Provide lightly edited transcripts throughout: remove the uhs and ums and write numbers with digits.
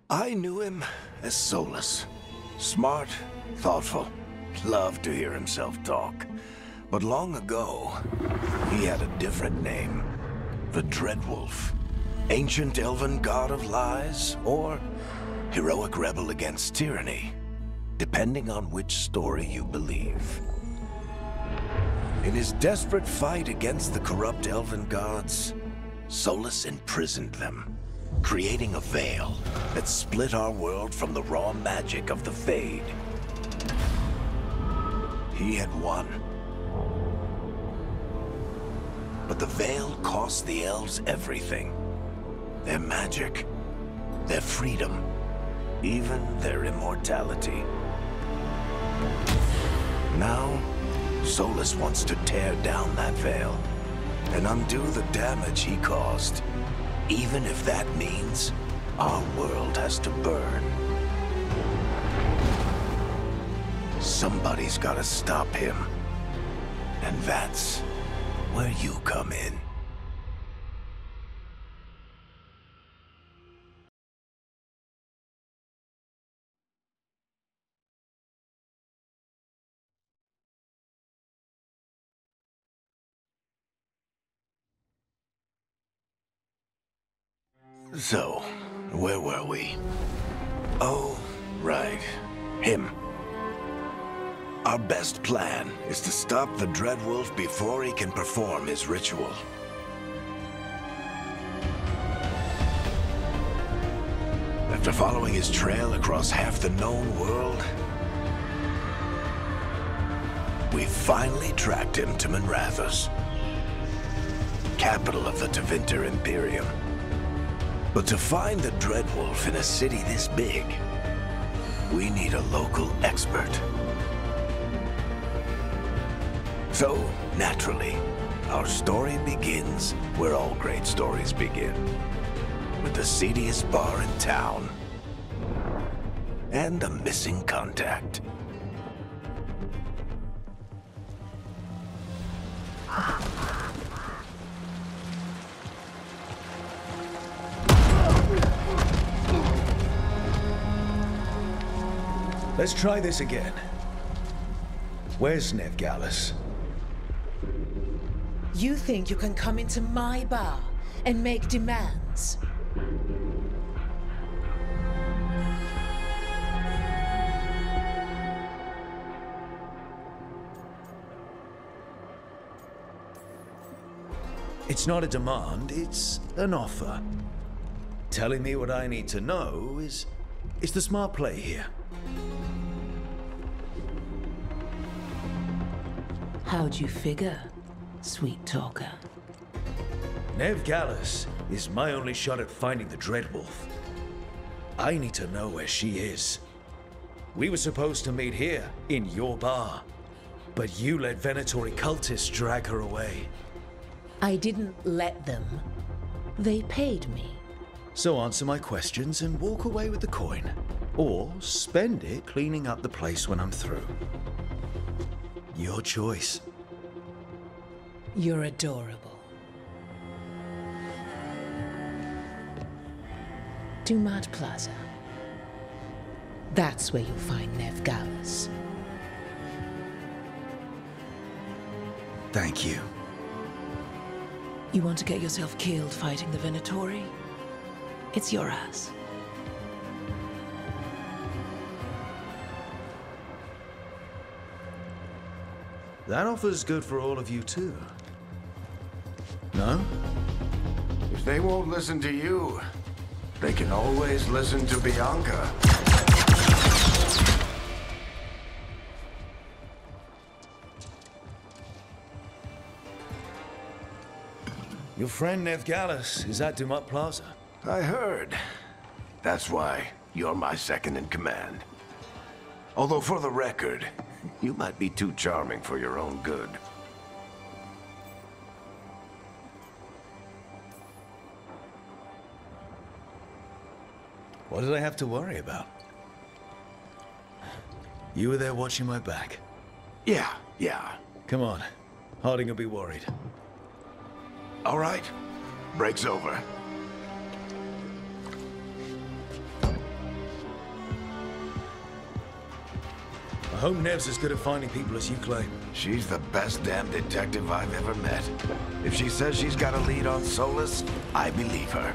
I knew him as Solus. Smart, thoughtful, loved to hear himself talk. But long ago, he had a different name. The Dreadwolf. Ancient elven god of lies, or heroic rebel against tyranny, depending on which story you believe. In his desperate fight against the corrupt elven gods, Solus imprisoned them, creating a veil that split our world from the raw magic of the Fade. He had won. But the veil cost the elves everything. Their magic, their freedom, even their immortality. Now, Solus wants to tear down that veil and undo the damage he caused, even if that means our world has to burn. Somebody's gotta stop him, and that's where you come in. So, where were we? Oh, right. Him. Our best plan is to stop the Dreadwolf before he can perform his ritual. After following his trail across half the known world, we finally tracked him to Minrathous, capital of the Tevinter Imperium. But to find the Dreadwolf in a city this big, we need a local expert. So, naturally, our story begins where all great stories begin. With the seediest bar in town. And a missing contact. Let's try this again. Where's Nevgalus? You think you can come into my bar and make demands? It's not a demand, it's an offer. Telling me what I need to know is the smart play here. How'd you figure, sweet talker? Nevgalus is my only shot at finding the Dreadwolf. I need to know where she is. We were supposed to meet here, in your bar. But you let Venatori cultists drag her away. I didn't let them. They paid me. So answer my questions and walk away with the coin. Or spend it cleaning up the place when I'm through. Your choice. You're adorable. Dumat Plaza. That's where you'll find Nevgalus. Thank you. You want to get yourself killed fighting the Venatori? It's your ass. That offer's good for all of you too. No? If they won't listen to you, they can always listen to Bianca. Your friend Nevgalus is at Dumat Plaza. I heard. That's why you're my second in command. Although for the record, you might be too charming for your own good. What did I have to worry about? You were there watching my back. Yeah. Come on. Harding will be worried. All right. Break's over. I hope Nev's as good at finding people as you claim. She's the best damn detective I've ever met. If she says she's got a lead on Solus, I believe her.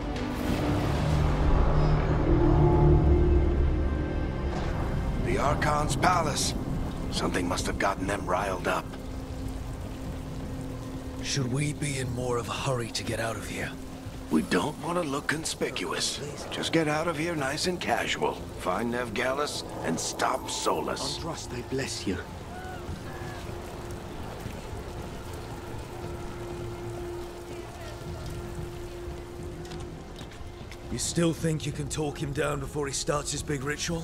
The Archon's palace. Something must have gotten them riled up. Should we be in more of a hurry to get out of here? We don't want to look conspicuous. Just get out of here nice and casual. Find Nev Gallus and stop Solus. Trust, I bless you. You still think you can talk him down before he starts his big ritual?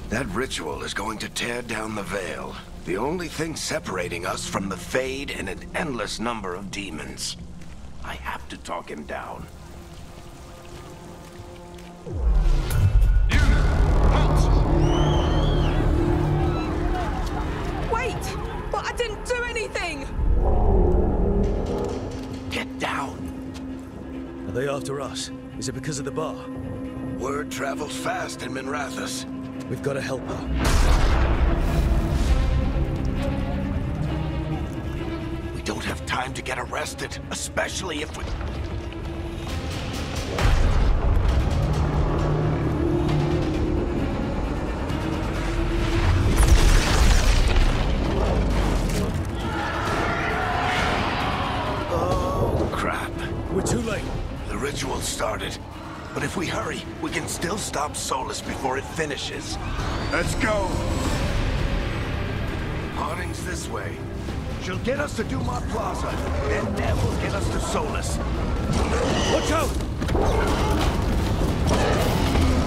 That ritual is going to tear down the Veil. The only thing separating us from the Fade and an endless number of demons. I have to talk him down. Wait! But I didn't do anything! Get down. Are they after us? Is it because of the bar? Word travels fast in Minrathous. We've got to help her. We don't have time to get arrested, especially if we... Oh, crap. We're too late. The ritual started. But if we hurry, we can still stop Solus before it finishes. Let's go! Harding's this way. She'll get us to Dumont Plaza, then Nev will get us to Solus. Watch out!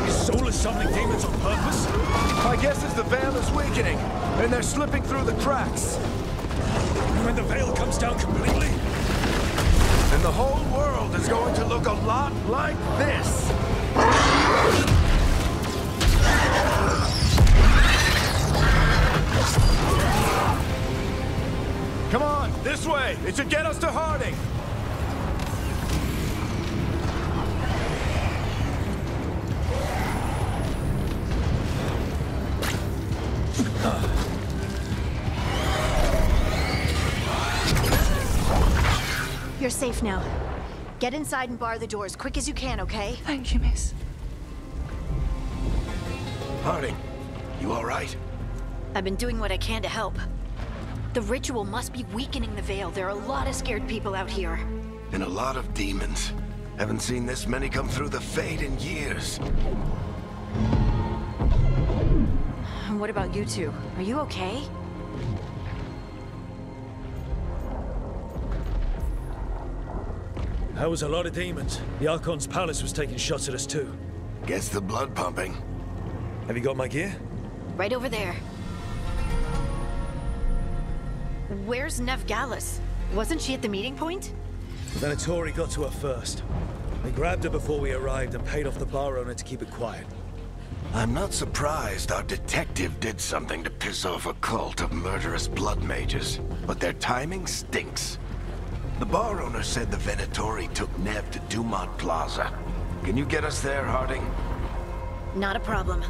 Is Solus summoning demons on purpose? My guess is the Veil is weakening, and they're slipping through the cracks. And when the Veil comes down completely? And the whole world is going to look a lot like this. Come on, this way. It should get us to Harding. You're safe now. Get inside and bar the doors quick as you can, okay? Thank you, miss. Harding, you all right? I've been doing what I can to help. The ritual must be weakening the Veil. There are a lot of scared people out here. And a lot of demons. Haven't seen this many come through the Fade in years. And what about you two? Are you okay? That was a lot of demons. The Archon's palace was taking shots at us too. Gets the blood pumping. Have you got my gear? Right over there. Where's Nev Gallus? Wasn't she at the meeting point? The Venatori got to her first. They grabbed her before we arrived and paid off the bar owner to keep it quiet. I'm not surprised our detective did something to piss off a cult of murderous blood mages, but their timing stinks. The bar owner said the Venatori took Nev to Dumont Plaza. Can you get us there, Harding? Not a problem.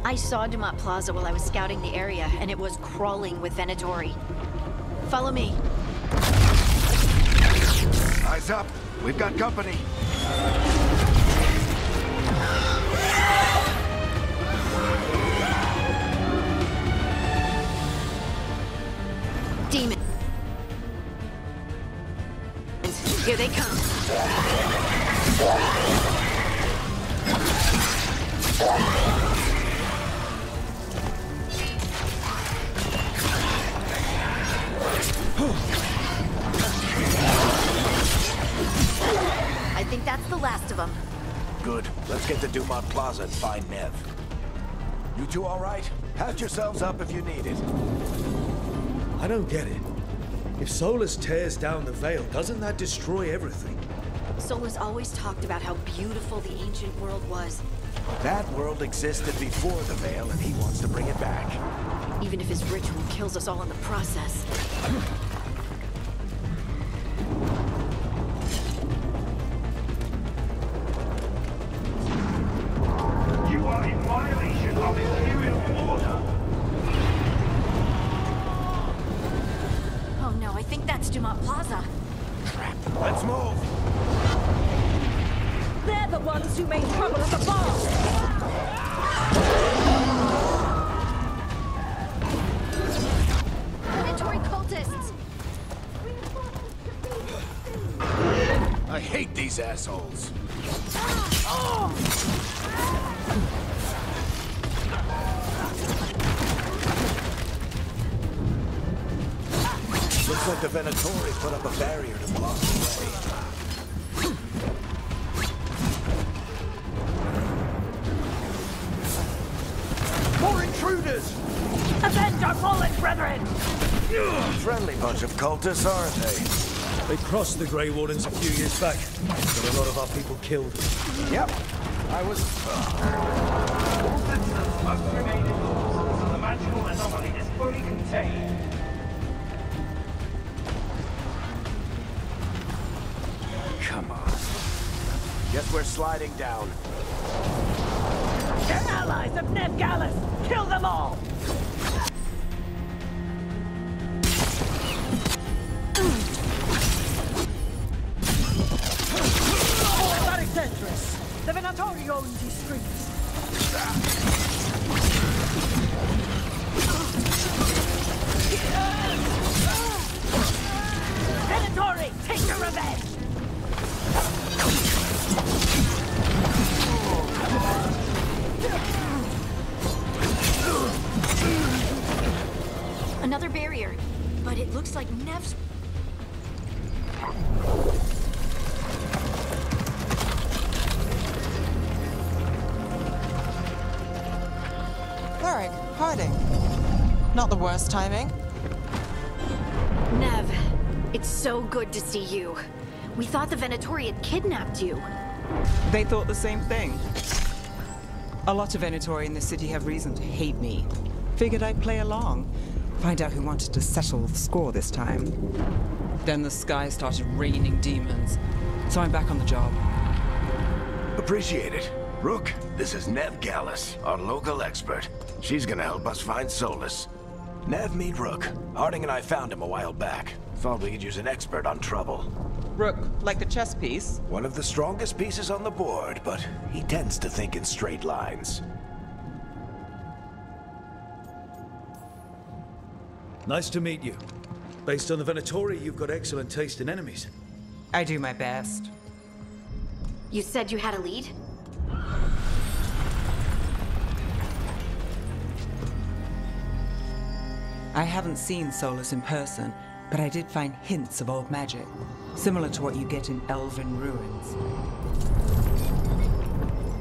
I saw Dumont Plaza while I was scouting the area, and it was crawling with Venatori. Follow me. Eyes up. We've got company. Demons. Here they come. I think that's the last of them. Good. Let's get to Dumont Plaza and find Nev. You two all right? Patch yourselves up if you need it. I don't get it. If Solus tears down the Veil, doesn't that destroy everything? Solus always talked about how beautiful the ancient world was. That world existed before the Veil, and he wants to bring it back. Even if his ritual kills us all in the process. Dumont Plaza. Crap. Let's move! They're the ones who made trouble at the bar! Predatory cultists! I hate these assholes. Looks like the Venatori put up a barrier to block the way. More intruders! Avenge our fallen brethren! Friendly bunch of cultists, aren't they? They crossed the Grey Wardens a few years back. Got a lot of our people killed. Yep. I was... All citizens must remain indoors until the magical anomaly is fully contained. Come on. Guess we're sliding down. They're allies of Ned Gallus! Kill them all! The Venatori owns these streets. Venatori, take your revenge! Another barrier, but it looks like Nev's... Hiding. Not the worst timing. Nev, it's so good to see you. We thought the Venatori had kidnapped you. They thought the same thing. A lot of Venatori in the city have reason to hate me. Figured I'd play along. Find out who wanted to settle the score this time. Then the sky started raining demons. So I'm back on the job. Appreciate it. Rook, this is Nev Gallus, our local expert. She's gonna help us find Solus. Nev, meet Rook. Harding and I found him a while back. Thought we could use an expert on trouble. Rook, like the chess piece? One of the strongest pieces on the board, but he tends to think in straight lines. Nice to meet you. Based on the Venatori, you've got excellent taste in enemies. I do my best. You said you had a lead? I haven't seen Solus in person, but I did find hints of old magic, similar to what you get in elven ruins.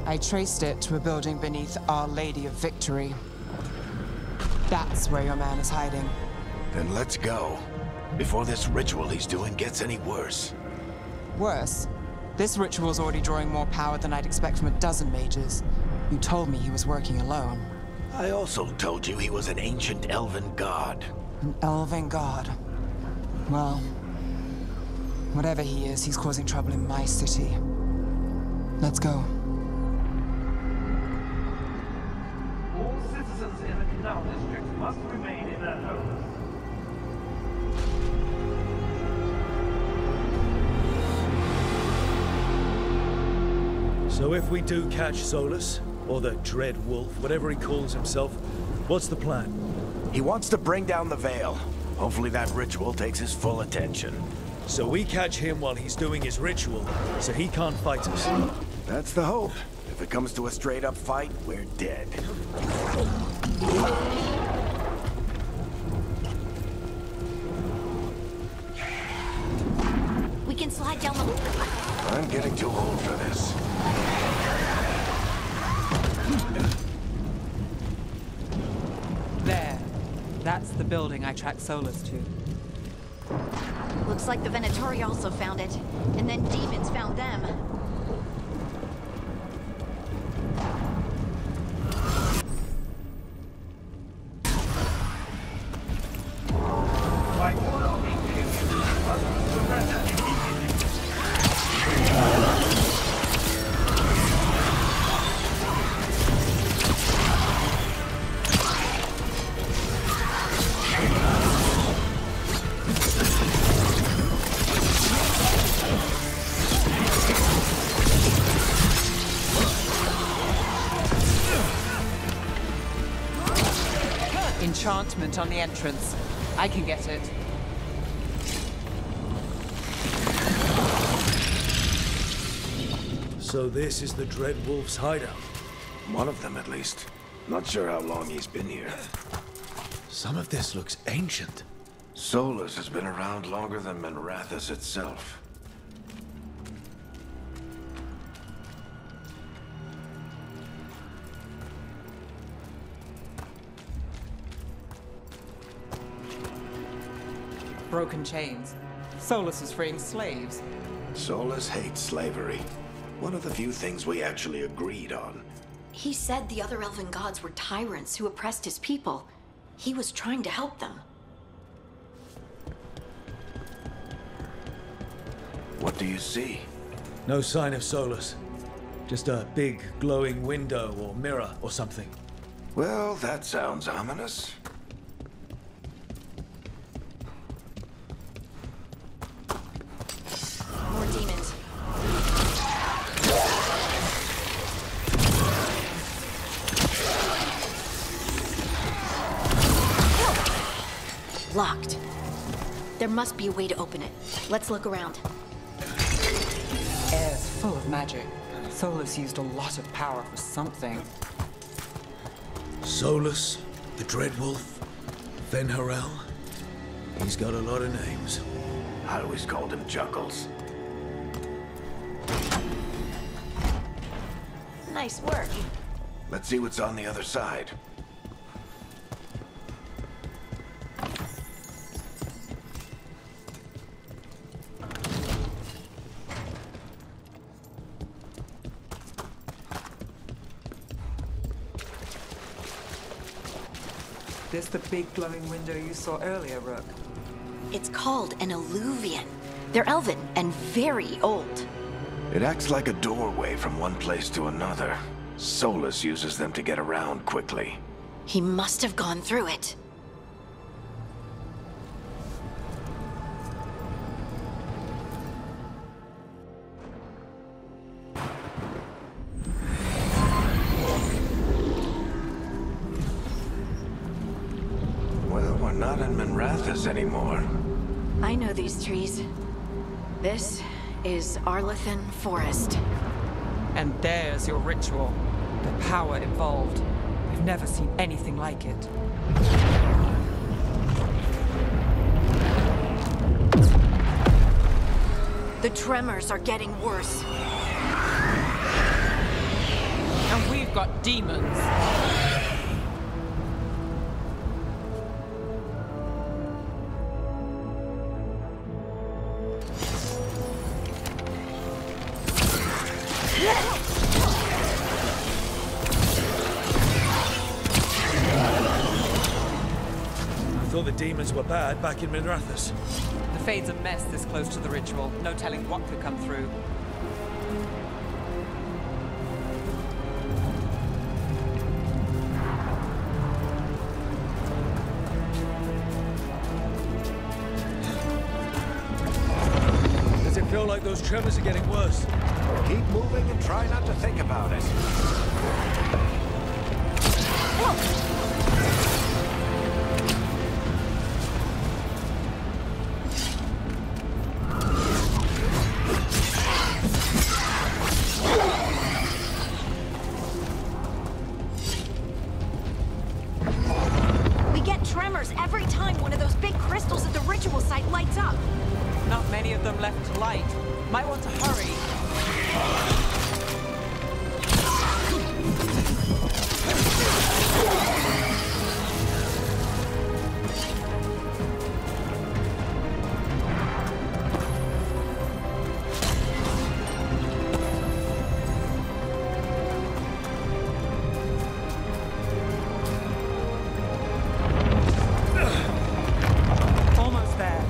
I traced it to a building beneath Our Lady of Victory. That's where your man is hiding. Then let's go, before this ritual he's doing gets any worse. Worse, this ritual's already drawing more power than I'd expect from a dozen mages. You told me he was working alone. I also told you he was an ancient elven god. An elven god. Well, whatever he is, he's causing trouble in my city. Let's go. All citizens in the Canal District must remain in their homes. So if we do catch Solus, or the Dread Wolf, whatever he calls himself, what's the plan? He wants to bring down the Veil. Hopefully that ritual takes his full attention. So we catch him while he's doing his ritual, so he can't fight us. That's the hope. If it comes to a straight-up fight, we're dead. We can slide down the... I'm getting too old for this. There. That's the building I tracked Solus to. Looks like the Venatori also found it. And then demons found them. By order of Imperium, you must surrender immediately. enchantment on the entrance. I can get it. So this is the Dreadwolf's hideout. One of them, at least. Not sure how long he's been here. Some of this looks ancient. Solus has been around longer than Minrathous itself. Broken chains. Solus is freeing slaves. Solus hates slavery. One of the few things we actually agreed on. He said the other elven gods were tyrants who oppressed his people. He was trying to help them. What do you see? No sign of Solus. Just a big glowing window or mirror or something. Well, that sounds ominous. More demons. Locked. There must be a way to open it. Let's look around. Air's full of magic. Solus used a lot of power for something. Solus, the Dreadwolf, Venharel. He's got a lot of names. I always called him Chuckles. Nice work. Let's see what's on the other side. This the big glowing window you saw earlier, Rook? It's called an alluvian. They're elven and very old. It acts like a doorway from one place to another. Solus uses them to get around quickly. He must have gone through it. Well, we're not in Minrathous anymore. I know these trees. This is Arlethan Forest. And there's your ritual. The power involved. We've never seen anything like it. The tremors are getting worse. And we've got demons. I thought the demons were bad back in Minrathous. The Fade's a mess this close to the ritual. No telling what could come through. Does it feel like those tremors are getting worse? Keep moving and try not to think about it. We get tremors every time one of those big crystals at the ritual site lights up. Not many of them left to light. Might want to hurry. Almost there.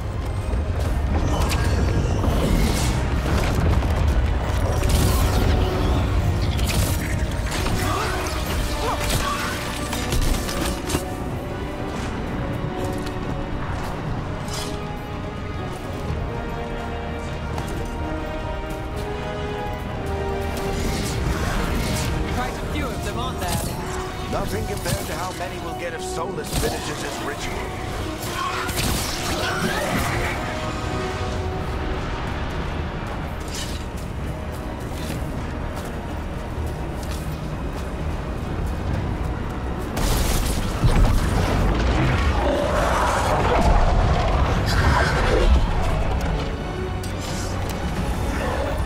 Quite a few of them, aren't there? Nothing compared to how many we'll get if Solus finishes his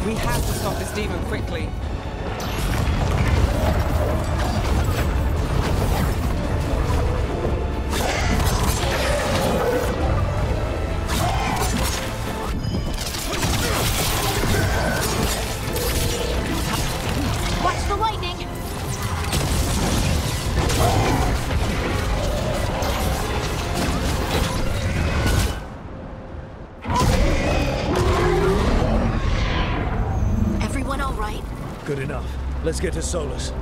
We have to stop this demon quickly. Watch the lightning! Everyone all right? Good enough. Let's get to Solus.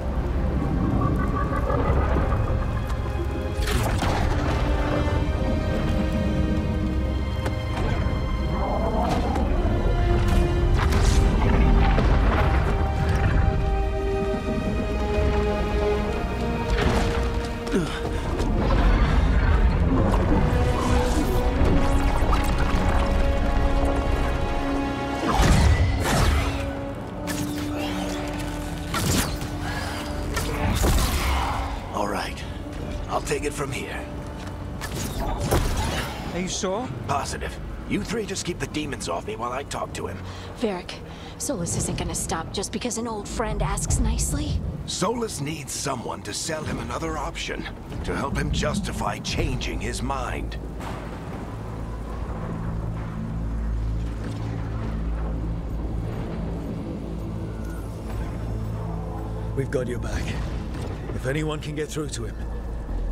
All right. I'll take it from here. Are you sure? Positive. You three just keep the demons off me while I talk to him. Varric, Solus isn't gonna stop just because an old friend asks nicely. Solus needs someone to sell him another option, to help him justify changing his mind. We've got your back. If anyone can get through to him,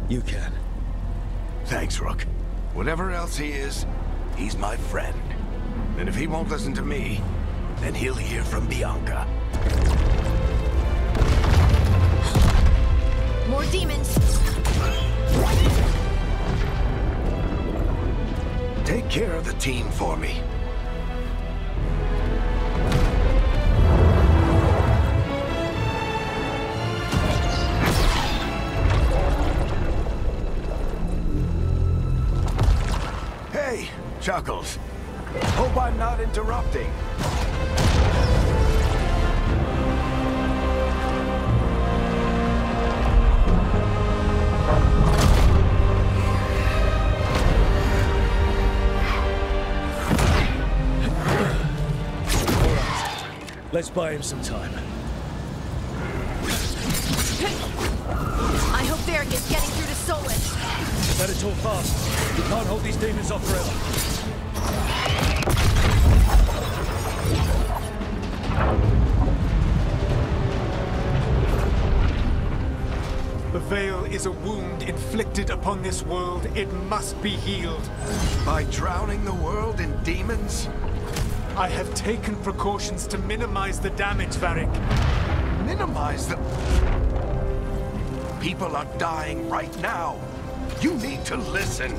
you can. Thanks, Rook. Whatever else he is, he's my friend. And if he won't listen to me, then he'll hear from Bianca. More demons! Take care of the team for me. Hey, Chuckles. Hope I'm not interrupting. Let's buy him some time. I hope Varric is getting through to Solus. Better talk fast. You can't hold these demons off forever. The Veil is a wound inflicted upon this world. It must be healed. By drowning the world in demons? I have taken precautions to minimize the damage, Varric. Minimize the... People are dying right now. You need to listen.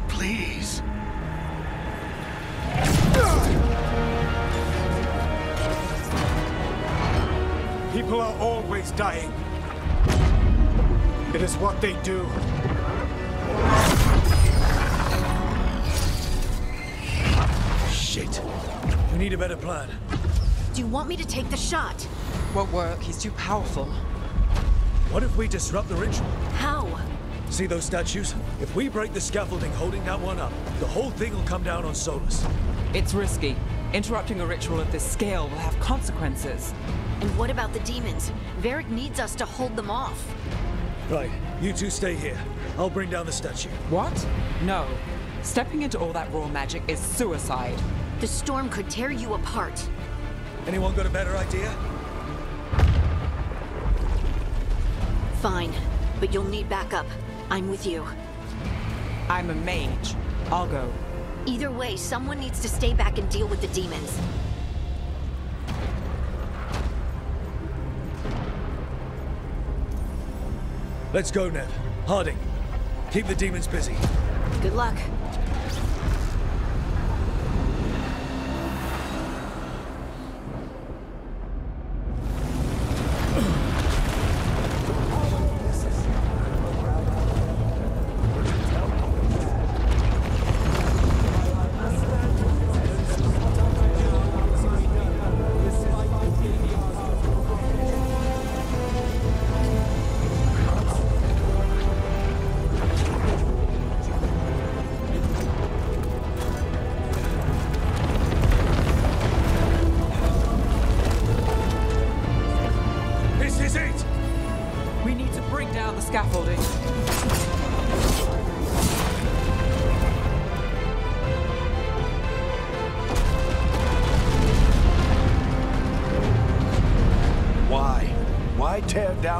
Please. People are always dying. It is what they do. Shit. We need a better plan. Do you want me to take the shot? Won't work. He's too powerful. What if we disrupt the ritual? How? See those statues? If we break the scaffolding holding that one up, the whole thing will come down on Solus. It's risky. Interrupting a ritual of this scale will have consequences. And what about the demons? Varric needs us to hold them off. Right, you two stay here. I'll bring down the statue. What? No. Stepping into all that raw magic is suicide. The storm could tear you apart. Anyone got a better idea? Fine, but you'll need backup. I'm with you. I'm a mage. I'll go. Either way, someone needs to stay back and deal with the demons. Let's go, Ned. Harding, keep the demons busy. Good luck.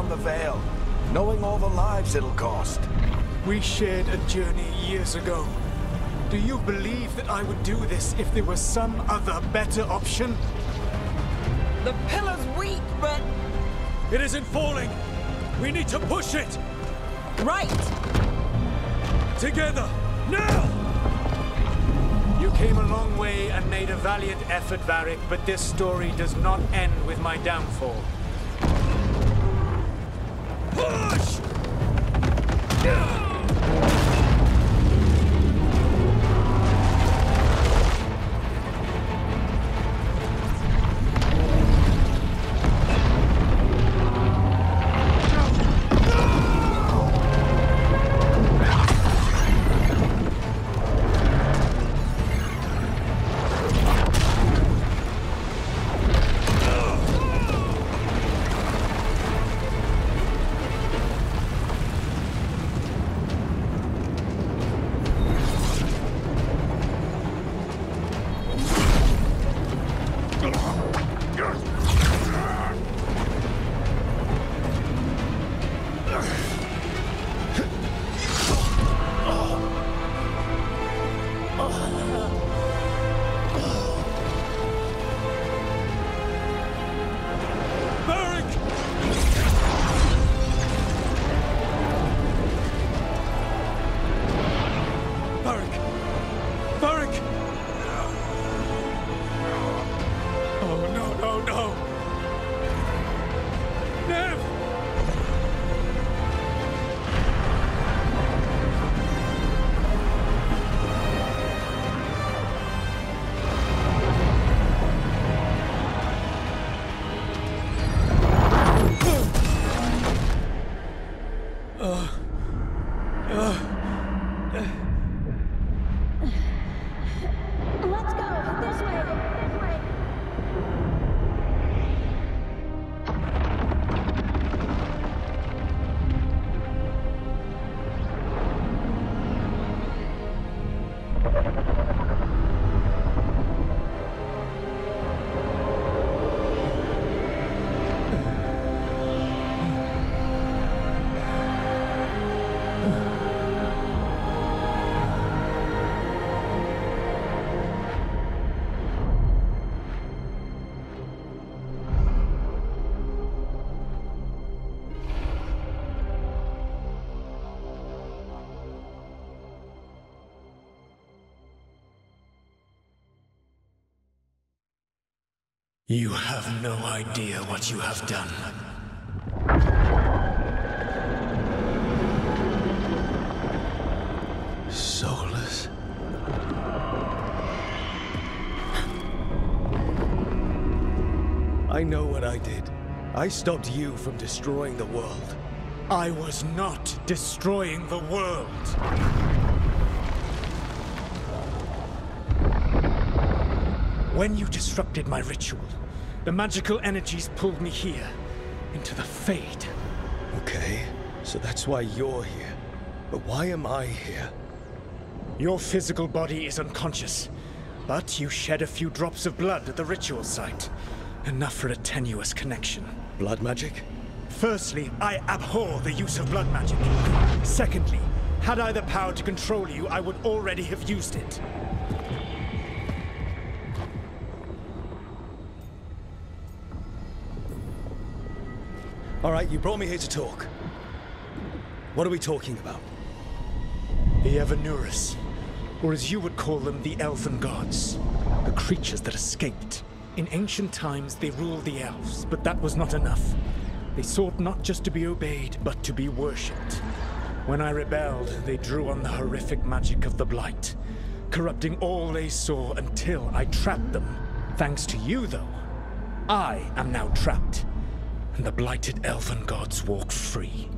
beyond the Veil, knowing all the lives it'll cost. We shared a journey years ago. Do you believe that I would do this if there was some other better option? The pillar's weak, but... It isn't falling! We need to push it! Right! Together! Now! You came a long way and made a valiant effort, Varric, but this story does not end with my downfall. Push! You have no idea what you have done. Soulless. I know what I did. I stopped you from destroying the world. I was not destroying the world. When you disrupted my ritual, the magical energies pulled me here, into the Fade. Okay, so that's why you're here. But why am I here? Your physical body is unconscious, but you shed a few drops of blood at the ritual site. Enough for a tenuous connection. Blood magic? Firstly, I abhor the use of blood magic. Secondly, had I the power to control you, I would already have used it. All right, you brought me here to talk. What are we talking about? The Evanurus, or as you would call them, the Elven Gods. The creatures that escaped. In ancient times, they ruled the elves, but that was not enough. They sought not just to be obeyed, but to be worshipped. When I rebelled, they drew on the horrific magic of the Blight, corrupting all they saw until I trapped them. Thanks to you, though, I am now trapped. And the blighted Elven Gods walk free.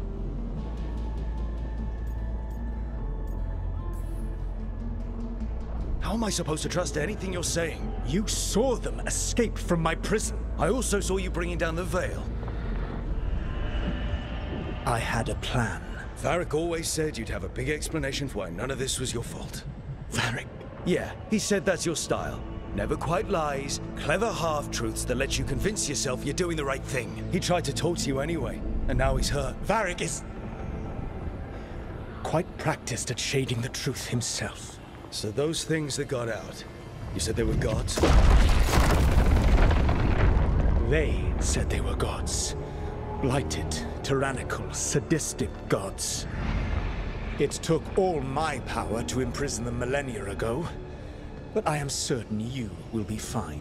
How am I supposed to trust anything you're saying? You saw them escape from my prison. I also saw you bringing down the Veil. I had a plan. Varric always said you'd have a big explanation for why none of this was your fault. Varric? Yeah, he said that's your style. Never quite lies, clever half-truths that let you convince yourself you're doing the right thing. He tried to talk to you anyway. and now he's hurt. Varric is quite practiced at shading the truth himself. So those things that got out, you said they were gods? They said they were gods. Blighted, tyrannical, sadistic gods. It took all my power to imprison them millennia ago, but I am certain you will be fine.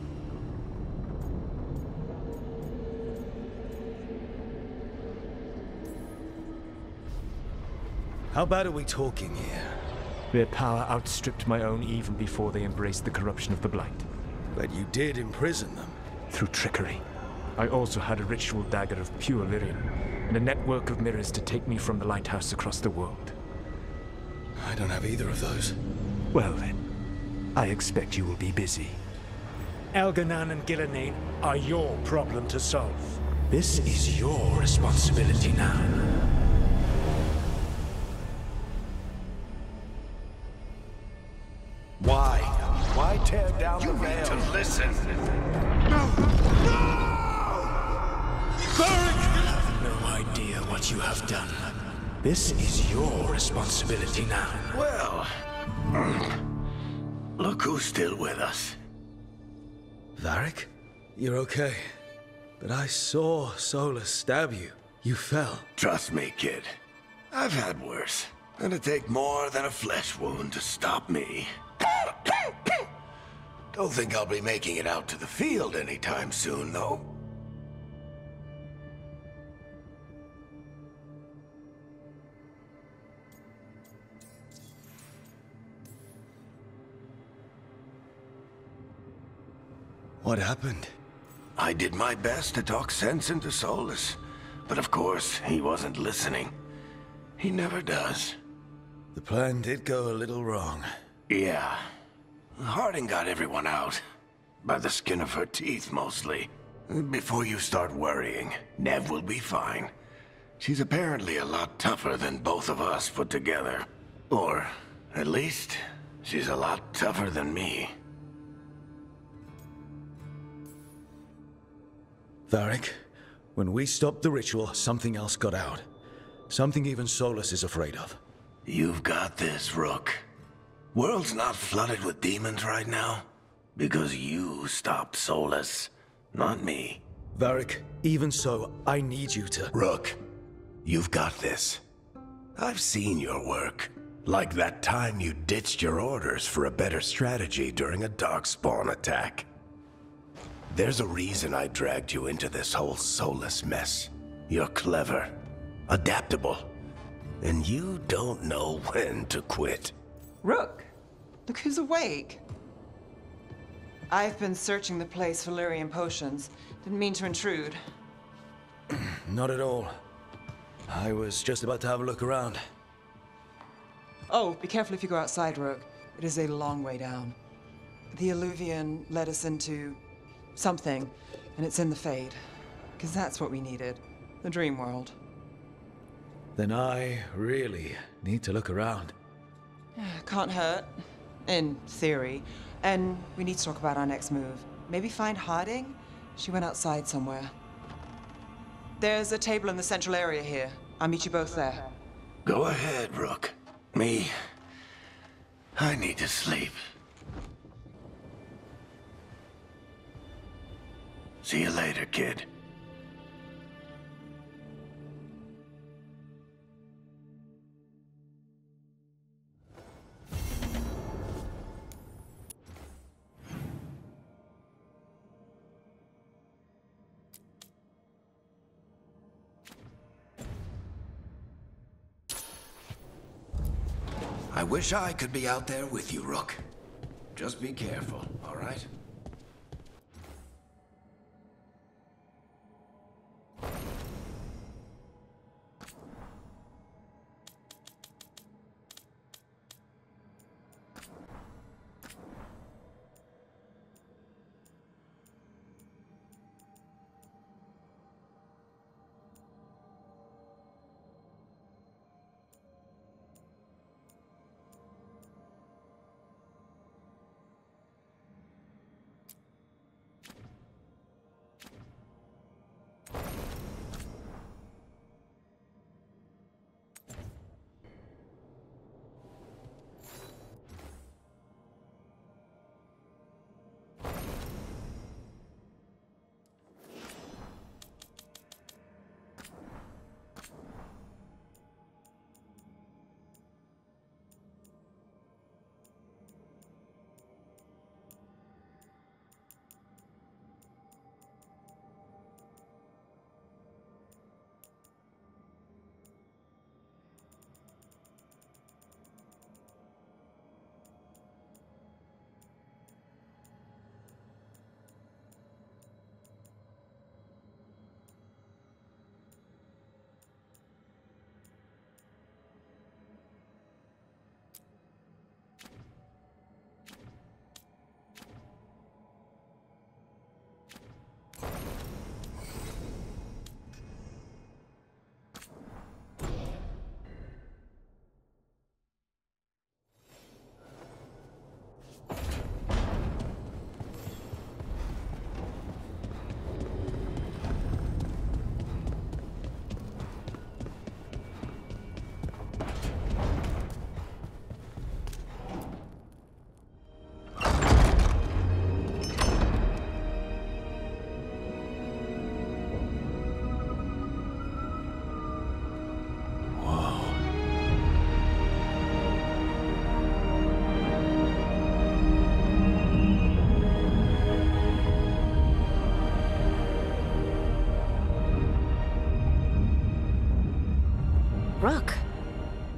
How bad are we talking here? Their power outstripped my own even before they embraced the corruption of the Blight. But you did imprison them. Through trickery. I also had a ritual dagger of pure lyrium, and a network of mirrors to take me from the lighthouse across the world. I don't have either of those. Well then, I expect you will be busy. Elganan and KIRIGANAII are your problem to solve. This is your responsibility now. Why? Why tear down the veil? You need to listen. Varric! You have no idea what you have done. This is your responsibility now. Well, look who's still with us. Varric? You're okay. But I saw Solus stab you. You fell. Trust me, kid. I've had worse. It'd take more than a flesh wound to stop me. Don't think I'll be making it out to the field anytime soon, though. What happened? I did my best to talk sense into Solus, but of course, he wasn't listening. He never does. The plan did go a little wrong. Yeah. Harding got everyone out. By the skin of her teeth, mostly. Before you start worrying, Nev will be fine. She's apparently a lot tougher than both of us put together. Or, at least, she's a lot tougher than me. Varric, when we stopped the ritual, something else got out. Something even Solus is afraid of. You've got this, Rook. World's not flooded with demons right now. Because you stopped Solus, not me. Varric, even so, I need you to... Rook, you've got this. I've seen your work. Like that time you ditched your orders for a better strategy during a darkspawn attack. There's a reason I dragged you into this whole Solus mess. You're clever, adaptable, and you don't know when to quit. Rook, look who's awake. I've been searching the place for lyrium potions. Didn't mean to intrude. Not at all. I was just about to have a look around. Oh, be careful if you go outside, Rook. It is a long way down. The Alluvian led us into something, and it's in the Fade. Because that's what we needed. The dream world. Then I really need to look around. Can't hurt. In theory. And we need to talk about our next move. Maybe find Harding? She went outside somewhere. There's a table in the central area here. I'll meet you both there. Go ahead, Rook. Me, I need to sleep. See you later, kid. I wish I could be out there with you, Rook. Just be careful, all right?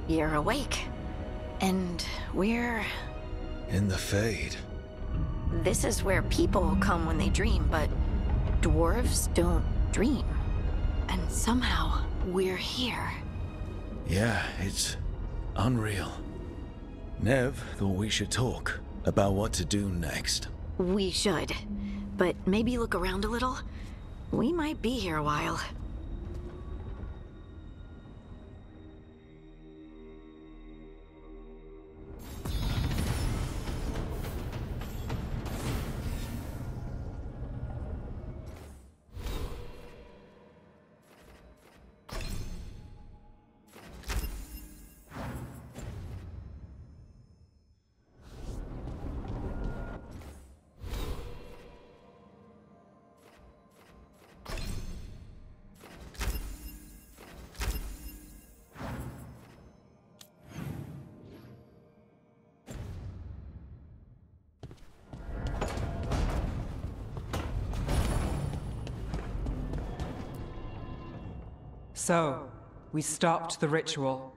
You're awake. And we're... In the Fade. This is where people come when they dream, but dwarves don't dream. And somehow, we're here. Yeah, it's unreal. Nev thought we should talk about what to do next. We should. But maybe look around a little. We might be here a while. So, we stopped the ritual.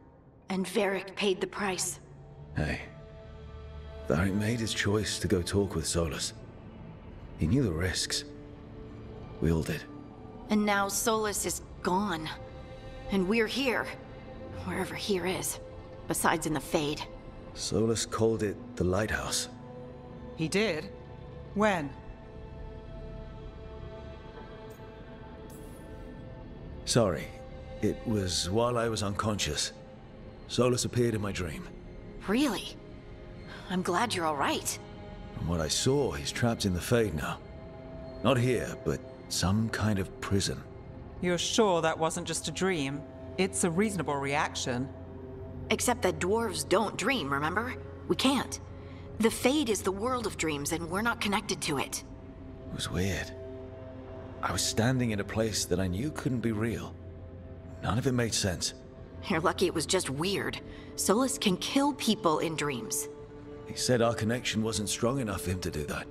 And Varric paid the price. Hey. Varric made his choice to go talk with Solus. He knew the risks. We all did. And now Solus is gone. And we're here. Wherever here is. Besides in the Fade. Solus called it the Lighthouse. He did? When? Sorry. It was while I was unconscious. Solus appeared in my dream. Really? I'm glad you're all right. From what I saw, he's trapped in the Fade now. Not here, but some kind of prison. You're sure that wasn't just a dream? It's a reasonable reaction. Except that dwarves don't dream, remember? We can't. The Fade is the world of dreams, and we're not connected to it. It was weird. I was standing in a place that I knew couldn't be real. None of it made sense. You're lucky it was just weird. Solus can kill people in dreams. He said our connection wasn't strong enough for him to do that.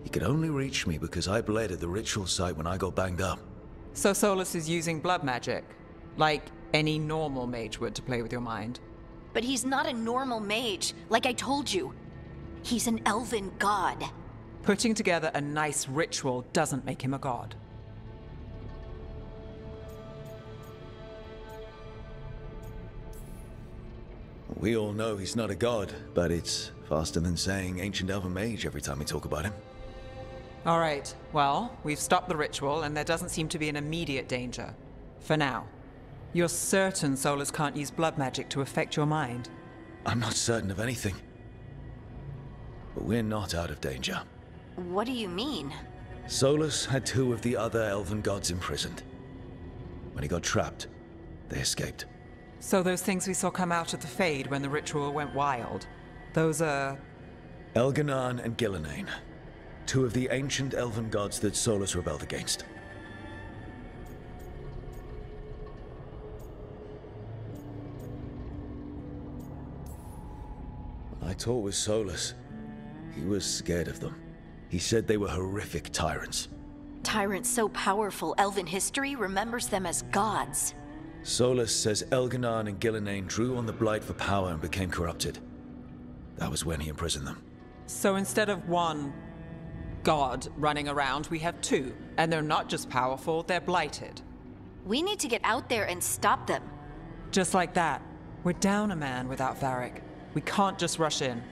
He could only reach me because I bled at the ritual site when I got banged up. So Solus is using blood magic? Like any normal mage would to play with your mind? But he's not a normal mage, like I told you. He's an elven god. Putting together a nice ritual doesn't make him a god. We all know he's not a god, but it's faster than saying ancient elven mage every time we talk about him. All right, well, we've stopped the ritual and there doesn't seem to be an immediate danger. For now. You're certain Solus can't use blood magic to affect your mind? I'm not certain of anything. But we're not out of danger. What do you mean? Solus had 2 of the other elven gods imprisoned. When he got trapped, they escaped. So those things we saw come out of the Fade when the ritual went wild, those are... Elganan and Gilinain. 2 of the ancient elven gods that Solus rebelled against. When I talked with Solus, he was scared of them. He said they were horrific tyrants. Tyrants so powerful, elven history remembers them as gods. Solus says Elganan and Gilinain drew on the Blight for power and became corrupted. That was when he imprisoned them. So instead of one god running around, we have 2. And they're not just powerful, they're blighted. We need to get out there and stop them. Just like that. We're down a man without Varric. We can't just rush in.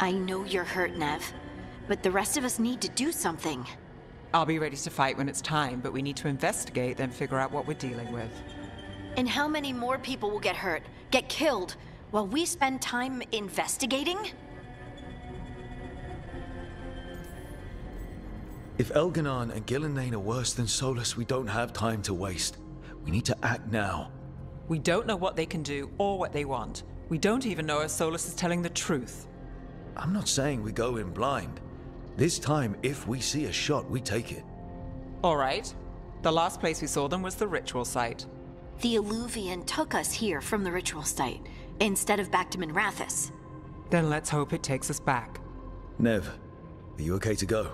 I know you're hurt, Nev, but the rest of us need to do something. I'll be ready to fight when it's time, but we need to investigate, then figure out what we're dealing with. And how many more people will get hurt, get killed, while we spend time investigating? If Elganan and Gilinain are worse than Solus, we don't have time to waste. We need to act now. We don't know what they can do or what they want. We don't even know if Solus is telling the truth. I'm not saying we go in blind. This time, if we see a shot, we take it. All right. The last place we saw them was the ritual site. The Illuvian took us here from the ritual site, instead of back to Minrathous. Then let's hope it takes us back. Nev, are you okay to go?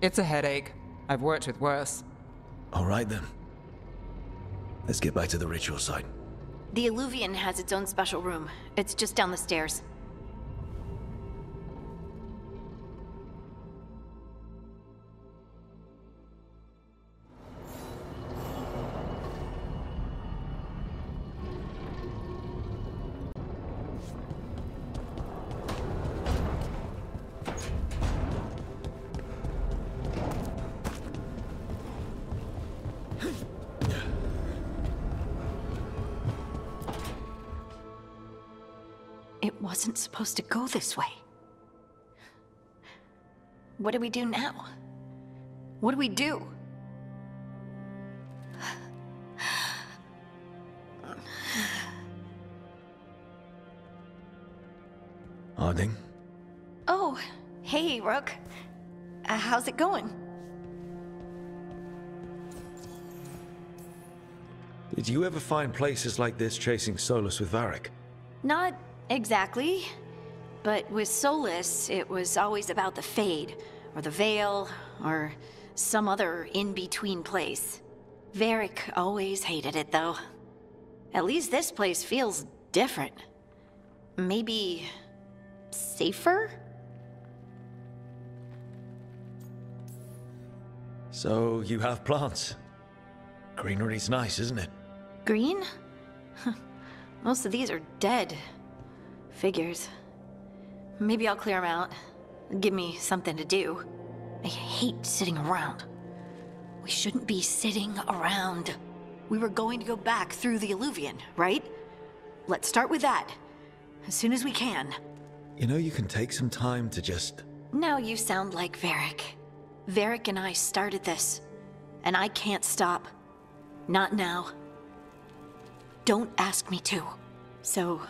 It's a headache. I've worked with worse. All right then. Let's get back to the ritual site. The Illuvian has its own special room. It's just down the stairs. It wasn't supposed to go this way. What do we do now? What do we do? Harding? Oh, hey, Rook. How's it going? Did you ever find places like this chasing Solus with Varric? Not exactly. But with Solus, it was always about the Fade, or the Veil, or some other in-between place. Varric always hated it, though. At least this place feels different. Maybe safer? So you have plants. Greenery's nice, isn't it? Green? Most of these are dead. Figures. Maybe I'll clear them out. Give me something to do. I hate sitting around. We shouldn't be sitting around. We were going to go back through the Illuvian, right? Let's start with that. As soon as we can. You know, you can take some time to just... Now you sound like Varric. Varric and I started this. And I can't stop. Not now. Don't ask me to. So,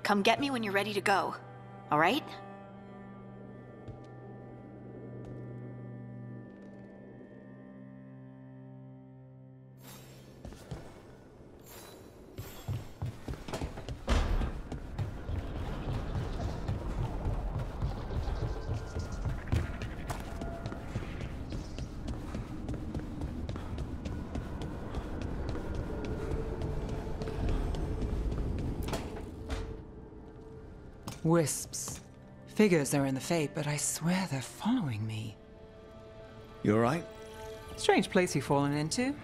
come get me when you're ready to go. All right? Wisps. Figures are in the Fate, but I swear they're following me. You alright? Strange place you've fallen into,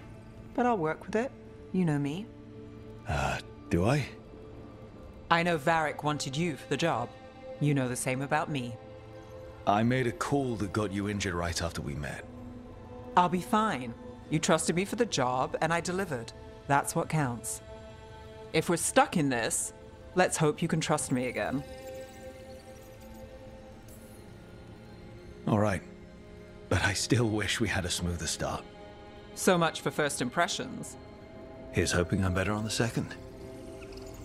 but I'll work with it. You know me. Do I? I know Varric wanted you for the job. You know the same about me. I made a call that got you injured right after we met. I'll be fine. You trusted me for the job, and I delivered. That's what counts. If we're stuck in this, let's hope you can trust me again. All right. But I still wish we had a smoother start. So much for first impressions. Here's hoping I'm better on the second.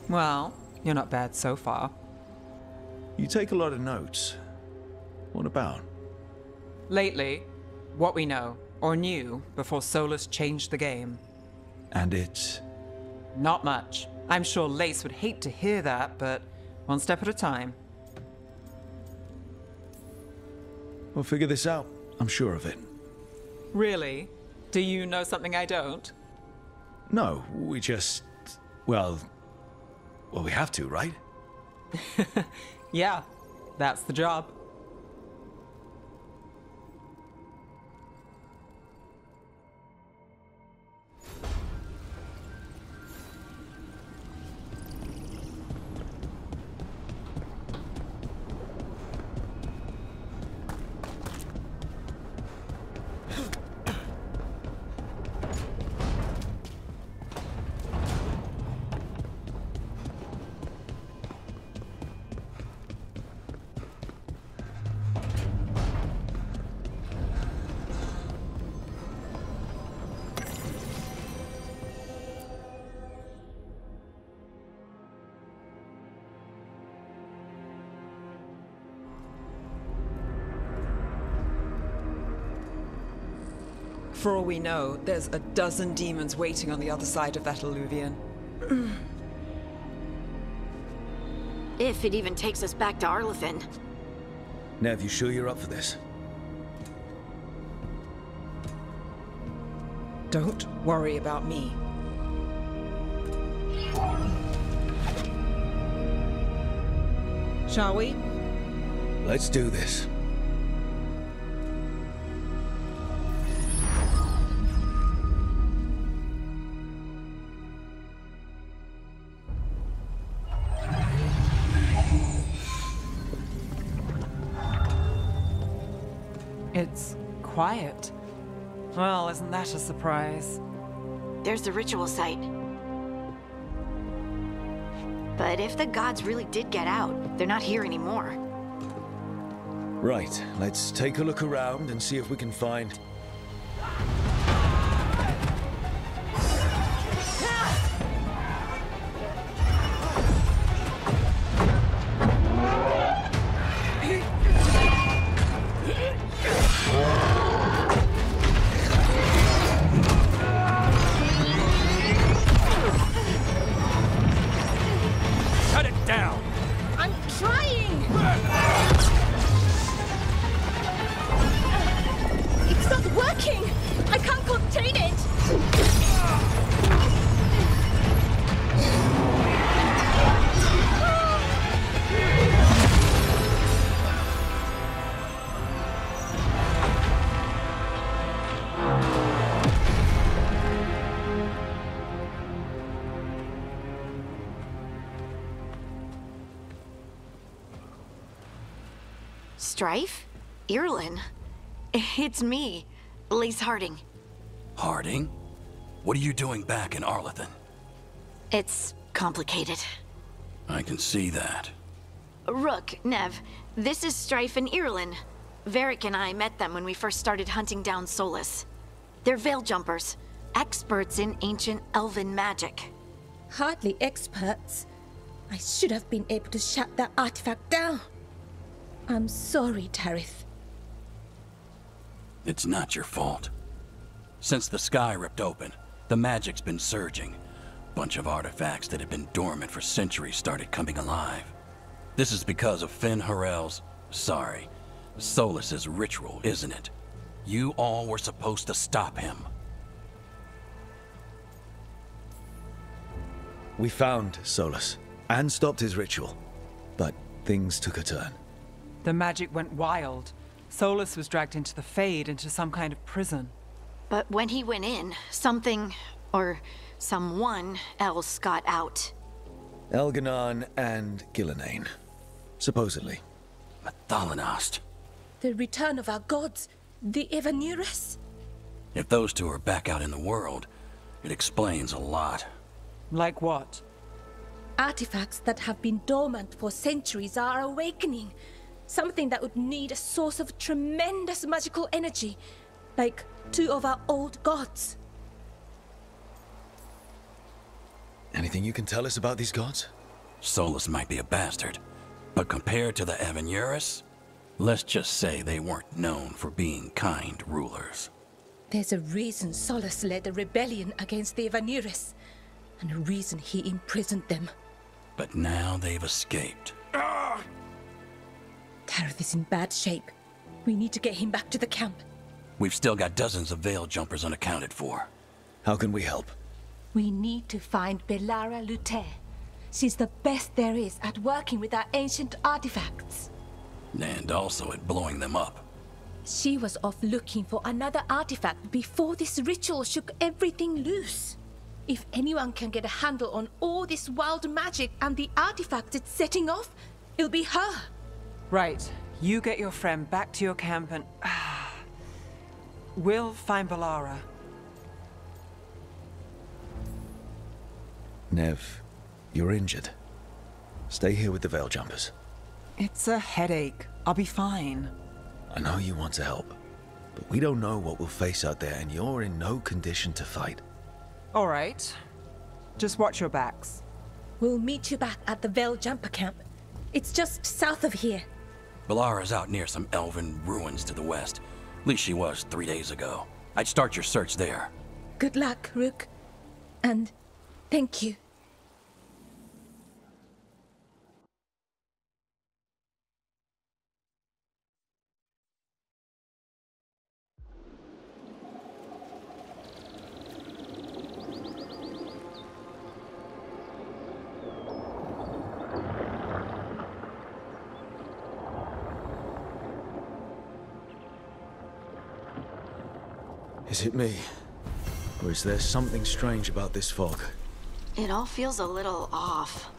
Well, you're not bad so far. You take a lot of notes. What about? Lately, what we know, or knew, before Solus changed the game. And it's... Not much. I'm sure Lace would hate to hear that, but one step at a time. We'll figure this out. I'm sure of it. Really? Do you know something I don't? No, we just... Well, we have to, right? Yeah, that's the job. For all we know, there's a dozen demons waiting on the other side of that Illuvian. If it even takes us back to Arlethan. Nev, you sure you're up for this? Don't worry about me. Shall we? Let's do this. It's quiet. Well, isn't that a surprise? There's the ritual site. But if the gods really did get out, they're not here anymore. Right, let's take a look around and see if we can find... Shut it down! I'm trying! It's not working! I can't contain it! Strife? Irlin? It's me, Lise Harding. Harding? What are you doing back in Arlington? It's complicated. I can see that. Rook, Nev, this is Strife and Irlin. Varric and I met them when we first started hunting down Solus. They're veil jumpers, experts in ancient elven magic. Hardly experts. I should have been able to shut that artifact down. I'm sorry, Tarith. It's not your fault. Since the sky ripped open, the magic's been surging. Bunch of artifacts that had been dormant for centuries started coming alive. This is because of Finn Harel's... Solus's ritual, isn't it? You all were supposed to stop him. We found Solus and stopped his ritual, but things took a turn. The magic went wild. Solus was dragged into the Fade, into some kind of prison. But when he went in, something, or someone else got out. Elganon and Gillenane, supposedly. Thalanost. The return of our gods, the Evanurus. If those two are back out in the world, it explains a lot. Like what? Artifacts that have been dormant for centuries are awakening. Something that would need a source of tremendous magical energy, like two of our old gods. Anything you can tell us about these gods? Solus might be a bastard, but compared to the Evanurus, let's just say they weren't known for being kind rulers. There's a reason Solus led a rebellion against the Evanurus, and a reason he imprisoned them. But now they've escaped. Tarith is in bad shape. We need to get him back to the camp. We've still got dozens of veil jumpers unaccounted for. How can we help? We need to find Bellara Luther. She's the best there is at working with our ancient artifacts. And also at blowing them up. She was off looking for another artifact before this ritual shook everything loose. If anyone can get a handle on all this wild magic and the artifacts it's setting off, it'll be her. Right. You get your friend back to your camp and... we'll find Bellara. Nev, you're injured. Stay here with the veil jumpers. It's a headache. I'll be fine. I know you want to help, but we don't know what we'll face out there, and you're in no condition to fight. All right. Just watch your backs. We'll meet you back at the veil jumper camp. It's just south of here. Bellara's out near some elven ruins to the west. At least she was 3 days ago. I'd start your search there. Good luck, Rook. And thank you. Is it me? Or is there something strange about this fog? It all feels a little off.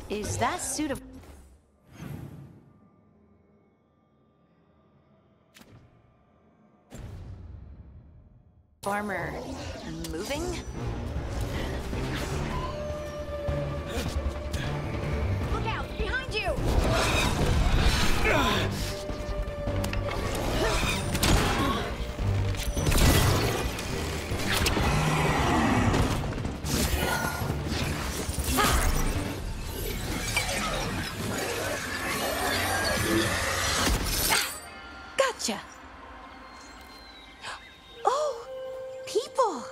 Is that suit of... armor moving? Look out! Behind you! Gotcha. Oh, people.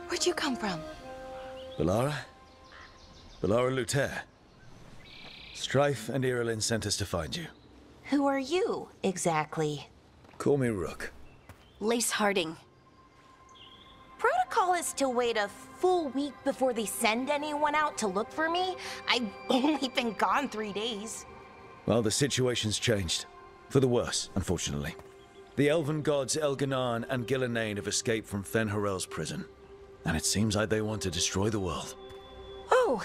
Where'd you come from? Bellara? Bellara Luther. Strife and Irilyn sent us to find you. Who are you, exactly? Call me Rook. Lace Harding. Protocol is to wait a full week before they send anyone out to look for me. I've only been gone 3 days. Well, the situation's changed. For the worse, unfortunately. The elven gods Elganan and KIRIGANAII have escaped from Fen'Harel's prison. And it seems like they want to destroy the world. Oh,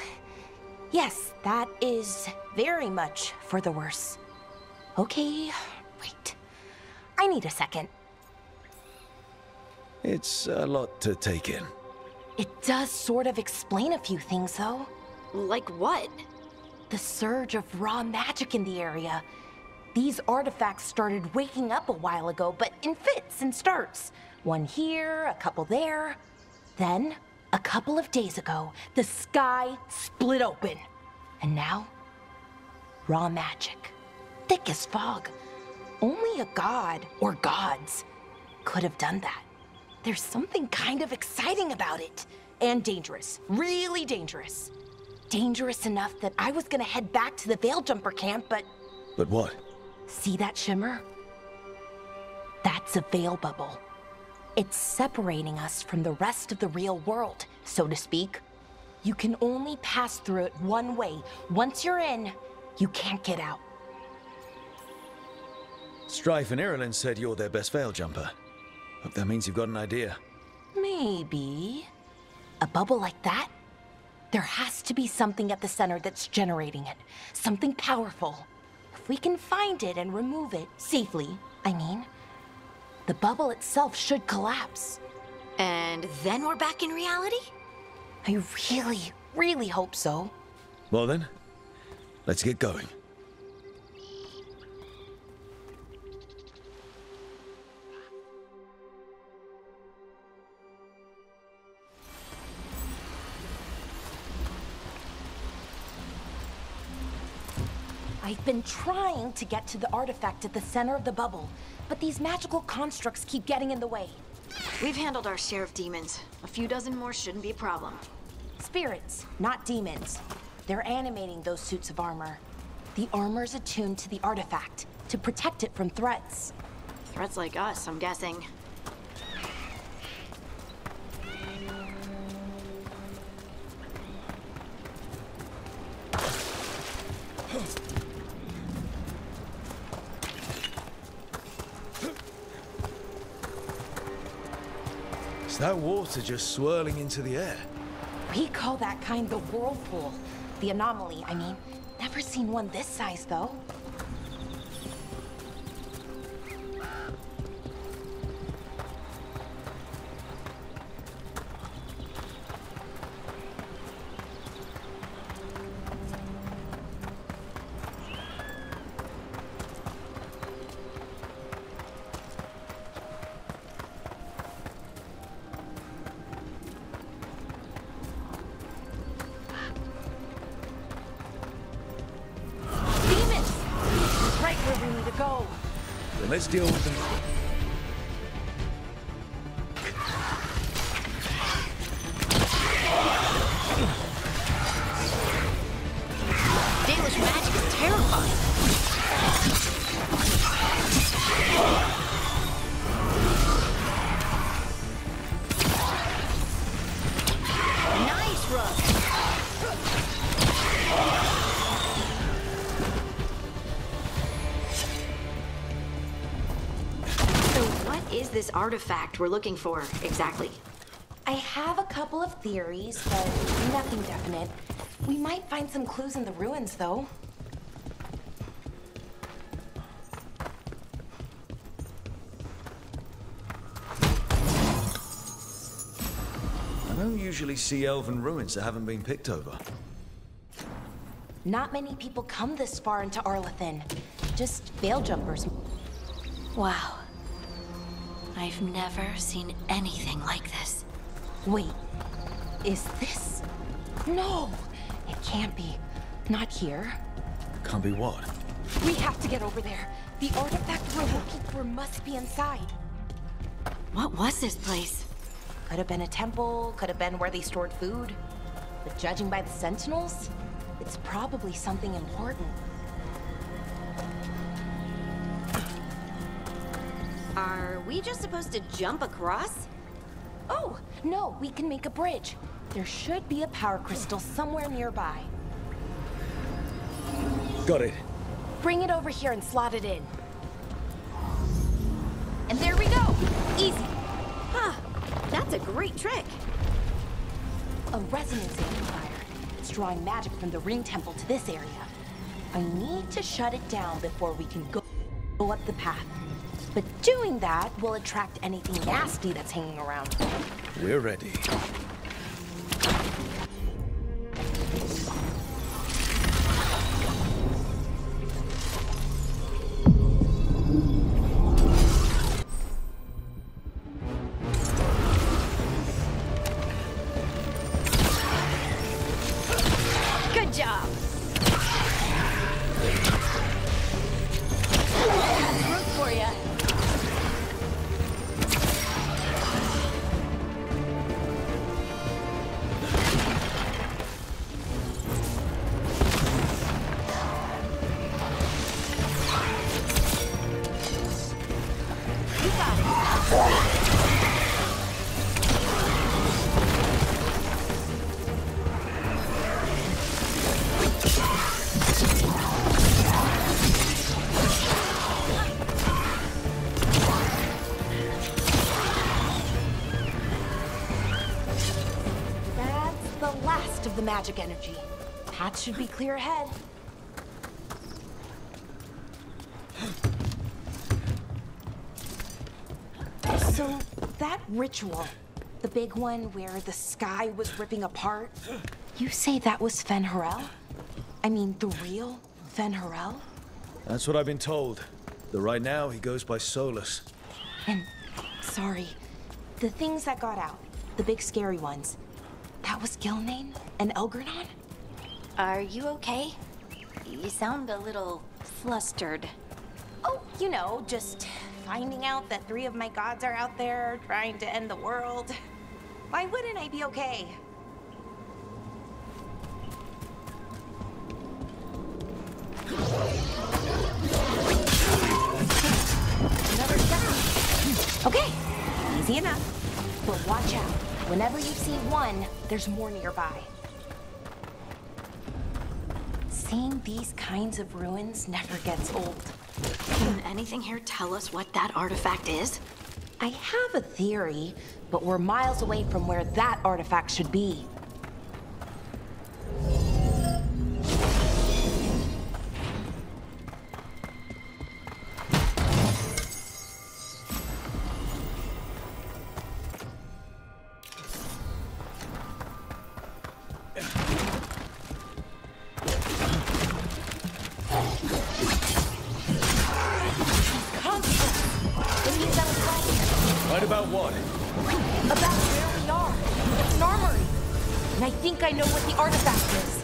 yes, that is very much for the worse. Okay, wait. I need a second. It's a lot to take in. It does sort of explain a few things, though. Like what? The surge of raw magic in the area. These artifacts started waking up a while ago, but in fits and starts. One here, a couple there. Then, a couple of days ago, the sky split open. And now, raw magic. Thick as fog. Only a god, or gods, could have done that. There's something kind of exciting about it. And dangerous. Really dangerous. Dangerous enough that I was gonna head back to the Veil Jumper camp, but... But what? See that shimmer? That's a veil bubble. It's separating us from the rest of the real world, so to speak. You can only pass through it one way. Once you're in, you can't get out. Strife and Irilyn said you're their best Veil Jumper. Hope that means you've got an idea. Maybe. A bubble like that? There has to be something at the center that's generating it. Something powerful. If we can find it and remove it, safely, I mean, the bubble itself should collapse. And then we're back in reality? I really, really hope so. Well then, let's get going. I've been trying to get to the artifact at the center of the bubble, but these magical constructs keep getting in the way. We've handled our share of demons. A few dozen more shouldn't be a problem. Spirits, not demons. They're animating those suits of armor. The armor's attuned to the artifact, to protect it from threats. Threats like us, I'm guessing. Is that water just swirling into the air? We call that kind the whirlpool. The anomaly, I mean. Never seen one this size, though. Then let's deal with them. Dalish magic is terrifying. Nice run. this artifact we're looking for, exactly? I have a couple of theories, but nothing definite. We might find some clues in the ruins, though. I don't usually see elven ruins that haven't been picked over. Not many people come this far into Arlathan. Just veil jumpers. Wow. I've never seen anything like this. Wait, is this? No, it can't be. Not here. Can't be what? We have to get over there. The artifact we're looking for must be inside. What was this place? Could have been a temple, could have been where they stored food. But judging by the sentinels, it's probably something important. Are we just supposed to jump across? Oh, no, we can make a bridge. There should be a power crystal somewhere nearby. Got it. Bring it over here and slot it in. And there we go! Easy. Huh, that's a great trick. A resonance amplifier. It's drawing magic from the ring temple to this area. I need to shut it down before we can go up the path. But doing that will attract anything nasty that's hanging around. We're ready. Good job. Room for ya. The magic energy. Path should be clear ahead. So, that ritual, the big one where the sky was ripping apart, you say that was Fen'Harel? I mean, the real Fen'Harel? That's what I've been told. Though right now, he goes by Solus. And, sorry, the things that got out, the big scary ones, that was Gilnane and Elgernon? Are you okay? You sound a little flustered. Oh, you know, just finding out that 3 of my gods are out there trying to end the world. Why wouldn't I be okay? Another second. Okay, easy enough. But watch out. Whenever you see one, there's more nearby. Seeing these kinds of ruins never gets old. Can anything here tell us what that artifact is? I have a theory, but we're miles away from where that artifact should be. Right about what? About where we are. It's an armory. And I think I know what the artifact is.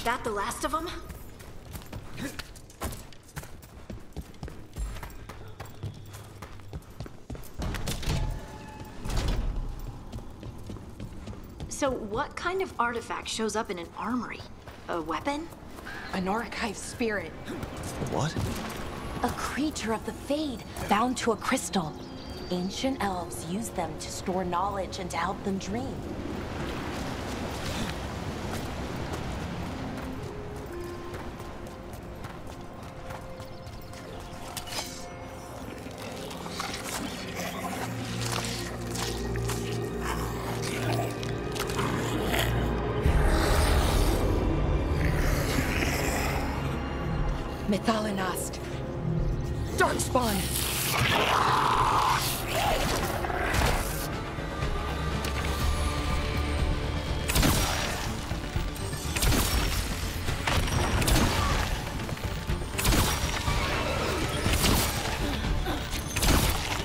That the last of them? So what kind of artifact shows up in an armory? A weapon? An archive spirit. What? A creature of the Fade, bound to a crystal. Ancient elves use them to store knowledge and to help them dream. Methalinast. Darkspawn.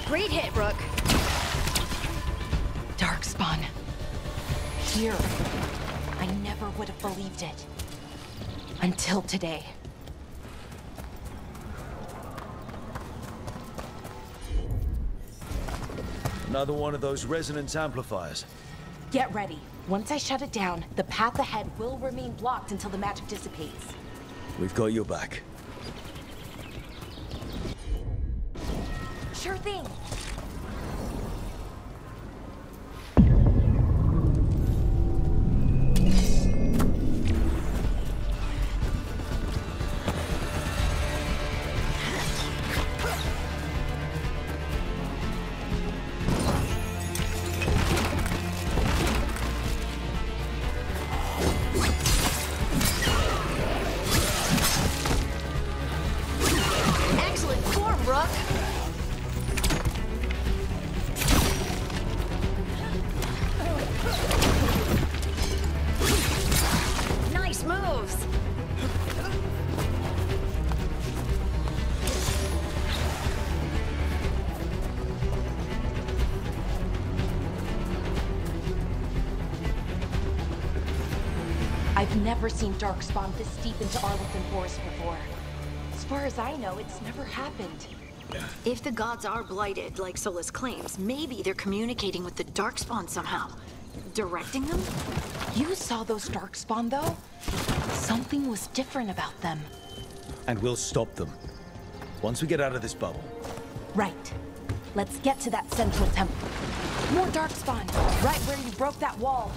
Great hit, Rook. Darkspawn. Here. I never would have believed it. Until today. Another one of those resonance amplifiers. Get ready. Once I shut it down, the path ahead will remain blocked until the magic dissipates. We've got your back. Sure thing. Excellent form, Rook. Nice moves. I've never seen Darkspawn this deep into Arlington Forest before. As far as I know, it's never happened. If the gods are blighted, like Solus claims, maybe they're communicating with the Darkspawn somehow. Directing them? You saw those Darkspawn, though? Something was different about them. And we'll stop them. Once we get out of this bubble. Right. Let's get to that central temple. More Darkspawn, right where you broke that wall.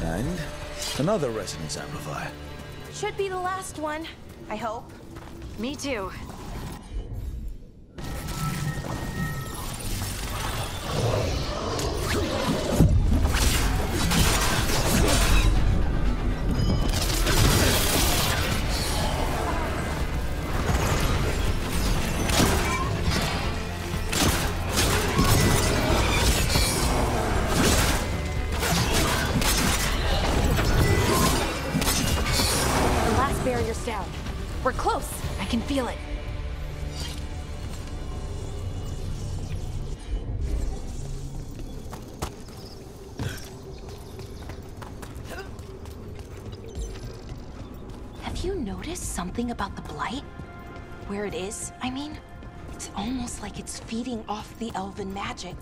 And another resonance amplifier. Should be the last one, I hope. Me too. Barrier's down. We're close. I can feel it. Have you noticed something about the blight? Where it is, I mean? It's almost like it's feeding off the elven magic.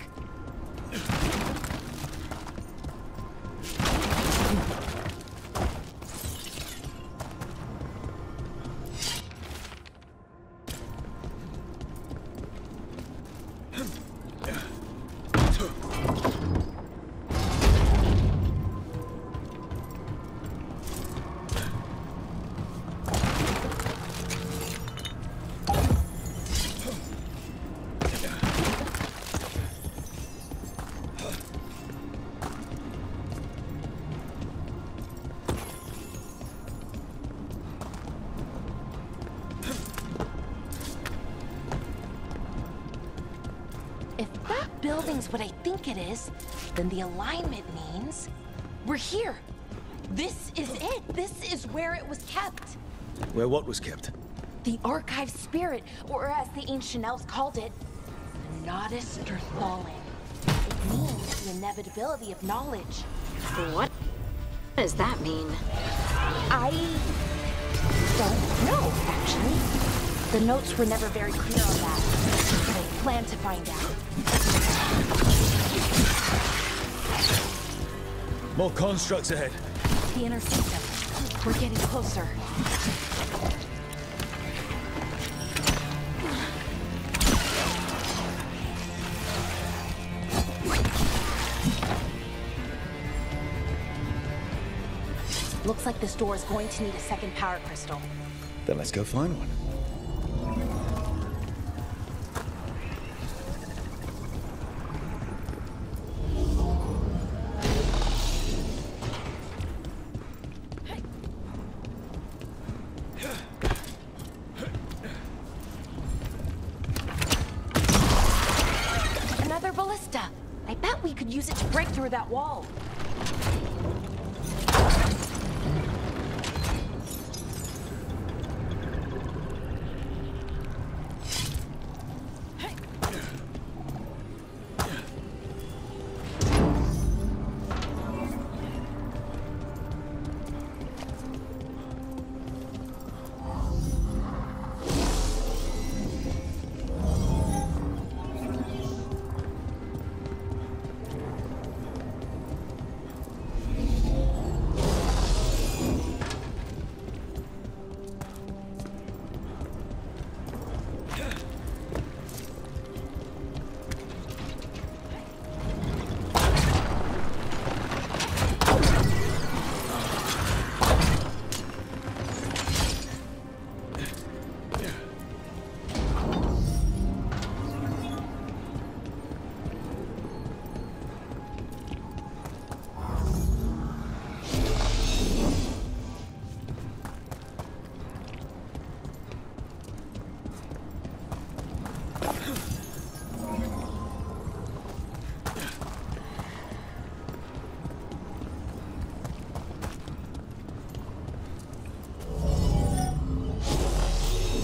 If that building's what I think it is, then the alignment means we're here. This is it. This is where it was kept. Where what was kept? The archive spirit, or as the ancient elves called it, the Nodus Terthallen. It means the inevitability of knowledge. What does that mean? I don't know, actually. The notes were never very clear on that, but I plan to find out. More constructs ahead. The inner system. We're getting closer. Looks like this door is going to need a second power crystal. Then let's go find one. Another ballista. I bet we could use it to break through that wall.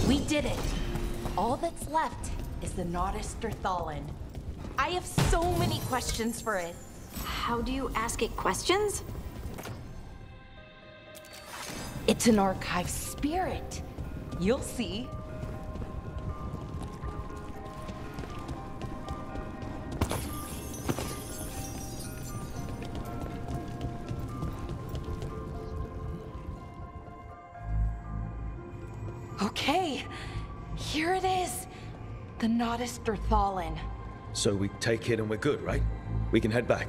We did it. All that's left is the Nodus Terthallen. I have so many questions for it. How do you ask it questions? It's an archive spirit. You'll see. Okay, here it is. The Nodus Terthallen. So we take it and we're good, right? We can head back.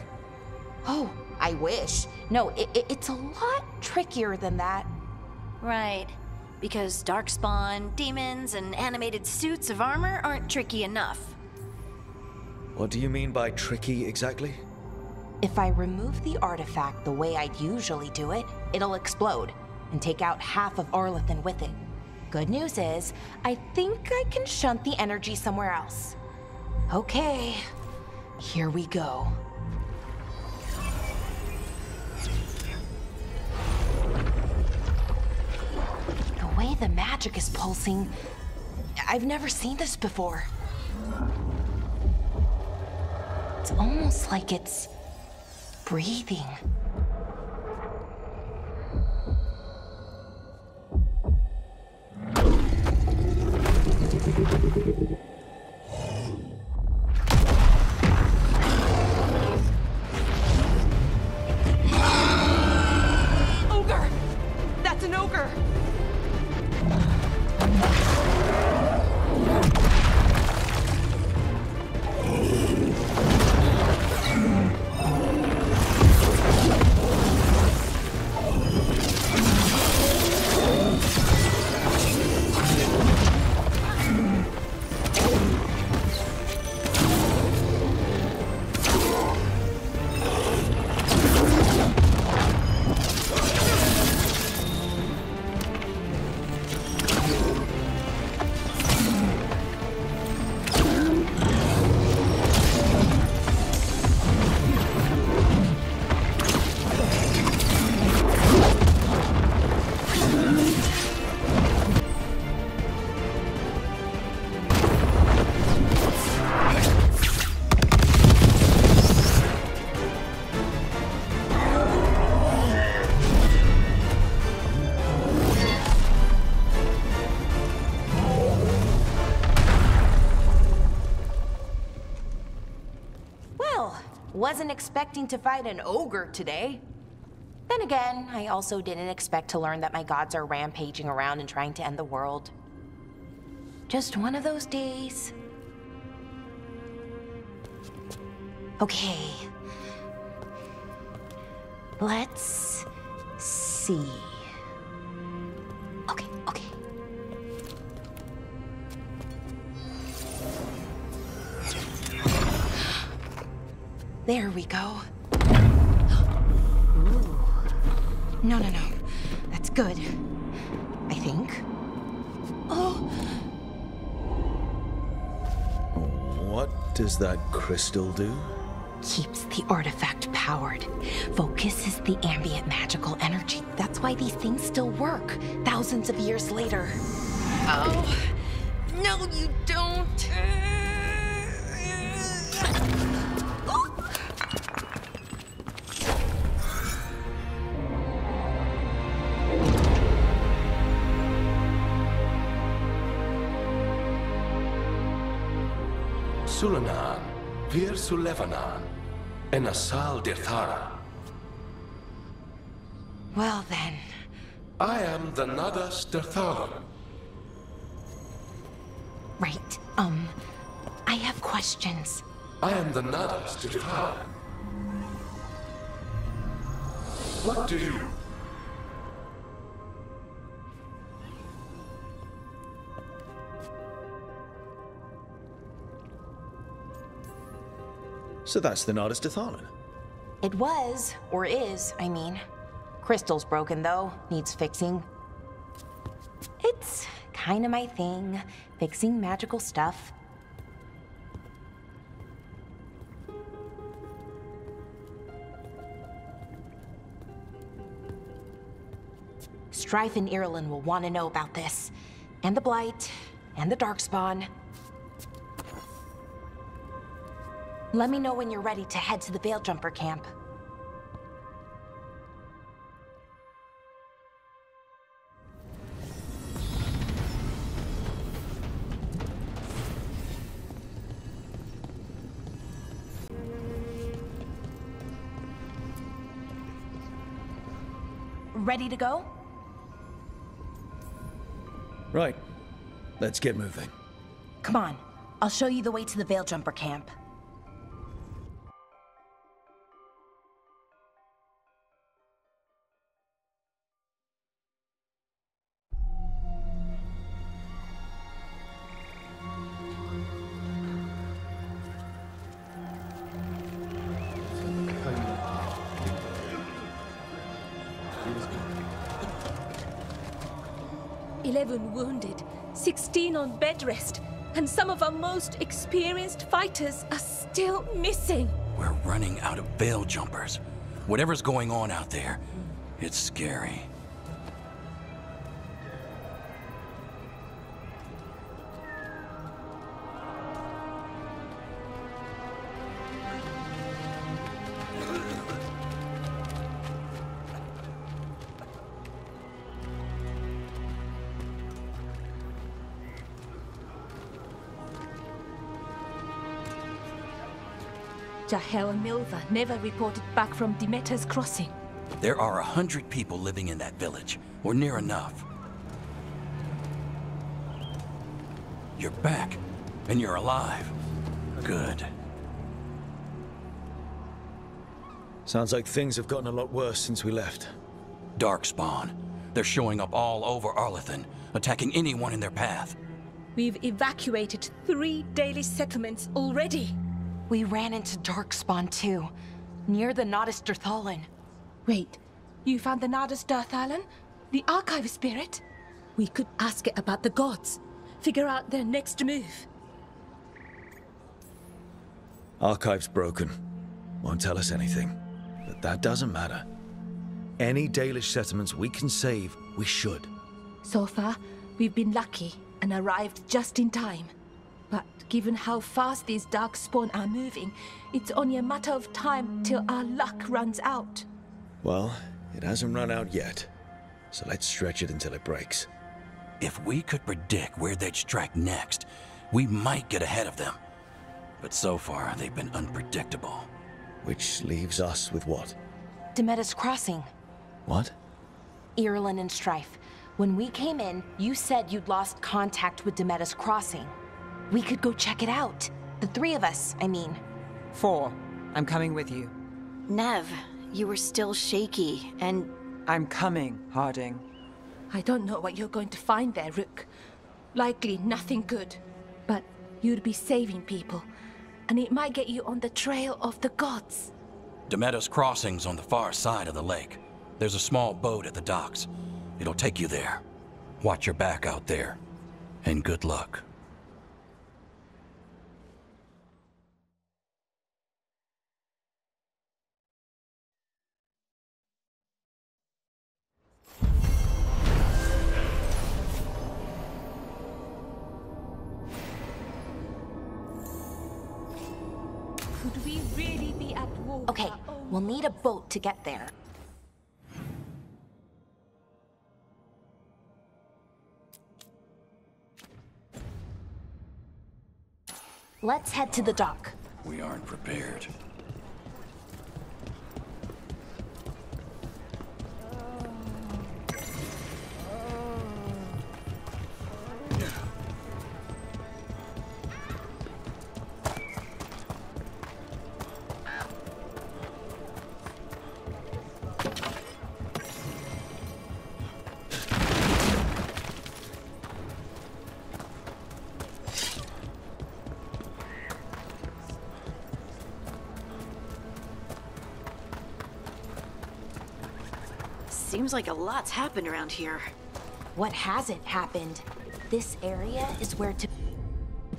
Oh, I wish. No, it's a lot trickier than that. Right. Because darkspawn, demons, and animated suits of armor aren't tricky enough. What do you mean by tricky exactly? If I remove the artifact the way I'd usually do it, it'll explode and take out half of Arlethan with it. Good news is, I think I can shunt the energy somewhere else. Okay, here we go. The way the magic is pulsing, I've never seen this before. It's almost like it's breathing. Ogre! That's an ogre! Wasn't expecting to fight an ogre today. Then again, I also didn't expect to learn that my gods are rampaging around and trying to end the world. Just one of those days. Okay. Let's see. Okay. There we go. Ooh. No. That's good. I think. Oh! What does that crystal do? Keeps the artifact powered. Focuses the ambient magical energy. That's why these things still work, thousands of years later. Oh, no you don't. Sulanan, Vir Sulevanan, and Asal Dirthara. Well then. I am the Nadas Dirthalan. Right, I have questions. I am the Nadas Dirthalan. What do you? So that's the Nadas Dirthalan. It was, or is, I mean. Crystal's broken though, needs fixing. It's kinda my thing, fixing magical stuff. Strife and Irulan will want to know about this. And the Blight, and the Darkspawn. Let me know when you're ready to head to the Veilgjumper camp. Ready to go? Right. Let's get moving. Come on. I'll show you the way to the Veilgjumper camp. Wounded, 16 on bed rest, and some of our most experienced fighters are still missing. We're running out of Veiljumpers. Whatever's going on out there, it's scary. Jahel and Milva never reported back from Demeter's crossing. There are 100 people living in that village, or near enough. You're back, and you're alive. Good. Sounds like things have gotten a lot worse since we left. Darkspawn. They're showing up all over Arlathan, attacking anyone in their path. We've evacuated 3 daily settlements already. We ran into Darkspawn too, near the Nadas Dirthalan. Wait, you found the Nadas Dirthalan? The Archive Spirit? We could ask it about the gods. Figure out their next move. Archive's broken. Won't tell us anything. But that doesn't matter. Any Dalish settlements we can save, we should. So far, we've been lucky and arrived just in time. But given how fast these Darkspawn are moving, it's only a matter of time till our luck runs out. Well, it hasn't run out yet. So let's stretch it until it breaks. If we could predict where they'd strike next, we might get ahead of them. But so far, they've been unpredictable. Which leaves us with what? Demeda's Crossing. What? Irulan and Strife. When we came in, you said you'd lost contact with Demeda's Crossing. We could go check it out. The three of us, I mean. 4. I'm coming with you. Nev, you were still shaky, and... I'm coming, Harding. I don't know what you're going to find there, Rook. Likely nothing good. But you'd be saving people, and it might get you on the trail of the gods. Demeda's Crossing's on the far side of the lake. There's a small boat at the docks. It'll take you there. Watch your back out there. And good luck. Could we really be at war? Okay, we'll need a boat to get there. Let's head to the dock. We aren't prepared. Seems like a lot's happened around here. What hasn't happened? This area is where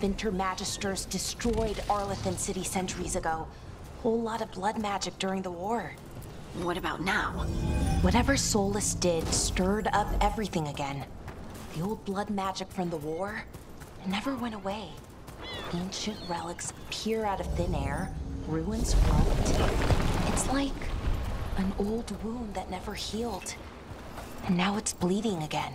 Winter Magisters destroyed Arlathan City centuries ago. Whole lot of blood magic during the war. What about now? Whatever Solus did stirred up everything again. The old blood magic from the war never went away. Ancient relics appear out of thin air, ruins front. It's like an old wound that never healed. And now it's bleeding again.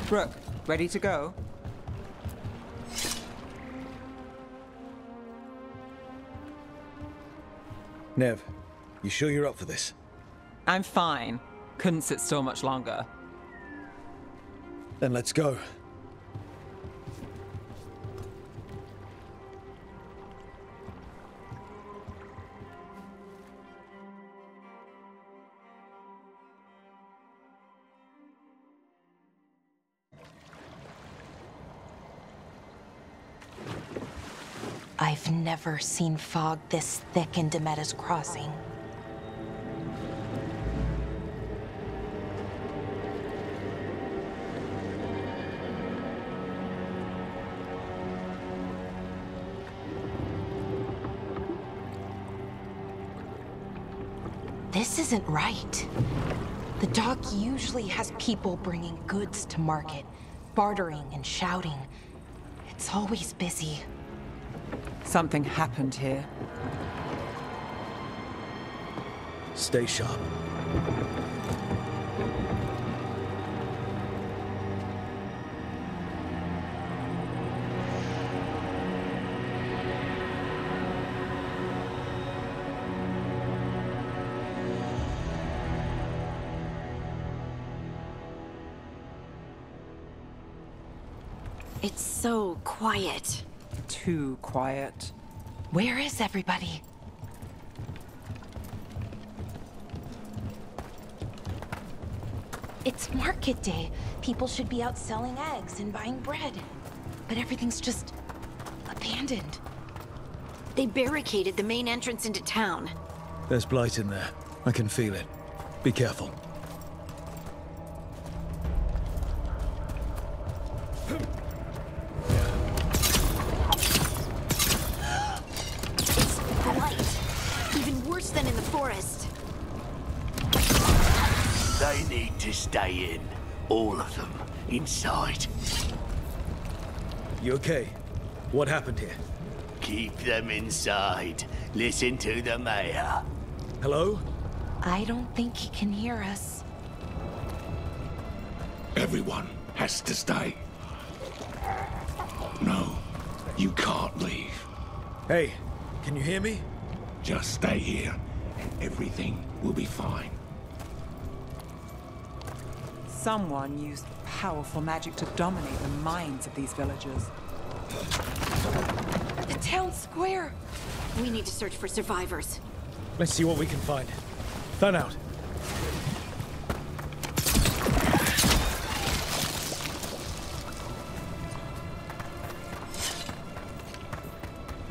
Brooke, ready to go? Nev, you sure you're up for this? I'm fine. Couldn't sit still much longer. Then let's go. I've never seen fog this thick in Demeda's Crossing. This isn't right. The dock usually has people bringing goods to market, bartering and shouting. It's always busy. Something happened here. Stay sharp. It's so quiet. Too quiet. Where is everybody? It's market day. People should be out selling eggs and buying bread. But everything's just abandoned. They barricaded the main entrance into town. There's blight in there. I can feel it. Be careful. It's blight. Even worse than in the forest. They need to stay in. All of them. Inside. You okay? What happened here? Keep them inside. Listen to the mayor. Hello? I don't think he can hear us. Everyone has to stay. No, you can't leave. Hey, can you hear me? Just stay here, and everything will be fine. Someone used powerful magic to dominate the minds of these villagers. The town square! We need to search for survivors. Let's see what we can find. Fan out.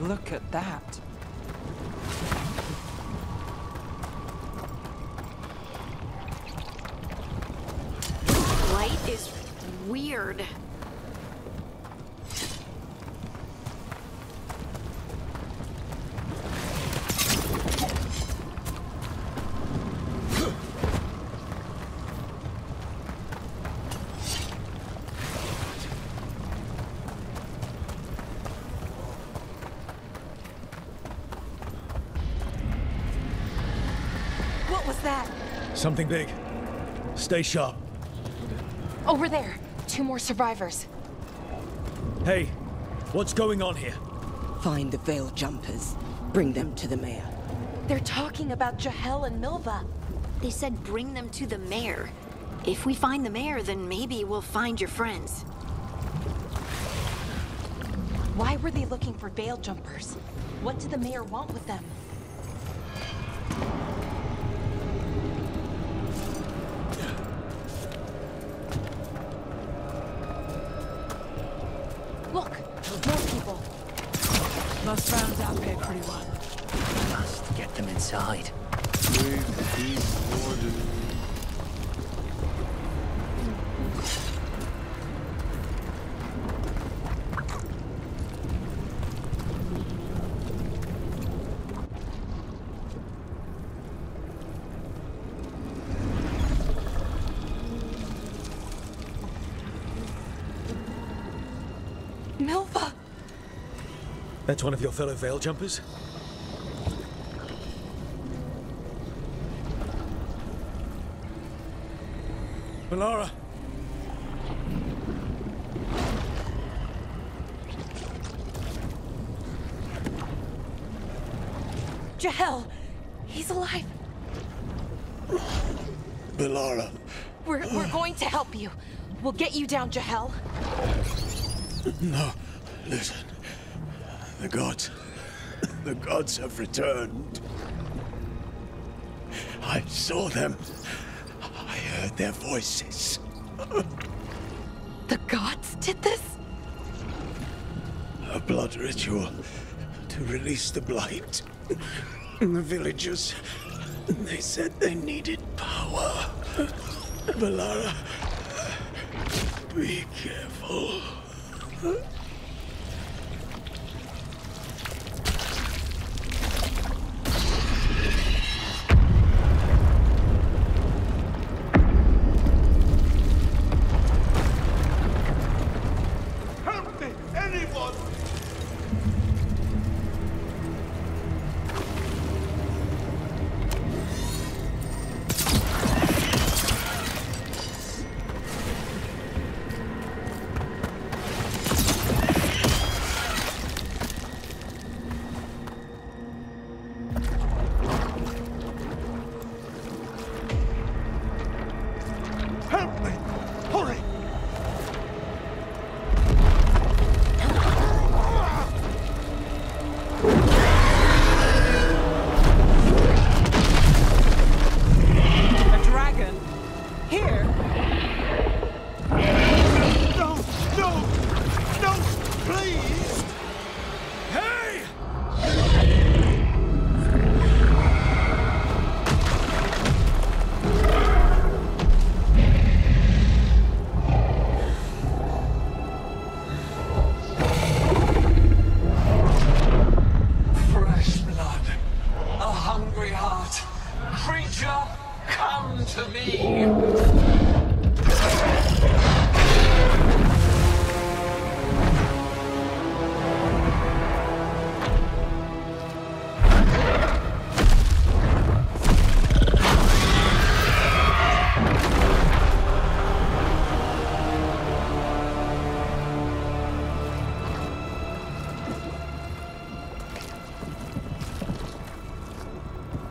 Look at that. Light is weird. What was that? Something big. Stay sharp. Over there. 2 more survivors. Hey, what's going on here? Find the veil jumpers. Bring them to the mayor. They're talking about Jahel and Milva. They said bring them to the mayor. If we find the mayor, then maybe we'll find your friends. Why were they looking for veil jumpers? What did the mayor want with them? Look, more people. Must round up here, pretty one. Must get them inside. Milva! That's one of your fellow veil jumpers? Bellara! Jahel! He's alive! Bellara. We're going to help you. We'll get you down, Jahel. No, listen. The gods have returned. I saw them. I heard their voices. The gods did this? A blood ritual to release the blight. The villagers, they said they needed power. Bellara, be careful. Help me, anyone! creature, come to me.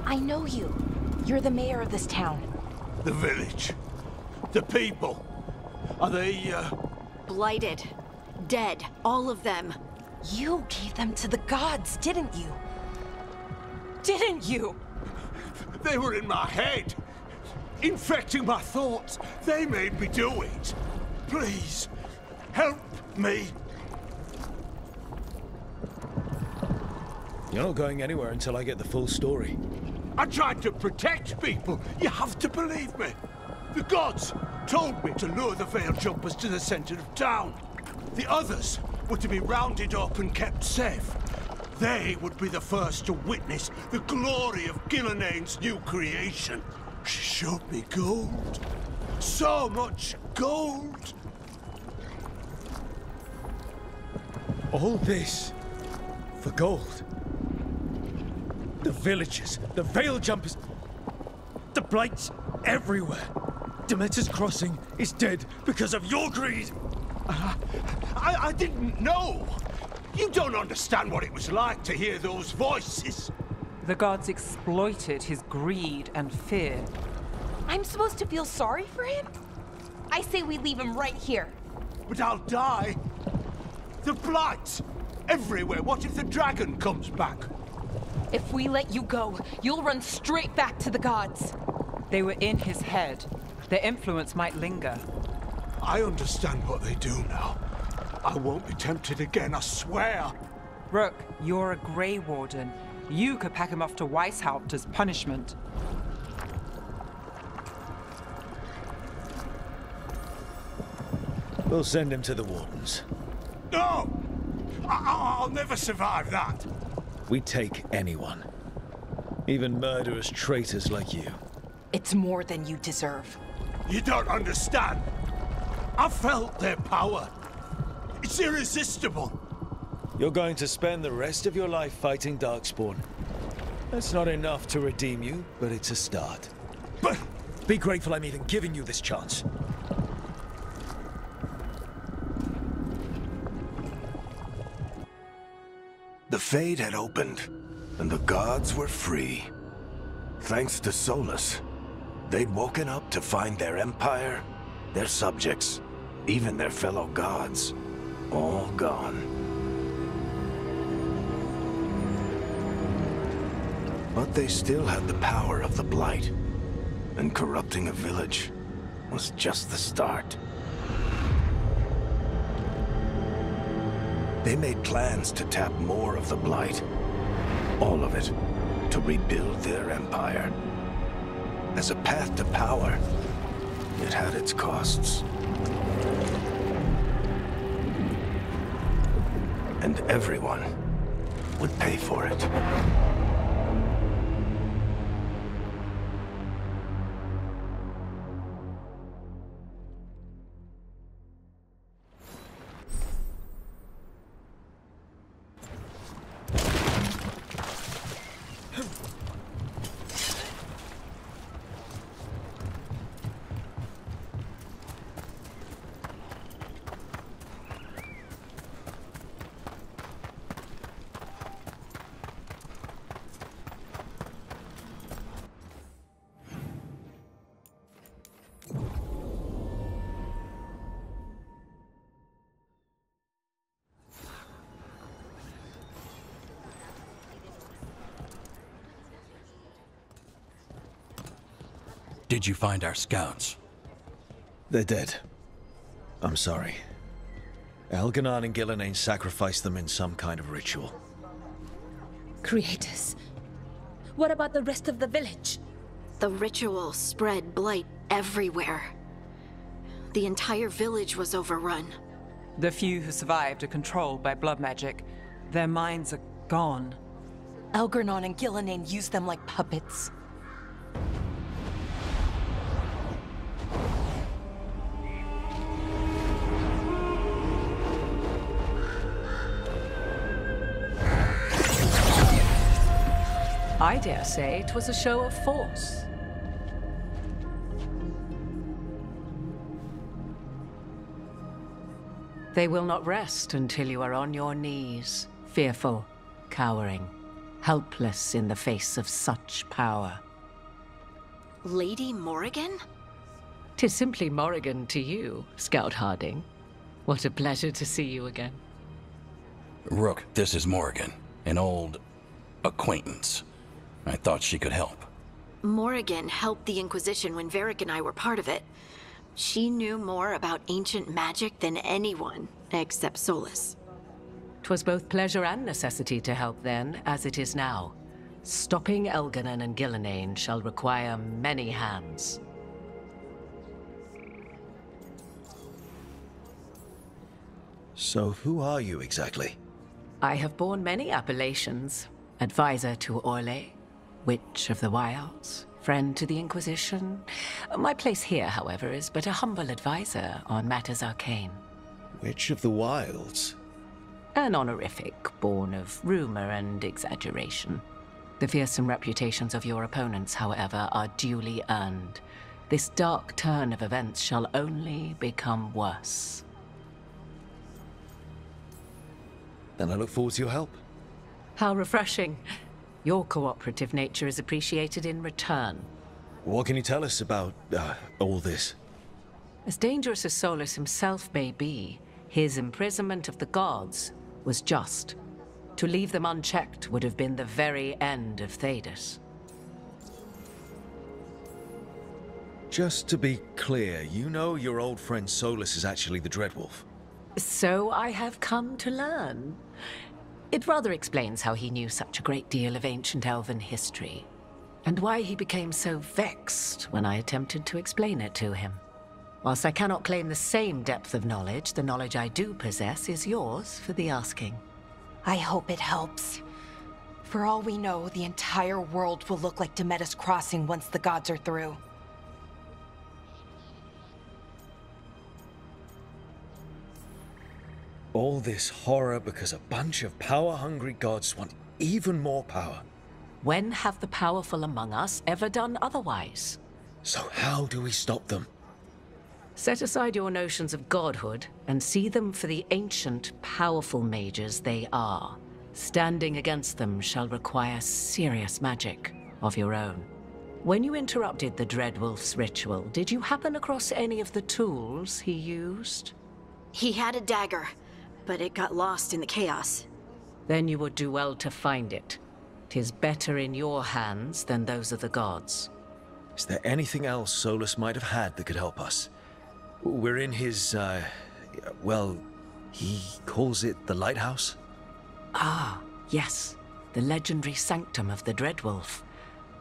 I know you. You're the mayor of this town. The village. The people. Are they, Blighted. Dead. All of them. You gave them to the gods, didn't you? Didn't you? They were in my head. Infecting my thoughts. They made me do it. Please, help me. You're not going anywhere until I get the full story. I tried to protect people. You have to believe me. The gods told me to lure the Veil Jumpers to the center of town. The others were to be rounded up and kept safe. They would be the first to witness the glory of Gillenaine's new creation. She showed me gold. So much gold. All this for gold. The villagers, the Veil Jumpers, the Blights everywhere. Demeter's Crossing is dead because of your greed. I didn't know. You don't understand what it was like to hear those voices. The gods exploited his greed and fear. I'm supposed to feel sorry for him? I say we leave him right here. But I'll die. The Blights everywhere. What if the dragon comes back? If we let you go, you'll run straight back to the gods. They were in his head. Their influence might linger. I understand what they do now. I won't be tempted again, I swear. Rook, you're a Grey Warden. You could pack him off to Weishaupt as punishment. We'll send him to the Wardens. No! I'll never survive that. We take anyone. Even murderous traitors like you. It's more than you deserve. You don't understand. I felt their power. It's irresistible. You're going to spend the rest of your life fighting Darkspawn. That's not enough to redeem you, but it's a start. But... Be grateful I'm even giving you this chance. The Fade had opened, and the gods were free. Thanks to Solus, they'd woken up to find their empire, their subjects, even their fellow gods, all gone. But they still had the power of the Blight, and corrupting a village was just the start. They made plans to tap more of the Blight, all of it, to rebuild their empire. As a path to power, it had its costs. And everyone would pay for it. Did you find our scouts? They're dead. I'm sorry. Elganon and Gillenaine sacrificed them in some kind of ritual. Creators. What about the rest of the village? The ritual spread blight everywhere. The entire village was overrun. The few who survived are controlled by blood magic. Their minds are gone. Elganon and Gillenaine used them like puppets. I dare say it was a show of force. They will not rest until you are on your knees, fearful, cowering, helpless in the face of such power. Lady Morrigan? 'Tis simply Morrigan to you, Scout Harding. What a pleasure to see you again. Rook, this is Morrigan, an old acquaintance. I thought she could help. Morrigan helped the Inquisition when Varric and I were part of it. She knew more about ancient magic than anyone, except Solus. 'Twas both pleasure and necessity to help then, as it is now. Stopping Elganon and Gillenane shall require many hands. So who are you exactly? I have borne many appellations. Advisor to Orlais, Witch of the Wilds, friend to the Inquisition. My place here, however, is but a humble advisor on matters arcane. Witch of the Wilds? An honorific born of rumor and exaggeration. The fearsome reputations of your opponents, however, are duly earned. This dark turn of events shall only become worse. Then I look forward to your help. How refreshing. Your cooperative nature is appreciated in return. What can you tell us about, all this? As dangerous as Solus himself may be, his imprisonment of the gods was just. To leave them unchecked would have been the very end of Thedas. Just to be clear, you know your old friend Solus is actually the Dreadwolf? So I have come to learn. It rather explains how he knew such a great deal of ancient elven history, and why he became so vexed when I attempted to explain it to him. Whilst I cannot claim the same depth of knowledge, the knowledge I do possess is yours for the asking. I hope it helps. For all we know, the entire world will look like Demetus Crossing once the gods are through. All this horror because a bunch of power-hungry gods want even more power. When have the powerful among us ever done otherwise? So how do we stop them? Set aside your notions of godhood and see them for the ancient, powerful mages they are. Standing against them shall require serious magic of your own. When you interrupted the Dreadwolf's ritual, did you happen across any of the tools he used? He had a dagger, but it got lost in the chaos. Then you would do well to find it. 'Tis better in your hands than those of the gods. Is there anything else Solus might have had that could help us? We're in his, well, he calls it the lighthouse? Ah, yes. The legendary sanctum of the Dreadwolf.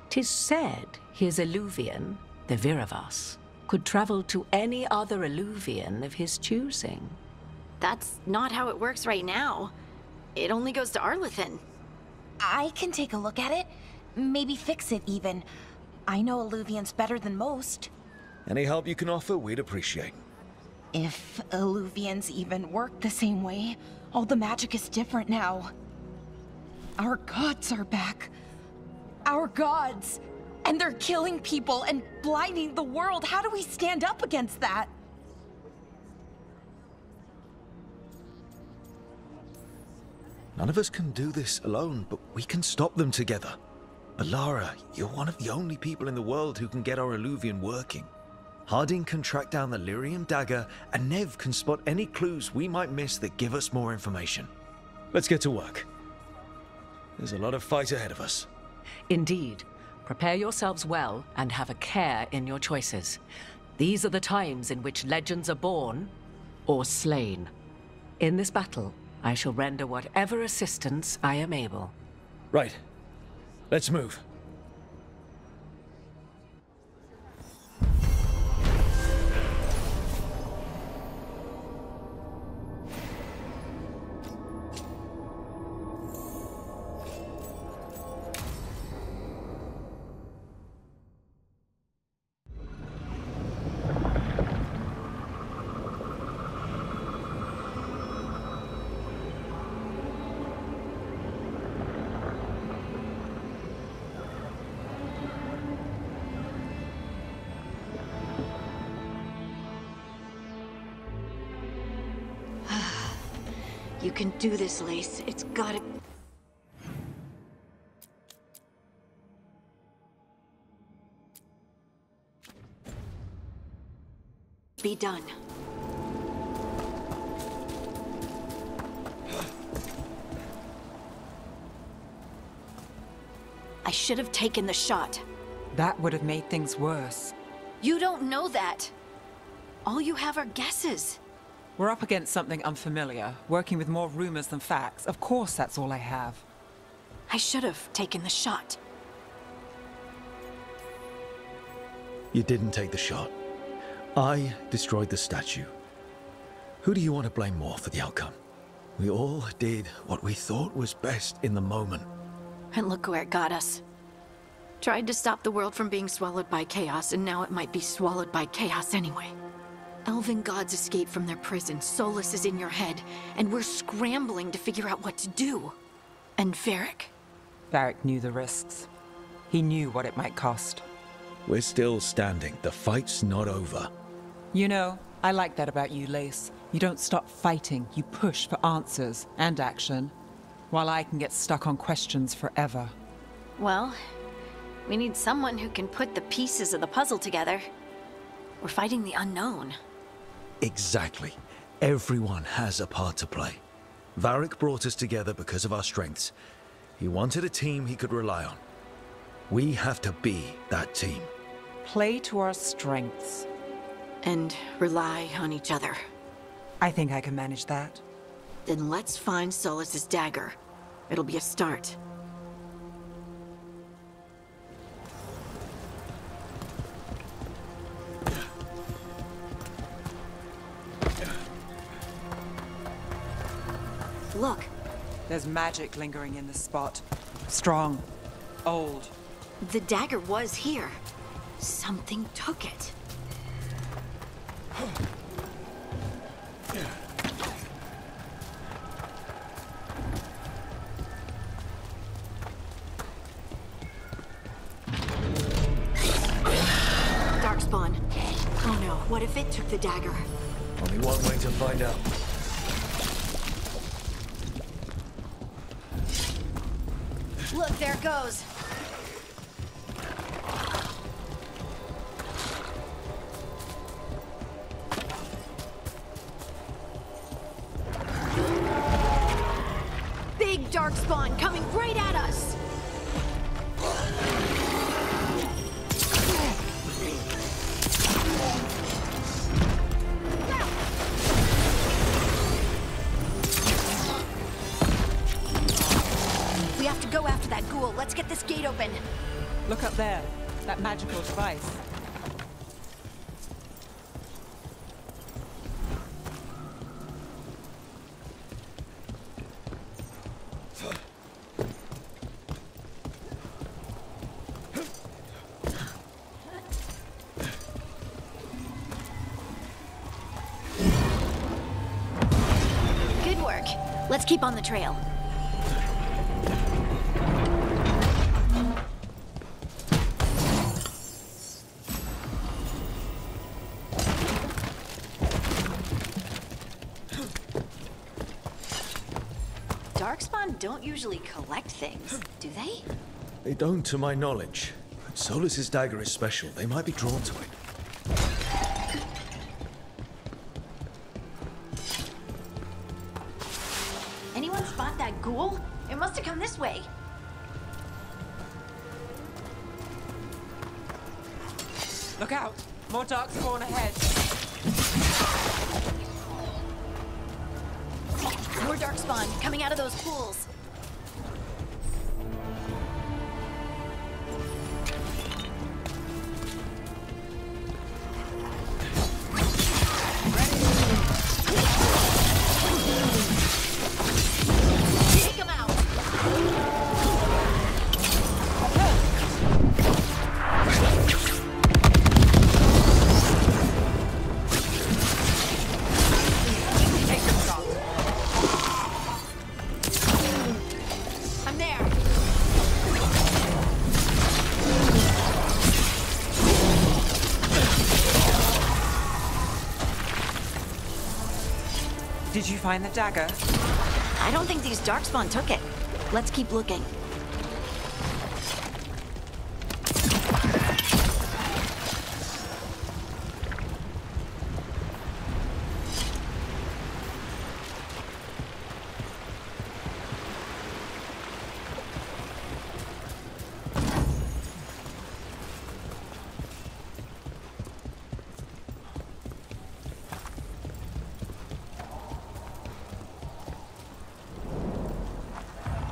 'Tis said his Illuvian, the Viravas, could travel to any other Illuvian of his choosing. That's not how it works right now. It only goes to Arlethan. I can take a look at it. Maybe fix it, even. I know Illuvians better than most. Any help you can offer, we'd appreciate. If Illuvians even work the same way, all the magic is different now. Our gods are back. Our gods! And they're killing people and blinding the world. How do we stand up against that? None of us can do this alone, but we can stop them together. Bellara, you're one of the only people in the world who can get our Illuvian working. Harding can track down the Lyrium dagger, and Nev can spot any clues we might miss that give us more information. Let's get to work. There's a lot of fight ahead of us. Indeed. Prepare yourselves well and have a care in your choices. These are the times in which legends are born or slain. In this battle, I shall render whatever assistance I am able. Right. Let's move. You can do this, Lace. It's gotta... be done. I should have taken the shot. That would have made things worse. You don't know that. All you have are guesses. We're up against something unfamiliar, working with more rumors than facts. Of course that's all I have. I should have taken the shot. You didn't take the shot. I destroyed the statue. Who do you want to blame more for the outcome? We all did what we thought was best in the moment. And look where it got us. Tried to stop the world from being swallowed by chaos, and now it might be swallowed by chaos anyway. Elven gods escaped from their prison, Solus is in your head, and we're scrambling to figure out what to do. And Varric? Varric knew the risks. He knew what it might cost. We're still standing. The fight's not over. You know, I like that about you, Lace. You don't stop fighting, you push for answers and action, while I can get stuck on questions forever. Well, we need someone who can put the pieces of the puzzle together. We're fighting the unknown. Exactly. Everyone has a part to play. Varric brought us together because of our strengths. He wanted a team he could rely on. We have to be that team. Play to our strengths. And rely on each other. I think I can manage that. Then let's find Solus's dagger. It'll be a start. Look. There's magic lingering in this spot. Strong. Old. The dagger was here. Something took it. Darkspawn. Oh no, what if it took the dagger? Only one way to find out. Look, there it goes. Big Darkspawn coming right at us. We have to go after that ghoul. Let's get this gate open. Look up there. That magical device. Good work. Let's keep on the trail. Darkspawn don't usually collect things, do they? They don't, to my knowledge. But Solus's dagger is special. They might be drawn to it. Anyone spot that ghoul? It must have come this way. Look out! More Darkspawn ahead. More Darkspawn coming out of those pools. Take 'em out. I'm there. Did you find the dagger? I don't think these Darkspawn took it. Let's keep looking.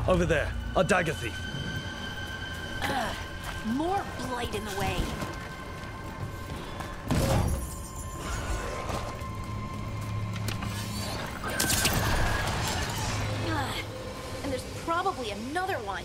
Over there, a dagger thief. More blight in the way. And there's probably another one.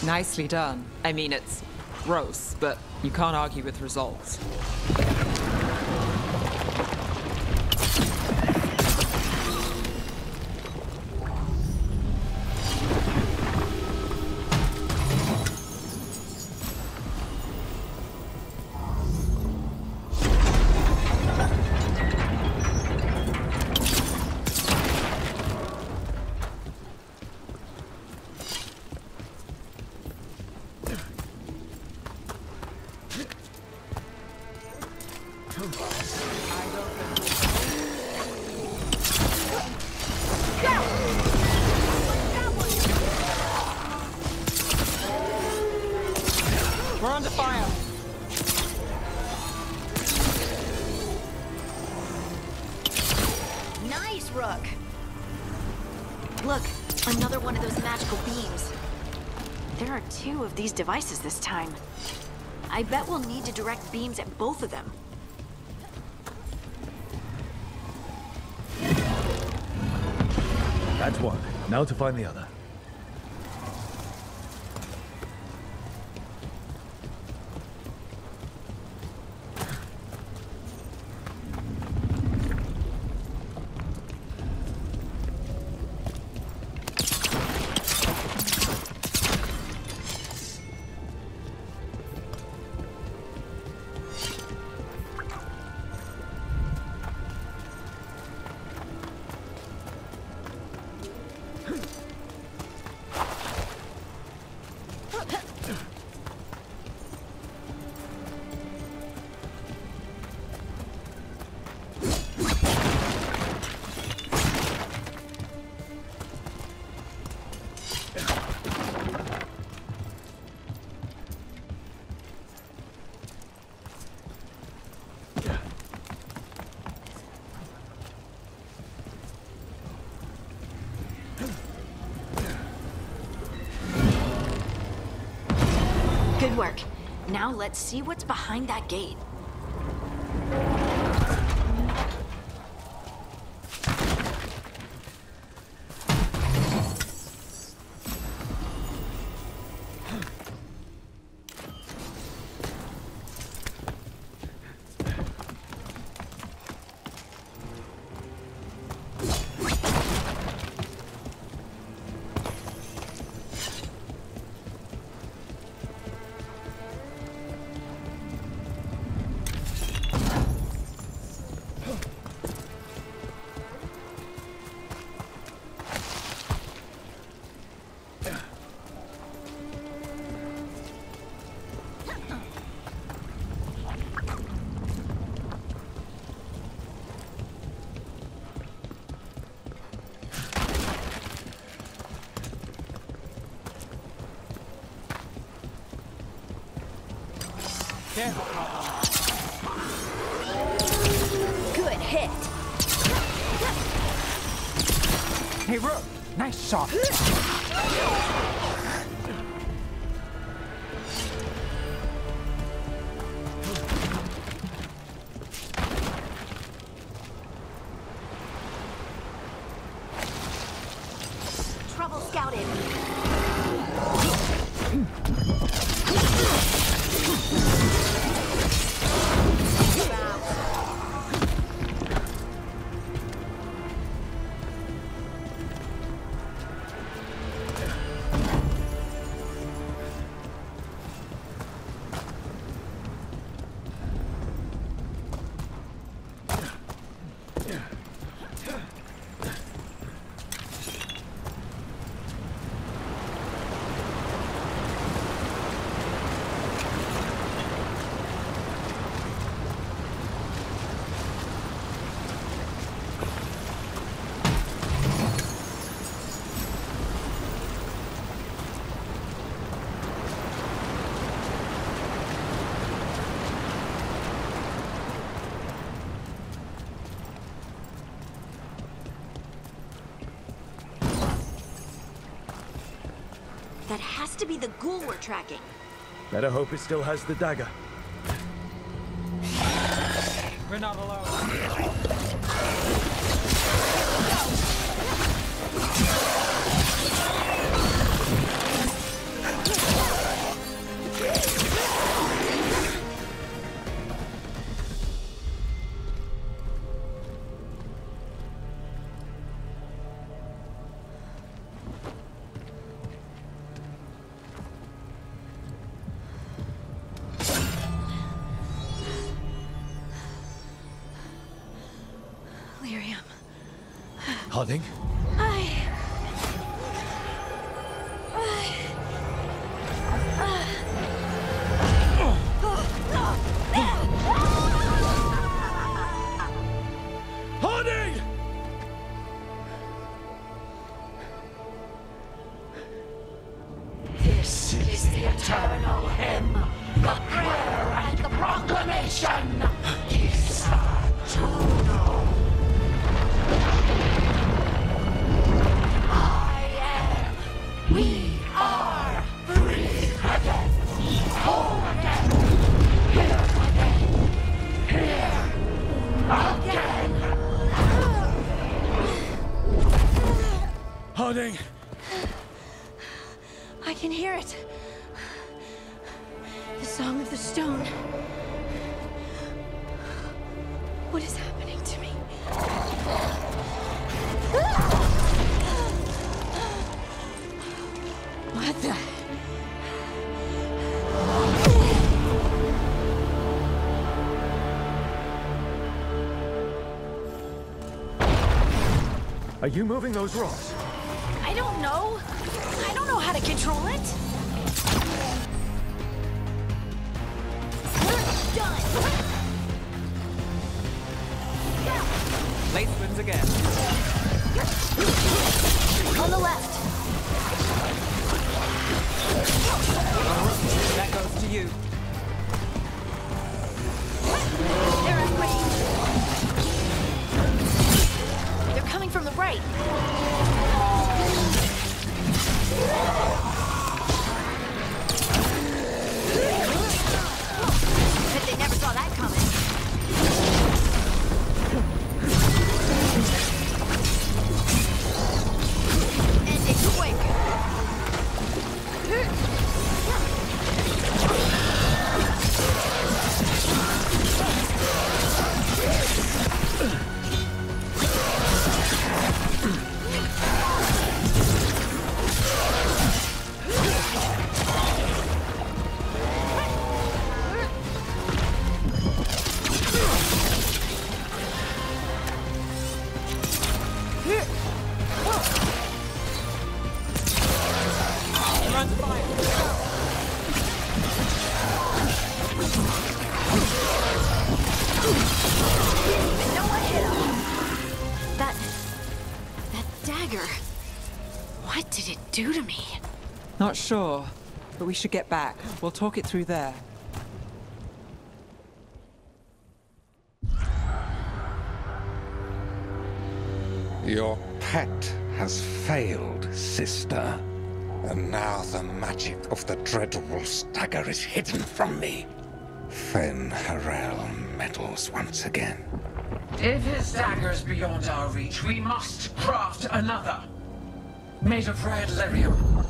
Nicely done. I mean, it's gross, but you can't argue with results. We're under fire. Nice, Rook. Look, another one of those magical beams. There are 2 of these devices this time. I bet we'll need to direct beams at both of them. That's one. Now to find the other. Good work. Now let's see what's behind that gate. Good hit. Hey, Rook, nice shot. Trouble scouted. That has to be the ghoul we're tracking. Better hope it still has the dagger. We're not alone. Harding? Harding! This is the eternal hymn, the prayer and the proclamation. Isa Tuno. We are free again, whole again, here again. Harding! I can hear it. The song of the stone. What is happening to me? What the? Are you moving those rocks? I don't know. I don't know how to control it. Done. Late wins again. On the left. That goes to you. They're at range. They're coming from the right. Bet they never saw that coming. End it quick. What did it do to me? Not sure, but we should get back. We'll talk it through there. Your pet has failed, sister. And now the magic of the Dreadwolf's dagger is hidden from me. Fen Harel meddles once again. If his dagger's beyond our reach, we must craft another. Made of red lyrium.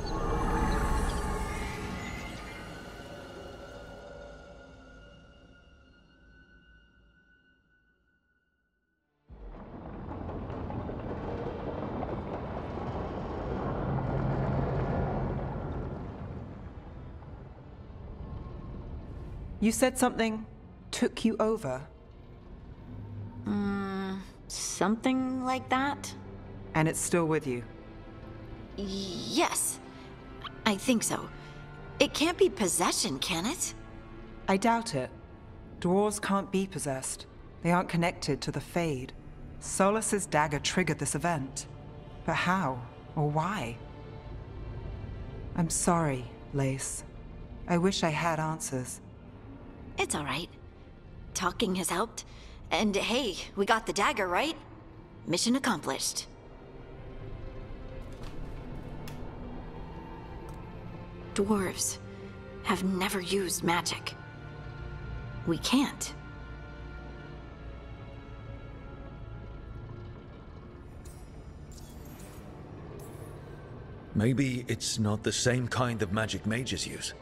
You said something took you over? Something like that? And it's still with you? Yes. I think so. It can't be possession, can it? I doubt it. Dwarves can't be possessed. They aren't connected to the Fade. Solas's dagger triggered this event. But how? Or why? I'm sorry, Lace. I wish I had answers. It's all right. Talking has helped. And hey, we got the dagger, right? Mission accomplished. Dwarves have never used magic. We can't. Maybe it's not the same kind of magic mages use.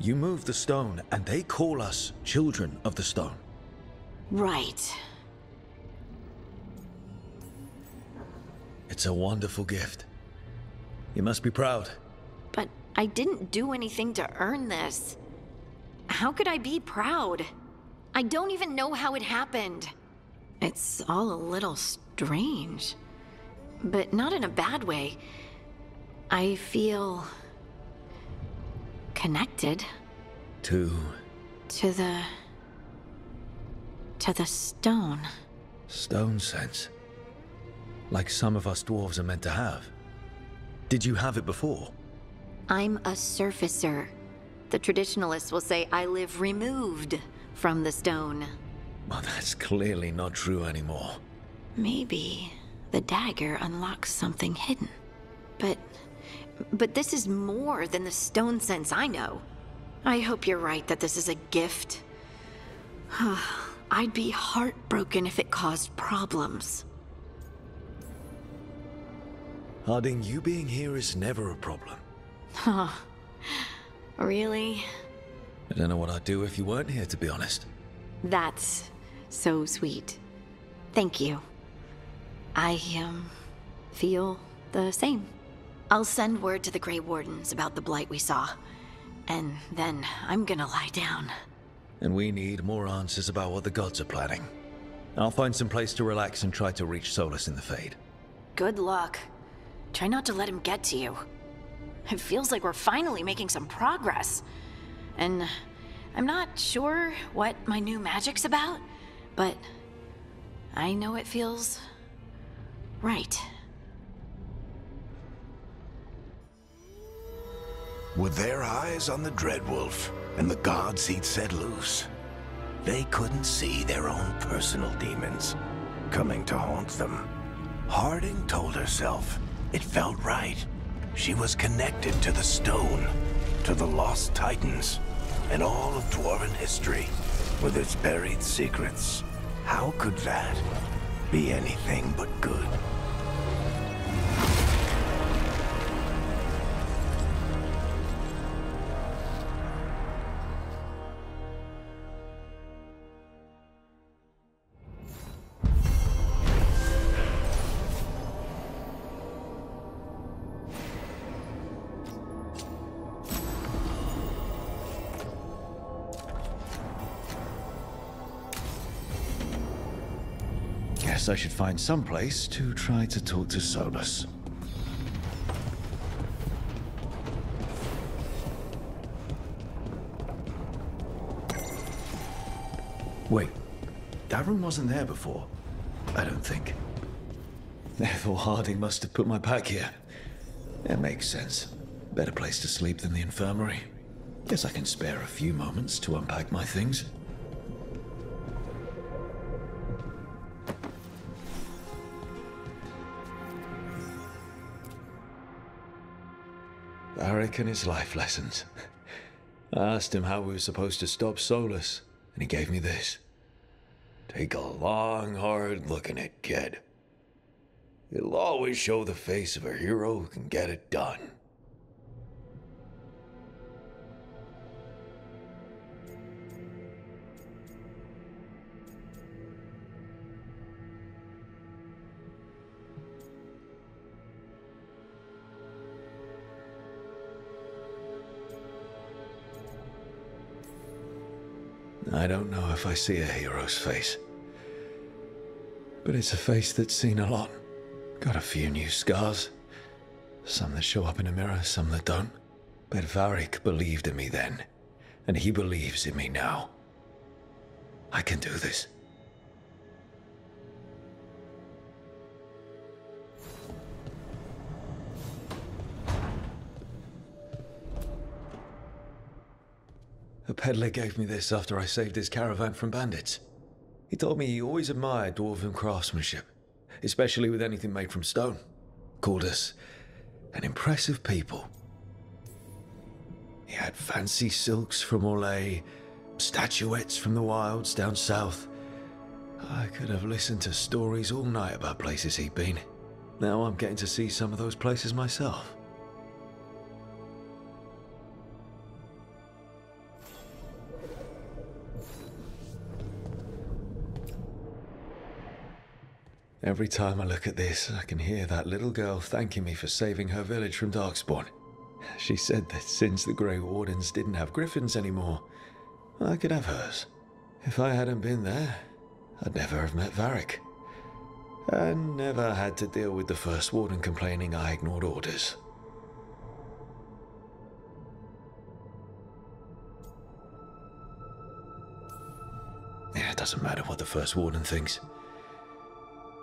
You move the stone, and they call us children of the stone. Right. It's a wonderful gift. You must be proud. But I didn't do anything to earn this. How could I be proud? I don't even know how it happened. It's all a little strange. But not in a bad way. I feel connected. To the stone. Stone sense. Like some of us dwarves are meant to have. Did you have it before? I'm a surfacer. The traditionalists will say I live removed from the stone. Well, that's clearly not true anymore. Maybe the dagger unlocks something hidden. But this is more than the stone sense I know. I hope you're right that this is a gift. I'd be heartbroken if it caused problems. Harding, you being here is never a problem. Huh. Really? I don't know what I'd do if you weren't here, to be honest. That's so sweet. Thank you. I, feel the same. I'll send word to the Grey Wardens about the blight we saw. And then I'm gonna lie down. And we need more answers about what the gods are planning. I'll find some place to relax and try to reach Solas in the Fade. Good luck. Try not to let him get to you. It feels like we're finally making some progress. And I'm not sure what my new magic's about, but I know it feels right. With their eyes on the Dreadwolf and the gods he'd set loose, they couldn't see their own personal demons coming to haunt them. Harding told herself it felt right. She was connected to the stone, to the lost titans, and all of Dwarven history with its buried secrets. How could that be anything but good? Guess I should find some place to try to talk to Solas. Wait, that room wasn't there before, I don't think. Therefore, Harding must have put my pack here. It makes sense. Better place to sleep than the infirmary. Guess I can spare a few moments to unpack my things. Varric and his life lessons. I asked him how we were supposed to stop Solus, and he gave me this. Take a long, hard look at it, kid. It'll always show the face of a hero who can get it done. I don't know if I see a hero's face, but it's a face that's seen a lot. Got a few new scars. Some that show up in a mirror, some that don't. But Varric believed in me then, and he believes in me now. I can do this. A peddler gave me this after I saved his caravan from bandits. He told me he always admired dwarven craftsmanship, especially with anything made from stone. Called us an impressive people. He had fancy silks from Orlais, statuettes from the wilds down south. I could have listened to stories all night about places he'd been. Now I'm getting to see some of those places myself. Every time I look at this, I can hear that little girl thanking me for saving her village from Darkspawn. She said that since the Grey Wardens didn't have griffins anymore, I could have hers. If I hadn't been there, I'd never have met Varric. And never had to deal with the First Warden complaining I ignored orders. Yeah, it doesn't matter what the First Warden thinks.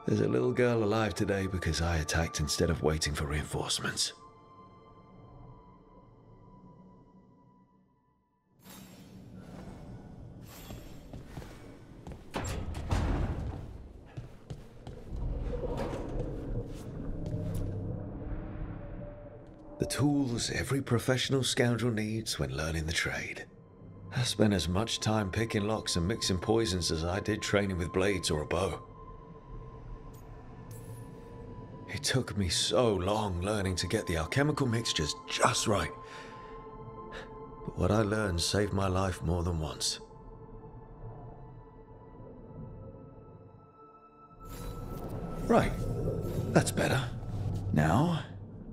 There's a little girl alive today because I attacked instead of waiting for reinforcements. The tools every professional scoundrel needs when learning the trade. I spent as much time picking locks and mixing poisons as I did training with blades or a bow. It took me so long learning to get the alchemical mixtures just right. But what I learned saved my life more than once. Right, that's better. Now,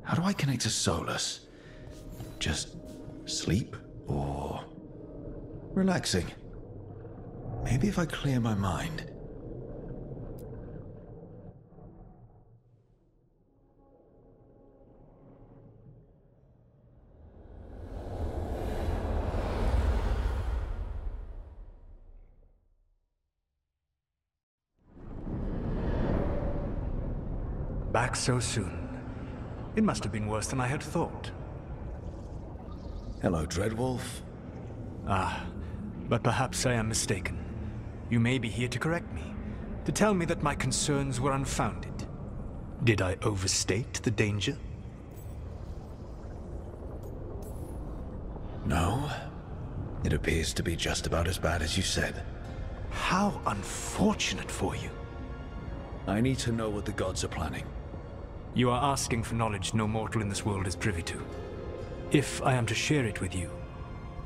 how do I connect to Solus? Just sleep or relaxing? Maybe if I clear my mind. Back so soon. It must have been worse than I had thought. Hello, Dreadwolf. Ah, but perhaps I am mistaken. You may be here to correct me, to tell me that my concerns were unfounded. Did I overstate the danger? No. It appears to be just about as bad as you said. How unfortunate for you. I need to know what the gods are planning. You are asking for knowledge no mortal in this world is privy to. If I am to share it with you,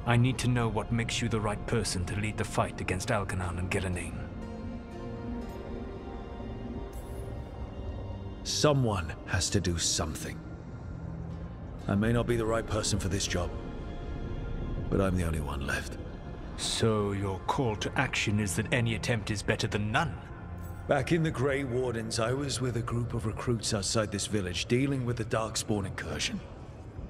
I need to know what makes you the right person to lead the fight against Algernon and KIRIGANAII. Someone has to do something. I may not be the right person for this job, but I'm the only one left. So your call to action is that any attempt is better than none? Back in the Grey Wardens, I was with a group of recruits outside this village dealing with the Darkspawn incursion.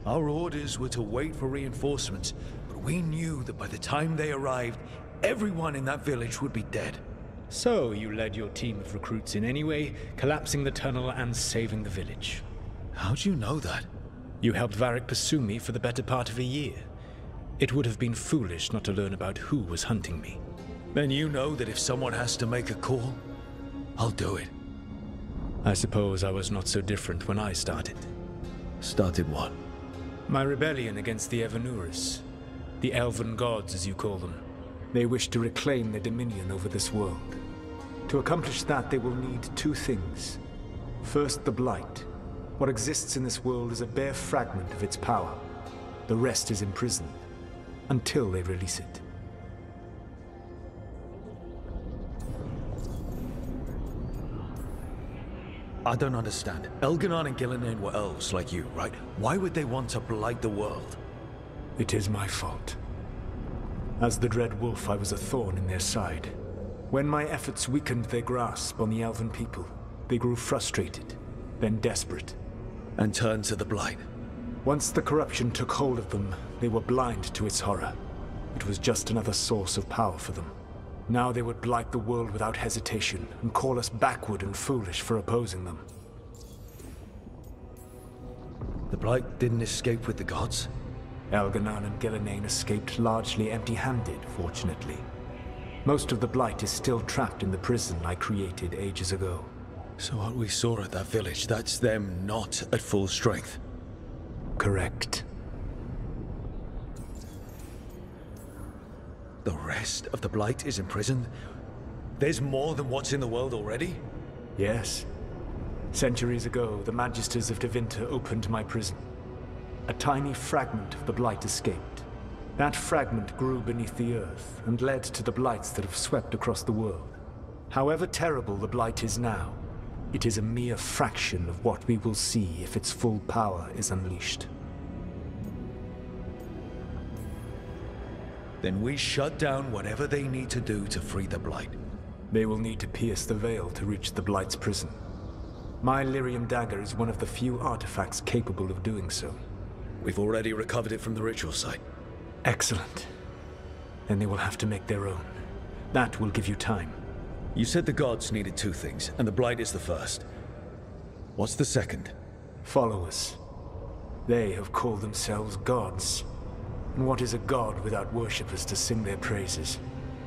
Our orders were to wait for reinforcements, but we knew that by the time they arrived, everyone in that village would be dead. So you led your team of recruits in any way, collapsing the tunnel and saving the village. How'd you know that? You helped Varric pursue me for the better part of a year. It would have been foolish not to learn about who was hunting me. Then you know that if someone has to make a call, I'll do it. I suppose I was not so different when I started. Started what? My rebellion against the Evanuris, the Elven Gods as you call them. They wish to reclaim their dominion over this world. To accomplish that, they will need two things. First, the Blight. What exists in this world is a bare fragment of its power. The rest is imprisoned, until they release it. I don't understand. Elganan and Gillinan were elves like you, right? Why would they want to blight the world? It is my fault. As the Dread Wolf, I was a thorn in their side. When my efforts weakened their grasp on the Elven people, they grew frustrated, then desperate. And turned to the Blight. Once the corruption took hold of them, they were blind to its horror. It was just another source of power for them. Now they would blight the world without hesitation, and call us backward and foolish for opposing them. The Blight didn't escape with the gods? Elganan and Gillinan escaped largely empty-handed, fortunately. Most of the Blight is still trapped in the prison I created ages ago. So what we saw at that village, that's them not at full strength? Correct. The rest of the Blight is imprisoned? There's more than what's in the world already? Yes. Centuries ago, the Magisters of Tevinter opened my prison. A tiny fragment of the Blight escaped. That fragment grew beneath the earth and led to the Blights that have swept across the world. However terrible the Blight is now, it is a mere fraction of what we will see if its full power is unleashed. Then we shut down whatever they need to do to free the Blight. They will need to pierce the veil to reach the Blight's prison. My Lyrium dagger is one of the few artifacts capable of doing so. We've already recovered it from the ritual site. Excellent. Then they will have to make their own. That will give you time. You said the gods needed two things, and the Blight is the first. What's the second? Followers. They have called themselves gods. And what is a god without worshippers to sing their praises?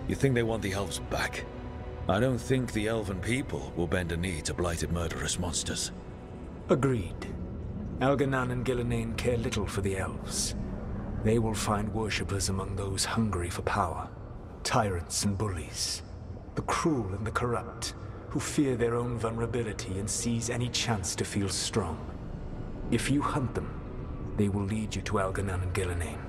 You think they want the elves back? I don't think the elven people will bend a knee to blighted murderous monsters. Agreed. Elganan and Gillinan care little for the elves. They will find worshippers among those hungry for power. Tyrants and bullies. The cruel and the corrupt, who fear their own vulnerability and seize any chance to feel strong. If you hunt them, they will lead you to Elganan and Gillinan.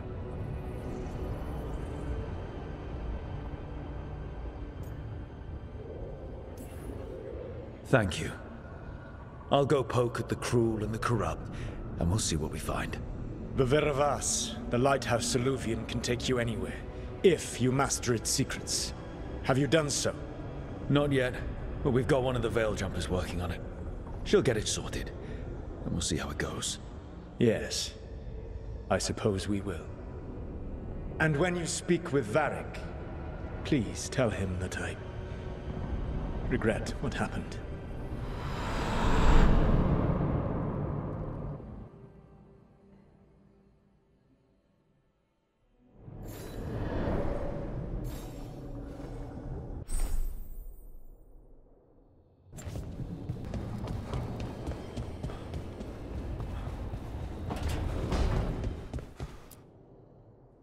Thank you. I'll go poke at the cruel and the corrupt, and we'll see what we find. The Veravas, the lighthouse Soluvian, can take you anywhere, if you master its secrets. Have you done so? Not yet, but we've got one of the Veil Jumpers working on it. She'll get it sorted, and we'll see how it goes. Yes, I suppose we will. And when you speak with Varric, please tell him that I regret what happened.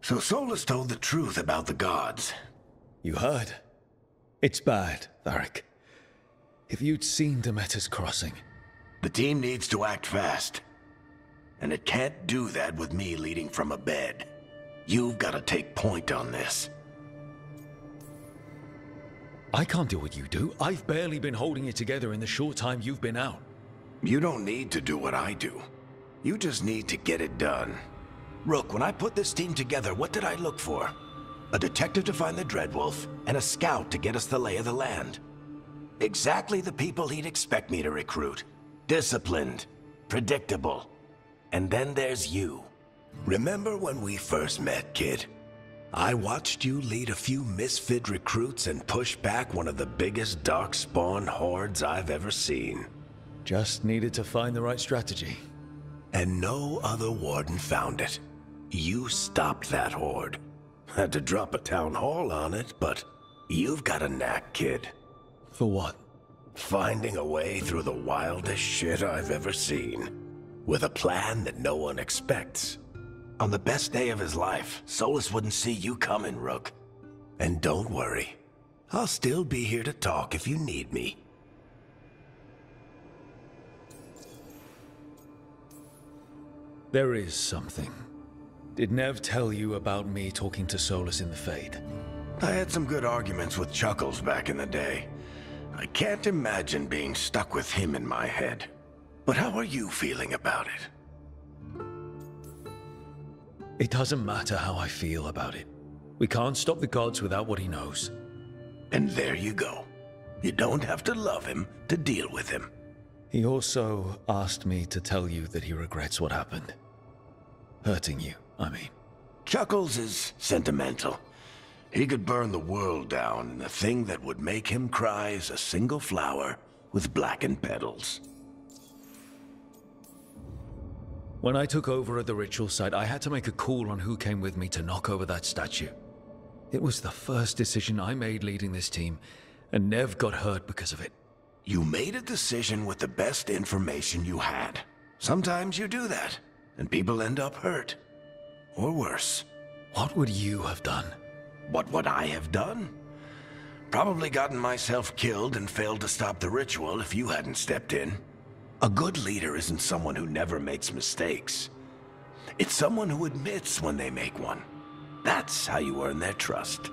So Solus told the truth about the gods. You heard? It's bad, Varric. If you'd seen Demeter's crossing. The team needs to act fast. And it can't do that with me leading from a bed. You've got to take point on this. I can't do what you do. I've barely been holding it together in the short time you've been out. You don't need to do what I do. You just need to get it done. Rook, when I put this team together, what did I look for? A detective to find the Dreadwolf, and a scout to get us the lay of the land. Exactly the people he'd expect me to recruit. Disciplined, predictable. And then there's you. Remember when we first met, kid? I watched you lead a few misfit recruits and push back one of the biggest darkspawn hordes I've ever seen. Just needed to find the right strategy. And no other warden found it. You stopped that horde. Had to drop a town hall on it, but you've got a knack, kid. For what? Finding a way through the wildest shit I've ever seen. With a plan that no one expects. On the best day of his life, Solus wouldn't see you coming, Rook. And don't worry. I'll still be here to talk if you need me. There is something. Did Nev tell you about me talking to Solus in the Fade? I had some good arguments with Chuckles back in the day. I can't imagine being stuck with him in my head. But how are you feeling about it? It doesn't matter how I feel about it. We can't stop the gods without what he knows. And there you go. You don't have to love him to deal with him. He also asked me to tell you that he regrets what happened. Hurting you, I mean. Chuckles is sentimental. He could burn the world down, and the thing that would make him cry is a single flower with blackened petals. When I took over at the ritual site, I had to make a call on who came with me to knock over that statue. It was the first decision I made leading this team, and Nev got hurt because of it. You made a decision with the best information you had. Sometimes you do that, and people end up hurt. Or worse. What would you have done? What would I have done? Probably gotten myself killed and failed to stop the ritual if you hadn't stepped in. A good leader isn't someone who never makes mistakes. It's someone who admits when they make one. That's how you earn their trust.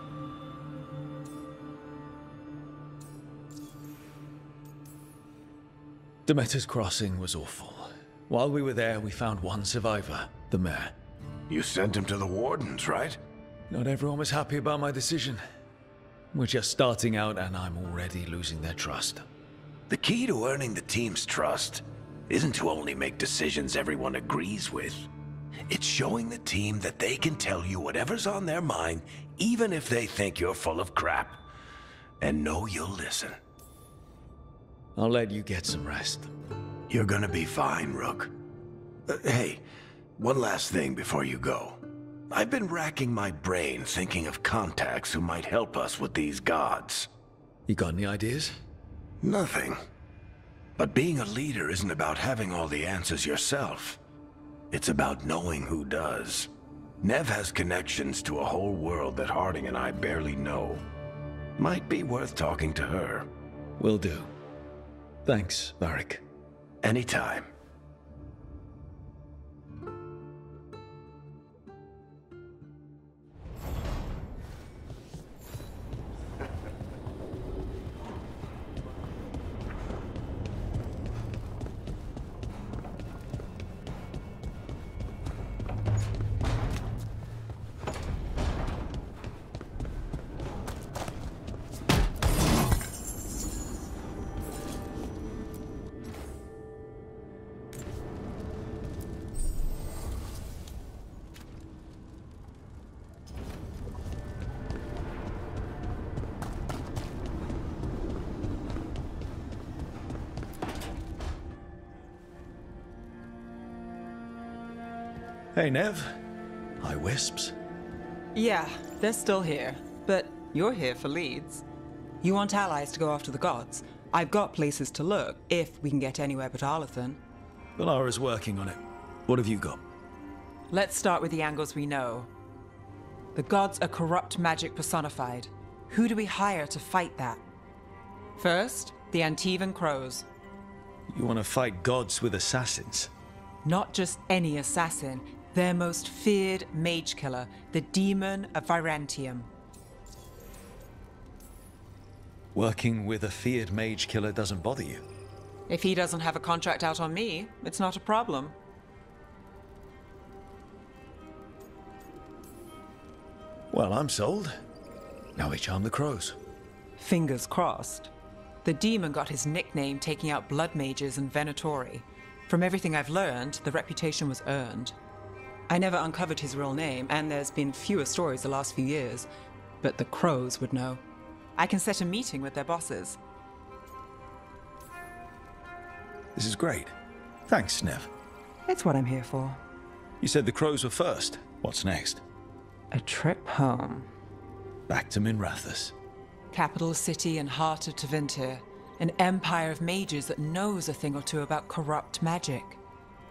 Demeter's Crossing was awful. While we were there, we found one survivor, the mayor. You sent him to the wardens, right? Not everyone was happy about my decision. We're just starting out and I'm already losing their trust. The key to earning the team's trust isn't to only make decisions everyone agrees with. It's showing the team that they can tell you whatever's on their mind, even if they think you're full of crap. And know you'll listen. I'll let you get some rest. You're gonna be fine, Rook. Hey, one last thing before you go. I've been racking my brain thinking of contacts who might help us with these gods. You got any ideas? Nothing. But being a leader isn't about having all the answers yourself. It's about knowing who does. Nev has connections to a whole world that Harding and I barely know. Might be worth talking to her. Will do. Thanks, Varric. Anytime. Hey, Nev. Hi, Wisps. Yeah, they're still here. But you're here for leads. You want allies to go after the gods. I've got places to look, if we can get anywhere but Arlathan. Bellara's working on it. What have you got? Let's start with the angles we know. The gods are corrupt magic personified. Who do we hire to fight that? First, the Antivan Crows. You want to fight gods with assassins? Not just any assassin. Their most feared mage killer, the Demon of Virantium. Working with a feared mage killer doesn't bother you? If he doesn't have a contract out on me, it's not a problem. Well, I'm sold. Now we charm the crows. Fingers crossed. The demon got his nickname taking out blood mages and Venatori. From everything I've learned, the reputation was earned. I never uncovered his real name, and there's been fewer stories the last few years, but the crows would know. I can set a meeting with their bosses. This is great. Thanks, Nev. It's what I'm here for. You said the crows were first. What's next? A trip home. Back to Minrathous. Capital city and heart of Tevinter. An empire of mages that knows a thing or two about corrupt magic.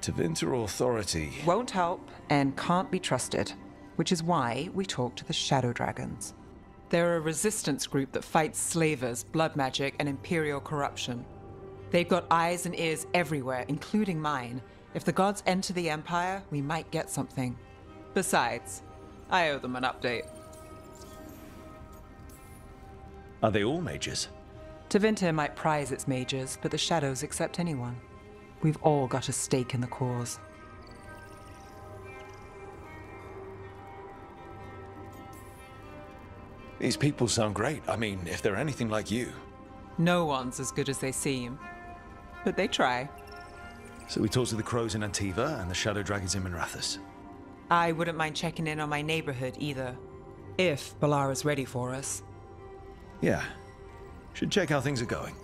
Tevinter authority. Won't help and can't be trusted, which is why we talk to the Shadow Dragons. They're a resistance group that fights slavers, blood magic, and imperial corruption. They've got eyes and ears everywhere, including mine. If the gods enter the Empire, we might get something. Besides, I owe them an update. Are they all mages? Tevinter might prize its mages, but the Shadows accept anyone. We've all got a stake in the cause. These people sound great. I mean, if they're anything like you. No one's as good as they seem, but they try. So we talk to the crows in Antiva and the shadow dragons in Minrathous. I wouldn't mind checking in on my neighborhood either, if Bellara's ready for us. Yeah. Should check how things are going.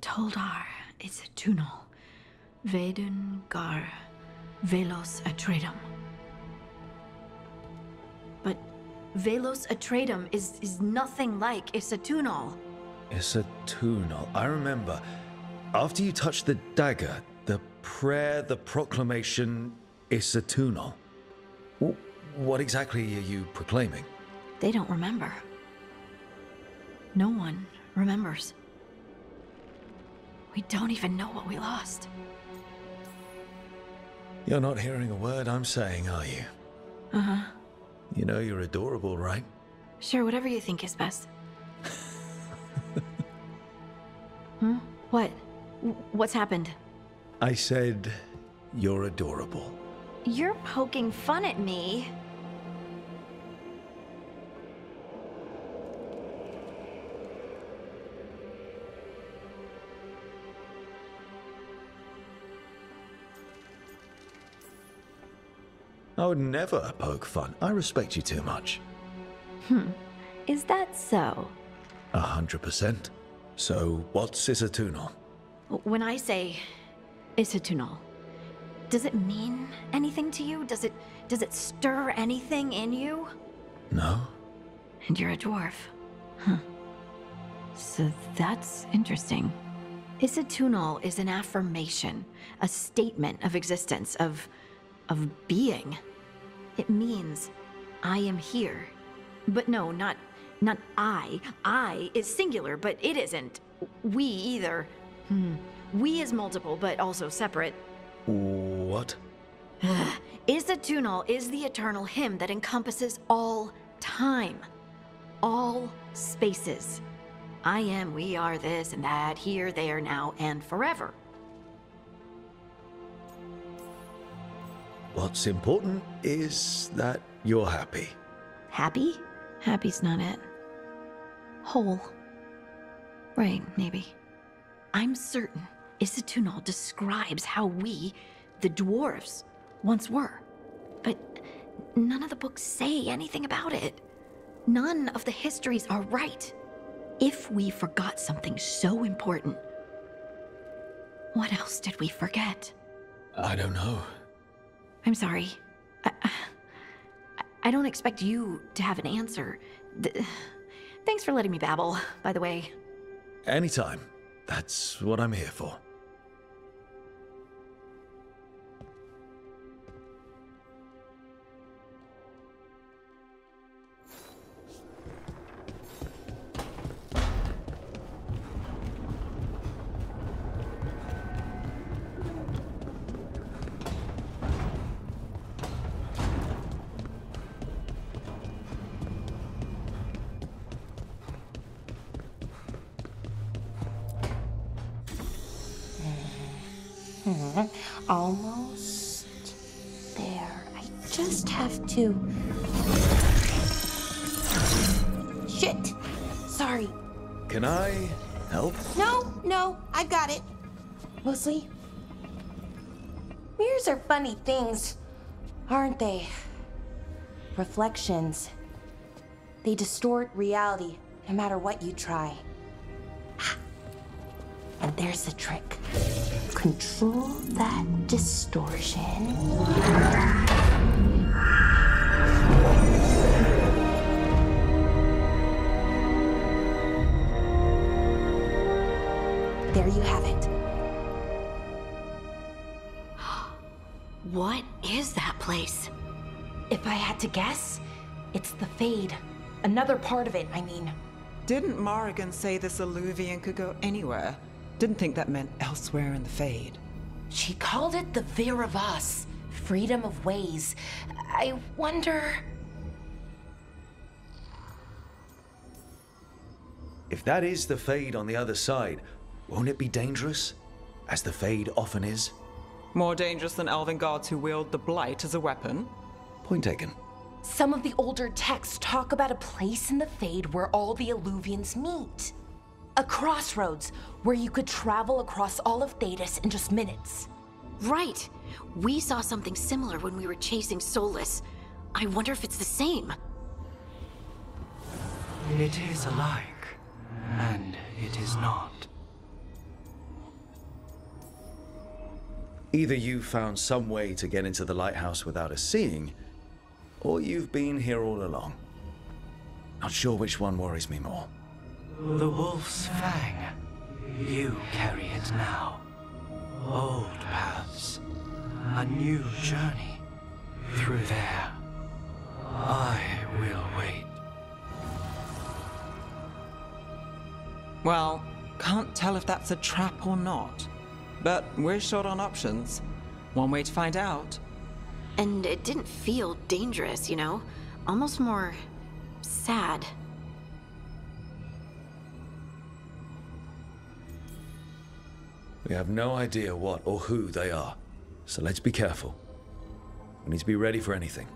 Toldar, it's a tunnel. Veilguard, Velos Atreidim. But Velos Atreidim is nothing like Isatunal. Isatunal. I remember. After you touched the dagger, the prayer, the proclamation, Isatunal. What exactly are you proclaiming? They don't remember. No one remembers. We don't even know what we lost. You're not hearing a word I'm saying, are you? Uh-huh. You know you're adorable, right? Sure, whatever you think is best. What? What's happened? I said you're adorable. You're poking fun at me. I would never poke fun. I respect you too much. Is that so? 100%. So, what's Isatunal? When I say Isatunal, does it mean anything to you? Does it stir anything in you? No. And you're a dwarf. Huh. So that's interesting. Isatunal is an affirmation, a statement of existence, of being. It means I am here. But no, not I. I is singular, but it isn't. We either. We is multiple, but also separate. What? Isatunal is the eternal hymn that encompasses all time. All spaces. I am, we are, this and that, here, there, now, and forever. What's important is that you're happy. Happy? Happy's not it. Whole. Right, maybe. I'm certain Isatunal describes how we, the dwarves, once were. But none of the books say anything about it. None of the histories are right. If we forgot something so important, what else did we forget? I don't know. I'm sorry. I don't expect you to have an answer. Thanks for letting me babble, by the way. Anytime. That's what I'm here for. Almost there. I just have to Shit. Sorry. Can I help? No, I got it. Mostly. Mirrors are funny things, aren't they? Reflections. They distort reality, no matter what you try. And there's the trick. Control that distortion. There you have it. What is that place? If I had to guess, it's the Fade. Another part of it, I mean. Didn't Morrigan say this Illuvian could go anywhere? Didn't think that meant elsewhere in the Fade. She called it the Vir of Us, freedom of ways. I wonder... If that is the Fade on the other side, won't it be dangerous? As the Fade often is? More dangerous than elven gods who wield the Blight as a weapon? Point taken. Some of the older texts talk about a place in the Fade where all the Illuvians meet. A crossroads where you could travel across all of Thedas in just minutes. Right. We saw something similar when we were chasing Solus. I wonder if it's the same. It is alike, and it is not. Either you found some way to get into the lighthouse without us seeing, or you've been here all along. Not sure which one worries me more. The Wolf's Fang. You carry it now. Old paths. A new journey. Through there. I will wait. Well, can't tell if that's a trap or not. But we're short on options. One way to find out. And it didn't feel dangerous, you know? Almost more... sad. We have no idea what or who they are, so let's be careful. We need to be ready for anything.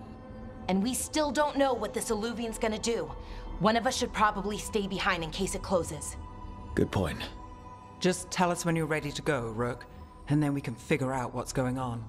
And we still don't know what this Illuvian's gonna do. One of us should probably stay behind in case it closes. Good point. Just tell us when you're ready to go, Rook, and then we can figure out what's going on.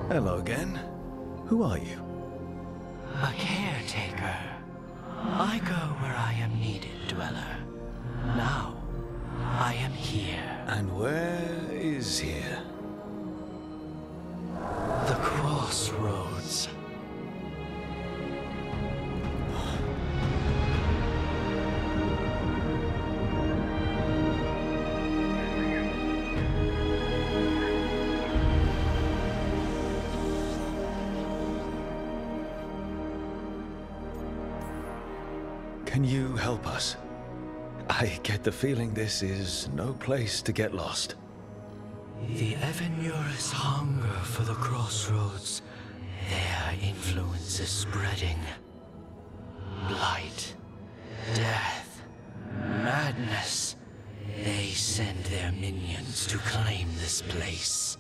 Hello again. Who are you? A caretaker. I go where I am needed, Dweller. Now, I am here. And where is here? The crossroads. Can you help us? I get the feeling this is no place to get lost. The Evanurus hunger for the crossroads. Their influence is spreading. Blight, death, madness. They send their minions to claim this place.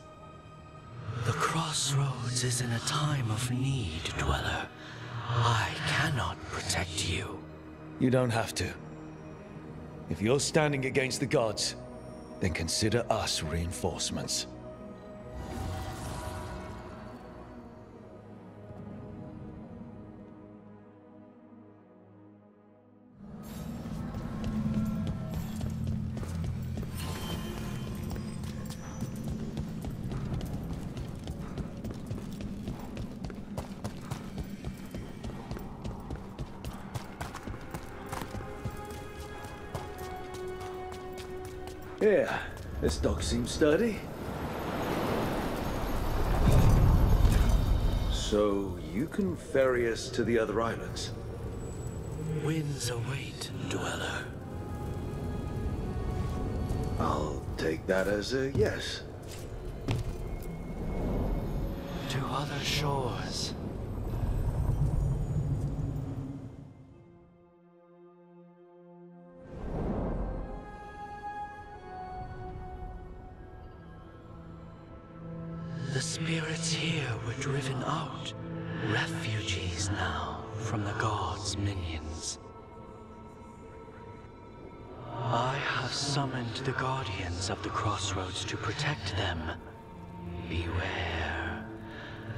The crossroads is in a time of need, Dweller. I cannot protect you. You don't have to. If you're standing against the gods, then consider us reinforcements. Yeah, this dock seems sturdy. So you can ferry us to the other islands? Winds await, Dweller. I'll take that as a yes. To other shores. The spirits here were driven out, refugees now from the gods' minions. I have summoned the guardians of the crossroads to protect them. Beware.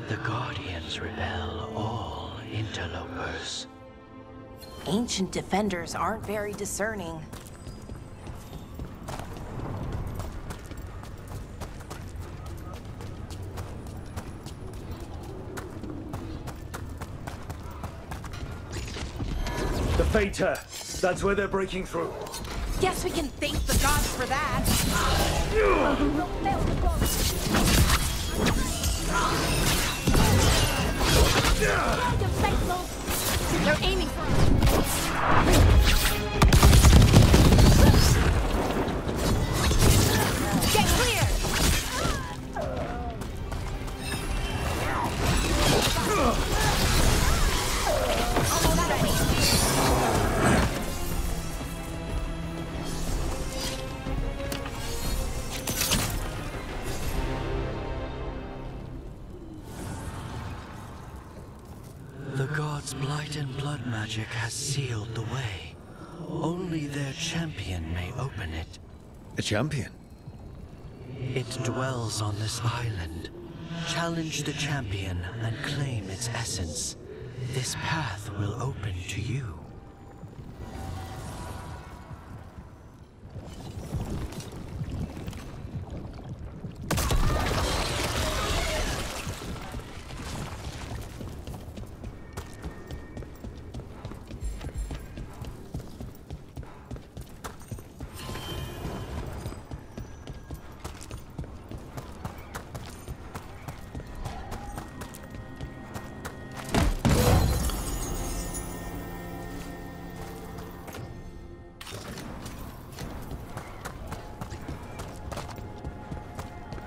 The guardians repel all interlopers. Ancient defenders aren't very discerning. The Fater! That's where they're breaking through. Guess we can thank the gods for that. They're aiming for us. Get clear! The gods' blight and blood magic has sealed the way. Only their champion may open it. A champion? It dwells on this island. Challenge the champion and claim its essence. This path will open to you.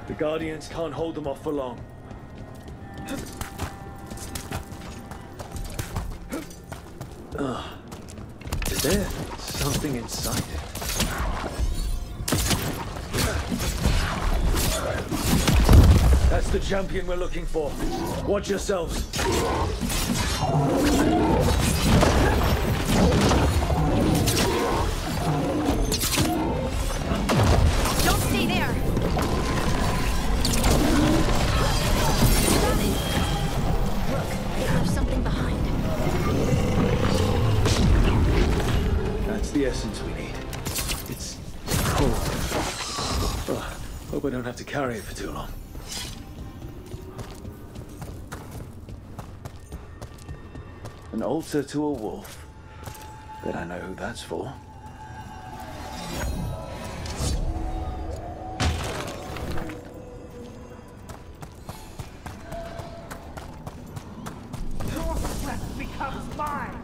The Guardians can't hold them off for long. Is there something inside it? That's the champion we're looking for. Watch yourselves. Don't stay there! Got it! Look, it left something behind. That's the essence we need. It's cold. Hope I don't have to carry it for too long. An altar to a wolf. Bet I know who that's for. Your strength becomes mine!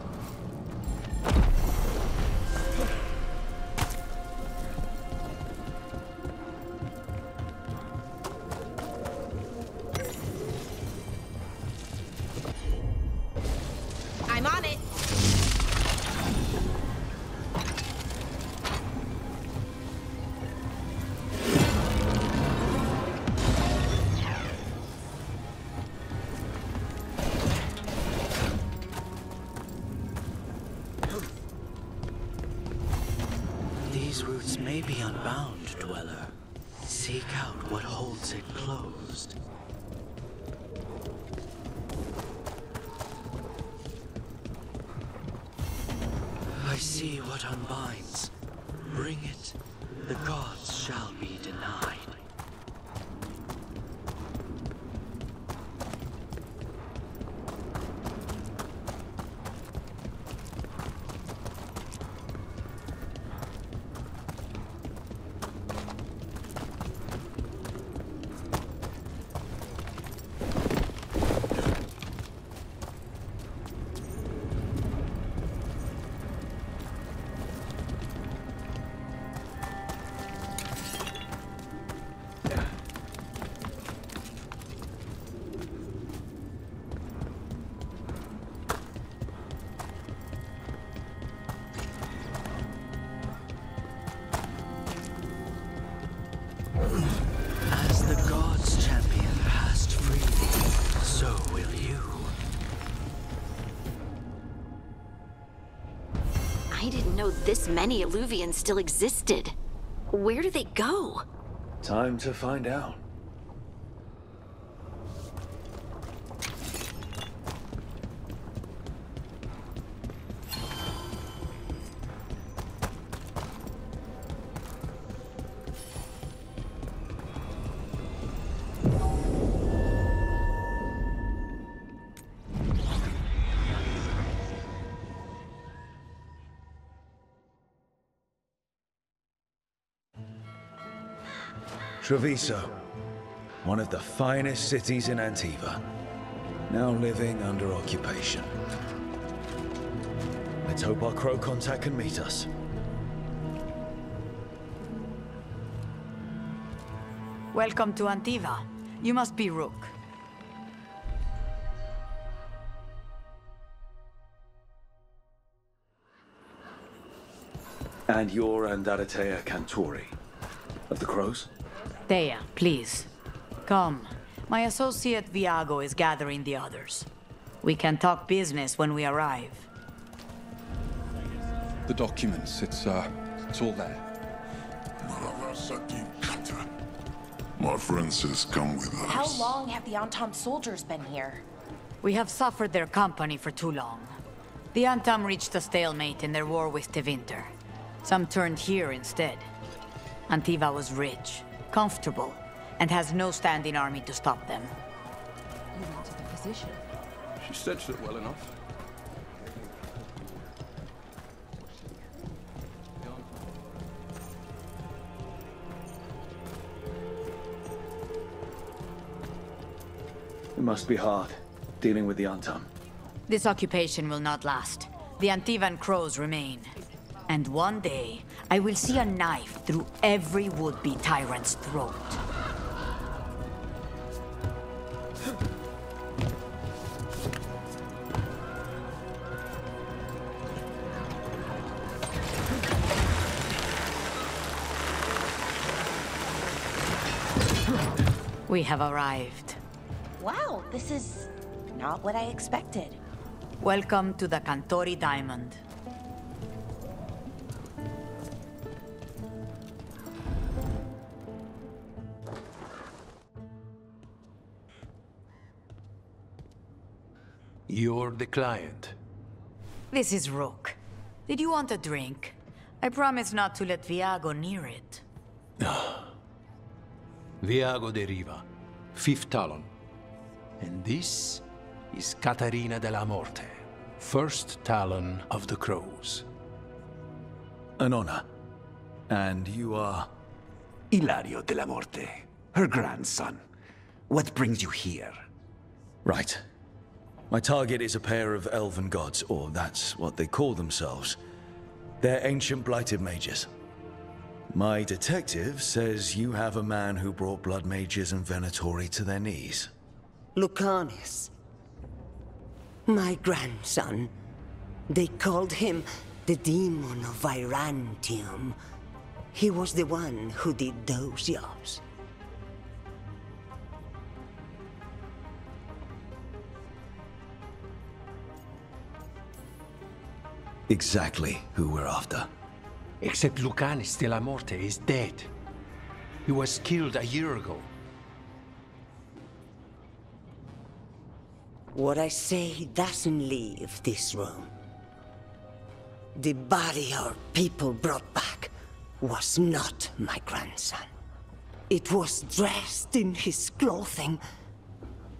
I'm on it! These roots may be unbound, Dweller. Seek out what holds it closed. I see what unbinds. Bring it. The gods shall be denied. know this many Illuvians still existed. Where do they go? Time to find out. Treviso, one of the finest cities in Antiva, now living under occupation. Let's hope our crow contact can meet us. Welcome to Antiva. You must be Rook. And you're Andaratea Cantori, of the Crows? Thea, please. Come. My associate Viago is gathering the others. We can talk business when we arrive. The documents, it's all there. My friend says come with us. How long have the Antam soldiers been here? We have suffered their company for too long. The Antam reached a stalemate in their war with Tevinter. Some turned here instead. Antiva was rich, comfortable, and has no standing army to stop them. You wanted the position. She stitched it well enough. It must be hard, dealing with the Antam. This occupation will not last. The Antivan crows remain. And one day, I will see a knife through every would-be tyrant's throat. We have arrived. Wow, this is not what I expected. Welcome to the Cantori Diamond. You're the client. This is Rook. Did you want a drink? I promise not to let Viago near it. Viago de Riva, 5th Talon. And this is Catarina de la Morte, 1st Talon of the Crows. An honor. And you are? Ilario de la Morte, her grandson. What brings you here? Right. My target is a pair of elven gods, or that's what they call themselves. They're ancient blighted mages. My detective says you have a man who brought blood mages and Venatori to their knees. Lucanus. My grandson. They called him the Demon of Virantium. He was the one who did those jobs. Exactly who we're after. Except Lucanus de la Morte is dead. He was killed a year ago. What I say doesn't leave this room. The body our people brought back was not my grandson. It was dressed in his clothing,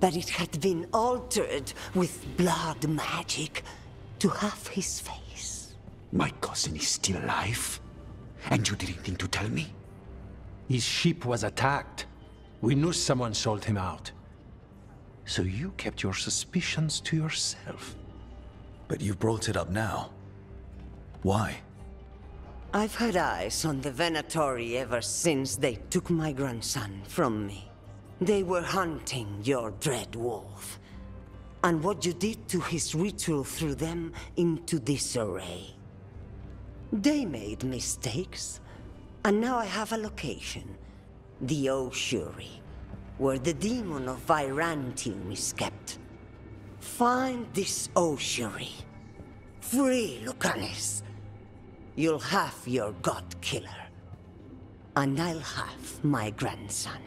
but it had been altered with blood magic to have his face. My cousin is still alive? And you didn't think to tell me? His ship was attacked. We knew someone sold him out. So you kept your suspicions to yourself. But you brought it up now. Why? I've had eyes on the Venatori ever since they took my grandson from me. They were hunting your dread wolf. And what you did to his ritual threw them into disarray. They made mistakes, and now I have a location. The Ossuary, where the demon of Virantium is kept. Find this Ossuary. Free Lucanus. you'll have your god killer. And I'll have my grandson.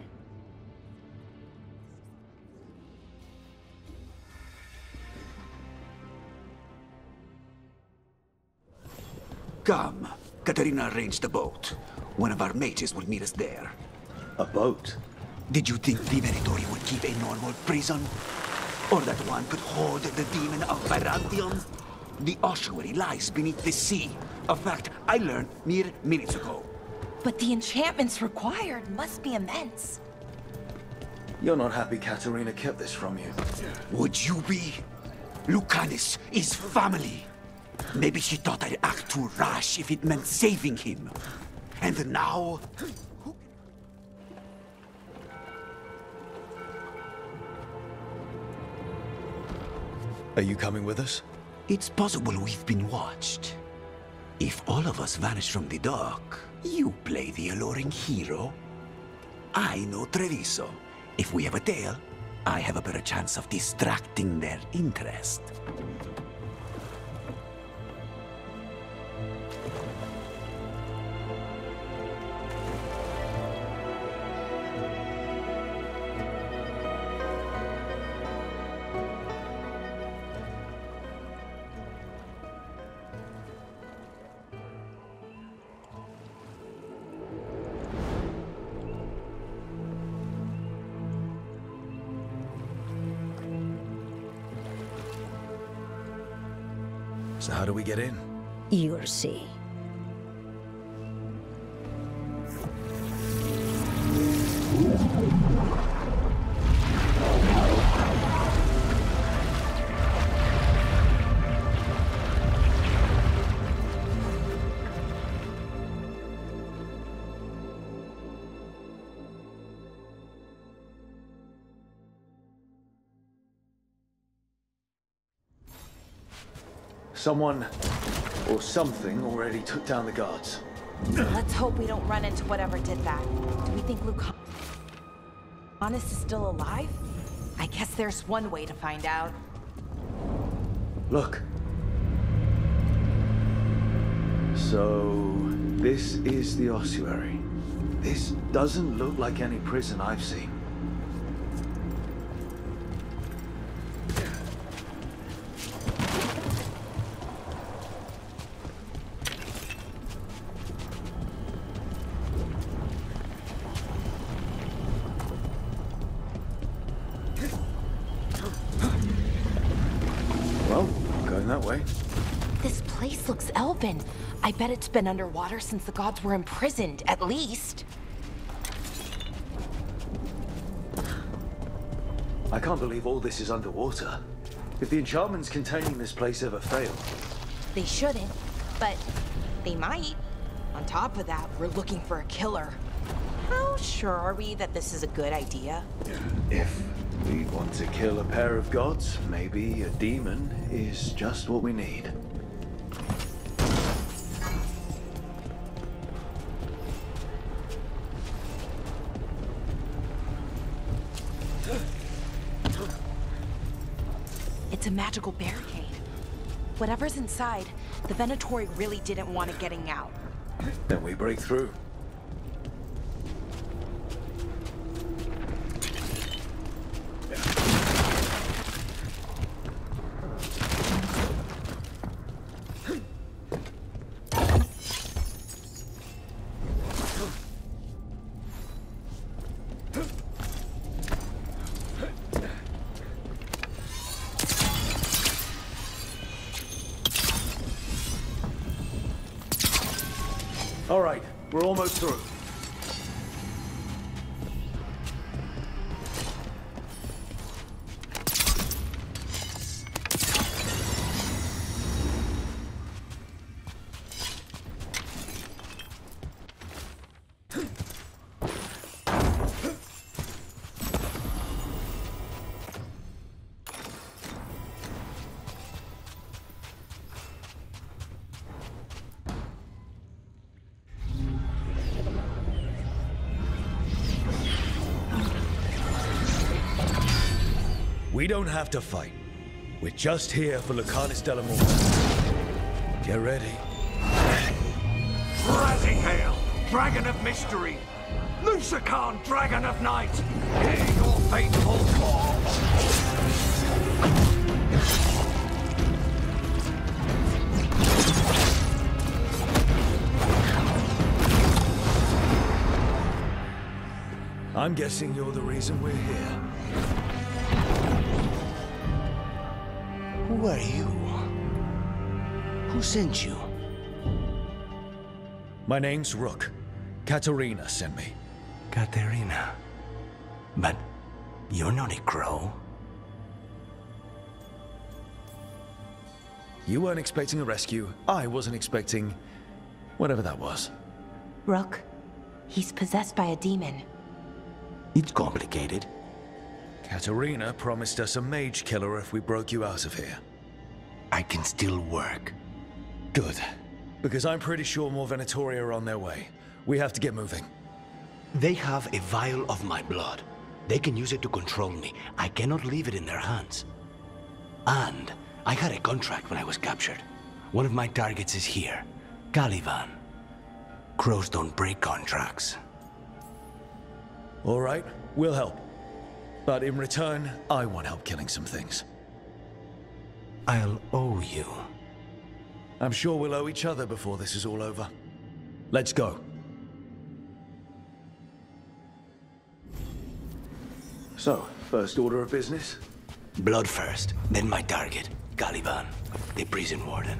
Come. Katarina arranged a boat. One of our mages will meet us there. A boat? Did you think the Venatori would keep a normal prison? Or that one could hold the demon of Byzantium? The ossuary lies beneath the sea. A fact I learned mere minutes ago. But the enchantments required must be immense. You're not happy Katarina kept this from you. Would you be? Lucanus is family. Maybe she thought I'd act too rash if it meant saving him. And now... Are you coming with us? It's possible we've been watched. If all of us vanish from the dock, you play the alluring hero. I know Treviso. If we have a tail, I have a better chance of distracting their interest. So how do we get in? You'll see. Someone or something already took down the guards. Let's hope we don't run into whatever did that. Do we think Lucanus is still alive? I guess there's one way to find out. Look. So, this is the ossuary. This doesn't look like any prison I've seen. This place looks elven. I bet it's been underwater since the gods were imprisoned, at least. I can't believe all this is underwater. If the enchantments containing this place ever fail... They shouldn't, but they might. On top of that, we're looking for a killer. How sure are we that this is a good idea? If we want to kill a pair of gods, maybe a demon is just what we need. It's a magical barricade. Whatever's inside, the Venatori really didn't want it getting out. Then we break through. All right, we're almost through. We don't have to fight. We're just here for Lucanus Delamorte. Get ready. Dragon of Mystery! Lucican, Dragon of Night! Hear your fateful call! I'm guessing you're the reason we're here. Who are you? Who sent you? My name's Rook. Katerina sent me. Katerina. But you're not a crow. You weren't expecting a rescue. I wasn't expecting... whatever that was. Rook, he's possessed by a demon. It's complicated. Katerina promised us a mage killer if we broke you out of here. I can still work. Good. Because I'm pretty sure more Venatori are on their way. We have to get moving. They have a vial of my blood. They can use it to control me. I cannot leave it in their hands. And I had a contract when I was captured. One of my targets is here. Caliban. Crows don't break contracts. All right, we'll help. But in return, I want help killing some things. I'll owe you. I'm sure we'll owe each other before this is all over. Let's go. So, first order of business? Blood first, then my target, Caliban, the prison warden.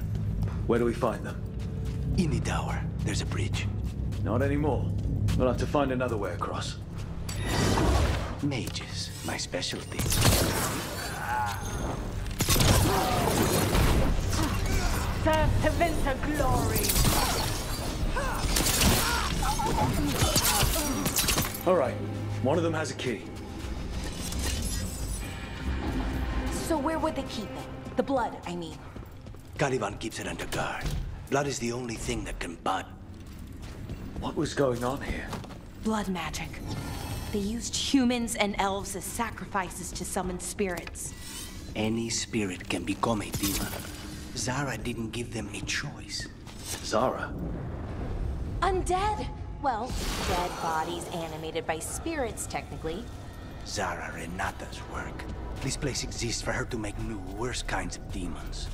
Where do we find them? In the tower. There's a bridge. Not anymore. We'll have to find another way across. Mages, my specialty. Serve Tevinter glory! All right, one of them has a key. So where would they keep it? The blood, I mean. Caliban keeps it under guard. Blood is the only thing that can bud. What was going on here? Blood magic. They used humans and elves as sacrifices to summon spirits. Any spirit can become a demon. Zara didn't give them a choice. Zara? Undead! Well, dead bodies animated by spirits, technically. Zara Renata's work. This place exists for her to make new, worse kinds of demons.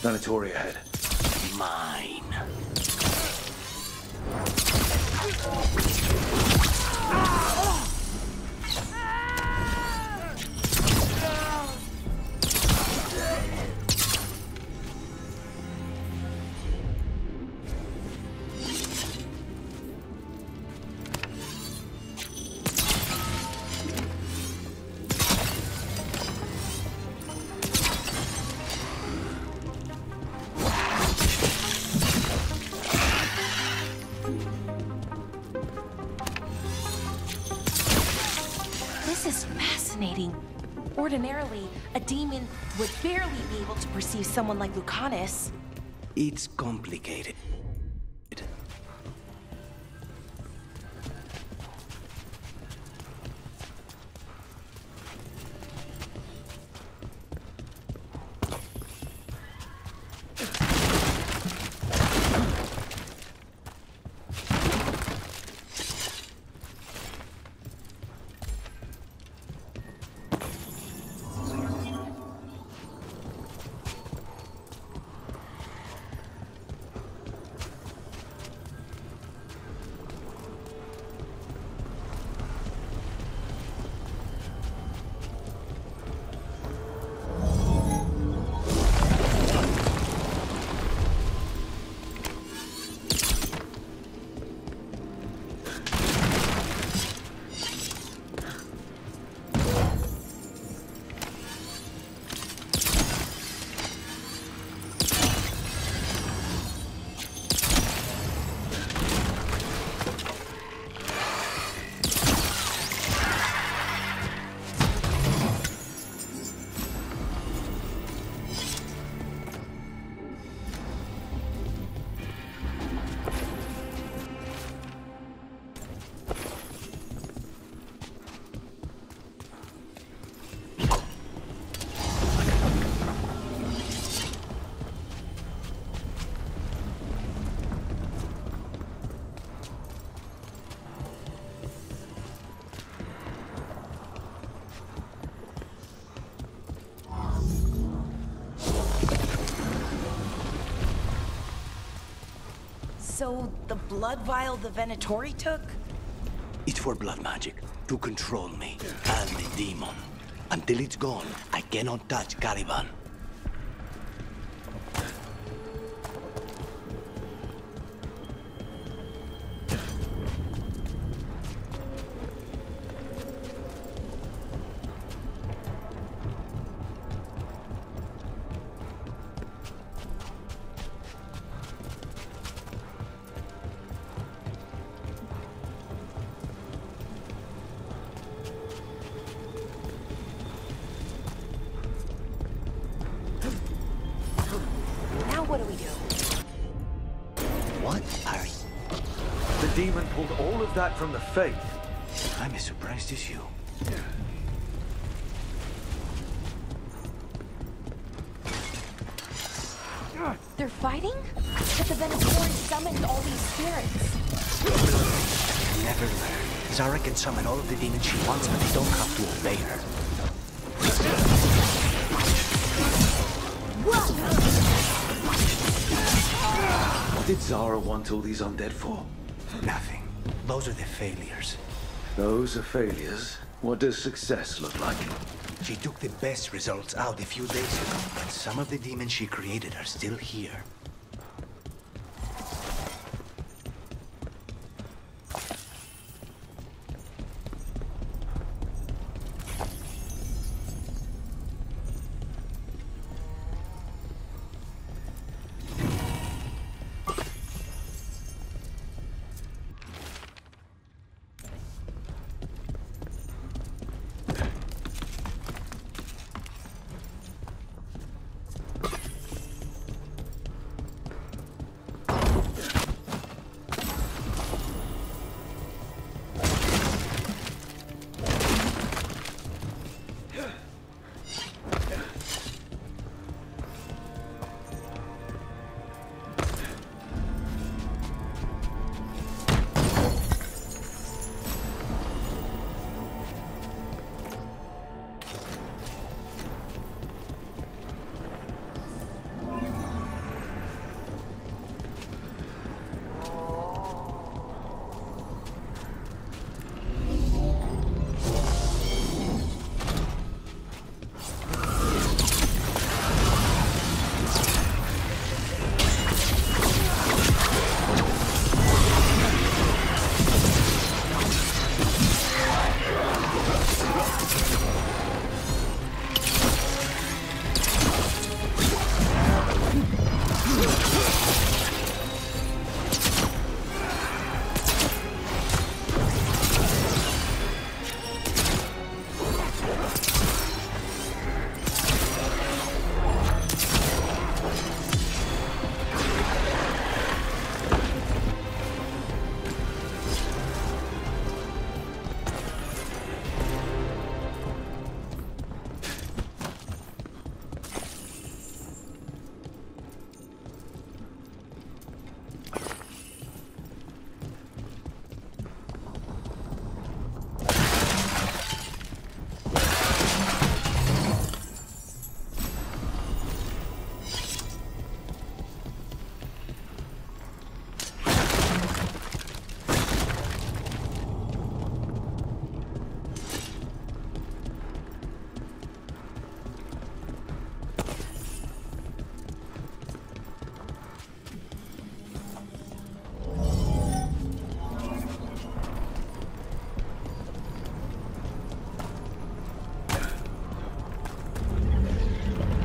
Venatori ahead. Mine. Ordinarily, a demon would barely be able to perceive someone like Lucanus. It's complicated. So, the blood vial the Venatori took? It's for blood magic, to control me, and the demon. Until it's gone, I cannot touch Caliban. What do we do? What are you? The demon pulled all of that from the faith. I'm as surprised as you. They're fighting? But the Venatori summoned all these spirits. Never learn. Zara can summon all of the demons she wants, but they don't have to obey her. What did Zara want all these undead for? Nothing. Those are the failures. Those are failures? What does success look like? She took the best results out a few days ago, but some of the demons she created are still here.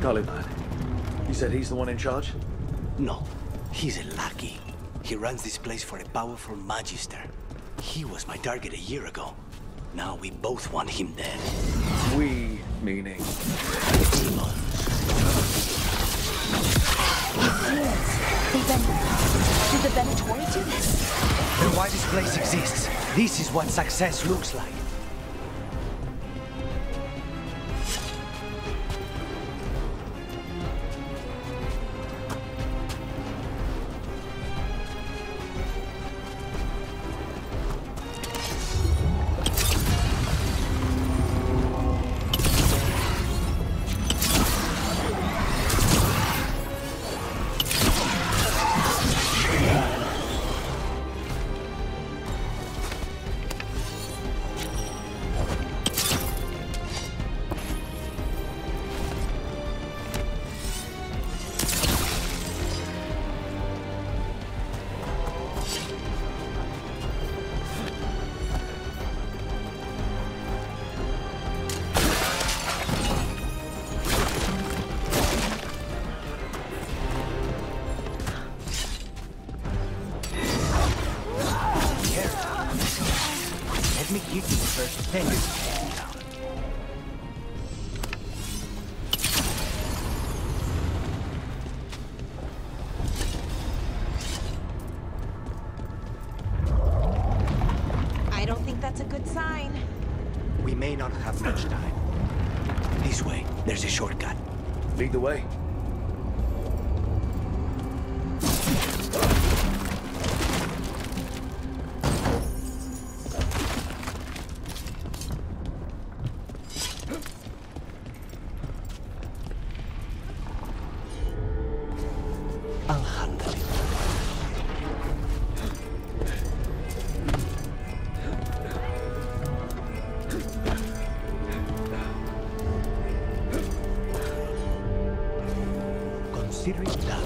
Taliban. You said he's the one in charge? No, he's a lackey. He runs this place for a powerful magister. He was my target a year ago. Now we both want him dead. We, meaning? Did the Venatori do this? Then why this place exists? This is what success looks like. I don't think that's a good sign. We may not have much time. This way, there's a shortcut. Lead the way. I'll handle it. Consider it done.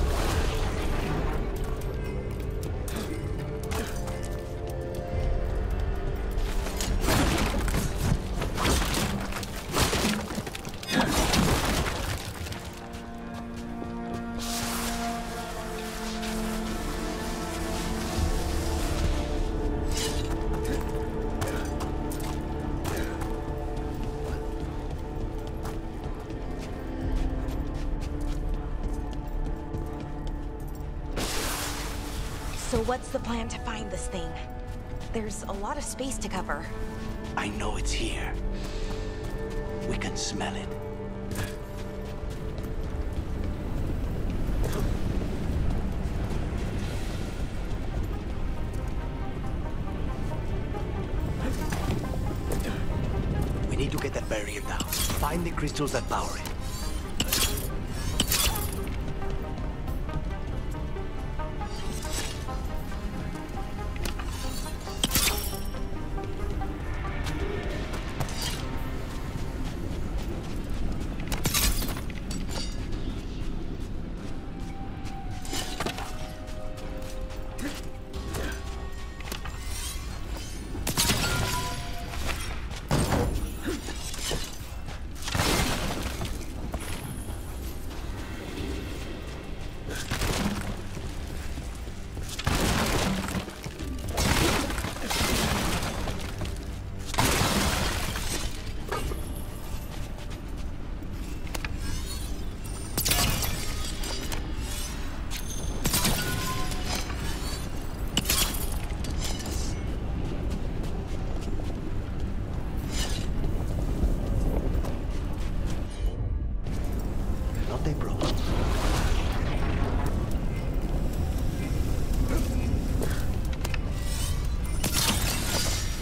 So what's the plan to find this thing? There's a lot of space to cover. I know it's here. We can smell it. We need to get that barrier down. Find the crystals that power it.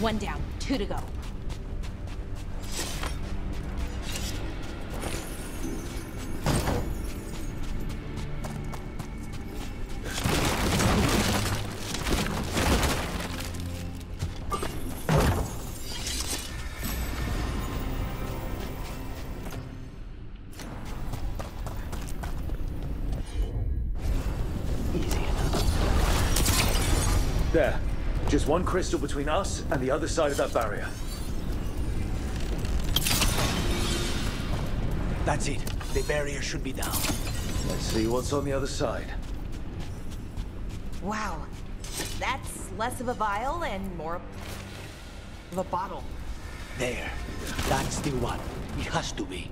One down, 2 to go. There. Just one crystal between us and the other side of that barrier. That's it. The barrier should be down. Let's see what's on the other side. Wow. That's less of a vial and more of a bottle. There. That's the one. It has to be.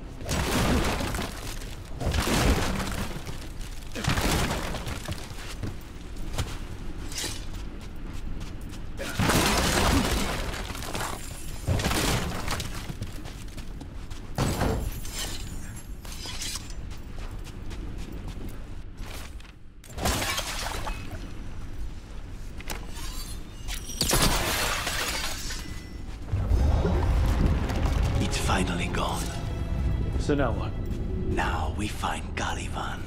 Finally gone. So now what? Now we find Caliban.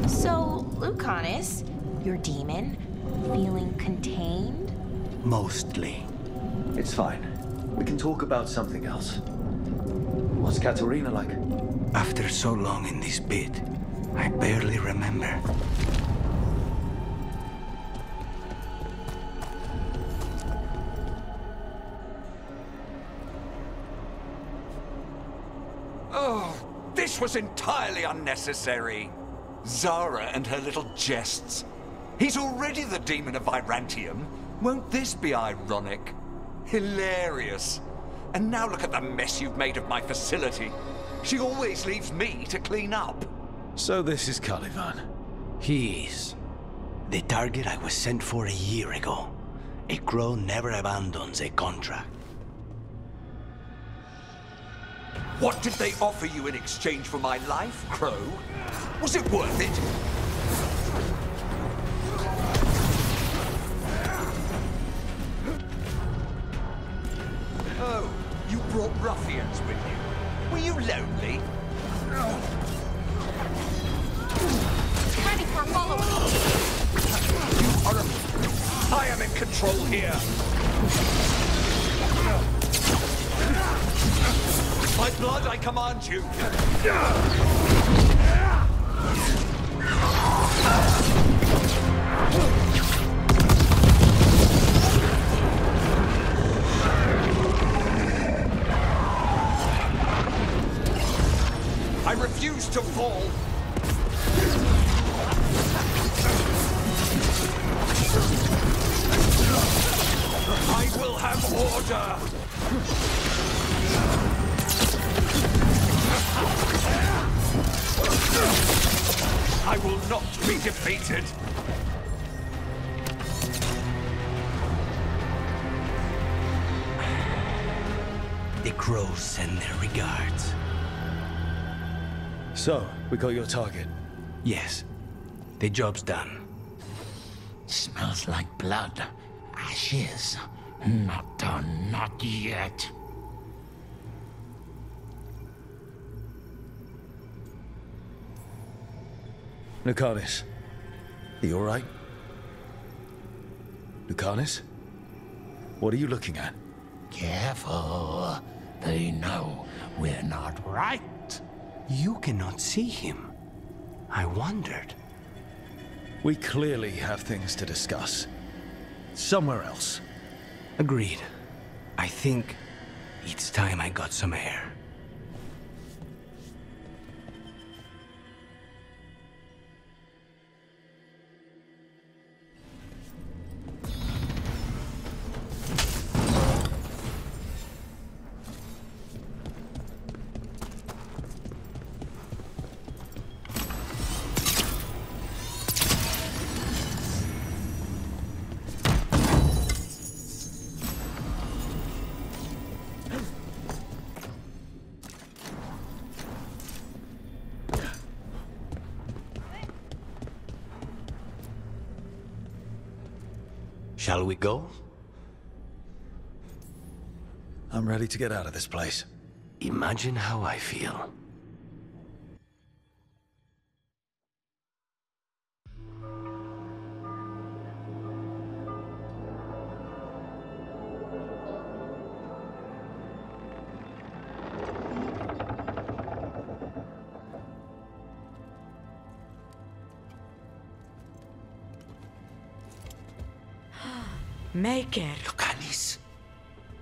So, Lucanus, your demon, feeling contained? Mostly. It's fine. We can talk about something else. What's Katerina like? After so long in this pit, I barely remember. Oh, this was entirely unnecessary. Zara and her little jests. He's already the demon of Virantium. Won't this be ironic? Hilarious. And now look at the mess you've made of my facility. She always leaves me to clean up. So this is Caliban. He is. The target I was sent for a year ago. A crow never abandons a contract. What did they offer you in exchange for my life, Crow? Was it worth it? Oh, you brought ruffians with you. Were you lonely? Ready for follow-up. You are I am in control here. By blood, I command you. I refuse to fall. I will have order. I will not be defeated. The crows send their regards. So, we got your target? Yes. The job's done. Smells like blood. Ashes. Not done, not yet. Lucanus, are you alright? Lucanus? What are you looking at? Careful. They know we're not right. You cannot see him. I wondered. We clearly have things to discuss. Somewhere else. Agreed. I think it's time I got some air. Shall we go? I'm ready to get out of this place. Imagine how I feel. Maker. Lucanis,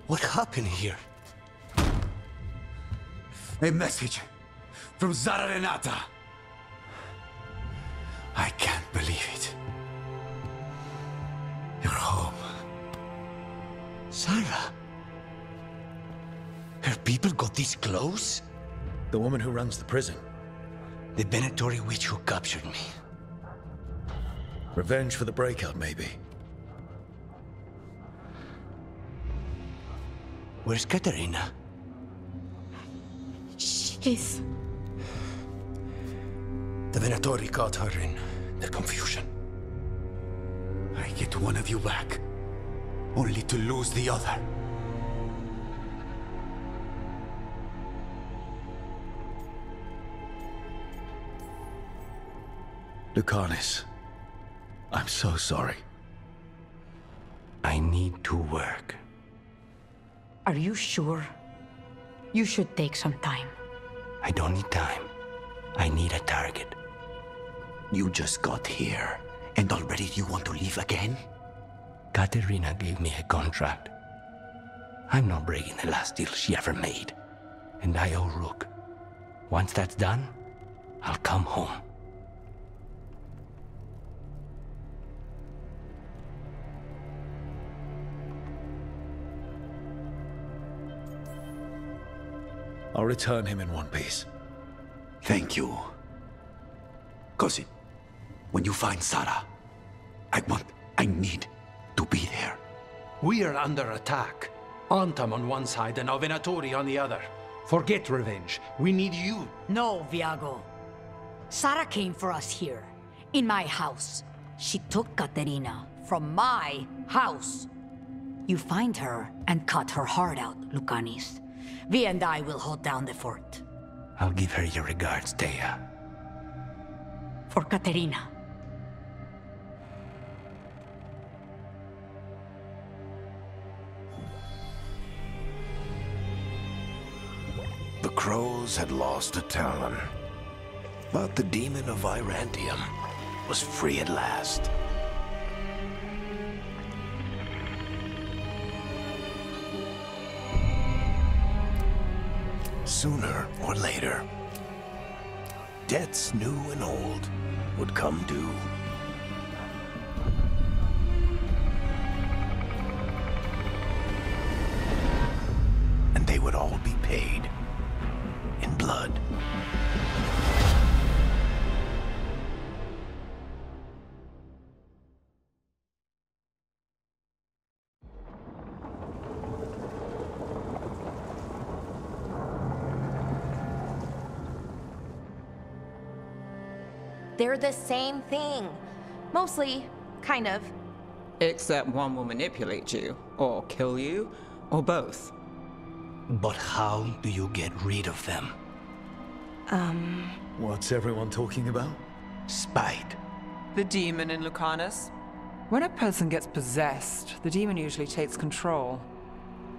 what happened here? A message from Zara Renata. I can't believe it. You're home. Sarah? Her people got this close? The woman who runs the prison. The Venatori witch who captured me. Revenge for the breakout, maybe. Where's Katerina? She's... The Venatori caught her in their confusion. I get one of you back, only to lose the other. Lucanis, I'm so sorry. I need to work. Are you sure? You should take some time. I don't need time. I need a target. You just got here, and already you want to leave again? Katerina gave me a contract. I'm not breaking the last deal she ever made. And I owe Rook. Once that's done, I'll come home. I'll return him in one piece. Thank you. Cousin, when you find Sarah, I need to be there. We are under attack. Antam on one side and Venatori on the other. Forget revenge. We need you. No, Viago. Sarah came for us here, in my house. She took Katerina from my house. You find her and cut her heart out, Lucanis. Vi and I will hold down the fort. I'll give her your regards, Thea. For Katerina. The crows had lost a talon, but the demon of Virantium was free at last. Sooner or later, debts new and old would come due. And they would all be paid in blood. They're the same thing. Mostly, kind of. Except one will manipulate you, or kill you, or both. But how do you get rid of them? What's everyone talking about? Spite. The demon in Lucanus. When a person gets possessed, the demon usually takes control.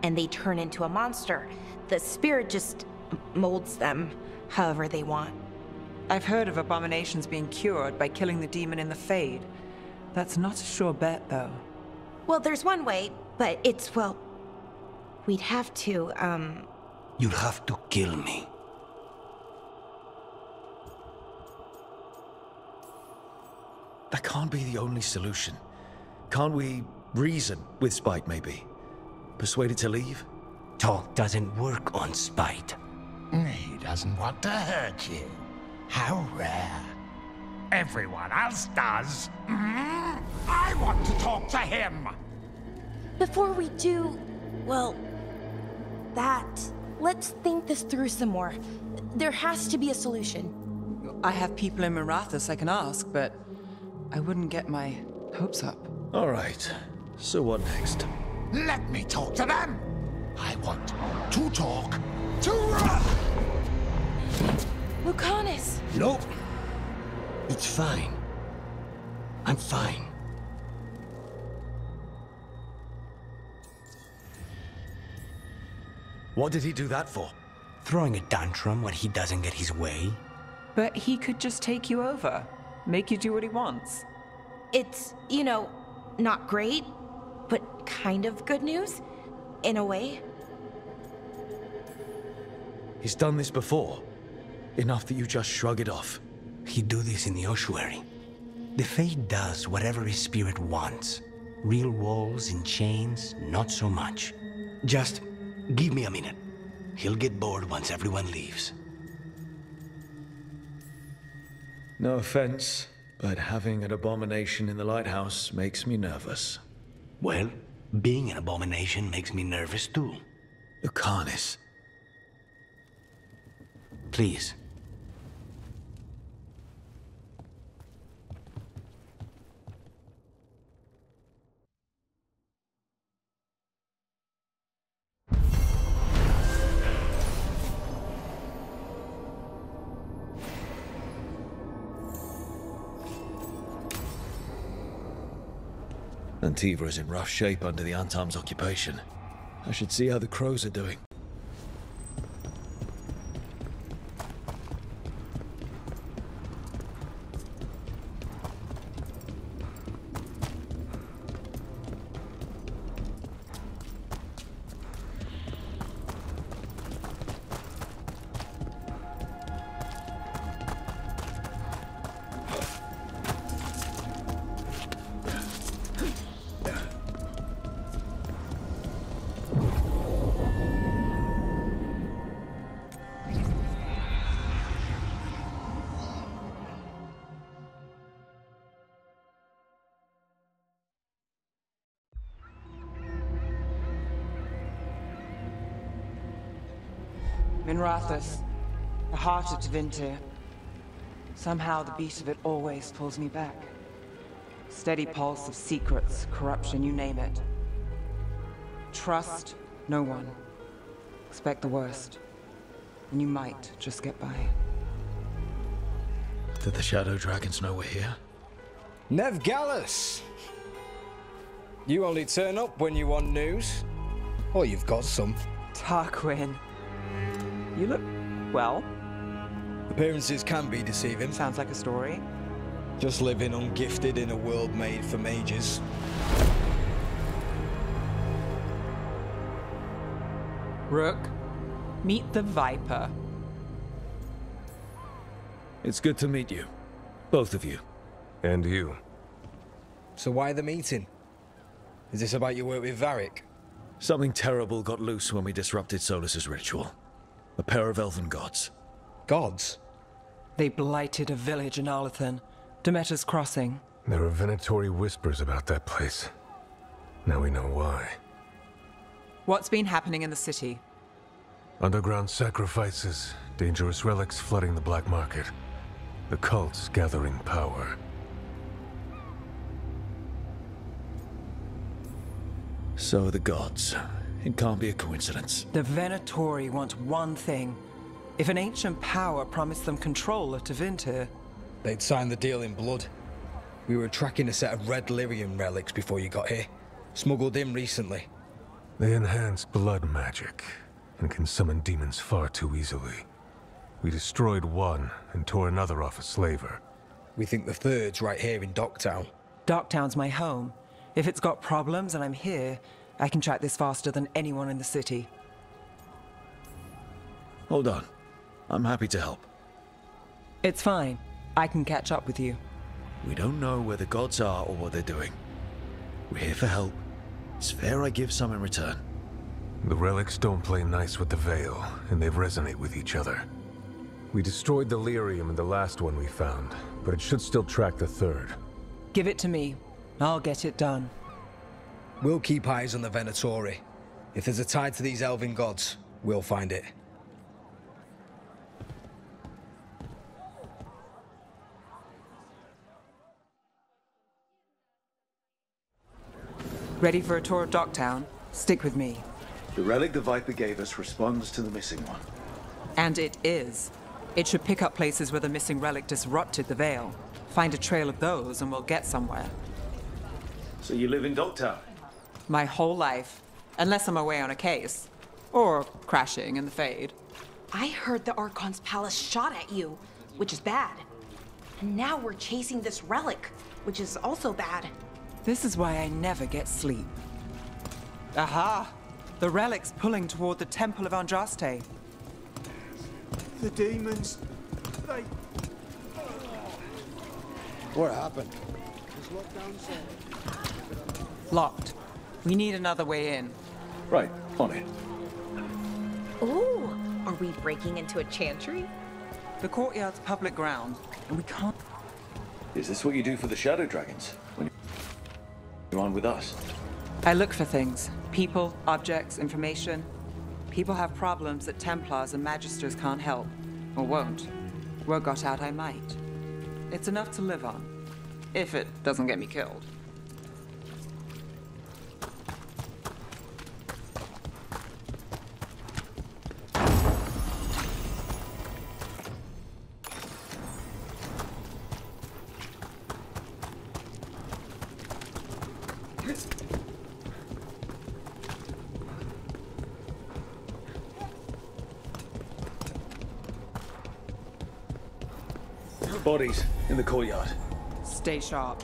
And they turn into a monster. The spirit just molds them however they want. I've heard of abominations being cured by killing the demon in the Fade. That's not a sure bet, though. Well, there's one way, but it's, well... We'd have to, You'll have to kill me. That can't be the only solution. Can't we reason with Spite, maybe? Persuade it to leave? Talk doesn't work on Spite. He doesn't want to hurt you. How rare. Everyone else does. I want to talk to him. Before we do, well, let's think this through some more. There has to be a solution. I have people in Marathas I can ask, but I wouldn't get my hopes up. All right. So what next? Let me talk to them. I want to talk to Lucanus! Nope. It's fine. I'm fine. What did he do that for? Throwing a tantrum when he doesn't get his way. But he could just take you over. Make you do what he wants. It's, you know, not great, but kind of good news, in a way. He's done this before. Enough that you just shrug it off. He'd do this in the ossuary. The Fade does whatever his spirit wants. Real walls and chains, not so much. Just give me a minute. He'll get bored once everyone leaves. No offense, but having an abomination in the lighthouse makes me nervous. Well, being an abomination makes me nervous too. Lucanus. Please. Antiva is in rough shape under the Antam's occupation. I should see how the crows are doing. Minrathous, the heart of Tevinter. Somehow the beat of it always pulls me back. Steady pulse of secrets, corruption, you name it. Trust no one. Expect the worst. And you might just get by. Did the Shadow Dragons know we're here? Nev Gallus! You only turn up when you want news. Or you've got some. Tarquin. You look well. Appearances can be deceiving. Sounds like a story. Just living ungifted in a world made for mages. Rook, meet the Viper. It's good to meet you. Both of you. And you. So why the meeting? Is this about your work with Varric? Something terrible got loose when we disrupted Solus's ritual. A pair of elven gods. Gods? They blighted a village in Arlathan, Demeter's Crossing. There are Venatori whispers about that place. Now we know why. What's been happening in the city? Underground sacrifices, dangerous relics flooding the black market. The cults gathering power. So are the gods. It can't be a coincidence. The Venatori want one thing. If an ancient power promised them control of Tevinter, they'd sign the deal in blood. We were tracking a set of red lyrium relics before you got here. Smuggled in recently. They enhance blood magic and can summon demons far too easily. We destroyed one and tore another off a slaver. We think the third's right here in Docktown. Docktown's my home. If it's got problems and I'm here, I can track this faster than anyone in the city. Hold on. I'm happy to help. It's fine. I can catch up with you. We don't know where the gods are or what they're doing. We're here for help. It's fair I give some in return. The relics don't play nice with the Veil, and they resonate with each other. We destroyed the lyrium in the last one we found, but it should still track the third. Give it to me. I'll get it done. We'll keep eyes on the Venatori. If there's a tie to these elven gods, we'll find it. Ready for a tour of Docktown? Stick with me. The relic the Viper gave us responds to the missing one. And it is. It should pick up places where the missing relic disrupted the Veil. Find a trail of those and we'll get somewhere. So you live in Docktown? My whole life. Unless I'm away on a case. Or crashing in the Fade. I heard the Archon's palace shot at you, which is bad. And now we're chasing this relic, which is also bad. This is why I never get sleep. Aha! The relic's pulling toward the Temple of Andraste. The demons, they... What happened? Locked. We need another way in. Right, on it. Ooh, are we breaking into a chantry? The courtyard's public ground, and we can't... Is this what you do for the Shadow Dragons? When you're on with us? I look for things. People, objects, information. People have problems that Templars and Magisters can't help. Or won't. Word got out I might. It's enough to live on. If it doesn't get me killed. Bodies in the courtyard. Stay sharp.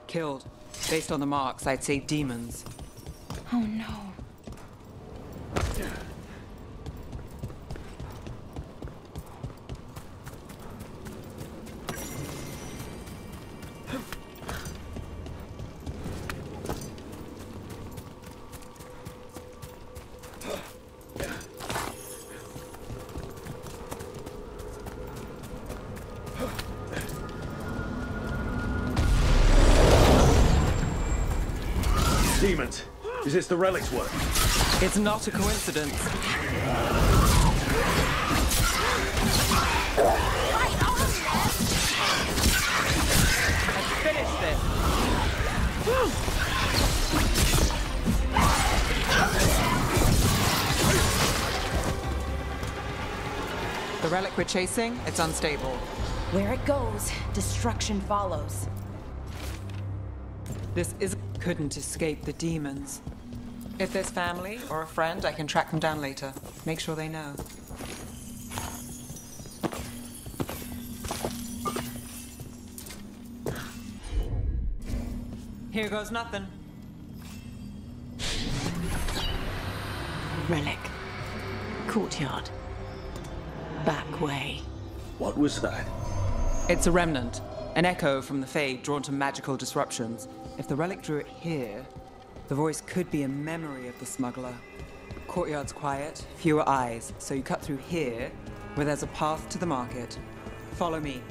Killed. Based on the marks, I'd say demons. Oh no. Demons. Is this the relic's work? It's not a coincidence. Let's finish this. The relic we're chasing, it's unstable. Where it goes, destruction follows. This couldn't escape the demons. If there's family or a friend, I can track them down later. Make sure they know. Here goes nothing. Relic. Courtyard. Back way. What was that? It's a remnant. An echo from the Fade drawn to magical disruptions. If the relic drew it here, the voice could be a memory of the smuggler. Courtyard's quiet, fewer eyes, so you cut through here, where there's a path to the market. Follow me.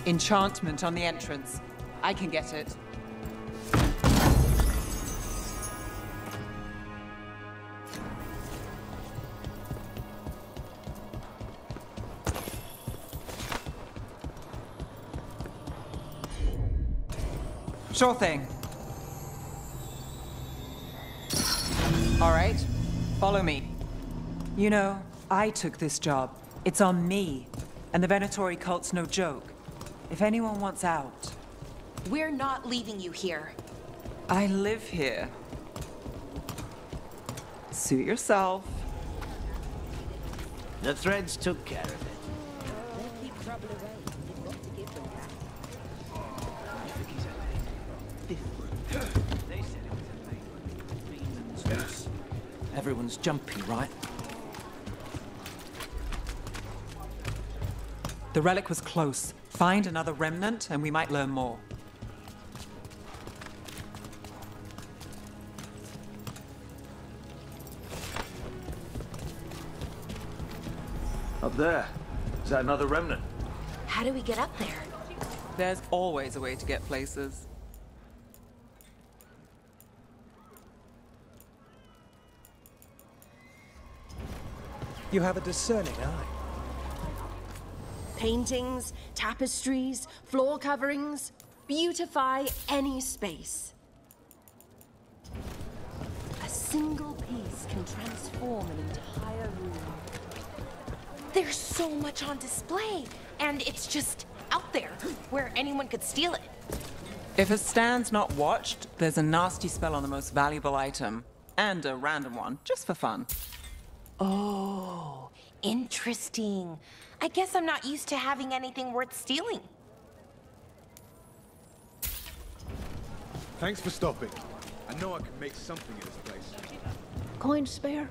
Enchantment on the entrance. I can get it. Sure thing. All right, follow me. You know, I took this job. It's on me. And the Venatori cult's no joke. If anyone wants out... We're not leaving you here. I live here. Suit yourself. The threads took care of it. Everyone's jumpy, right? The relic was close. Find another remnant and we might learn more. Up there. Is that another remnant? How do we get up there? There's always a way to get places. You have a discerning eye. Paintings, tapestries, floor coverings, beautify any space. A single piece can transform an entire room. There's so much on display, and it's just out there, where anyone could steal it. If it stands not watched, there's a nasty spell on the most valuable item. And a random one, just for fun. Oh, interesting. I guess I'm not used to having anything worth stealing. Thanks for stopping. I know I can make something of this place. Coin spare?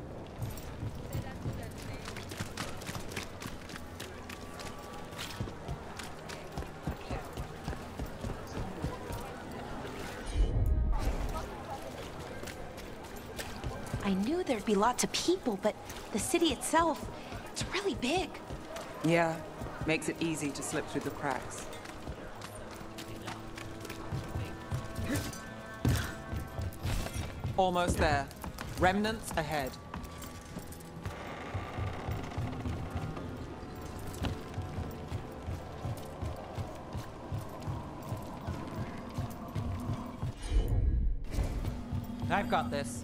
I knew there'd be lots of people, but the city itself, it's really big. Yeah, makes it easy to slip through the cracks. Almost there. Remnants ahead. I've got this.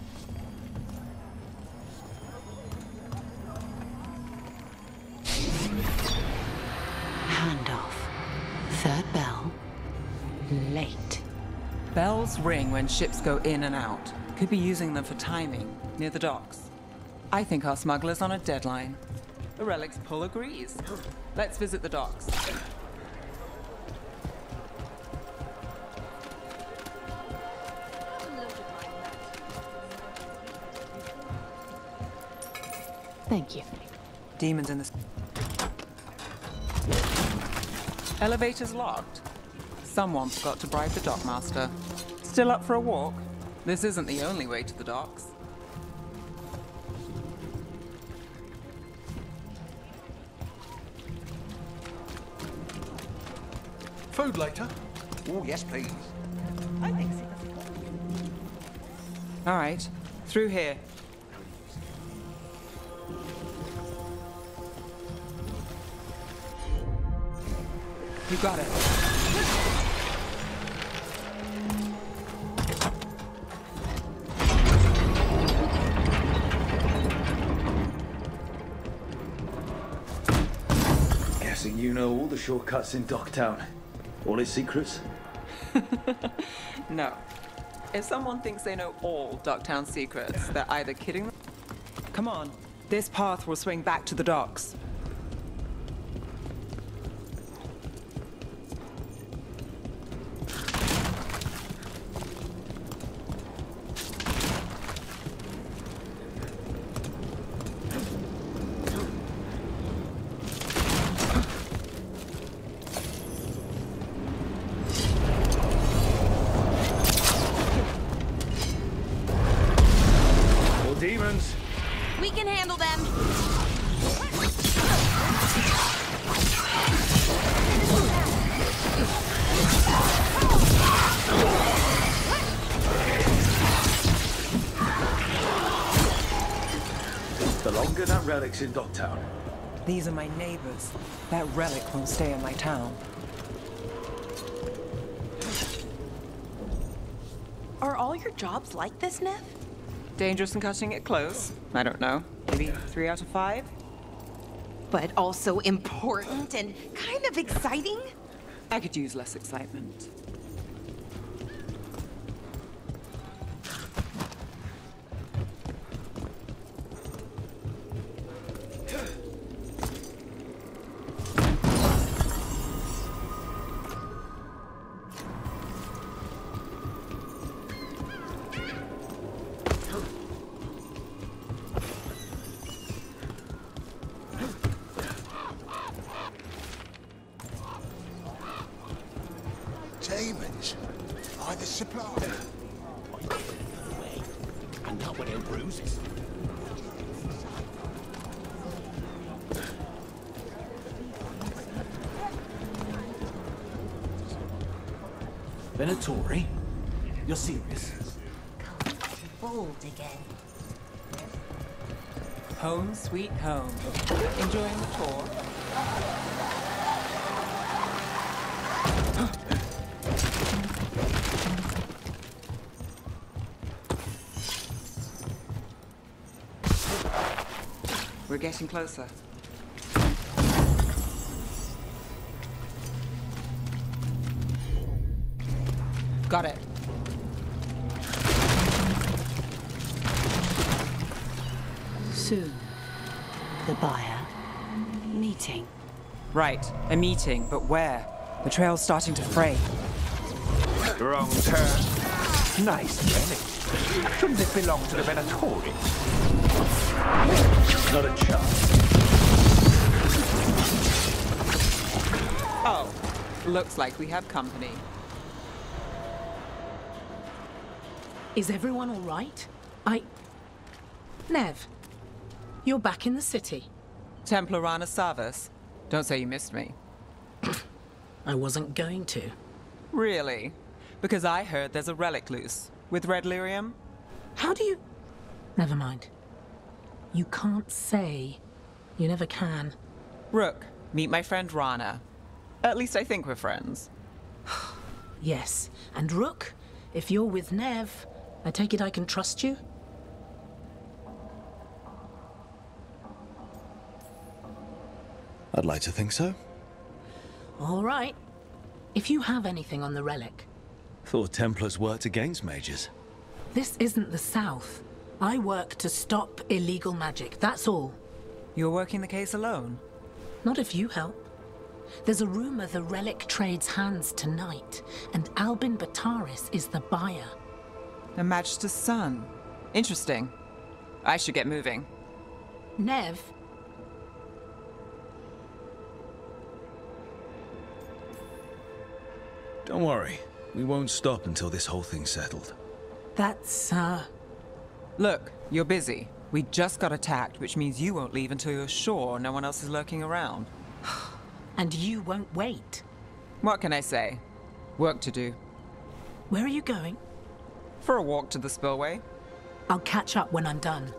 Handoff. Third bell. Late. Bells ring when ships go in and out. Could be using them for timing, near the docks. I think our smuggler's on a deadline. The relic's pull agrees. Let's visit the docks. Thank you. Demons in the... Elevator's locked. Someone forgot to bribe the dockmaster. Still up for a walk? This isn't the only way to the docks. Food later? Oh, yes, please. I think so. All right, through here. You got it. Guessing you know all the shortcuts in Docktown. All its secrets? No. If someone thinks they know all Docktown secrets, they're either kidding them. Come on. This path will swing back to the docks. Demons! We can handle them. The longer that relic's in Docktown. These are my neighbors. That relic won't stay in my town. Are all your jobs like this, Neff? Dangerous and cutting it close? I don't know. Maybe 3 out of 5? But also important and kind of exciting? I could use less excitement. Demons? By the supply? And not without bruises. Venatori? You're serious? Bold again. Home sweet home. Enjoying the tour? We're getting closer. Got it. Soon, the buyer meeting. Right, a meeting, but where? The trail's starting to fray. Wrong turn. Nice relic. Shouldn't it belong to the Venatori? Not a chance. Oh, looks like we have company. Is everyone all right? Nev, you're back in the city. Templar Rana Savas. Don't say you missed me. I wasn't going to. Really? Because I heard there's a relic loose. With red lyrium? How do you... Never mind. You can't say. You never can. Rook, meet my friend Rana. At least I think we're friends. Yes. And Rook, if you're with Nev, I take it I can trust you? I'd like to think so. All right. If you have anything on the relic... Thought Templars worked against mages. This isn't the South. I work to stop illegal magic, that's all. You're working the case alone? Not if you help. There's a rumor the relic trades hands tonight, and Albin Bataris is the buyer. A Magister's son. Interesting. I should get moving. Nev? Don't worry. We won't stop until this whole thing's settled. That's, Look, you're busy. We just got attacked, which means you won't leave until you're sure no one else is lurking around. And you won't wait. What can I say? Work to do. Where are you going? For a walk to the spillway. I'll catch up when I'm done.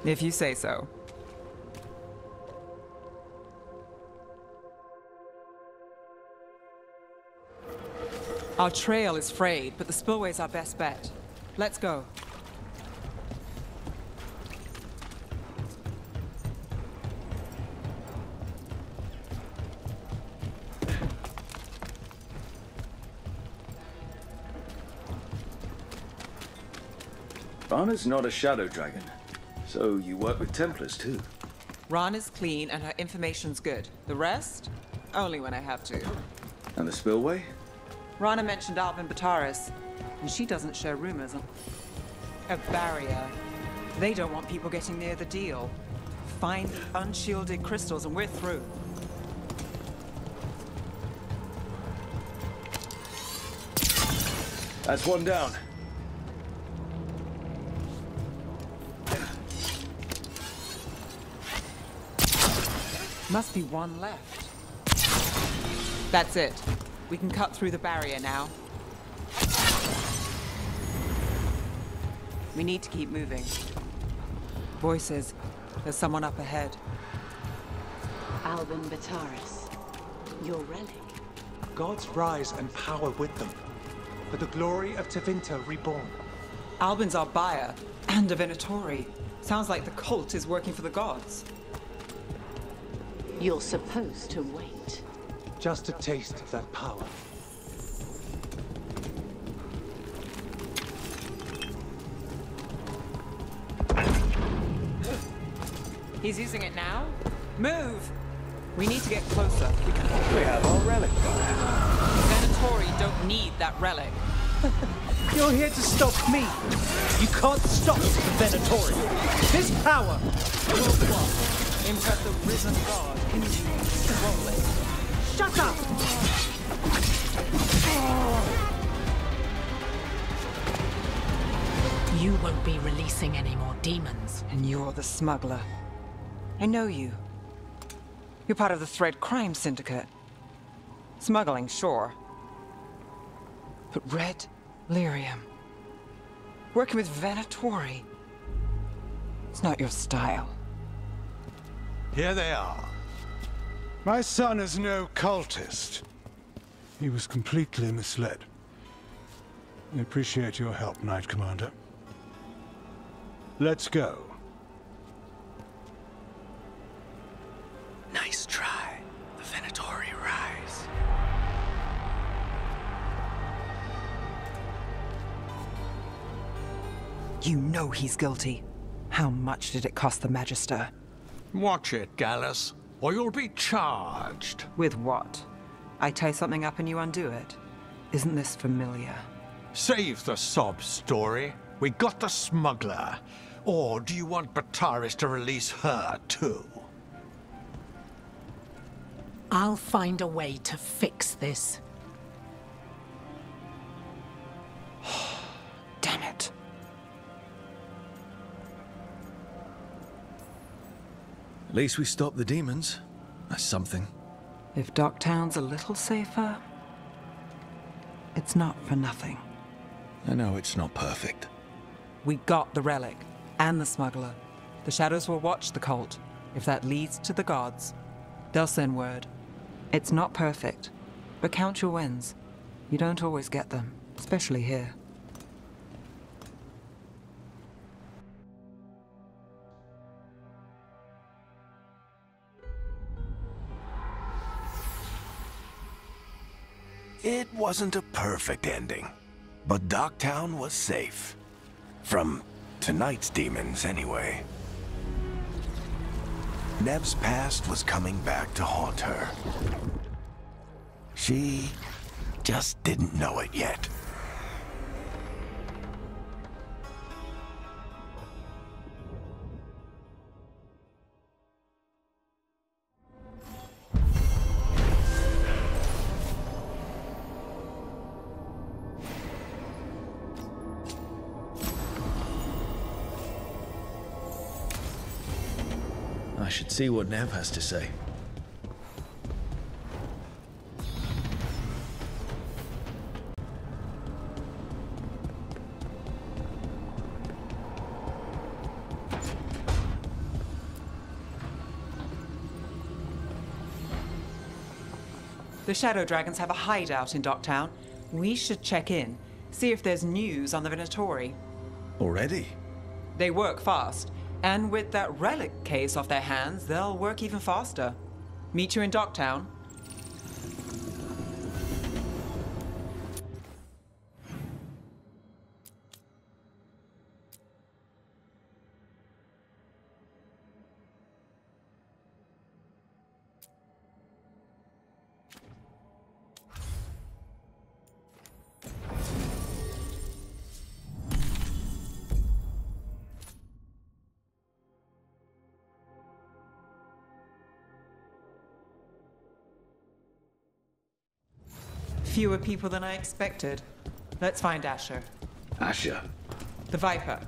If you say so. Our trail is frayed, but the spillway's our best bet. Let's go. Rana's not a shadow dragon, so you work with Templars too. Rana's clean and her information's good. The rest? Only when I have to. And the spillway? Rana mentioned Albin Bataris, and she doesn't share rumors. A barrier. They don't want people getting near the deal. Find the unshielded crystals and we're through. That's one down. Must be one left. That's it. We can cut through the barrier now. We need to keep moving. Voices. There's someone up ahead. Albin Bataris. Your relic. Gods rise and power with them. For the glory of Tevinter reborn. Albin's our buyer, and a Venatori. Sounds like the cult is working for the gods. You're supposed to wait. Just a taste of that power. He's using it now? Move! We need to get closer. We have our relic back. Venatori don't need that relic. You're here to stop me. You can't stop the Venatori. His power will what? Impress the risen god. Can you control it? Shut up! You won't be releasing any more demons. And you're the smuggler. I know you. You're part of the Thread Crime Syndicate. Smuggling, sure. But red lyrium. Working with Venatori. It's not your style. Here they are. My son is no cultist. He was completely misled. I appreciate your help, Knight Commander. Let's go. Nice try. The Venatori rise. You know he's guilty. How much did it cost the Magister? Watch it, Gallus, or you'll be charged. With what? I tie something up and you undo it. Isn't this familiar? Save the sob story. We got the smuggler. Or do you want Bataris to release her, too? I'll find a way to fix this. Damn it. At least we stopped the demons. That's something. If Docktown's a little safer, it's not for nothing. I know it's not perfect. We got the relic, and the smuggler. The Shadows will watch the cult. If that leads to the gods, they'll send word. It's not perfect, but count your wins. You don't always get them, especially here. It wasn't a perfect ending, but Docktown was safe. From tonight's demons, anyway. Nev's past was coming back to haunt her. She just didn't know it yet. I should see what Nev has to say. The Shadow Dragons have a hideout in Docktown. We should check in, see if there's news on the Venatori. Already? They work fast, and with that relic case off their hands, they'll work even faster. Meet you in Docktown. Fewer people than I expected. Let's find Asher. Asher? The Viper.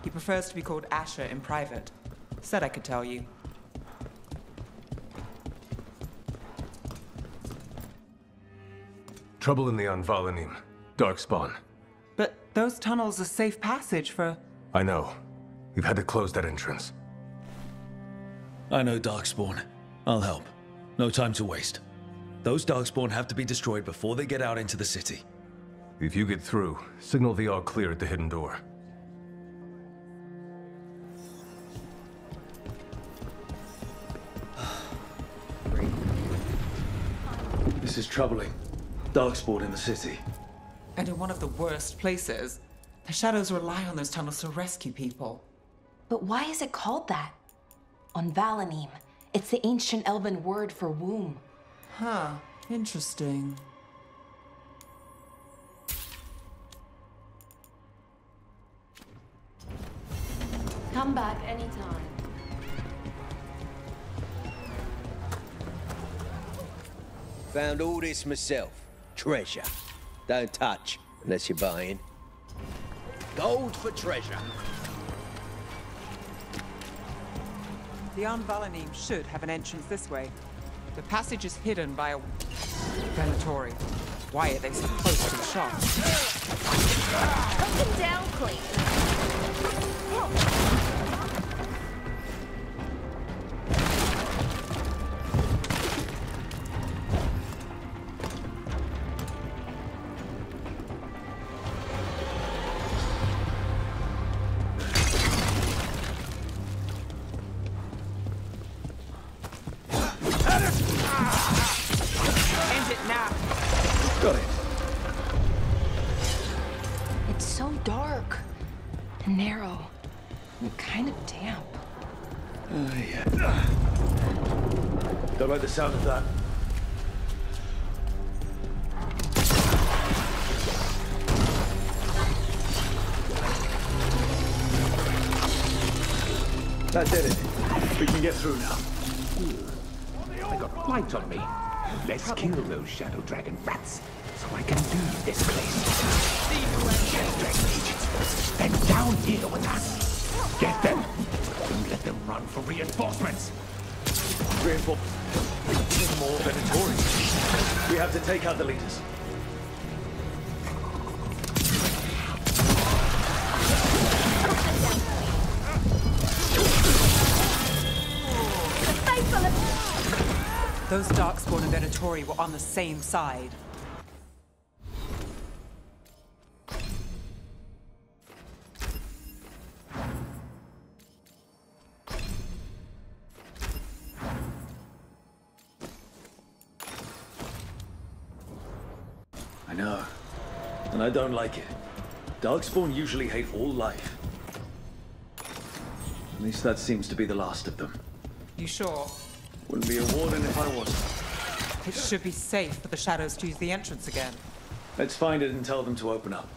He prefers to be called Asher in private. Said I could tell you. Trouble in the Anvalanim. Darkspawn. But those tunnels are safe passage for... I know. We've had to close that entrance. I know Darkspawn. I'll help. No time to waste. Those Darkspawn have to be destroyed before they get out into the city. If you get through, signal the all clear at the hidden door. This is troubling. Darkspawn in the city. And in one of the worst places. The Shadows rely on those tunnels to rescue people. But why is it called that? On Valanim, it's the ancient elven word for womb. Huh, interesting. Come back anytime. Found all this myself. Treasure. Don't touch, unless you're buying. Gold for treasure. The Anvalanim should have an entrance this way. The passage is hidden by a... Venatori. Why are they so close to the shop? Cut them down, Clayton. End it now. Got it. It's so dark. Narrow. And kind of damp. Yeah. Don't like the sound of that. That did it. We can get through now. I got light on me. Let's kill those Shadow Dragon rats, so I can leave this place. Shadow Dragon agents, they're down here with us. Get them. Don't let them run for reinforcements. More Venatori. We have to take out the leaders. Those Darkspawn and Venatori were on the same side. I know. And I don't like it. Darkspawn usually hate all life. At least that seems to be the last of them. You sure? Wouldn't be a warden if I wasn't. It should be safe for the Shadows to use the entrance again. Let's find it and tell them to open up.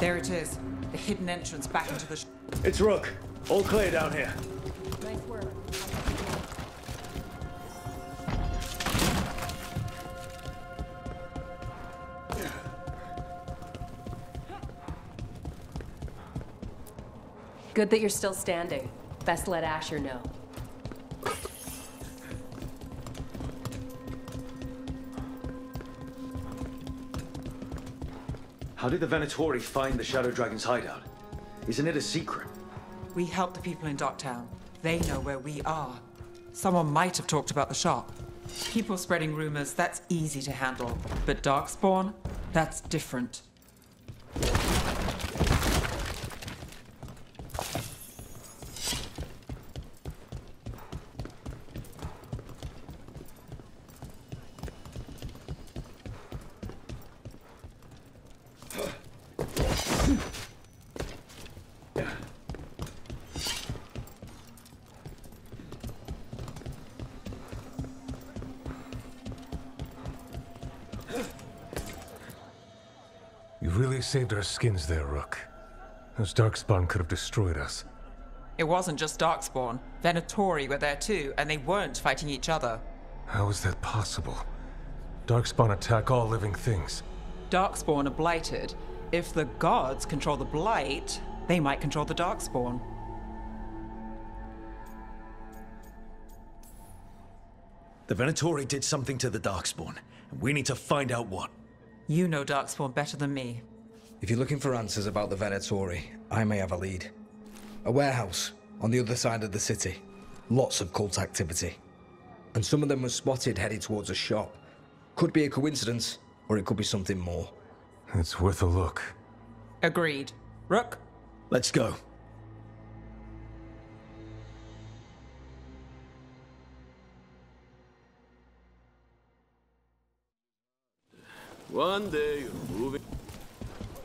There it is. The hidden entrance back into the... It's Rook. All clear down here. Nice work. Good that you're still standing. Best let Asher know. How did the Venatori find the Shadow Dragon's hideout? Isn't it a secret? We help the people in Docktown. They know where we are. Someone might have talked about the shop. People spreading rumors, that's easy to handle. But Darkspawn, that's different. You really saved our skins there, Rook. Those Darkspawn could have destroyed us. It wasn't just Darkspawn. Venatori were there too, and they weren't fighting each other. How is that possible? Darkspawn attack all living things. Darkspawn are blighted. If the gods control the blight, they might control the Darkspawn. The Venatori did something to the Darkspawn, and we need to find out what. You know Darkspawn better than me. If you're looking for answers about the Venatori, I may have a lead. A warehouse on the other side of the city. Lots of cult activity. And some of them were spotted headed towards a shop. Could be a coincidence, or it could be something more. It's worth a look. Agreed. Rook? Let's go. One day you're moving.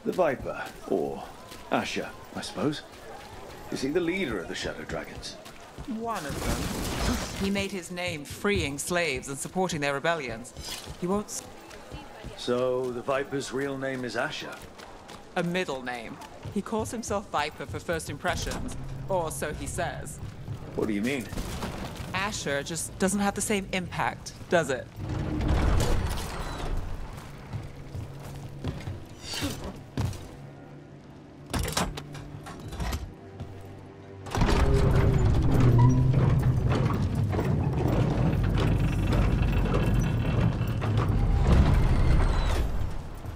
The Viper, or Asher, I suppose. Is he the leader of the Shadow Dragons? One of them. He made his name freeing slaves and supporting their rebellions. He won't... So, the Viper's real name is Asher? A middle name. He calls himself Viper for first impressions, or so he says. What do you mean? Asher just doesn't have the same impact, does it?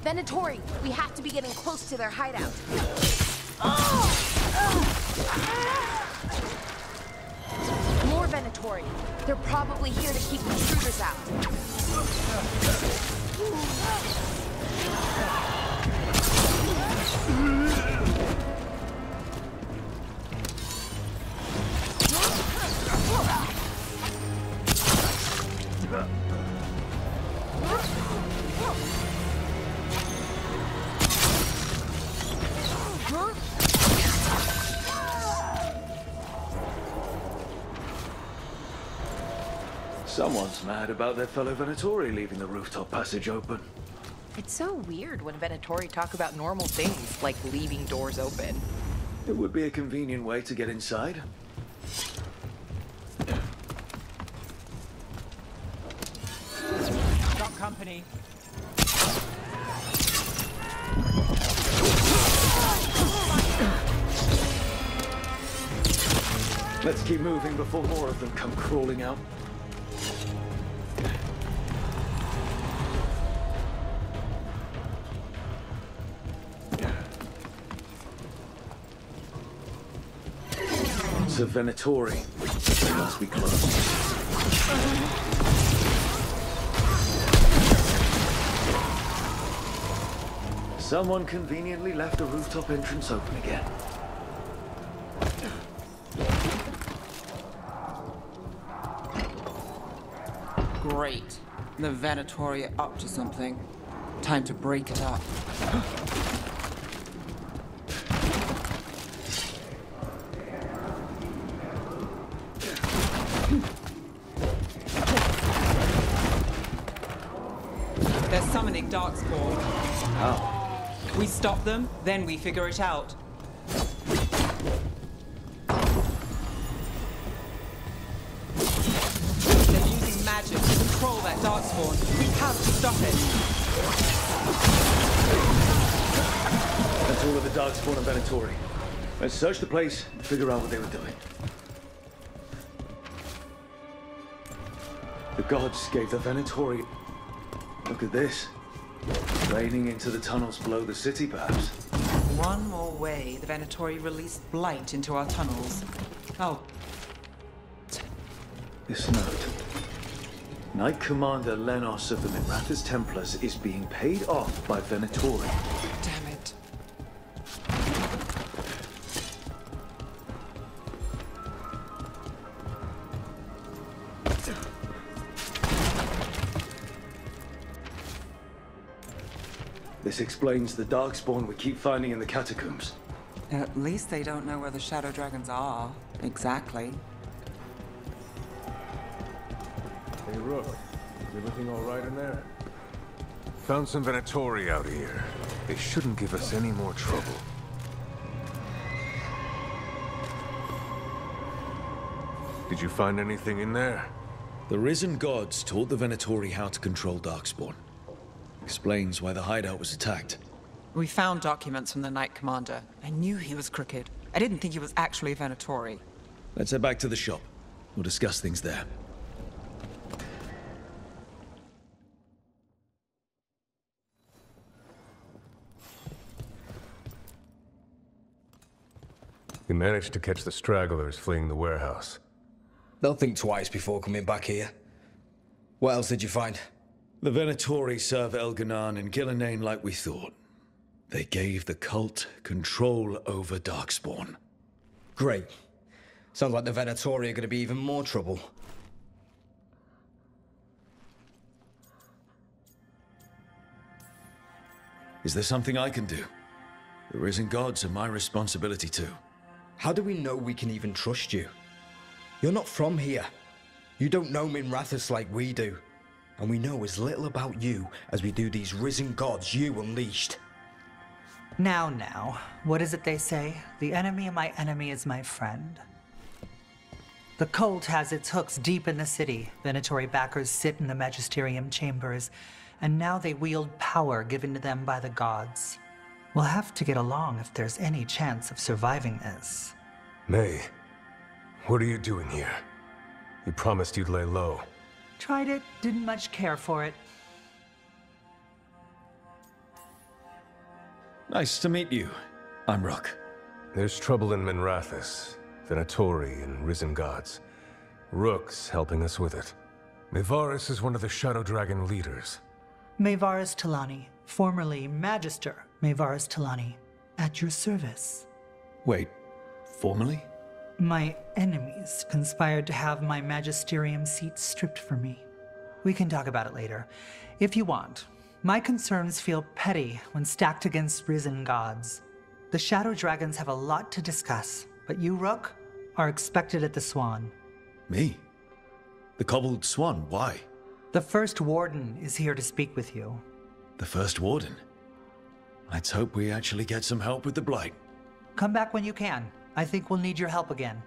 Venatori, we have to be getting close to their hideout. More Venatori. They're probably here to keep intruders out. Someone's mad about their fellow Venatori leaving the rooftop passage open. It's so weird when Venatori talk about normal things, like leaving doors open. It would be a convenient way to get inside. Got company. Let's keep moving before more of them come crawling out. It's a Venatori. They must be close. Someone conveniently left the rooftop entrance open again. Great. The Venatori are up to something. Time to break it up. They're summoning Darkspawn. How? We stop them, then we figure it out. They're using magic to control that Darkspawn. We have to stop it. That's all of the Darkspawn and Venatori. Let's search the place and figure out what they were doing. The gods gave the Venatori... Look at this. Draining into the tunnels below the city, perhaps. One more way, the Venatori released blight into our tunnels. Oh. This note. Knight Commander Lenos of the Minrathous Templars is being paid off by Venatori. Damn it. This explains the Darkspawn we keep finding in the catacombs. At least they don't know where the Shadow Dragons are. Exactly. Hey, Rook. Is everything all right in there? Found some Venatori out here. They shouldn't give us any more trouble. Did you find anything in there? The risen gods taught the Venatori how to control Darkspawn. Explains why the hideout was attacked. We found documents from the Knight Commander. I knew he was crooked. I didn't think he was actually a Venatori. Let's head back to the shop. We'll discuss things there. We managed to catch the stragglers fleeing the warehouse. They'll think twice before coming back here. What else did you find? The Venatori serve Elganan and KIRIGANAII like we thought. They gave the cult control over Darkspawn. Great. Sounds like the Venatori are going to be even more trouble. Is there something I can do? The risen gods are my responsibility too. How do we know we can even trust you? You're not from here. You don't know Minrathous like we do. And we know as little about you as we do these risen gods you unleashed. Now, what is it they say? The enemy of my enemy is my friend. The cult has its hooks deep in the city. Venatori backers sit in the magisterium chambers, and now they wield power given to them by the gods. We'll have to get along if there's any chance of surviving this. May, what are you doing here? You promised you'd lay low. Tried it, didn't much care for it. Nice to meet you. I'm Rook. There's trouble in Minrathous, Venatori and Risen Gods. Rook's helping us with it. Maevaris is one of the Shadow Dragon leaders. Maevaris Talani, formerly Magister Maevaris Talani, at your service. Wait, formally? My enemies conspired to have my magisterium seat stripped from me. We can talk about it later, if you want. My concerns feel petty when stacked against Risen Gods. The Shadow Dragons have a lot to discuss, but you, Rook, are expected at the Swan. Me? The Cobbled Swan, why? The First Warden is here to speak with you. The First Warden? Let's hope we actually get some help with the Blight. Come back when you can. I think we'll need your help again.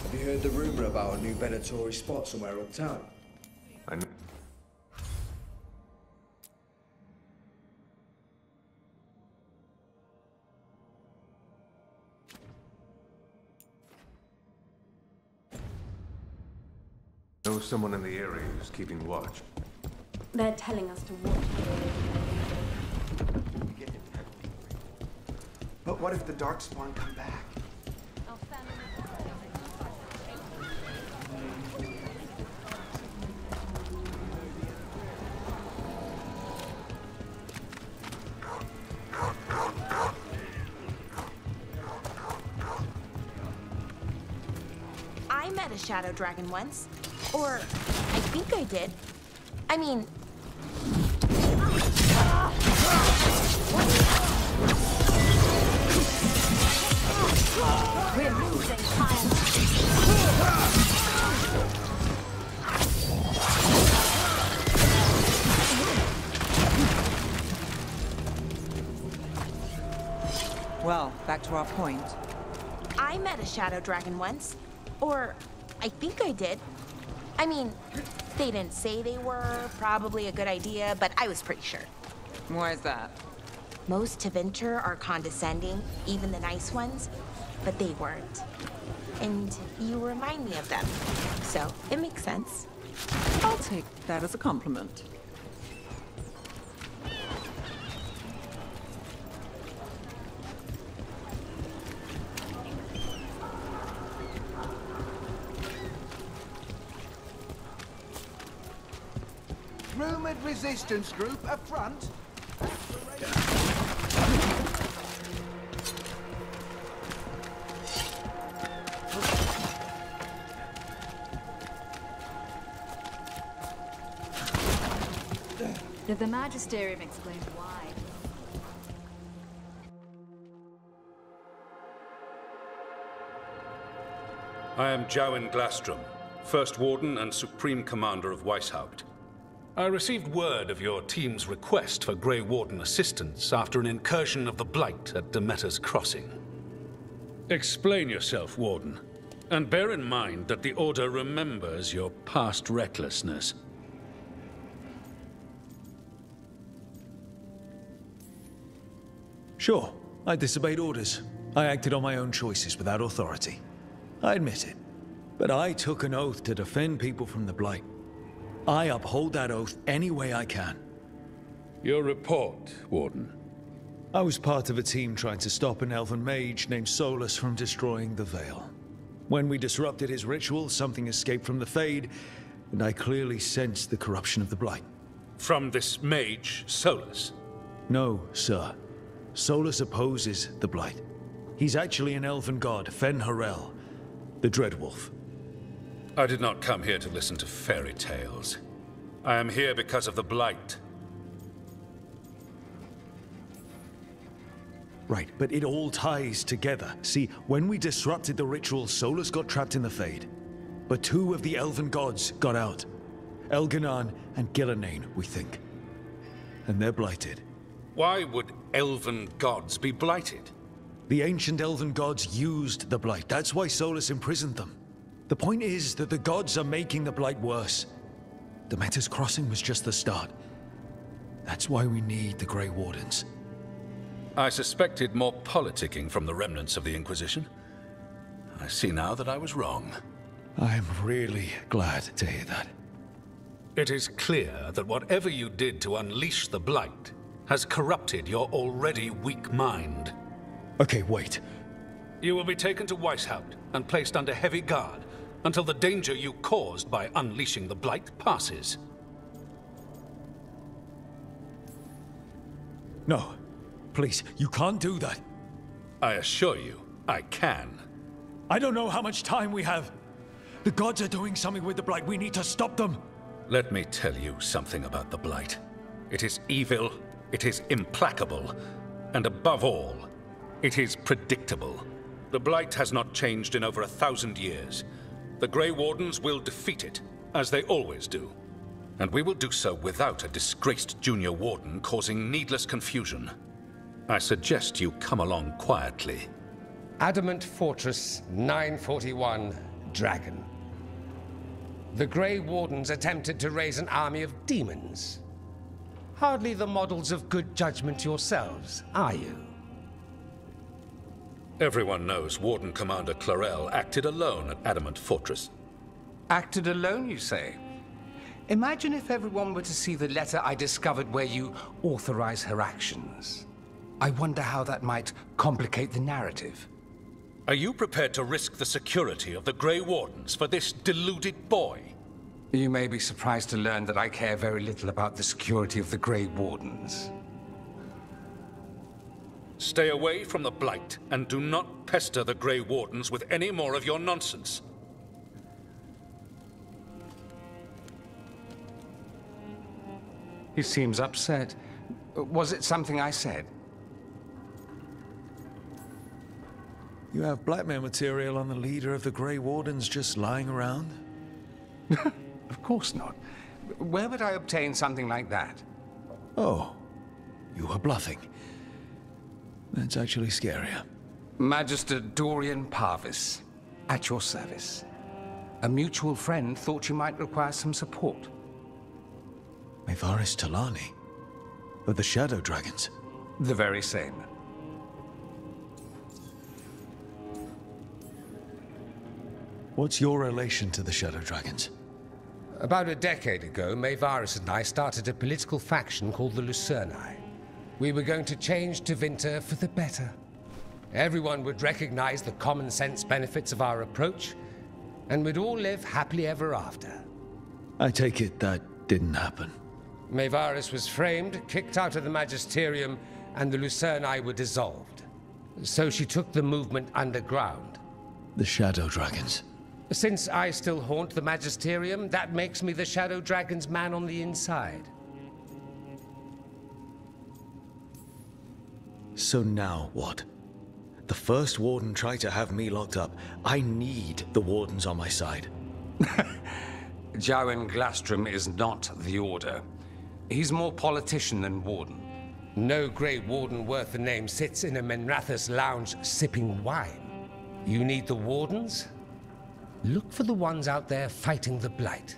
Have you heard the rumor about a new Venatori spot somewhere uptown? I know. Know someone in the area who's keeping watch. They're telling us to watch. But what if the Darkspawn come back? I met a Shadow Dragon once. Or, I think I did. I mean... We're losing time. Well, back to our point. I met a Shadow Dragon once. Or, I think I did. I mean, they didn't say they were. Probably a good idea, but I was pretty sure. Why is that? Most Tevinter are condescending, even the nice ones, but they weren't. And you remind me of them, so it makes sense. I'll take that as a compliment. Rumored resistance group up front. Did the Magisterium explain why? I am Jowen Glastrom, First Warden and Supreme Commander of Weishaupt. I received word of your team's request for Grey Warden assistance after an incursion of the Blight at Demeter's Crossing. Explain yourself, Warden, and bear in mind that the Order remembers your past recklessness. Sure, I disobeyed orders. I acted on my own choices without authority. I admit it. But I took an oath to defend people from the Blight. I uphold that oath any way I can. Your report, Warden. I was part of a team trying to stop an elven mage named Solus from destroying the Veil. When we disrupted his ritual, something escaped from the Fade, and I clearly sensed the corruption of the Blight. From this mage, Solus? No, sir. Solus opposes the Blight. He's actually an elven god, Fen Harel, the Dreadwolf. I did not come here to listen to fairy tales. I am here because of the Blight. Right, but it all ties together. See, when we disrupted the ritual, Solus got trapped in the Fade. But two of the elven gods got out. Elganan and Gillenane, we think. And they're blighted. Why would elven gods be blighted? The ancient elven gods used the Blight. That's why Solus imprisoned them. The point is that the gods are making the Blight worse. Demeter's Crossing was just the start. That's why we need the Grey Wardens. I suspected more politicking from the remnants of the Inquisition. I see now that I was wrong. I'm really glad to hear that. It is clear that whatever you did to unleash the Blight has corrupted your already weak mind. Okay, wait. You will be taken to Weishaupt and placed under heavy guard until the danger you caused by unleashing the Blight passes. No. Please, you can't do that. I assure you, I can. I don't know how much time we have. The gods are doing something with the Blight. We need to stop them. Let me tell you something about the Blight. It is evil, it is implacable, and above all, it is predictable. The Blight has not changed in over 1,000 years. The Grey Wardens will defeat it, as they always do. And we will do so without a disgraced junior warden causing needless confusion. I suggest you come along quietly. Adamant Fortress 941, Dragon. The Grey Wardens attempted to raise an army of demons. Hardly the models of good judgment yourselves, are you? Everyone knows Warden Commander Clarel acted alone at Adamant Fortress. Acted alone, you say? Imagine if everyone were to see the letter I discovered where you authorize her actions. I wonder how that might complicate the narrative. Are you prepared to risk the security of the Grey Wardens for this deluded boy? You may be surprised to learn that I care very little about the security of the Grey Wardens. Stay away from the Blight, and do not pester the Grey Wardens with any more of your nonsense. He seems upset. Was it something I said? You have blackmail material on the leader of the Grey Wardens just lying around? Of course not. Where would I obtain something like that? Oh, you were bluffing. That's actually scarier. Magister Dorian Parvis, at your service. A mutual friend thought you might require some support. Maevaris Talani? Of the Shadow Dragons? The very same. What's your relation to the Shadow Dragons? About a decade ago, Maevaris and I started a political faction called the Lucerni. We were going to change Tevinter for the better. Everyone would recognize the common sense benefits of our approach, and we'd all live happily ever after. I take it that didn't happen. Maevaris was framed, kicked out of the Magisterium, and the Lucerni were dissolved. So she took the movement underground. The Shadow Dragons. Since I still haunt the Magisterium, that makes me the Shadow Dragon's man on the inside. So now what? The first Warden tried to have me locked up. I need the Wardens on my side. Jowen Glastrom is not the Order. He's more politician than Warden. No Grey Warden worth the name sits in a Menrathus lounge sipping wine. You need the Wardens? Look for the ones out there fighting the Blight.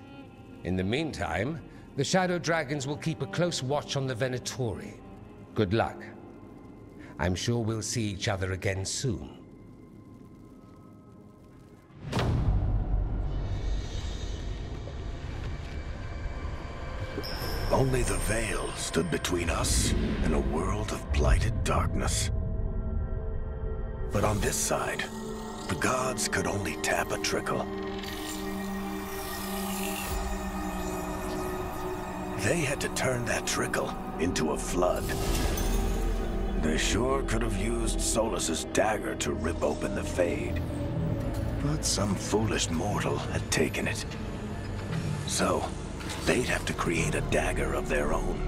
In the meantime, the Shadow Dragons will keep a close watch on the Venatori. Good luck. I'm sure we'll see each other again soon. Only the Veil stood between us and a world of blighted darkness. But on this side, the gods could only tap a trickle. They had to turn that trickle into a flood. They sure could have used Solus's dagger to rip open the Fade. But some foolish mortal had taken it. So, they'd have to create a dagger of their own.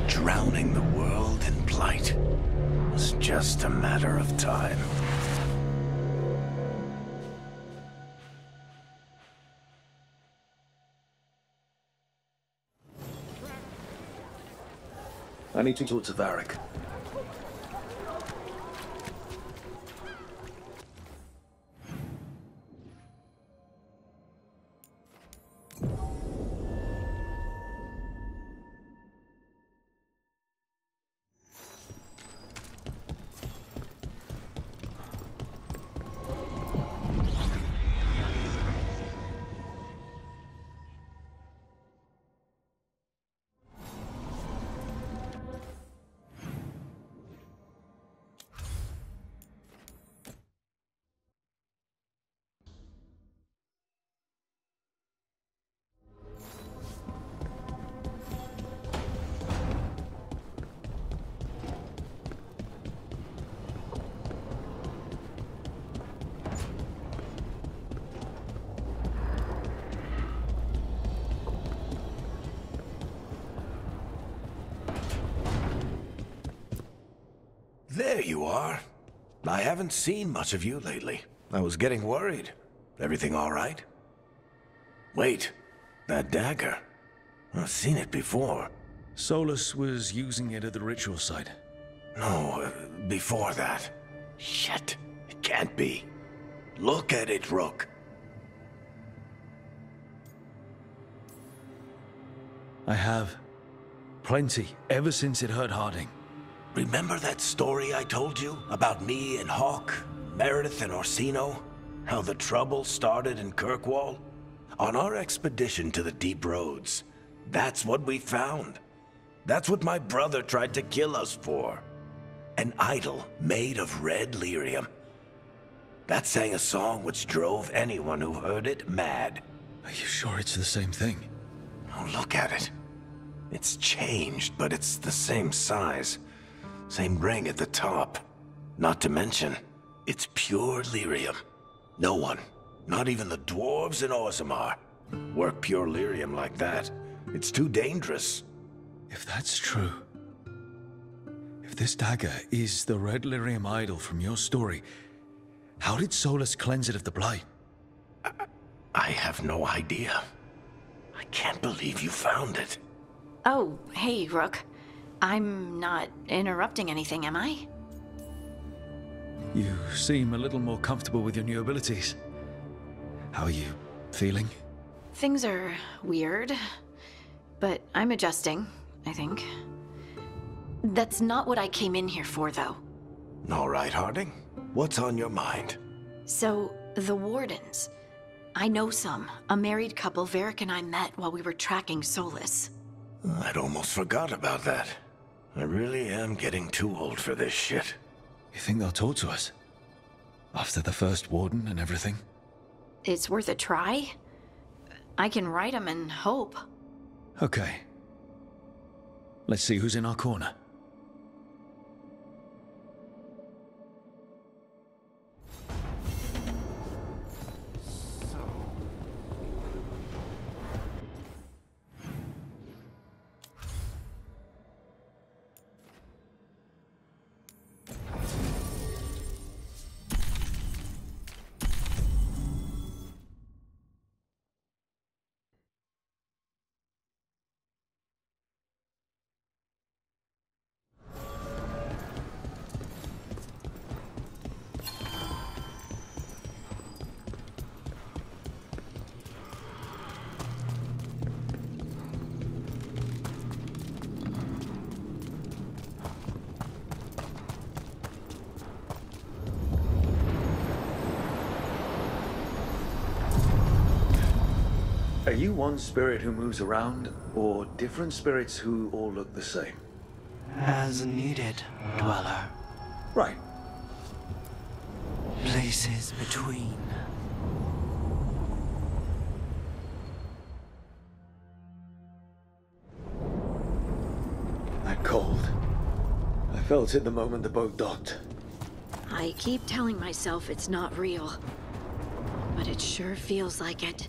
Drowning the world in blight was just a matter of time. I need to talk to Varric. There you are. I haven't seen much of you lately. I was getting worried. Everything all right? Wait, that dagger. I've seen it before. Solus was using it at the ritual site. No, before that. Shit, it can't be. Look at it, Rook. I have. Plenty, ever since it hurt Harding. Remember that story I told you about me and Hawk, Meredith and Orsino? How the trouble started in Kirkwall? On our expedition to the Deep Roads, that's what we found. That's what my brother tried to kill us for. An idol made of red lyrium. That sang a song which drove anyone who heard it mad. Are you sure it's the same thing? Oh, look at it. It's changed, but it's the same size. Same ring at the top. Not to mention, it's pure lyrium. No one, not even the dwarves in Orzammar, work pure lyrium like that. It's too dangerous. If that's true, if this dagger is the red lyrium idol from your story, how did Solus cleanse it of the blight? I have no idea. I can't believe you found it. Oh, hey, Rook. I'm not interrupting anything, am I? You seem a little more comfortable with your new abilities. How are you feeling? Things are weird, but I'm adjusting, I think. That's not what I came in here for, though. All right, Harding. What's on your mind? So, the Wardens. I know some. A married couple Varric and I met while we were tracking Solus. I'd almost forgot about that. I really am getting too old for this shit. You think they'll talk to us? After the first Warden and everything? It's worth a try. I can write them and hope. Okay. Let's see who's in our corner. Are you one spirit who moves around, or different spirits who all look the same? As needed, Dweller. Right. Places between. That cold. I felt it the moment the boat docked. I keep telling myself it's not real, but it sure feels like it.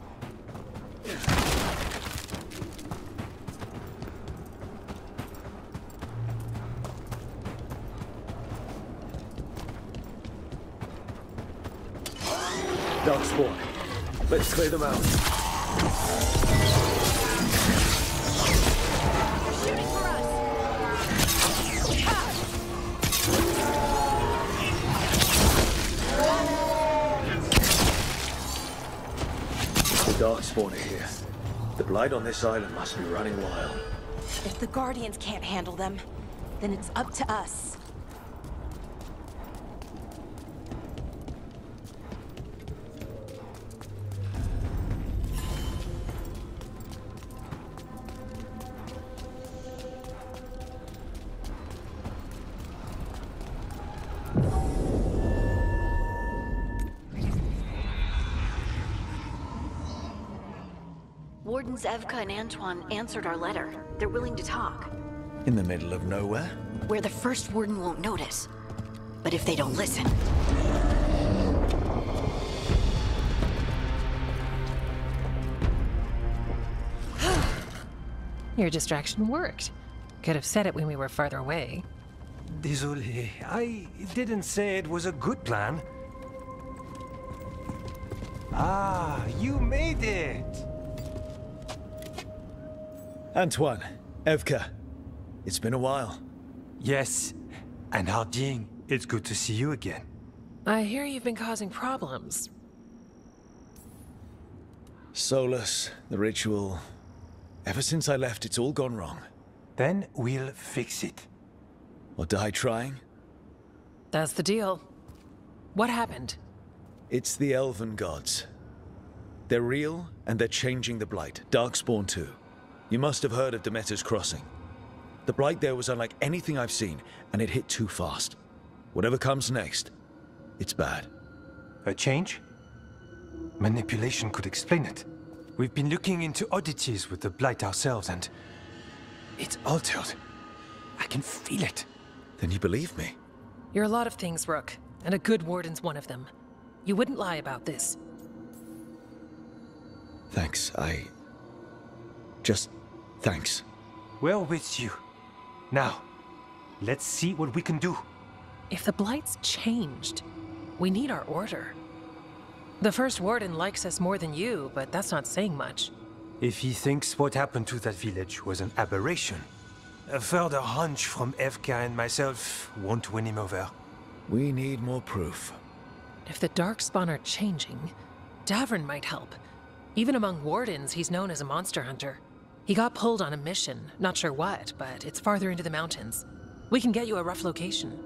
Dark spawn. Let's clear them out. Shooting for us! The dark spawn are here. The blight on this island must be running wild. If the Guardians can't handle them, then it's up to us. Wardens Evka and Antoine answered our letter. They're willing to talk. In the middle of nowhere? Where the first Warden won't notice. But if they don't listen... Your distraction worked. Could have said it when we were farther away. Désolé. I didn't say it was a good plan. Ah, you made it! Antoine, Evka, it's been a while. Yes, and Harding, it's good to see you again. I hear you've been causing problems. Solus, the ritual. Ever since I left, it's all gone wrong. Then we'll fix it. Or die trying? That's the deal. What happened? It's the elven gods. They're real, and they're changing the Blight. Darkspawn too. You must have heard of Demeter's Crossing. The Blight there was unlike anything I've seen, and it hit too fast. Whatever comes next, it's bad. A change? Manipulation could explain it. We've been looking into oddities with the Blight ourselves, and it's altered. I can feel it. Then you believe me? You're a lot of things, Rook, and a good warden's one of them. You wouldn't lie about this. Thanks, thanks. We're with you. Now, let's see what we can do. If the Blight's changed, we need our order. The First Warden likes us more than you, but that's not saying much. If he thinks what happened to that village was an aberration, a further hunch from Evka and myself won't win him over. We need more proof. If the Darkspawn are changing, Davrin might help. Even among wardens, he's known as a monster hunter. He got pulled on a mission, not sure what, but it's farther into the mountains. We can get you a rough location.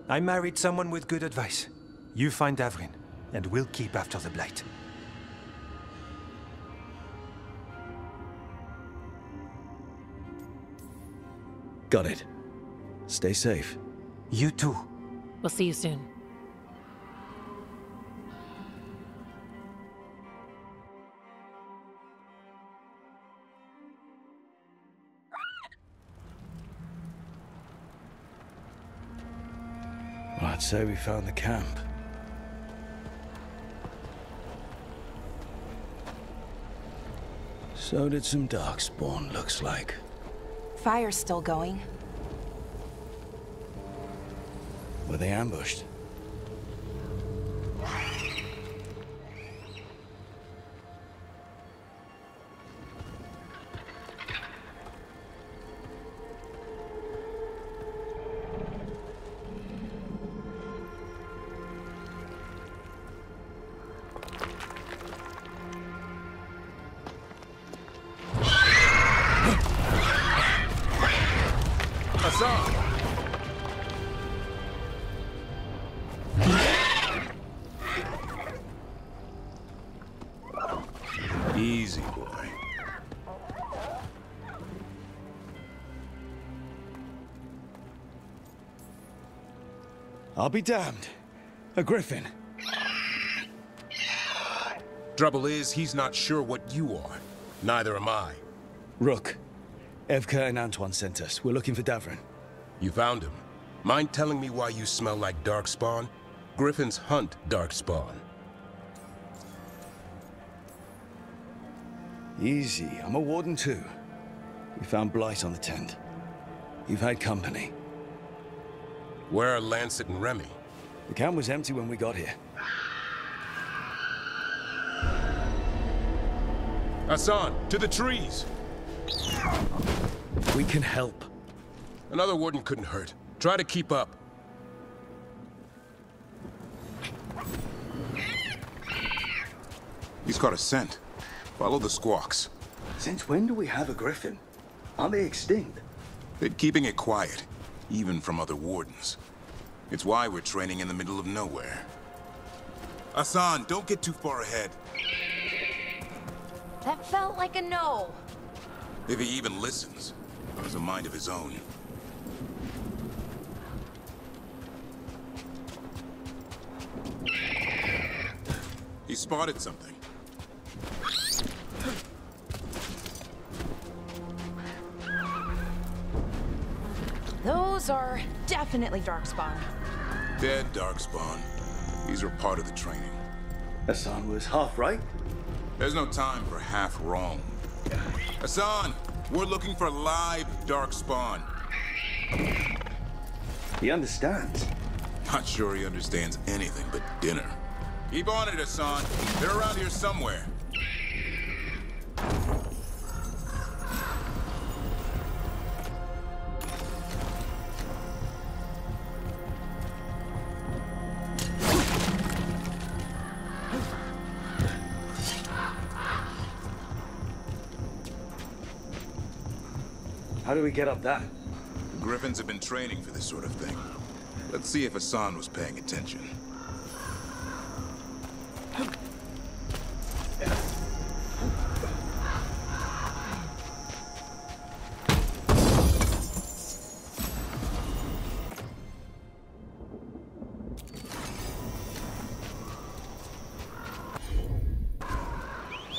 I married someone with good advice. You find Davrin, and we'll keep after the Blight. Got it. Stay safe. You too. We'll see you soon. Well, I'd say we found the camp. So did some Darkspawn, looks like. Fire's still going. Were they ambushed? Easy, boy. I'll be damned. A griffin. Trouble is, he's not sure what you are. Neither am I. Rook. Evka and Antoine sent us. We're looking for Davrin. You found him. Mind telling me why you smell like Darkspawn? Griffins hunt Darkspawn. Easy. I'm a warden too. We found Blight on the tent. You've had company. Where are Lancet and Remy? The camp was empty when we got here. Hassan, to the trees! We can help. Another warden couldn't hurt. Try to keep up. He's got a scent. Follow the squawks. Since when do we have a griffin? Are they extinct? They're keeping it quiet, even from other wardens. It's why we're training in the middle of nowhere. Hassan, don't get too far ahead. That felt like a no. If he even listens. He has a mind of his own. He spotted something. Those are definitely Darkspawn. Dead Darkspawn. These are part of the training. Hassan was half right. There's no time for half wrong. Hassan, we're looking for live Darkspawn. He understands. Not sure he understands anything but dinner. Keep on it, Hassan. They're around here somewhere. How do we get up that? The Griffins have been training for this sort of thing. Let's see if Hassan was paying attention.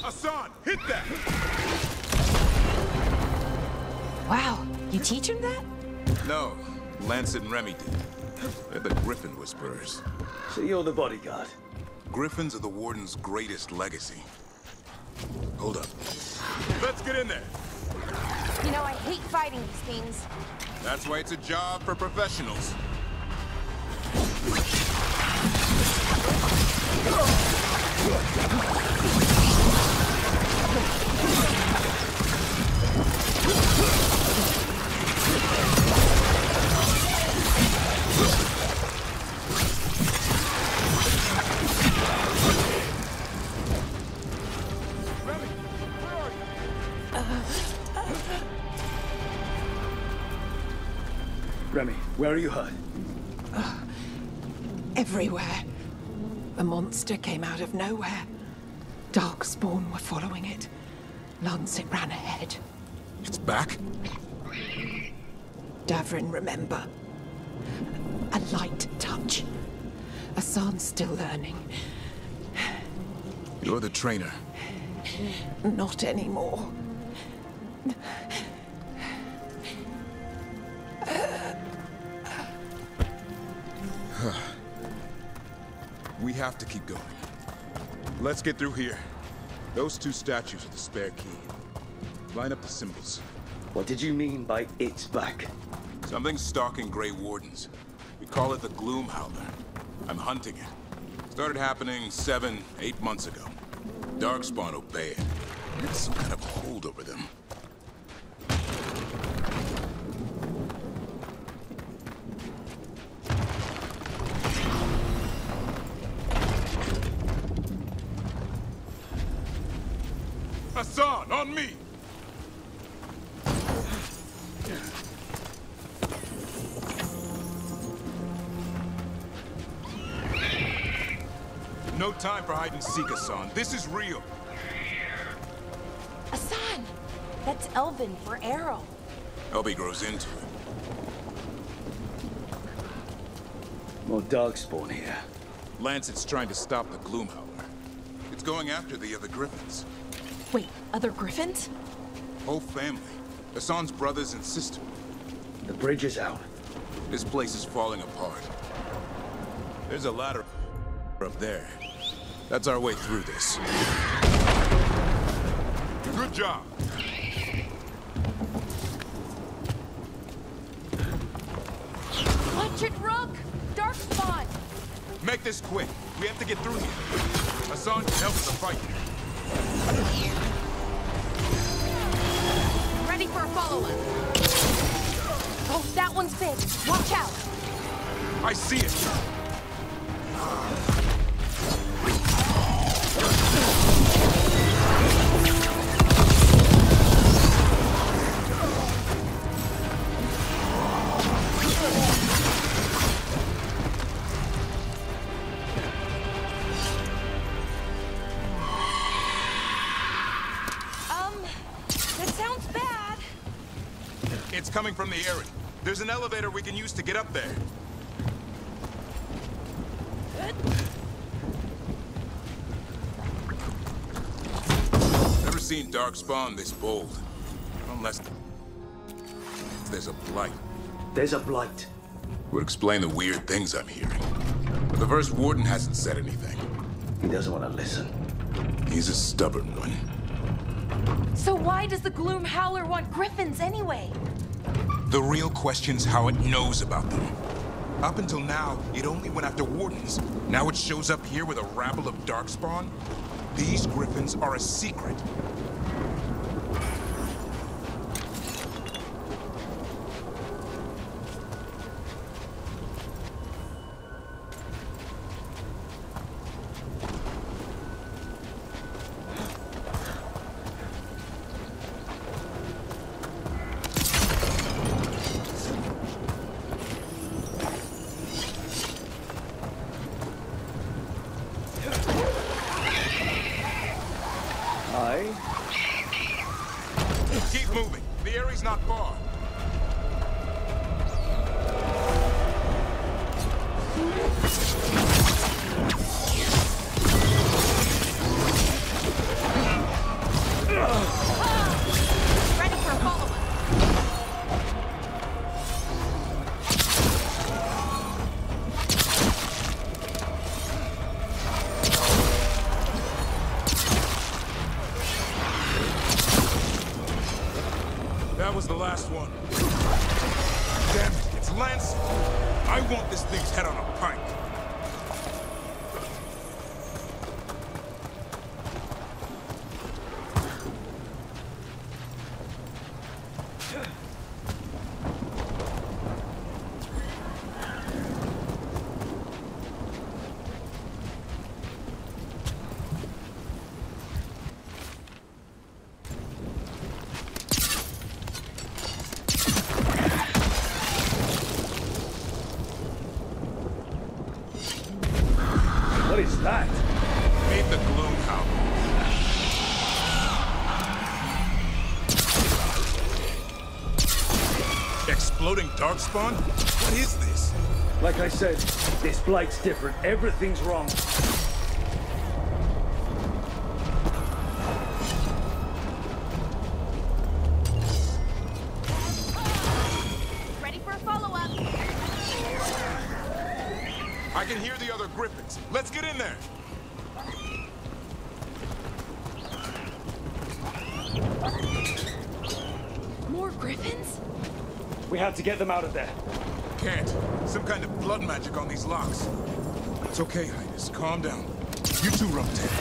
Hassan, hit that! Wow, you teach him that? No, Lancet and Remy did. They're the Griffin Whisperers. So you're the bodyguard? Griffins are the Warden's greatest legacy. Hold up. Let's get in there. You know, I hate fighting these things. That's why it's a job for professionals. Remy, where are you hurt? Everywhere. A monster came out of nowhere. Darkspawn were following it. Lancet ran ahead. It's back? Davrin, remember. A light touch. Hassan's still learning. You're the trainer. Not anymore. We have to keep going. Let's get through here. Those two statues are the spare key. Line up the symbols. What did you mean by it's back? Something's stalking Grey Wardens. We call it the Gloom Howler. I'm hunting it. Started happening 7, 8 months ago. Darkspawn obey it. It's some kind of hold over them. Hassan, on me! No time for hide and seek, Hassan. This is real. Hassan! That's Elven for arrow. Elby grows into it. More Darkspawn here. Lancet's trying to stop the Gloom Howler. It's going after the other Griffins. Wait, other Griffins? Whole family. Hassan's brothers and sister. The bridge is out. This place is falling apart. There's a ladder up there. That's our way through this. Good job. Watch it, Rook! Darkspawn! Make this quick. We have to get through here. Hassan can help with the fight. Ready for a follow-up. Oh, that one's big. Watch out. I see it. That sounds bad. It's coming from the area. There's an elevator we can use to get up there. Never seen Darkspawn this bold. Unless there's a blight. There's a blight. Would explain the weird things I'm hearing. But the first warden hasn't said anything. He doesn't want to listen. He's a stubborn one. So why does the Gloom Howler want Griffins anyway? The real question's how it knows about them. Up until now, it only went after wardens. Now it shows up here with a rabble of darkspawn? These griffins are a secret. Keep moving. The area's not far. Ready for a follow-up. That was the last one. Damn it, it's Lance. I want this thing's head on a pike. What is that? Meet the Gloom Howler. Exploding darkspawn? What is this? Like I said, this blight's different. Everything's wrong. Ready for a follow-up. I can hear the other griffins. Let's get in there. More griffins? We have to get them out of there. Can't. Some kind of blood magic on these locks. It's okay, Highness. Calm down. You two rotate.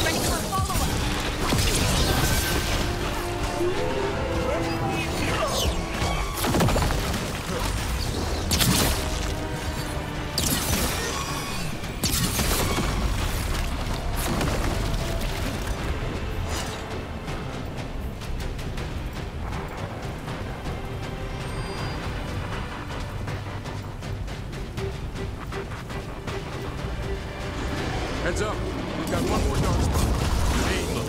Ready for a follow-up. Heads up. We've got one more dark spot. Hey, look.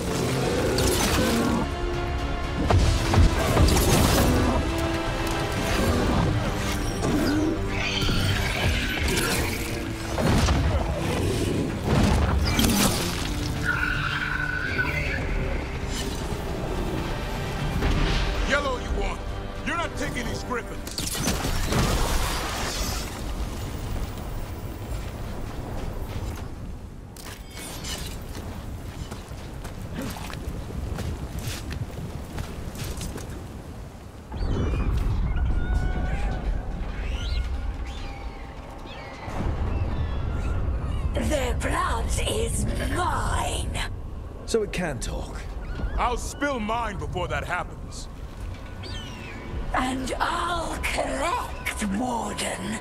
Yellow you want. You're not taking these griffins. Their blood is mine. So it can talk. I'll spill mine before that happens. And I'll collect, Warden,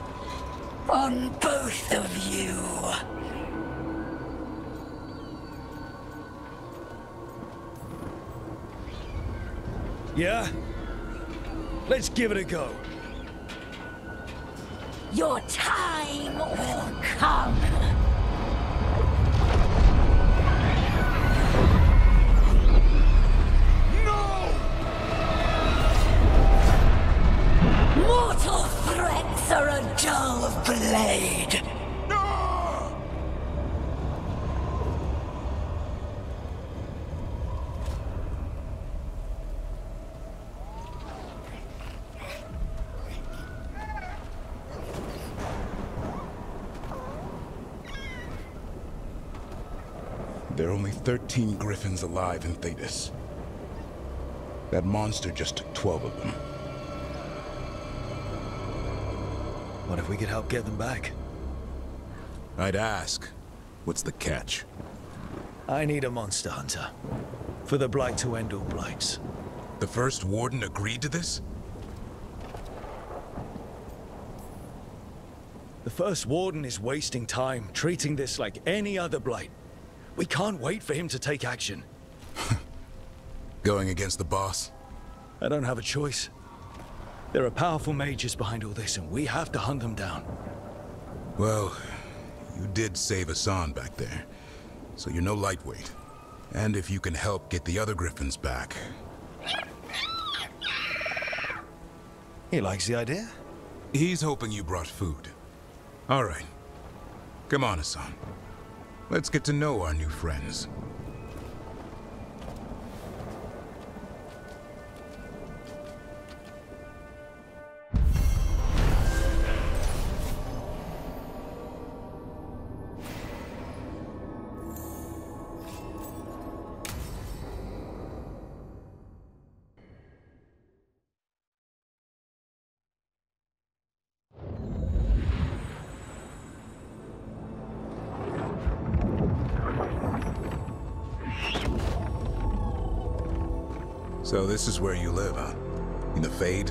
on both of you. Yeah? Let's give it a go. Your time will come. Mortal threats are a dull blade. There are only 13 griffins alive in Thetis. That monster just took 12 of them. What if we could help get them back? I'd ask, what's the catch? I need a monster hunter. For the Blight to end all blights. The first warden agreed to this? The first warden is wasting time, treating this like any other blight. We can't wait for him to take action. Going against the boss? I don't have a choice. There are powerful mages behind all this, and we have to hunt them down. Well, you did save Hassan back there, so you're no lightweight. And if you can help get the other griffins back... He likes the idea? He's hoping you brought food. All right. Come on, Hassan. Let's get to know our new friends. So this is where you live, huh? In the Fade?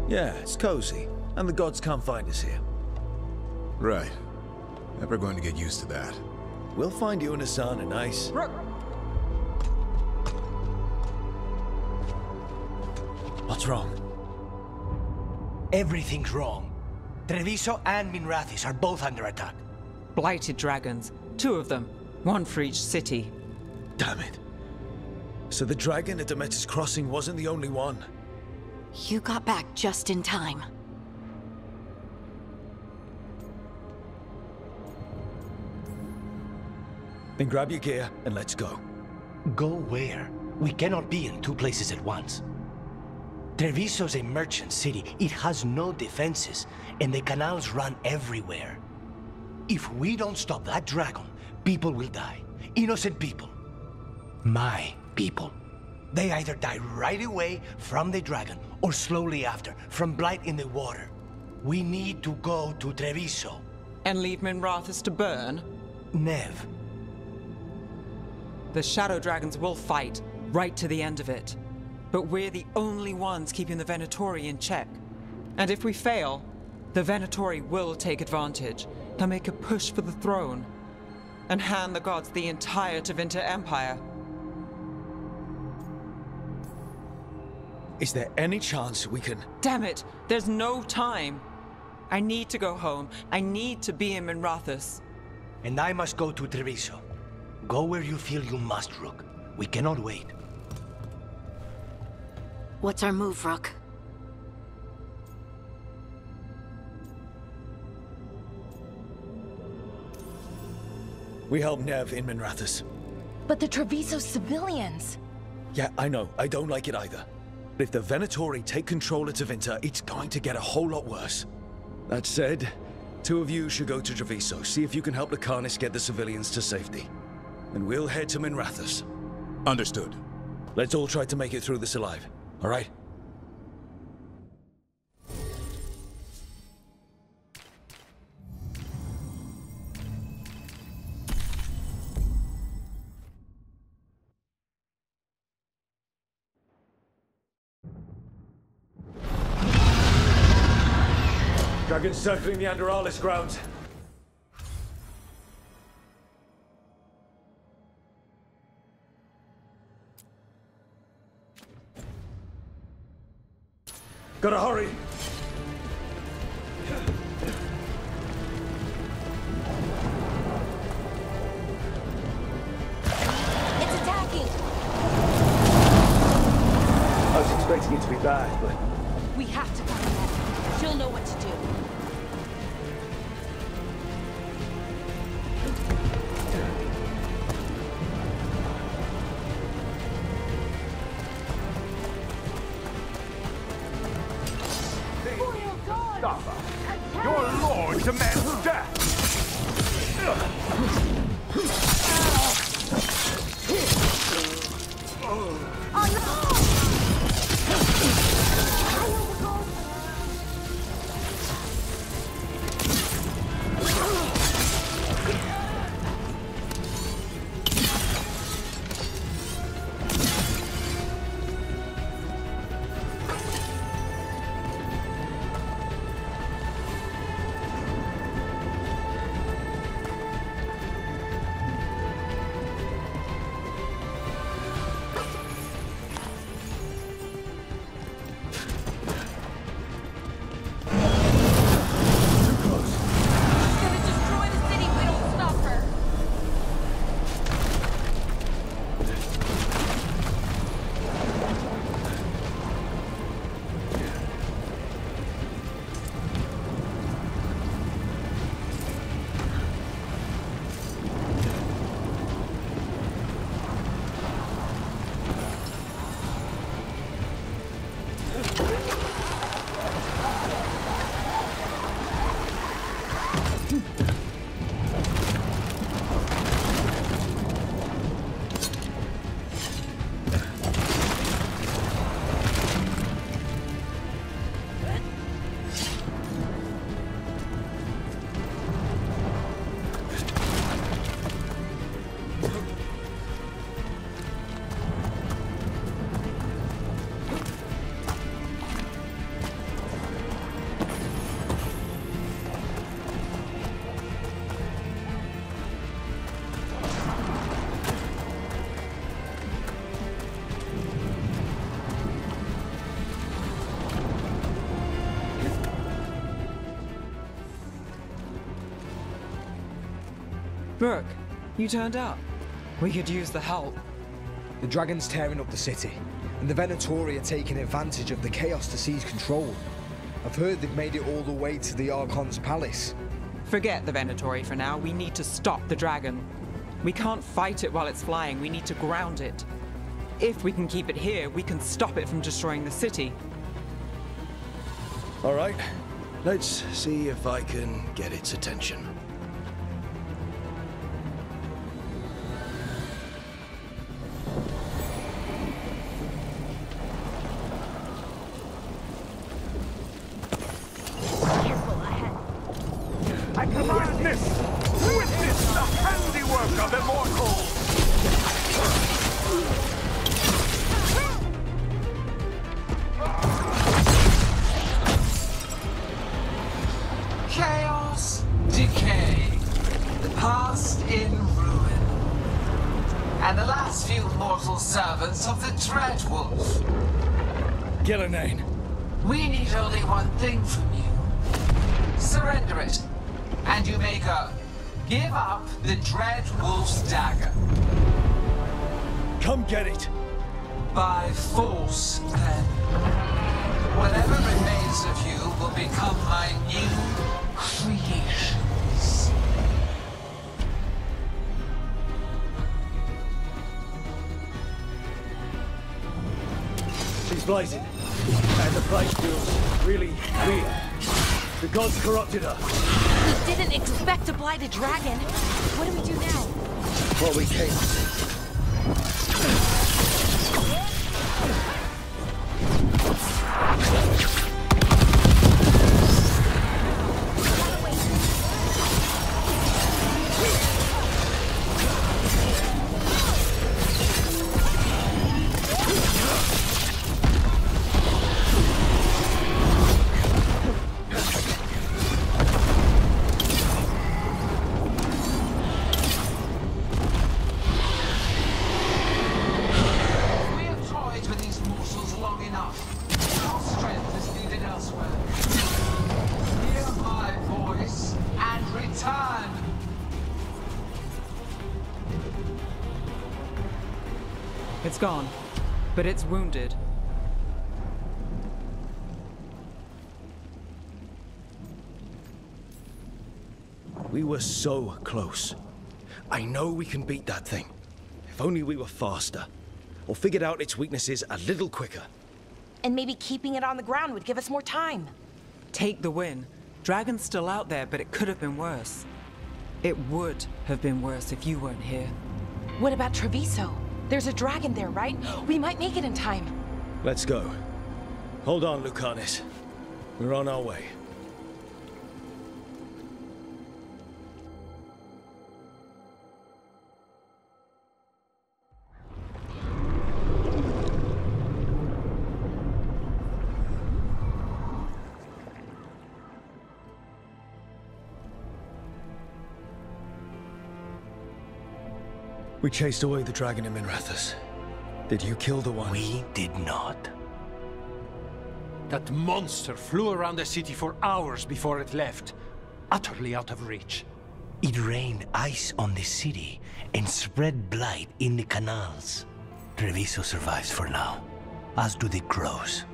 Yeah, it's cozy. And the gods can't find us here. Right. Never going to get used to that. We'll find you and Hassan a nice... What's wrong? Everything's wrong. Treviso and Minrathis are both under attack. Blighted dragons. 2 of them. 1 for each city. Damn it. So the dragon at Demeter's Crossing wasn't the only one. You got back just in time. Then grab your gear and let's go. Go where? We cannot be in 2 places at once. Treviso's a merchant city. It has no defenses, and the canals run everywhere. If we don't stop that dragon, people will die. Innocent people. My people. They either die right away from the dragon, or slowly after, from blight in the water. We need to go to Treviso. And leave Minrathis to burn? Nev. The Shadow Dragons will fight, right to the end of it. But we're the only ones keeping the Venatori in check. And if we fail, the Venatori will take advantage. They'll make a push for the throne, and hand the gods the entire Tevinter Empire. Is there any chance we can... Damn it! There's no time! I need to go home. I need to be in Minrathis. And I must go to Treviso. Go where you feel you must, Rook. We cannot wait. What's our move, Rook? We help Nev in Minrathis. But the Treviso civilians... Yeah, I know. I don't like it either. But if the Venatori take control of Tevinter, it's going to get a whole lot worse. That said, 2 of you should go to Treviso, see if you can help the Carnis get the civilians to safety. And we'll head to Minrathis. Understood. Let's all try to make it through this alive, all right? Dragons circling the Anderalis grounds. Gotta hurry! It's attacking! I was expecting it to be bad, but... We have to find Nev. She'll know what to do. Your lord demands death! Brooke, you turned up. We could use the help. The dragon's tearing up the city, and the Venatori are taking advantage of the chaos to seize control. I've heard they've made it all the way to the Archon's palace. Forget the Venatori for now. We need to stop the dragon. We can't fight it while it's flying. We need to ground it. If we can keep it here, we can stop it from destroying the city. All right, let's see if I can get its attention. I command witness the handiwork of immortals! Chaos, decay, the past in ruin, and the last few mortal servants of the Dreadwolf. KIRIGANAII. We need only one thing from you. Surrender it, and you may go. Give up the Dreadwolf's dagger. Come get it. By force, then. Whatever remains of you will become my new creations. She's blazing, and the place feels really weird. The gods corrupted her. We didn't expect to blight a dragon. What do we do now? What we came to see. It's gone, but it's wounded. We were so close. I know we can beat that thing. If only we were faster, or figured out its weaknesses a little quicker. And maybe keeping it on the ground would give us more time. Take the win. Dragon's still out there, but it could have been worse. It would have been worse if you weren't here. What about Treviso? There's a dragon there, right? We might make it in time. Let's go. Hold on, Lucanis. We're on our way. We chased away the dragon in Minrathous. Did you kill the one? We did not. That monster flew around the city for hours before it left, utterly out of reach. It rained ice on the city and spread blight in the canals. Treviso survives for now, as do the crows.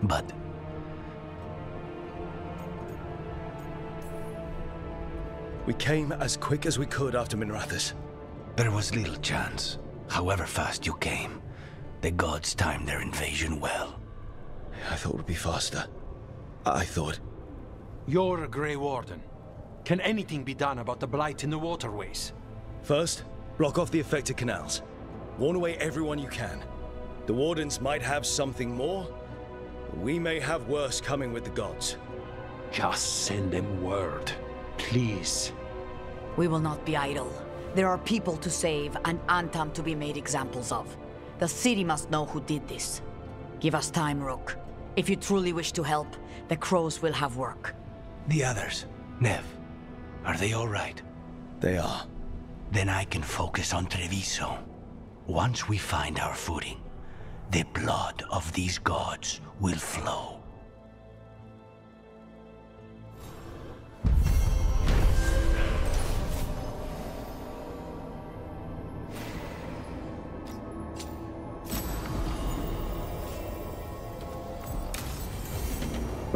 But we came as quick as we could after Minrathous. There was little chance. However fast you came, the gods timed their invasion well. I thought it would be faster. I thought... You're a Grey Warden. Can anything be done about the blight in the waterways? First, block off the affected canals. Warn away everyone you can. The Wardens might have something more. We may have worse coming with the gods. Just send them word, please. We will not be idle. There are people to save and Antam to be made examples of. The city must know who did this. Give us time, Rook. If you truly wish to help, the crows will have work. The others, Nev, are they all right? They are. Then I can focus on Treviso. Once we find our footing, the blood of these gods will flow.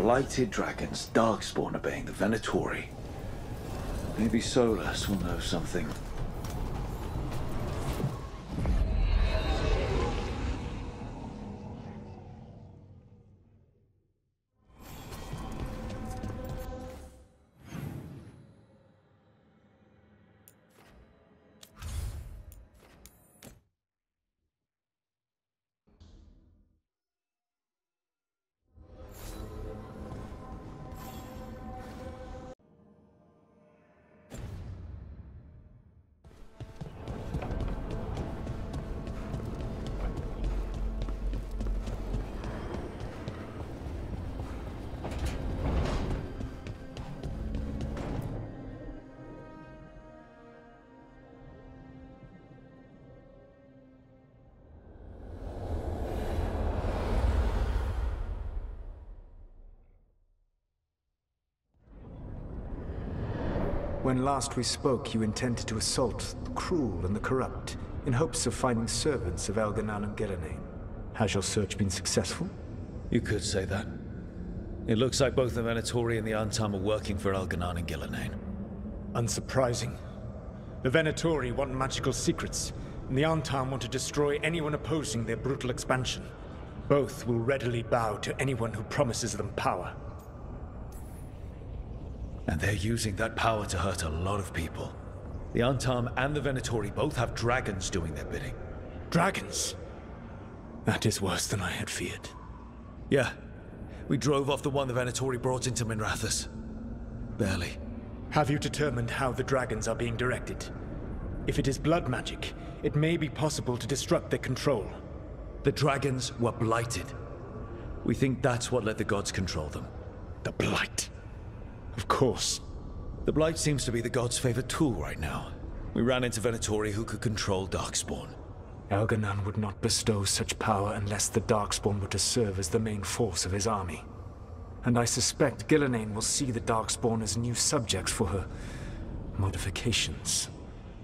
Blighted dragons, Darkspawn obeying the Venatori. Maybe Solus will know something. When last we spoke, you intended to assault the cruel and the corrupt, in hopes of finding servants of Elganan and Gilinain. Has your search been successful? You could say that. It looks like both the Venatori and the Antam are working for Elganan and Gilinain. Unsurprising. The Venatori want magical secrets, and the Antam want to destroy anyone opposing their brutal expansion. Both will readily bow to anyone who promises them power. And they're using that power to hurt a lot of people. The Antam and the Venatori both have dragons doing their bidding. Dragons? That is worse than I had feared. Yeah. We drove off the one the Venatori brought into Minrathous. Barely. Have you determined how the dragons are being directed? If it is blood magic, it may be possible to disrupt their control. The dragons were blighted. We think that's what let the gods control them. The blight. Of course. The blight seems to be the gods' favorite tool right now. We ran into Venatori who could control Darkspawn. Elganan would not bestow such power unless the Darkspawn were to serve as the main force of his army. And I suspect Gilinain will see the Darkspawn as new subjects for her modifications.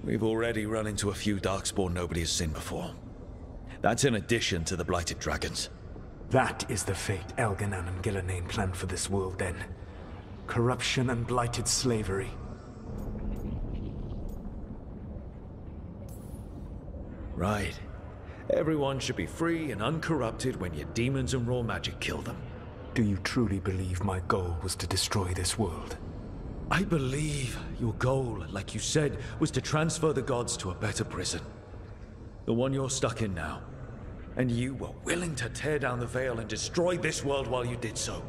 We've already run into a few Darkspawn nobody has seen before. That's in addition to the blighted dragons. That is the fate Elganan and Gilinain planned for this world then. Corruption and blighted slavery. Right. Everyone should be free and uncorrupted when your demons and raw magic kill them. Do you truly believe my goal was to destroy this world? I believe your goal, like you said, was to transfer the gods to a better prison. The one you're stuck in now. And you were willing to tear down the veil and destroy this world while you did so.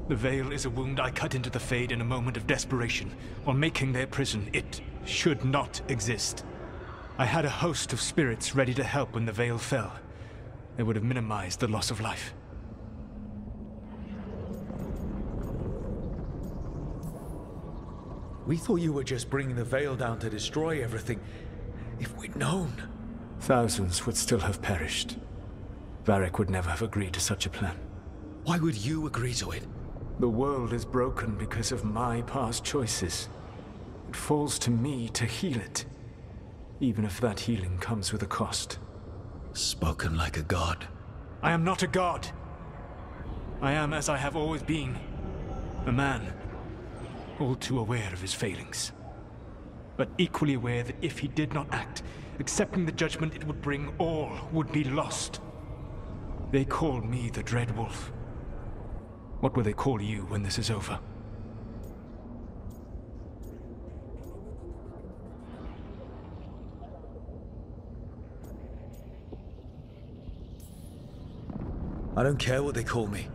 The veil is a wound I cut into the Fade in a moment of desperation, while making their prison. It should not exist. I had a host of spirits ready to help when the veil fell. They would have minimized the loss of life. We thought you were just bringing the veil down to destroy everything. If we'd known... Thousands would still have perished. Varric would never have agreed to such a plan. Why would you agree to it? The world is broken because of my past choices. It falls to me to heal it, even if that healing comes with a cost. Spoken like a god. I am not a god. I am as I have always been. A man, all too aware of his failings. But equally aware that if he did not act, accepting the judgment it would bring, all would be lost. They called me the Dread Wolf. What will they call you when this is over? I don't care what they call me.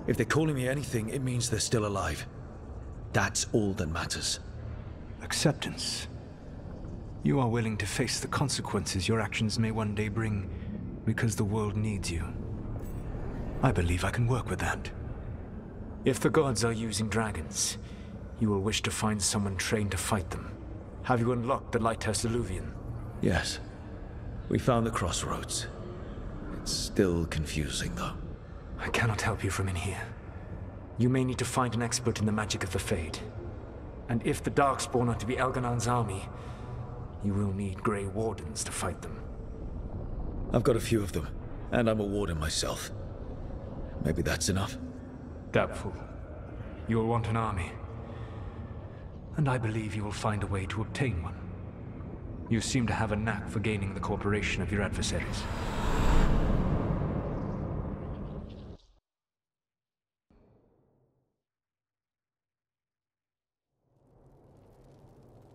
If they're calling me anything, it means they're still alive. That's all that matters. Acceptance. You are willing to face the consequences your actions may one day bring, because the world needs you. I believe I can work with that. If the gods are using dragons, you will wish to find someone trained to fight them. Have you unlocked the Lighthouse Illuvian? Yes. We found the crossroads. It's still confusing, though. I cannot help you from in here. You may need to find an expert in the magic of the Fade. And if the Darkspawn are to be Elganan's army, you will need Grey Wardens to fight them. I've got a few of them, and I'm a warden myself. Maybe that's enough? Doubtful. You'll want an army. And I believe you will find a way to obtain one. You seem to have a knack for gaining the cooperation of your adversaries.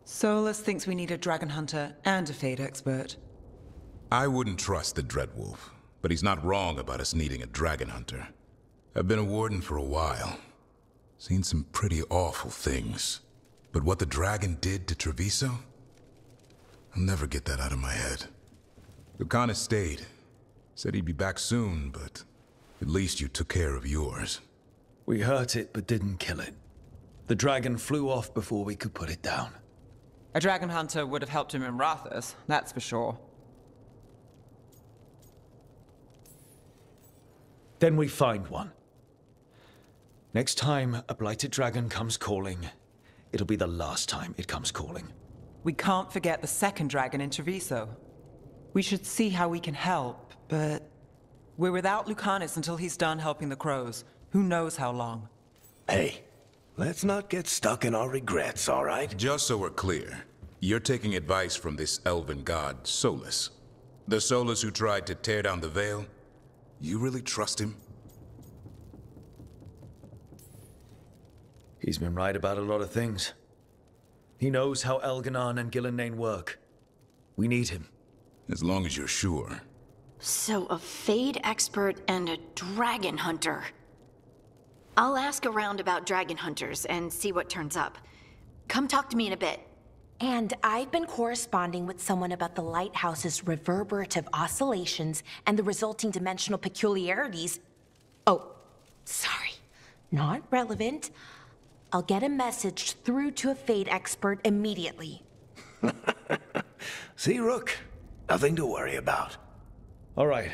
Solus thinks we need a dragon hunter and a Fade expert. I wouldn't trust the Dreadwolf, but he's not wrong about us needing a dragon hunter. I've been a warden for a while. Seen some pretty awful things. But what the dragon did to Treviso? I'll never get that out of my head. Lucana stayed. Said he'd be back soon, but at least you took care of yours. We hurt it, but didn't kill it. The dragon flew off before we could put it down. A dragon hunter would have helped him in Rathus, that's for sure. Then we find one. Next time a blighted dragon comes calling, it'll be the last time it comes calling. We can't forget the second dragon in Treviso. We should see how we can help, but we're without Lucanus until he's done helping the crows. Who knows how long? Hey, let's not get stuck in our regrets, all right? Just so we're clear, you're taking advice from this elven god, Solus. The Solus who tried to tear down the Veil? You really trust him? He's been right about a lot of things. He knows how Elganon and Gillenane work. We need him. As long as you're sure. So a Fade expert and a dragon hunter. I'll ask around about dragon hunters and see what turns up. Come talk to me in a bit. And I've been corresponding with someone about the lighthouse's reverberative oscillations and the resulting dimensional peculiarities. Oh, sorry. Not relevant. I'll get a message through to a Fade expert immediately. See, Rook? Nothing to worry about. All right.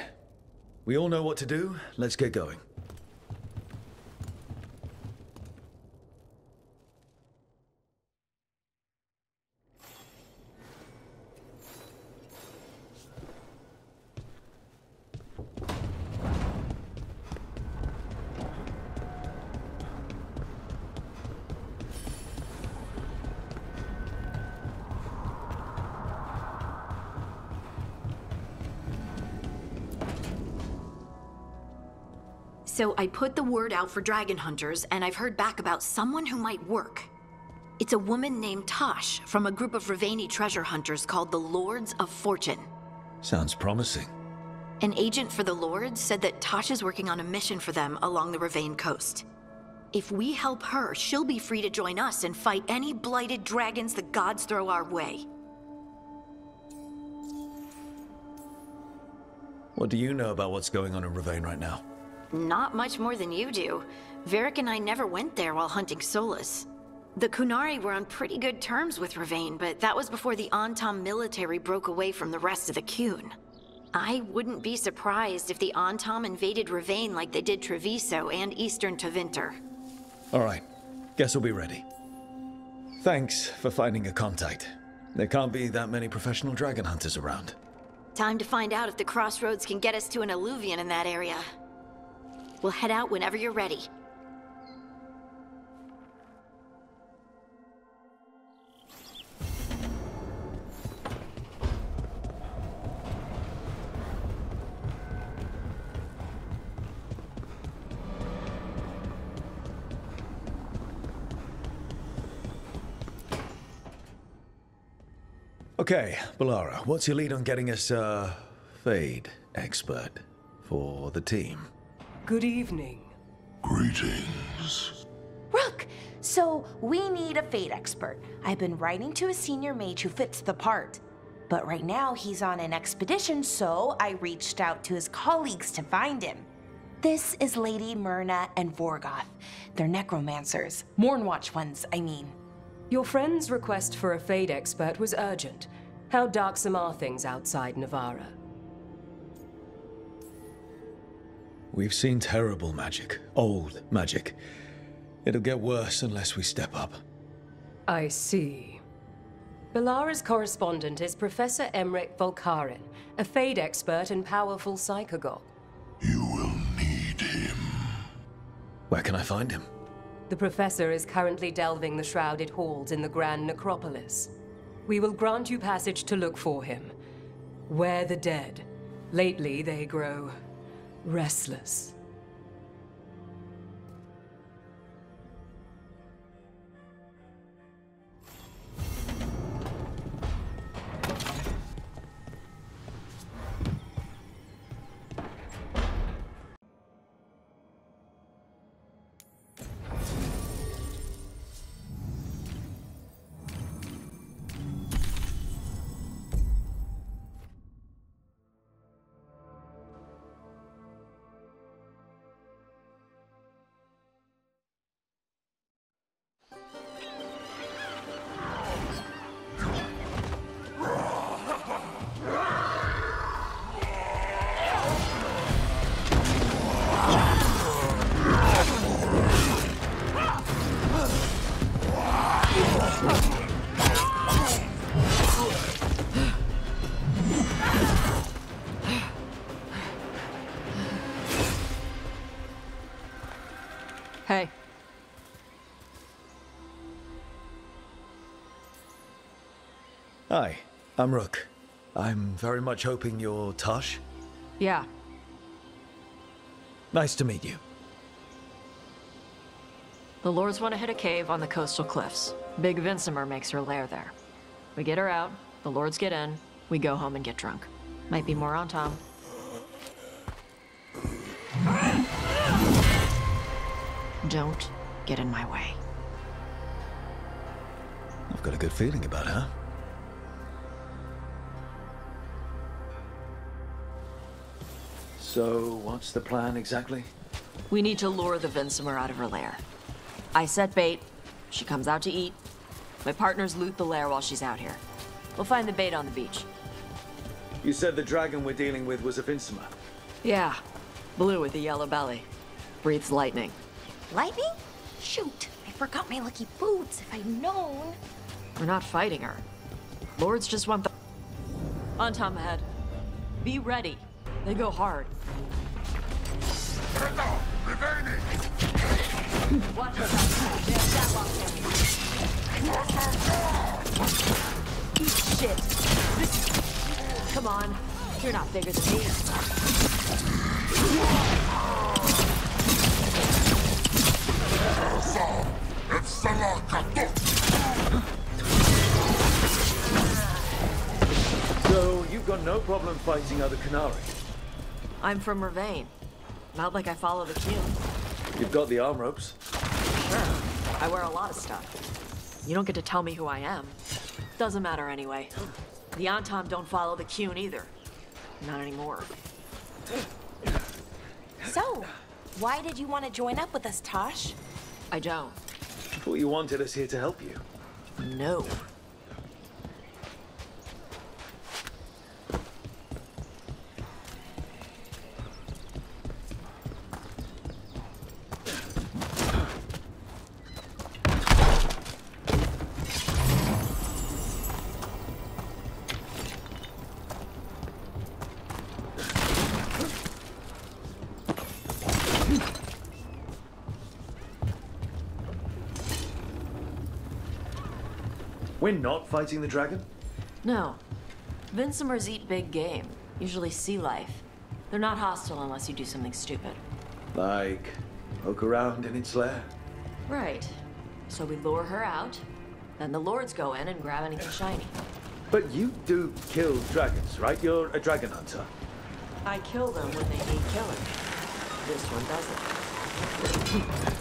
We all know what to do. Let's get going. So I put the word out for dragon hunters, and I've heard back about someone who might work. It's a woman named Tosh from a group of Rivaini treasure hunters called the Lords of Fortune. Sounds promising. An agent for the Lords said that Tosh is working on a mission for them along the Rivain coast. If we help her, she'll be free to join us and fight any blighted dragons the gods throw our way. What do you know about what's going on in Rivain right now? Not much more than you do. Varric and I never went there while hunting Solus. The Kunari were on pretty good terms with Rivain, but that was before the Antam military broke away from the rest of the Qun. I wouldn't be surprised if the Antam invaded Rivain like they did Treviso and Eastern Tevinter. All right. Guess we'll be ready. Thanks for finding a contact. There can't be that many professional dragon hunters around. Time to find out if the crossroads can get us to an alluvion in that area. We'll head out whenever you're ready. Okay, Bellara, what's your lead on getting us a Fade expert for the team? Good evening. Greetings. Rook, so we need a Fade expert. I've been writing to a senior mage who fits the part. But right now he's on an expedition, so I reached out to his colleagues to find him. This is Lady Myrna and Vorgoth. They're necromancers. Mournwatch ones, I mean. Your friend's request for a Fade expert was urgent. How darksome are things outside Navarra? We've seen terrible magic. Old magic. It'll get worse unless we step up. I see. Bellara's correspondent is Professor Emmerich Volkarin, a Fade expert and powerful psychagogue. You will need him. Where can I find him? The Professor is currently delving the shrouded halls in the Grand Necropolis. We will grant you passage to look for him. Where the dead. Lately, they grow restless. Hey. Hi, I'm Rook. I'm very much hoping you're Tosh. Yeah. Nice to meet you. The Lords want to hit a cave on the coastal cliffs. Big Vincimer makes her lair there. We get her out, the Lords get in, we go home and get drunk. Might be more on Tom. Don't get in my way. I've got a good feeling about her. So, what's the plan exactly? We need to lure the Vincimer out of her lair. I set bait, she comes out to eat. My partners loot the lair while she's out here. We'll find the bait on the beach. You said the dragon we're dealing with was a Vincimer. Yeah, blue with a yellow belly. Breathes lightning. Lightning? Shoot, I forgot my lucky boots. If I'd known. We're not fighting her. Lords just want the... On Tom ahead. Be ready. They go hard. Watch us out. They have Eat shit. Come on. You're not bigger than me. So, you've got no problem fighting other Qunari? I'm from Ravain. Not like I follow the queue. You've got the arm ropes. Sure. I wear a lot of stuff. You don't get to tell me who I am. Doesn't matter anyway. The Antom don't follow the queue either. Not anymore. So, why did you want to join up with us, Tosh? I don't. I thought you wanted us here to help you. No. We're not fighting the dragon? No. Vincimers eat big game, usually sea life. They're not hostile unless you do something stupid. Like, poke around in its lair? Right. So we lure her out, then the Lords go in and grab anything shiny. But you do kill dragons, right? You're a dragon hunter. I kill them when they need killing. This one doesn't.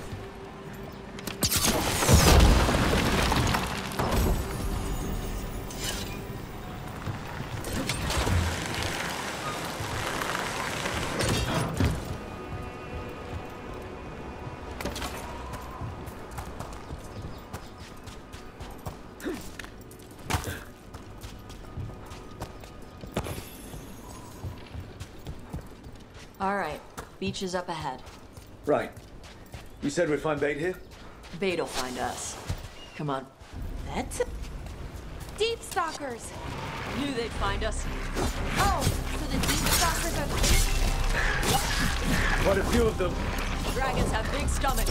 All right, beach is up ahead. Right. You said we'd find bait here? Bait'll find us. Come on. That's a... Deep Stalkers! Knew they'd find us. Oh, so the Deep Stalkers are... Quite a few of them. dragons have big stomachs.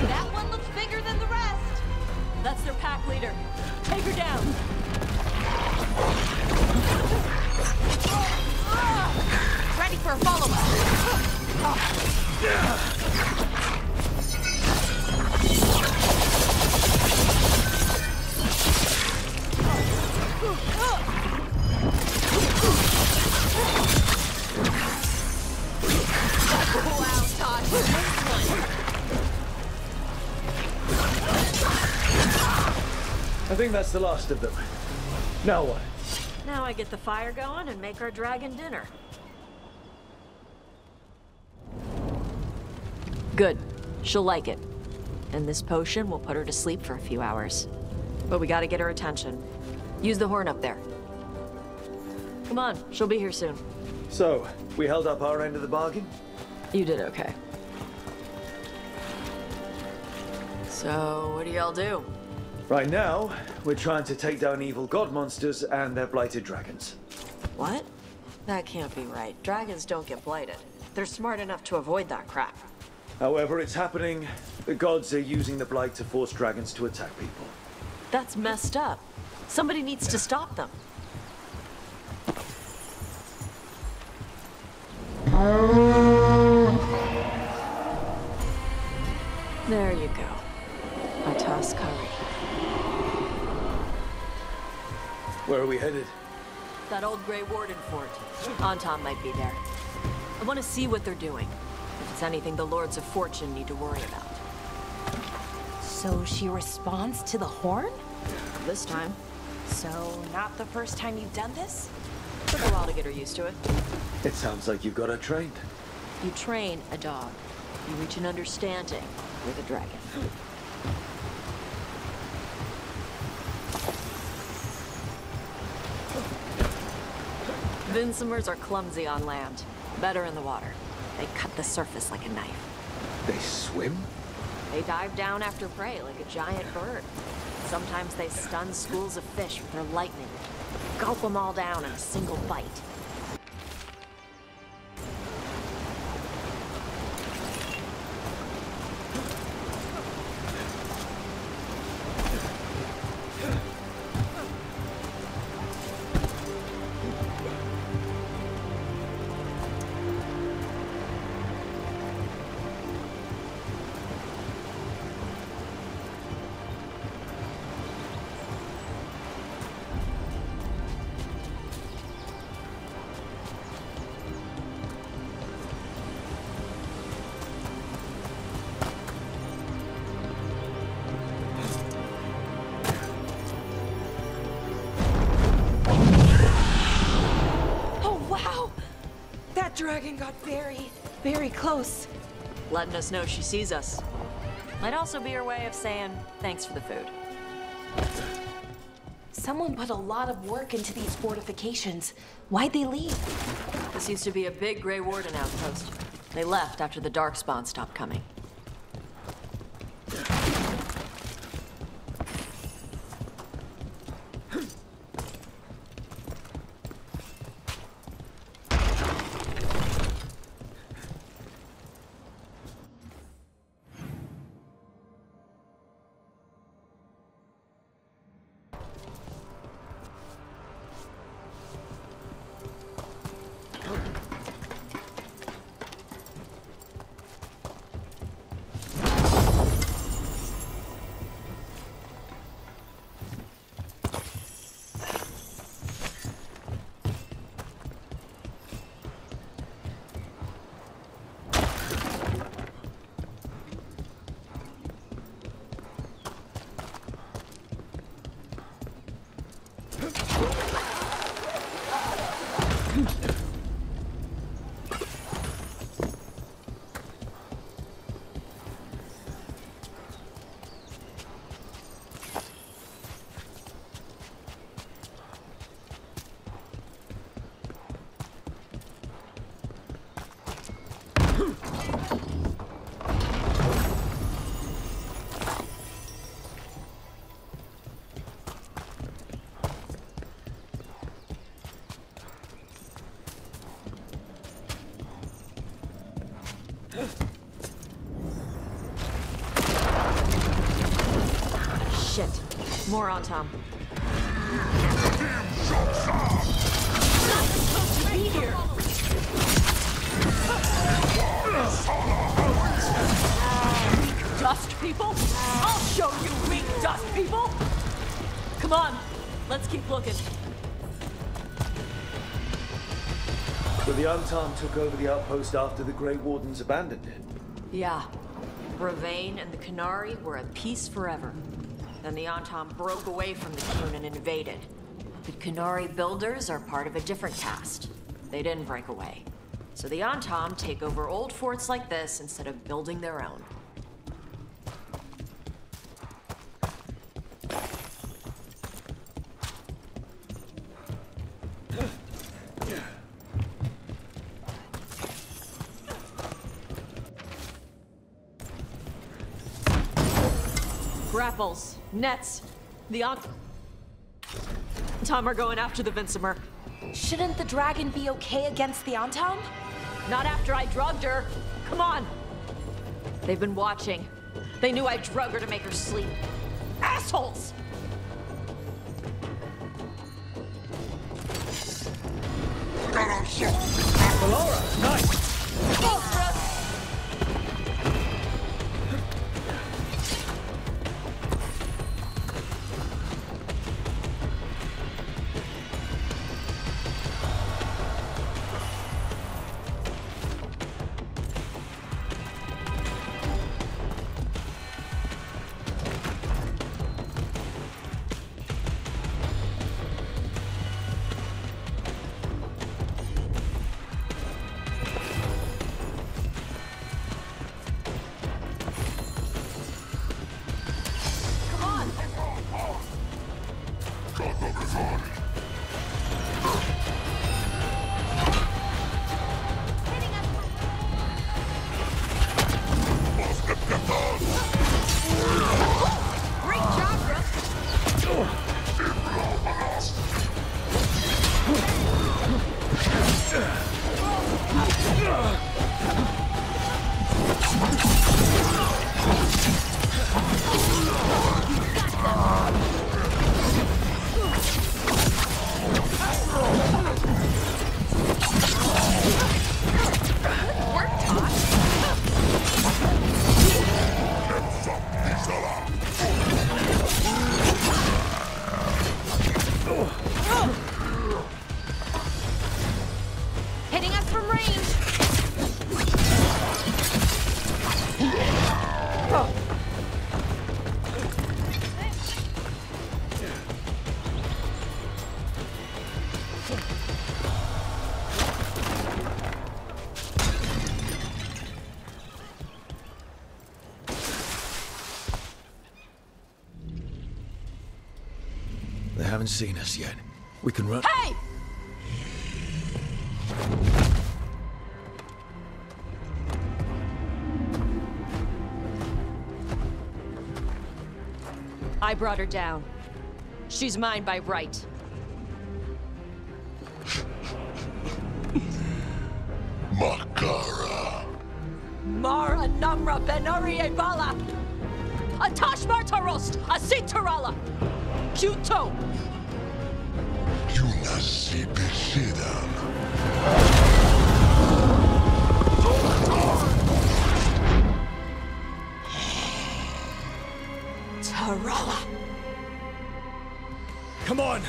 That one looks bigger than the rest. That's their pack leader. Take her down. Ready for a follow-up. Wow, Todd. Nice one. I think that's the last of them. Now what? Now I get the fire going and make our dragon dinner. Good. She'll like it. And this potion will put her to sleep for a few hours. But we gotta get her attention. Use the horn up there. Come on, she'll be here soon. So, we held up our end of the bargain? You did okay. So, what do y'all do? Right now, we're trying to take down evil god monsters and their blighted dragons. What? That can't be right. Dragons don't get blighted. They're smart enough to avoid that crap. However it's happening, the gods are using the blight to force dragons to attack people. That's messed up. Somebody needs to stop them. There you go. I toss curry. Where are we headed? That old Grey Warden fort. Anton might be there. I want to see what they're doing. If it's anything the Lords of Fortune need to worry about. So she responds to the horn? This time. So, not the first time you've done this? Took a while to get her used to it. It sounds like you've got her trained. You train a dog. You reach an understanding with a dragon. Vinsomers are clumsy on land. Better in the water. They cut the surface like a knife. They swim? They dive down after prey like a giant bird. Sometimes they stun schools of fish with their lightning. Gulp them all down in a single bite. Dragon got very close. Letting us know she sees us. Might also be her way of saying thanks for the food. Someone put a lot of work into these fortifications. Why'd they leave? This used to be a big Grey Warden outpost. They left after the Darkspawn stopped coming. Shit. More on Tom. Be here. Dust people? I'll show you weak dust people! Come on, let's keep looking. So the Untom took over the outpost after the Grey Wardens abandoned it? Yeah. Ravane and the Qunari were at peace forever. Then the Untom broke away from the Qun and invaded. The Qunari builders are part of a different caste. They didn't break away. So the Untom take over old forts like this instead of building their own. Grapples, nets, the Tom are going after the Vincemer. Shouldn't the dragon be okay against the Antom? Not after I drugged her. Come on. They've been watching. They knew I drug her to make her sleep. Assholes! Bellara, nice! They haven't seen us yet. We can run— Hey! I brought her down. She's mine by right. Makara. Mara Namra Benari Bala. Atash Martarost, Asitarala. Kuto. Yunasi Beshidan. Tarala. Come on!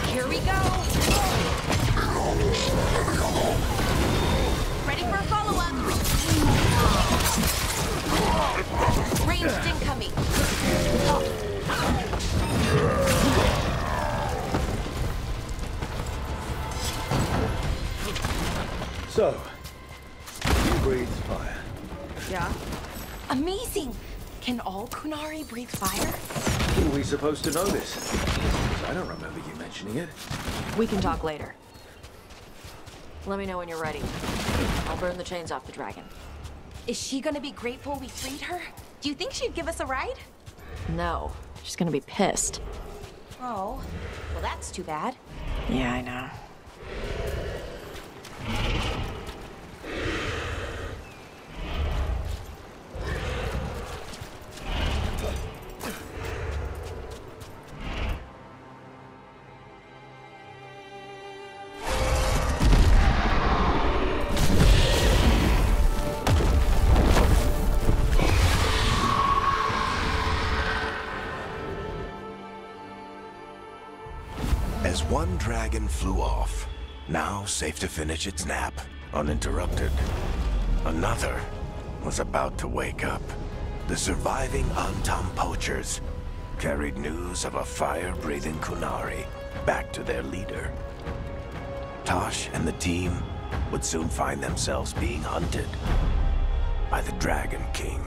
Here we go! Ready for a follow-up! Ranged incoming! So, you breathe fire. Yeah? Amazing! Can all Qunari breathe fire? Were we supposed to know this? I don't remember you mentioning it. We can talk later. Let me know when you're ready. I'll burn the chains off the dragon. Is she gonna be grateful we freed her? Do you think she'd give us a ride? No, she's gonna be pissed. Oh, well that's too bad. Yeah, I know. As one dragon flew off, now safe to finish its nap, uninterrupted, another was about to wake up. The surviving Antam poachers carried news of a fire-breathing Kunari back to their leader. Tosh and the team would soon find themselves being hunted by the Dragon King.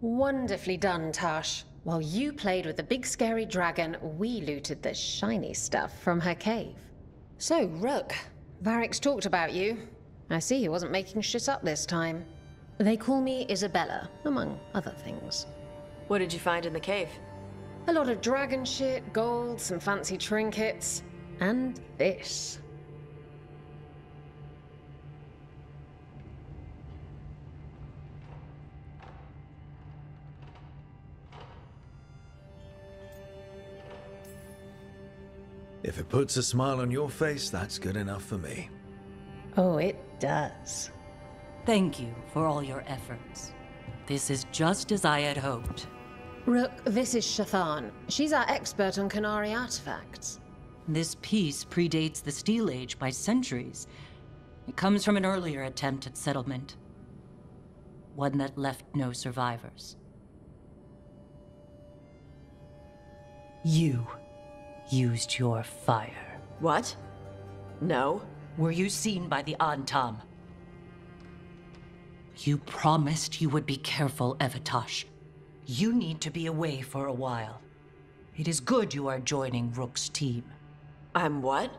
Wonderfully done, Tosh. While you played with the big scary dragon, we looted the shiny stuff from her cave. So, Rook, Varric's talked about you. I see he wasn't making shit up this time. They call me Isabella, among other things. What did you find in the cave? A lot of dragon shit, gold, some fancy trinkets, and this. If it puts a smile on your face, that's good enough for me. Oh, it does. Thank you for all your efforts. This is just as I had hoped. Rook, this is Shathan. She's our expert on Kunari artifacts. This piece predates the Steel Age by centuries. It comes from an earlier attempt at settlement. One that left no survivors. You used your fire. What? No. Were you seen by the Antam? You promised you would be careful, Evatosh. You need to be away for a while. It is good you are joining Rook's team. I'm what?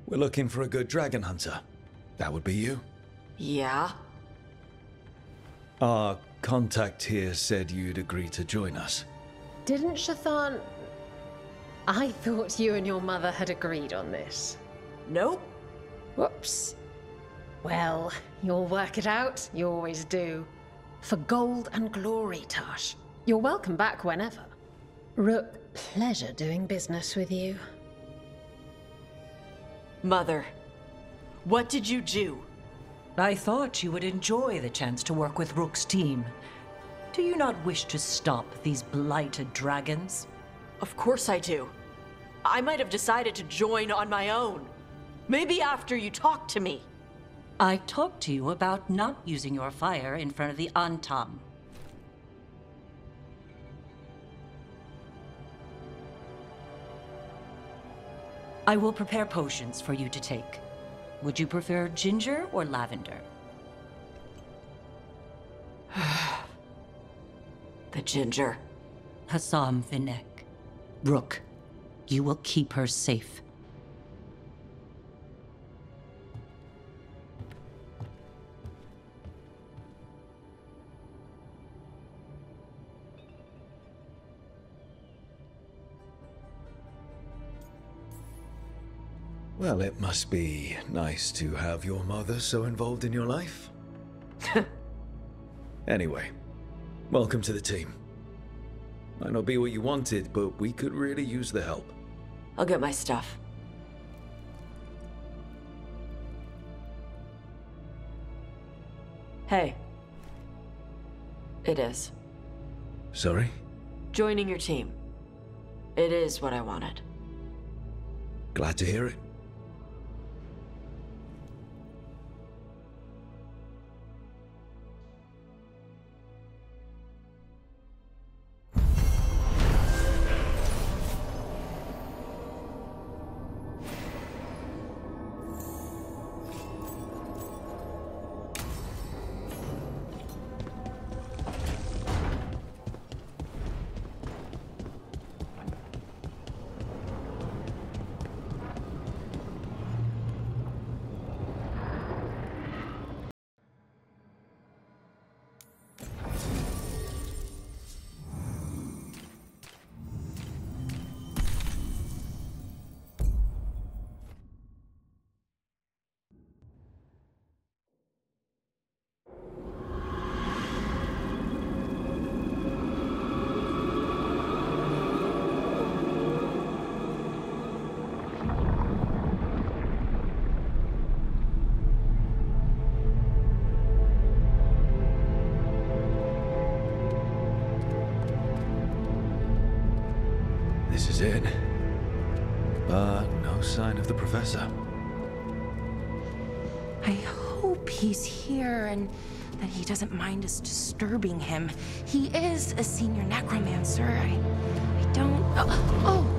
We're looking for a good dragon hunter. That would be you. Yeah? Our contact here said you'd agree to join us. Didn't Shathan... I thought you and your mother had agreed on this. Nope. Whoops. Well, you'll work it out. You always do. For gold and glory, Tosh. You're welcome back whenever. Rook, pleasure doing business with you. Mother, what did you do? I thought you would enjoy the chance to work with Rook's team. Do you not wish to stop these blighted dragons? Of course I do. I might have decided to join on my own. Maybe after you talked to me. I talked to you about not using your fire in front of the Antam. I will prepare potions for you to take. Would you prefer ginger or lavender? The ginger. Hassam Vinek. Rook, you will keep her safe. Well, it must be nice to have your mother so involved in your life. Anyway, welcome to the team. Might not be what you wanted, but we could really use the help. I'll get my stuff. Hey. It is. Sorry? Joining your team. It is what I wanted. Glad to hear it. is it. But no sign of the professor. I hope he's here and that he doesn't mind us disturbing him. He is a senior necromancer. I don't... Oh!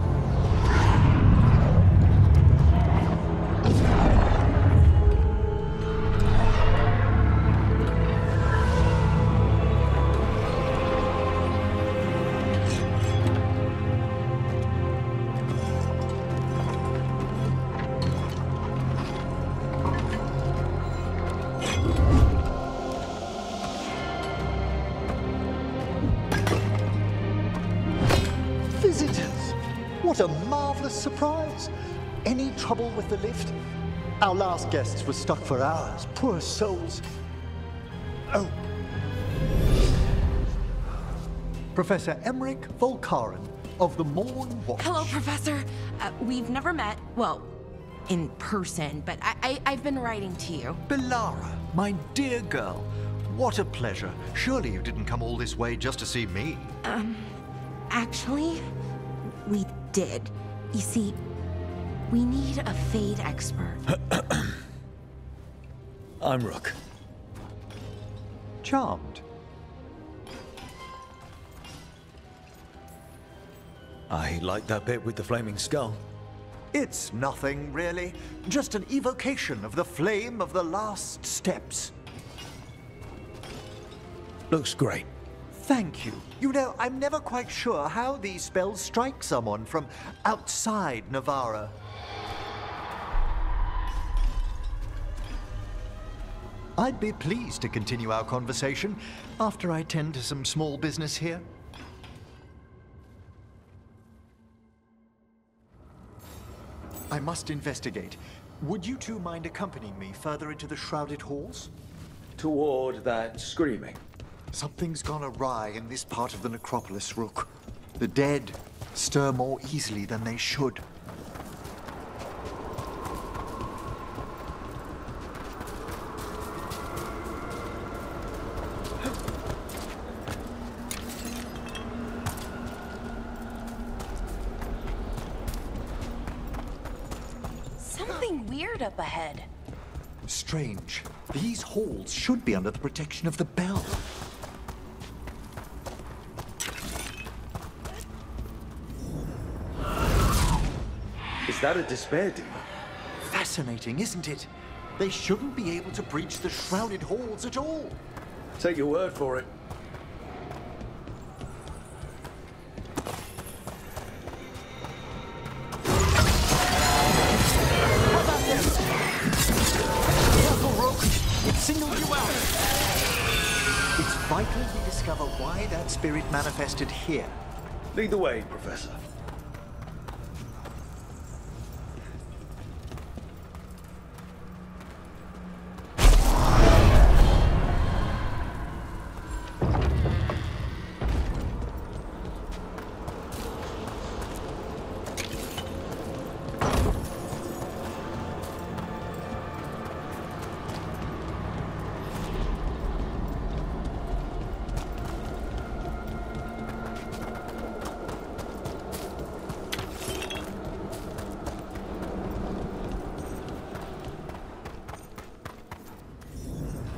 What a marvelous surprise! Any trouble with the lift? Our last guests were stuck for hours. Poor souls. Oh. Professor Emmerich Volkaren of the Morn Watch. Hello, Professor. We've never met, well, in person, but I've been writing to you. Bellara, my dear girl. What a pleasure. Surely you didn't come all this way just to see me. Actually, we did. You see, we need a Fade expert. I'm Rook. Charmed. I like that bit with the flaming skull. It's nothing, really. Just an evocation of the flame of the last steps. Looks great. Thank you. You know, I'm never quite sure how these spells strike someone from outside Navarra. I'd be pleased to continue our conversation after I tend to some small business here. I must investigate. Would you two mind accompanying me further into the shrouded halls? Toward that screaming. Something's gone awry in this part of the necropolis, Rook. The dead stir more easily than they should. Something weird up ahead. Strange. These halls should be under the protection of the bell. Is that a despair demon? Fascinating, isn't it? They shouldn't be able to breach the shrouded halls at all. Take your word for it. How about this? Careful, Rook. It singled you out. It's vital we discover why that spirit manifested here. Lead the way, Professor.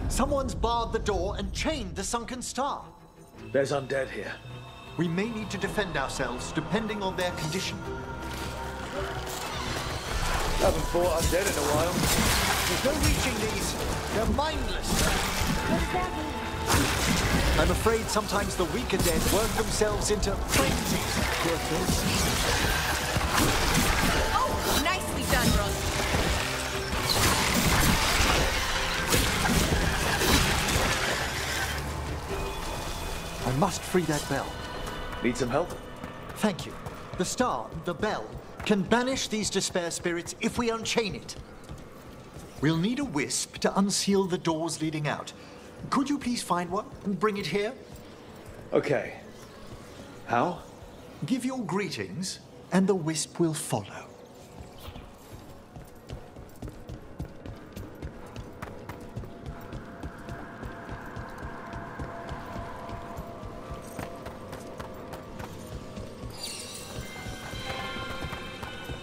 Someone's barred the door and chained the sunken star. There's undead here. We may need to defend ourselves depending on their condition. Haven't fought undead in a while. There's no reaching these. They're mindless. I'm afraid sometimes the weaker dead work themselves into frenzies. Poor things. Oh, nicely done, Rook. I must free that bell. Need some help? Thank you. The star, the bell, can banish these despair spirits if we unchain it. We'll need a wisp to unseal the doors leading out. Could you please find one and bring it here? Okay. How? Give your greetings, and the wisp will follow.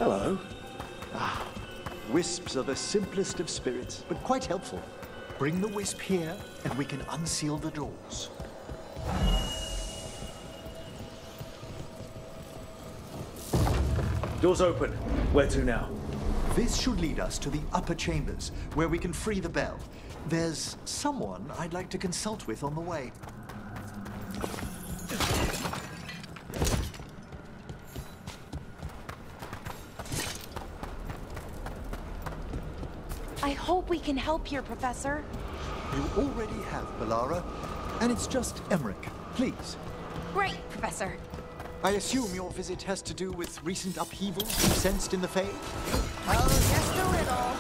Hello. Ah, wisps are the simplest of spirits, but quite helpful. Bring the wisp here, and we can unseal the doors. Doors open. Where to now? This should lead us to the upper chambers, where we can free the bell. There's someone I'd like to consult with on the way. I hope we can help here, Professor. You already have, Bellara, and it's just Emmerich. Please. Great, Professor. I assume your visit has to do with recent upheavals sensed in the Fae? Oh, just a little.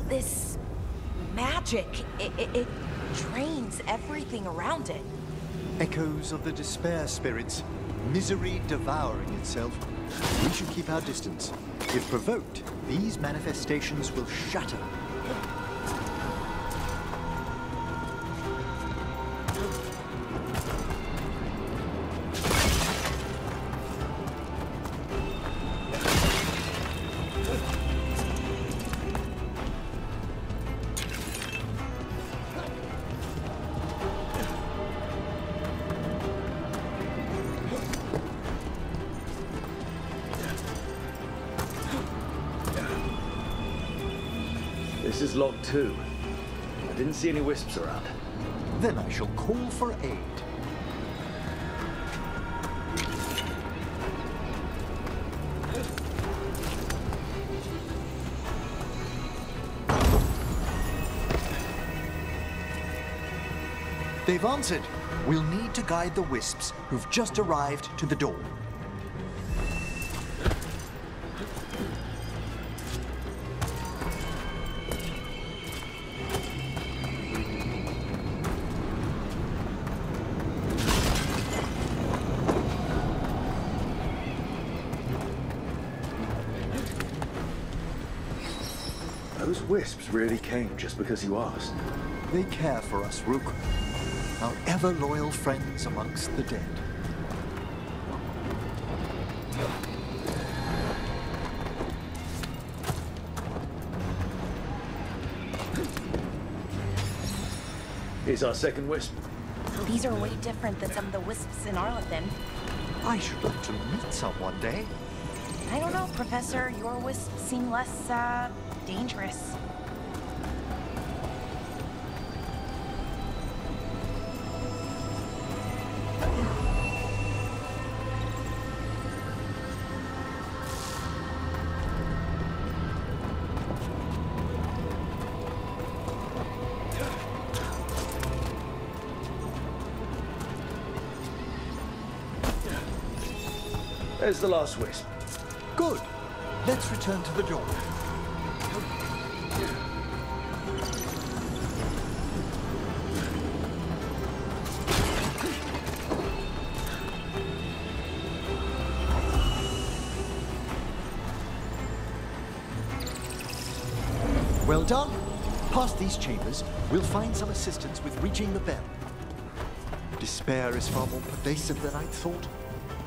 This magic, it drains everything around it. Echoes of the despair spirits, misery devouring itself. We should keep our distance. If provoked, these manifestations will shatter. This is log 2. I didn't see any wisps around. Then I shall call for aid. They've answered. We'll need to guide the wisps who've just arrived to the door. Those wisps really came just because you asked. They care for us, Rook. Our ever-loyal friends amongst the dead. Here's our second wisp. These are way different than some of the wisps in Arlethan. I should like to meet some one day. I don't know, Professor. Your wisps seem less, dangerous. There's the last wisp. Good. Let's return to the door. Well done. Past these chambers, we'll find some assistance with reaching the bell. Despair is far more pervasive than I'd thought.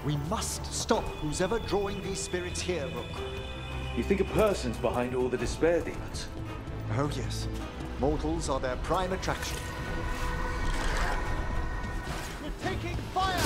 We must stop who's ever drawing these spirits here, Rook. You think a person's behind all the despair demons? Oh yes. Mortals are their prime attraction. We're taking fire!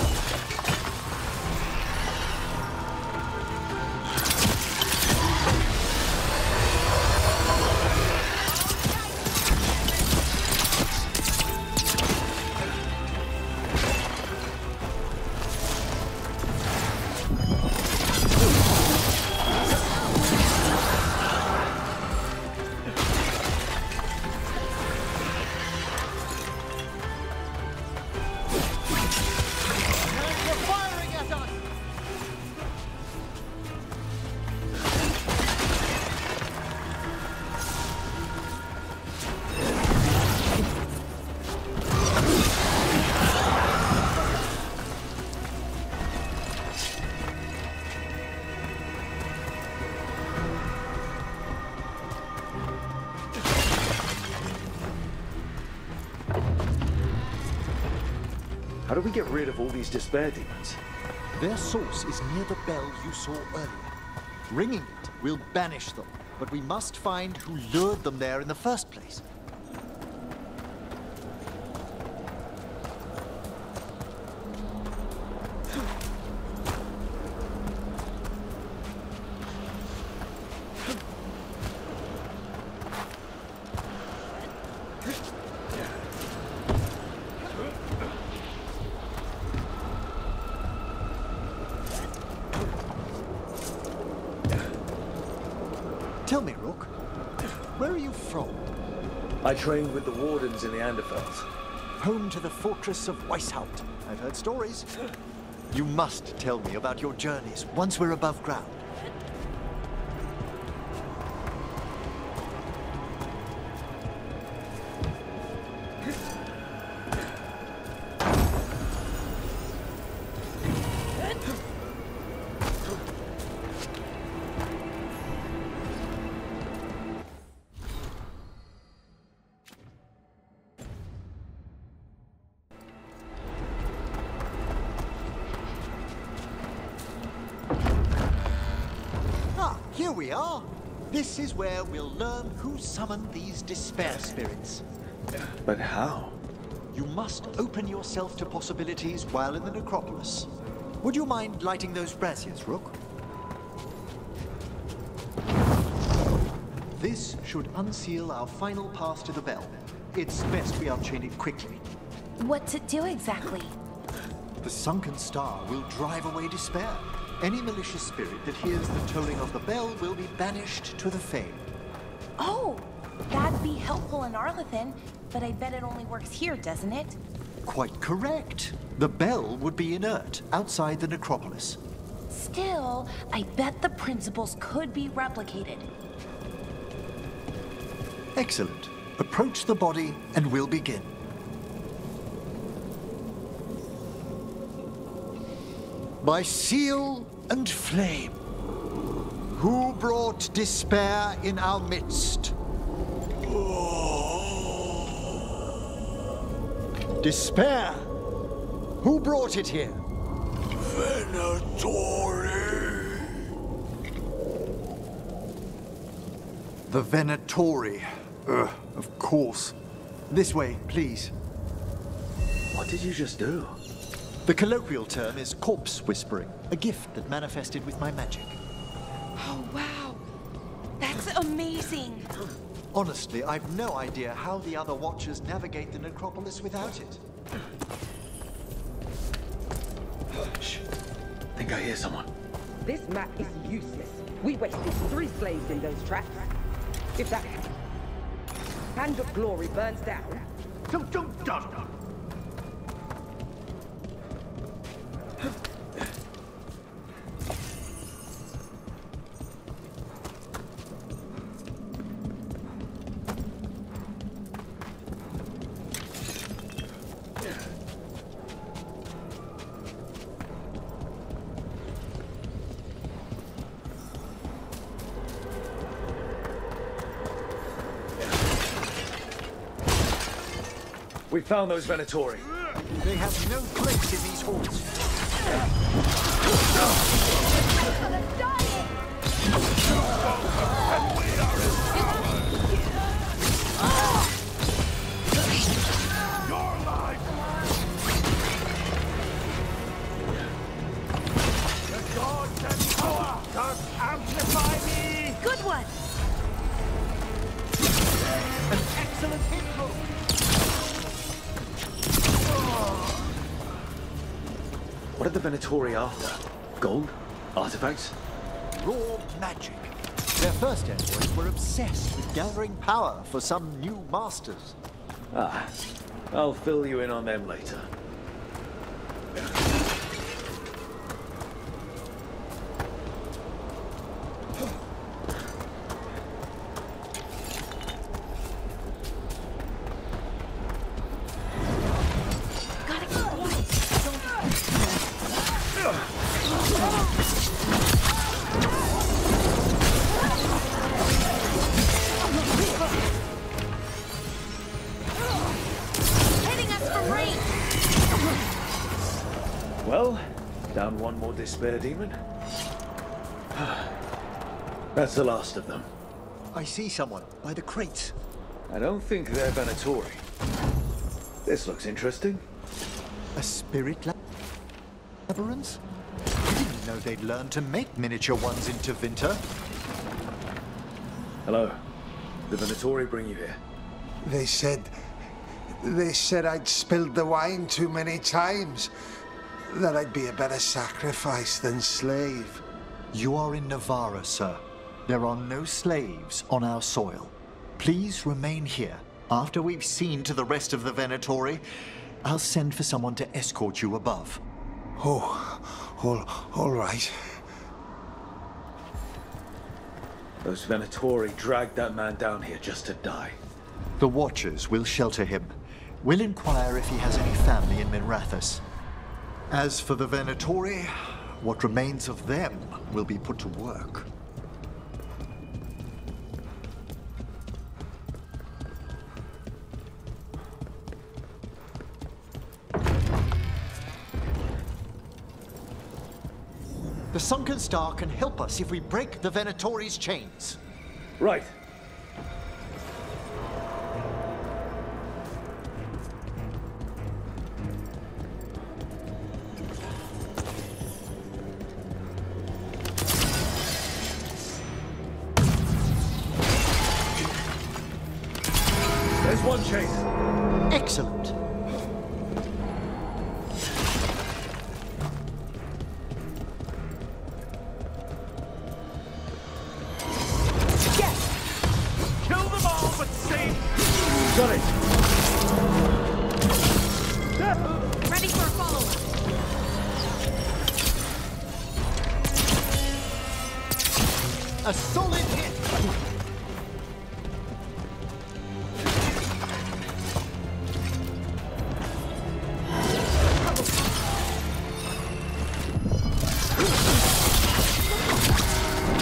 How do we get rid of all these despair demons? Their source is near the bell you saw earlier. Ringing it will banish them, but we must find who lured them there in the first place. Tell me, Rook, where are you from? I trained with the wardens in the Anderfels. Home to the fortress of Weishaupt. I've heard stories. You must tell me about your journeys once we're above ground. Here we are. This is where we'll learn who summoned these despair spirits. But how? You must open yourself to possibilities while in the necropolis. Would you mind lighting those braziers, Rook? This should unseal our final path to the bell. It's best we unchain it quickly. What's it do exactly? The sunken star will drive away despair. Any malicious spirit that hears the tolling of the bell will be banished to the Fane. Oh, that'd be helpful in Arlethan, but I bet it only works here, doesn't it? Quite correct. The bell would be inert outside the necropolis. Still, I bet the principles could be replicated. Excellent. Approach the body and we'll begin. By seal and flame, who brought despair in our midst? Despair! Who brought it here? Venatori. The Venatori. Of course. This way, please. What did you just do? The colloquial term is corpse whispering, a gift that manifested with my magic. Oh, wow. That's amazing. Honestly, I've no idea how the other Watchers navigate the necropolis without it. Shh. I think I hear someone. This map is useless. We wasted 3 slaves in those traps. If that Hand of Glory burns down... Don't. We found those Venatori. They have no place in these halls. What are the Venatori after? Gold? Artifacts? Raw magic. Their first envoys were obsessed with gathering power for some new masters. Ah, I'll fill you in on them later. Well, down one more despair demon. That's the last of them. I see someone by the crates. I don't think they're Venatori. This looks interesting. A spirit labyrinth? I didn't know they'd learned to make miniature ones in Tevinter. Hello. The Venatori bring you here? They said I'd spilled the wine too many times. That I'd be a better sacrifice than slave. You are in Navarra, sir. There are no slaves on our soil. Please remain here. After we've seen to the rest of the Venatori, I'll send for someone to escort you above. All right. Those Venatori dragged that man down here just to die. The Watchers will shelter him. We'll inquire if he has any family in Minrathous. As for the Venatori, what remains of them will be put to work. The Sunken Star can help us if we break the Venatori's chains. Right. There's one chain. Excellent. Got it! Ready for a follow-up. A solid hit!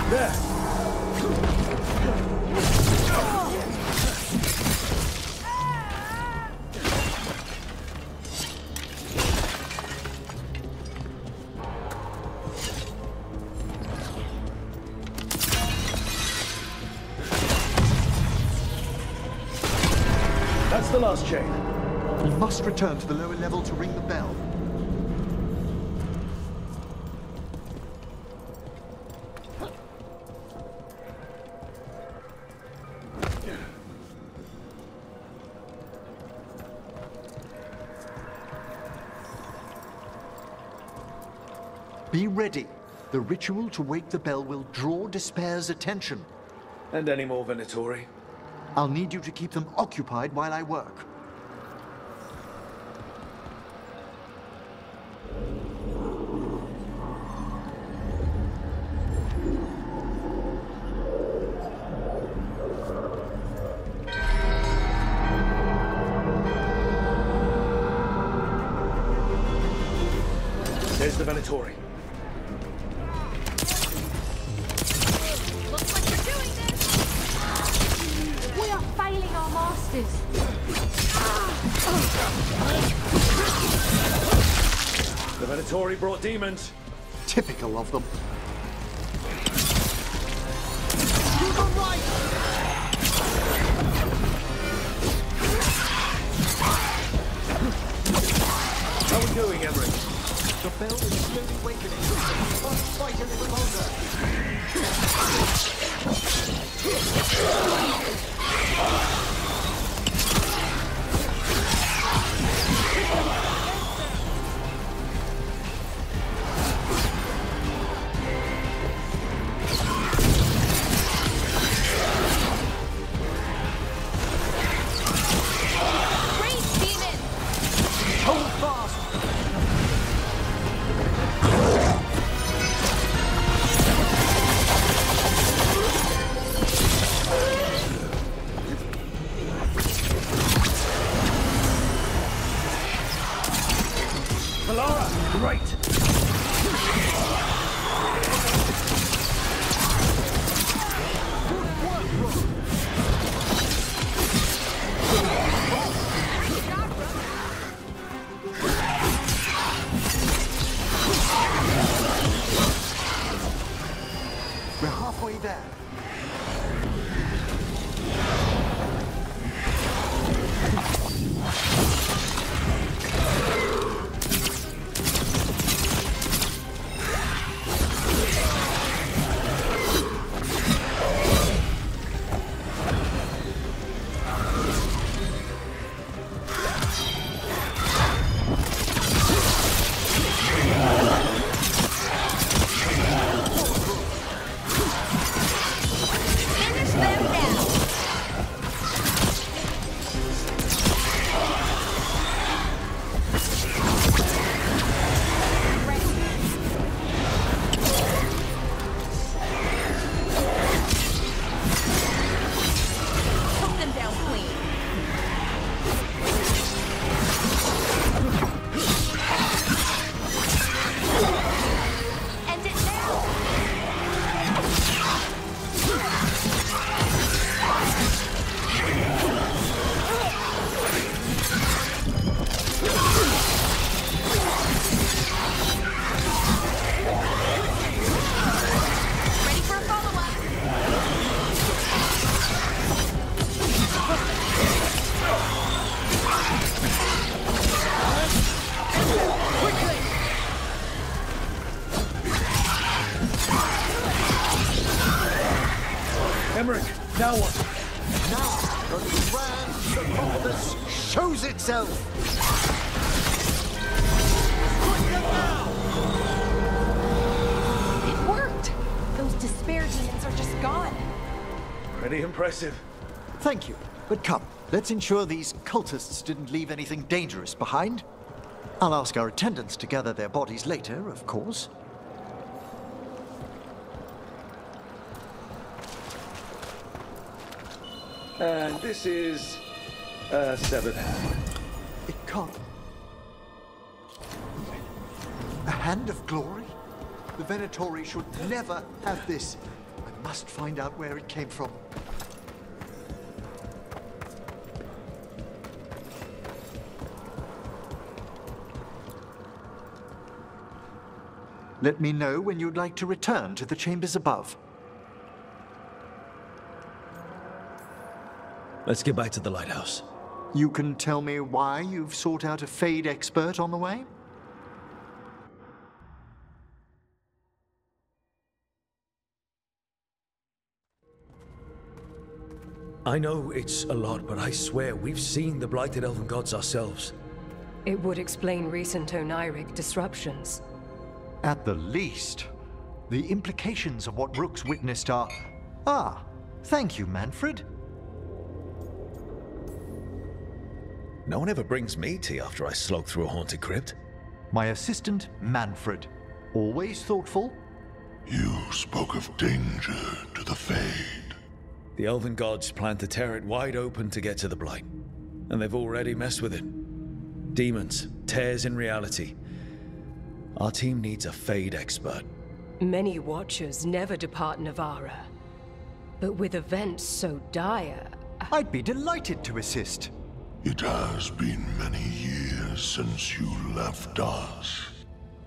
There! That's the last chain. We must return to the lower level to ring the bell. Be ready. The ritual to wake the bell will draw Despair's attention. And any more Venatori? I'll need you to keep them occupied while I work. There's the Venatori. Looks like you're doing this. We are failing our masters. The Venatori brought demons. Typical of them. To the right! How are we doing, Emmerich? The bell is slowly awakening. Must fight a little longer. Bellara! Right! We're halfway there. Emmerich, now what? Now, the grand necropolis shows itself! It worked! Those despair demons are just gone. Pretty impressive. Thank you, but come, let's ensure these cultists didn't leave anything dangerous behind. I'll ask our attendants to gather their bodies later, of course. And this is a severed hand. It can't. A hand of glory? The Venatori should never have this. I must find out where it came from. Let me know when you'd like to return to the chambers above. Let's get back to the lighthouse. You can tell me why you've sought out a Fade expert on the way? I know it's a lot, but I swear we've seen the blighted elven gods ourselves. It would explain recent Oniric disruptions. At the least. The implications of what Rook's witnessed are... Ah, thank you, Manfred. No one ever brings me tea after I slog through a haunted crypt. My assistant, Manfred. Always thoughtful. You spoke of danger to the Fade. The elven gods plan to tear it wide open to get to the blight. And they've already messed with it. Demons, tears in reality. Our team needs a Fade expert. Many Watchers never depart Navara. But with events so dire... I'd be delighted to assist. It has been many years since you left us.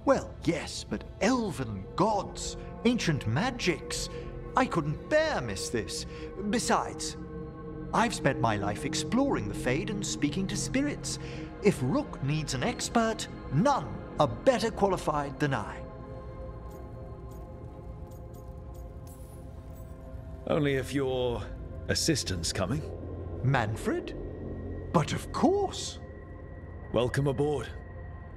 Well, yes, but elven gods, ancient magics. I couldn't bear miss this. Besides, I've spent my life exploring the Fade and speaking to spirits. If Rook needs an expert, none are better qualified than I. Only if your assistant's coming. Manfred? But of course. Welcome aboard.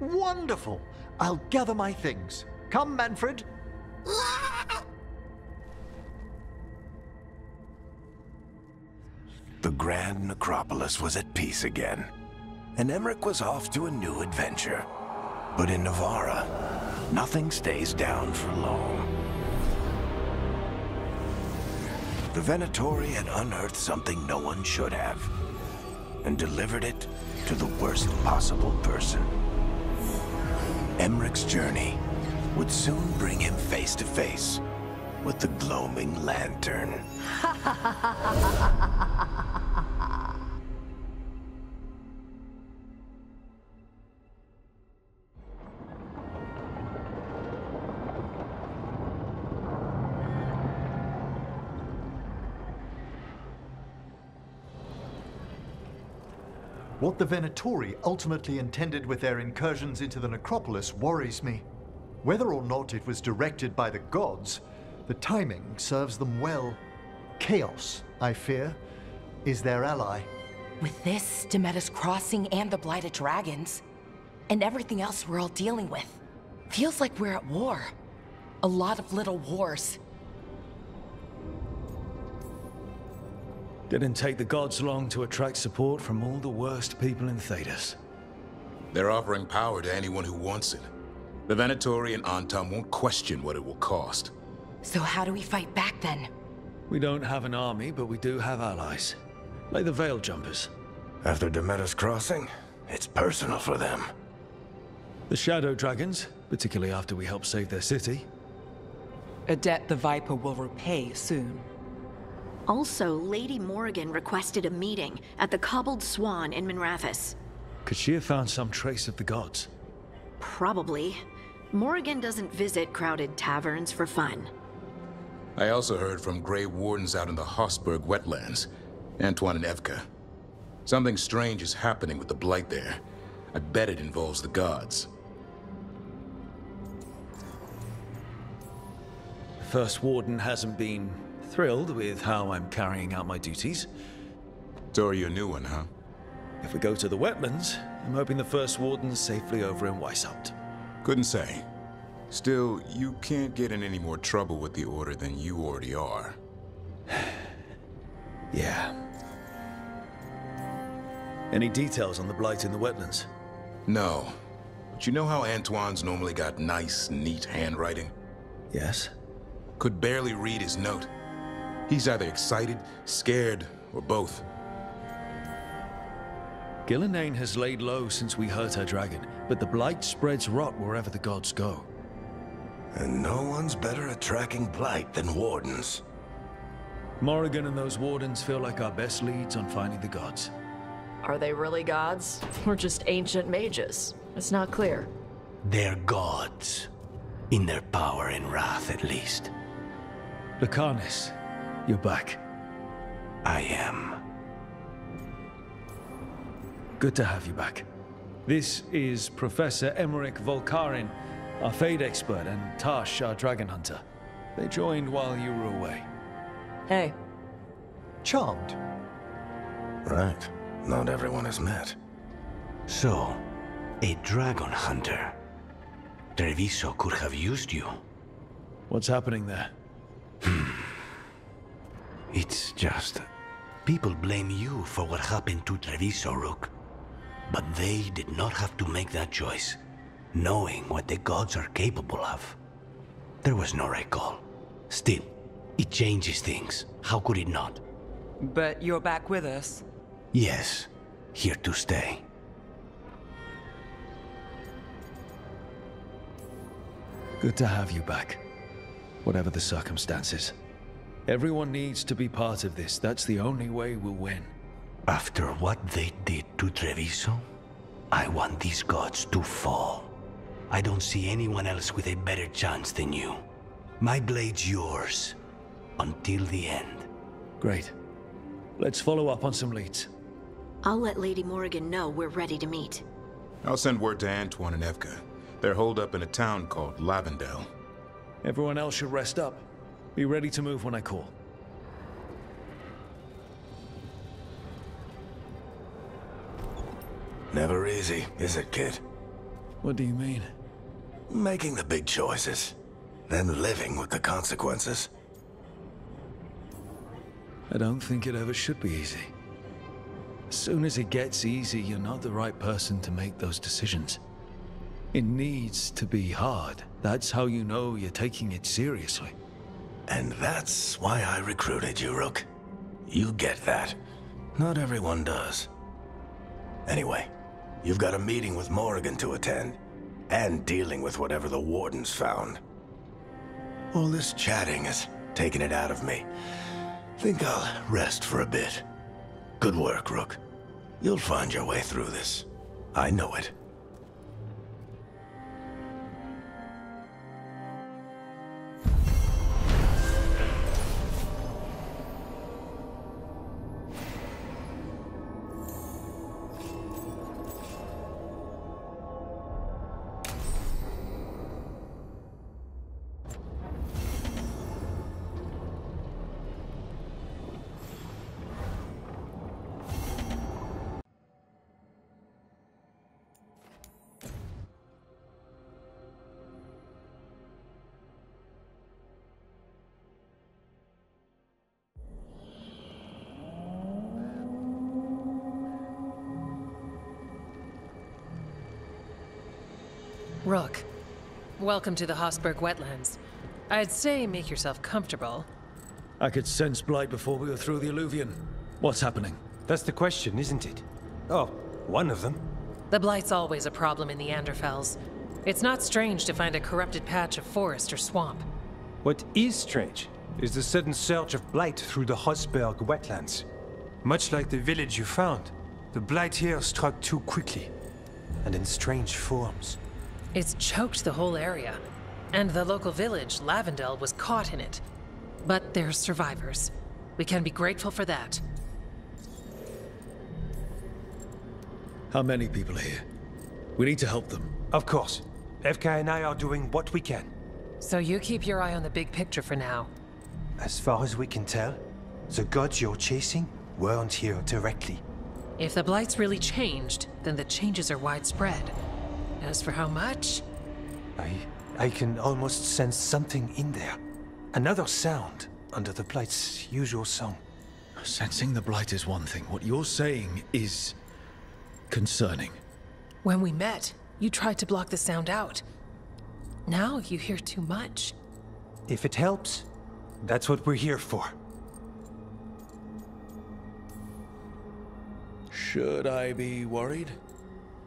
Wonderful. I'll gather my things. Come, Manfred. The Grand Necropolis was at peace again, and Emmerich was off to a new adventure. But in Navarra, nothing stays down for long. The Venatori had unearthed something no one should have, and delivered it to the worst possible person. Emmerich's journey would soon bring him face to face with the gloaming lantern. What the Venatori ultimately intended with their incursions into the necropolis worries me. Whether or not it was directed by the gods, the timing serves them well. Chaos, I fear, is their ally. With this, Demeter's Crossing and the Blighted Dragons, and everything else we're all dealing with, feels like we're at war. A lot of little wars. Didn't take the gods long to attract support from all the worst people in Thedas. They're offering power to anyone who wants it. The Venatori and Antam won't question what it will cost. So how do we fight back then? We don't have an army, but we do have allies. Like the Veil Jumpers. After Demeter's Crossing, it's personal for them. The Shadow Dragons, particularly after we helped save their city. A debt the Viper will repay soon. Also, Lady Morrigan requested a meeting at the Cobbled Swan in Minrathous. Could she have found some trace of the gods? Probably. Morrigan doesn't visit crowded taverns for fun. I also heard from Grey Wardens out in the Hossberg wetlands, Antoine and Evka. Something strange is happening with the Blight there. I bet it involves the gods. The First Warden hasn't been thrilled with how I'm carrying out my duties. So you're a new one, huh? If we go to the wetlands, I'm hoping the First Warden's safely over in Weishaupt. Couldn't say. Still, you can't get in any more trouble with the Order than you already are. Yeah. Any details on the Blight in the wetlands? No. But you know how Antoine's normally got nice, neat handwriting? Yes. Could barely read his note. He's either excited, scared, or both. Gillenane has laid low since we hurt her dragon, but the Blight spreads rot wherever the gods go. And no one's better at tracking Blight than Wardens. Morrigan and those Wardens feel like our best leads on finding the gods. Are they really gods? Or just ancient mages? It's not clear. They're gods. In their power and wrath, at least. Lucanus, you're back. I am. Good to have you back. This is Professor Emmerich Volkarin, our Fade expert, and Tash, our dragon hunter. They joined while you were away. Hey. Charmed. Right. Not everyone has met. So, a dragon hunter. Treviso could have used you. What's happening there? It's just... people blame you for what happened to Treviso, Rook. But they did not have to make that choice, knowing what the gods are capable of. There was no recall. Still, it changes things. How could it not? But you're back with us. Yes, here to stay. Good to have you back, whatever the circumstances. Everyone needs to be part of this. That's the only way we'll win. After what they did to Treviso, I want these gods to fall. I don't see anyone else with a better chance than you. My blade's yours. Until the end. Great. Let's follow up on some leads. I'll let Lady Morrigan know we're ready to meet. I'll send word to Antoine and Evka. They're holed up in a town called Lavendel. Everyone else should rest up. Be ready to move when I call. Never easy, is it, kid? What do you mean? Making the big choices, then living with the consequences. I don't think it ever should be easy. As soon as it gets easy, you're not the right person to make those decisions. It needs to be hard. That's how you know you're taking it seriously. And that's why I recruited you, Rook. You get that. Not everyone does. Anyway, you've got a meeting with Morrigan to attend, and dealing with whatever the Wardens found. All this chatting has taken it out of me. Think I'll rest for a bit. Good work, Rook. You'll find your way through this. I know it. Rook, welcome to the Hosberg wetlands. I'd say make yourself comfortable. I could sense blight before we were through the Alluvion. What's happening? That's the question, isn't it? Oh, one of them. The blight's always a problem in the Anderfels. It's not strange to find a corrupted patch of forest or swamp. What is strange is the sudden surge of blight through the Hosberg wetlands. Much like the village you found, the blight here struck too quickly, and in strange forms. It's choked the whole area, and the local village, Lavendel, was caught in it. But they're survivors. We can be grateful for that. How many people are here? We need to help them. Of course. Evka and I are doing what we can. So you keep your eye on the big picture for now. As far as we can tell, the gods you're chasing weren't here directly. If the blight's really changed, then the changes are widespread. As for how much? I can almost sense something in there. Another sound under the blight's usual song. Sensing the blight is one thing. What you're saying is concerning. When we met, you tried to block the sound out. Now you hear too much. If it helps, that's what we're here for. Should I be worried?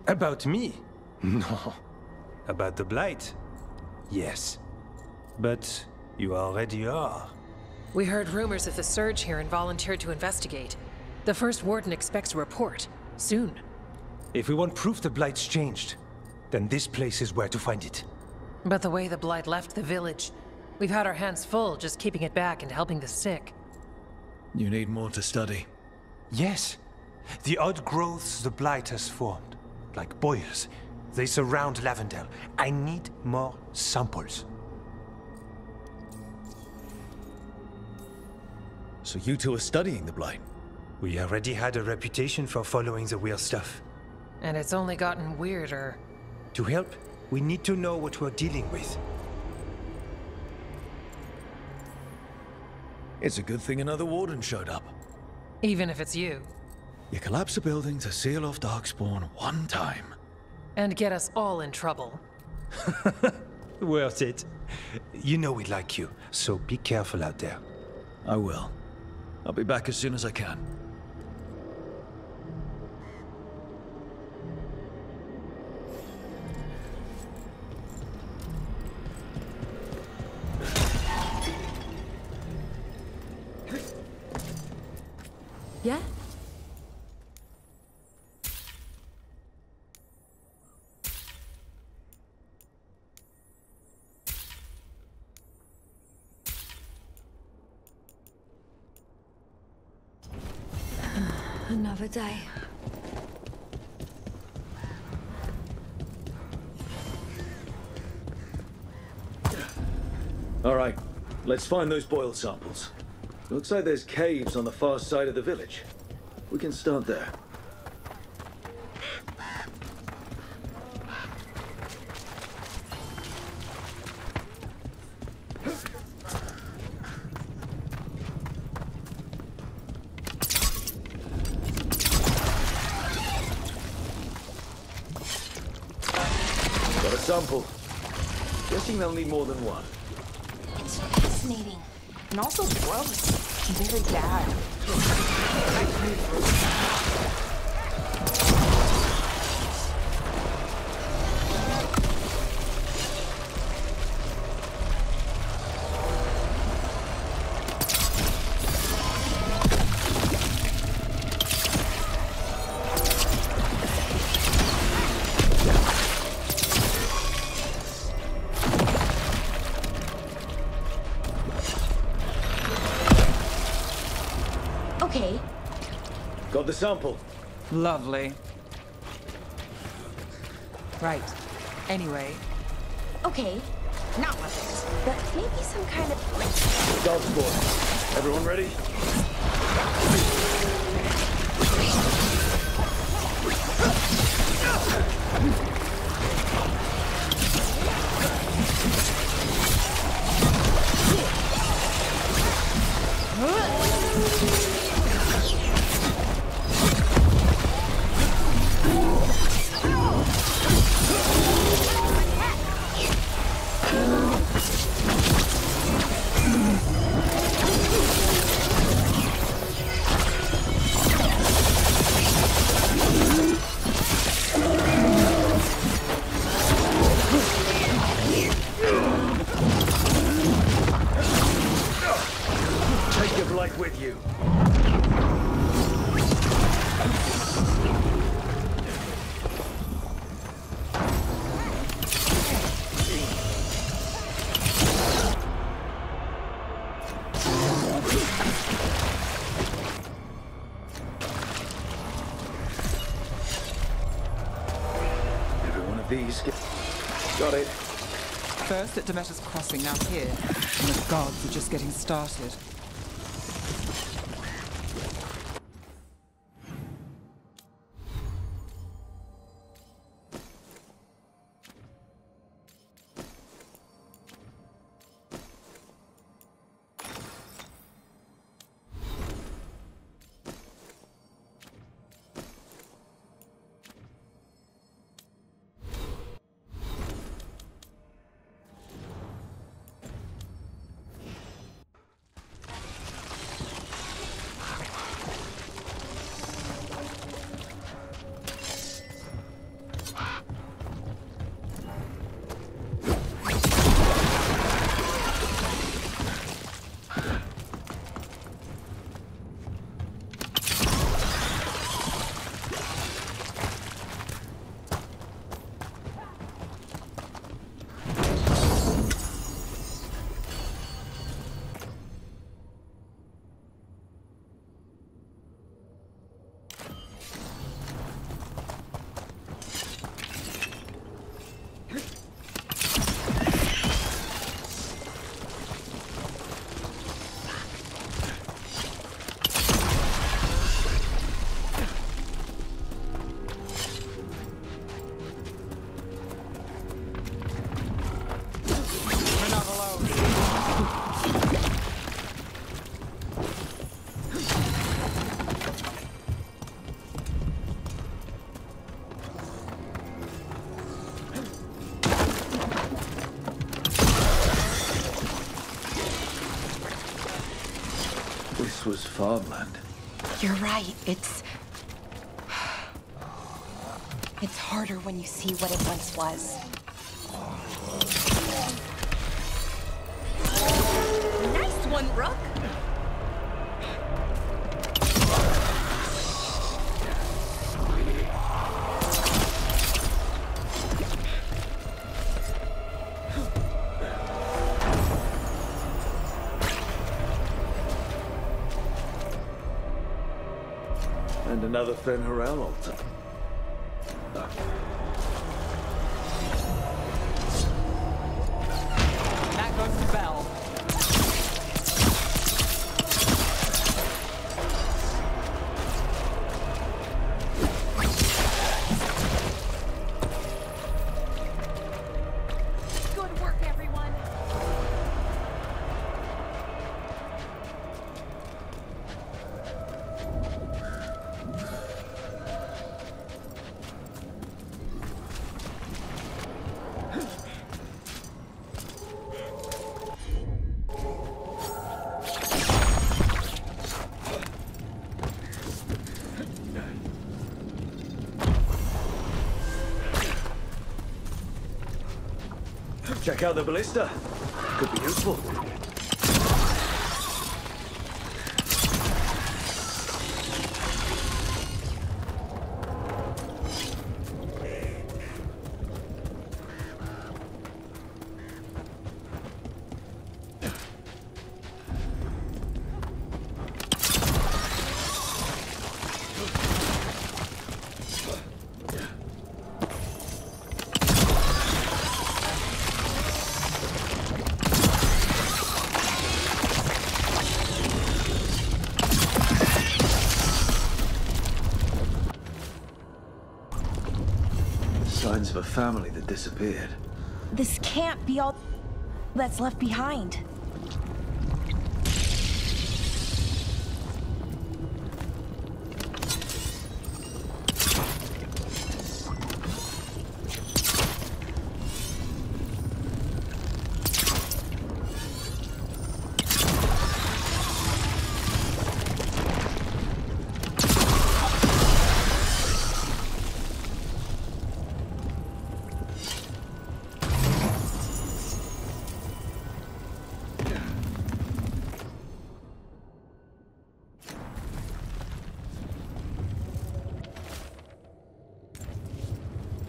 About me? No. About the blight? Yes. But you already are. We heard rumors of the surge here and volunteered to investigate. The first warden expects a report. Soon. If we want proof the blight's changed, then this place is where to find it. But the way the blight left the village, we've had our hands full just keeping it back and helping the sick. You need more to study. Yes. The odd growths the blight has formed, like boils, they surround Lavendel. I need more samples. So you two are studying the blight? We already had a reputation for following the weird stuff. And it's only gotten weirder. To help, we need to know what we're dealing with. It's a good thing another warden showed up. Even if it's you. You collapse a building to seal off Darkspawn one time. And get us all in trouble. Worth it. You know we like you, so be careful out there. I will. I'll be back as soon as I can. Yeah? Another day. All right, let's find those boil samples. Looks like there's caves on the far side of the village. We can start there. Got a sample. Guessing they'll need more than one. It's fascinating. And also gross. Very bad. Okay. Got the sample. Lovely. Right. Anyway. Okay. Not weapons, but maybe some kind of... Dog sport. Everyone ready? Take your blight with you. Every one of these got it. First at Demeter's Crossing, now here. And the gods are just getting started. This was farmland. You're right. It's harder when you see what it once was. Nice one, Rook. And another Fen'Harel altar. That goes the bell. Good work, everyone. Check out the ballista. Could be useful. Signs of a family that disappeared. This can't be all that's left behind.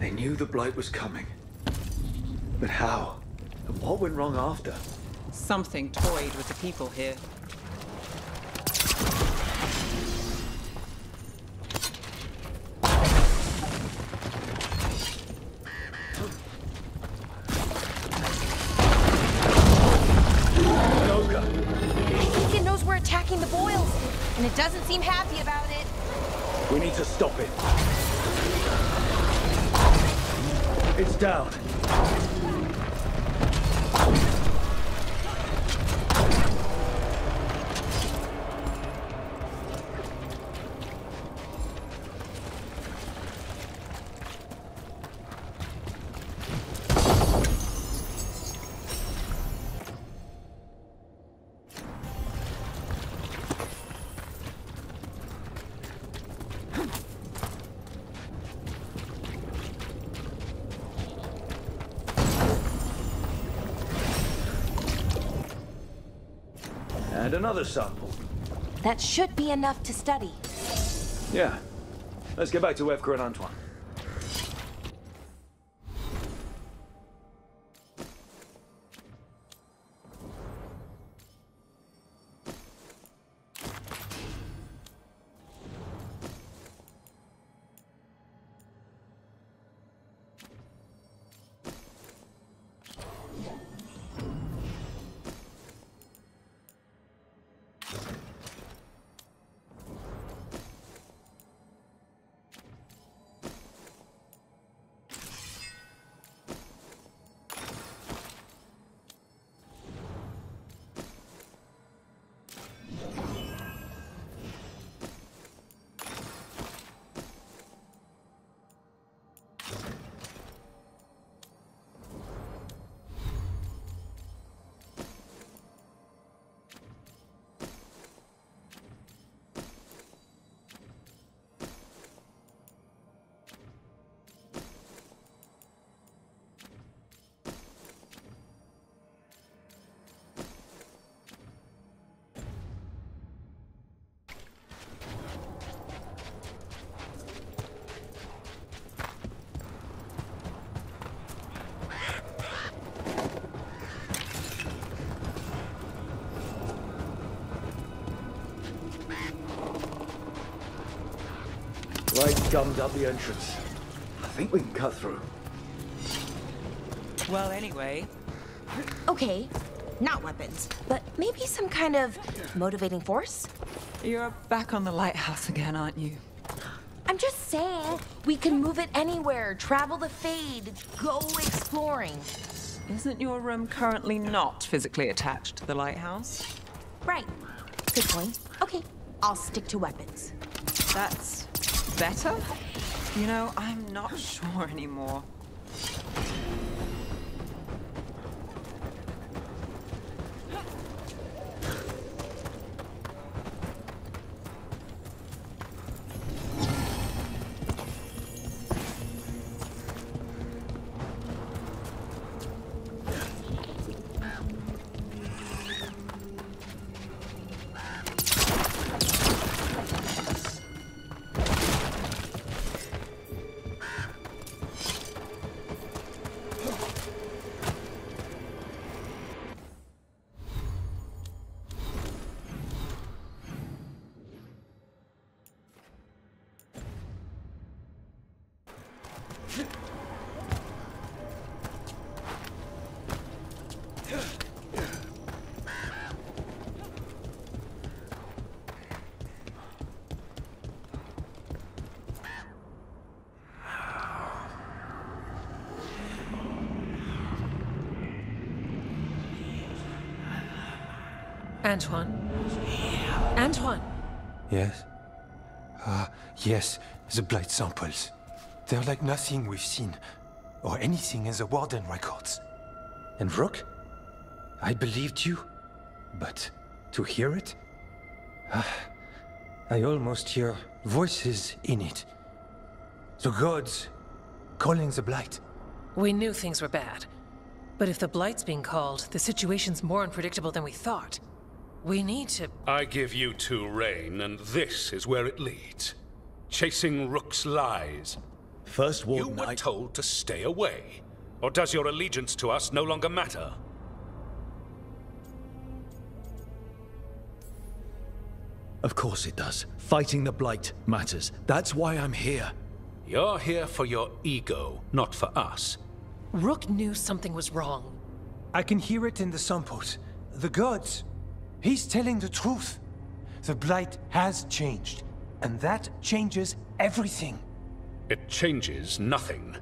They knew the Blight was coming. But how? And what went wrong after? Something toyed with the people here. Deacon knows we're attacking the boils, and it doesn't seem happy about it. We need to stop it. It's down. And another sample. That should be enough to study. Yeah. Let's get back to Evker and Antoine. Right gummed up the entrance. I think we can cut through. Well, anyway. Okay, not weapons, but maybe some kind of motivating force? You're back on the lighthouse again, aren't you? I'm just saying, we can move it anywhere, travel the Fade, go exploring. Isn't your room currently not physically attached to the lighthouse? Right. Good point. Okay, I'll stick to weapons. That's better? You know, I'm not sure anymore. Antoine? Antoine! Yes? Yes, the blight samples. They're like nothing we've seen, or anything in the Warden records. And Rook? I believed you, but to hear it? I almost hear voices in it. The gods calling the blight. We knew things were bad. But if the blight's being called, the situation's more unpredictable than we thought. We need to... I give you two reign, and this is where it leads. Chasing Rook's lies. First Warden, you were told to stay away. Or does your allegiance to us no longer matter? Of course it does. Fighting the Blight matters. That's why I'm here. You're here for your ego, not for us. Rook knew something was wrong. I can hear it in the samples. The gods. He's telling the truth. The blight has changed, and that changes everything. It changes nothing.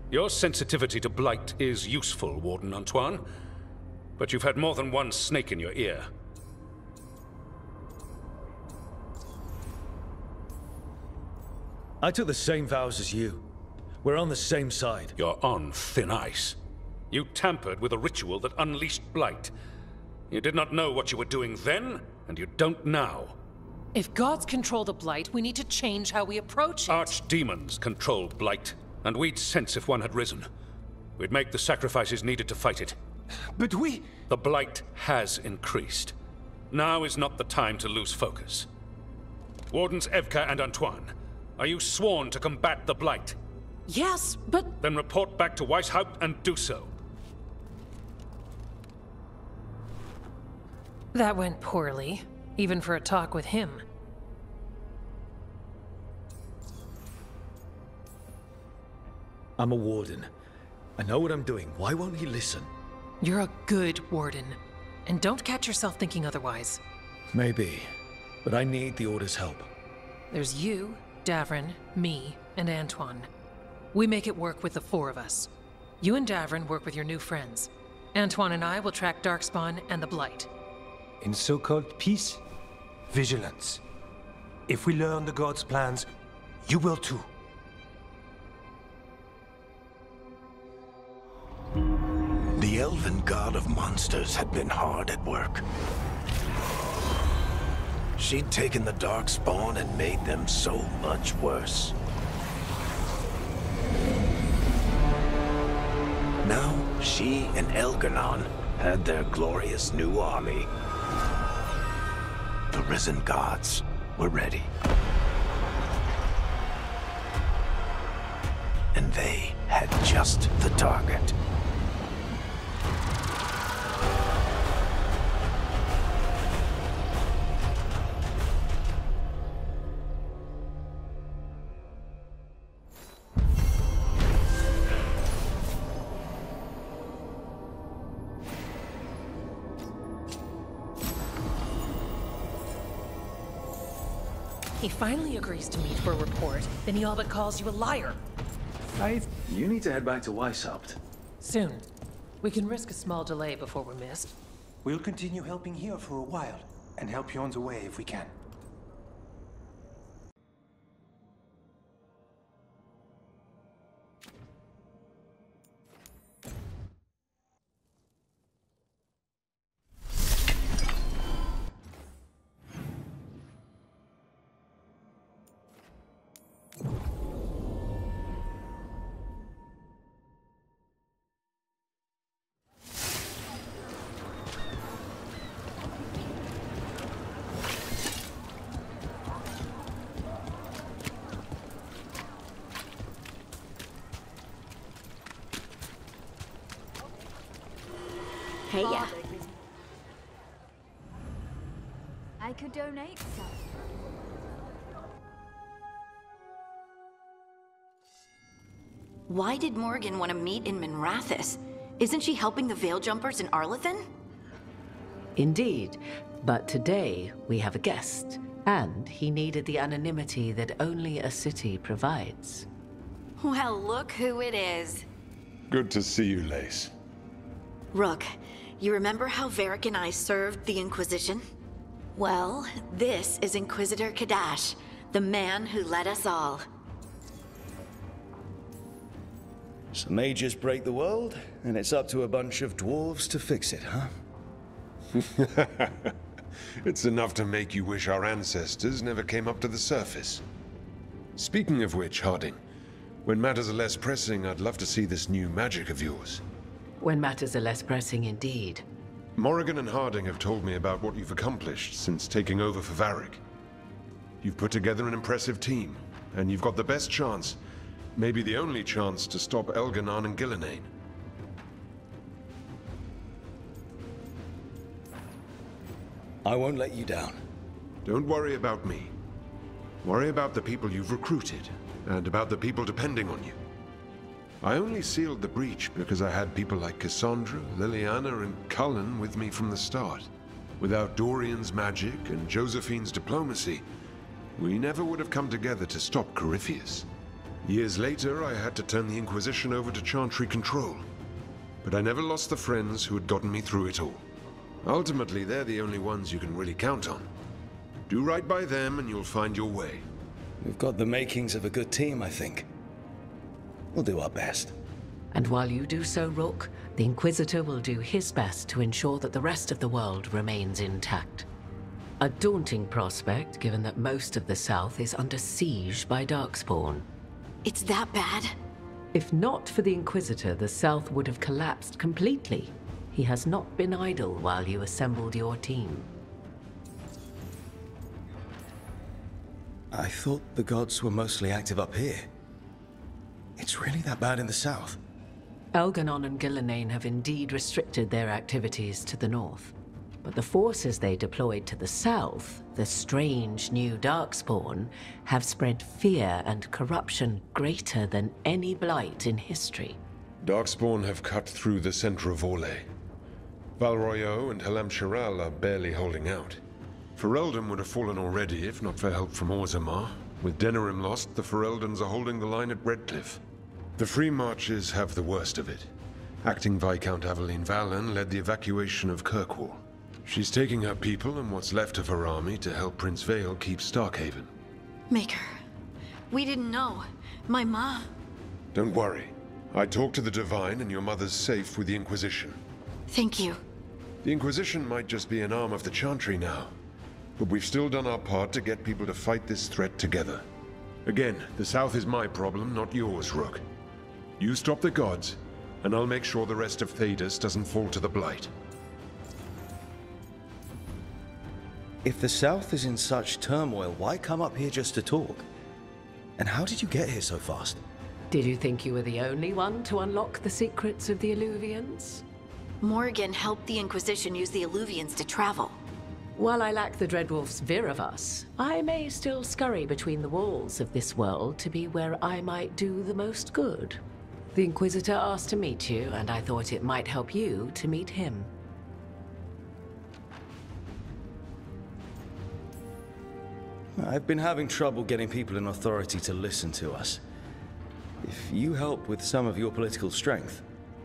Your sensitivity to blight is useful, Warden Antoine. But you've had more than one snake in your ear. I took the same vows as you. We're on the same side. You're on thin ice. You tampered with a ritual that unleashed blight. You did not know what you were doing then, and you don't now. If gods control the blight, we need to change how we approach it. Archdemons control blight, and we'd sense if one had risen. We'd make the sacrifices needed to fight it. But we... The blight has increased. Now is not the time to lose focus. Wardens Evka and Antoine, are you sworn to combat the blight? Yes, but... Then report back to Weishaupt and do so. That went poorly, even for a talk with him. I'm a warden. I know what I'm doing. Why won't he listen? You're a good warden. And don't catch yourself thinking otherwise. Maybe. But I need the Order's help. There's you, Davrin, me, and Antoine. We make it work with the four of us. You and Davrin work with your new friends. Antoine and I will track Darkspawn and the Blight. In so-called peace, vigilance. If we learn the gods' plans, you will too. The elven god of monsters had been hard at work. She'd taken the Darkspawn and made them so much worse. Now, she and Elgar'nan had their glorious new army. The risen gods were ready. And they had just the target. He finally agrees to meet for a report, then he all but calls you a liar. You need to head back to Weishaupt. Soon. We can risk a small delay before we're missed. We'll continue helping here for a while, and help you on the way if we can. Hey, yeah. I could donate some. Why did Morgan want to meet in Minrathous? Isn't she helping the Veil Jumpers in Arlathan? Indeed, but today we have a guest, and he needed the anonymity that only a city provides. Well, look who it is. Good to see you, Lace. Rook, you remember how Veilguard served the Inquisition? Well, this is Inquisitor Kadash, the man who led us all. Some mages break the world, and it's up to a bunch of dwarves to fix it, huh? It's enough to make you wish our ancestors never came up to the surface. Speaking of which, Harding, when matters are less pressing, I'd love to see this new magic of yours. When matters are less pressing indeed. Morrigan and Harding have told me about what you've accomplished since taking over for Varric. You've put together an impressive team, and you've got the best chance, maybe the only chance, to stop Elganon and Gillenane. I won't let you down. Don't worry about me. Worry about the people you've recruited, and about the people depending on you. I only sealed the breach because I had people like Cassandra, Liliana, and Cullen with me from the start. Without Dorian's magic and Josephine's diplomacy, we never would have come together to stop Corypheus. Years later, I had to turn the Inquisition over to Chantry control. But I never lost the friends who had gotten me through it all. Ultimately, they're the only ones you can really count on. Do right by them and you'll find your way. We've got the makings of a good team, I think. We'll do our best. And while you do so, Rook, the Inquisitor will do his best to ensure that the rest of the world remains intact. A daunting prospect, given that most of the South is under siege by Darkspawn. It's that bad? If not for the Inquisitor, the South would have collapsed completely. He has not been idle while you assembled your team. I thought the gods were mostly active up here. It's really that bad in the south? Elganon and Gillenane have indeed restricted their activities to the north. But the forces they deployed to the south, the strange new Darkspawn, have spread fear and corruption greater than any blight in history. Darkspawn have cut through the center of Orlais. Valroyo and Helem Chiral are barely holding out. Ferelden would have fallen already if not for help from Orzammar. With Denerim lost, the Fereldans are holding the line at Redcliffe. The Free Marches have the worst of it. Acting Viscount Aveline Valen led the evacuation of Kirkwall. She's taking her people and what's left of her army to help Prince Vale keep Starkhaven. Maker, we didn't know. My ma... Don't worry. I talked to the Divine and your mother's safe with the Inquisition. Thank you. The Inquisition might just be an arm of the Chantry now. But we've still done our part to get people to fight this threat together. Again, the South is my problem, not yours, Rook. You stop the gods, and I'll make sure the rest of Thedas doesn't fall to the Blight. If the South is in such turmoil, why come up here just to talk? And how did you get here so fast? Did you think you were the only one to unlock the secrets of the Illuvians? Morgan helped the Inquisition use the Illuvians to travel. While I lack the Dreadwolf's Viravus, I may still scurry between the walls of this world to be where I might do the most good. The Inquisitor asked to meet you, and I thought it might help you to meet him. I've been having trouble getting people in authority to listen to us. If you help with some of your political strength...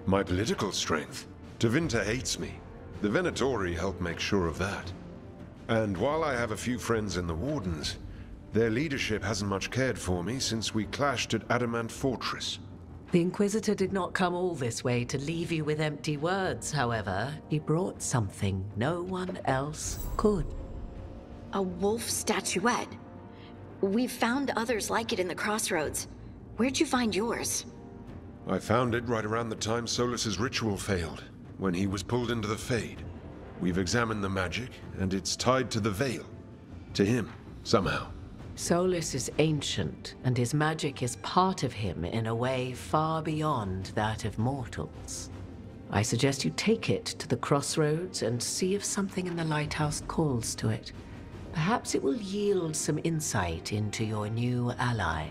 My political strength? Tevinter hates me. The Venatori help make sure of that. And while I have a few friends in the Wardens, their leadership hasn't much cared for me since we clashed at Adamant Fortress. The Inquisitor did not come all this way to leave you with empty words, however. He brought something no one else could. A wolf statuette? We've found others like it in the crossroads. Where'd you find yours? I found it right around the time Solus's ritual failed, when he was pulled into the Fade. We've examined the magic, and it's tied to the Veil. To him, somehow. Solus is ancient, and his magic is part of him in a way far beyond that of mortals. I suggest you take it to the crossroads and see if something in the lighthouse calls to it. Perhaps it will yield some insight into your new ally.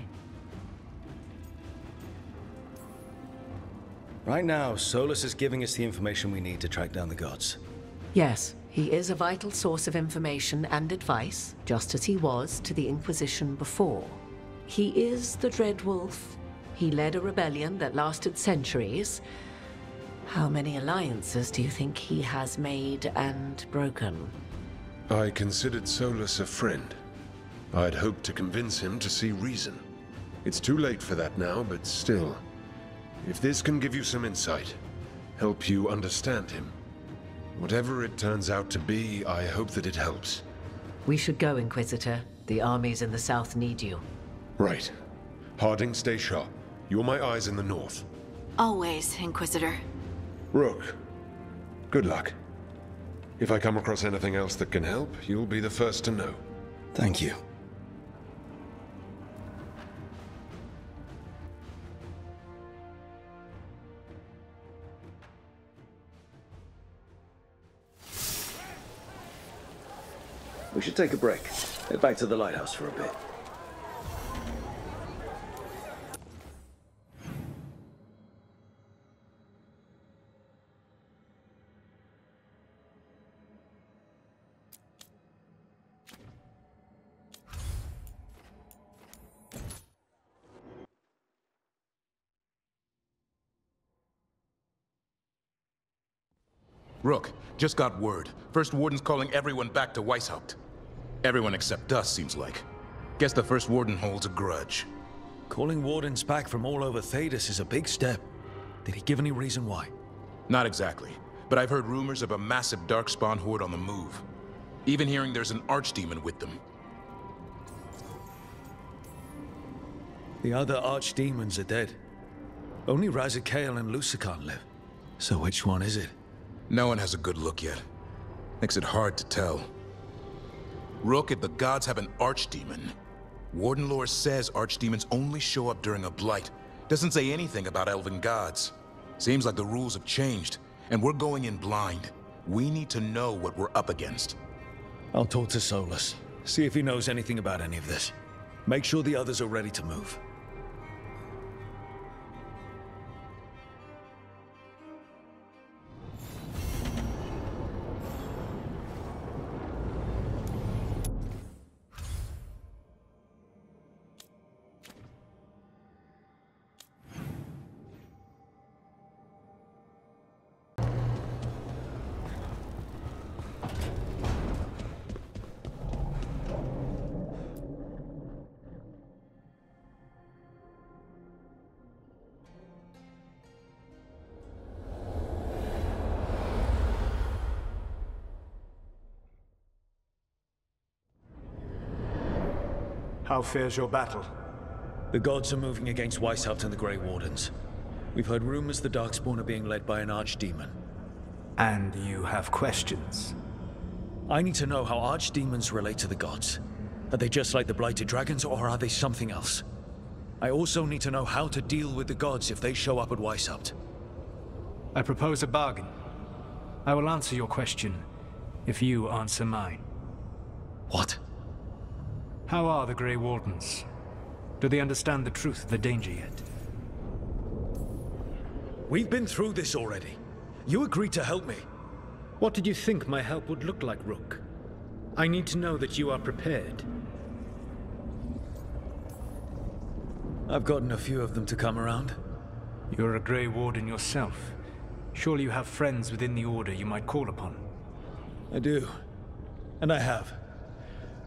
Right now, Solus is giving us the information we need to track down the gods. Yes, he is a vital source of information and advice, just as he was to the Inquisition before. He is the Dreadwolf. He led a rebellion that lasted centuries. How many alliances do you think he has made and broken? I considered Solus a friend. I'd hoped to convince him to see reason. It's too late for that now, but still. If this can give you some insight, help you understand him, whatever it turns out to be, I hope that it helps. We should go, Inquisitor. The armies in the south need you. Right. Harding, stay sharp. You're my eyes in the north. Always, Inquisitor. Rook, good luck. If I come across anything else that can help, you'll be the first to know. Thank you. We should take a break. Head back to the lighthouse for a bit. Rook, just got word. First Warden's calling everyone back to Weishaupt. Everyone except us, seems like. Guess the First Warden holds a grudge. Calling Wardens back from all over Thedas is a big step. Did he give any reason why? Not exactly, but I've heard rumors of a massive Darkspawn horde on the move. Even hearing there's an Archdemon with them. The other Archdemons are dead. Only Razikael and Lucican live. So which one is it? No one has a good look yet. Makes it hard to tell. Rook, if the gods have an Archdemon, Warden lore says Archdemons only show up during a blight. Doesn't say anything about elven gods. Seems like the rules have changed, and we're going in blind. We need to know what we're up against. I'll talk to Solus. See if he knows anything about any of this. Make sure the others are ready to move. How fares your battle? The gods are moving against Weishaupt and the Grey Wardens. We've heard rumors the Darkspawn are being led by an Archdemon. And you have questions? I need to know how Archdemons relate to the gods. Are they just like the Blighted Dragons, or are they something else? I also need to know how to deal with the gods if they show up at Weishaupt. I propose a bargain. I will answer your question if you answer mine. What? How are the Grey Wardens? Do they understand the truth of the danger yet? We've been through this already. You agreed to help me. What did you think my help would look like, Rook? I need to know that you are prepared. I've gotten a few of them to come around. You're a Grey Warden yourself. Surely you have friends within the Order you might call upon. I do. And I have.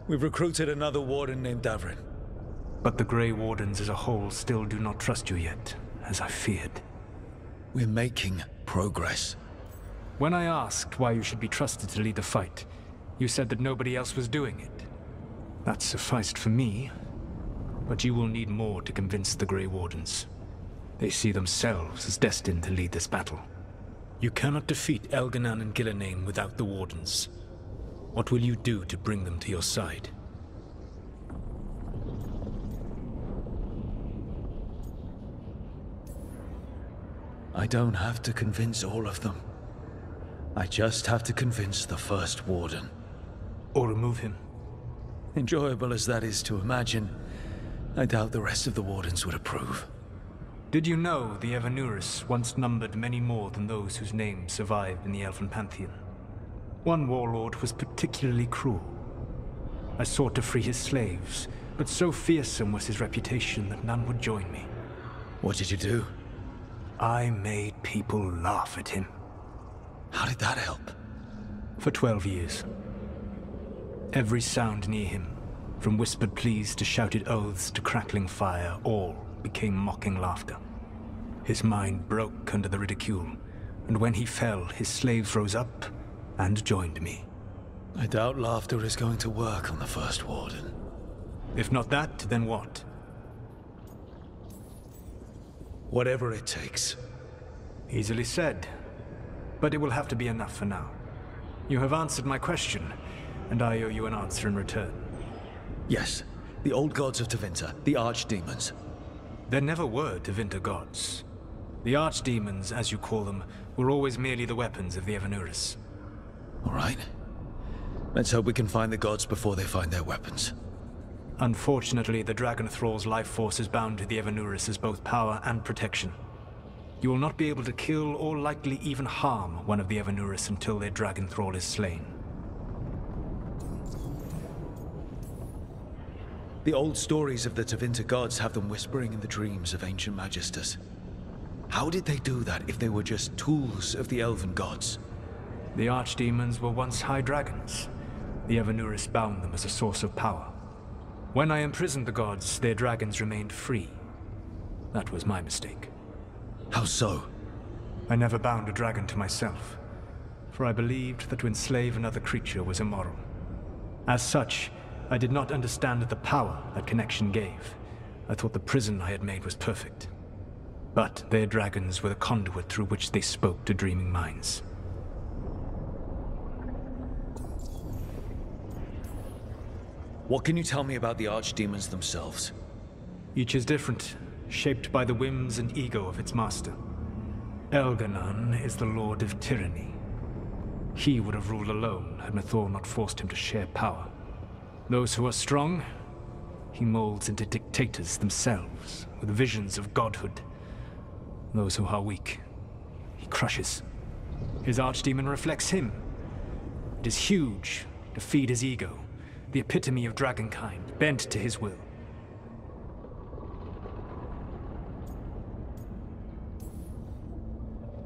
We've recruited another Warden named Davrin. But the Grey Wardens as a whole still do not trust you yet, as I feared. We're making progress. When I asked why you should be trusted to lead the fight, you said that nobody else was doing it. That sufficed for me, but you will need more to convince the Grey Wardens. They see themselves as destined to lead this battle. You cannot defeat Elganan and Gillenane without the Wardens. What will you do to bring them to your side? I don't have to convince all of them. I just have to convince the first Warden. Or remove him. Enjoyable as that is to imagine, I doubt the rest of the Wardens would approve. Did you know the Evanurus once numbered many more than those whose names survive in the Elven Pantheon? One warlord was particularly cruel. I sought to free his slaves, but so fearsome was his reputation that none would join me. What did you do? I made people laugh at him. How did that help? For 12 years. Every sound near him, from whispered pleas to shouted oaths to crackling fire, all became mocking laughter. His mind broke under the ridicule, and when he fell, his slaves rose up and joined me. I doubt laughter is going to work on the first Warden. If not that, then what? Whatever it takes. Easily said, but it will have to be enough for now. You have answered my question, and I owe you an answer in return. Yes, the old gods of Tevinter, the archdemons. There never were Tevinter gods. The archdemons, as you call them, were always merely the weapons of the Evanurus. All right. Let's hope we can find the gods before they find their weapons. Unfortunately, the Dragon Thrall's life force is bound to the Evanurus as both power and protection. You will not be able to kill or likely even harm one of the Evanurus until their Dragon Thrall is slain. The old stories of the Tevinter gods have them whispering in the dreams of ancient magisters. How did they do that if they were just tools of the elven gods? The archdemons were once high dragons. The Evanurus bound them as a source of power. When I imprisoned the gods, their dragons remained free. That was my mistake. How so? I never bound a dragon to myself, for I believed that to enslave another creature was immoral. As such, I did not understand the power that connection gave. I thought the prison I had made was perfect. But their dragons were the conduit through which they spoke to dreaming minds. What can you tell me about the archdemons themselves? Each is different, shaped by the whims and ego of its master. Elganan is the Lord of Tyranny. He would have ruled alone had Mythor not forced him to share power. Those who are strong, he molds into dictators themselves, with visions of godhood. Those who are weak, he crushes. His archdemon reflects him. It is huge to feed his ego, the epitome of dragonkind, bent to his will.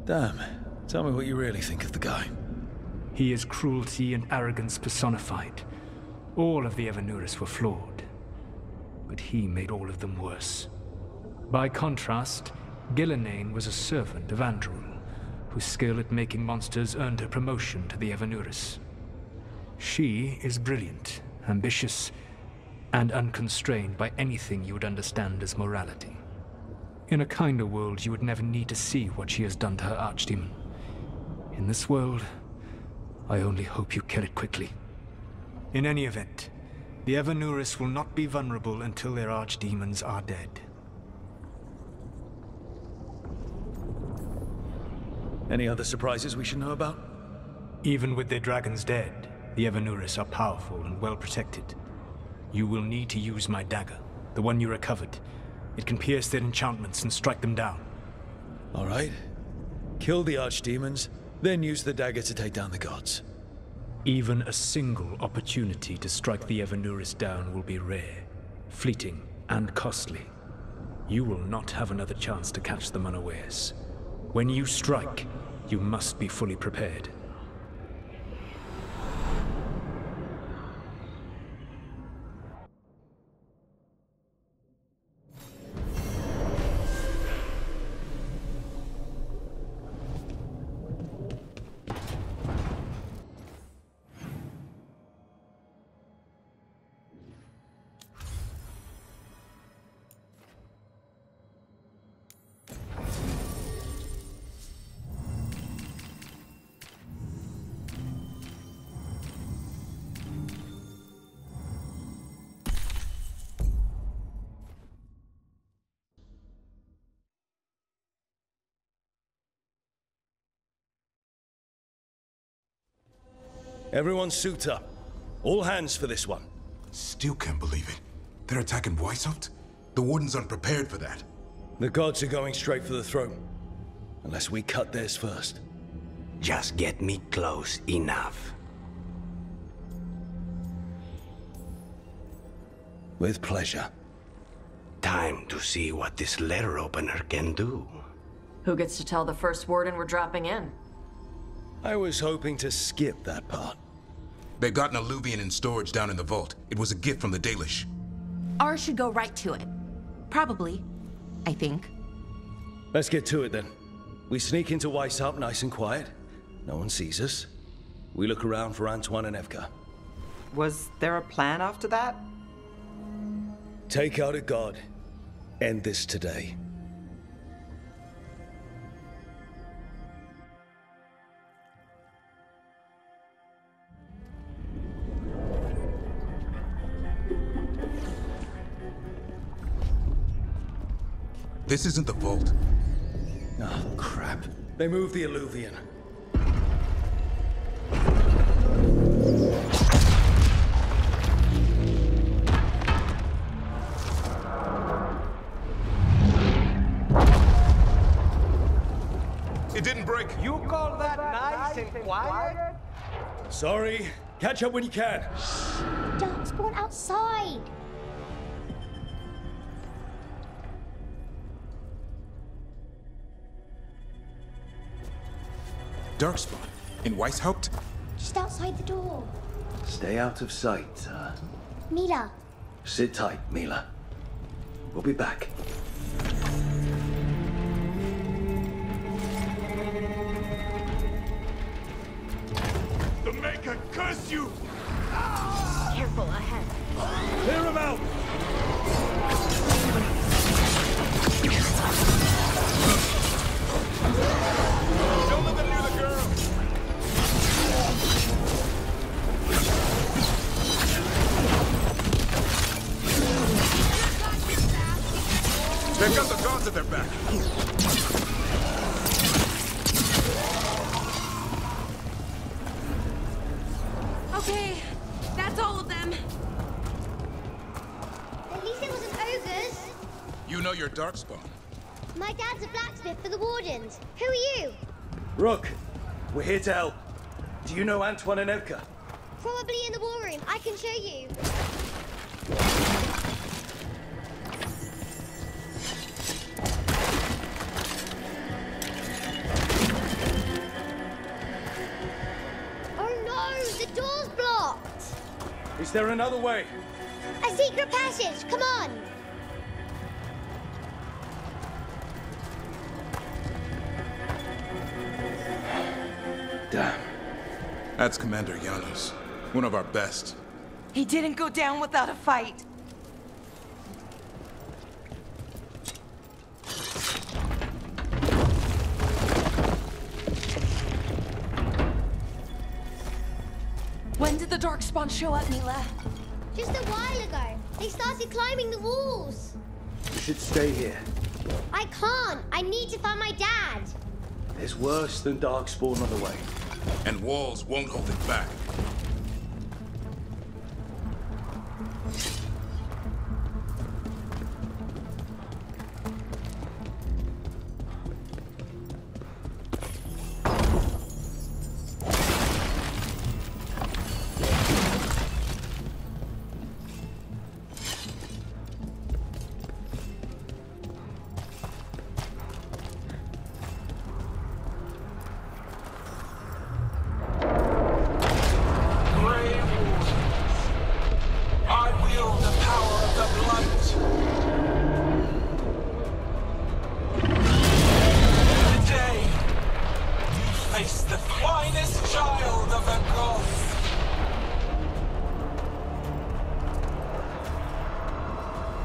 Damn. Tell me what you really think of the guy. He is cruelty and arrogance personified. All of the Evanurus were flawed, but he made all of them worse. By contrast, Gillenane was a servant of Andrul, whose skill at making monsters earned her promotion to the Evanurus. She is brilliant, ambitious, and unconstrained by anything you would understand as morality. In a kinder world, you would never need to see what she has done to her archdemon. In this world, I only hope you kill it quickly. In any event, the Evanurus will not be vulnerable until their archdemons are dead. Any other surprises we should know about? Even with their dragons dead, the Evanurus are powerful and well protected. You will need to use my dagger, the one you recovered. It can pierce their enchantments and strike them down. All right. Kill the archdemons, then use the dagger to take down the gods. Even a single opportunity to strike the Evanurus down will be rare, fleeting, and costly. You will not have another chance to catch them unawares. When you strike, you must be fully prepared. Everyone suit up. All hands for this one. Still can't believe it. They're attacking Weishaupt? The Wardens aren't prepared for that. The gods are going straight for the throne. Unless we cut theirs first. Just get me close enough. With pleasure. Time to see what this letter opener can do. Who gets to tell the first warden we're dropping in? I was hoping to skip that part. They've got an alluvian in storage down in the vault. It was a gift from the Dalish. Ours should go right to it. Probably. I think. Let's get to it then. We sneak into Weishaupt nice and quiet. No one sees us. We look around for Antoine and Evka. Was there a plan after that? Take out a god. End this today. This isn't the vault. Oh, crap. They moved the alluvian. It didn't break. You call that nice and quiet? Sorry. Catch up when you can. Darkspawn outside. Darkspawn? In Weishaupt? Just outside the door. Stay out of sight, Mila. Sit tight, Mila. We'll be back. The Maker curse you! Careful ahead. Clear him out! Don't let them near the girl! They've got the gods at their back. Okay, that's all of them. At least it wasn't ogres. You know your Darkspawn. My dad's a blacksmith for the Wardens. Who are you? Rook, we're here to help. Do you know Antoine and Evka? Probably in the war room. I can show you. Oh no, the door's blocked. Is there another way? A secret passage. Come on. Damn. That's Commander Janos. One of our best. He didn't go down without a fight. When did the Darkspawn show up, Mila? Just a while ago. They started climbing the walls. You should stay here. I can't. I need to find my dad. There's worse than Darkspawn on the way. And walls won't hold it back.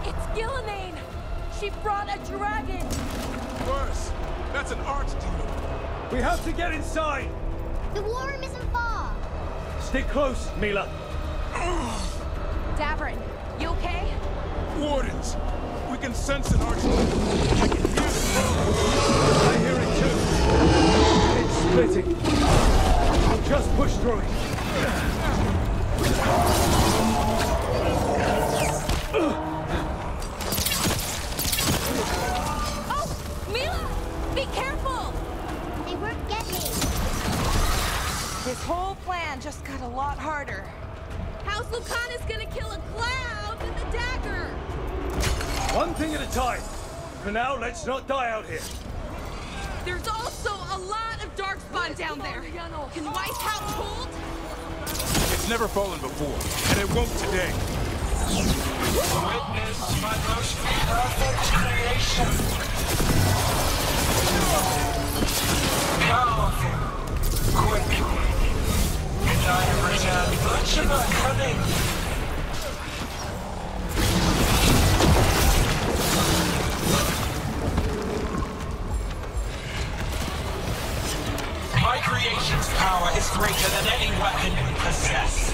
It's Gillenane! She brought a dragon! Worse! That's an archdemon! We have to get inside! The war room isn't far. Stick close, Mila. Davrin, you okay? Wardens! We can sense an archdemon. I can hear it. I hear it too. It's splitting. We'll just push through it. Oh! Mila! Be careful! They won't get me. This whole plan just got a lot harder. How's Lucana's gonna kill a cloud with a dagger? One thing at a time. For now, let's not die out here. There's also a lot of darkspawn down there. Can Weishaupt hold? It's never fallen before, and it won't today. Witness my most perfect creation. Powerful, quick, and I have returned much of my cunning. My creation's power is greater than any weapon we possess.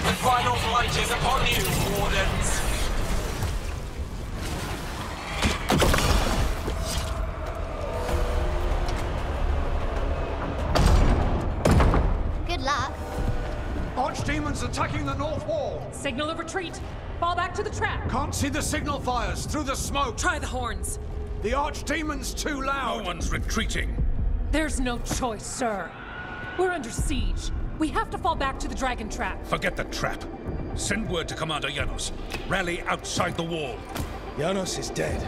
The final flight is upon you, Wardens. Good luck. Archdemons attacking the north wall. Signal of retreat. Fall back to the trap. Can't see the signal fires through the smoke. Try the horns. The Archdemon's too loud. No one's retreating. There's no choice, sir. We're under siege. We have to fall back to the dragon trap. Forget the trap. Send word to Commander Janos. Rally outside the wall. Janos is dead.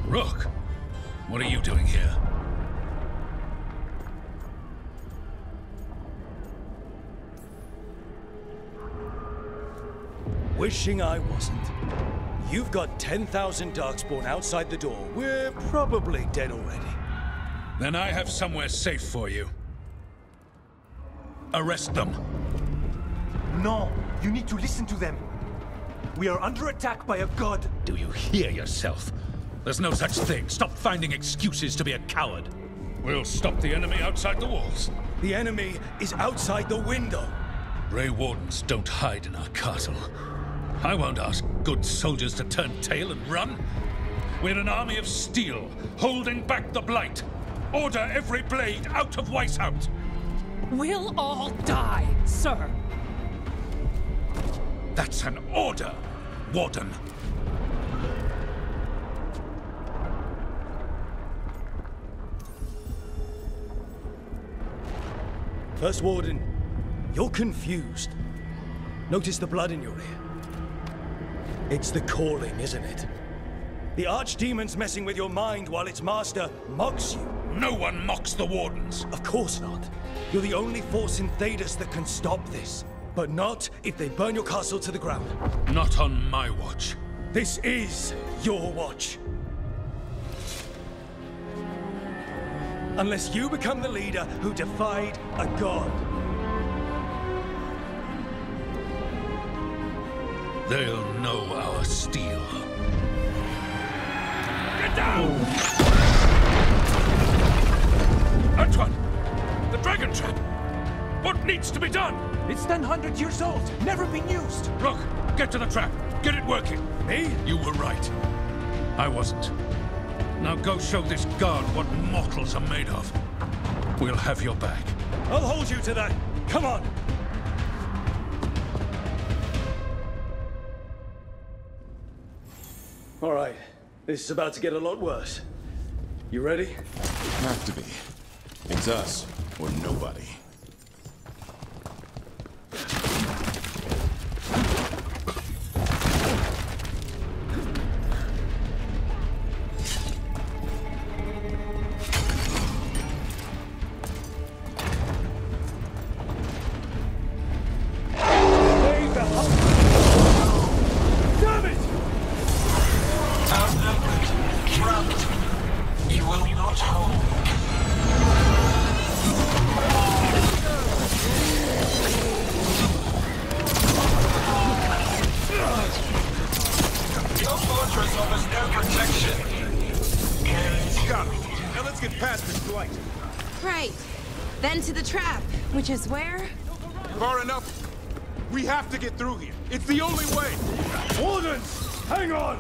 Rook, what are you doing here? Wishing I wasn't. You've got 10,000 Darkspawn outside the door. We're probably dead already. Then I have somewhere safe for you. Arrest them. No, you need to listen to them. We are under attack by a god. Do you hear yourself? There's no such thing. Stop finding excuses to be a coward. We'll stop the enemy outside the walls. The enemy is outside the window. Grey Wardens don't hide in our castle. I won't ask good soldiers to turn tail and run. We're an army of steel, holding back the Blight. Order every blade out of Weishaupt. We'll all die, sir. That's an order, Warden. First Warden, you're confused. Notice the blood in your ear. It's the calling, isn't it? The Archdemon's messing with your mind while its master mocks you. No one mocks the Wardens. Of course not. You're the only force in Thedas that can stop this. But not if they burn your castle to the ground. Not on my watch. This is your watch. Unless you become the leader who defied a god. They'll know our steel. Get down! Antoine! The dragon trap! What needs to be done? It's 100 years old, never been used. Rook, get to the trap. Get it working. Me? You were right. I wasn't. Now go show this guard what mortals are made of. We'll have your back. I'll hold you to that. Come on. All right. This is about to get a lot worse. You ready? Have to be. It's us, or nobody. not home. Your fortress offers no protection. Got it. Now let's get past this blight. Right. Then to the trap, which is where? Far enough. We have to get through here. It's the only way. Wardens! Hang on!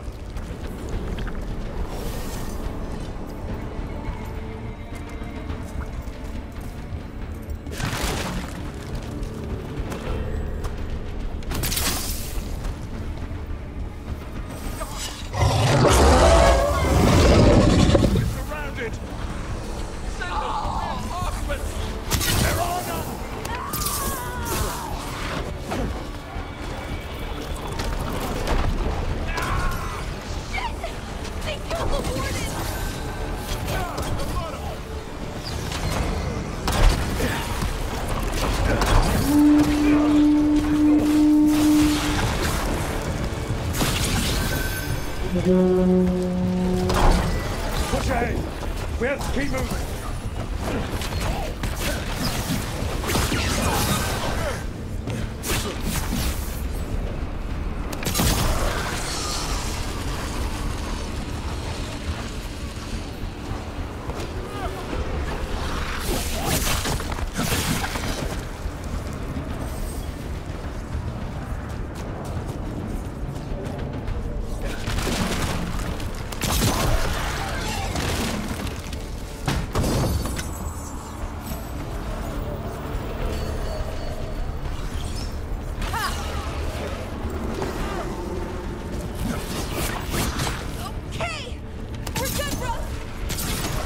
Push ahead! We have to keep moving!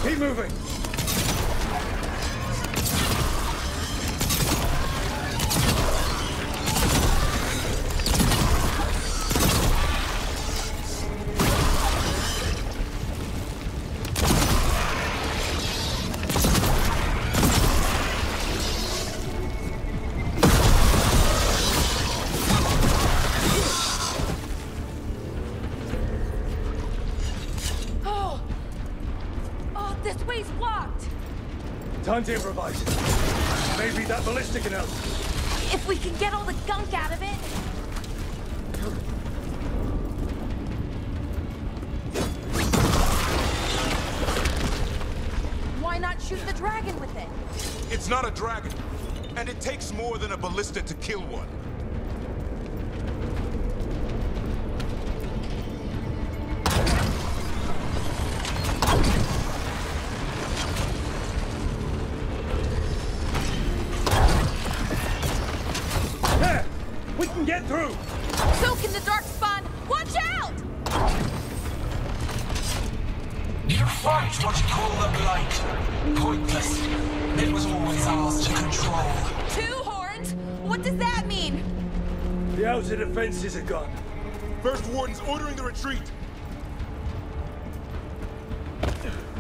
Keep moving! This way's blocked! Time to improvise. Maybe that ballista can help. If we can get all the gunk out of it. Why not shoot the dragon with it? It's not a dragon. And it takes more than a ballista to kill one. We can get through! So can the Darkspawn! Watch out! You fight what you call the Blight. Pointless. It was always ours to control. 2 horns? What does that mean? The outer defenses are gone. First Warden's ordering the retreat.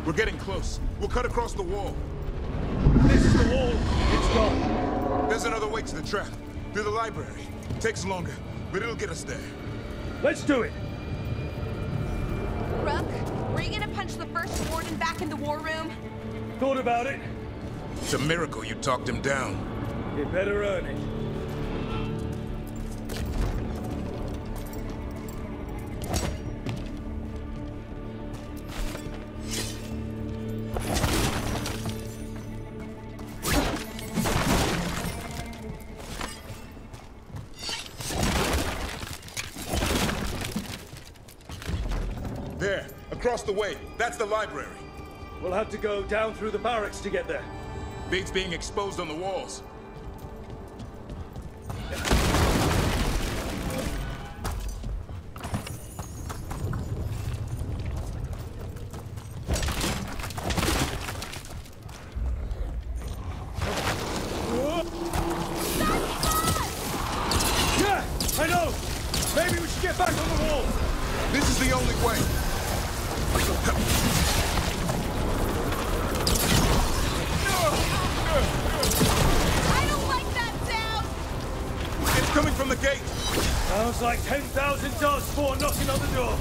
We're getting close. We'll cut across the wall. This is the wall. It's gone. There's another way to the trap. Through the library. Takes longer, but it'll get us there. Let's do it! Rook, were you gonna punch the first Warden back in the war room? Thought about it. It's a miracle you talked him down. You better earn it. There, across the way. That's the library. We'll have to go down through the barracks to get there. Beats being exposed on the walls. Yeah, I know! Maybe we should get back on the wall! This is the only way. I don't like that sound! It's coming from the gate. Sounds like 10,000 Darkspawn knocking on the door.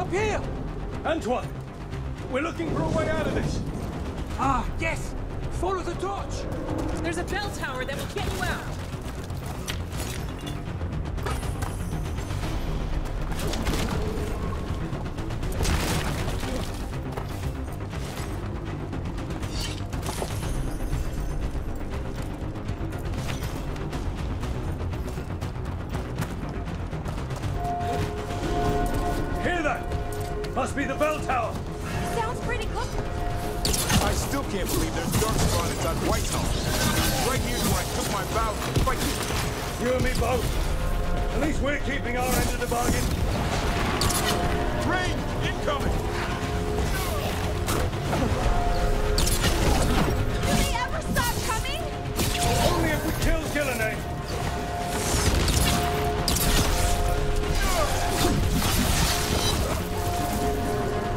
Up here! Antoine! We're looking for a way out of this! Ah, yes! Follow the torch! There's a bell tower that will get you out! Hear that? Must be the bell tower! Sounds pretty close. I still can't believe there's darkspawn inside Whitehall. Right here's where I took my vow to fight you. You and me both. At least we're keeping our end of the bargain. Rain! Incoming! Will they ever stop coming? Only if we kill Gillenay.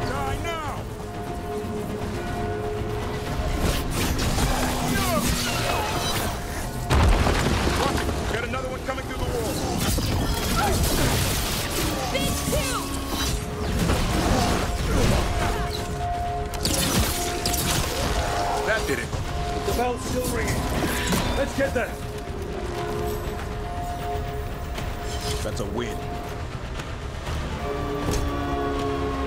Die now! Got another one coming through the wall. Big two! That did it. The bell's still ringing. Let's get there. That's a win.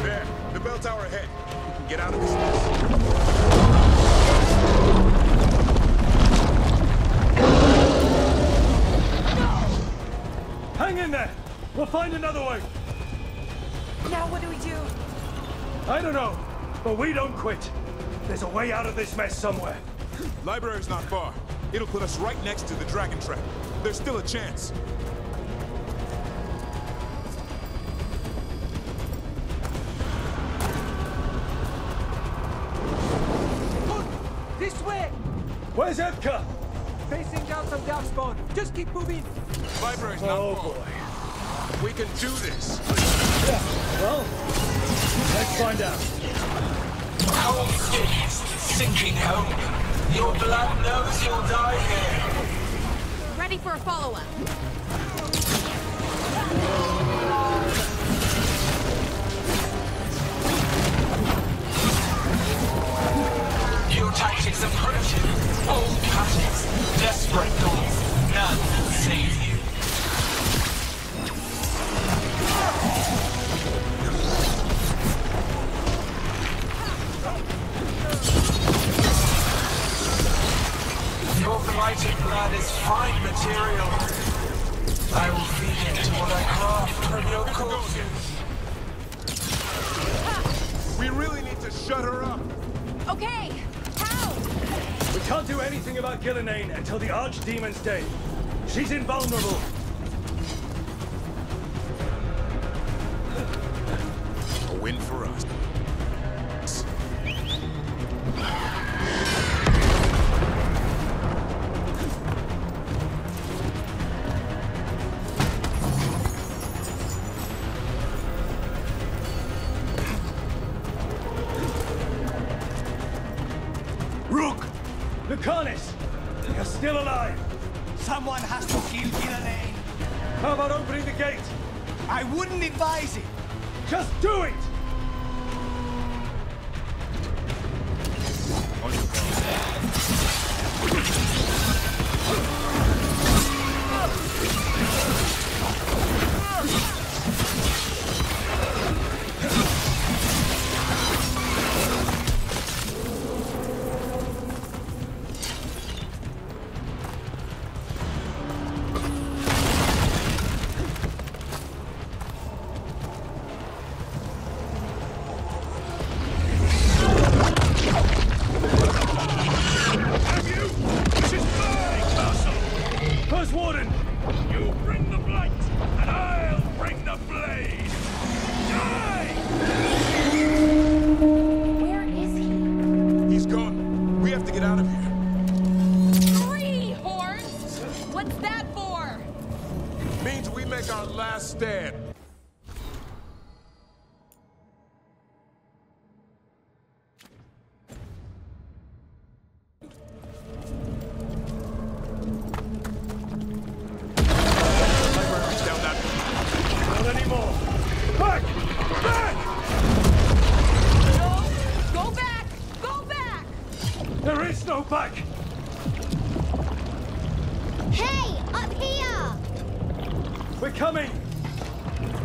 There, the bell tower ahead. We can get out of this mess. Hang in there. We'll find another way. Now what do we do? I don't know, but we don't quit. There's a way out of this mess somewhere. Library's not far. It'll put us right next to the dragon trap. There's still a chance. Look! This way! Where's Evka? Facing down some darkspawn. Just keep moving. Library's not far. We can do this. Yeah, well, let's find out. Cold cities, sinking home. Your blood knows you'll die here. Ready for a follow-up. Your tactics are primitive. Old patterns, desperate goals. None will save you. Your blighted blood is fine material. I will feed it to what I craft from your corpses. We really need to shut her up. Okay, how? We can't do anything about Gillenay until the Archdemon's dead. She's invulnerable. A win for us. Lucanus! You're still alive! Someone has to kill Gillenay. How about opening the gate? I wouldn't advise it. Just do it!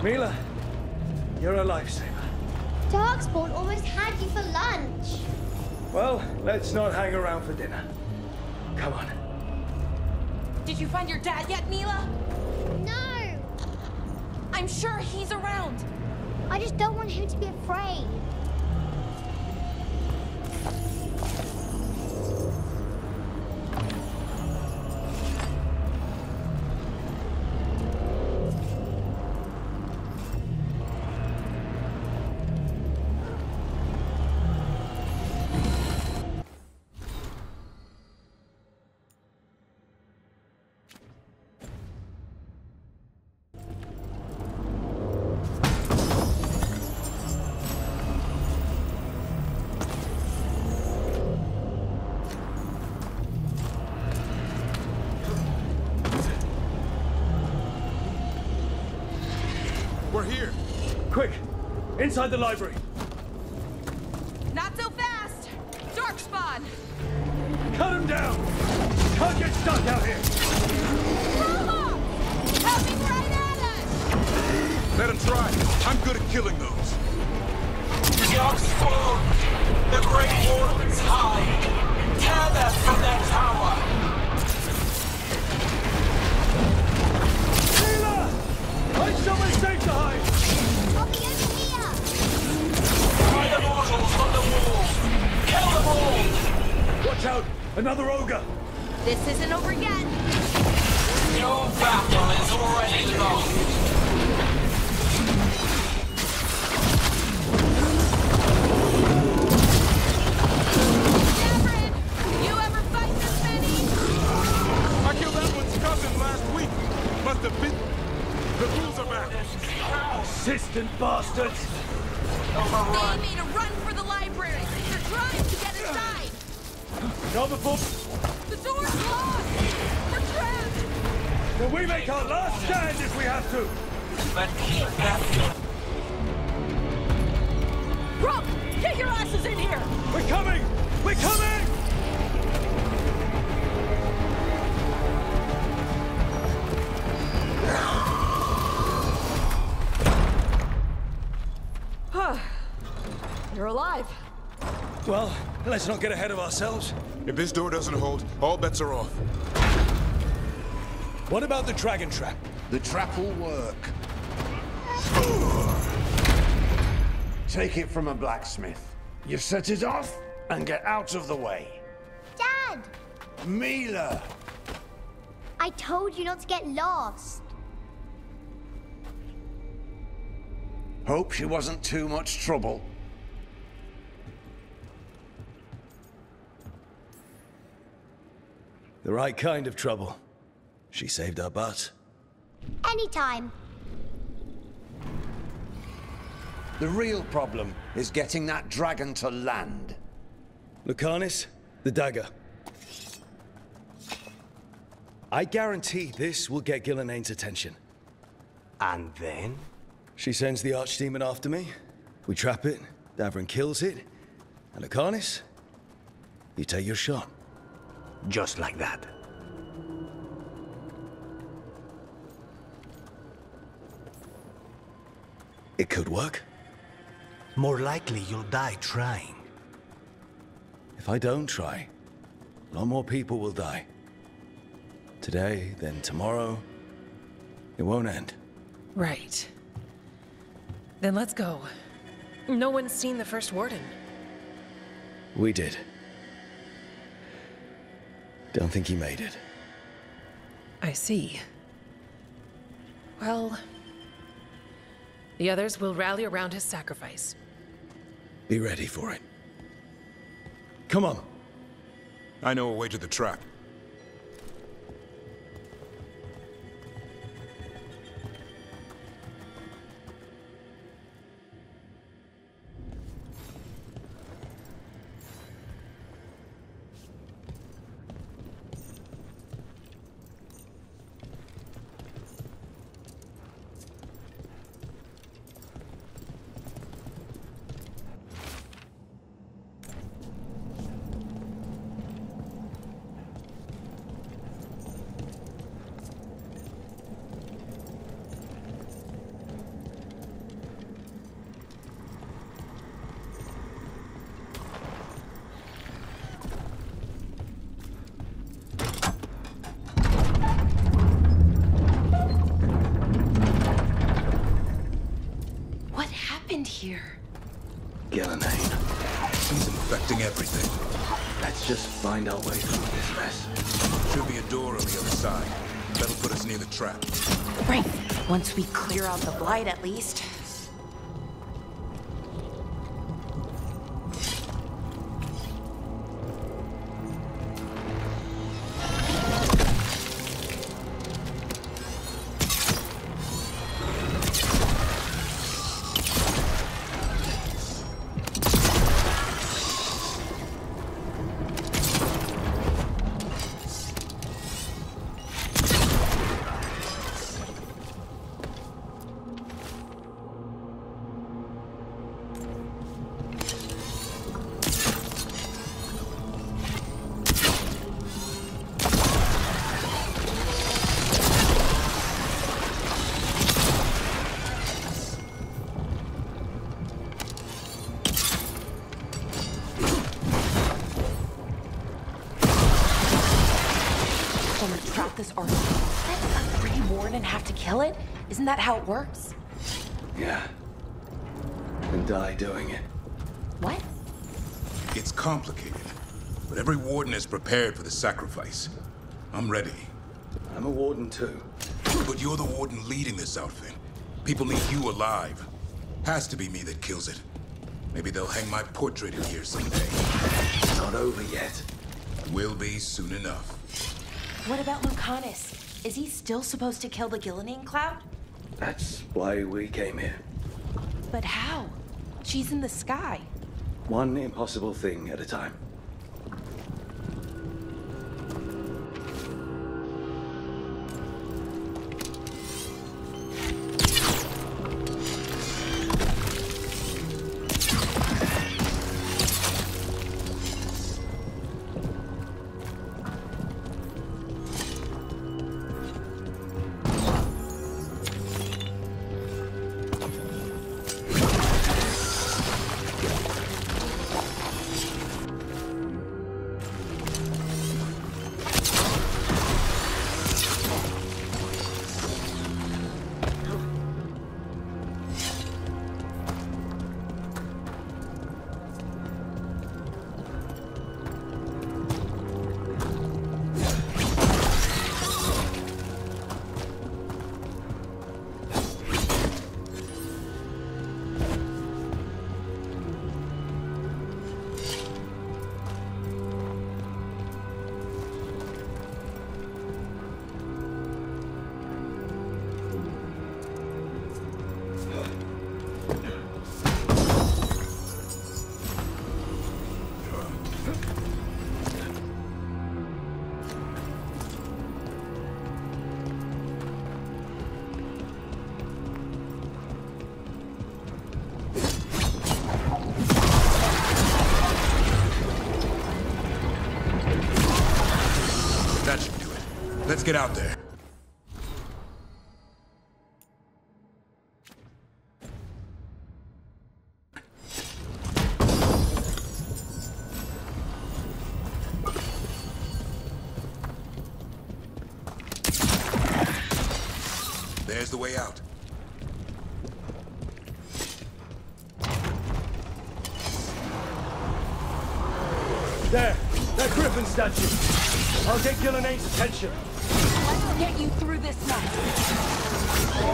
Mila, you're a lifesaver. Darkspawn almost had you for lunch. Well, let's not hang around for dinner. Come on. Did you find your dad yet, Mila? No! I'm sure he's around. I just don't want him to be afraid. We're here. Quick! Inside the library! Not so fast! Darkspawn! Cut him down! Can't get stuck out here! Roma! Coming right at us! Let him try. I'm good at killing those. Darkspawn! The Great Wardens hide! Tear them from their tower! Mila! Find somewhere safe to hide! I'll be over here! Find the mortals on the wall! Kill them all! Watch out! Another ogre! This isn't over yet! Your battle is already lost! I killed that one's cousin last week. Must have been... The rules are back. Assistant bastards! They made a run for the library! They're trying to get inside! Not before... The door's locked! We're trapped! Then we make our last stand if we have to! But keep that... Rook! Get your asses in here! We're coming! We're coming! You're alive. Well, let's not get ahead of ourselves. If this door doesn't hold, all bets are off. What about the dragon trap? The trap will work. Take it from a blacksmith. You set it off and get out of the way. Dad! Mila! I told you not to get lost. Hope she wasn't too much trouble. The right kind of trouble. She saved our butt. Anytime. The real problem is getting that dragon to land. Lucanis, the dagger. I guarantee this will get Gillenaine's attention. And then? She sends the archdemon after me. We trap it, Davrin kills it, and Lucanis, you take your shot. Just like that. It could work. More likely you'll die trying. If I don't try, a lot more people will die. Today, then tomorrow. It won't end. Right. Then let's go. No one's seen the first warden. We did. Don't think he made it. I see. Well, the others will rally around his sacrifice. Be ready for it. Come on. I know a way to the trap. happened here? Gillenane. She's infecting everything. Let's just find our way through this mess. Should be a door on the other side. That'll put us near the trap. Right. Once we clear out the blight, at least. This artifact. Let a Grey Warden have to kill it? Isn't that how it works? Yeah. And die doing it. What? It's complicated, but every warden is prepared for the sacrifice. I'm ready. I'm a warden too. But you're the warden leading this outfit. People need you alive. Has to be me that kills it. Maybe they'll hang my portrait in here someday. Not over yet. Will be soon enough. What about Lucanus? Is he still supposed to kill the Gillenane cloud? That's why we came here. But how? She's in the sky. One impossible thing at a time. That should do it. Let's get out there. There's the way out. There! That Griffin statue! I'll get Gillenane's attention. Let's get you through this mess.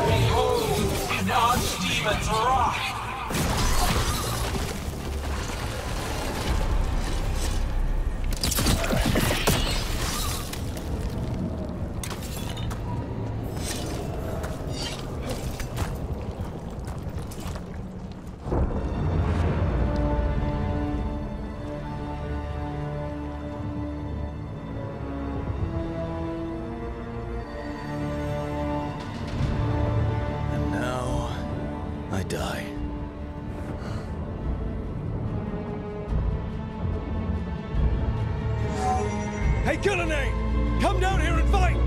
Behold, an archdemon's wrath! Die. Hey, Gillenane! Come down here and fight!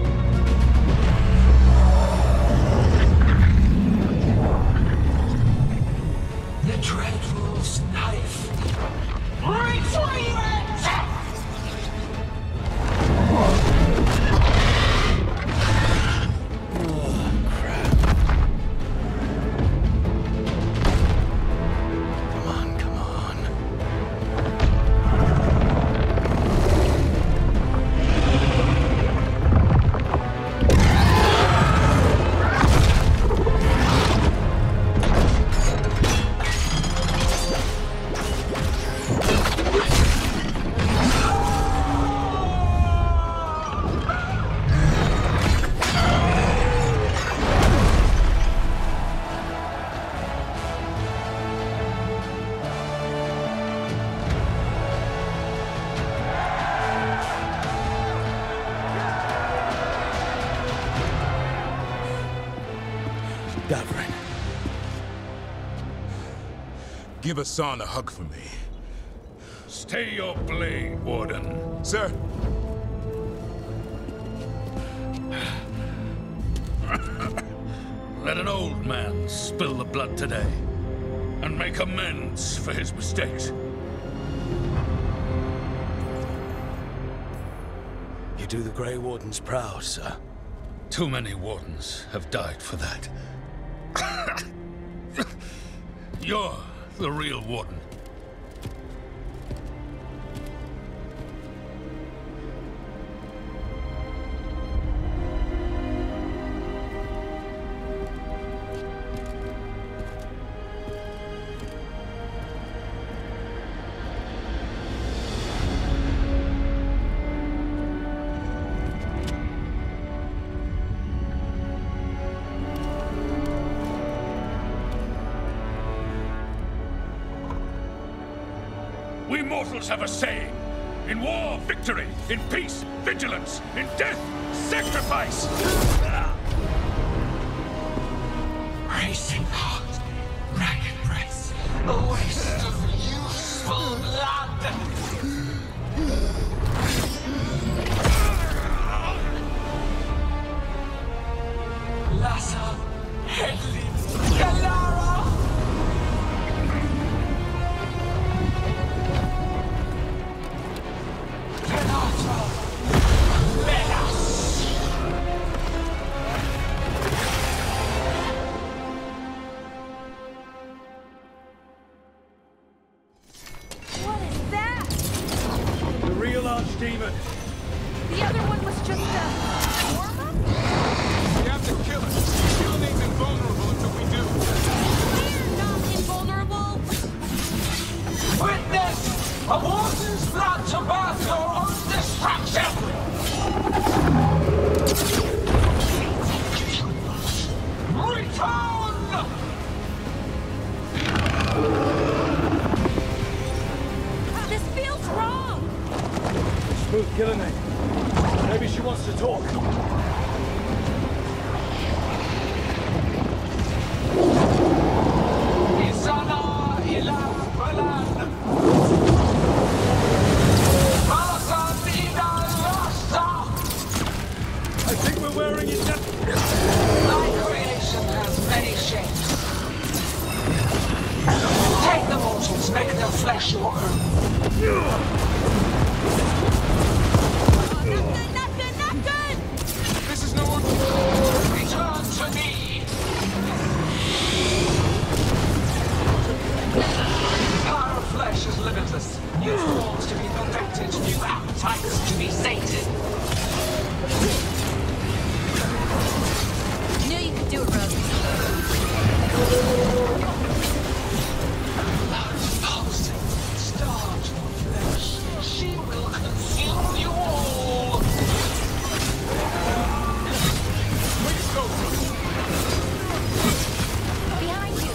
The Dreadful's knife. Retreat! Give Hassan a hug for me. Stay your blade, Warden. Sir. Let an old man spill the blood today, and make amends for his mistakes. You do the Grey Wardens proud, sir. Too many Wardens have died for that. You're the real Warden. We mortals have a saying. In war, victory. In peace, vigilance. In death, sacrifice. Racing heart, ragged breath, a waste of useful blood. Lassa, Hedley, Bellara. What is that? The real archdemon. The other one was just a warm-up? We have to kill it. Gillenai's invulnerable until we do. We're not invulnerable. Witness a warden's blood to birth your own destruction! Return! This feels wrong. Smooth Gillenai. Maybe she wants to talk. Isana ila balan. Malasan ila rasta. I think we're wearing it down. Thy creation has many shapes. Take the mortals, make their flesh your own. Not good! This is no one. Return to me. The power of flesh is limitless. New forms to be perfected, new appetites to be sated. Knew you could do it, Rose. Pulsing, starved for flesh. She will consume you all. Behind you.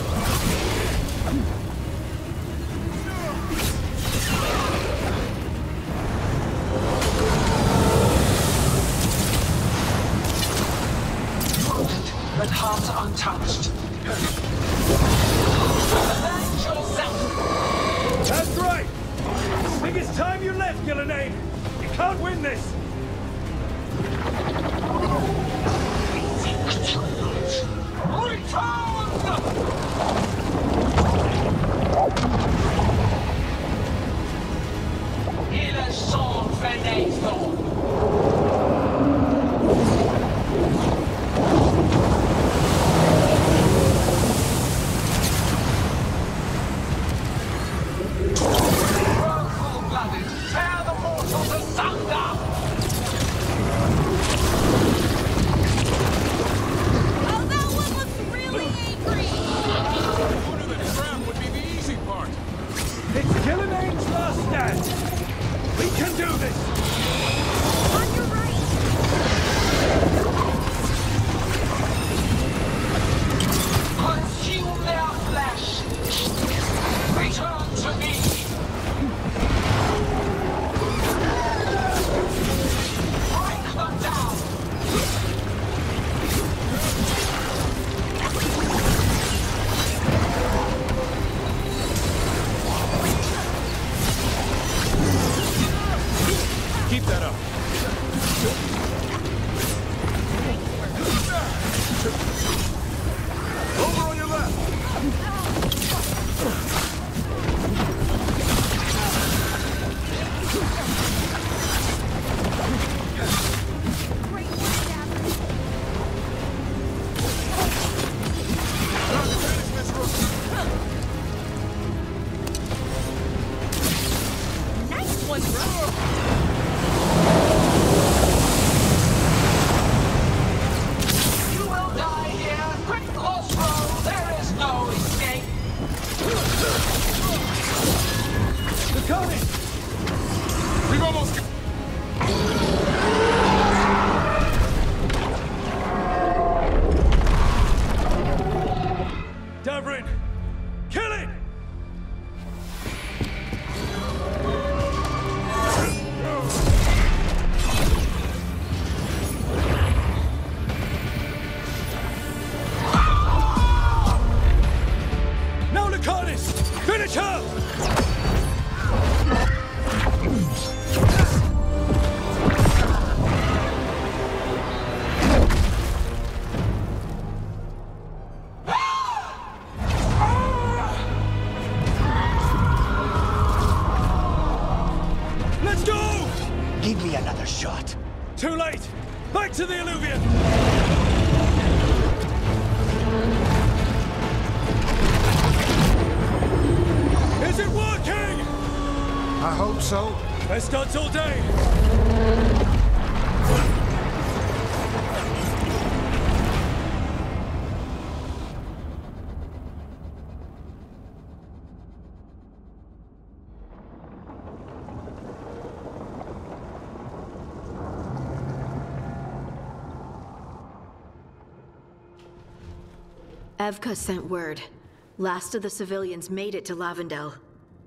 You will die here. Quick, close roll. There is no escape. They're coming! We've almost... Davrin! Kill it! Now Lucanus! Finish her! Let's go! Give me another shot. Too late! Back to the Illuvian! Is it working? I hope so. Best odds all day! Evka sent word. Last of the civilians made it to Lavendel.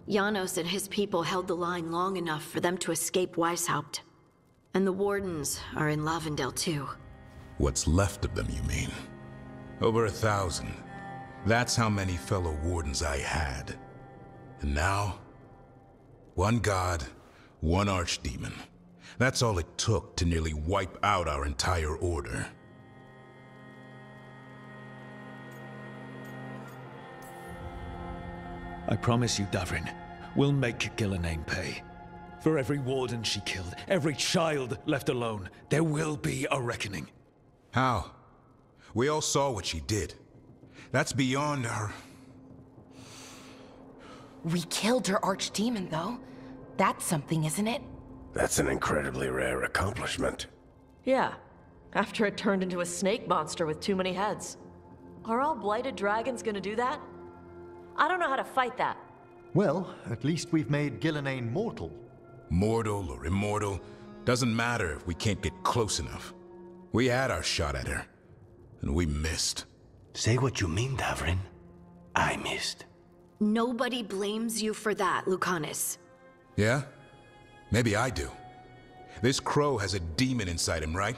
Janos and his people held the line long enough for them to escape Weishaupt. And the Wardens are in Lavendel too. What's left of them, you mean? Over 1,000. That's how many fellow Wardens I had. And now, one god, one archdemon. That's all it took to nearly wipe out our entire order. I promise you, Davrin, we'll make Gillenane pay. For every warden she killed, every child left alone, there will be a reckoning. How? We all saw what she did. That's beyond her... We killed her archdemon, though. That's something, isn't it? That's an incredibly rare accomplishment. Yeah, after it turned into a snake monster with too many heads. Are all blighted dragons gonna do that? I don't know how to fight that. Well, at least we've made Gillenane mortal. Mortal or immortal, doesn't matter if we can't get close enough. We had our shot at her, and we missed. Say what you mean, Davrin. I missed. Nobody blames you for that, Lucanus. Yeah? Maybe I do. This crow has a demon inside him, right?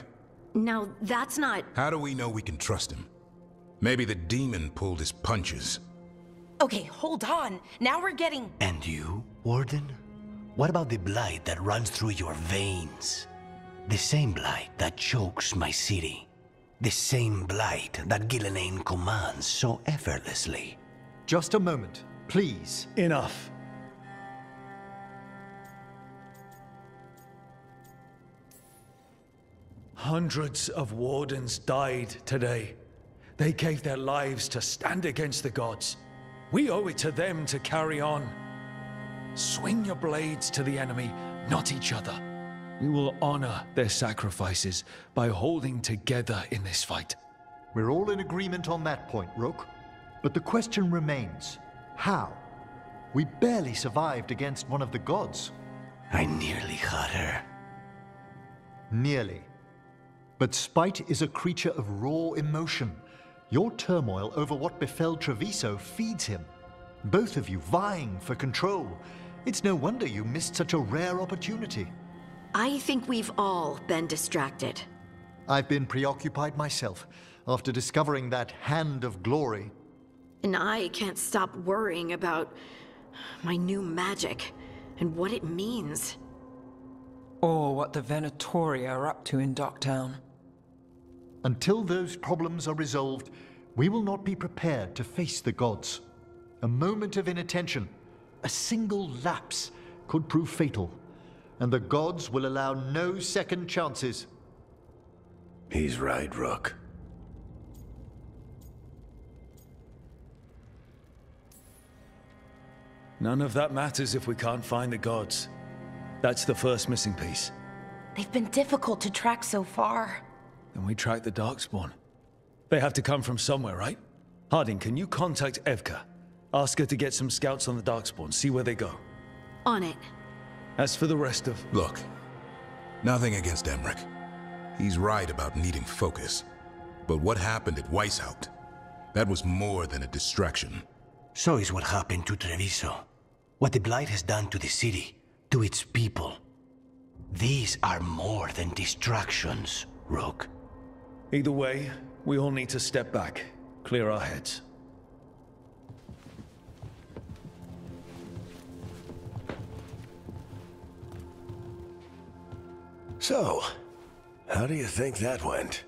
Now, that's not... How do we know we can trust him? Maybe the demon pulled his punches. Okay, hold on. Now we're getting... And you, Warden? What about the blight that runs through your veins? The same blight that chokes my city. The same blight that Gillenane commands so effortlessly. Just a moment, please. Enough. Hundreds of Wardens died today. They gave their lives to stand against the gods. We owe it to them to carry on. Swing your blades to the enemy, not each other. We will honor their sacrifices by holding together in this fight. We're all in agreement on that point, Rook. But the question remains, how? We barely survived against one of the gods. I nearly had her. Nearly. But spite is a creature of raw emotion. Your turmoil over what befell Treviso feeds him. Both of you vying for control. It's no wonder you missed such a rare opportunity. I think we've all been distracted. I've been preoccupied myself after discovering that hand of glory. And I can't stop worrying about my new magic and what it means. Or what the Venatori are up to in Docktown. Until those problems are resolved, we will not be prepared to face the gods. A moment of inattention, a single lapse, could prove fatal, and the gods will allow no second chances. He's right, Rook. None of that matters if we can't find the gods. That's the first missing piece. They've been difficult to track so far. Then we track the Darkspawn. They have to come from somewhere, right? Harding, can you contact Evka? Ask her to get some scouts on the Darkspawn, see where they go. On it. As for the rest of... Look, nothing against Emmerich. He's right about needing focus. But what happened at Weishaupt? That was more than a distraction. So is what happened to Treviso. What the Blight has done to the city, to its people. These are more than distractions, Rook. Either way, we all need to step back, clear our heads. So, how do you think that went?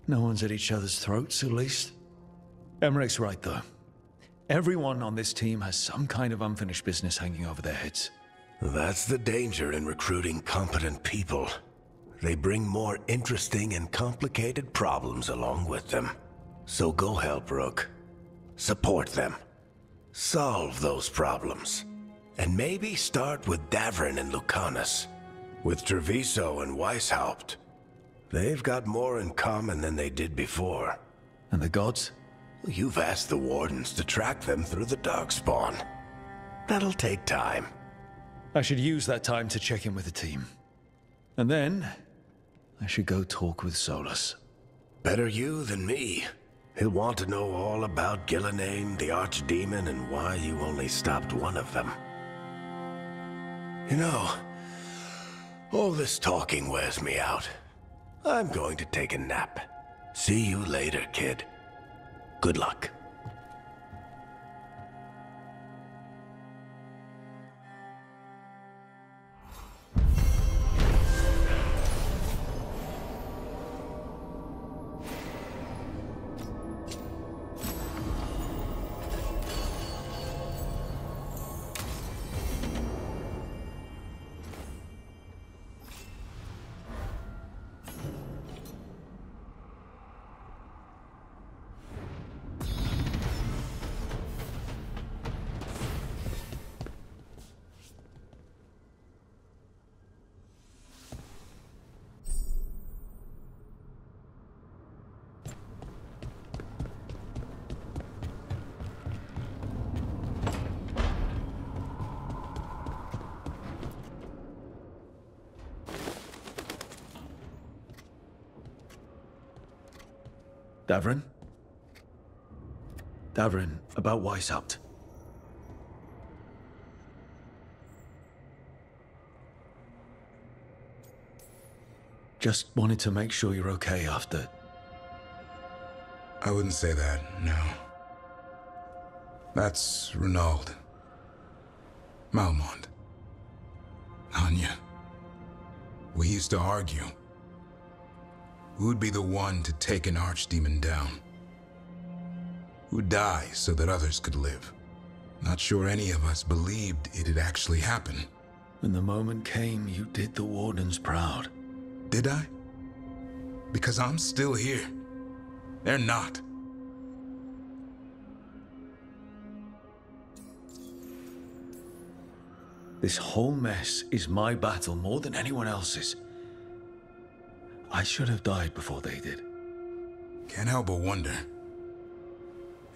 No one's at each other's throats, at least. Emmerich's right, though. Everyone on this team has some kind of unfinished business hanging over their heads. That's the danger in recruiting competent people. They bring more interesting and complicated problems along with them. So go help, Rook. Support them. Solve those problems. And maybe start with Davrin and Lucanus. With Treviso and Weishaupt. They've got more in common than they did before. And the gods? You've asked the Wardens to track them through the Darkspawn. That'll take time. I should use that time to check in with the team. And then, I should go talk with Solus. Better you than me. He'll want to know all about Gillename, the Archdemon, and why you only stopped one of them. You know, all this talking wears me out. I'm going to take a nap. See you later, kid. Good luck. Davrin? Davrin, about Weishaupt. Just wanted to make sure you're okay after... I wouldn't say that, no. That's Renaud. Malmont. Anya. We used to argue. Who'd be the one to take an archdemon down? Who'd die so that others could live? Not sure any of us believed it'd actually happen. When the moment came, you did the Wardens proud. Did I? Because I'm still here. They're not. This whole mess is my battle more than anyone else's. I should have died before they did. Can't help but wonder.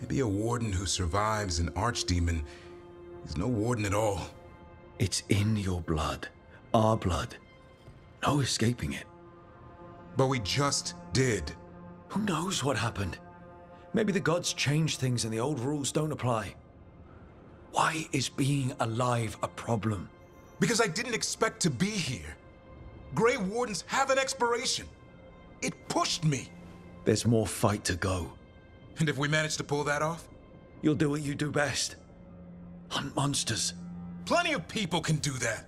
Maybe a warden who survives an archdemon is no warden at all. It's in your blood. Our blood. No escaping it. But we just did. Who knows what happened? Maybe the gods changed things and the old rules don't apply. Why is being alive a problem? Because I didn't expect to be here. Grey Wardens have an expiration. It pushed me. There's more fight to go. And if we manage to pull that off? You'll do what you do best. Hunt monsters. Plenty of people can do that.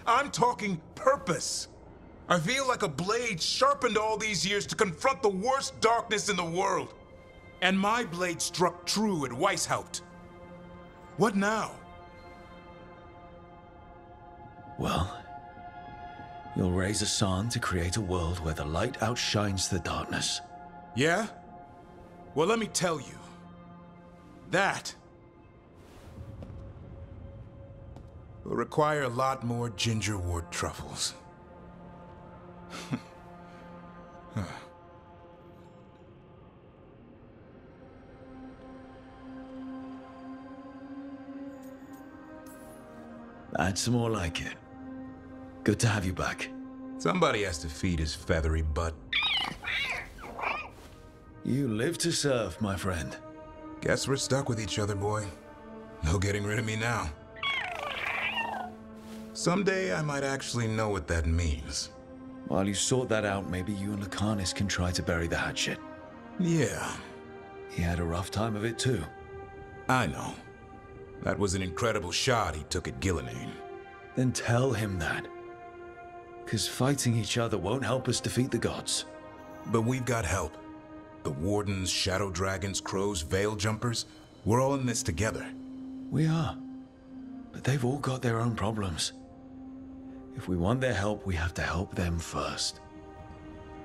I'm talking purpose. I feel like a blade sharpened all these years to confront the worst darkness in the world. And my blade struck true at Weishaupt. What now? Well, you'll raise a San to create a world where the light outshines the darkness. Yeah? Well, let me tell you. That will require a lot more gingerwort truffles. That's more like it. Good to have you back. Somebody has to feed his feathery butt. You live to serve, my friend. Guess we're stuck with each other, boy. No getting rid of me now. Someday I might actually know what that means. While you sort that out, maybe you and Lucanus can try to bury the hatchet. Yeah. He had a rough time of it too. I know. That was an incredible shot he took at Gillenane. Then tell him that. 'Cause fighting each other won't help us defeat the gods. But we've got help. The Wardens, Shadow Dragons, Crows, Veil Jumpers, we're all in this together. We are. But they've all got their own problems. If we want their help, we have to help them first.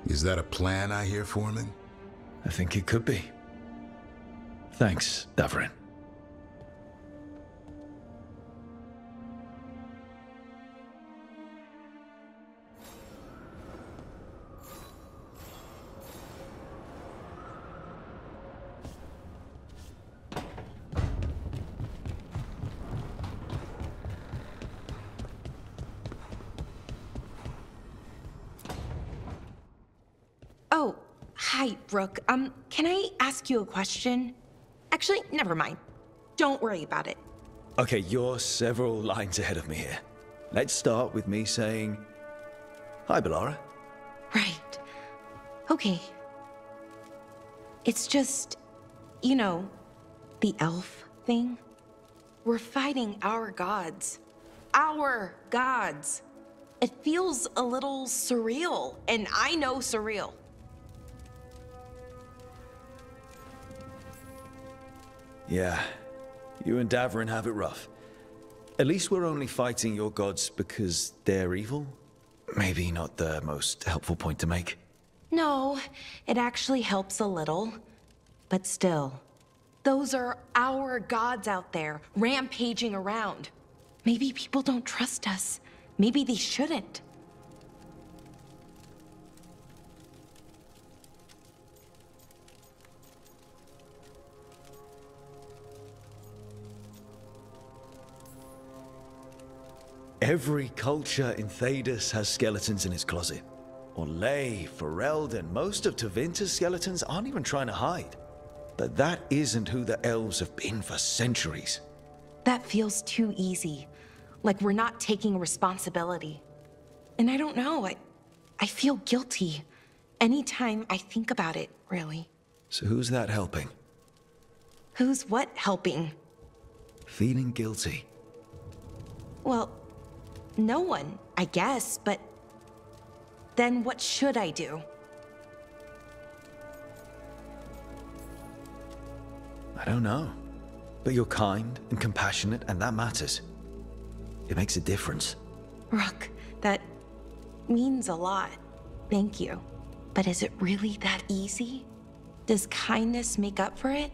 Is that a plan I hear, Foreman? I think it could be. Thanks, Davrin. Oh, hi, Rook. Can I ask you a question? Actually, never mind. Don't worry about it. Okay, you're several lines ahead of me here. Let's start with me saying, hi, Bellara. Right. Okay. It's just, you know, the elf thing. We're fighting our gods. Our gods. It feels a little surreal, and I know surreal. Yeah, you and Davrin have it rough. At least we're only fighting your gods because they're evil? Maybe not the most helpful point to make. No, it actually helps a little. But still, those are our gods out there, rampaging around. Maybe people don't trust us. Maybe they shouldn't. Every culture in Thedas has skeletons in its closet. Orlais, Ferelden, most of Tevinter's skeletons aren't even trying to hide. But that isn't who the elves have been for centuries. That feels too easy. Like we're not taking responsibility. And I don't know, I feel guilty. Anytime I think about it, really. So who's that helping? Who's what helping? Feeling guilty. Well, no one, I guess, but then what should I do? I don't know. But you're kind and compassionate, and that matters. It makes a difference. Rook, that means a lot. Thank you. But is it really that easy? Does kindness make up for it?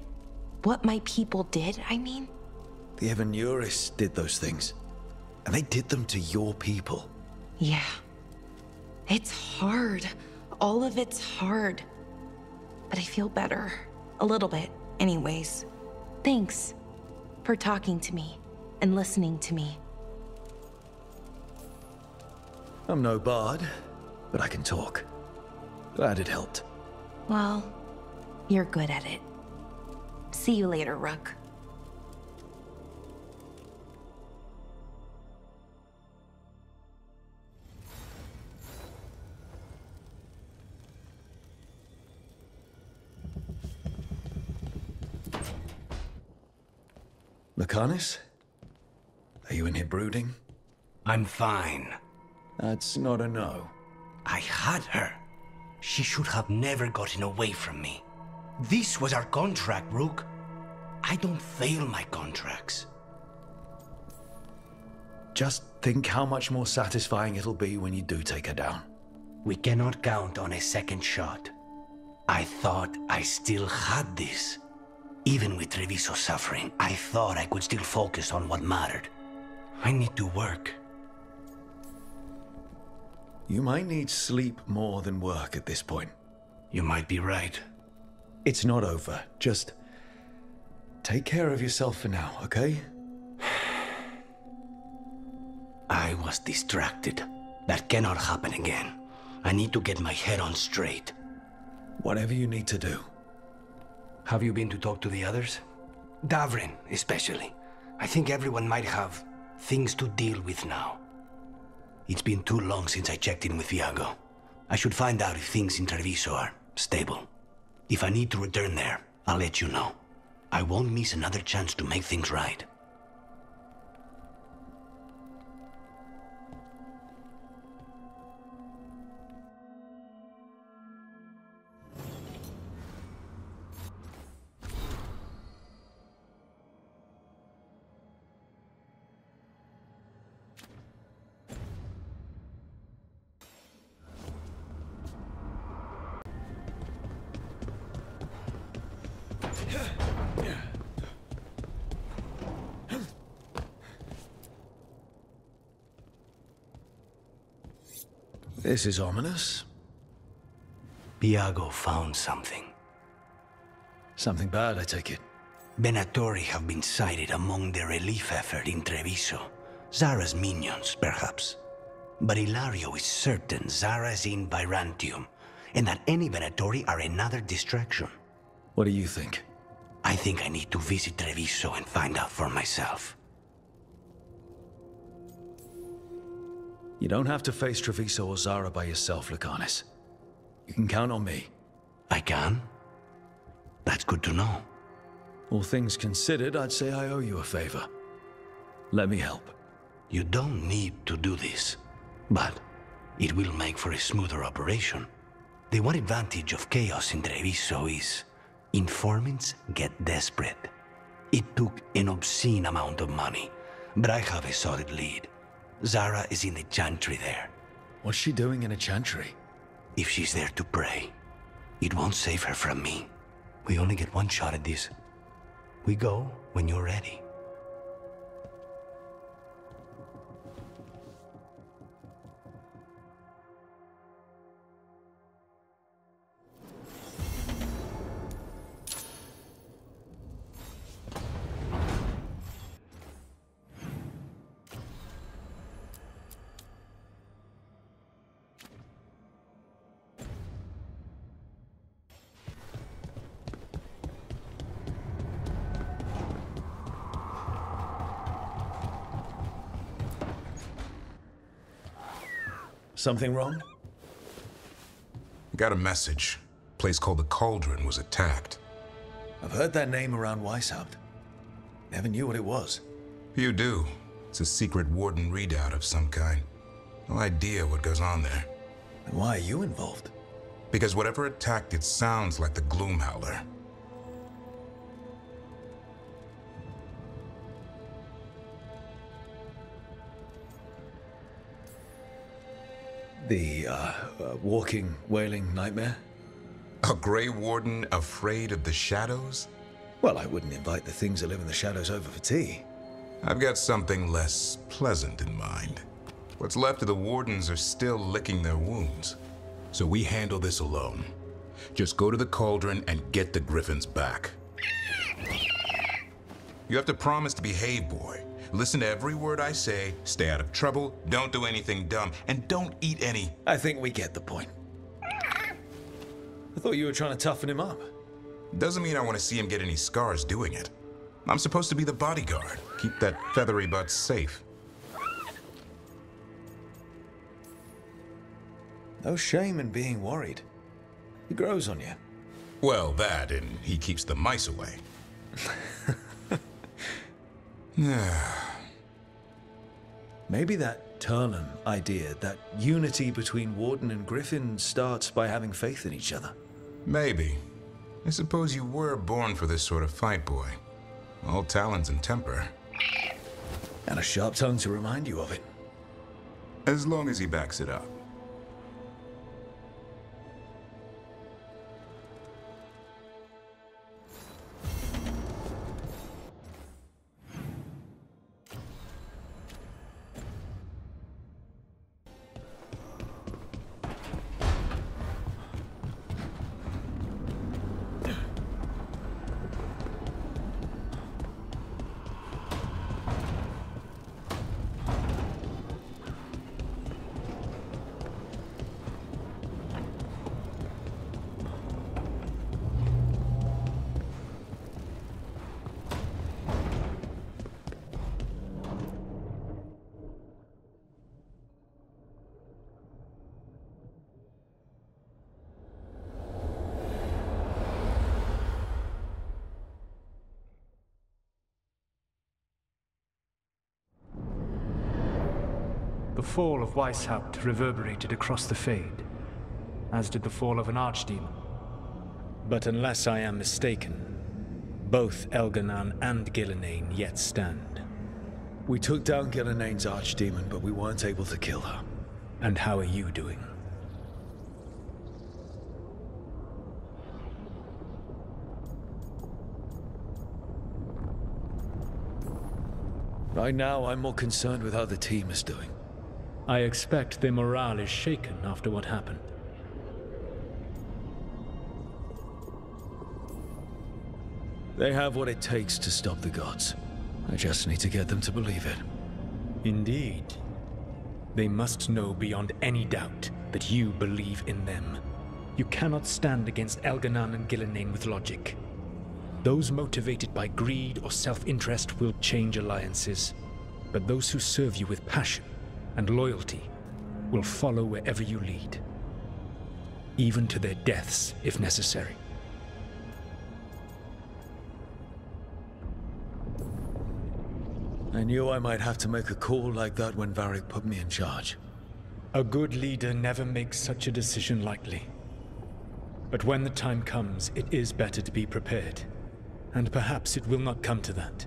What my people did, I mean? The Evanuris did those things. And they did them to your people. Yeah. It's hard. All of it's hard. But I feel better. A little bit, anyways. Thanks for talking to me and listening to me. I'm no bard, but I can talk. Glad it helped. Well, you're good at it. See you later, Rook. Lucanus? Are you in here brooding? I'm fine. That's not a no. I had her. She should have never gotten away from me. This was our contract, Rook. I don't fail my contracts. Just think how much more satisfying it'll be when you do take her down. We cannot count on a second shot. I thought I still had this. Even with Treviso suffering, I thought I could still focus on what mattered. I need to work. You might need sleep more than work at this point. You might be right. It's not over. Just take care of yourself for now, okay? I was distracted. That cannot happen again. I need to get my head on straight. Whatever you need to do. Have you been to talk to the others? Davrin, especially. I think everyone might have things to deal with now. It's been too long since I checked in with Viago. I should find out if things in Treviso are stable. If I need to return there, I'll let you know. I won't miss another chance to make things right. This is ominous. Viago found something. Something bad, I take it. Venatori have been sighted among the relief effort in Treviso. Zara's minions, perhaps. But Ilario is certain Zara is in Byrantium, and that any Venatori are another distraction. What do you think? I think I need to visit Treviso and find out for myself. You don't have to face Treviso or Zara by yourself, Lucanis. You can count on me. I can? That's good to know. All things considered, I'd say I owe you a favor. Let me help. You don't need to do this, but it will make for a smoother operation. The one advantage of chaos in Treviso is informants get desperate. It took an obscene amount of money, but I have a solid lead. Zara is in the chantry there. What's she doing in a chantry? If she's there to pray, it won't save her from me. We only get one shot at this. We go when you're ready. Something wrong? Got a message. A place called the Cauldron was attacked. I've heard that name around Weishaupt. Never knew what it was. You do. It's a secret Warden readout of some kind. No idea what goes on there. Then why are you involved? Because whatever attacked it sounds like the Gloomhowler. The, walking, wailing nightmare? A Grey Warden afraid of the shadows? Well, I wouldn't invite the things that live in the shadows over for tea. I've got something less pleasant in mind. What's left of the Wardens are still licking their wounds. So we handle this alone. Just go to the Cauldron and get the Griffins back. You have to promise to behave, boy. Listen to every word I say, stay out of trouble, don't do anything dumb, and don't eat any. I think we get the point. I thought you were trying to toughen him up. Doesn't mean I want to see him get any scars doing it. I'm supposed to be the bodyguard. Keep that feathery butt safe. No shame in being worried. He grows on you. Well, that, and he keeps the mice away. Yeah. Maybe that Turnham idea, that unity between Warden and Griffin, starts by having faith in each other. Maybe. I suppose you were born for this sort of fight, boy. All talons and temper. And a sharp tongue to remind you of it. As long as he backs it up. the fall of Weishaupt reverberated across the Fade, as did the fall of an archdemon. But unless I am mistaken, both Elganan and Gillenane yet stand. We took down Gillenane's archdemon, but we weren't able to kill her. And how are you doing? Right now, I'm more concerned with how the team is doing. I expect their morale is shaken after what happened. They have what it takes to stop the gods. I just need to get them to believe it. Indeed. They must know beyond any doubt that you believe in them. You cannot stand against Elganan and Gillenane with logic. Those motivated by greed or self-interest will change alliances, but those who serve you with passion and loyalty will follow wherever you lead, even to their deaths if necessary. I knew I might have to make a call like that when Varric put me in charge. A good leader never makes such a decision lightly. But when the time comes, it is better to be prepared. And perhaps it will not come to that.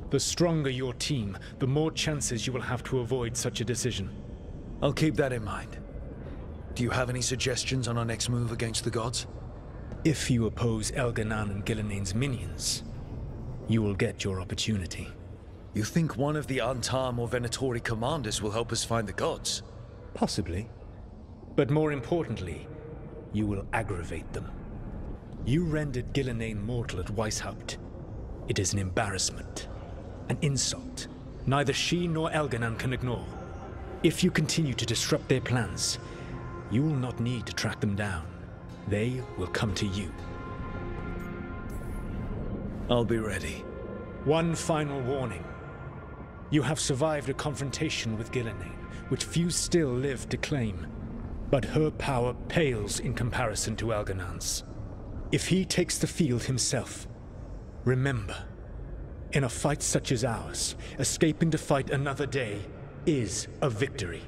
The stronger your team, the more chances you will have to avoid such a decision. I'll keep that in mind. Do you have any suggestions on our next move against the gods? If you oppose Elganan and Gillenane's minions, you will get your opportunity. You think one of the Antam or Venatori commanders will help us find the gods? Possibly. But more importantly, you will aggravate them. You rendered Gillenane mortal at Weishaupt. It is an embarrassment, an insult, neither she nor Elganan can ignore. If you continue to disrupt their plans, you will not need to track them down. They will come to you. I'll be ready. One final warning. You have survived a confrontation with Gillenane, which few still live to claim. But her power pales in comparison to Elganan's. If he takes the field himself, remember, in a fight such as ours, escaping to fight another day is a victory.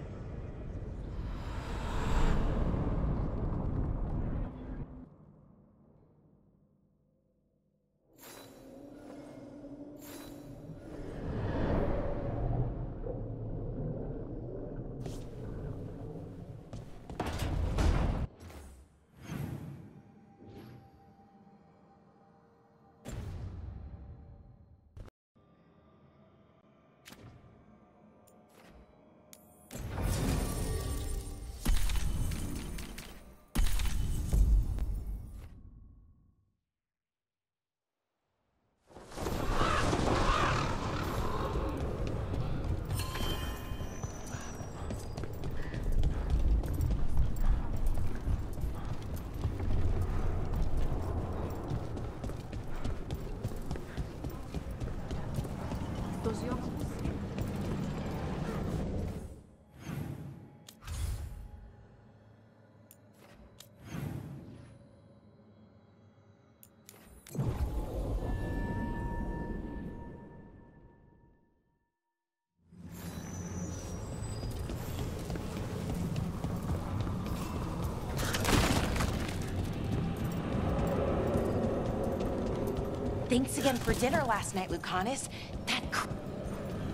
Thanks again for dinner last night, Lucanus.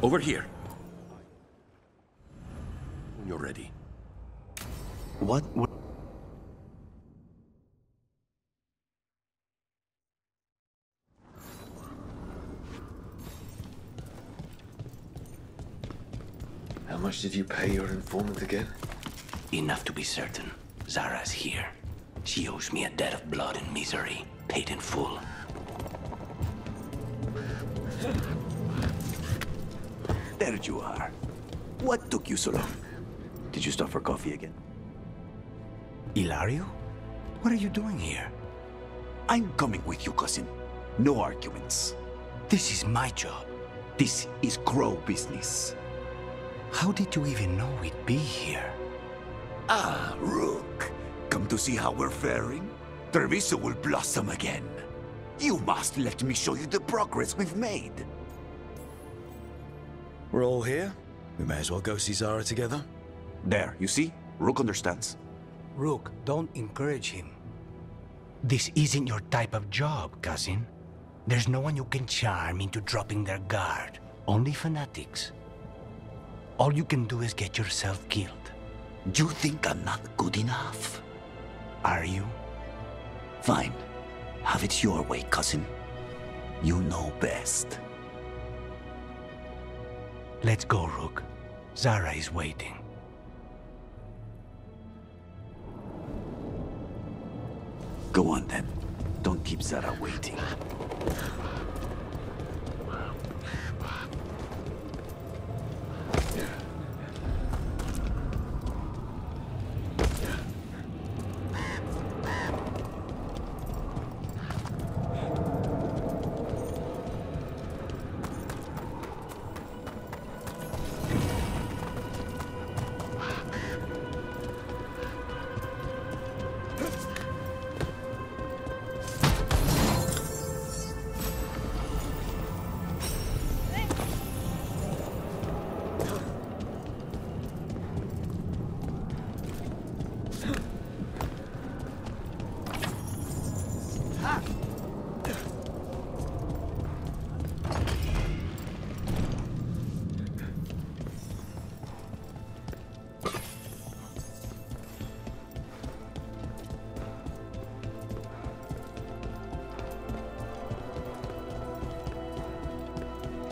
Over here. When you're ready. What? How much did you pay your informant again? Enough to be certain. Zara's here. She owes me a debt of blood and misery, paid in full. There you are. What took you so long? Did you stop for coffee again? Ilario? What are you doing here? I'm coming with you, cousin. No arguments. This is my job. This is Crow business. How did you even know we'd be here? Ah, Rook. Come to see how we're faring? Treviso will blossom again. You must let me show you the progress we've made. We're all here? We may as well go see Zara together. There, you see? Rook understands. Rook, don't encourage him. This isn't your type of job, cousin. There's no one you can charm into dropping their guard. Only fanatics. All you can do is get yourself killed. You think I'm not good enough? Are you? Fine. Have it your way, cousin. You know best. Let's go, Rook. Zara is waiting. Go on then. Don't keep Zara waiting.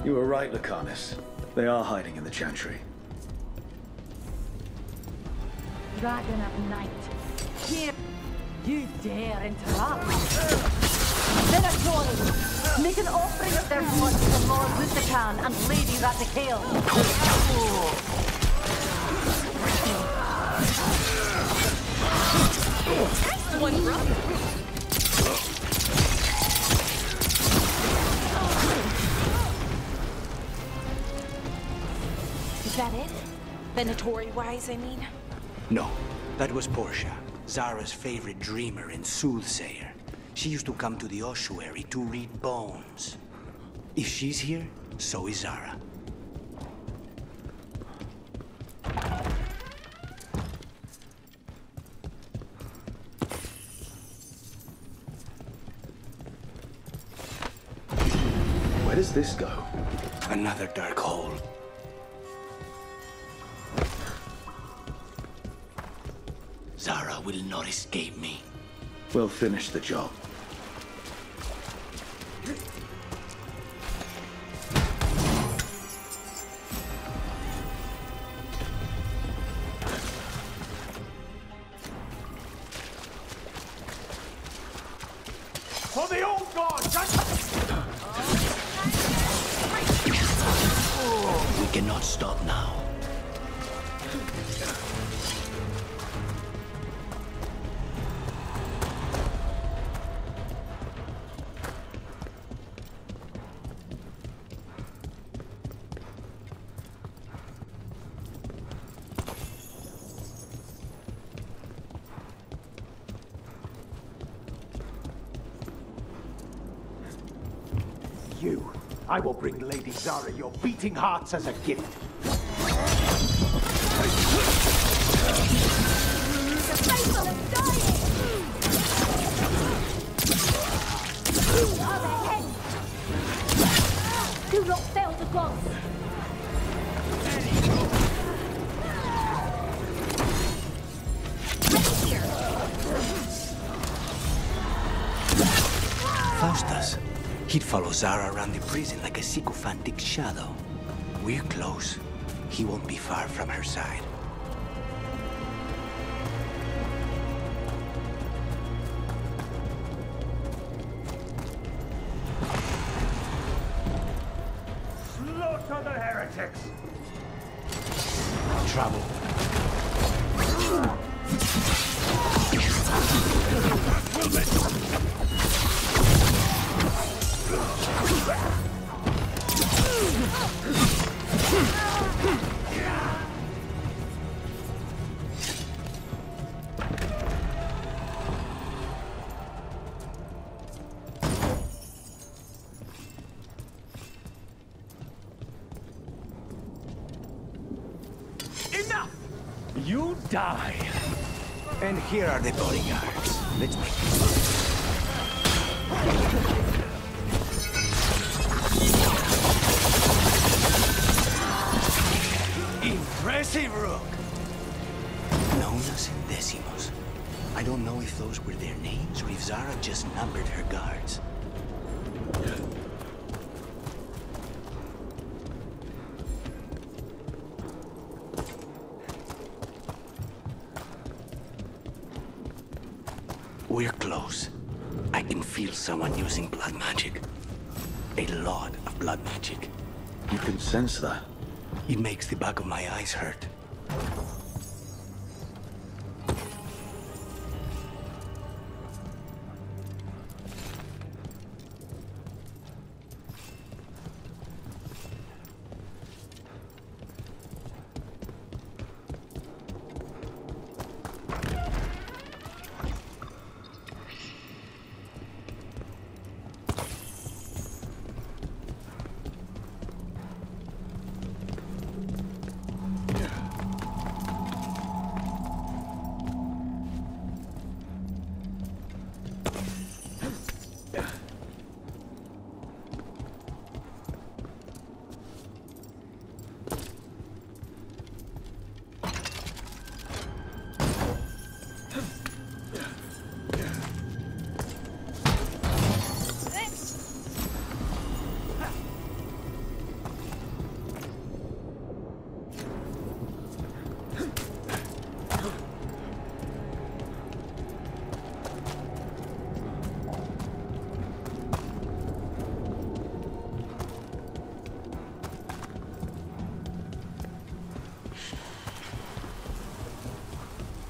You were right, Lucanus. They are hiding in the Chantry. Dragon of Night. Here, you dare interrupt. Veilguard, make an offering of their blood to the Lord Lucican and Lady Ratikale. Nice one, brother. Is that it? Venatori-wise, I mean? No, that was Portia, Zara's favorite dreamer and soothsayer. She used to come to the ossuary to read bones. If she's here, so is Zara. Where does this go? Another dark hole. Zara will not escape me. We'll finish the job. For the old gods! We cannot stop now. I will bring Lady Zara your beating hearts as a gift. The faithful is dying! You are the head! Do not fail the gods! Faustus. He'd follow Zara around the prison like a sycophantic shadow. We're close. He won't be far from her side. Slaughter the heretics! Trouble. die. And here are the bodyguards. Let's make Impressive, Rook! Nonas and Decimos. I don't know if those were their names or if Zara just numbered her guards. We're close. I can feel someone using blood magic. A lot of blood magic. You can sense that. It makes the back of my eyes hurt.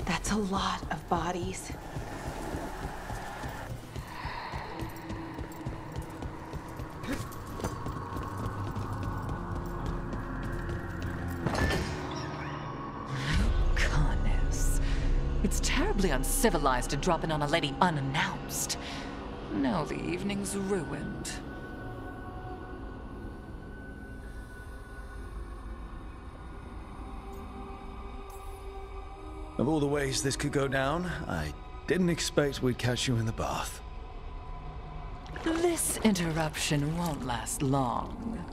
That's a lot of bodies. Goodness. It's terribly uncivilized to drop in on a lady unannounced. Now the evening's ruined. Of all the ways this could go down, I didn't expect we'd catch you in the bath. This interruption won't last long.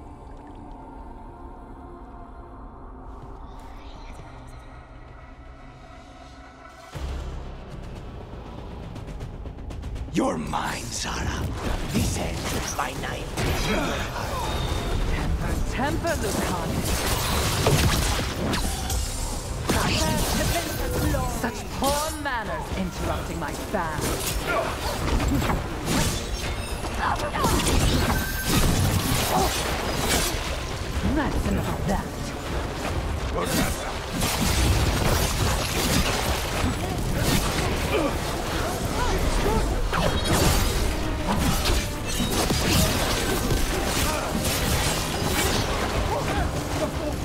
You're mine, Zara. This ends my night. Temper, Lucan. Such poor manners interrupting my fan. That's enough of that.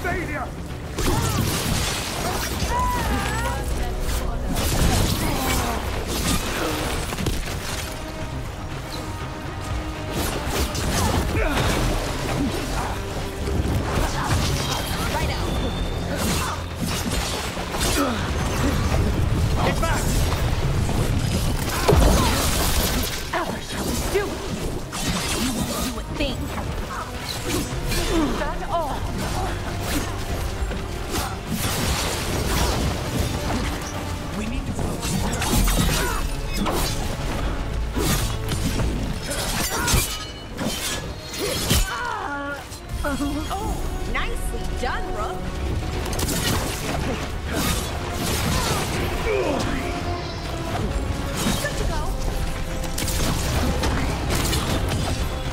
Failure! Get back! Alice, how we do? You won't do a thing. Is that all? We need to Oh, nicely done, Rook. Good to go.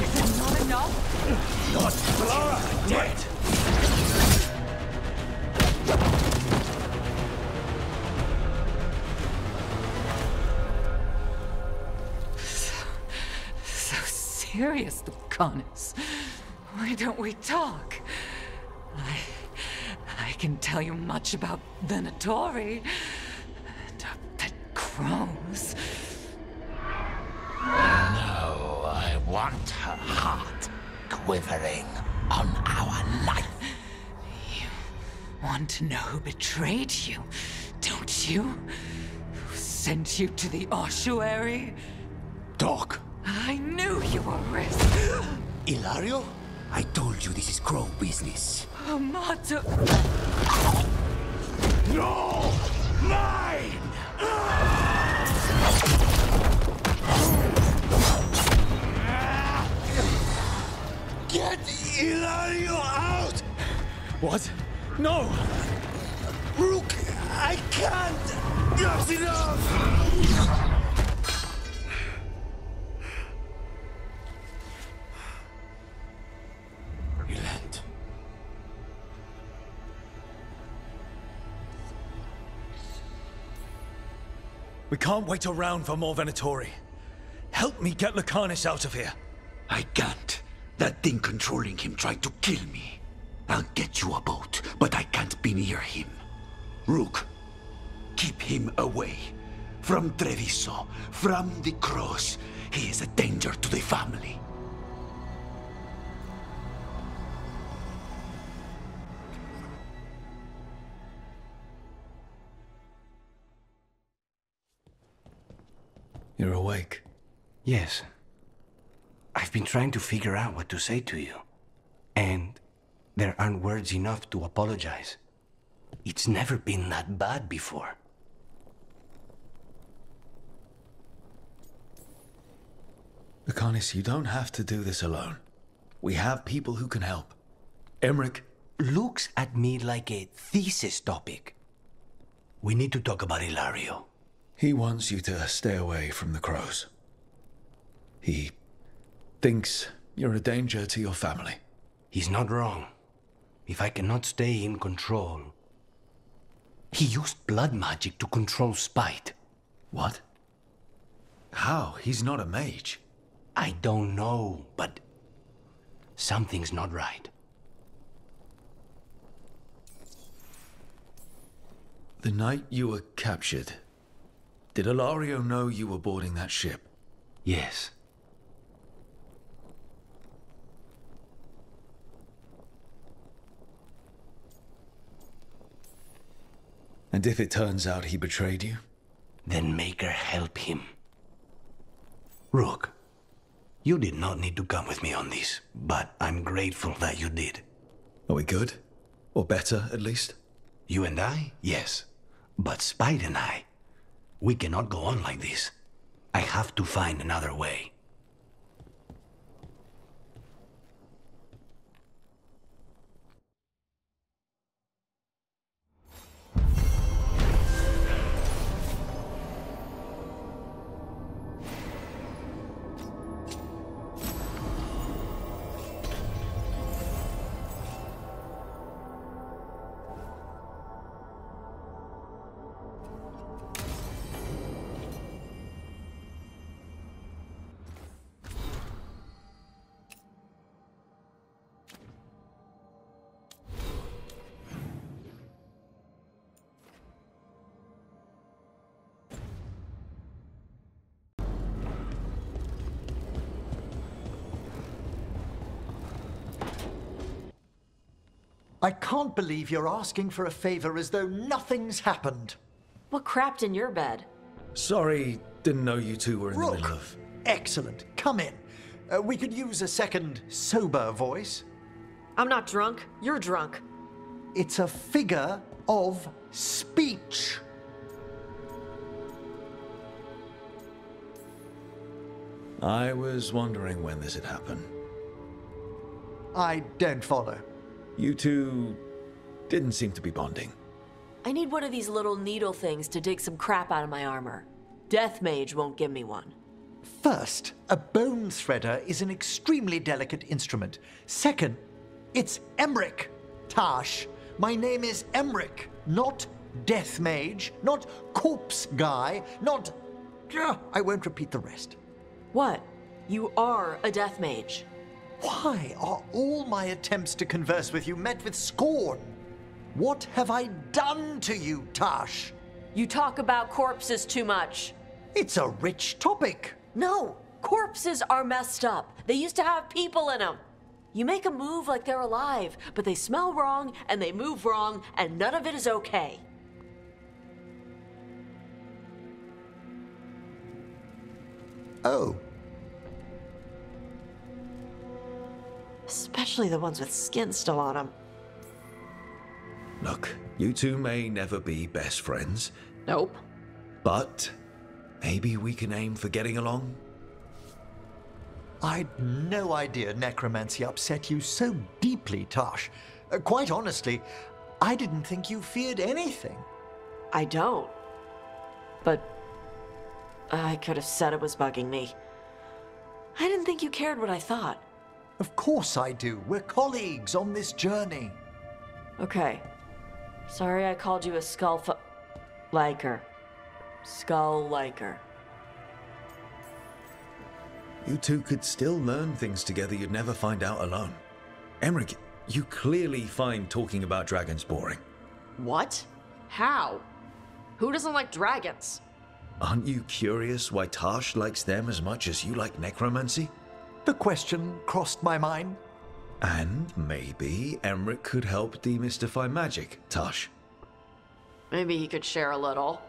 Is it not enough? Not Bellara! Dead! So serious, Lucanus. Why don't we talk? I can tell you much about Venatori and our pet crows. No, I want her heart quivering on our life. You want to know who betrayed you? Don't you? Who sent you to the ossuary? Doc. I knew you were risk. Ilario? I told you this is Crow business. Amato. No! Mine! Get Ilario out! What? No! Rook, I can't! That's enough! Relent. We can't wait around for more Venatori. Help me get Lucanus out of here. I can't. That thing controlling him tried to kill me. I'll get you a boat, but I can't be near him. Rook, keep him away. From Treviso, from the cross. He is a danger to the family. You're awake? Yes. I've been trying to figure out what to say to you. And there aren't words enough to apologize. It's never been that bad before. Lucanus, you don't have to do this alone. We have people who can help. Emmerich looks at me like a thesis topic. We need to talk about Ilario. He wants you to stay away from the crows. He thinks you're a danger to your family. He's not wrong. If I cannot stay in control... He used blood magic to control spite. What? How? He's not a mage. I don't know, but something's not right. The night you were captured, did Ilario know you were boarding that ship? Yes. And if it turns out he betrayed you? Then make her help him. Rook, you did not need to come with me on this, but I'm grateful that you did. Are we good? Or better, at least? You and I? Yes. But Spite and I, we cannot go on like this. I have to find another way. I can't believe you're asking for a favor as though nothing's happened. What crapped in your bed? Sorry, didn't know you two were in the middle of... Excellent. Come in. We could use a second sober voice. I'm not drunk. You're drunk. It's a figure of speech. I was wondering when this had happened. I don't follow. You two didn't seem to be bonding. I need one of these little needle things to dig some crap out of my armor. Death Mage won't give me one. First, a bone threader is an extremely delicate instrument. Second, it's Emmerich. Tash, my name is Emmerich, not Death Mage, not Corpse Guy, not... I won't repeat the rest. What? You are a Death Mage. Why are all my attempts to converse with you met with scorn? What have I done to you, Tash? You talk about corpses too much. It's a rich topic. No, corpses are messed up. They used to have people in them. You make them move like they're alive, but they smell wrong and they move wrong and none of it is okay. Oh. Especially the ones with skin still on them. Look, you two may never be best friends. Nope. But maybe we can aim for getting along? I'd no idea necromancy upset you so deeply, Tosh. Quite honestly, I didn't think you feared anything. I don't. But I could have said it was bugging me. I didn't think you cared what I thought. Of course I do. We're colleagues on this journey. Okay. Sorry I called you a liker. Skull liker. You two could still learn things together you'd never find out alone. Emmerich, you clearly find talking about dragons boring. What? How? Who doesn't like dragons? Aren't you curious why Tosh likes them as much as you like necromancy? The question crossed my mind. And maybe Emmerich could help demystify magic, Tosh. Maybe he could share a little,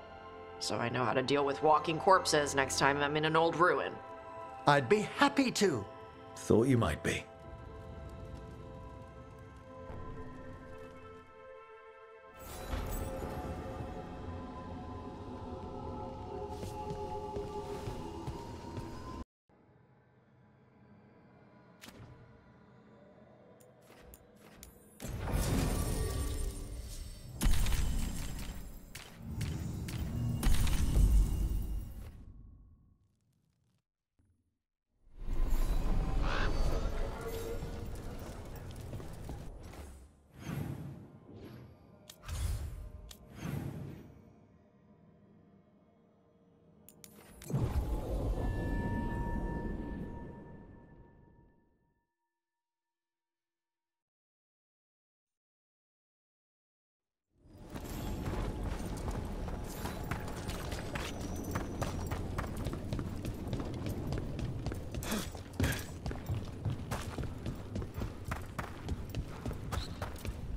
so I know how to deal with walking corpses next time I'm in an old ruin. I'd be happy to. Thought you might be.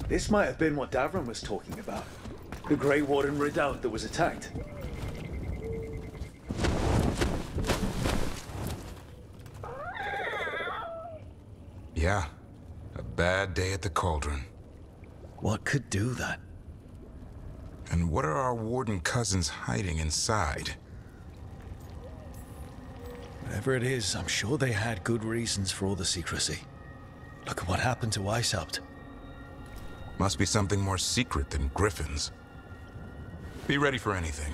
This might have been what Davron was talking about. The Grey Warden redoubt that was attacked. Yeah, a bad day at the Cauldron. What could do that? And what are our Warden cousins hiding inside? Whatever it is, I'm sure they had good reasons for all the secrecy. Look at what happened to Weishaupt. Must be something more secret than griffins. Be ready for anything.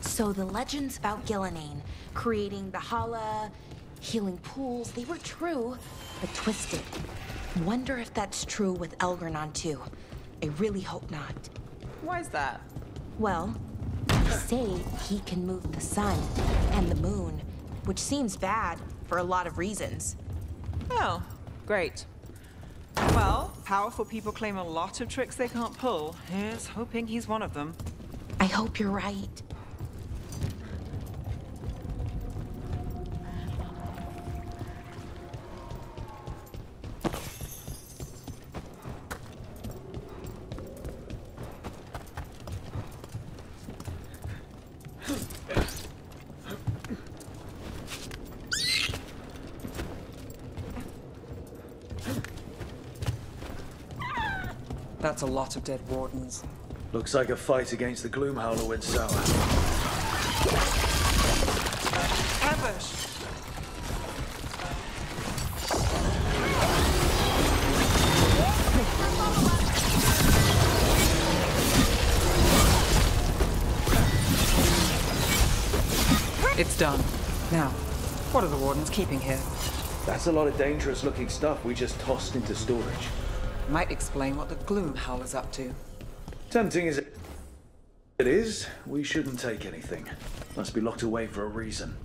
So the legends about Gillenane, creating the Hala, healing pools, they were true, but twisted. Wonder if that's true with Elgranon too. I really hope not. Why is that? Well, they say he can move the sun and the moon, which seems bad for a lot of reasons. Oh, great. Well, powerful people claim a lot of tricks they can't pull. Here's hoping he's one of them. I hope you're right. That's a lot of dead wardens. Looks like a fight against the Gloomhowler went sour. Ambush! It's done. Now, what are the wardens keeping here? That's a lot of dangerous looking stuff we just tossed into storage. Might explain what the Gloomhowler's up to. Tempting as it is, we shouldn't take anything. Must be locked away for a reason.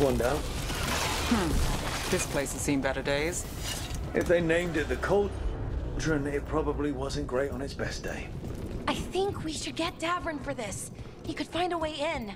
one down. This place has seen better days. If they named it the Cauldron, it probably wasn't great on its best day. I think we should get Davern for this. He could find a way in.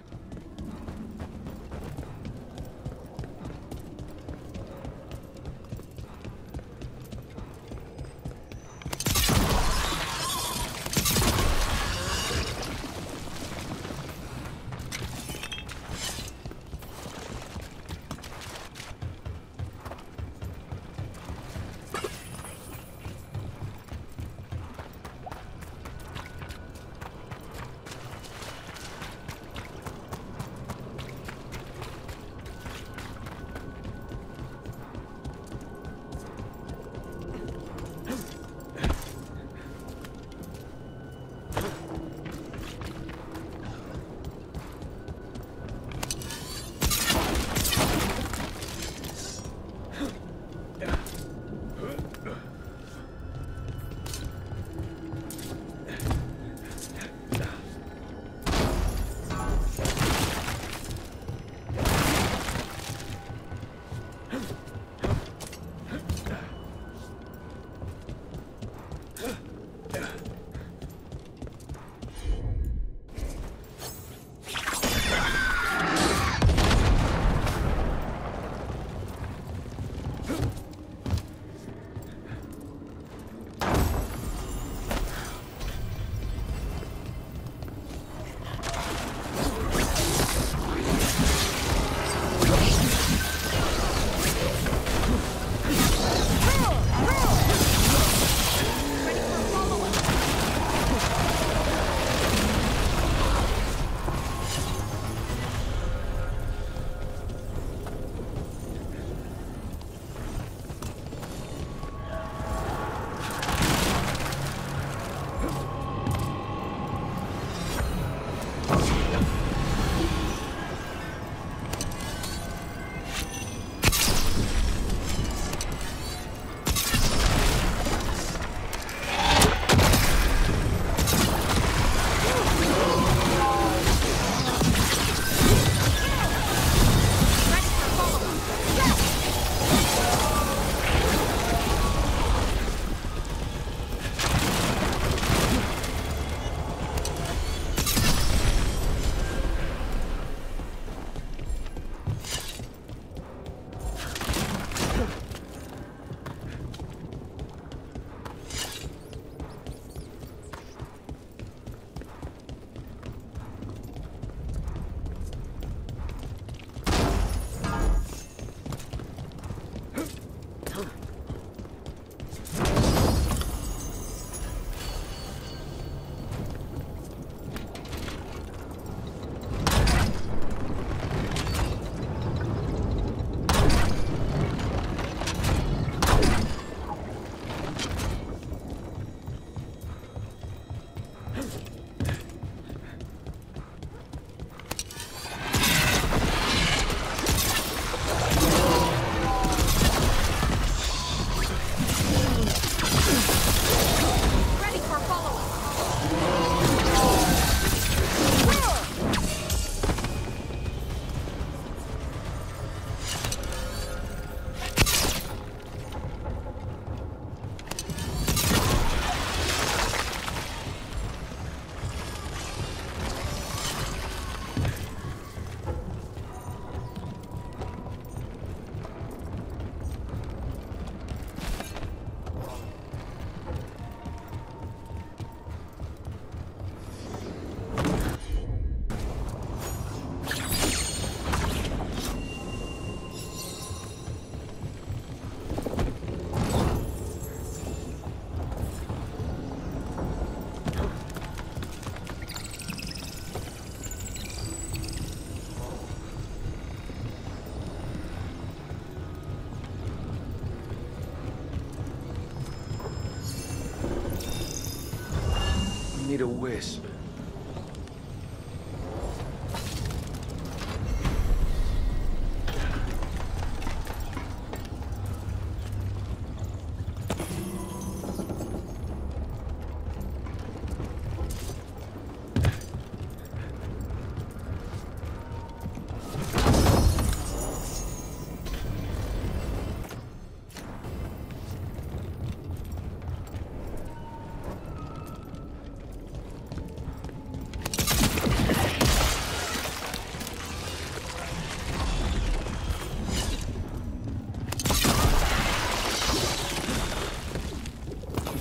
Need a wisp.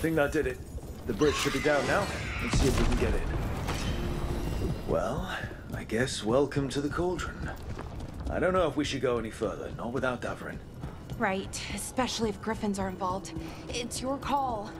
think that did it. The bridge should be down now. Let's see if we can get in. Well, I guess welcome to the Cauldron. I don't know if we should go any further, not without Davarin. Right, especially if griffins are involved. It's your call.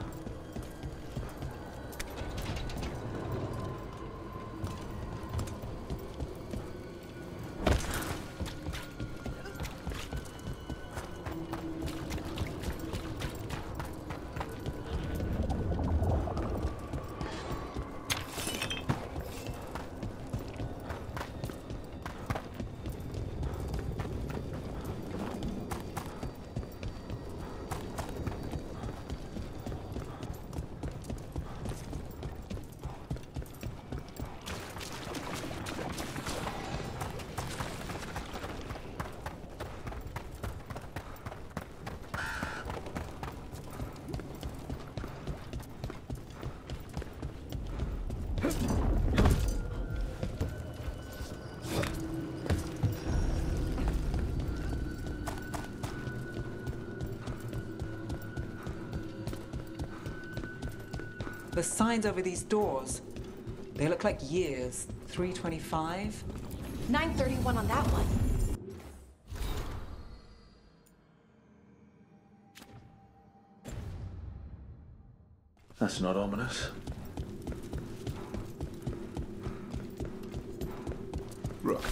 The signs over these doors, they look like years. 325? 931 on that one. That's not ominous. Rook.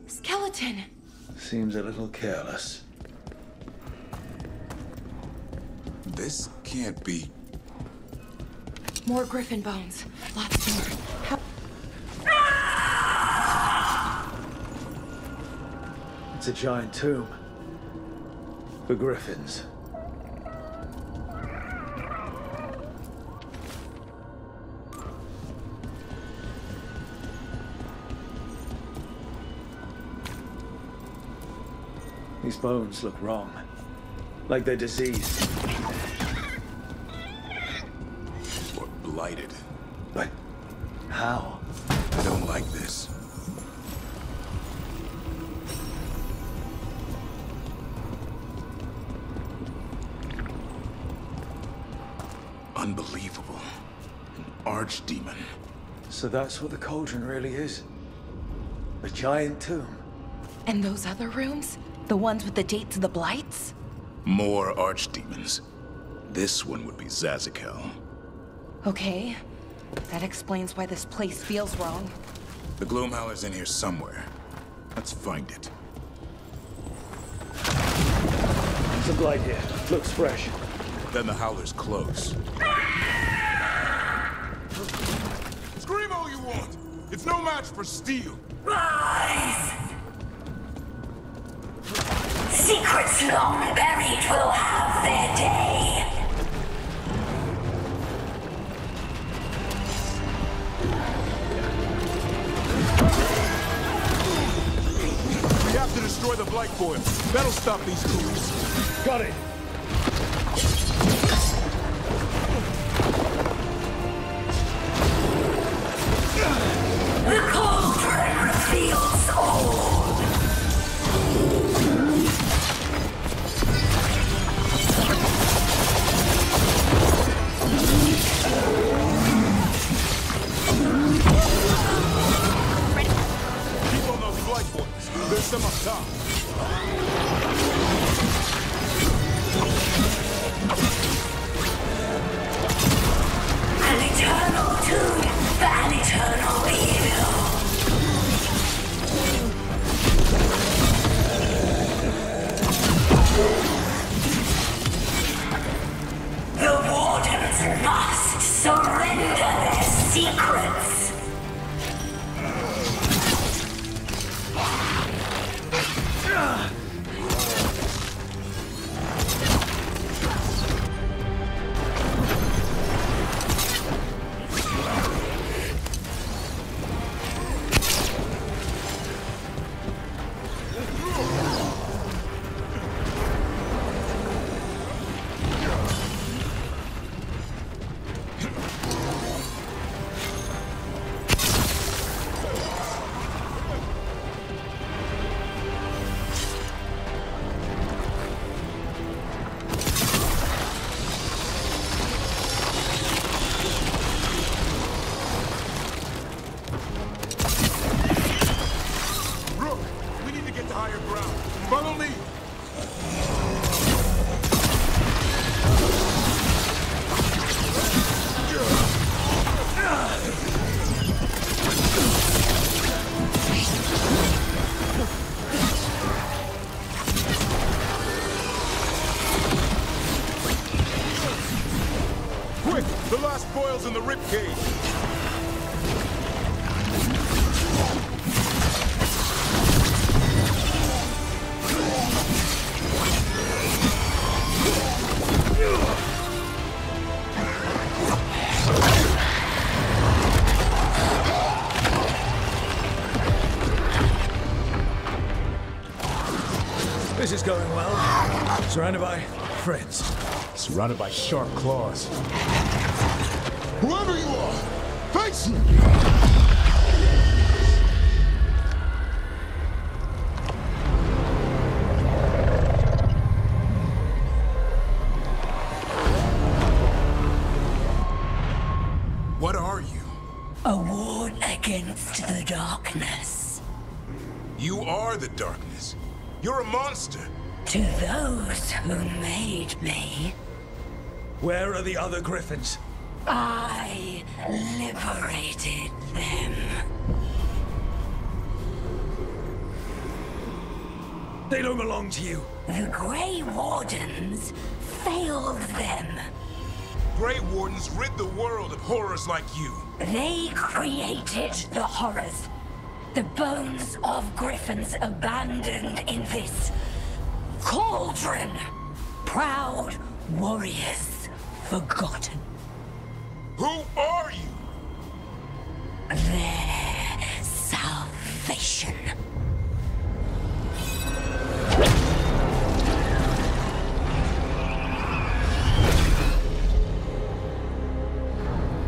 Skeleton! Seems a little careless. This can't be... More griffin bones. Lots more. It's a giant tomb. For griffins. These bones look wrong. Like they're diseased. Or blighted. But how? I don't like this. Unbelievable. An archdemon. So that's what the Cauldron really is? A giant tomb? And those other rooms? The ones with the dates of the blights? More archdemons. This one would be Zazakel. Okay. That explains why this place feels wrong. The Gloomhowler's in here somewhere. Let's find it. There's a blight here. Looks fresh. Then the Howler's close. Scream all you want! It's no match for steel! Rise! Secrets long buried will have their day. We have to destroy the Blight Coil. That'll stop these crews. Got it! The Cauldron reveals all. Keep on those Blight Coils. There's some up top. An eternal tomb for an eternal evil. The Wardens must surrender their secrets. The last boil's in the ribcage! This is going well. Surrounded by friends. Surrounded by sharp claws. Whoever you are, face me! What are you? A ward against the darkness. You are the darkness. You're a monster. To those who made me, Where are the other griffins? I liberated them. They don't belong to you. The Grey Wardens failed them. Grey Wardens rid the world of horrors like you. They created the horrors. The bones of griffins abandoned in this cauldron. Proud warriors forgotten. Who are you? Their salvation.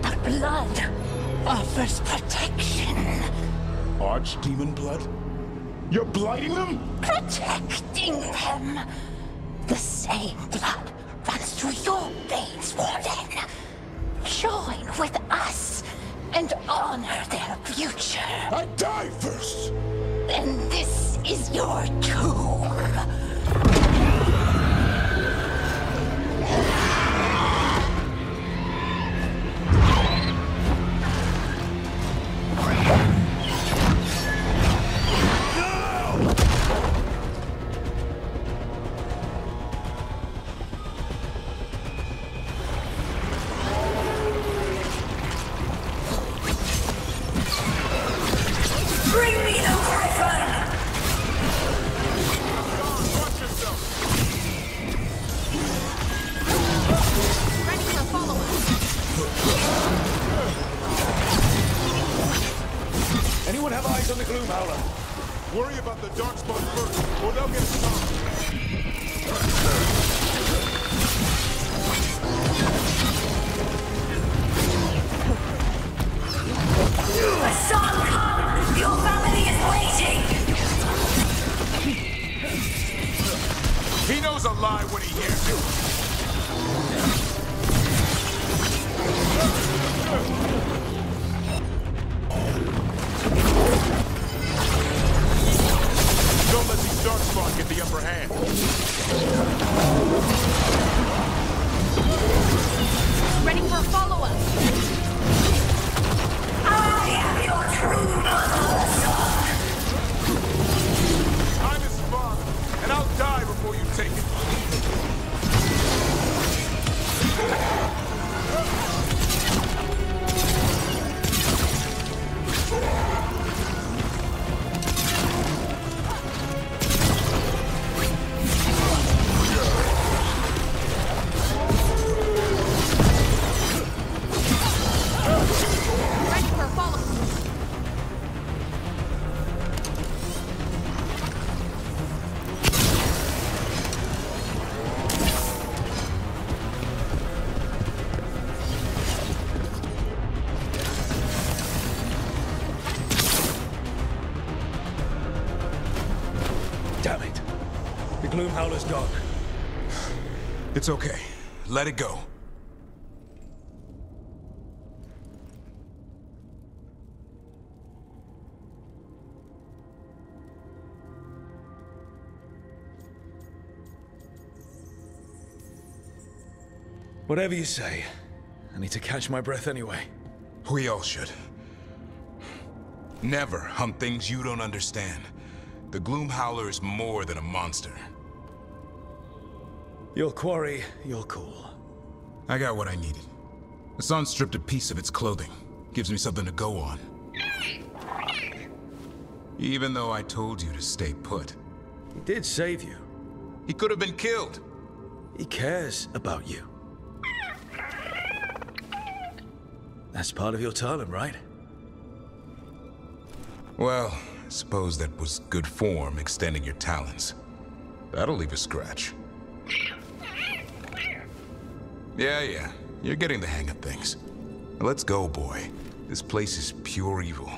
The blood offers protection. Archdemon blood? You're blighting them? Protecting them. The same blood runs through your veins, Warden. Join with us and honor their future. I die first! Then this is your tomb. Bring me the griffin! Watch yourself! Ready for follow-up. Anyone have eyes on the Gloom Howler? Worry about the Darkspawn first, or they'll get us caught. Son, come! Your family is waiting! He knows a lie when he hears it. Don't let these Darkspawn get the upper hand. Ready for follow-up. I am your true mother, son! I'm his father, and I'll die before you take it. Ready for follow-up. Damn it. The Gloom Howler's gone. It's okay. Let it go. Whatever you say. I need to catch my breath anyway. We all should. Never hunt things you don't understand. The Gloom Howler is more than a monster. Your quarry, your call. I got what I needed. The sun stripped a piece of its clothing. Gives me something to go on. Even though I told you to stay put. He did save you. He could have been killed. He cares about you. That's part of your talent, right? Well, I suppose that was good form, extending your talons. That'll leave a scratch. Yeah, you're getting the hang of things. Now let's go, boy. This place is pure evil.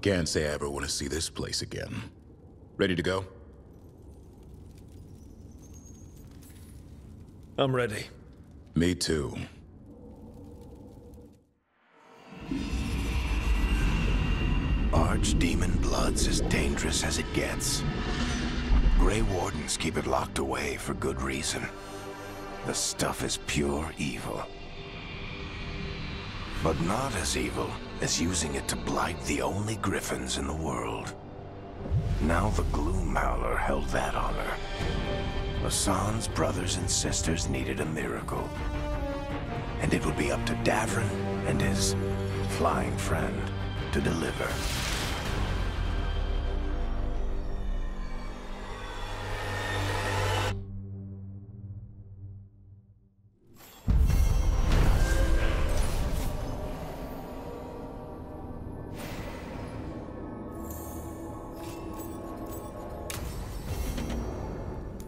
Can't say I ever want to see this place again. Ready to go? I'm ready. Me too. Archdemon blood's as dangerous as it gets. Grey Wardens keep it locked away for good reason. The stuff is pure evil. But not as evil as using it to blight the only griffins in the world. Now the Gloom Howler held that honor. Hassan's brothers and sisters needed a miracle. And it would be up to Davrin and his flying friend to deliver.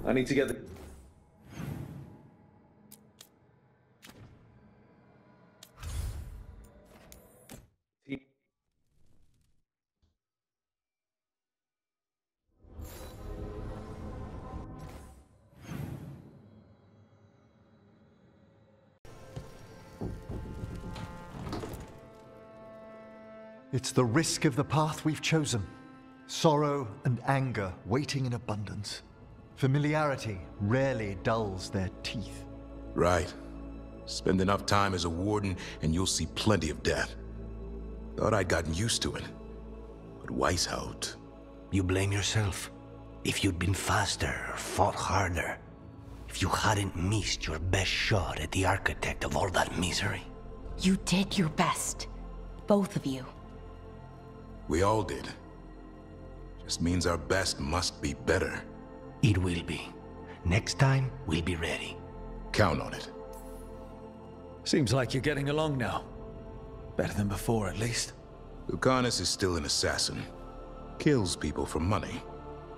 I need to get the... It's the risk of the path we've chosen. Sorrow and anger waiting in abundance. Familiarity rarely dulls their teeth. Right. Spend enough time as a warden and you'll see plenty of death. Thought I'd gotten used to it. But Weishaupt... You blame yourself. If you'd been faster or fought harder. If you hadn't missed your best shot at the architect of all that misery. You did your best. Both of you. We all did. Just means our best must be better. It will be. Next time, we'll be ready. Count on it. Seems like you're getting along now. Better than before, at least. Lucanus is still an assassin. Kills people for money.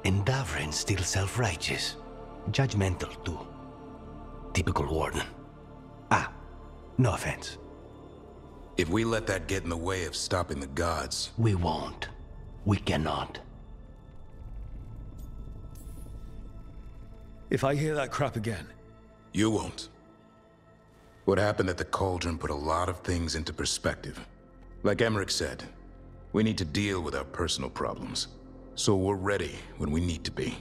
And Davrin's still self-righteous. Judgmental, too. Typical warden. Ah, no offense. If we let that get in the way of stopping the gods... We won't. We cannot. If I hear that crap again... You won't. What happened at the Cauldron put a lot of things into perspective. Like Emmerich said, we need to deal with our personal problems. So we're ready when we need to be.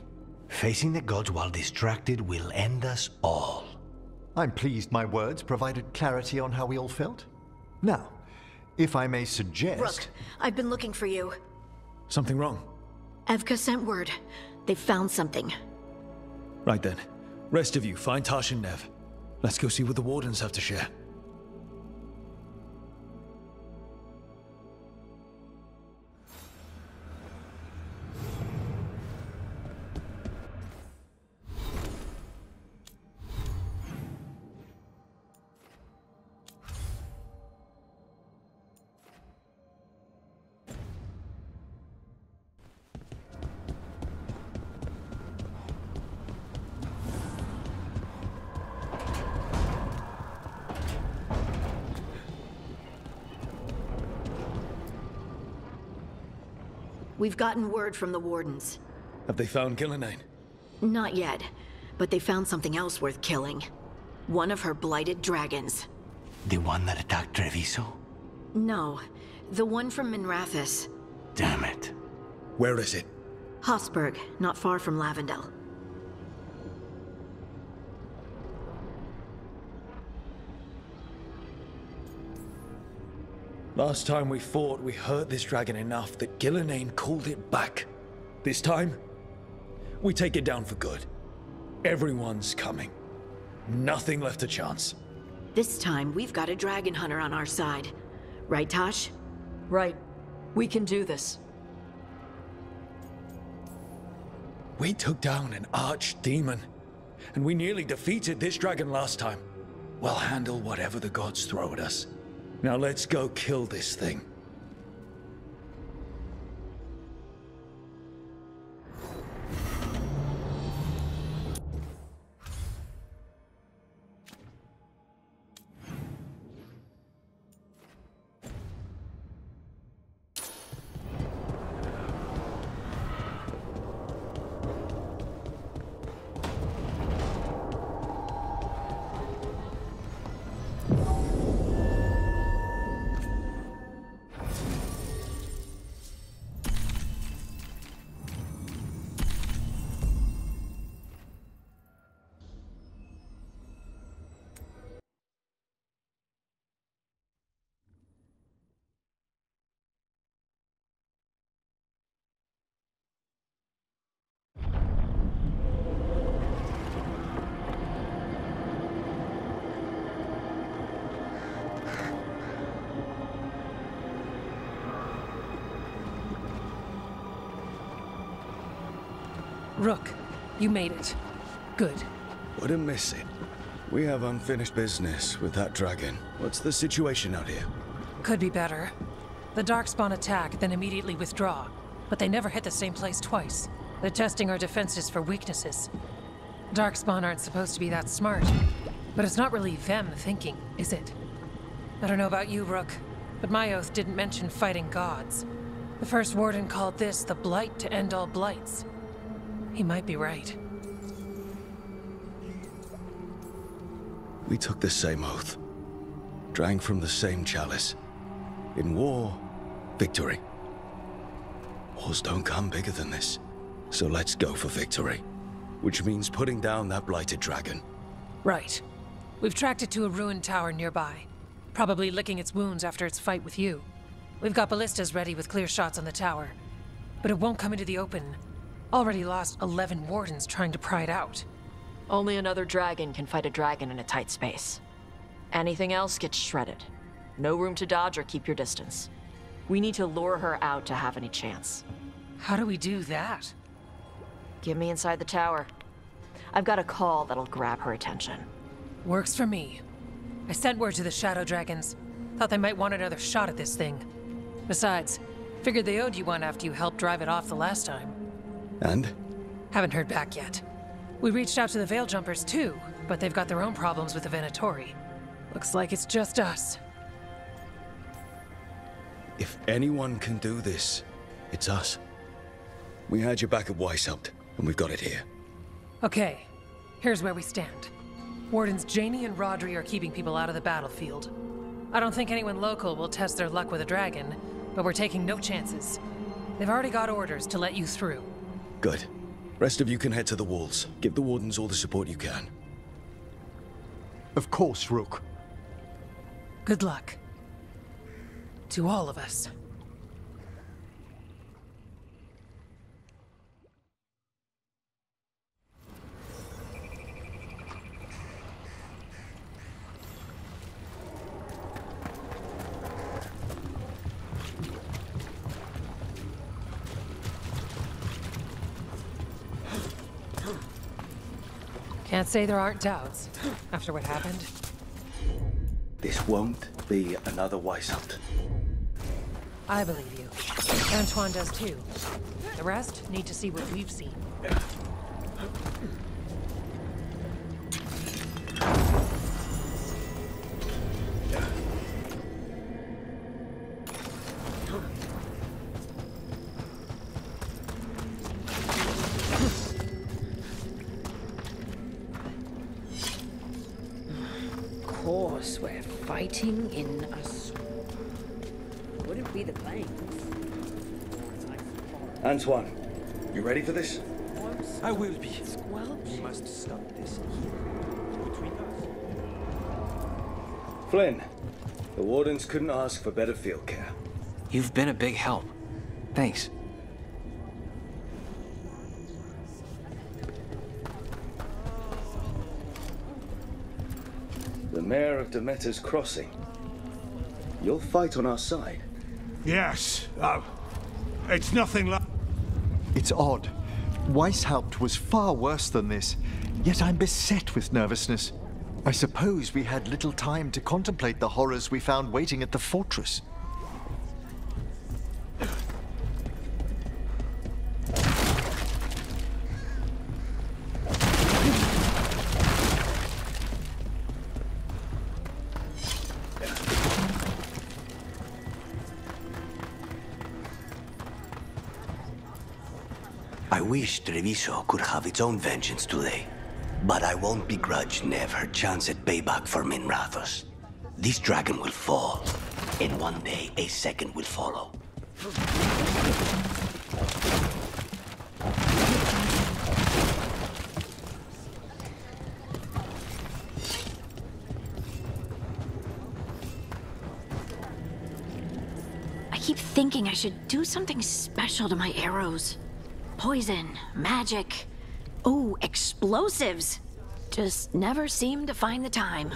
Facing the gods while distracted will end us all. I'm pleased my words provided clarity on how we all felt. Now, if I may suggest... Rook, I've been looking for you. Something wrong? Evka sent word. They found something. Right then. Rest of you, find Tash and Nev. Let's go see what the Wardens have to share. We've gotten word from the Wardens. Have they found KIRIGANAII? Not yet, but they found something else worth killing. One of her blighted dragons. The one that attacked Treviso? No, the one from Minrathous. Damn it. Where is it? Hossberg, not far from Lavendel. Last time we fought, we hurt this dragon enough that Gillenane called it back. This time, we take it down for good. Everyone's coming. Nothing left to chance. This time, we've got a dragon hunter on our side. Right, Tosh? Right. We can do this. We took down an archdemon, and we nearly defeated this dragon last time. We'll handle whatever the gods throw at us. Now let's go kill this thing. Rook, you made it. Good. Wouldn't miss it. We have unfinished business with that dragon. What's the situation out here? Could be better. The Darkspawn attack, then immediately withdraw. But they never hit the same place twice. They're testing our defenses for weaknesses. Darkspawn aren't supposed to be that smart. But it's not really them thinking, is it? I don't know about you, Rook, but my oath didn't mention fighting gods. The first warden called this the blight to end all blights. He might be right. We took the same oath. Drank from the same chalice. In war, victory. Wars don't come bigger than this. So let's go for victory. Which means putting down that blighted dragon. Right. We've tracked it to a ruined tower nearby. Probably licking its wounds after its fight with you. We've got ballistas ready with clear shots on the tower. But it won't come into the open. Already lost 11 wardens trying to pry it out. Only another dragon can fight a dragon in a tight space. Anything else gets shredded. No room to dodge or keep your distance. We need to lure her out to have any chance. How do we do that? Get me inside the tower. I've got a call that'll grab her attention. Works for me. I sent word to the Shadow Dragons. Thought they might want another shot at this thing. Besides, figured they owed you one after you helped drive it off the last time. And? Haven't heard back yet. We reached out to the Veil Jumpers too, but they've got their own problems with the Venatori. Looks like it's just us. If anyone can do this, it's us. We had your back at Weishaupt, and we've got it here. Okay, here's where we stand. Wardens Janie and Rodri are keeping people out of the battlefield. I don't think anyone local will test their luck with a dragon, but we're taking no chances. They've already got orders to let you through. Good. Rest of you can head to the walls. Give the wardens all the support you can. Of course, Rook. Good luck. To all of us. Can't say there aren't doubts, after what happened. This won't be another Weishaupt. I believe you. Antoine does too. The rest need to see what we've seen. Of course, we're fighting in a swamp. Wouldn't be the plains. Antoine, You ready for this? I will be. We must stop this here. Between us. Flynn, the Wardens couldn't ask for better field care. You've been a big help. Thanks. The Mayor of Demeter's Crossing. You'll fight on our side. Yes. It's nothing like... It's odd. Weishaupt was far worse than this, yet I'm beset with nervousness. I suppose we had little time to contemplate the horrors we found waiting at the fortress. I wish Treviso could have its own vengeance today. But I won't begrudge Nev her chance at payback for Minrathos. This dragon will fall, and one day a second will follow. I keep thinking I should do something special to my arrows. Poison, magic, oh, explosives. Just never seem to find the time.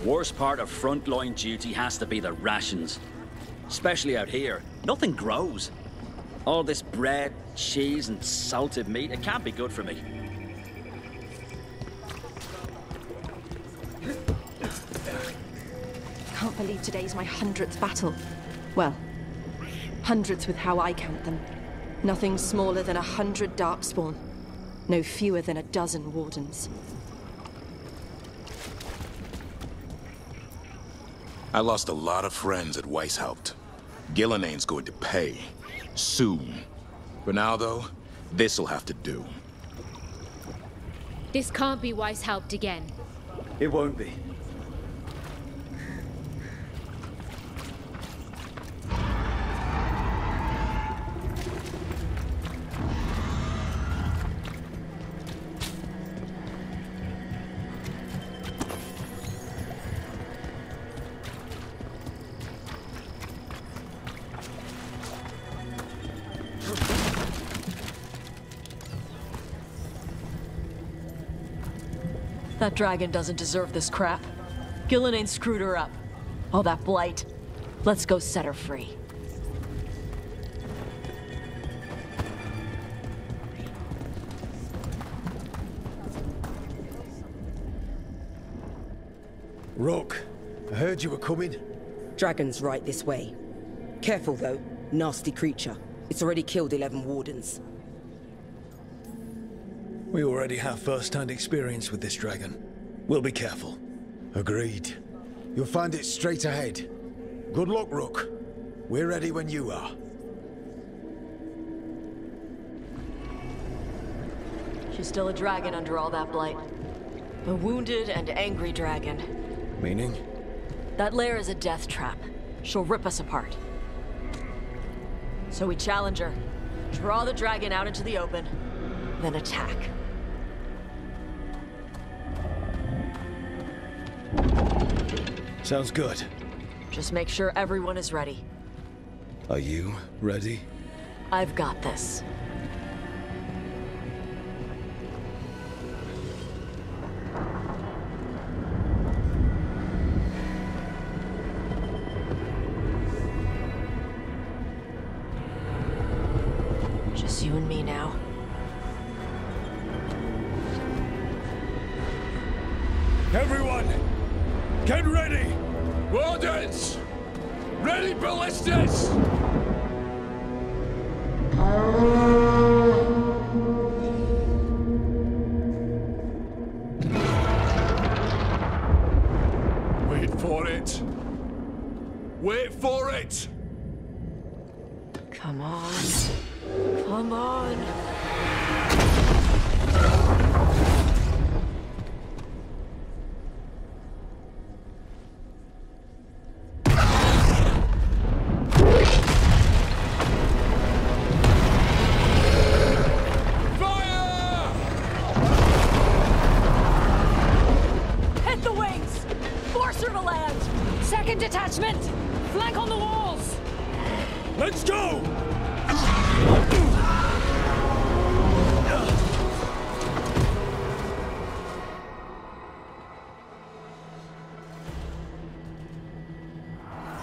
Worst part of frontline duty has to be the rations. Especially out here, nothing grows. All this bread, cheese, and salted meat, it can't be good for me. Can't believe today's my 100th battle. Well, hundreds with how I count them. Nothing smaller than 100 Darkspawn. No fewer than a dozen Wardens. I lost a lot of friends at Weishaupt. Gillenaine's going to pay. Soon. For now, though, this'll have to do. This can't be Weishaupt again. It won't be. That dragon doesn't deserve this crap. Gillenaine screwed her up. All that blight. Let's go set her free. Rook, I heard you were coming. Dragon's right this way. Careful though, nasty creature. It's already killed 11 Wardens. We already have first-hand experience with this dragon. We'll be careful. Agreed. You'll find it straight ahead. Good luck, Rook. We're ready when you are. She's still a dragon under all that blight. A wounded and angry dragon. Meaning? That lair is a death trap. She'll rip us apart. So we challenge her, draw the dragon out into the open, then attack. Sounds good. Just make sure everyone is ready. Are you ready? I've got this. Just you and me now. Everyone, get ready! Wardens! Ready ballistas! Wait for it. Wait for it! Come on. Come on. Hit the wings! Force her to land! Second detachment! Flank on the walls! Let's go!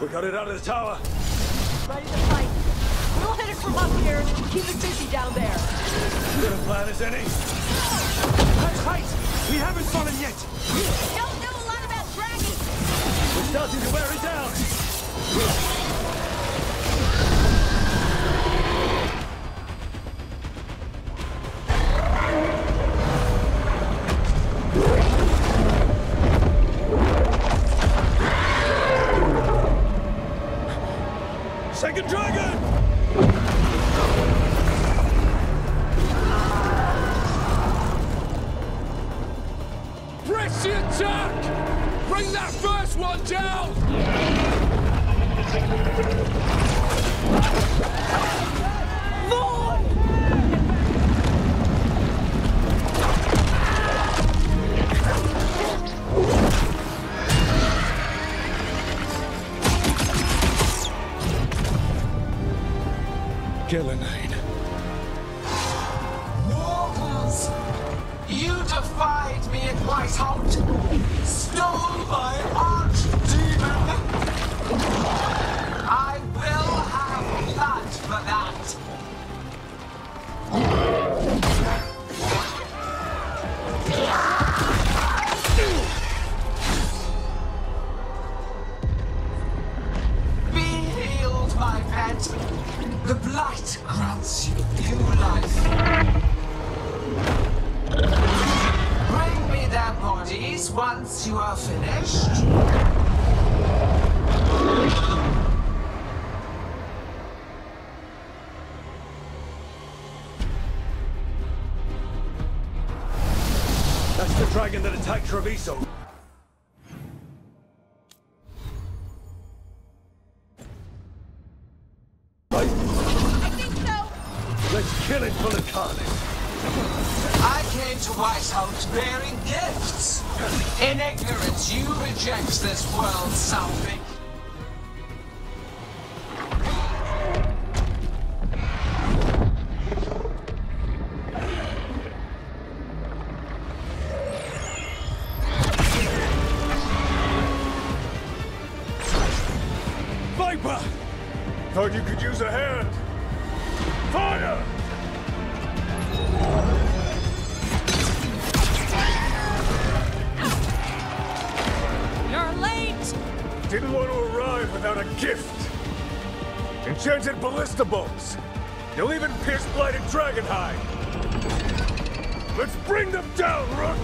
We got it out of the tower. Ready to fight. We'll hit it from up here. Keep it busy down there. Good a plan as any. That's right! We haven't fallen yet! Don't know a lot about dragons! We're starting to wear it down! Second dragon! Press the attack! Bring that first one down! KIRIGANAII. Mortals! You defied me at Whitehout! Stole my archdemon! I will have blood for that! Be healed, my pet! The blight grants you new life. Bring me their bodies once you are finished. That's the dragon that attacked Treviso. Let's kill it full of carnage. I came to Whitehout bearing gifts. In ignorance, you reject this world's salving. Viper! Thought you could use a hand. Fire! You're late! Didn't want to arrive without a gift. Enchanted ballista bolts. You'll even pierce blighted dragonhide. Let's bring them down, Rook!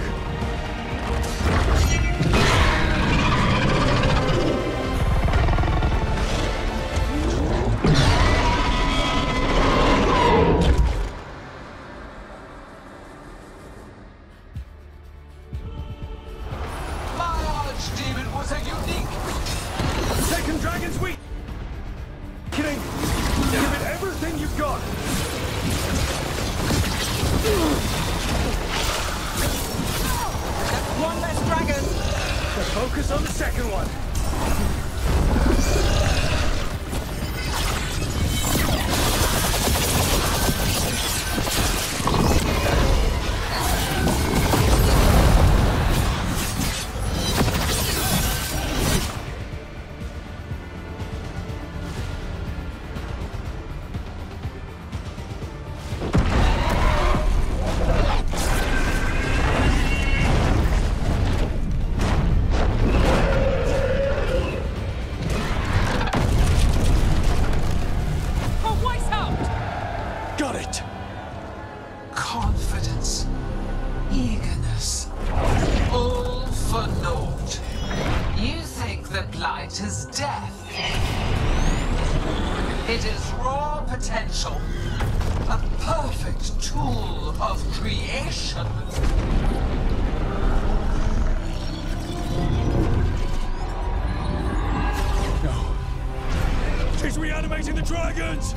Second dragon's weak! Kidding! Give it everything you've got! That's one less dragon! Let's focus on the second one! It is raw potential. A perfect tool of creation. No. She's reanimating the dragons!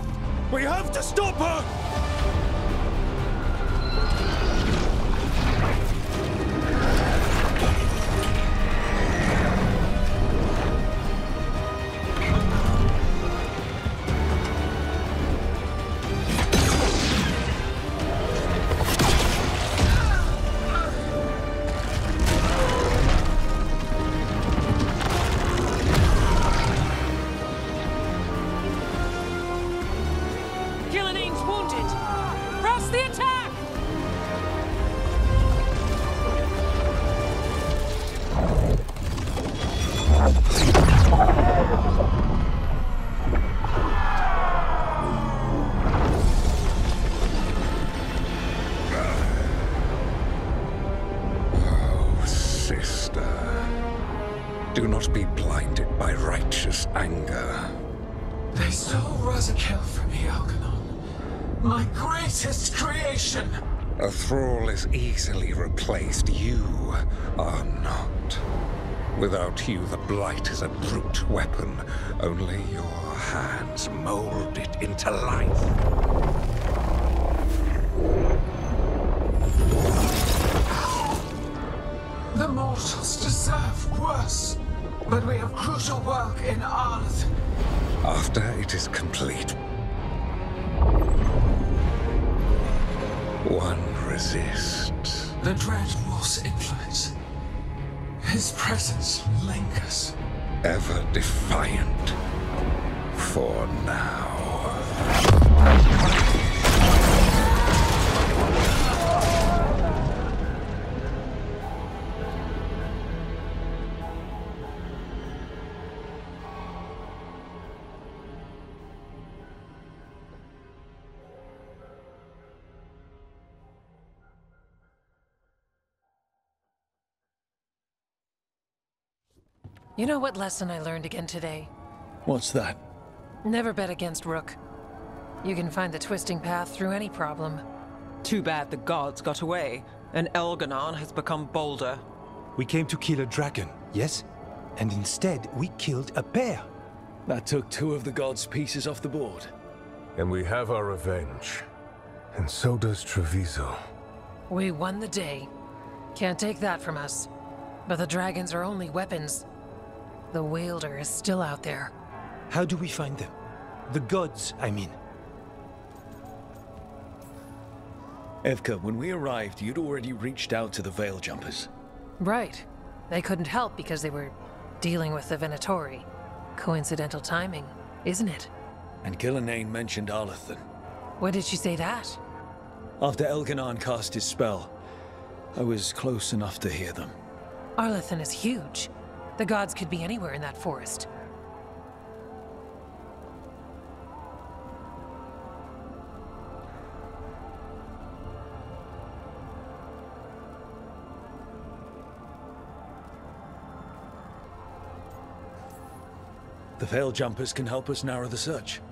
We have to stop her! Do not be blinded by righteous anger. They stole Razakil from me, Algernon. My greatest creation! A thrall is easily replaced. You are not. Without you, the Blight is a brute weapon. Only your hands mold it into life. The mortals deserve worse, but we have crucial work in Arth. After it is complete, one resists. The Dreadwolf's influence. His presence lingers. Ever defiant. For now. You know what lesson I learned again today? What's that? Never bet against Rook. You can find the twisting path through any problem. Too bad the gods got away, and Elganon has become bolder. We came to kill a dragon, yes? And instead, we killed a bear. That took 2 of the gods' pieces off the board. And we have our revenge. And so does Treviso. We won the day. Can't take that from us. But the dragons are only weapons. The wielder is still out there. How do we find them? The gods, I mean. Evka, when we arrived, you'd already reached out to the Veil Jumpers. Right. They couldn't help because they were dealing with the Venatori. Coincidental timing, isn't it? And Gillenane mentioned Arlathan. When did she say that? After Elganon cast his spell, I was close enough to hear them. Arlathan is huge. The gods could be anywhere in that forest. The Veil Jumpers can help us narrow the search.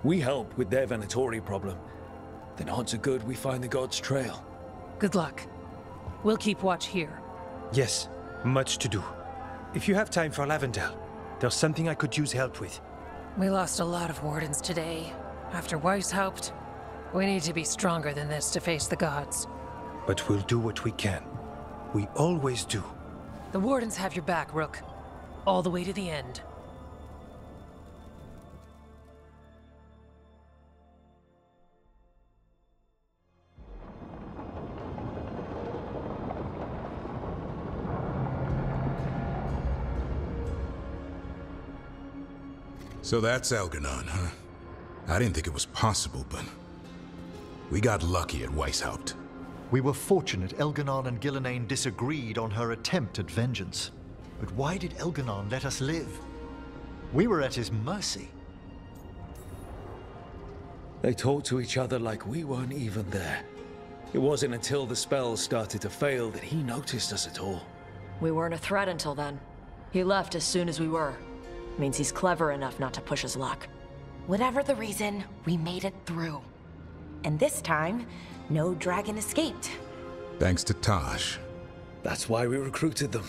We help with their Venatori problem. Then odds are good we find the gods' trail. Good luck. We'll keep watch here. Yes, much to do. If you have time for Lavendel, there's something I could use help with. We lost a lot of wardens today. After Weishaupt, we need to be stronger than this to face the gods. But we'll do what we can. We always do. The wardens have your back, Rook. All the way to the end. So that's Elganon, huh? I didn't think it was possible, but we got lucky at Weishaupt. We were fortunate Elganon and Gillenane disagreed on her attempt at vengeance. But why did Elganon let us live? We were at his mercy. They talked to each other like we weren't even there. It wasn't until the spells started to fail that he noticed us at all. We weren't a threat until then. He left as soon as we were. Means he's clever enough not to push his luck. Whatever the reason, we made it through. And this time, no dragon escaped. Thanks to Tosh. That's why we recruited them.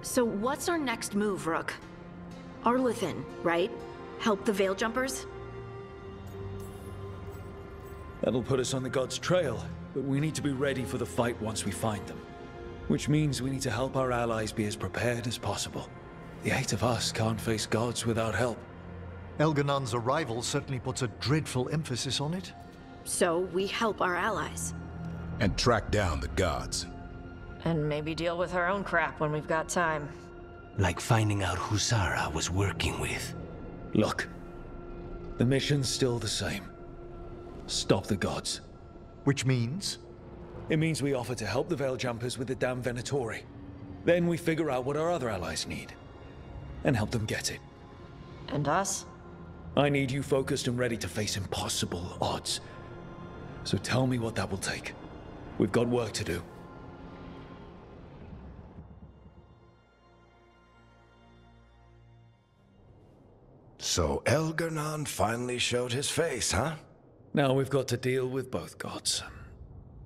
So what's our next move, Rook? Arlethan, right? Help the Veil Jumpers? That'll put us on the God's trail, but we need to be ready for the fight once we find them. Which means we need to help our allies be as prepared as possible. The 8 of us can't face gods without help. Elganon's arrival certainly puts a dreadful emphasis on it. So we help our allies. And track down the gods. And maybe deal with our own crap when we've got time. Like finding out who Sarah was working with. Look, the mission's still the same. Stop the gods. Which means? It means we offer to help the Veil Jumpers with the damn Venatori. Then we figure out what our other allies need. And help them get it. And us? I need you focused and ready to face impossible odds. So tell me what that will take. We've got work to do. So Elgar'nan finally showed his face, huh? Now we've got to deal with both gods.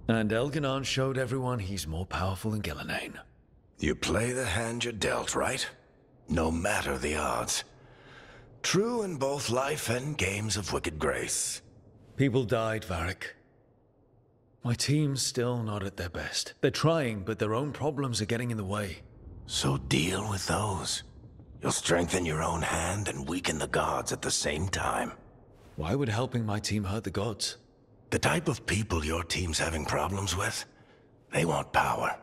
And Elgar'nan showed everyone he's more powerful than Gilinain. You play the hand you're dealt, right? No matter the odds. True in both life and games of wicked grace. People died, Varric. My team's still not at their best. They're trying, but their own problems are getting in the way. So deal with those. You'll strengthen your own hand and weaken the gods at the same time. Why would helping my team hurt the gods? The type of people your team's having problems with, they want power.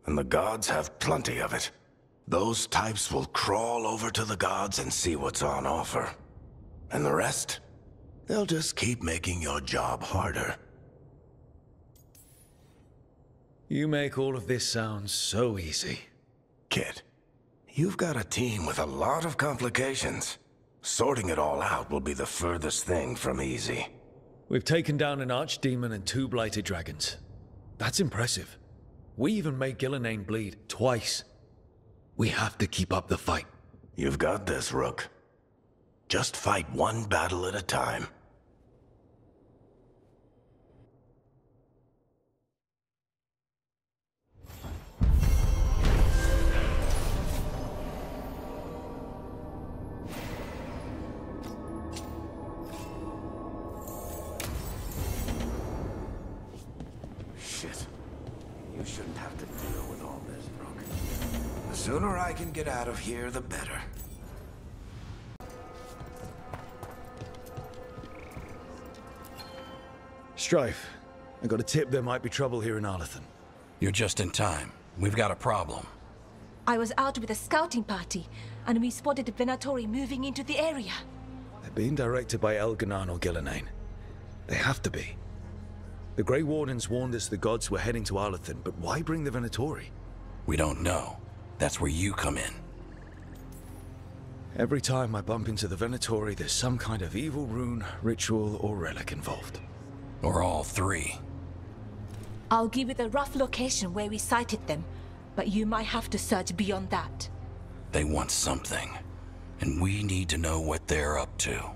And the gods have plenty of it. Those types will crawl over to the gods and see what's on offer. And the rest, they'll just keep making your job harder. You make all of this sound so easy. Kid, you've got a team with a lot of complications. Sorting it all out will be the furthest thing from easy. We've taken down an archdemon and 2 blighted dragons. That's impressive. We even made Gilinain bleed twice. We have to keep up the fight. You've got this, Rook. Just fight one battle at a time. Shit. You shouldn't have to deal with all this, Rook. The sooner I can get out of here, the better. Strife, I got a tip there might be trouble here in Arlethan. You're just in time. We've got a problem. I was out with a scouting party, and we spotted the Venatori moving into the area. They're being directed by Elgar'nan or Gilinain. They have to be. The Grey Wardens warned us the gods were heading to Arlethan, but why bring the Venatori? We don't know. That's where you come in. Every time I bump into the Venatori, there's some kind of evil rune, ritual, or relic involved. Or all 3. I'll give you the rough location where we sighted them, but you might have to search beyond that. They want something, and we need to know what they're up to.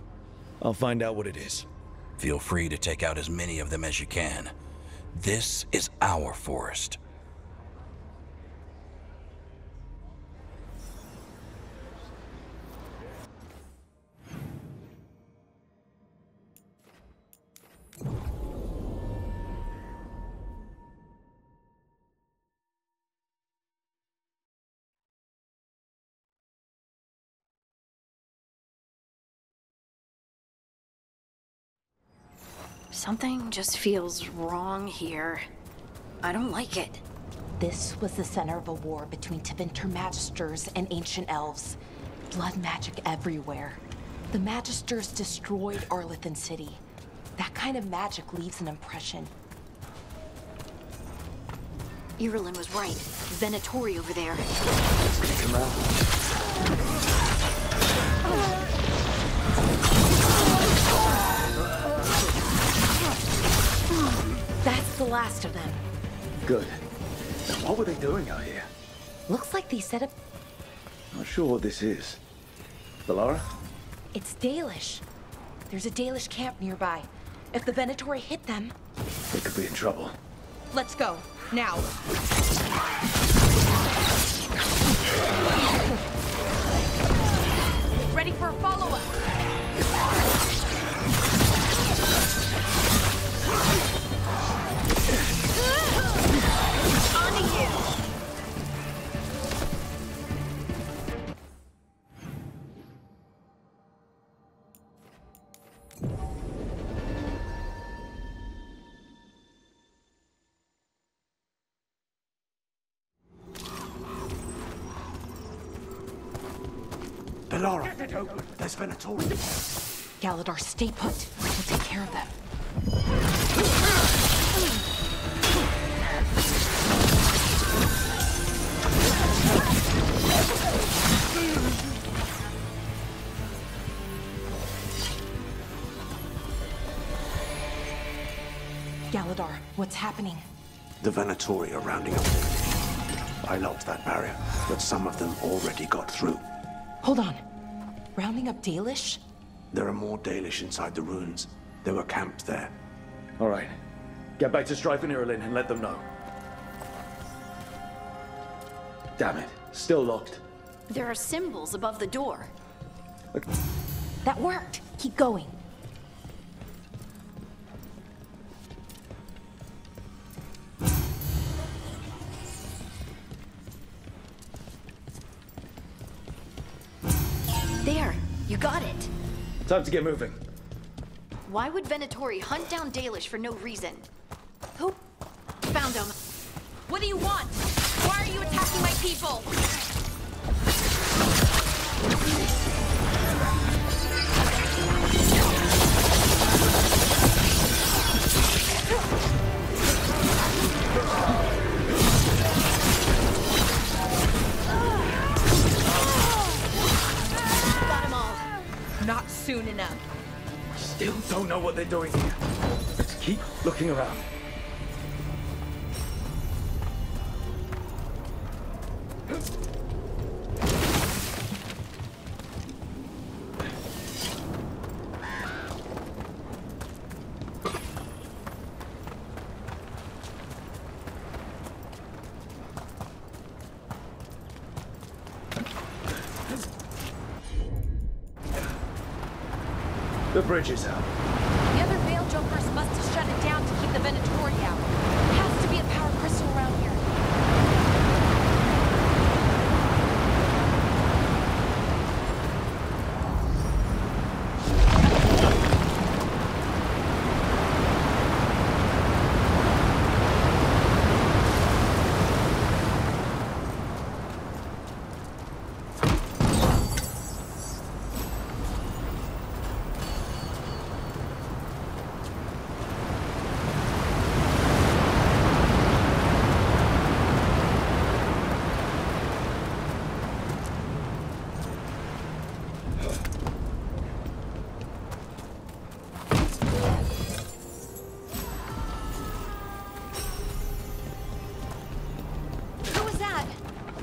I'll find out what it is. Feel free to take out as many of them as you can. This is our forest. Something just feels wrong here. I don't like it. This was the center of a war between Tevinter Magisters and ancient elves. Blood magic everywhere. The Magisters destroyed Arlethan City. That kind of magic leaves an impression. Irulan was right. Venatori over there. Come out. That's the last of them. Good. Now, what were they doing out here? Looks like they set up... Not sure what this is. Bellara? It's Dalish. There's a Dalish camp nearby. If the Venatori hit them... They could be in trouble. Let's go. Now. Ready for a follow-up. On to you. Bellara! There's Venatori! Galadar, stay put. We'll take care of them. Galadar, what's happening? The Venatori are rounding up. I locked that barrier, but some of them already got through. Hold on. Rounding up Dalish? There are more Dalish inside the ruins. They were camped there. All right. Get back to Strife and Irulan and let them know. Damn it. Still locked. There are symbols above the door. That worked. Keep going. There. You got it. Time to get moving. Why would Venatori hunt down Dalish for no reason? Who? Found him. What do you want? Why are you attacking my people? Got them all. Not soon enough. Still don't know what they're doing here. Let's keep looking around. The bridge is out. The other Veil Jumpers must have shut it down to keep the Venatori out. There has to be a power crystal around here.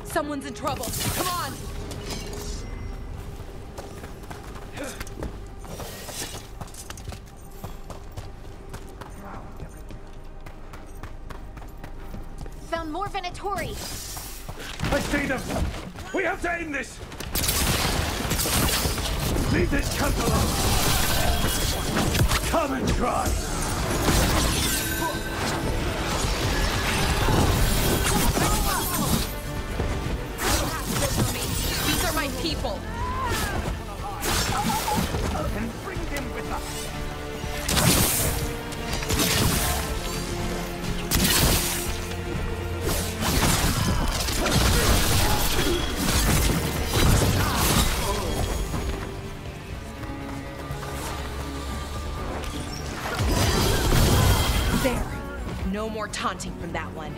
Someone's in trouble. Come on! Found more Venatori. I see them! We have to aim this! Leave this cunt alone! Come and try! These are my people. And bring them with us! There. No more taunting from that one.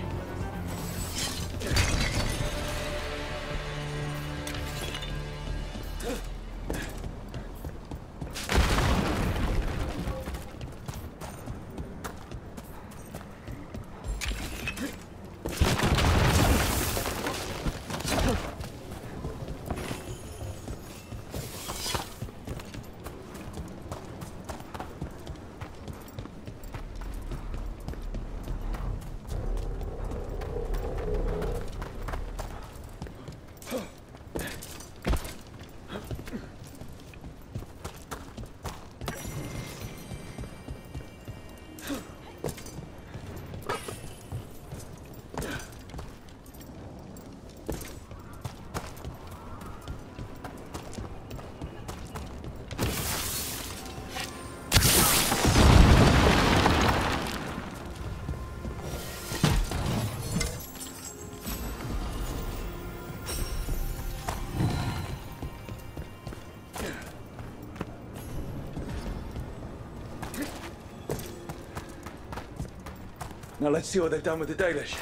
Now let's see what they've done with the Dalish.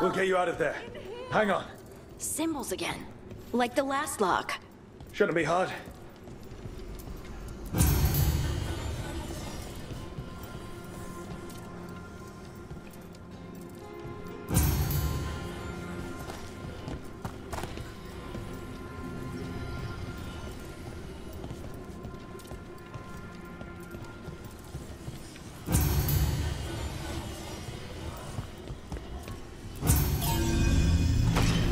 We'll get you out of there. Hang on. Symbols again. Like the last lock. Shouldn't be hard.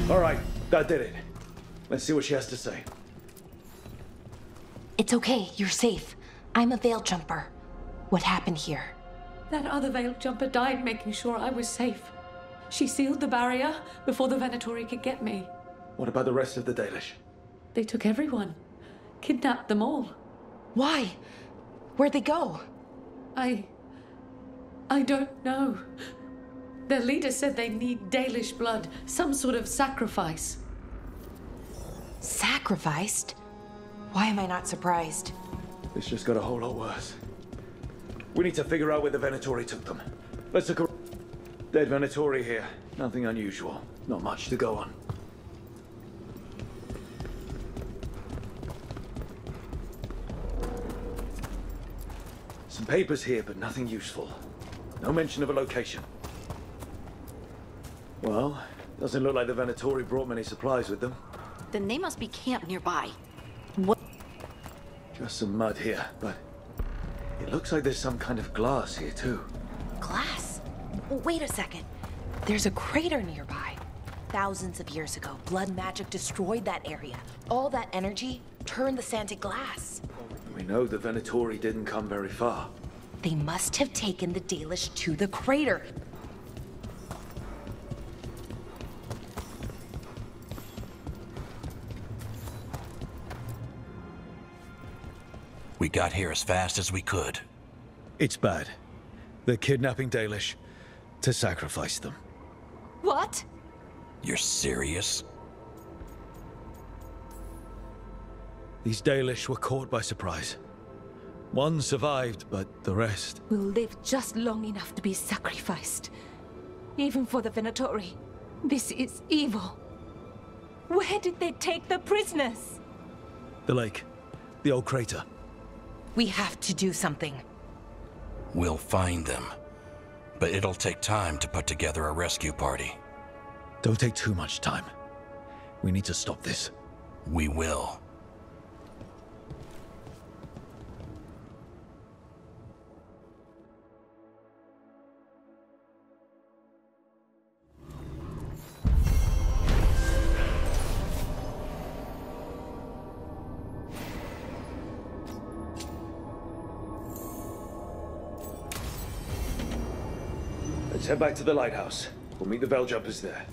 All right, that did it. Let's see what she has to say. It's okay, you're safe. I'm a veil jumper. What happened here? That other veil jumper died making sure I was safe. She sealed the barrier before the Venatori could get me. What about the rest of the Dalish? They took everyone. Kidnapped them all. Why? Where'd they go? I don't know. Their leader said they need Dalish blood, some sort of sacrifice. Sacrificed? Why am I not surprised? This just got a whole lot worse. We need to figure out where the Venatori took them. Let's look around. Dead Venatori here. Nothing unusual. Not much to go on. Some papers here, but nothing useful. No mention of a location. Well, doesn't look like the Venatori brought many supplies with them. Then they must be camped nearby. What? Just some mud here, but it looks like there's some kind of glass here too. Glass? Wait a second. There's a crater nearby. Thousands of years ago, blood magic destroyed that area. All that energy turned the sand to glass. We know the Venatori didn't come very far. They must have taken the Dalish to the crater. We got here as fast as we could. It's bad. They're kidnapping Dalish to sacrifice them. What? You're serious? These Dalish were caught by surprise. One survived, but the rest... will live just long enough to be sacrificed. Even for the Venatori. This is evil. Where did they take the prisoners? The lake. The old crater. We have to do something. We'll find them. But it'll take time to put together a rescue party. Don't take too much time. We need to stop this. We will. Let's head back to the lighthouse. We'll meet the Veil Jumpers there.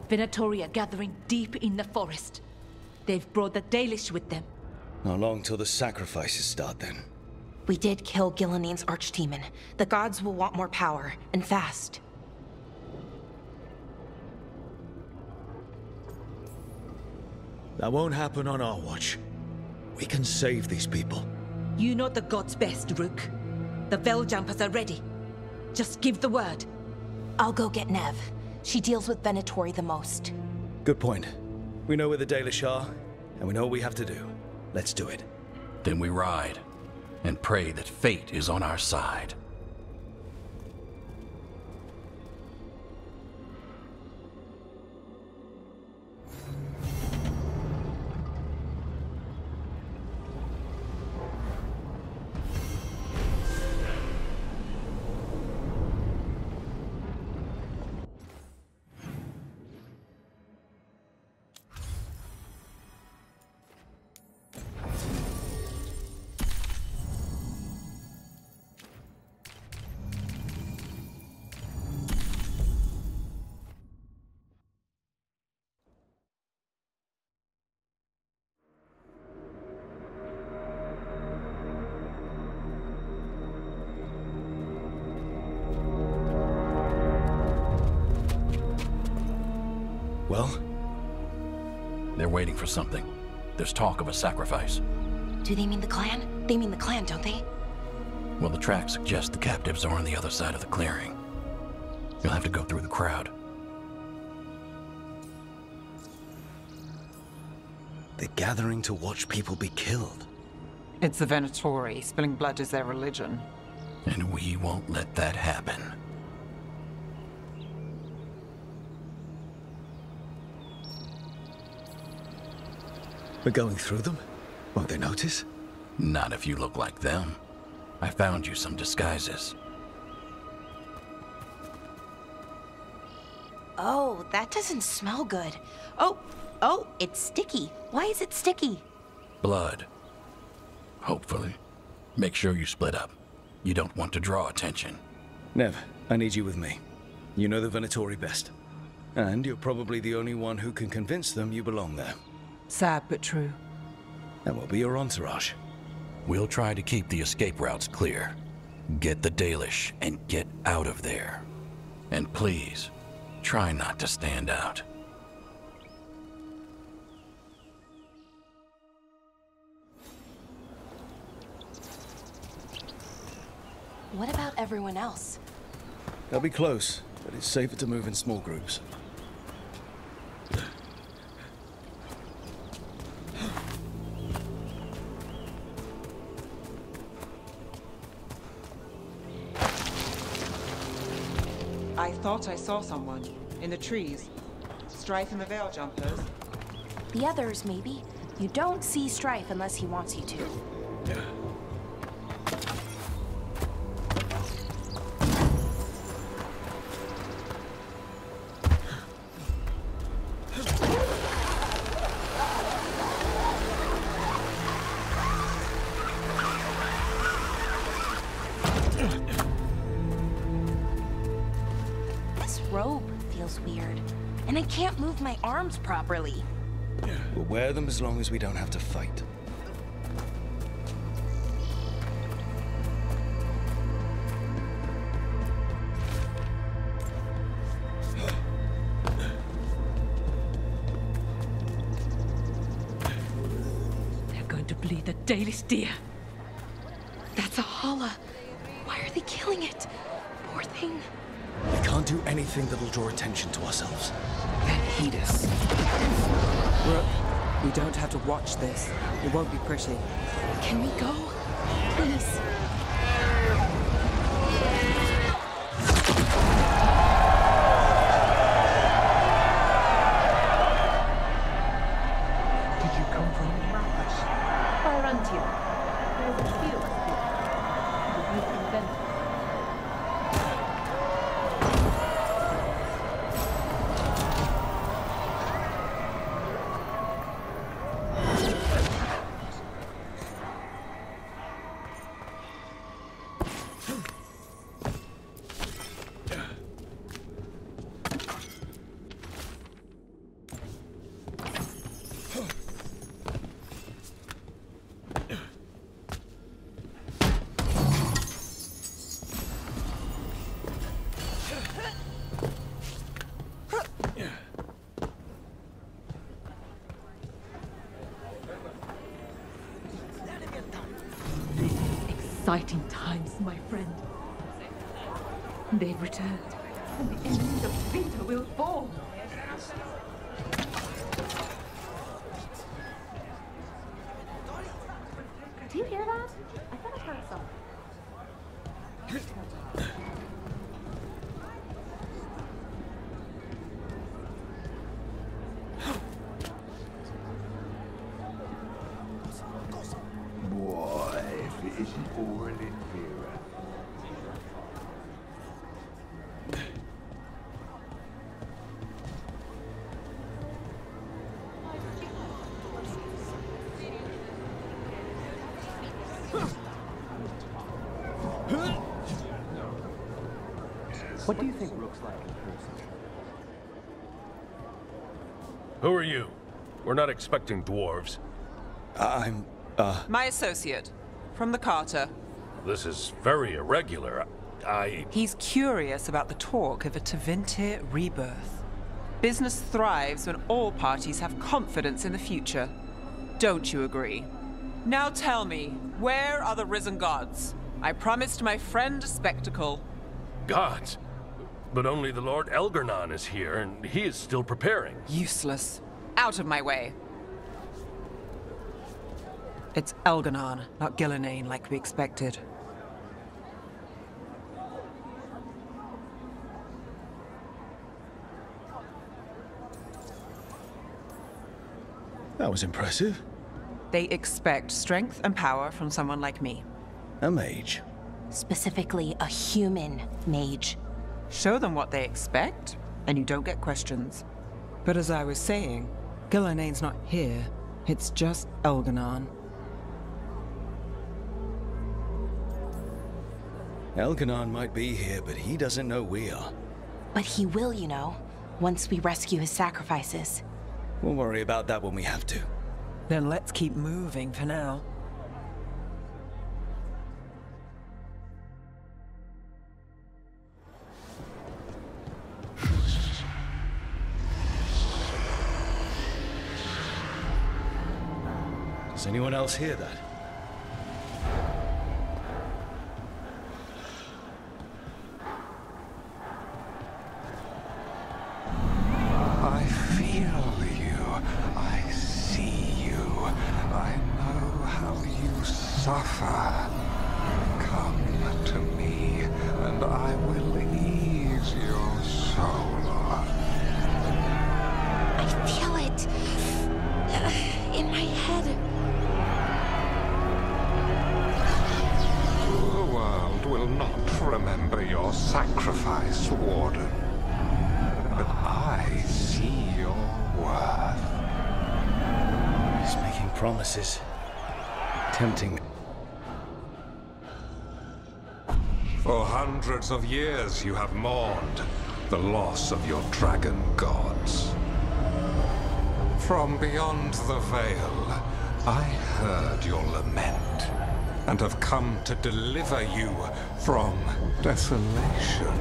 Venatori are gathering deep in the forest. They've brought the Dalish with them. Not long till the sacrifices start, then. We did kill Gilanine's archdemon. The gods will want more power, and fast. That won't happen on our watch. We can save these people. You know the gods best, Rook. The Veiljumpers are ready. Just give the word. I'll go get Nev. She deals with Venatori the most. Good point. We know where the Dalish are, and we know what we have to do. Let's do it. Then we ride, and pray that fate is on our side. Well? They're waiting for something. There's talk of a sacrifice. Do they mean the clan? They mean the clan, don't they? Well, the tracks suggest the captives are on the other side of the clearing. You'll have to go through the crowd. They're gathering to watch people be killed. It's the Venatori. Spilling blood is their religion. And we won't let that happen. We're going through them? Won't they notice? Not if you look like them. I found you some disguises. Oh, that doesn't smell good. Oh, it's sticky. Why is it sticky? Blood. Hopefully. Make sure you split up. You don't want to draw attention. Nev, I need you with me. You know the Venatori best. And you're probably the only one who can convince them you belong there. Sad but true. And we'll be your entourage. We'll try to keep the escape routes clear. Get the Dalish and get out of there. And please, try not to stand out. What about everyone else? They'll be close, but it's safer to move in small groups. I thought I saw someone. In the trees. Strife and the Veiljumpers. The others, maybe. You don't see Strife unless he wants you to. Yeah. Weird. And I can't move my arms properly. We'll wear them as long as we don't have to fight. They're going to bleed the Dalish deer. That's a holla. Why are they killing it? Poor thing. We can't do anything that'll draw attention to ourselves. Then heed us. Rook, we don't have to watch this. It won't be pretty. Can we go? Please. Did you come from Marcus? Fiorentina. There's a few of us here. The youth invented. exciting times, my friend. They've returned, and the enemies of Vita will fall. Do you hear that? I thought I heard something. Boy, if it isn't Oren and Vera. What do you think Rook's like in person? Who are you? We're not expecting dwarves. My associate, from the Carter. This is very irregular. He's curious about the talk of a Tevinter rebirth. Business thrives when all parties have confidence in the future. Don't you agree? Now tell me, where are the risen gods? I promised my friend a spectacle. Gods? But only the Lord Elgarnan is here, and he is still preparing. Useless. Out of my way. It's Elgarnan, not Gillenane, like we expected. That was impressive. They expect strength and power from someone like me. A mage. Specifically, a human mage. Show them what they expect, and you don't get questions. But as I was saying, Gillenane's not here. It's just Elgarnan. Elgarnan might be here, but he doesn't know we are. But he will, you know, once we rescue his sacrifices. We'll worry about that when we have to. Then let's keep moving for now. Does anyone else hear that? I feel you. I see you. I know how you suffer. Come to me, and I will ease your soul. I feel it in my head. The world will not remember your sacrifice, Warden. But I see your worth. He's making promises. Tempting. For hundreds of years you have mourned the loss of your dragon gods. From beyond the veil, I heard your lament, and have come to deliver you from desolation.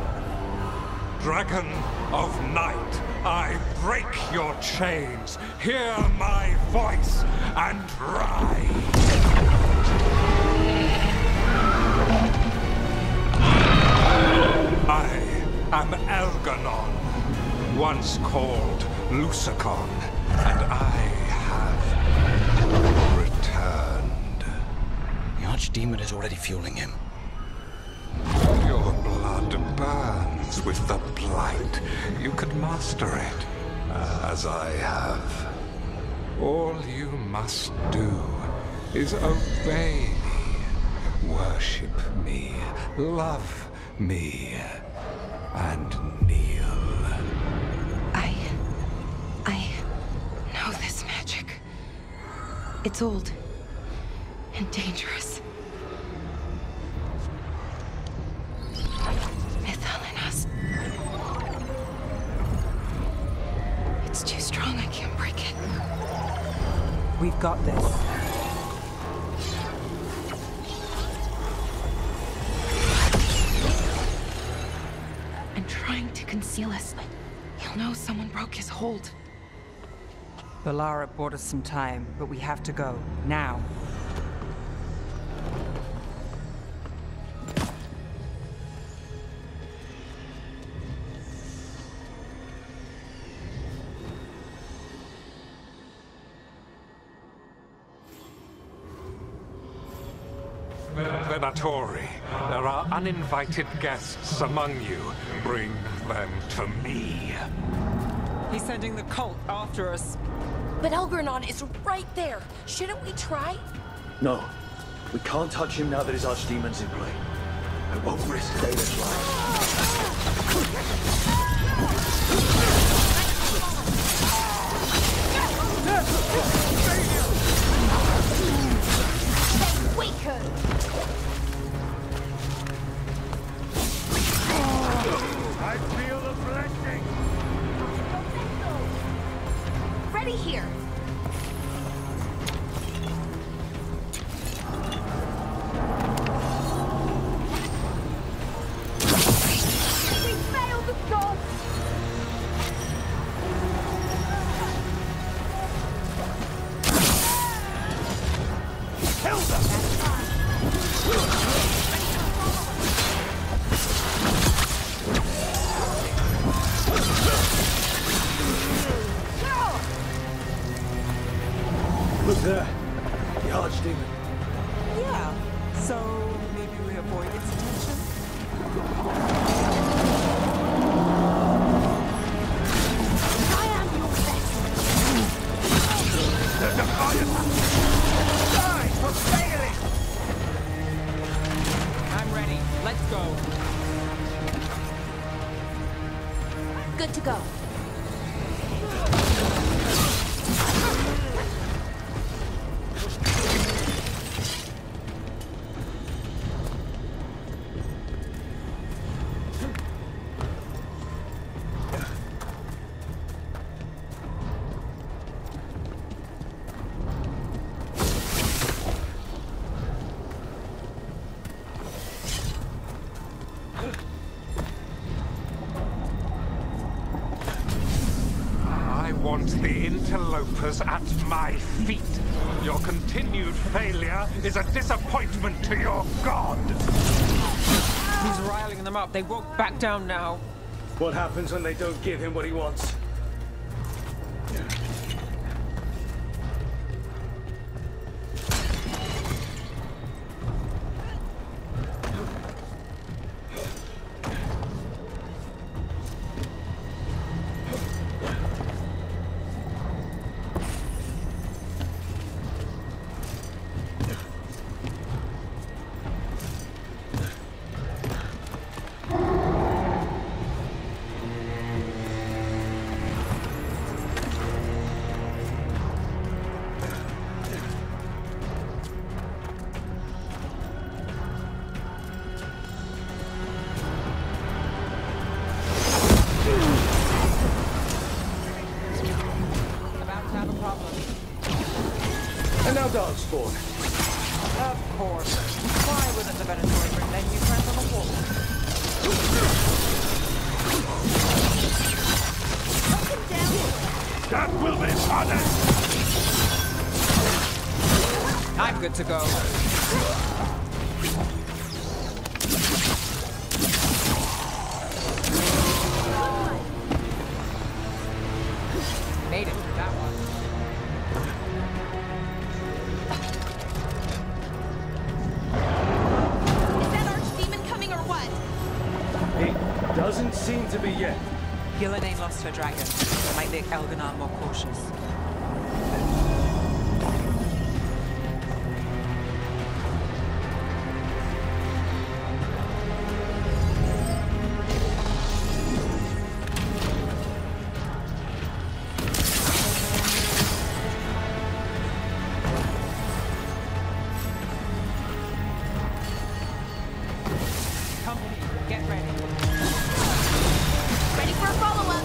Dragon of night, I break your chains. Hear my voice and ride. I am Elgarnan, once called Lusicon, and I have returned. The Archdemon is already fueling him. Your blood burns with the blight. You could master it, as I have. All you must do is obey me, worship me, love me, and kneel. I know this magic. It's old and dangerous. Mythalinas. It's too strong, I can't break it. We've got this. I'm trying to conceal us. He'll know someone broke his hold. Bellara bought us some time, but we have to go. Now. Venatori, there are uninvited guests among you. Bring them to me. He's sending the cult after us. But Elgarnon is right there. Shouldn't we try? No. We can't touch him now that his Archdemon's in play. I won't risk Data's We could. I feel the blessing. Ready here. We failed the gods. Kill them. Look there. The Archdemon. Yeah. So maybe we avoid its attention? I am your The Defiant! Die for failing! I'm ready. Let's go. Good to go. I want the interlopers at my feet. Your continued failure is a disappointment to your god. He's riling them up. They won't back down now. What happens when they don't give him what he wants? And now dogs spawn. Of course. Why wouldn't the Venatori bring their new friends on the wall? That will be punished! I'm good to go. Made it through that one. Is that Archdemon coming or what? It doesn't seem to be yet. Gillian lost her dragon. It might make Elgarnon more cautious. Company, get ready. Ready for a follow-up.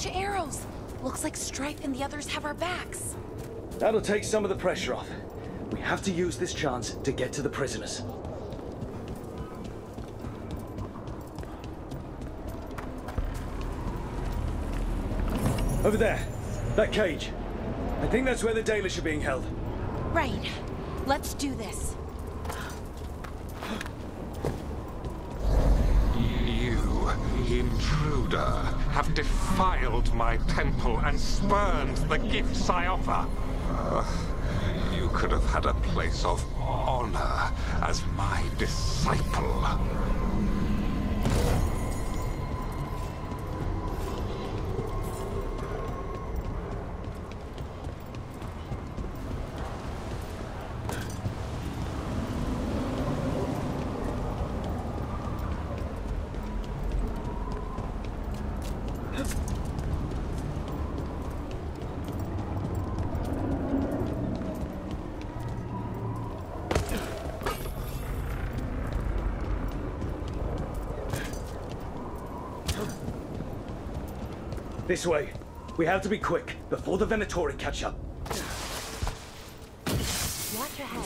bunch of arrows. Looks like Strife and the others have our backs. That'll take some of the pressure off. We have to use this chance to get to the prisoners. Over there. That cage. I think that's where the Dalish are being held. Right. Let's do this. You, intruder, have defiled my temple and spurned the gifts I offer. You could have had a place of honor as my disciple. This way. We have to be quick, before the Venatori catch up. Watch ahead.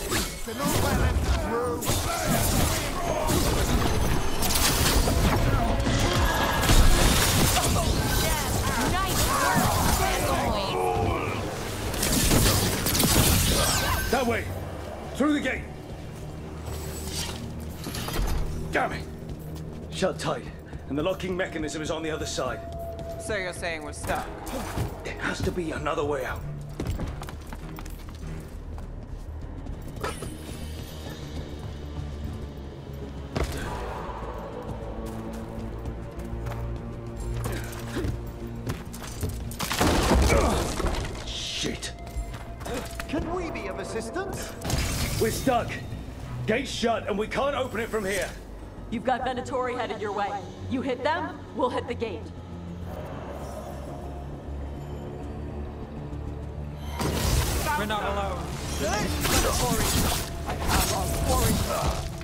That way! Through the gate! Damn it! Shut tight, and the locking mechanism is on the other side. So you're saying we're stuck? There has to be another way out. Shit. Can we be of assistance? We're stuck. Gate's shut, and we can't open it from here. You've got Venatori headed your way. You hit them, we'll hit the gate. We're not alone.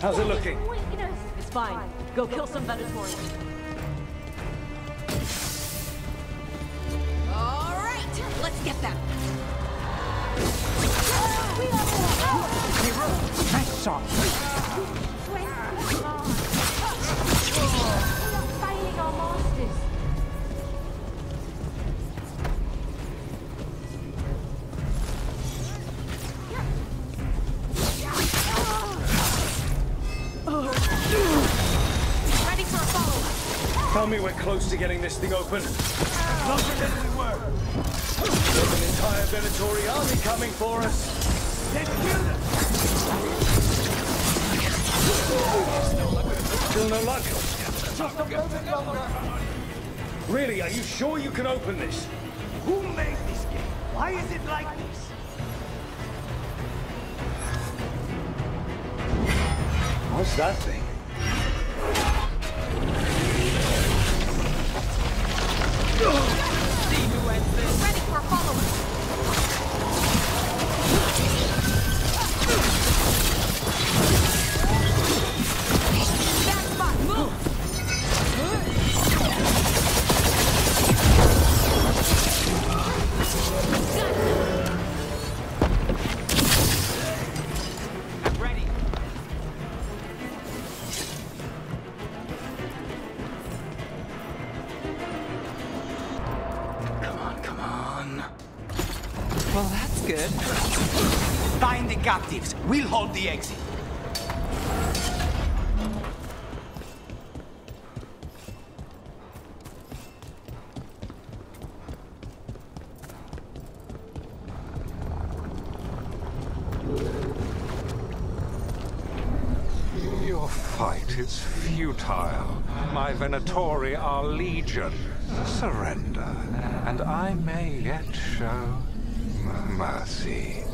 How's it looking? It's fine. Go kill some Venatori. All right, let's get them. Nice shot. We are fighting our monsters. Ready for a follow-up. Tell me we're close to getting this thing open. Closer than we were. There's an entire Venatori army coming for us. Let's kill them. Still no luck. Really, are you sure you can open this? Who made this game? Why is it like this? What's that thing? See who ends this. Ready for a follow-up. Bad spot, move! I'm ready. Come on. Well, that's good. Find the captives. We'll hold the exit. Your fight is futile. My Venatori are legion. Surrender, and I may yet show mercy.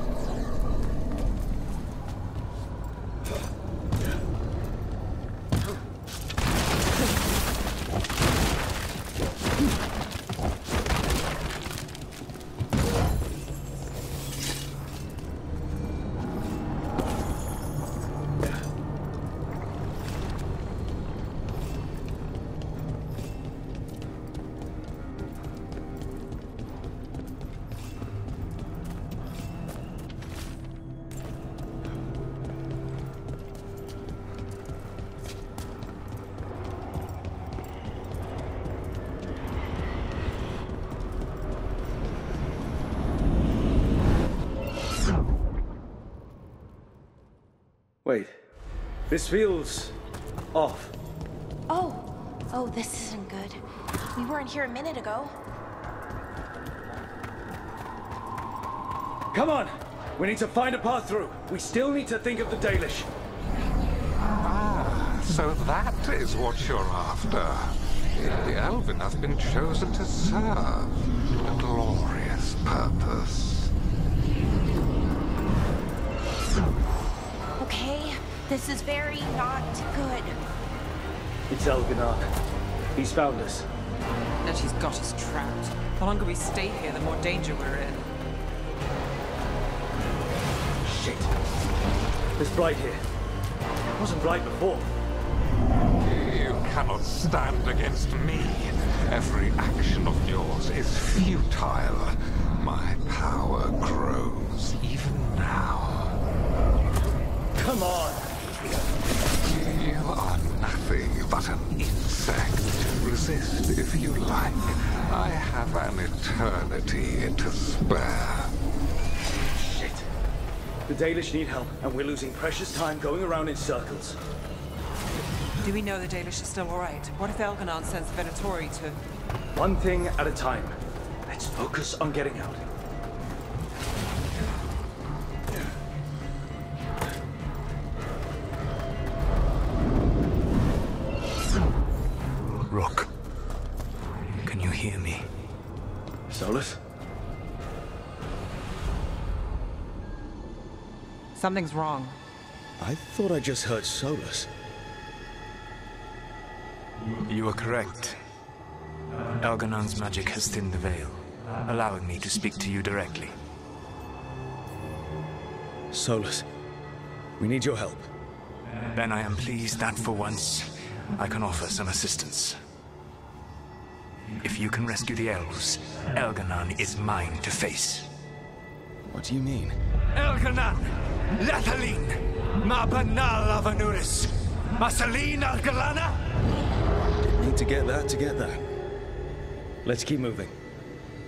Wait. This feels off. Oh, this isn't good. We weren't here a minute ago. Come on! We need to find a path through. We still need to think of the Dalish. Ah, so that is what you're after. The Elven has been chosen to serve a glorious purpose. Okay, this is very not good. It's Elganon. He's found us. And he's got us trapped. The longer we stay here, the more danger we're in. Shit. There's Blight here. It wasn't Blight before. You cannot stand against me. Every action of yours is futile. My power grows even now. Come on! You are nothing but an insect. Resist if you like. I have an eternity to spare. Shit. The Dalish need help, and we're losing precious time going around in circles. Do we know the Dalish are still alright? What if Elganon sends Venatori to... One thing at a time. Let's focus on getting out. Rook, can you hear me? Solus? Something's wrong. I thought I just heard Solus. You are correct. Elganon's magic has thinned the veil, allowing me to speak to you directly. Solus, we need your help. Then I am pleased that for once, I can offer some assistance. If you can rescue the elves, Elganon is mine to face. What do you mean? Elganon! Lathaline! Ma banal avanuris! Masaline Algalana! Didn't need to get that. Let's keep moving.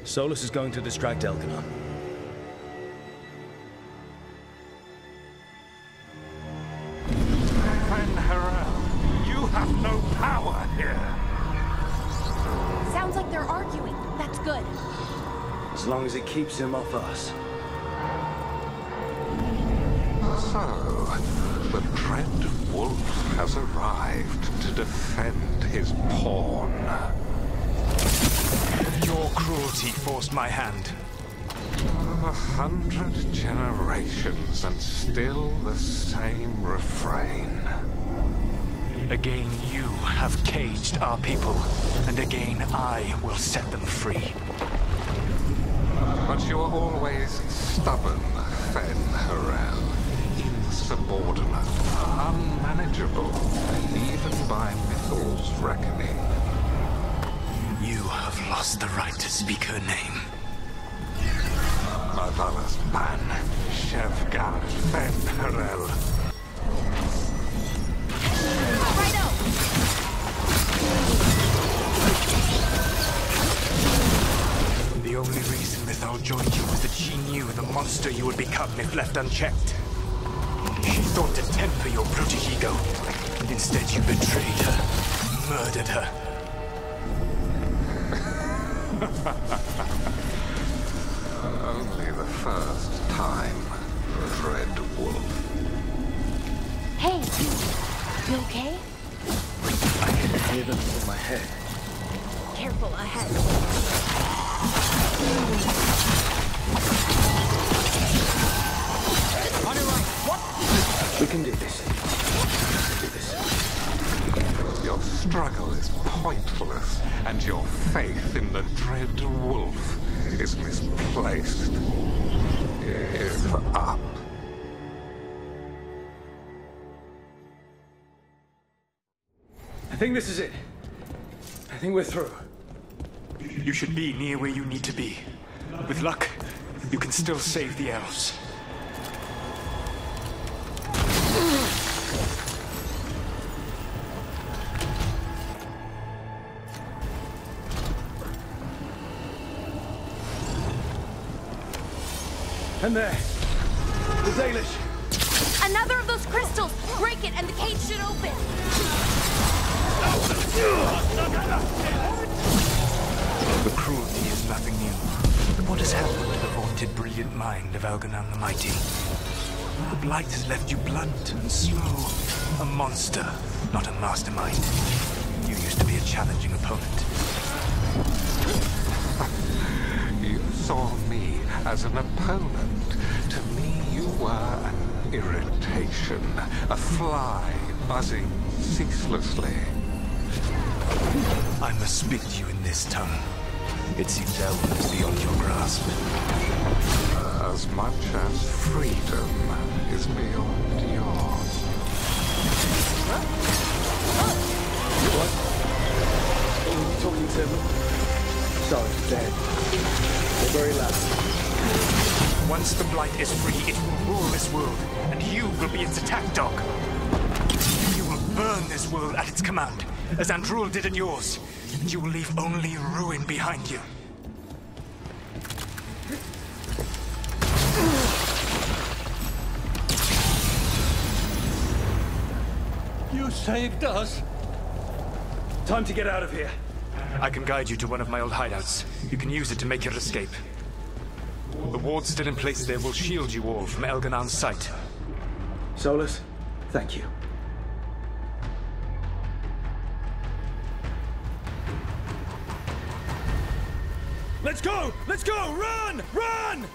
Solus is going to distract Elganon. You have no power here. Sounds like they're arguing. That's good. As long as it keeps him off us. So, the Dread Wolf has arrived to defend his pawn. Your cruelty forced my hand. 100 generations and still the same refrain. Again you have caged our people, and again I will set them free. But you are always stubborn, Fen-Harel. Insubordinate, unmanageable, even by Mythal's reckoning. You have lost the right to speak her name. Madalas Ban, Shevgar Fen-Harel. The only reason Mythal joined you was that she knew the monster you would become if left unchecked. She thought to temper your brutish ego. Instead, you betrayed her, murdered her. Only the first time, Dread Wolf. Hey, you okay? I can hear them in my head. Careful ahead. On your right. What? We can do this. Your struggle is pointless, and your faith in the Dread Wolf is misplaced. Give up. I think this is it. I think we're through. You should be near where you need to be. With luck, you can still save the elves. And there, the Dalish. Another of those crystals! Break it and the cage should open! The cruelty is nothing new. But what has happened to the vaunted brilliant mind of Elganan the Mighty? The blight has left you blunt and slow. A monster, not a mastermind. You used to be a challenging opponent. You saw me as an opponent. To me, you were an irritation. A fly buzzing ceaselessly. I must speak to you in this tongue. It seems Elwyn is beyond your grasp. As much as freedom is beyond yours. What? Are you talking to me? Sorry, Dad. They're very loud. Once the blight is free, it will rule this world, and you will be its attack dog. You will burn this world at its command, as Andrul did at yours, and you will leave only ruin behind you. You saved us. Time to get out of here. I can guide you to one of my old hideouts. You can use it to make your escape. The wards still in place there will shield you all from Elganan's sight. Solus, thank you. Let's go! Let's go! Run! Run!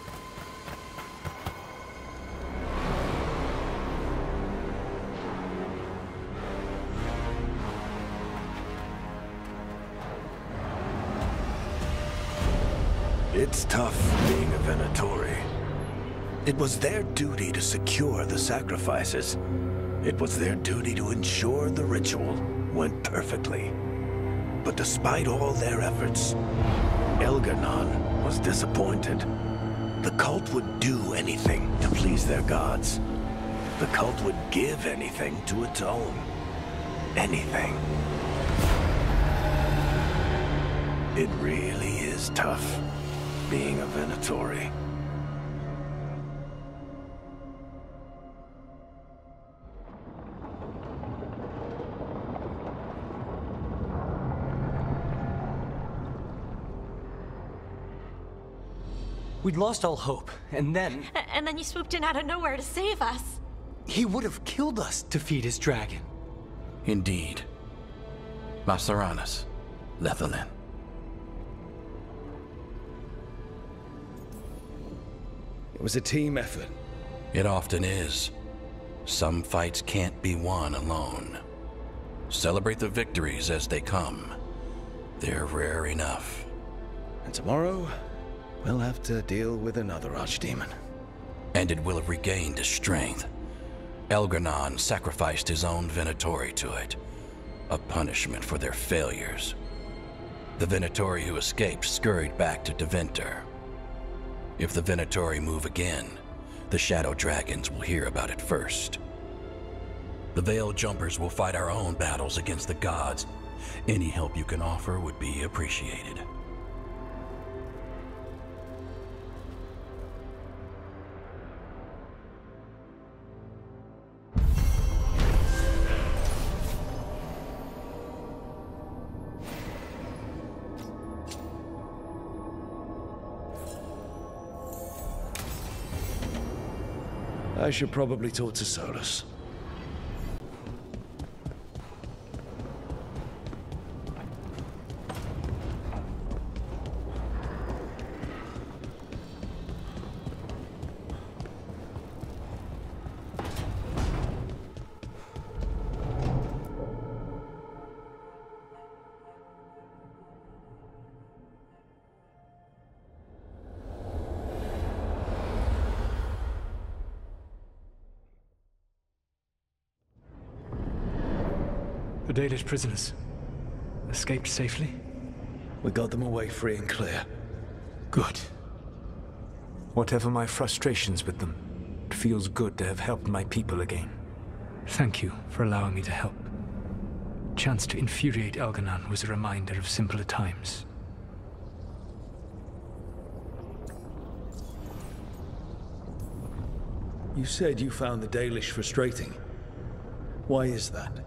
It's tough being a Venatori. It was their duty to secure the sacrifices. It was their duty to ensure the ritual went perfectly. But despite all their efforts, Elganan was disappointed. The cult would do anything to please their gods. The cult would give anything to its own. Anything. It really is tough being a Venatori. We'd lost all hope, and then... And then you swooped in out of nowhere to save us. He would have killed us to feed his dragon. Indeed. Masaranas, Lethalin. It was a team effort. It often is. Some fights can't be won alone. Celebrate the victories as they come. They're rare enough. And tomorrow, we'll have to deal with another archdemon. And it will have regained its strength. Elganan sacrificed his own Venatori to it. A punishment for their failures. The Venatori who escaped scurried back to Deventer. If the Venatori move again, the Shadow Dragons will hear about it first. The Veil Jumpers will fight our own battles against the gods. Any help you can offer would be appreciated. I should probably talk to Solus. The Dalish prisoners escaped safely? We got them away free and clear. Good. Whatever my frustrations with them, it feels good to have helped my people again. Thank you for allowing me to help. Chance to infuriate Elganan was a reminder of simpler times. You said you found the Dalish frustrating. Why is that?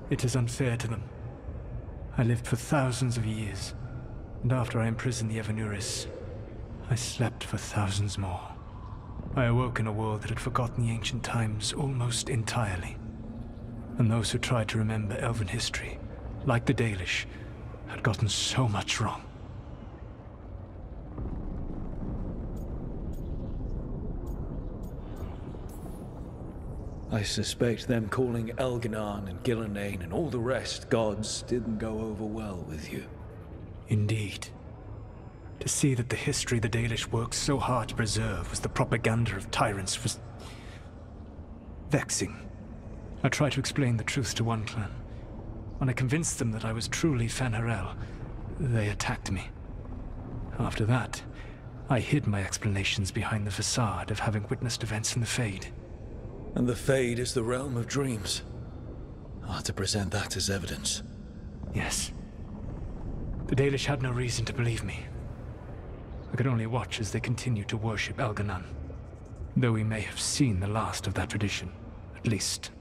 It is unfair to them. I lived for thousands of years, and after I imprisoned the Evanuris, I slept for thousands more. I awoke in a world that had forgotten the ancient times almost entirely. And those who tried to remember Elven history, like the Dalish, had gotten so much wrong. I suspect them calling Elganan and Gillenane and all the rest gods didn't go over well with you. Indeed. To see that the history the Dalish worked so hard to preserve was the propaganda of tyrants was vexing. I tried to explain the truth to one clan. When I convinced them that I was truly Fen'Harel, they attacked me. After that, I hid my explanations behind the facade of having witnessed events in the Fade. And the Fade is the realm of dreams. Hard to present that as evidence. Yes. The Dalish had no reason to believe me. I could only watch as they continued to worship Elganan, though we may have seen the last of that tradition, at least.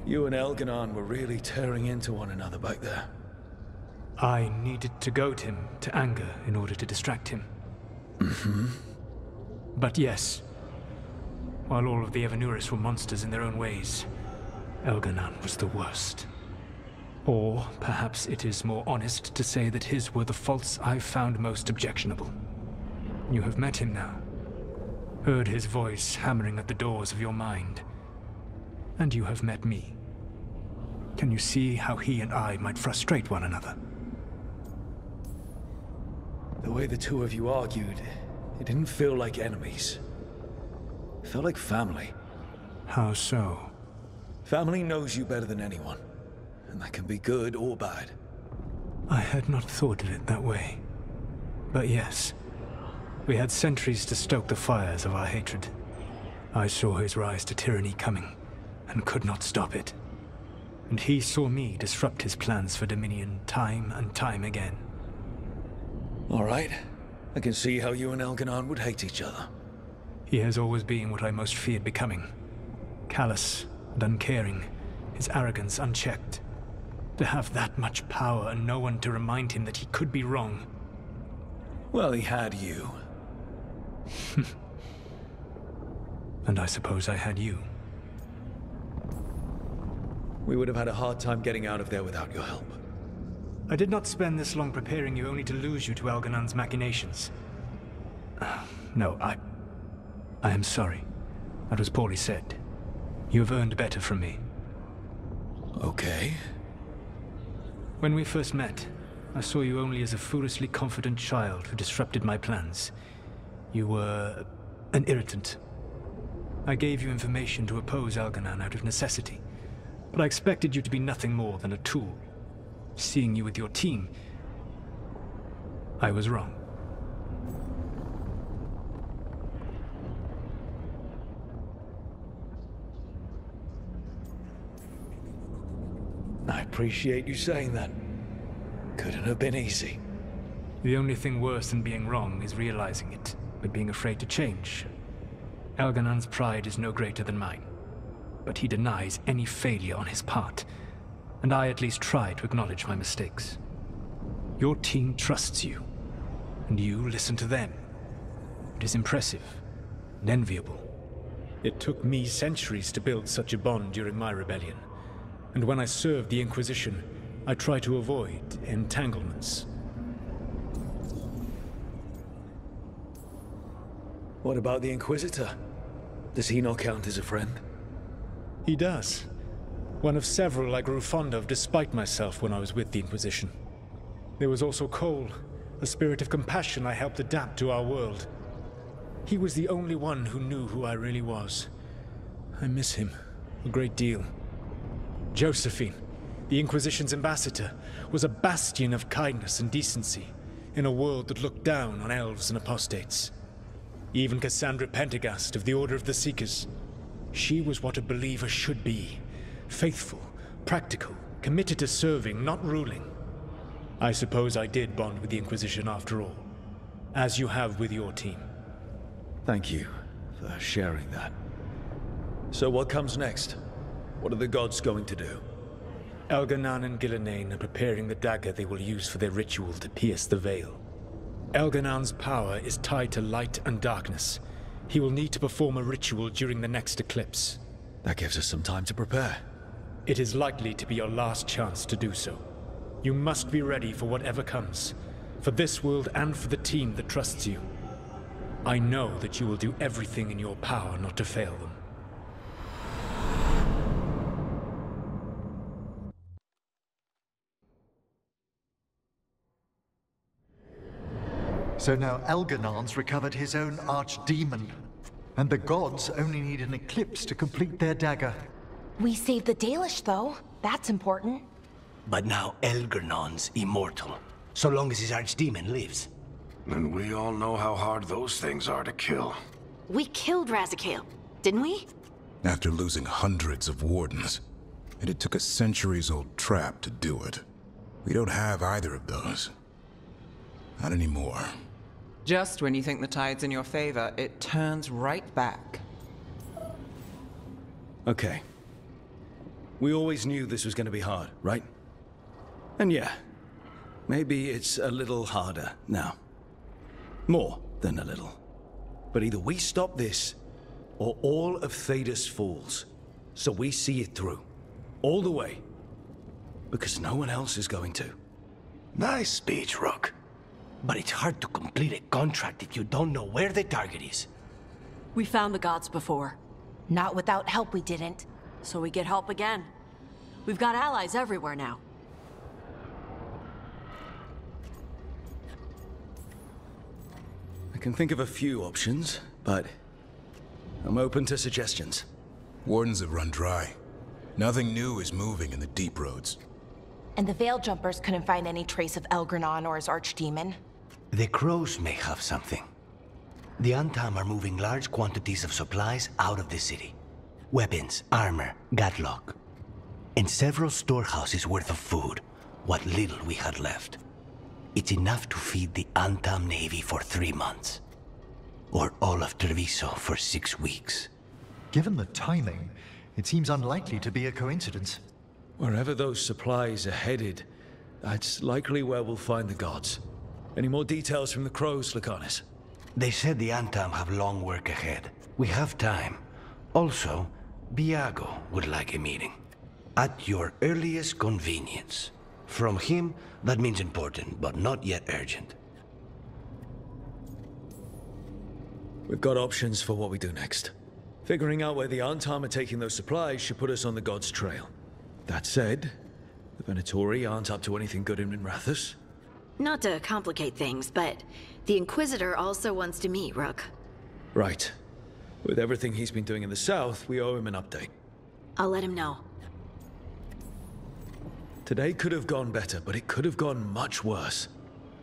You and Elganan were really tearing into one another back there. I needed to goad him to anger in order to distract him. Mm-hmm. But yes, while all of the Evanuris were monsters in their own ways, Elganan was the worst. Or perhaps it is more honest to say that his were the faults I found most objectionable. You have met him now, heard his voice hammering at the doors of your mind, and you have met me. Can you see how he and I might frustrate one another? The way the two of you argued, it didn't feel like enemies. It felt like family. How so? Family knows you better than anyone, and that can be good or bad. I had not thought of it that way. But yes, we had centuries to stoke the fires of our hatred. I saw his rise to tyranny coming, and could not stop it. And he saw me disrupt his plans for Dominion time and time again. All right. I can see how you and Elganan would hate each other. He has always been what I most feared becoming. Callous and uncaring, his arrogance unchecked. To have that much power and no one to remind him that he could be wrong. Well, he had you. And I suppose I had you. We would have had a hard time getting out of there without your help. I did not spend this long preparing you only to lose you to Elganan's machinations. No, I am sorry. That was poorly said. You have earned better from me. Okay. When we first met, I saw you only as a foolishly confident child who disrupted my plans. You were an irritant. I gave you information to oppose Elganan out of necessity, but I expected you to be nothing more than a tool. Seeing you with your team, I was wrong. I appreciate you saying that. Couldn't have been easy. The only thing worse than being wrong is realizing it, but being afraid to change. Elganan's pride is no greater than mine, but he denies any failure on his part, and I at least try to acknowledge my mistakes. Your team trusts you, and you listen to them. It is impressive and enviable. It took me centuries to build such a bond during my rebellion, and when I served the Inquisition, I tried to avoid entanglements. What about the Inquisitor? Does he not count as a friend? He does. One of several I grew fond of despite myself when I was with the Inquisition. There was also Cole, a spirit of compassion I helped adapt to our world. He was the only one who knew who I really was. I miss him a great deal. Josephine, the Inquisition's ambassador, was a bastion of kindness and decency in a world that looked down on elves and apostates. Even Cassandra Pendergast of the Order of the Seekers. She was what a believer should be. Faithful, practical, committed to serving, not ruling. I suppose I did bond with the Inquisition after all, as you have with your team. Thank you for sharing that. So what comes next? What are the gods going to do? Elganan and Gilinain are preparing the dagger they will use for their ritual to pierce the veil. Elganan's power is tied to light and darkness. He will need to perform a ritual during the next eclipse. That gives us some time to prepare. It is likely to be your last chance to do so. You must be ready for whatever comes, for this world and for the team that trusts you. I know that you will do everything in your power not to fail them. So now Elganan's recovered his own archdemon, and the gods only need an eclipse to complete their dagger. We saved the Dalish, though. That's important. But now Elganan's immortal, so long as his archdemon lives. And we all know how hard those things are to kill. We killed Razikale, didn't we? After losing hundreds of wardens. And it took a centuries-old trap to do it. We don't have either of those. Not anymore. Just when you think the tide's in your favor, it turns right back. Okay. We always knew this was going to be hard, right? And yeah, maybe it's a little harder now. More than a little. But either we stop this, or all of Thedas falls. So we see it through. All the way. Because no one else is going to. Nice speech, Rook. But it's hard to complete a contract if you don't know where the target is. We found the gods before. Not without help, we didn't. So we get help again. We've got allies everywhere now. I can think of a few options, but I'm open to suggestions. Wardens have run dry. Nothing new is moving in the deep roads. And the Veil Jumpers couldn't find any trace of Elgranon or his archdemon. The crows may have something. The Antam are moving large quantities of supplies out of the city. Weapons, armor, gadlock. And several storehouses worth of food, what little we had left. It's enough to feed the Antam Navy for 3 months. Or all of Treviso for 6 weeks. Given the timing, it seems unlikely to be a coincidence. Wherever those supplies are headed, that's likely where we'll find the gods. Any more details from the crows, Lucanus? They said the Antam have long work ahead. We have time. Also, Biago would like a meeting. At your earliest convenience. From him, that means important, but not yet urgent. We've got options for what we do next. Figuring out where the Antam are taking those supplies should put us on the gods' trail. That said, the Venatori aren't up to anything good in Rathus. Not to complicate things, but the Inquisitor also wants to meet Rook. Right. With everything he's been doing in the south, we owe him an update. I'll let him know. Today could have gone better, but it could have gone much worse.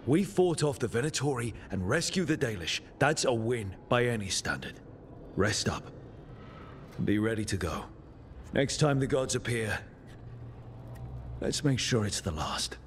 We fought off the Venatori and rescued the Dalish. That's a win by any standard. Rest up. And be ready to go. Next time the gods appear, let's make sure it's the last.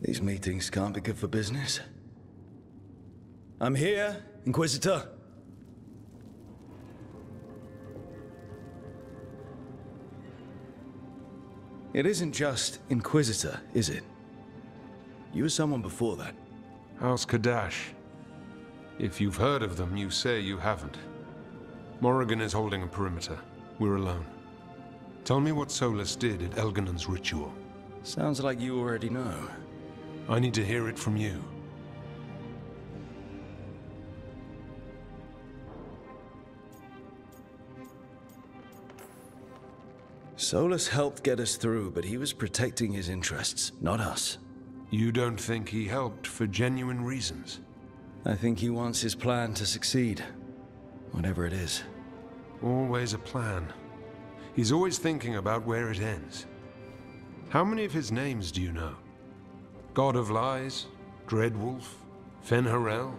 These meetings can't be good for business. I'm here, Inquisitor. It isn't just Inquisitor, is it? You were someone before that. House Kadash. If you've heard of them, you say you haven't. Morrigan is holding a perimeter. We're alone. Tell me what Solus did at Elganan's ritual. Sounds like you already know. I need to hear it from you. Solus helped get us through, but he was protecting his interests, not us. You don't think he helped for genuine reasons? I think he wants his plan to succeed. Whatever it is. Always a plan. He's always thinking about where it ends. How many of his names do you know? God of Lies, Dreadwolf, Fen'Harel?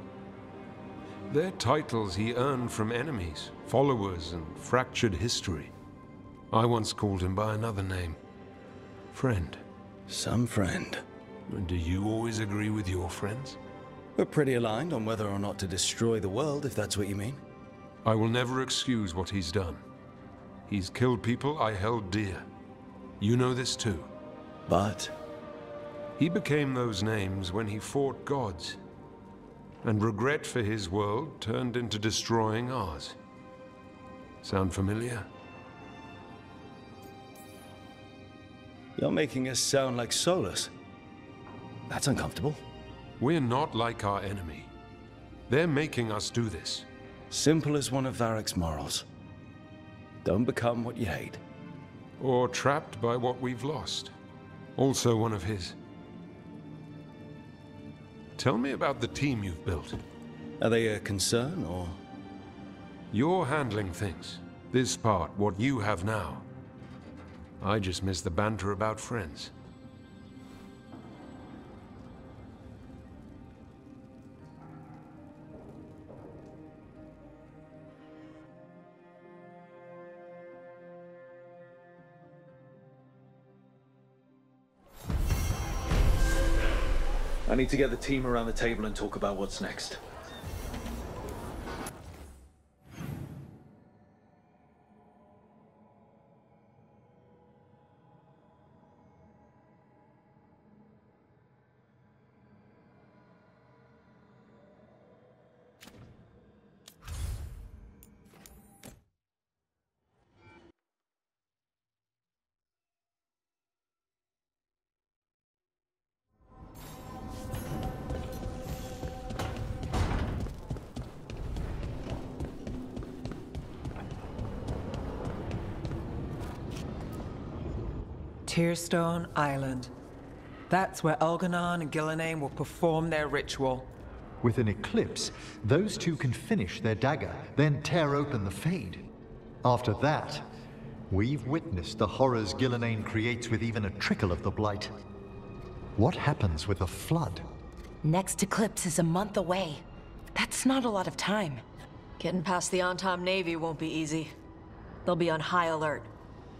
They're titles he earned from enemies, followers, and fractured history. I once called him by another name. Friend. Some friend. And do you always agree with your friends? We're pretty aligned on whether or not to destroy the world, if that's what you mean. I will never excuse what he's done. He's killed people I held dear. You know this too. But? He became those names when he fought gods. And regret for his world turned into destroying ours. Sound familiar? You're making us sound like Solus. That's uncomfortable. We're not like our enemy. They're making us do this. Simple as one of Varric's morals. Don't become what you hate. Or trapped by what we've lost. Also one of his. Tell me about the team you've built. Are they a concern, or...? You're handling things. This part, what you have now. I just miss the banter about friends. I need to get the team around the table and talk about what's next. Tearstone Island. That's where Elganon and Gillenane will perform their ritual. With an eclipse, those two can finish their dagger, then tear open the Fade. After that, we've witnessed the horrors Gillenane creates with even a trickle of the Blight. What happens with a flood? Next eclipse is a month away. That's not a lot of time. Getting past the Antom Navy won't be easy. They'll be on high alert.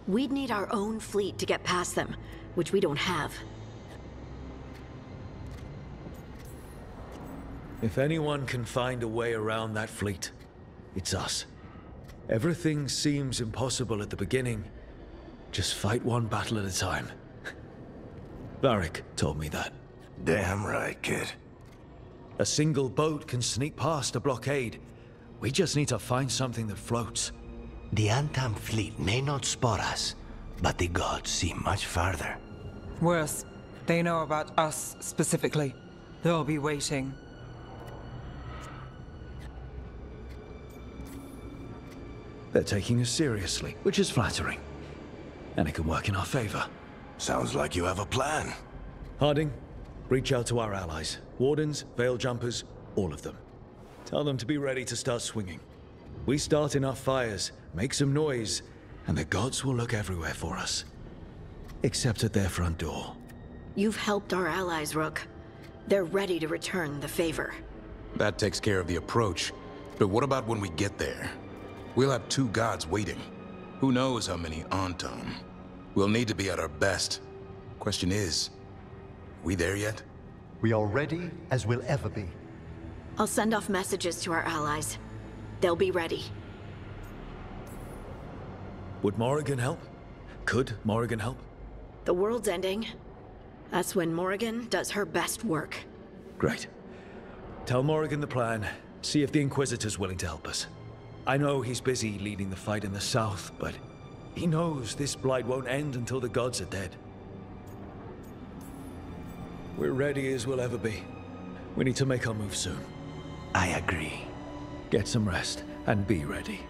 We'd need our own fleet to get past them, which we don't have. If anyone can find a way around that fleet, it's us. Everything seems impossible at the beginning. Just fight one battle at a time. Varric told me that. Damn right, kid. A single boat can sneak past a blockade. We just need to find something that floats. The Antam fleet may not spot us, but the gods see much farther. Worse, they know about us specifically. They'll be waiting. They're taking us seriously, which is flattering. And it could work in our favor. Sounds like you have a plan. Harding, reach out to our allies. Wardens, Veil Jumpers, all of them. Tell them to be ready to start swinging. We start enough fires, make some noise, and the gods will look everywhere for us. Except at their front door. You've helped our allies, Rook. They're ready to return the favor. That takes care of the approach. But what about when we get there? We'll have two gods waiting. Who knows how many Antom? We'll need to be at our best. Question is, we there yet? We are ready as we'll ever be. I'll send off messages to our allies. They'll be ready. Would Morrigan help? Could Morrigan help? The world's ending. That's when Morrigan does her best work. Great. Tell Morrigan the plan. See if the Inquisitor's willing to help us. I know he's busy leading the fight in the south, but he knows this blight won't end until the gods are dead. We're ready as we'll ever be. We need to make our move soon. I agree. Get some rest, and be ready.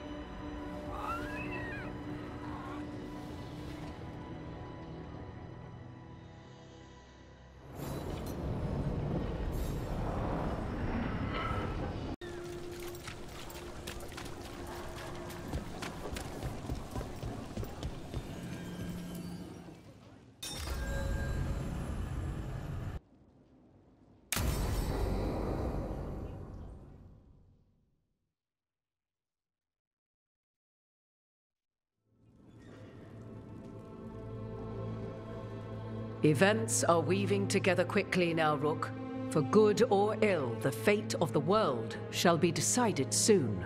Events are weaving together quickly now, Rook. For good or ill, the fate of the world shall be decided soon.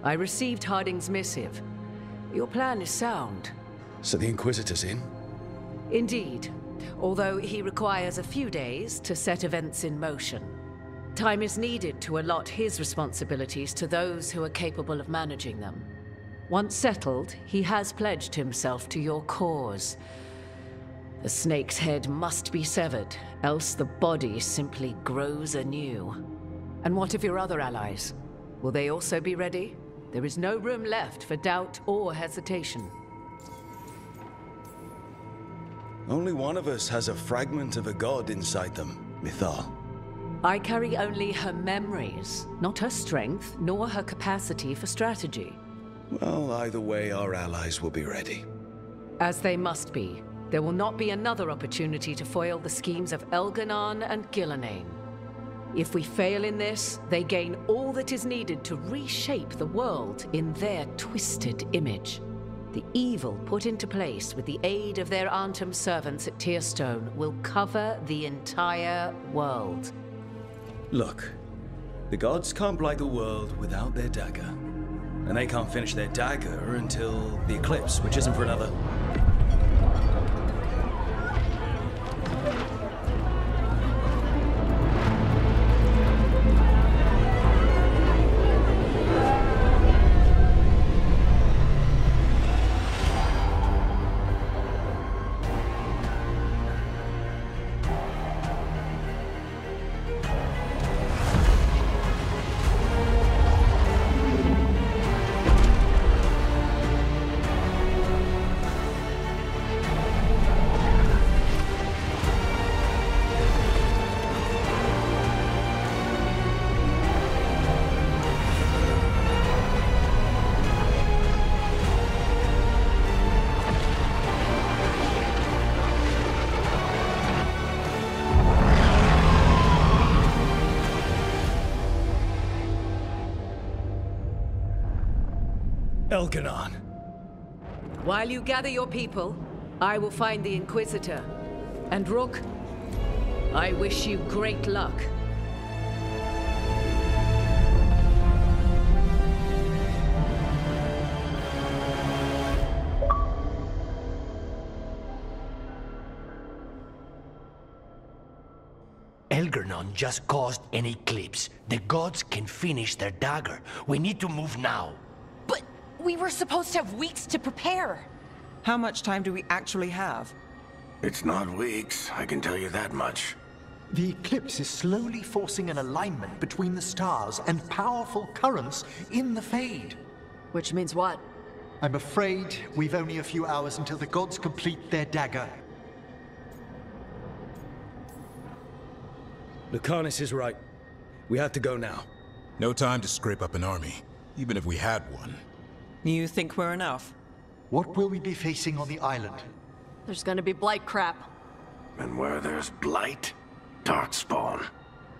I received Harding's missive. Your plan is sound. So the Inquisitor's in? Indeed, although he requires a few days to set events in motion. Time is needed to allot his responsibilities to those who are capable of managing them. Once settled, he has pledged himself to your cause. The snake's head must be severed, else the body simply grows anew. And what of your other allies? Will they also be ready? There is no room left for doubt or hesitation. Only one of us has a fragment of a god inside them, Mythal. I carry only her memories, not her strength, nor her capacity for strategy. Well, either way, our allies will be ready. As they must be. There will not be another opportunity to foil the schemes of Elganon and Gillenane. If we fail in this, they gain all that is needed to reshape the world in their twisted image. The evil put into place with the aid of their Arnhem servants at Tearstone will cover the entire world. Look, the gods can't blight the world without their dagger. And they can't finish their dagger until the eclipse, which isn't for another... Elganon. While you gather your people, I will find the Inquisitor. And Rook, I wish you great luck. Elganon just caused an eclipse. The gods can finish their dagger. We need to move now. But we were supposed to have weeks to prepare. How much time do we actually have? It's not weeks, I can tell you that much. The eclipse is slowly forcing an alignment between the stars and powerful currents in the Fade. Which means what? I'm afraid we've only a few hours until the gods complete their dagger. Lucanus is right. We have to go now. No time to scrape up an army, even if we had one. You think we're enough? What will we be facing on the island? There's gonna be blight crap. And where there's blight, darkspawn.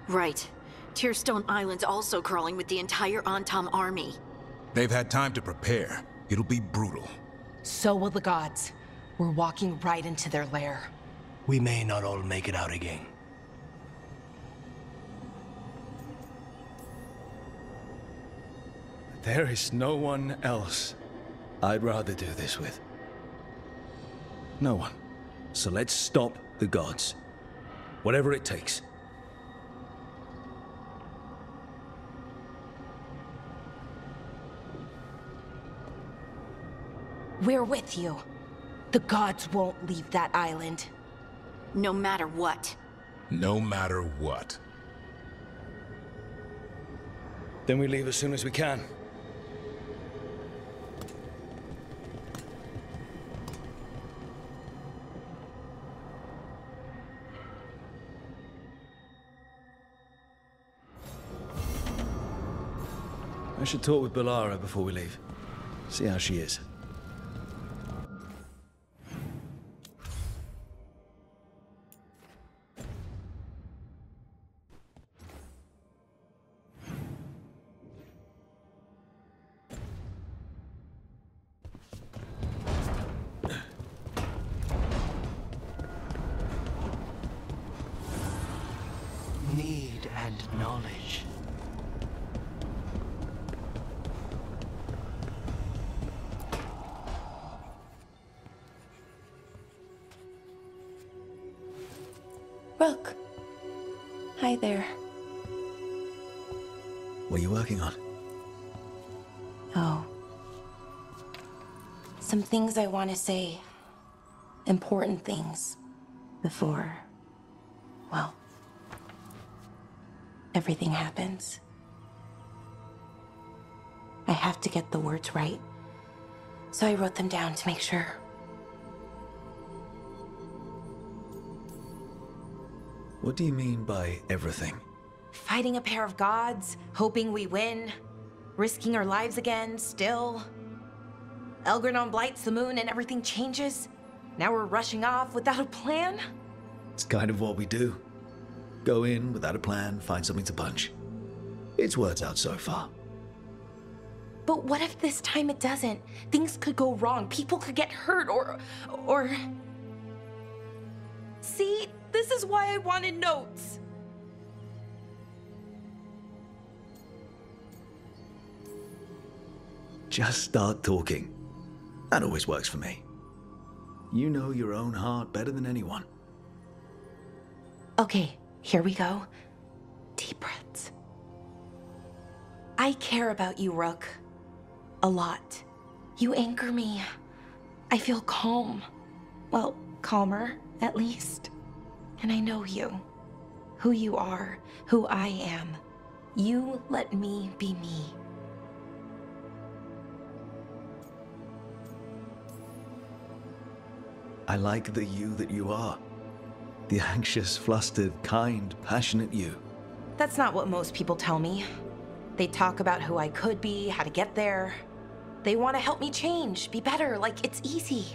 Right. Tearstone Island's also crawling with the entire Antom army. They've had time to prepare. It'll be brutal. So will the gods. We're walking right into their lair. We may not all make it out again. There is no one else I'd rather do this with. No one. So let's stop the gods. Whatever it takes. We're with you. The gods won't leave that island. No matter what. No matter what. Then we leave as soon as we can. I should talk with Bellara before we leave. See how she is. need and knowledge. Rook. Hi there. What are you working on? Oh. Some things I want to say. Important things. Before, well, everything happens. I have to get the words right. So I wrote them down to make sure. What do you mean by everything? Fighting a pair of gods, hoping we win, risking our lives again, still. Elgranon blights the moon and everything changes. Now we're rushing off without a plan? It's kind of what we do. Go in without a plan, find something to punch. It's worked out so far. But what if this time it doesn't? Things could go wrong, people could get hurt, or... See, this is why I wanted notes. Just start talking. That always works for me. You know your own heart better than anyone. Okay, here we go. Deep breaths. I care about you, Rook. A lot. You anchor me. I feel calm. Well, calmer, at least. And I know you. Who you are, who I am. You let me be me. I like the you that you are. The anxious, flustered, kind, passionate you. That's not what most people tell me. They talk about who I could be, how to get there. They want to help me change, be better, like it's easy.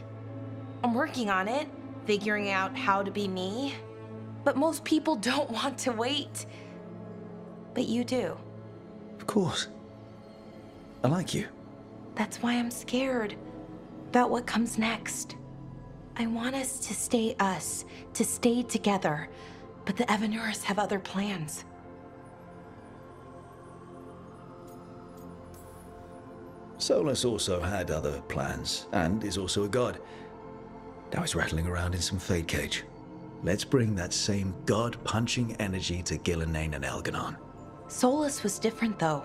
I'm working on it, figuring out how to be me. But most people don't want to wait. But you do. Of course. I like you. That's why I'm scared about what comes next. I want us to stay together, but the Evanurs have other plans. Solus also had other plans, and is also a god. Now he's rattling around in some fade cage. Let's bring that same god-punching energy to Gillenane and Elganon. Solus was different, though.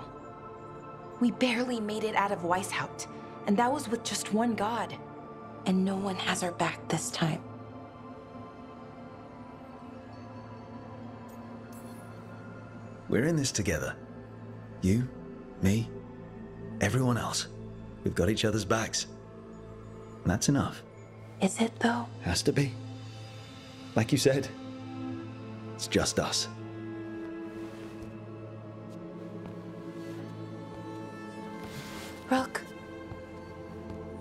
We barely made it out of Weishaupt, and that was with just one god. And no one has our back this time. We're in this together. You, me, everyone else. We've got each other's backs. And that's enough. Is it, though? Has to be. Like you said, it's just us. Rook.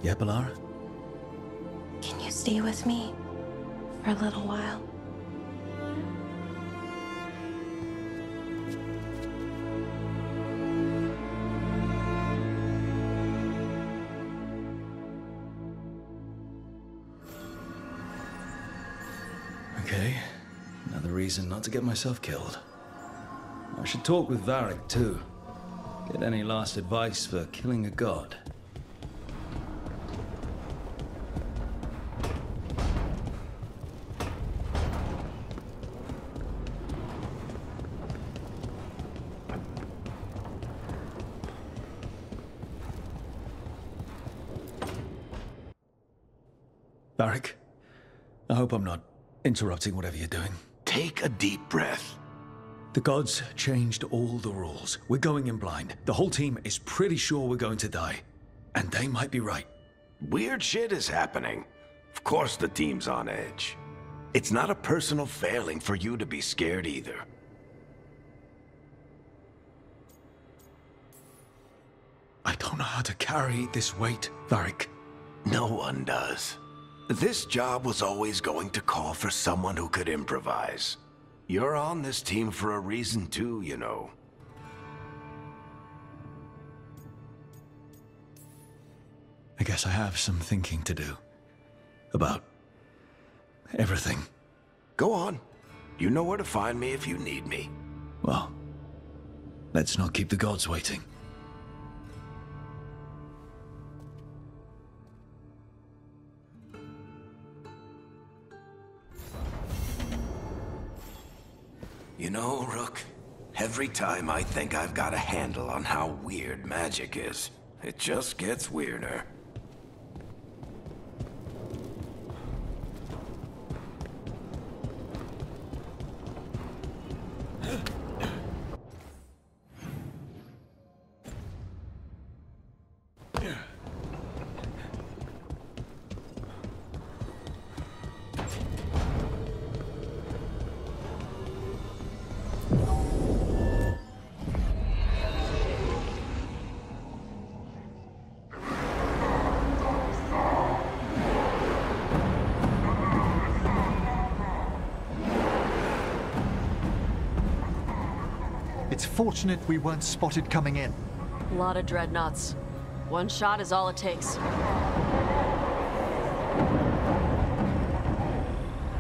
Yeah, Bellara? Can you stay with me for a little while? Okay, another reason not to get myself killed. I should talk with Varric, too. Get any last advice for killing a god. Varric, I hope I'm not interrupting whatever you're doing. Take a deep breath. The gods changed all the rules. We're going in blind. The whole team is pretty sure we're going to die. And they might be right. Weird shit is happening. Of course the team's on edge. It's not a personal failing for you to be scared either. I don't know how to carry this weight, Varric. No one does. This job was always going to call for someone who could improvise. You're on this team for a reason too, you know. I guess I have some thinking to do. About everything. Go on. You know where to find me if you need me. Well, let's not keep the gods waiting. You know, Rook, every time I think I've got a handle on how weird magic is, it just gets weirder. It's fortunate we weren't spotted coming in. A lot of dreadnoughts. One shot is all it takes.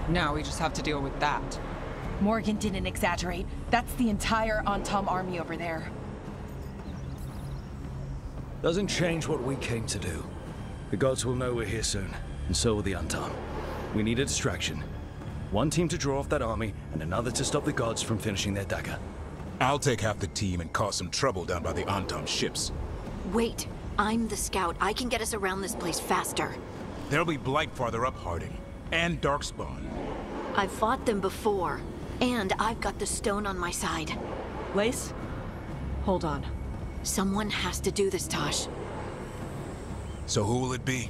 Now we just have to deal with that. Morgan didn't exaggerate. That's the entire Antom army over there. Doesn't change what we came to do. The gods will know we're here soon, and so will the Antom. We need a distraction. One team to draw off that army, and another to stop the gods from finishing their dagger. I'll take half the team and cause some trouble down by the Antom ships. Wait, I'm the scout. I can get us around this place faster. There'll be Blight farther up, Harding. And Darkspawn. I've fought them before, and I've got the stone on my side. Lace? Hold on. Someone has to do this, Tosh. So who will it be?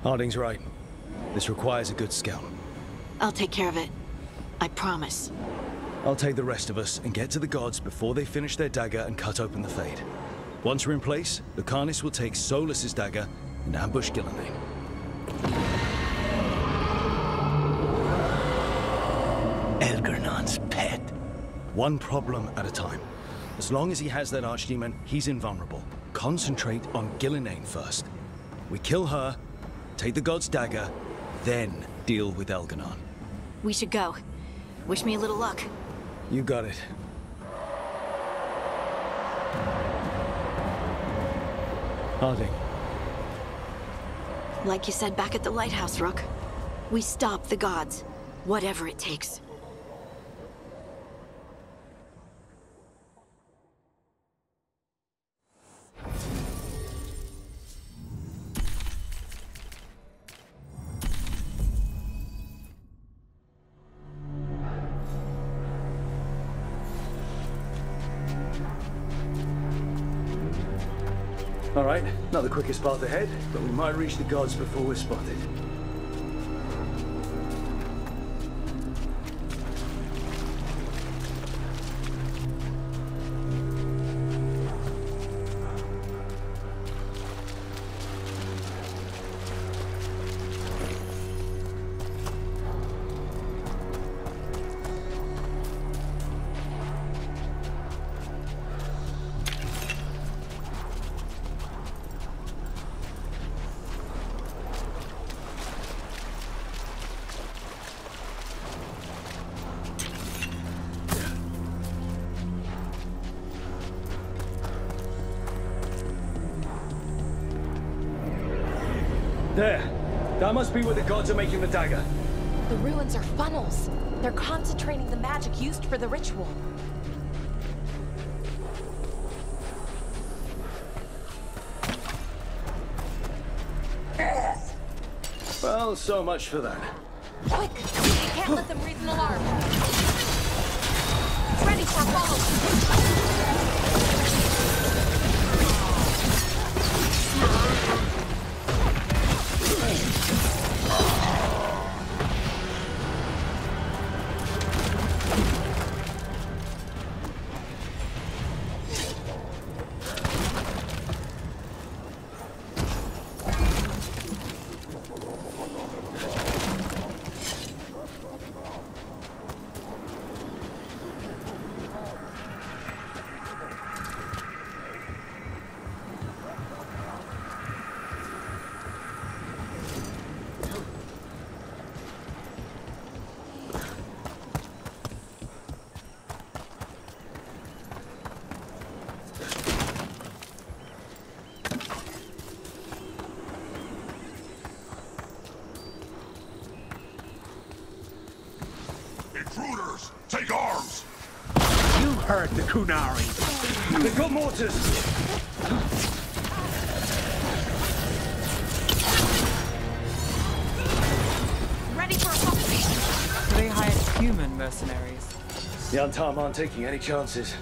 Harding's right. This requires a good scout. I'll take care of it. I promise. I'll take the rest of us and get to the gods before they finish their dagger and cut open the Fade. Once we're in place, Lucanus will take Solus's dagger and ambush Gillenane. Elgernon's pet. One problem at a time. As long as he has that archdemon, he's invulnerable. Concentrate on Gillenane first. We kill her, take the god's dagger, then deal with Elganon. We should go. Wish me a little luck. You got it. Harding. Like you said back at the lighthouse, Rook. We stop the gods. Whatever it takes. All right, not the quickest path ahead, but we might reach the gods before we're spotted. There! That must be where the gods are making the dagger. The ruins are funnels. They're concentrating the magic used for the ritual. Well, so much for that. Quick! We can't let them raise an alarm. Ready for follow! Take arms! You heard the Kunari. They've got mortars. Ready for a pump. They hired human mercenaries. The Antam aren't taking any chances.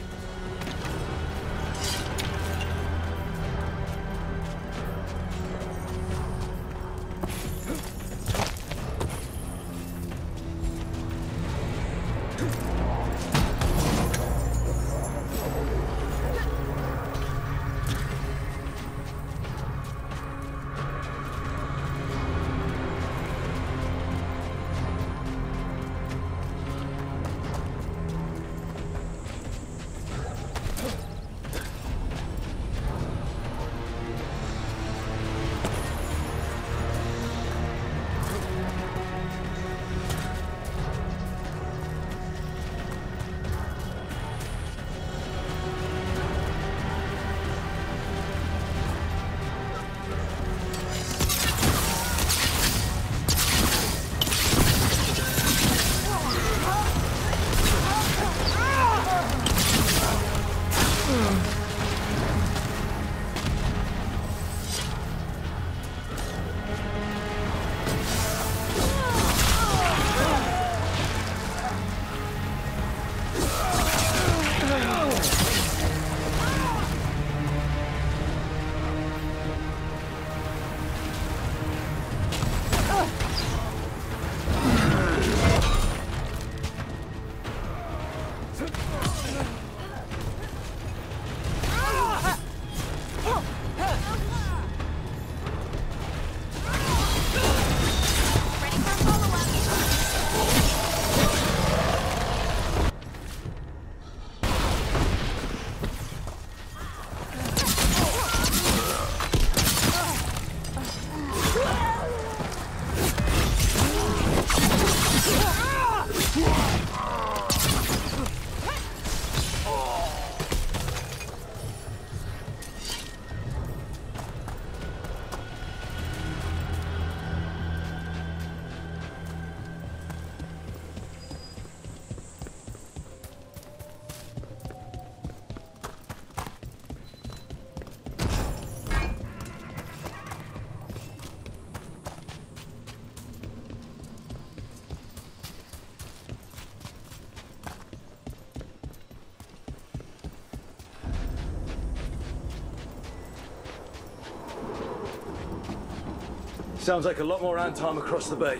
Sounds like a lot more Antam across the bay.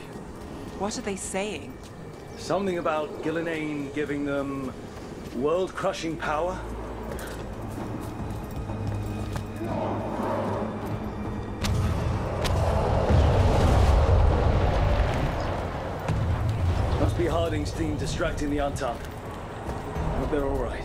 What are they saying? Something about Gilinain giving them world-crushing power? Must be Harding's team distracting the Antam. I hope they're all right.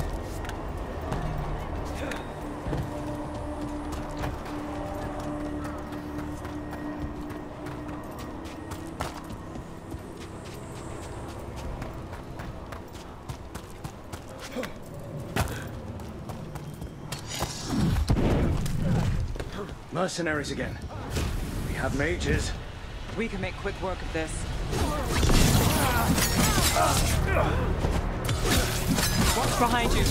Mercenaries again. We have mages. We can make quick work of this. What's behind you?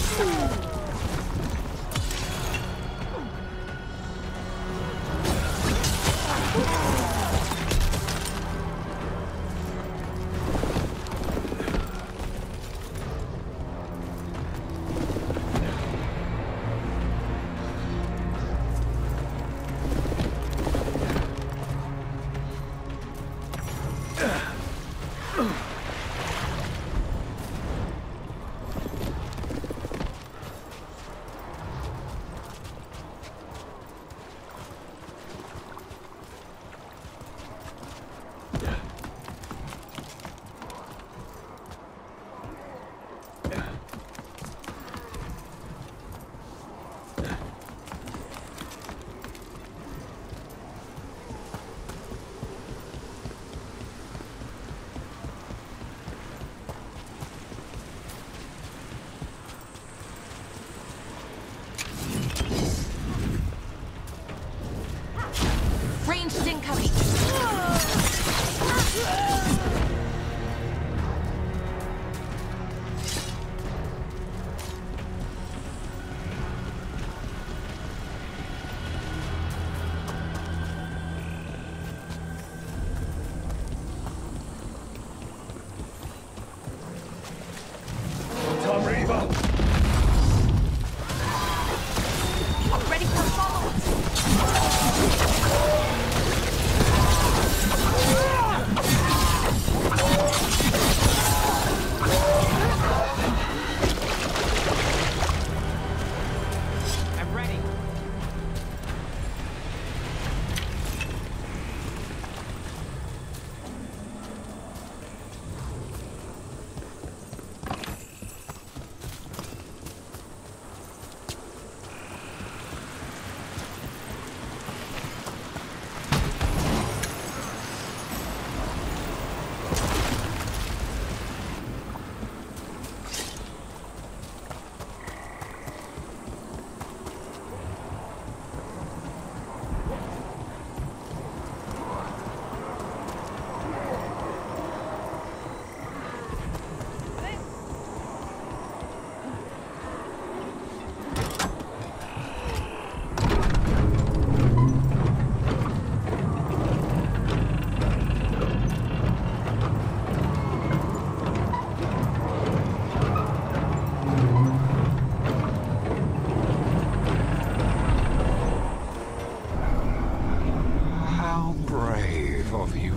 Ranged incoming.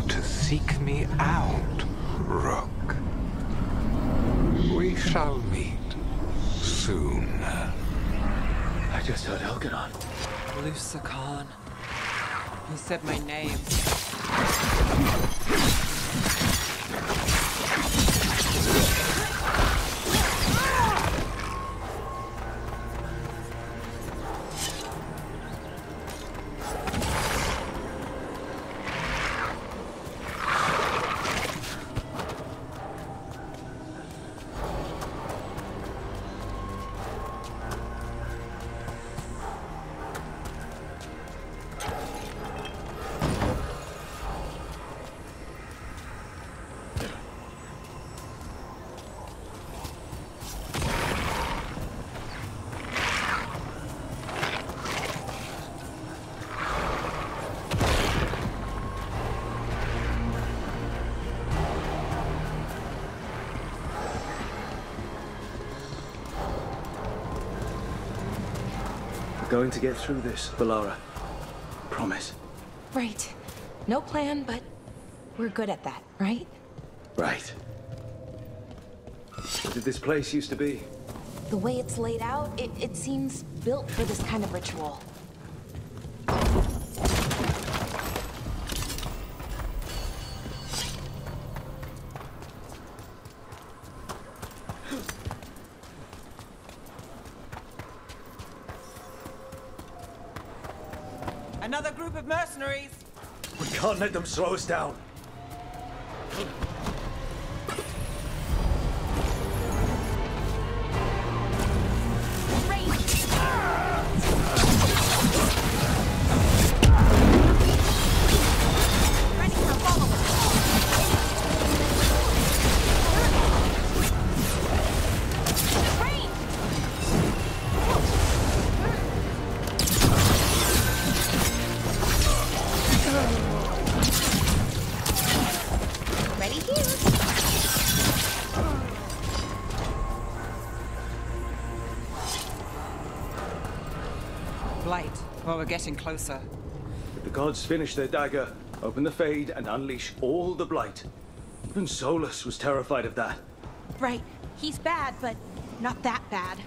to seek me out, Rook. We shall meet soon. I just heard Elganon. Lusa Khan. He said my name. Going to get through this, Bellara. Promise. Right. No plan, but we're good at that, right? Right. What did this place used to be? The way it's laid out, it seems built for this kind of ritual. Another group of mercenaries! We can't let them slow us down. Blight. Well, we're getting closer. If the gods finish their dagger, open the Fade and unleash all the Blight. Even Solus was terrified of that. Right. He's bad, but not that bad.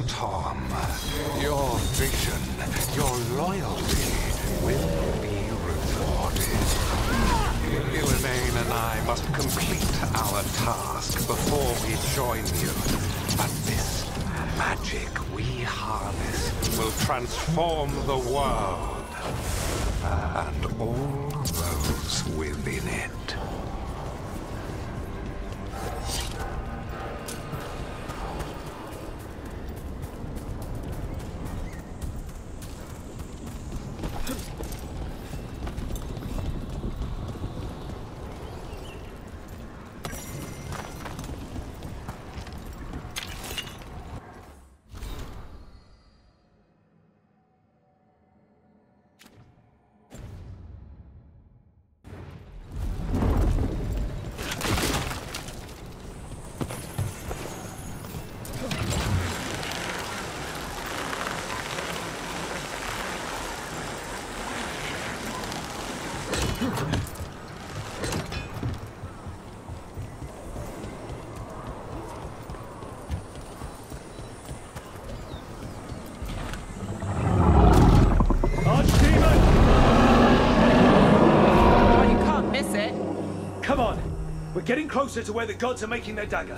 Tom, your vision, your loyalty will be rewarded. Elaine and I must complete our task before we join you. But this magic we harness will transform the world and all those within it. Oh, you can't miss it. We're getting closer to where the gods are making their dagger.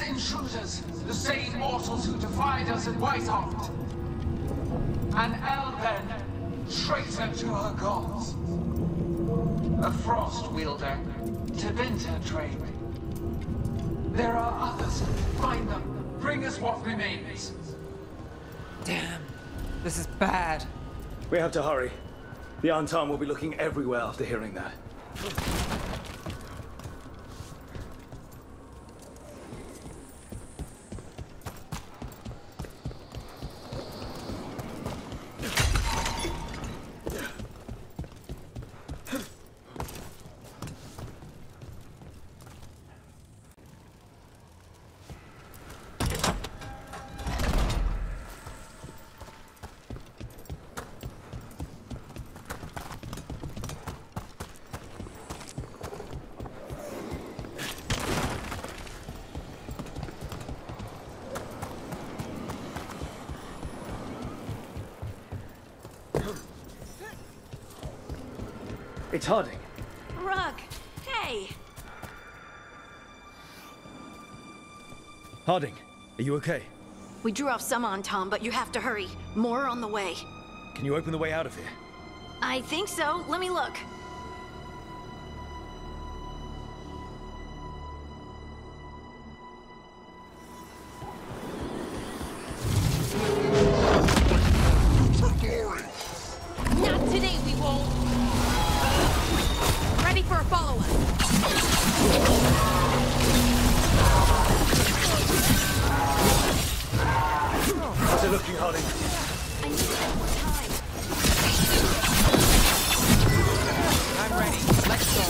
Intruders, the same mortals who defied us at Whiteheart. An Elven, traitor to her gods. A frost wielder, Tebinta trained. There are others. Find them. Bring us what remains. Damn. This is bad. We have to hurry. The Antam will be looking everywhere after hearing that. It's Harding. Rug, hey! Harding, are you okay? We drew off some on Tom, but you have to hurry. More on the way. Can you open the way out of here? I think so. Let me look. Not today, we won't! Ready for a follow-up. How's it looking, Harding? I need to get more time. I'm ready. Let's go.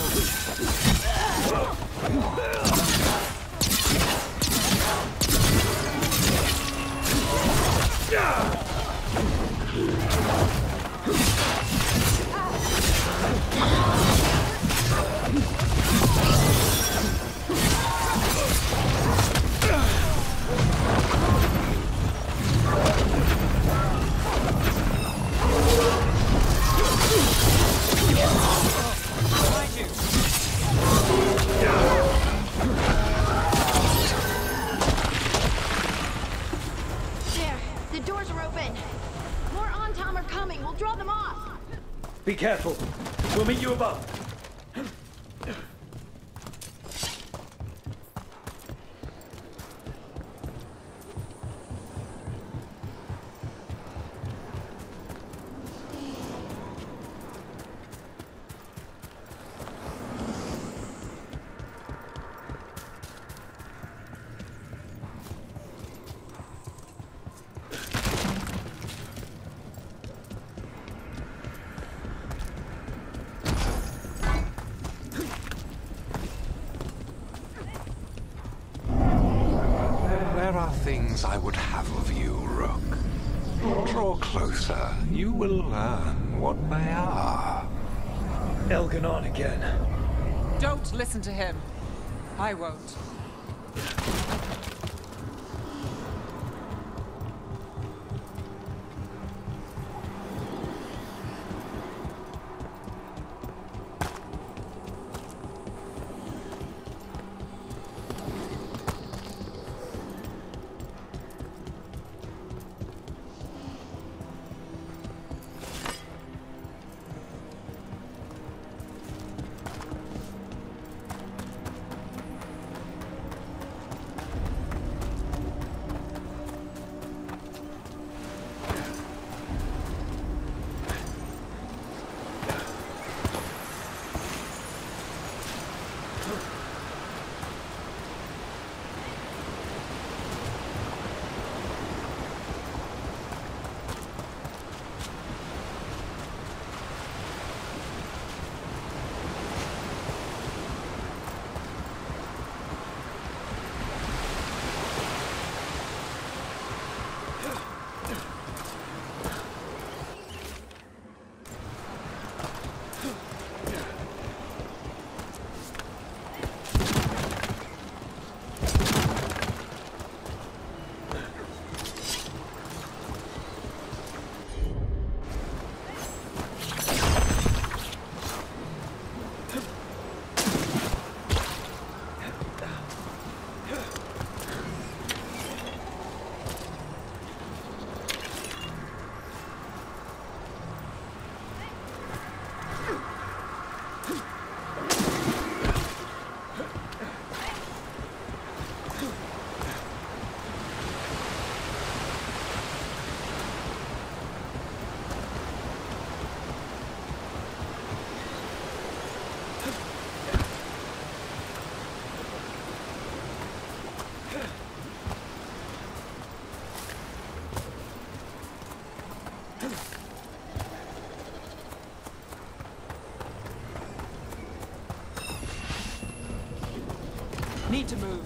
There, the doors are open. More on-tom are coming. We'll draw them off. Be careful. We'll meet you above. There are things I would have of you, Rook. Draw closer. You will learn what they are. Elganon again. Don't listen to him. I won't. Need to move.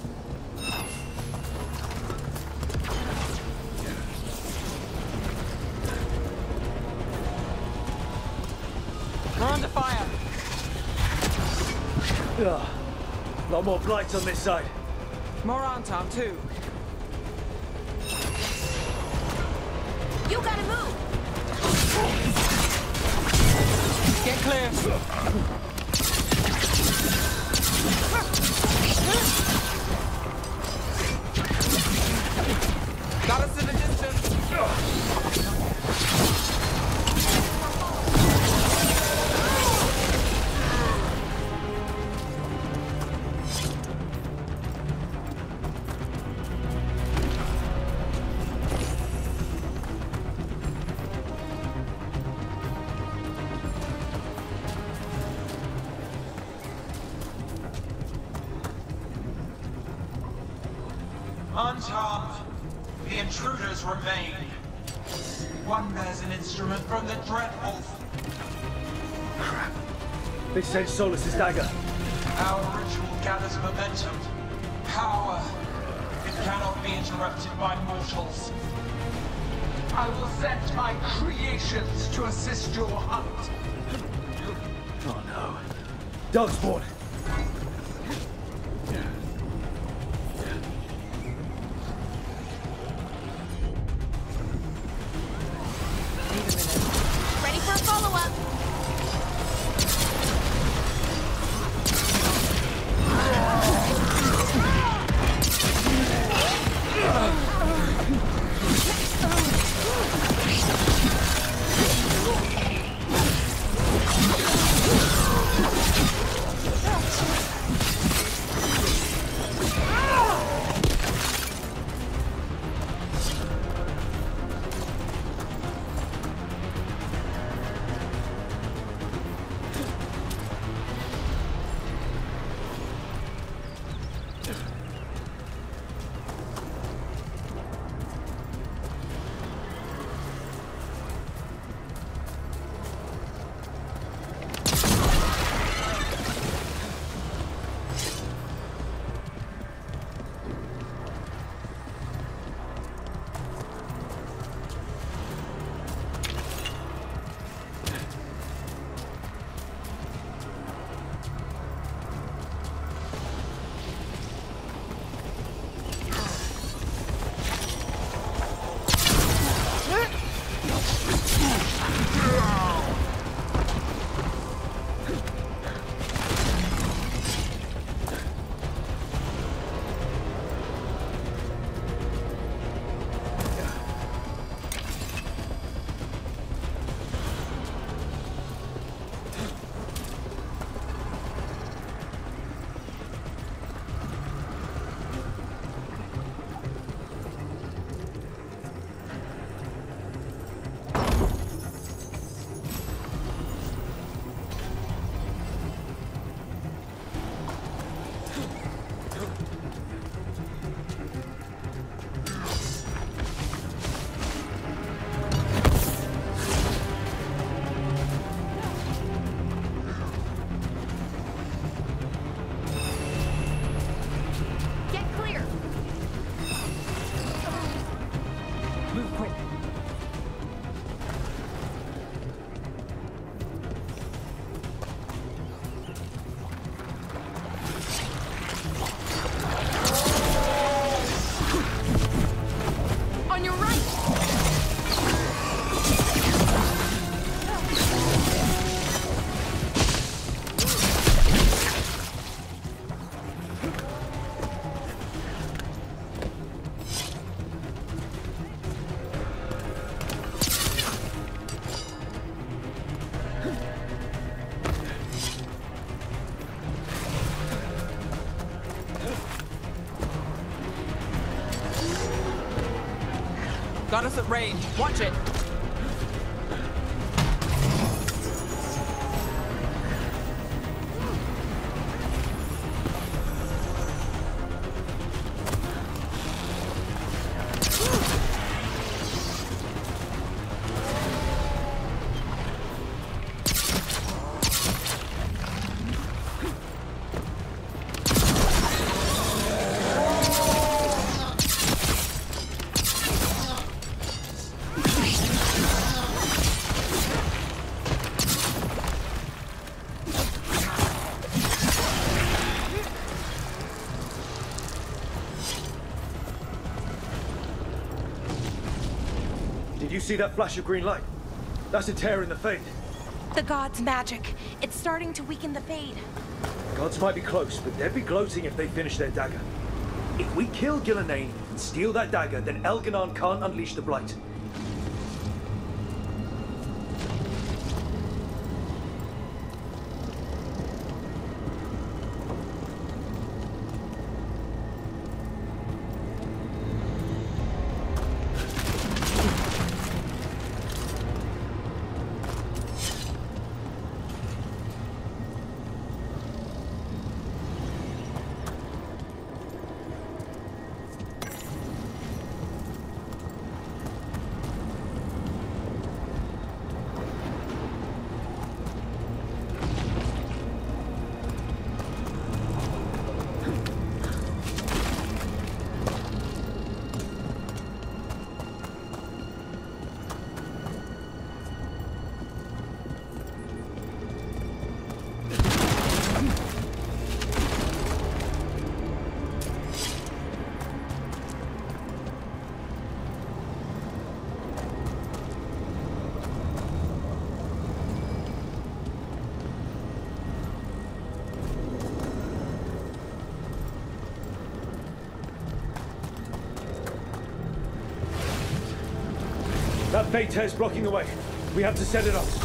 We're under fire. A lot more blights on this side. More Antom, too. You gotta move! Get clear. Got us in the distance. Unharmed, the intruders remain. One bears an instrument from the Dreadwolf. Crap. They sent Solus's dagger. Our ritual gathers momentum. Power. It cannot be interrupted by mortals. I will send my creations to assist your hunt. Oh no. Darkspawn! Ready for a follow-up? Got us at range. Watch it. you see that flash of green light? That's a tear in the Fade. The god's magic. It's starting to weaken the Fade. Gods might be close, but they'd be gloating if they finish their dagger. If we kill Gillenane and steal that dagger, then Elganon can't unleash the Blight. That Fade tear's blocking the way. We have to set it off.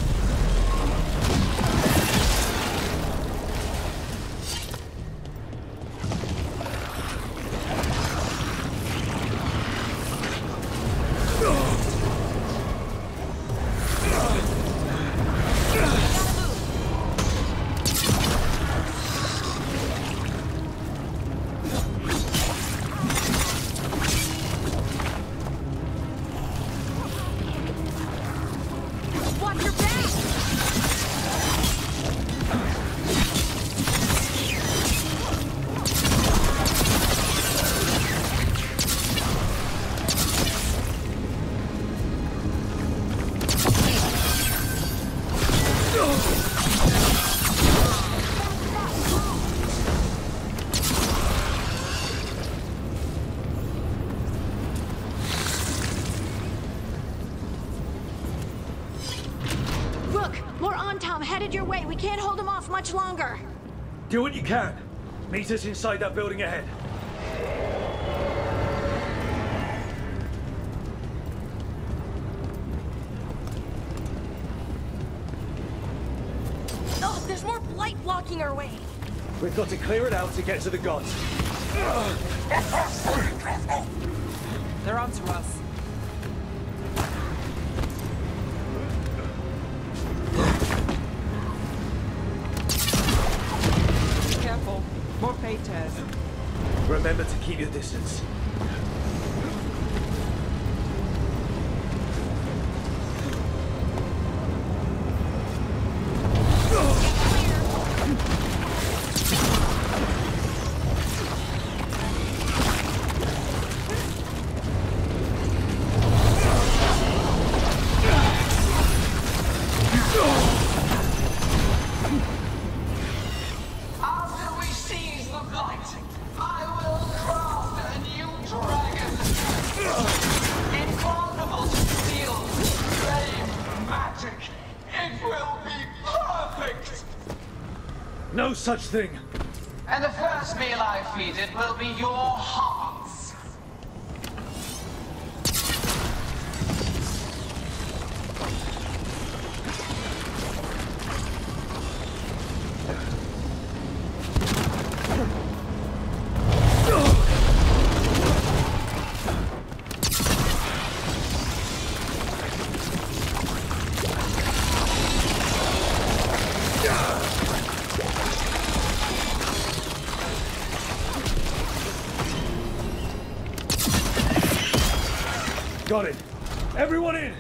Your way. We can't hold him off much longer. Do what you can. Meet us inside that building ahead. Oh, there's more Blight blocking our way. We've got to clear it out to get to the gods. They're onto us. More Fade tears. Remember to keep your distance. No such thing. And the first meal I feed it will be your hearts. Got it. Everyone in!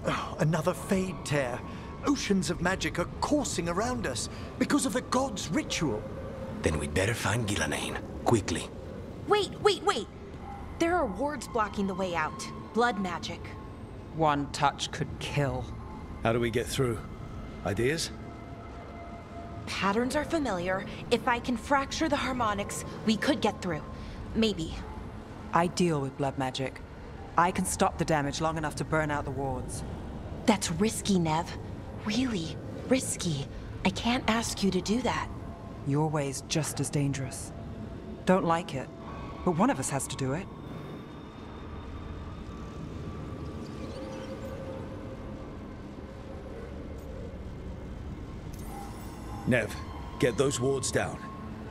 Oh, another Fade tear. Oceans of magic are coursing around us because of the god's ritual. Then we'd better find Gilanain, quickly. Wait! There are wards blocking the way out. Blood magic. One touch could kill. How do we get through? Ideas? Patterns are familiar. If I can fracture the harmonics, we could get through. Maybe. I deal with blood magic. I can stop the damage long enough to burn out the wards. That's risky, Nev. Really risky. I can't ask you to do that. Your way's just as dangerous. Don't like it, but one of us has to do it. Nev, get those wards down.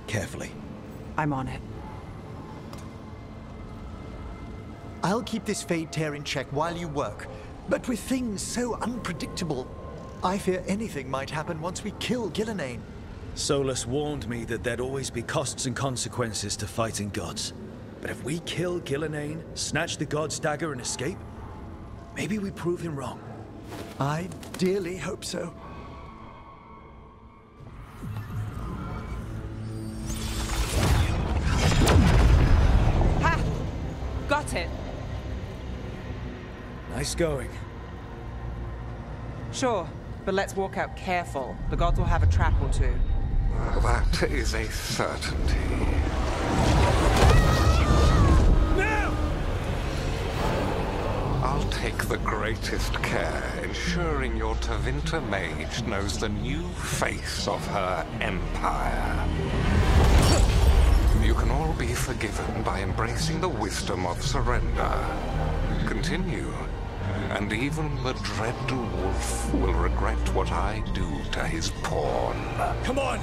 Carefully. I'm on it. I'll keep this Fade Tear in check while you work. But with things so unpredictable, I fear anything might happen once we kill Gilanain. Solus warned me that there'd always be costs and consequences to fighting gods. But if we kill Gilanain, snatch the god's dagger and escape, maybe we prove him wrong. I dearly hope so. Ha! Got it. Nice going. Sure, but let's walk out careful. The gods will have a trap or two. That is a certainty. No! I'll take the greatest care, ensuring your Tevinter mage knows the new face of her empire. You can all be forgiven by embracing the wisdom of surrender. Continue, and even the dread wolf will regret what I do to his pawn. Come on!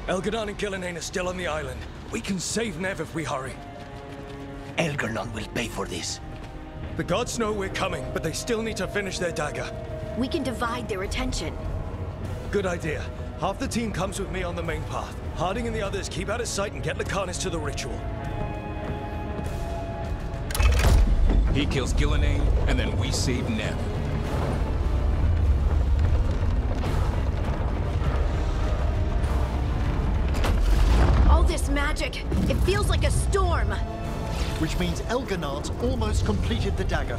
Elganon and Gilanain are still on the island. We can save Nev if we hurry. Elganon will pay for this. The gods know we're coming, but they still need to finish their dagger. We can divide their attention. Good idea. Half the team comes with me on the main path. Harding and the others keep out of sight and get Lucanus to the ritual. He kills Gilanain, and then we save Nev. All this magic, it feels like a storm. Which means Elganon's almost completed the dagger.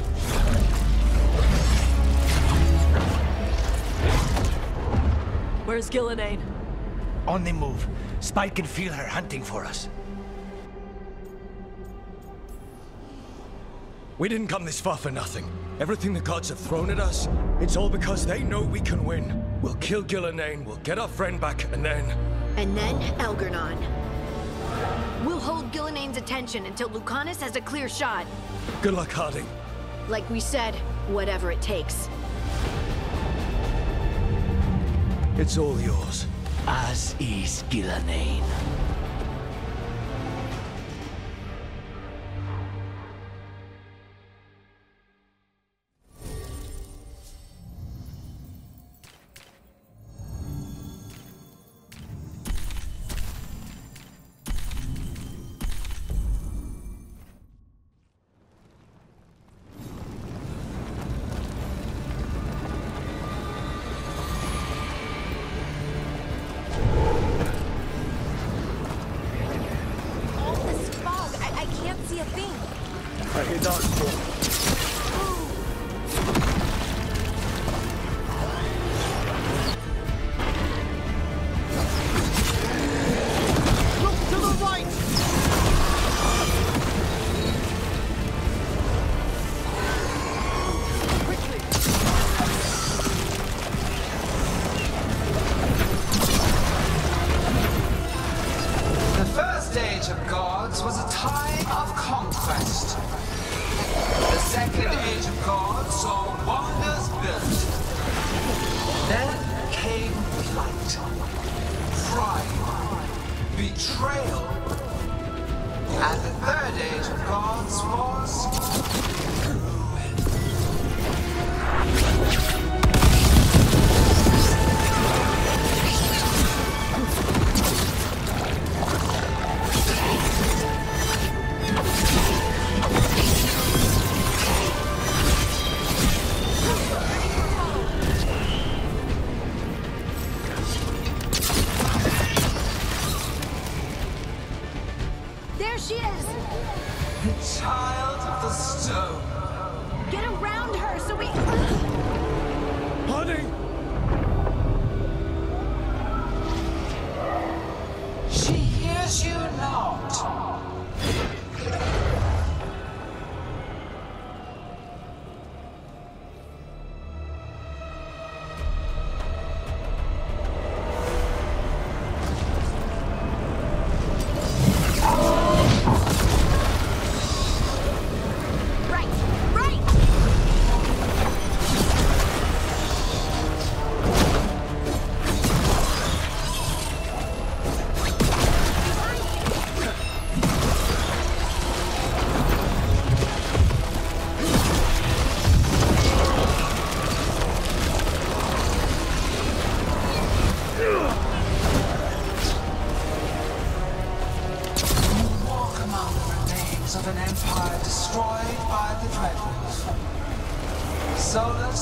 Where's Gilanain? On the move. Spike can feel her hunting for us. We didn't come this far for nothing. Everything the gods have thrown at us, it's all because they know we can win. We'll kill Gilanain, we'll get our friend back, and then... And then Elgarnon. We'll hold Gilanain's attention until Lucanus has a clear shot. Good luck, Harding. Like we said, whatever it takes. It's all yours. As is Gilanain.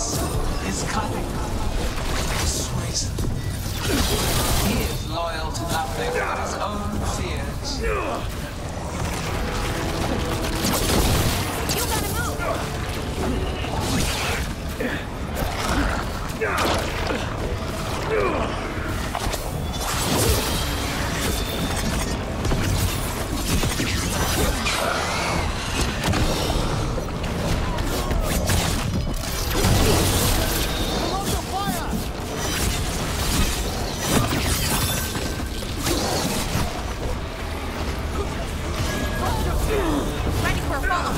soul is cunning. Persuasive. He is loyal to nothing but his own fears. You gotta move! Ready for a follow.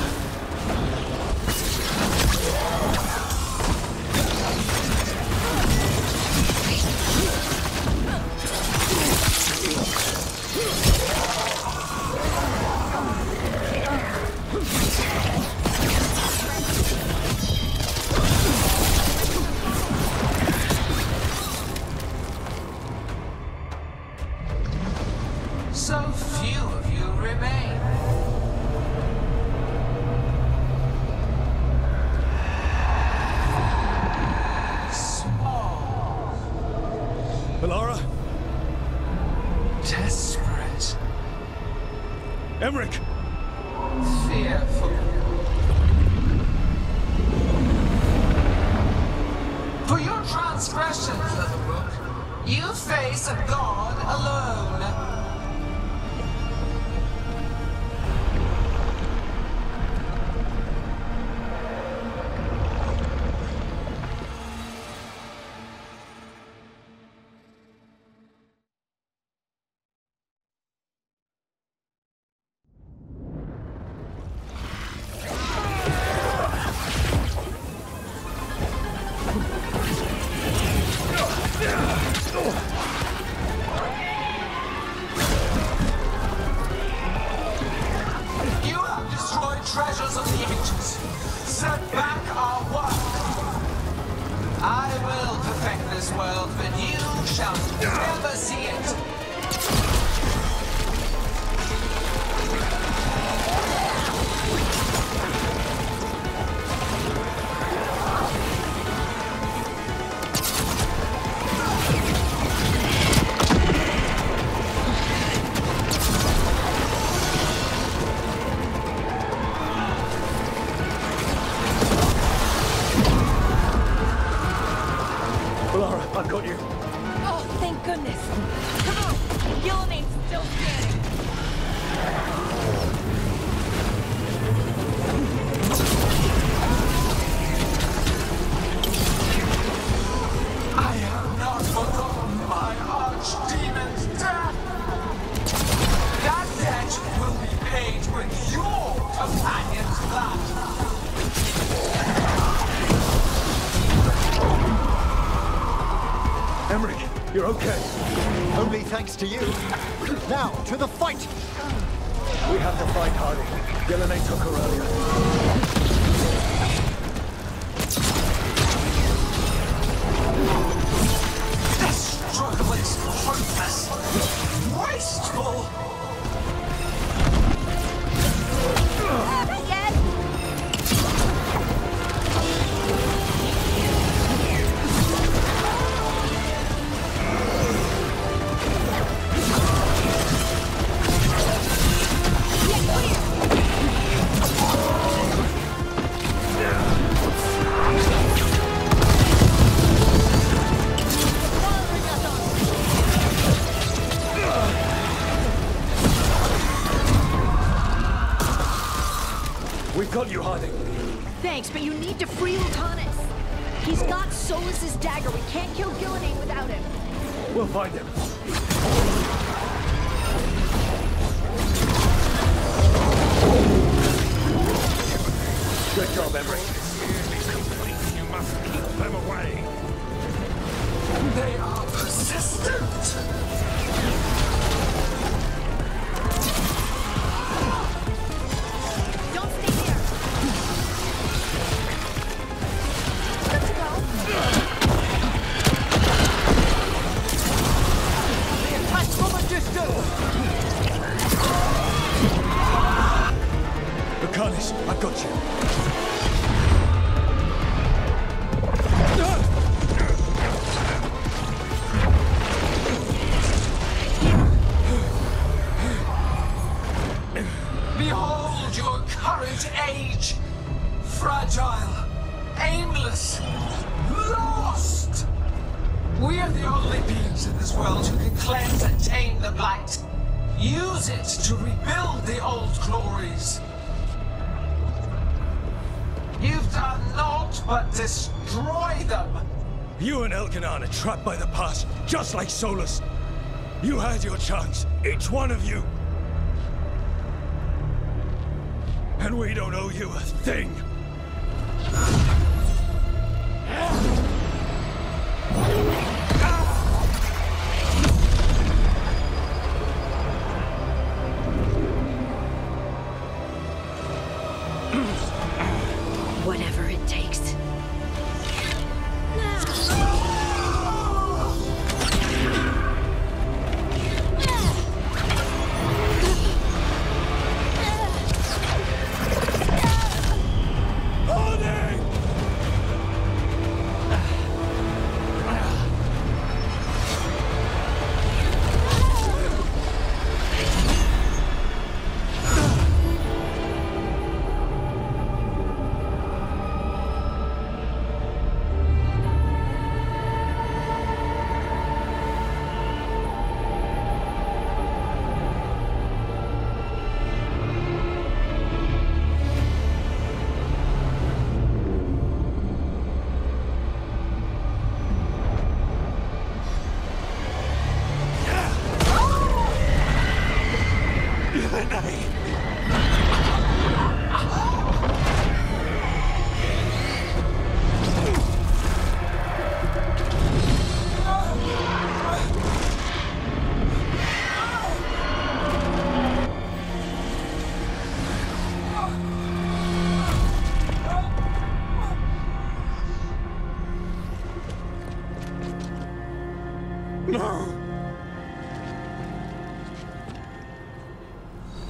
So few of you remain. Small. Bellara? Desperate. Emmerich! Fearful. For your transgressions, little book, you face a god alone. You have destroyed treasures of the ages. Set back our work. I will perfect this world, but you shall never see it. Bellara, I've got you. Oh, thank goodness. Come on. Gillenaine's still standing. I have not forgotten my archdemon's death. That debt will be paid with your companion's blood. Emmerich, you're okay. Only thanks to you. Now, to the fight! We have to fight Hardy. Gillenaine took her earlier. This struggle is hopeless. Wasteful. Not yet. We've got you, Harding. Thanks, but you need to free Lucanus. He's got Solus's dagger. We can't kill Gillenaine without him. We'll find him. Good job, Emmerich. You must keep them away. They are persistent. Don't stay there. Good to go. The attack from a distance! Lucanus, I've got you. We're the only beings in this world who can cleanse and tame the blight. Use it to rebuild the old glories. You've done naught but destroy them. You and Elganon are trapped by the past, just like Solus. You had your chance, each one of you. And we don't owe you a thing. Whatever it takes.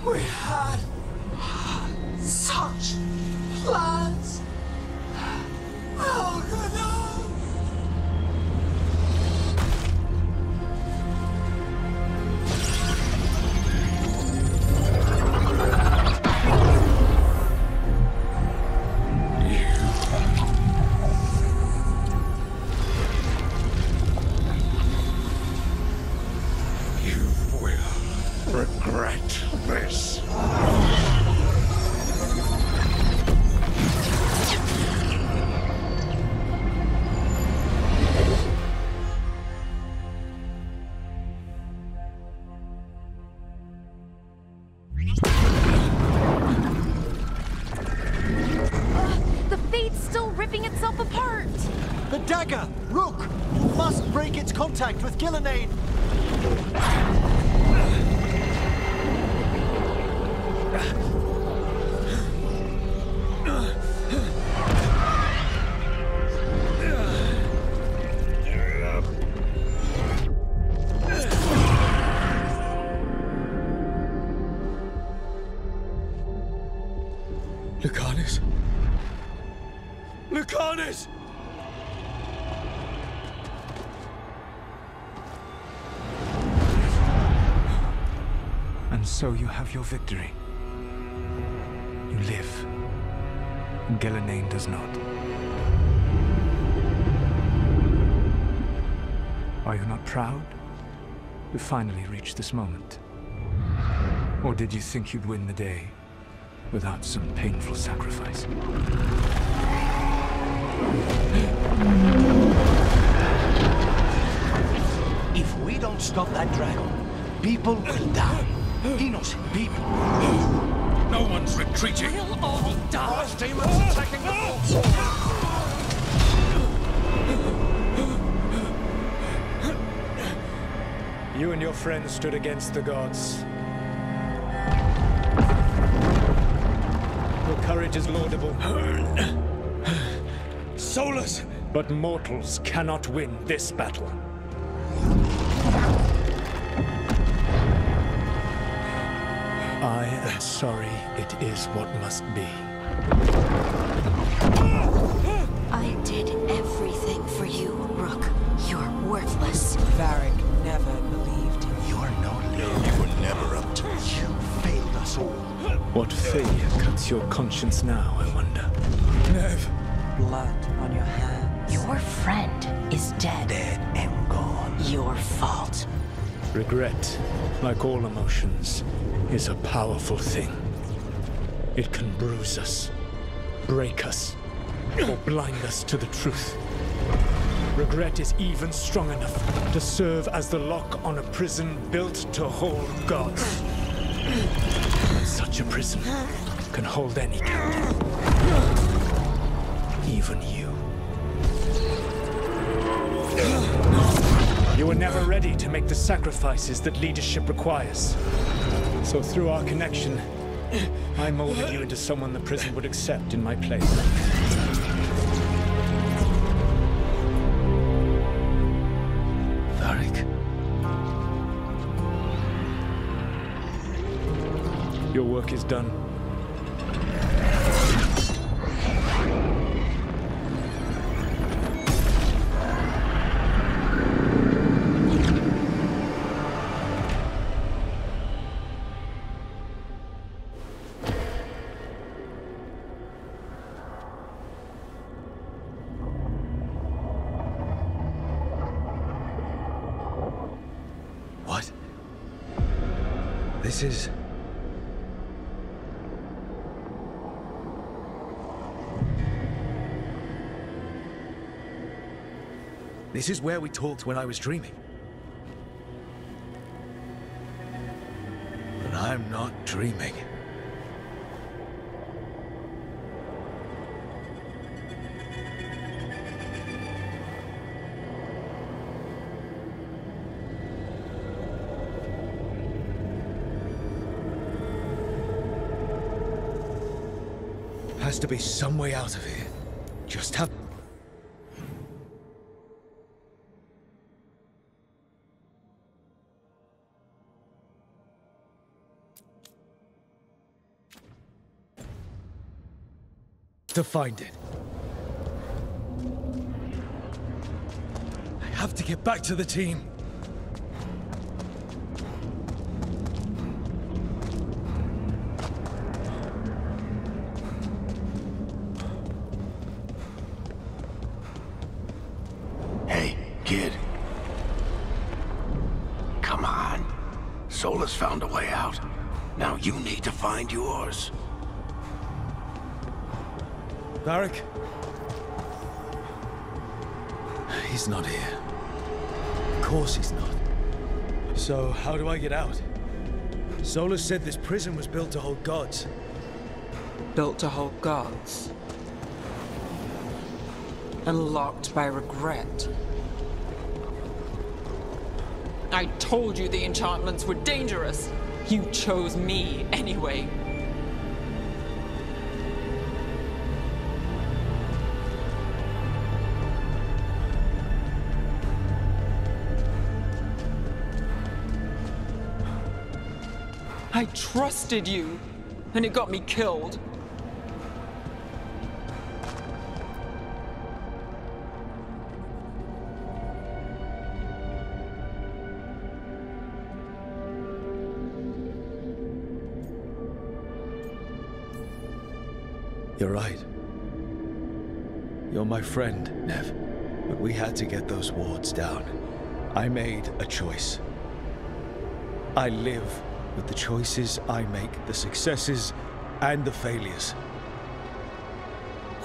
We had such plans. Oh, good night. Regret this. The Fate's still ripping itself apart! The dagger! Rook! You must break its contact with Gillenane! Lucanus? Lucanus! And so you have your victory. You live. And Gillenane does not. Are you not proud to finally reach this moment? Or did you think you'd win the day without some painful sacrifice? If we don't stop that dragon, people will die. Innocent people. No one's retreating. We'll all die. Those demons attacking the vault. You and your friends stood against the gods. Your courage is laudable. Solus! But mortals cannot win this battle. I am sorry, it is what must be. I did everything for you, Rook. You're worthless. Varric never believed you. You're no leader. You were never up to it. You failed us all. What fate cuts your conscience now, I wonder? Blood on your hands. Your friend is dead. Dead and gone. your fault. Regret, like all emotions, is a powerful thing. It can bruise us, break us, or blind us to the truth. Regret is even strong enough to serve as the lock on a prison built to hold gods. And such a prison can hold any captive. Even you. You were never ready to make the sacrifices that leadership requires. So through our connection, I molded you into someone the prison would accept in my place. Varric. Your work is done. What? This is... This is where we talked when I was dreaming. But I'm not dreaming. Has to be some way out of here. Just have... to find it. I have to get back to the team. Hey, kid. Come on. Solus found a way out. Now you need to find yours. Varric? He's not here. Of course he's not. So, how do I get out? Solus said this prison was built to hold gods. Built to hold gods. And locked by regret. I told you the enchantments were dangerous. You chose me anyway. I trusted you, and it got me killed. You're right. You're my friend, Nev. But we had to get those wards down. I made a choice. I live with the choices I make, the successes and the failures.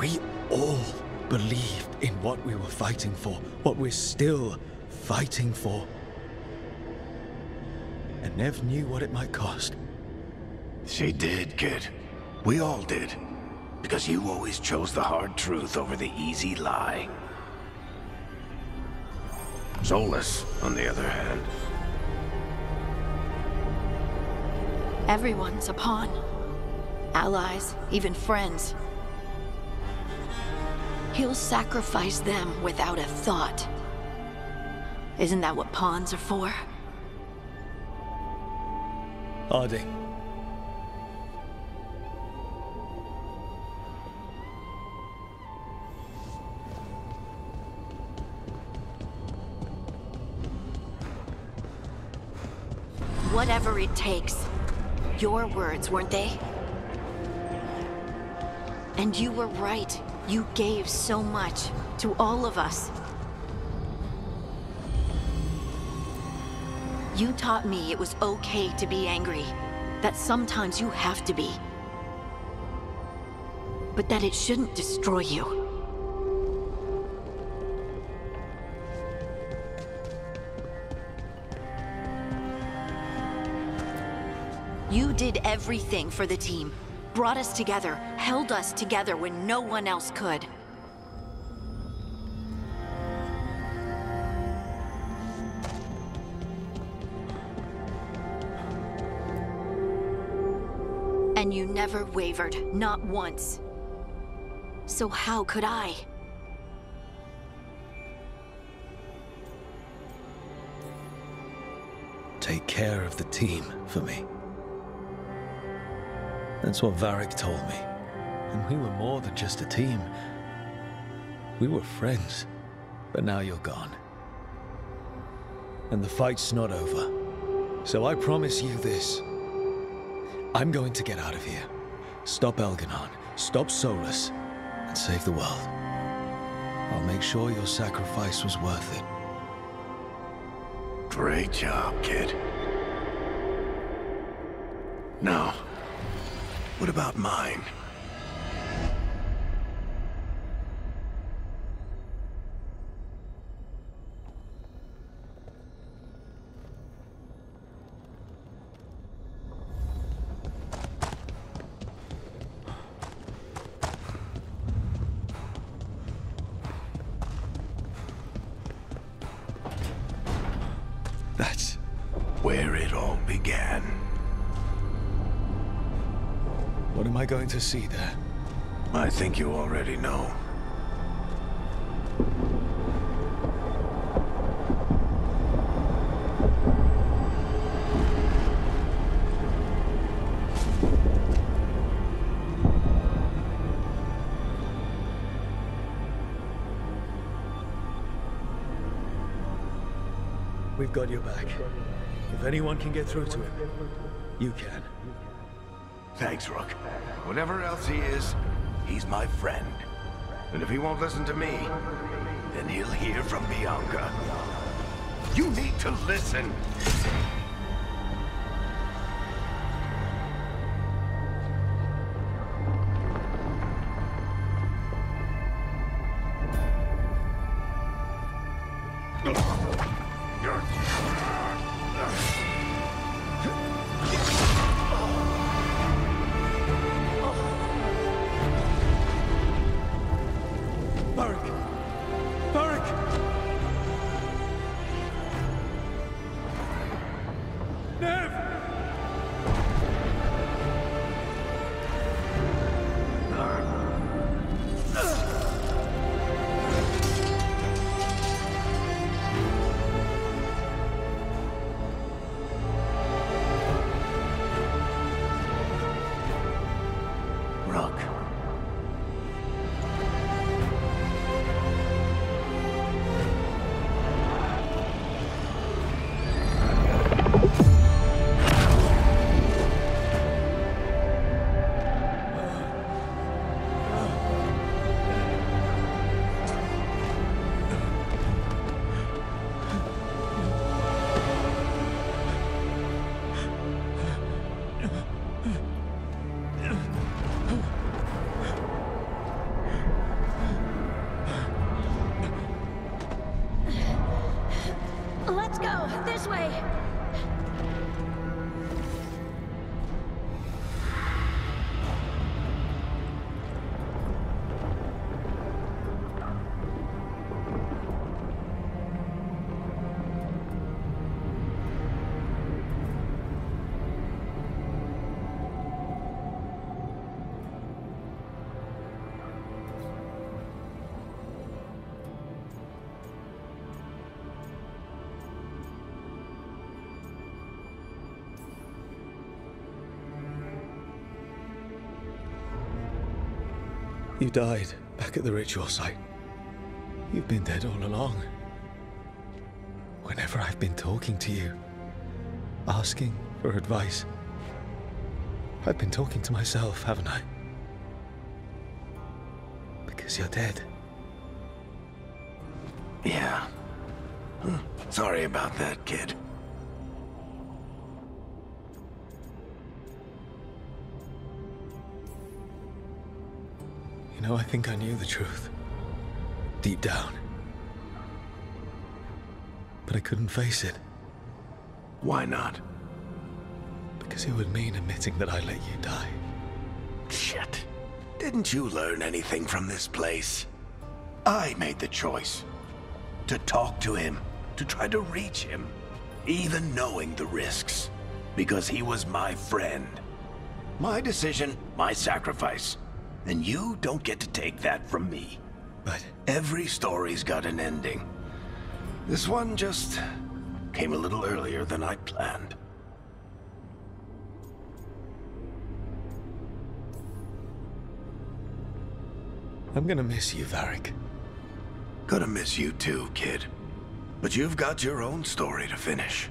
We all believed in what we were fighting for, what we're still fighting for. And Nev knew what it might cost. She did, kid. We all did. Because you always chose the hard truth over the easy lie. Solus, on the other hand. Everyone's a pawn. Allies, even friends. He'll sacrifice them without a thought. Isn't that what pawns are for? Harding. Whatever it takes. Your words, weren't they? And you were right. You gave so much to all of us. You taught me it was okay to be angry. That sometimes you have to be. But that it shouldn't destroy you. You did everything for the team. Brought us together, held us together when no one else could. And you never wavered, not once. So how could I? Take care of the team for me. That's what Varric told me. And we were more than just a team. We were friends. But now you're gone. And the fight's not over. So I promise you this. I'm going to get out of here. Stop Elganon, stop Solus, and save the world. I'll make sure your sacrifice was worth it. Great job, kid. Now, what about mine? That's where it all began. What am I going to see there? I think you already know. We've got your back. If anyone can get through to him, you can. Thanks, Rook. Whatever else he is, he's my friend. And if he won't listen to me, then he'll hear from Bianca. You need to listen! Let's go! This way! You died back at the ritual site. You've been dead all along. Whenever I've been talking to you, asking for advice, I've been talking to myself, haven't I? Because you're dead. Yeah. Sorry about that, kid. I think I knew the truth. Deep down. But I couldn't face it. Why not? Because it would mean admitting that I let you die. Shit. Didn't you learn anything from this place? I made the choice. To talk to him, to try to reach him, even knowing the risks. Because he was my friend. My decision, my sacrifice. And you don't get to take that from me. But every story's got an ending. This one just came a little earlier than I'd planned. I'm gonna miss you, Varric. Gonna miss you too, kid. But you've got your own story to finish.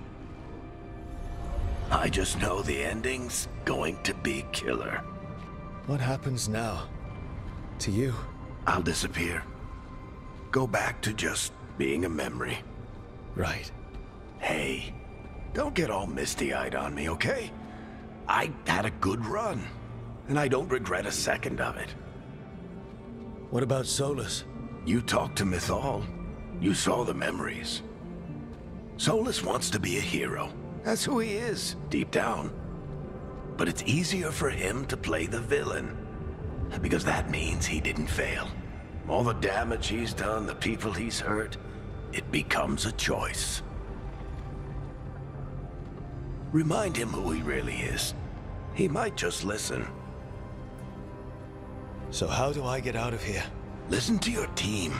I just know the ending's going to be killer. What happens now? To you? I'll disappear. Go back to just being a memory. Right. Hey, don't get all misty-eyed on me, okay? I had a good run, and I don't regret a second of it. What about Solus? You talked to Mythal. You saw the memories. Solus wants to be a hero. That's who he is, deep down. But it's easier for him to play the villain. Because that means he didn't fail. All the damage he's done, the people he's hurt, it becomes a choice. Remind him who he really is. He might just listen. So how do I get out of here? Listen to your team.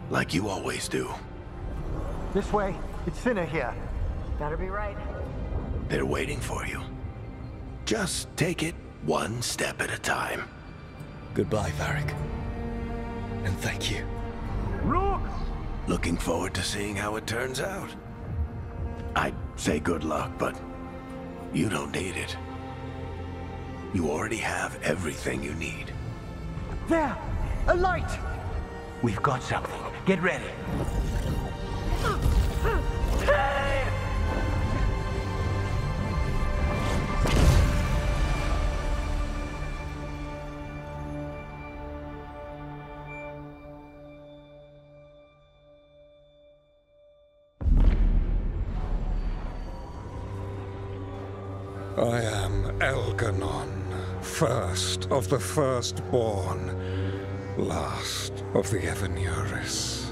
Like you always do. This way. It's thinner here. Better be right. They're waiting for you. Just take it one step at a time. Goodbye, Varric. And thank you. Look! Looking forward to seeing how it turns out. I'd say good luck, but you don't need it. You already have everything you need. There! A light! We've got something. Get ready. I am Elganon, first of the firstborn, last of the Evenuris.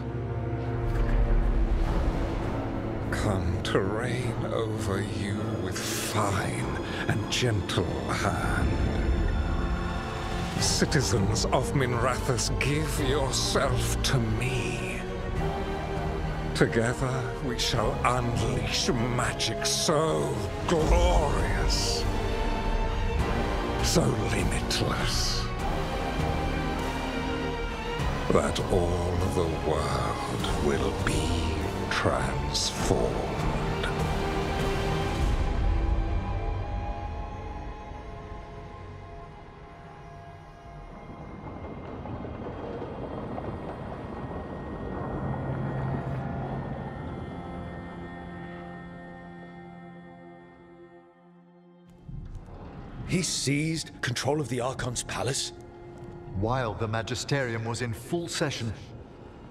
Come to reign over you with fine and gentle hand. Citizens of Minrathous, give yourself to me. Together we shall unleash magic so glorious, so limitless, that all the world will be transformed. He seized control of the Archon's palace? While the Magisterium was in full session,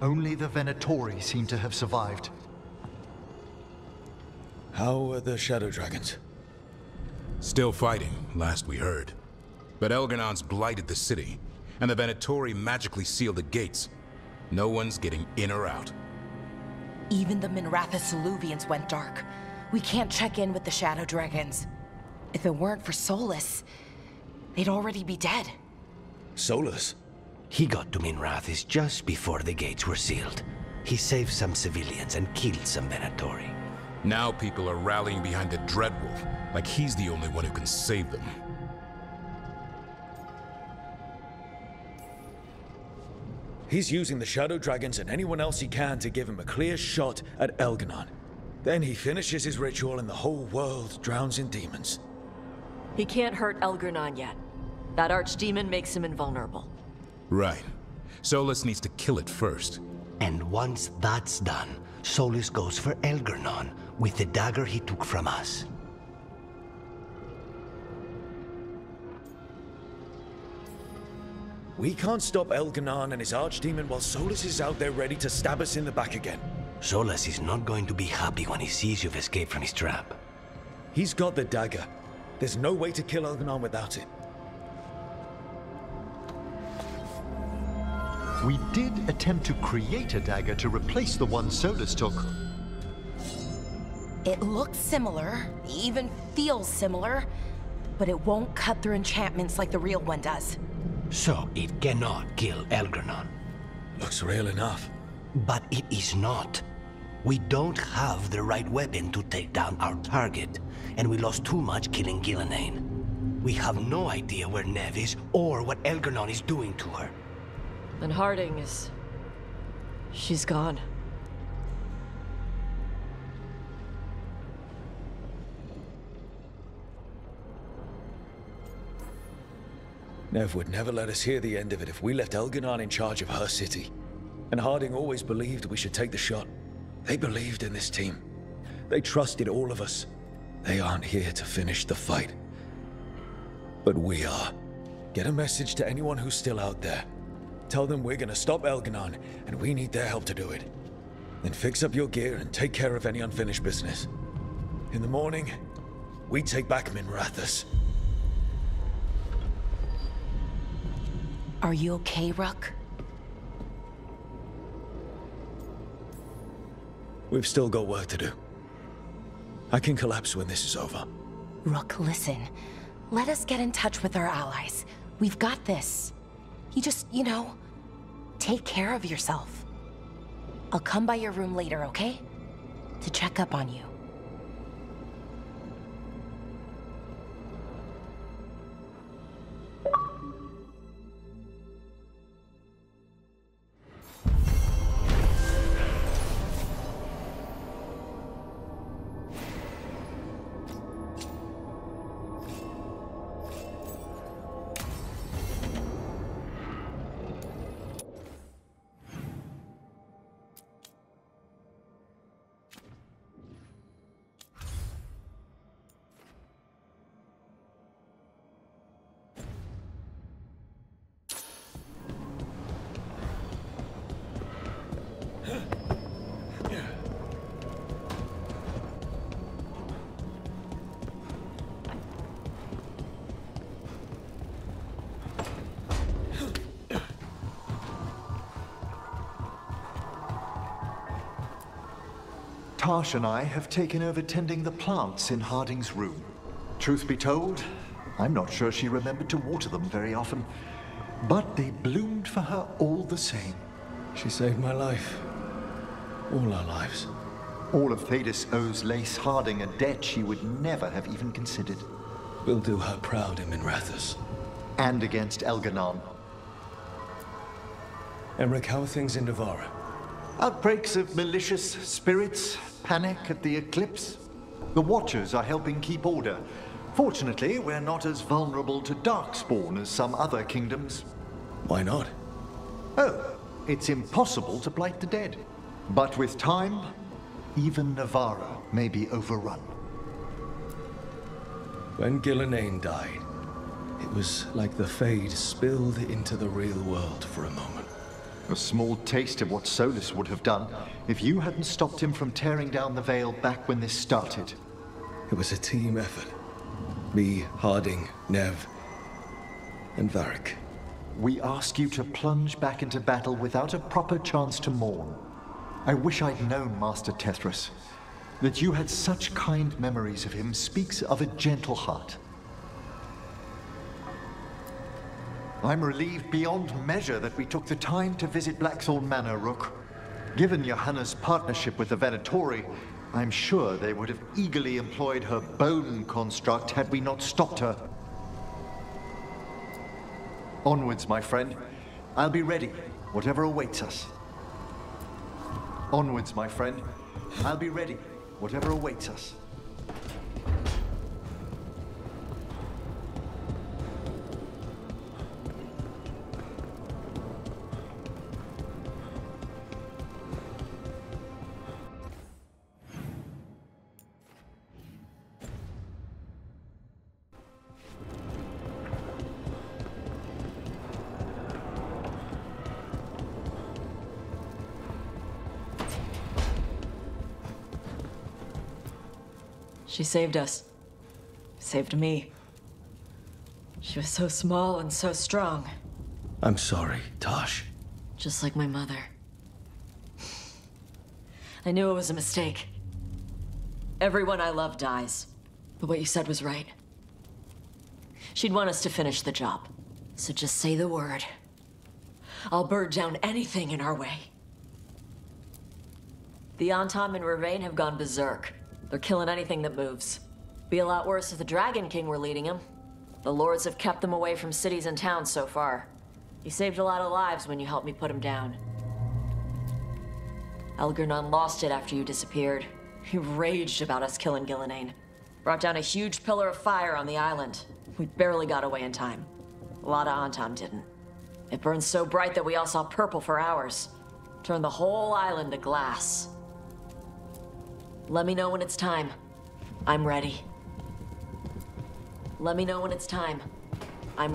only the Venatori seem to have survived. How are the Shadow Dragons? Still fighting, last we heard. But Elganon's blighted the city, and the Venatori magically sealed the gates. No one's getting in or out. Even the Minrathous Illuvians went dark. We can't check in with the Shadow Dragons. If it weren't for Solus, they'd already be dead. Solus? He got to Minrathous just before the gates were sealed. He saved some civilians and killed some Venatori. Now people are rallying behind the Dreadwolf, like he's the only one who can save them. He's using the Shadow Dragons and anyone else he can to give him a clear shot at Elganon. Then he finishes his ritual and the whole world drowns in demons. He can't hurt Elganon yet. That archdemon makes him invulnerable. Right. Solus needs to kill it first. And once that's done, Solus goes for Elganon with the dagger he took from us. We can't stop Elganon and his archdemon while Solus is out there ready to stab us in the back again. Solus is not going to be happy when he sees you've escaped from his trap. He's got the dagger. There's no way to kill Elganon without it. We did attempt to create a dagger to replace the one Solus took. It looks similar, even feels similar, but it won't cut through enchantments like the real one does. So it cannot kill Elganon. Looks real enough. But it is not. We don't have the right weapon to take down our target, and we lost too much killing Gillenane. We have no idea where Neve is or what Elganon is doing to her. And Harding is... she's gone. Neve would never let us hear the end of it if we left Elganon in charge of her city. And Harding always believed we should take the shot. They believed in this team. They trusted all of us. They aren't here to finish the fight. But we are. Get a message to anyone who's still out there. Tell them we're gonna stop Elganon, and we need their help to do it. Then fix up your gear and take care of any unfinished business. In the morning, we take back Minrathous. Are you okay, Rook? We've still got work to do. I can collapse when this is over. Rook, listen. Let us get in touch with our allies. We've got this. You just, take care of yourself. I'll come by your room later, okay? To check up on you. Tash and I have taken over tending the plants in Harding's room. Truth be told, I'm not sure she remembered to water them very often, but they bloomed for her all the same. She saved my life. All our lives. All of Thedas owes Lace Harding a debt she would never have even considered. We'll do her proud in Minrathous. And against Elganon. Emmerich, how are things in Nevarra? Outbreaks of malicious spirits, panic at the eclipse. The Watchers are helping keep order. Fortunately, we're not as vulnerable to Darkspawn as some other kingdoms. Why not? Oh, it's impossible to blight the dead. But with time, even Nevarra may be overrun. When Gillenane died, it was like the Fade spilled into the real world for a moment. A small taste of what Solus would have done if you hadn't stopped him from tearing down the Veil back when this started. It was a team effort. Me, Harding, Neve, and Varric. We ask you to plunge back into battle without a proper chance to mourn. I wish I'd known Master Tethras. That you had such kind memories of him speaks of a gentle heart. I'm relieved beyond measure that we took the time to visit Blackthorn Manor, Rook. Given Johanna's partnership with the Venatori, I'm sure they would have eagerly employed her bone construct had we not stopped her. Onwards, my friend. I'll be ready, whatever awaits us. Onwards, my friend. I'll be ready, whatever awaits us. She saved us. Saved me. She was so small and so strong. I'm sorry, Tosh. Just like my mother. I knew it was a mistake. Everyone I love dies. But what you said was right. She'd want us to finish the job. So just say the word. I'll bird down anything in our way. The Antom and Ravain have gone berserk. They're killing anything that moves. Be a lot worse if the Dragon King were leading them. The Lords have kept them away from cities and towns so far. You saved a lot of lives when you helped me put him down. Algernon lost it after you disappeared. He raged about us killing Gillenane. Brought down a huge pillar of fire on the island. We barely got away in time. A lot of Antom didn't. It burned so bright that we all saw purple for hours. Turned the whole island to glass. Let me know when it's time. I'm ready. Let me know when it's time. I'm...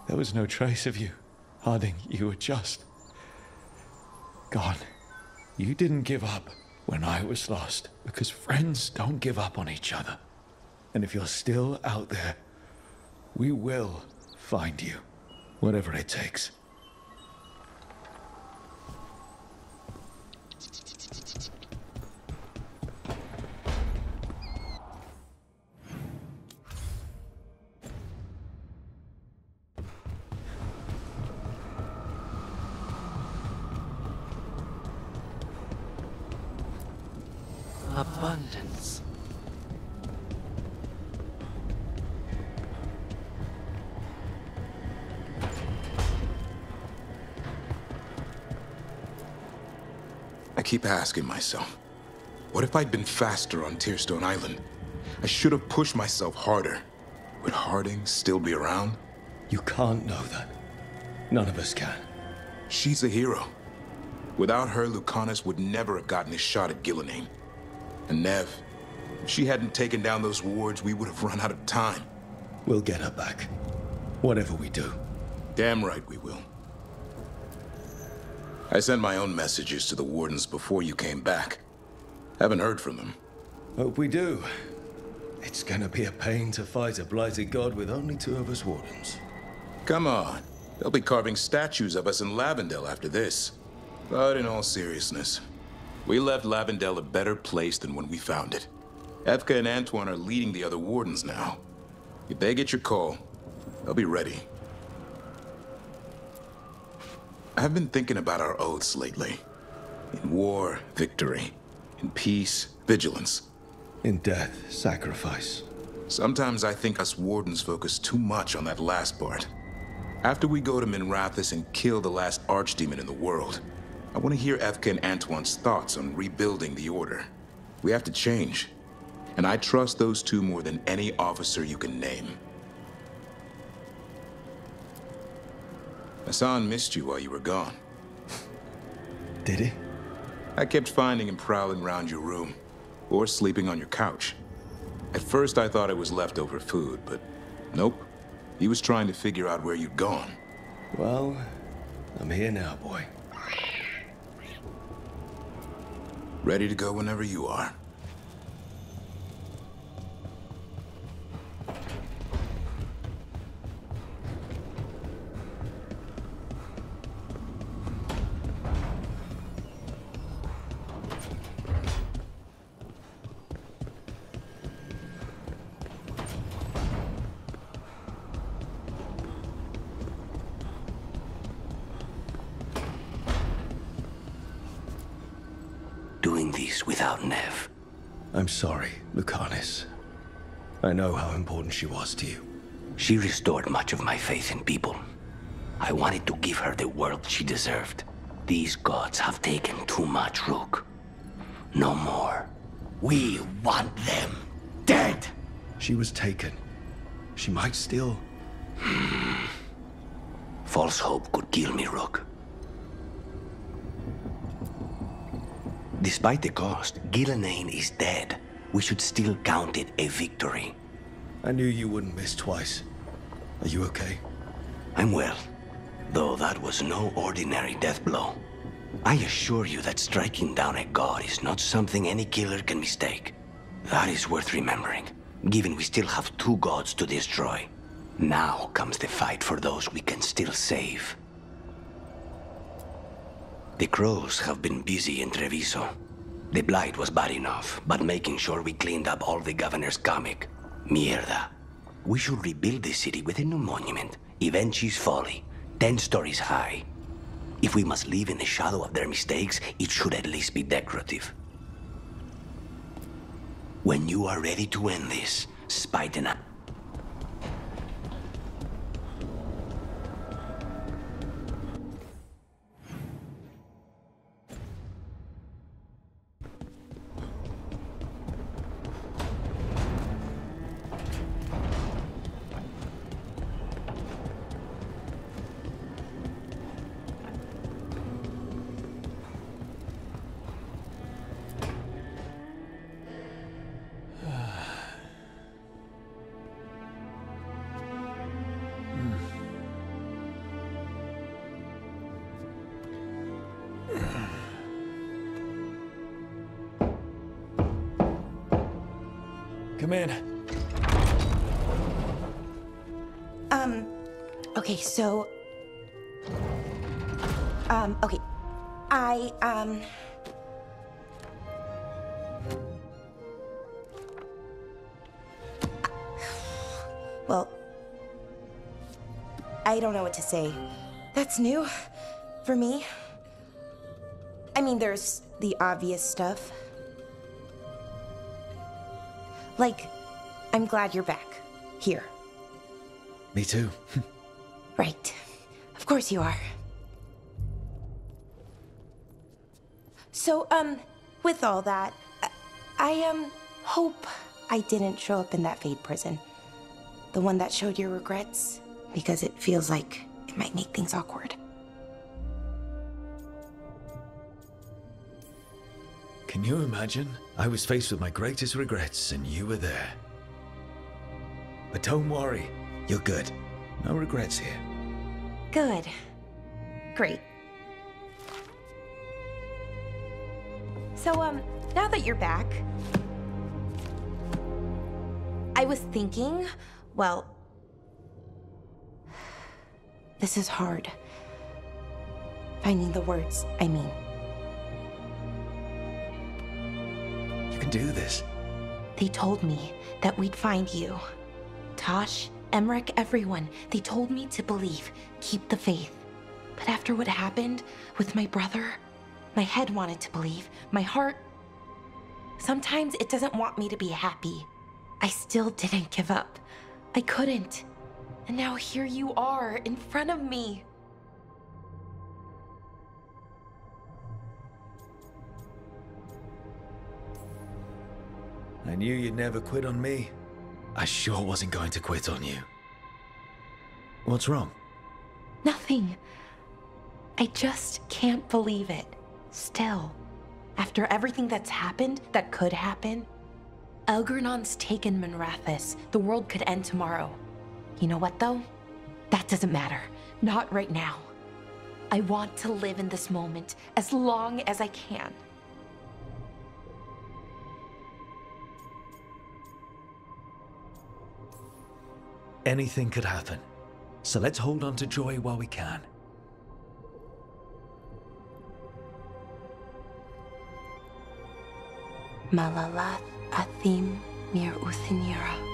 There was no trace of you. Harding, you were just... gone. You didn't give up when I was lost, because friends don't give up on each other. And if you're still out there, we will find you, whatever it takes. Abundance. I keep asking myself, what if I'd been faster on Tearstone Island? I should have pushed myself harder. Would Harding still be around? You can't know that. None of us can. She's a hero. Without her, Lucanus would never have gotten his shot at Gillenane. And Nev, if she hadn't taken down those wards, we would have run out of time. We'll get her back. Whatever we do. Damn right we will. I sent my own messages to the wardens before you came back. Haven't heard from them. Hope we do. It's gonna be a pain to fight a blighted god with only 2 of us wardens. Come on. They'll be carving statues of us in Lavendel after this. But in all seriousness, we left Lavendel a better place than when we found it. Evka and Antoine are leading the other wardens now. If they get your call, they'll be ready. I've been thinking about our oaths lately. In war, victory. In peace, vigilance. In death, sacrifice. Sometimes I think us wardens focus too much on that last part. After we go to Minrathous and kill the last archdemon in the world, I want to hear Evka and Antoine's thoughts on rebuilding the Order. We have to change. And I trust those 2 more than any officer you can name. Hassan missed you while you were gone. Did he? I kept finding him prowling around your room, or sleeping on your couch. At first I thought it was leftover food, but nope. He was trying to figure out where you'd gone. Well, I'm here now, boy. Ready to go whenever you are. Doing this without Nev. I'm sorry, Lucanus. I know how important she was to you. She restored much of my faith in people. I wanted to give her the world she deserved. These gods have taken too much, Rook. No more. We want them dead! She was taken. She might still... False hope could kill me, Rook. Despite the cost, Gillenane is dead. We should still count it a victory. I knew you wouldn't miss twice. Are you okay? I'm well, though that was no ordinary death blow. I assure you that striking down a god is not something any killer can mistake. That is worth remembering, given we still have 2 gods to destroy. Now comes the fight for those we can still save. The crows have been busy in Treviso. The blight was bad enough, but making sure we cleaned up all the governor's comic. Mierda. We should rebuild the city with a new monument, Evenchi's Folly, 10 stories high. If we must live in the shadow of their mistakes, it should at least be decorative. When you are ready to end this, Spite and I... Come in. Okay, so... okay. Well... I don't know what to say. That's new for me. I mean, there's the obvious stuff. Like, I'm glad you're back. Here. Me too. Right. Of course you are. So, with all that, I hope I didn't show up in that Fade prison. The one that showed your regrets, because it feels like it might make things awkward. Can you imagine? I was faced with my greatest regrets and you were there. But don't worry, you're good. No regrets here. Good. Great. So, now that you're back, I was thinking, well, this is hard. Finding the words, I mean. You can do this. They told me that we'd find you. Tosh, Emmerich, everyone. They told me to believe, keep the faith. But after what happened with my brother, my head wanted to believe. My heart, sometimes it doesn't want me to be happy. I still didn't give up. I couldn't. And now here you are, in front of me. I knew you'd never quit on me. I sure wasn't going to quit on you. What's wrong? Nothing. I just can't believe it. Still. After everything that's happened, that could happen, Elgernon's taken Minrathous. The world could end tomorrow. You know what, though? That doesn't matter. Not right now. I want to live in this moment as long as I can. Anything could happen. So let's hold on to joy while we can. Malalath Athim Mir Uthinira.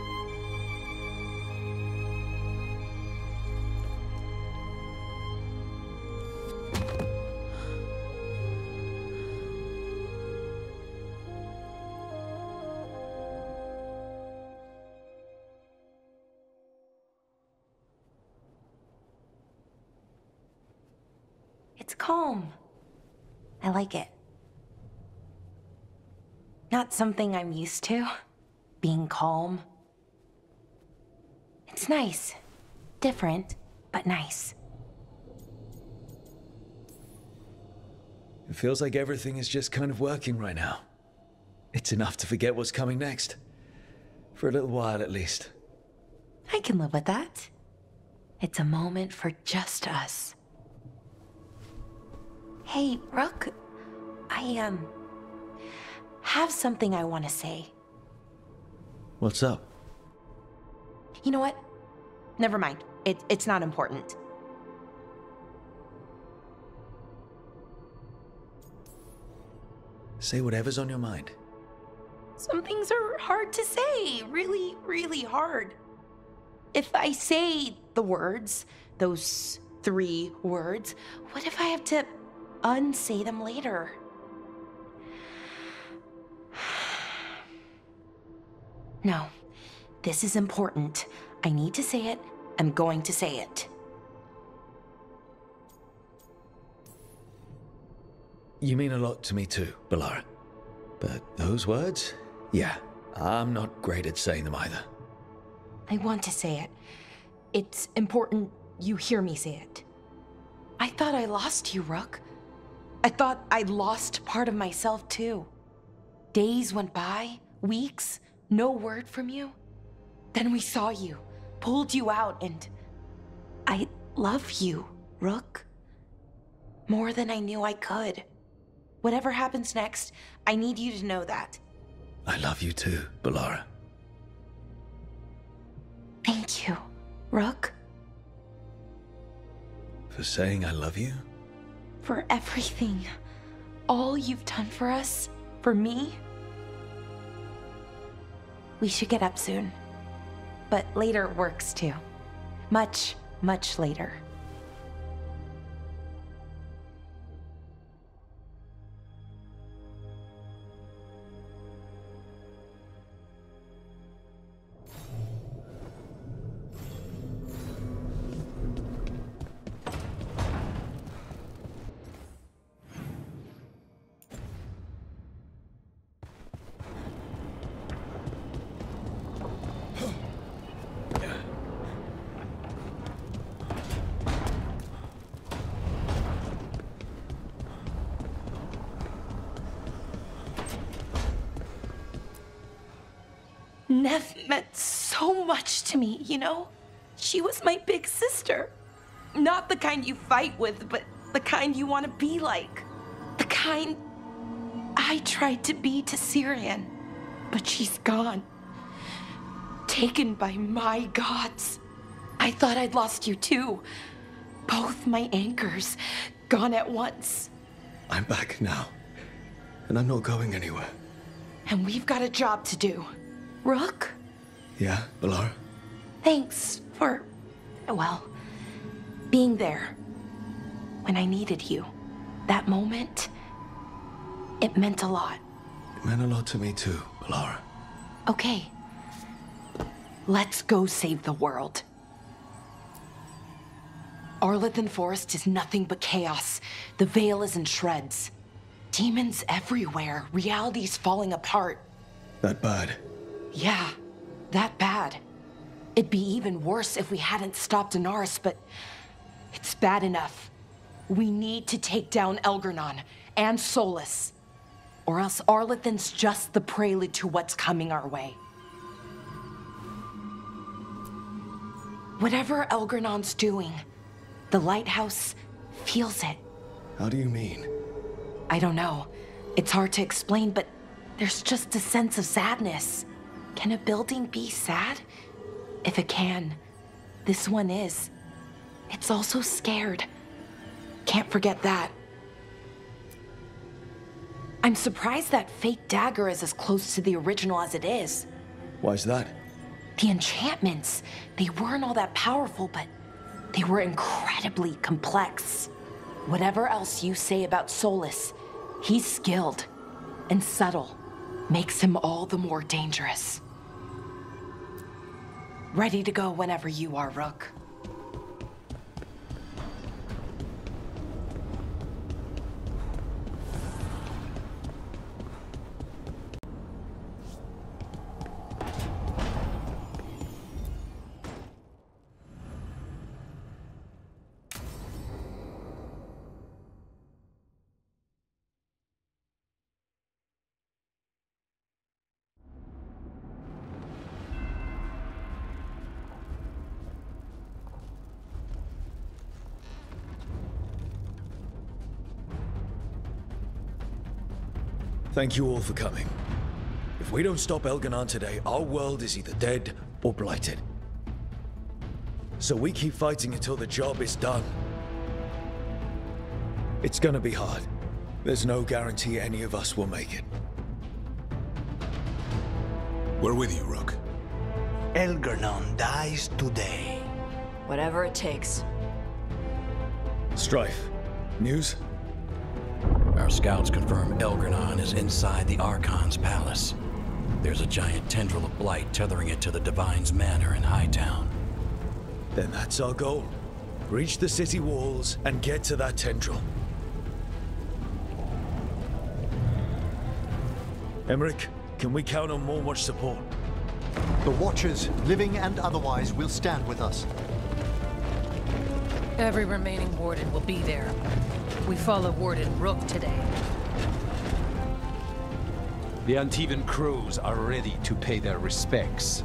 It's calm. I like it. Not something I'm used to, being calm. It's nice. Different, but nice. It feels like everything is just kind of working right now. It's enough to forget what's coming next. For a little while, at least. I can live with that. It's a moment for just us. Hey, Rook. I, have something I want to say. What's up? You know what? Never mind. It's not important. Say whatever's on your mind. Some things are hard to say. Really, really hard. If I say the words, those 3 words, what if I have to unsay them later? No, this is important. I need to say it. I'm going to say it. You mean a lot to me too, Bellara. But those words? Yeah, I'm not great at saying them either. I want to say it. It's important you hear me say it. I thought I lost you, Rook. I thought I lost part of myself too. Days went by, weeks, no word from you. Then we saw you, pulled you out, and I love you, Rook. More than I knew I could. Whatever happens next, I need you to know that. I love you too, Bellara. Thank you, Rook. For saying I love you? For everything. All you've done for us, for me. We should get up soon. But later works too. Much, much later. Nev meant so much to me, you know? She was my big sister. Not the kind you fight with, but the kind you want to be like. The kind I tried to be to Syrian, but she's gone. Taken by my gods. I thought I'd lost you too. Both my anchors, gone at once. I'm back now, and I'm not going anywhere. And we've got a job to do. Rook? Yeah, Bellara? Thanks for, well, being there when I needed you. That moment, it meant a lot. It meant a lot to me too, Bellara. Okay. Let's go save the world. Arlethan Forest is nothing but chaos. The Veil is in shreds. Demons everywhere. Reality's falling apart. That bad? Yeah, that bad. It'd be even worse if we hadn't stopped Inaris, but it's bad enough. We need to take down Elgar'nan and Solus, or else Arlethan's just the prelude to what's coming our way. Whatever Elgar'nan's doing, the lighthouse feels it. How do you mean? I don't know. It's hard to explain, but there's just a sense of sadness. Can a building be sad? If it can, this one is. It's also scared. Can't forget that. I'm surprised that fake dagger is as close to the original as it is. Why's that? The enchantments, they weren't all that powerful, but they were incredibly complex. Whatever else you say about Solus, he's skilled and subtle. Makes him all the more dangerous. Ready to go whenever you are, Rook. Thank you all for coming. If we don't stop Elganon today, our world is either dead or blighted. So we keep fighting until the job is done. It's gonna be hard. There's no guarantee any of us will make it. We're with you, Rook. Elganon dies today. Whatever it takes. Strife, news? Our scouts confirm Elganon is inside the Archon's palace. There's a giant tendril of blight tethering it to the Divine's manor in Hightown. Then that's our goal. Reach the city walls and get to that tendril. Emmerich, can we count on more Watch support? The Watchers, living and otherwise, will stand with us. Every remaining Warden will be there. We follow Warden Rook today. The Antivan crows are ready to pay their respects.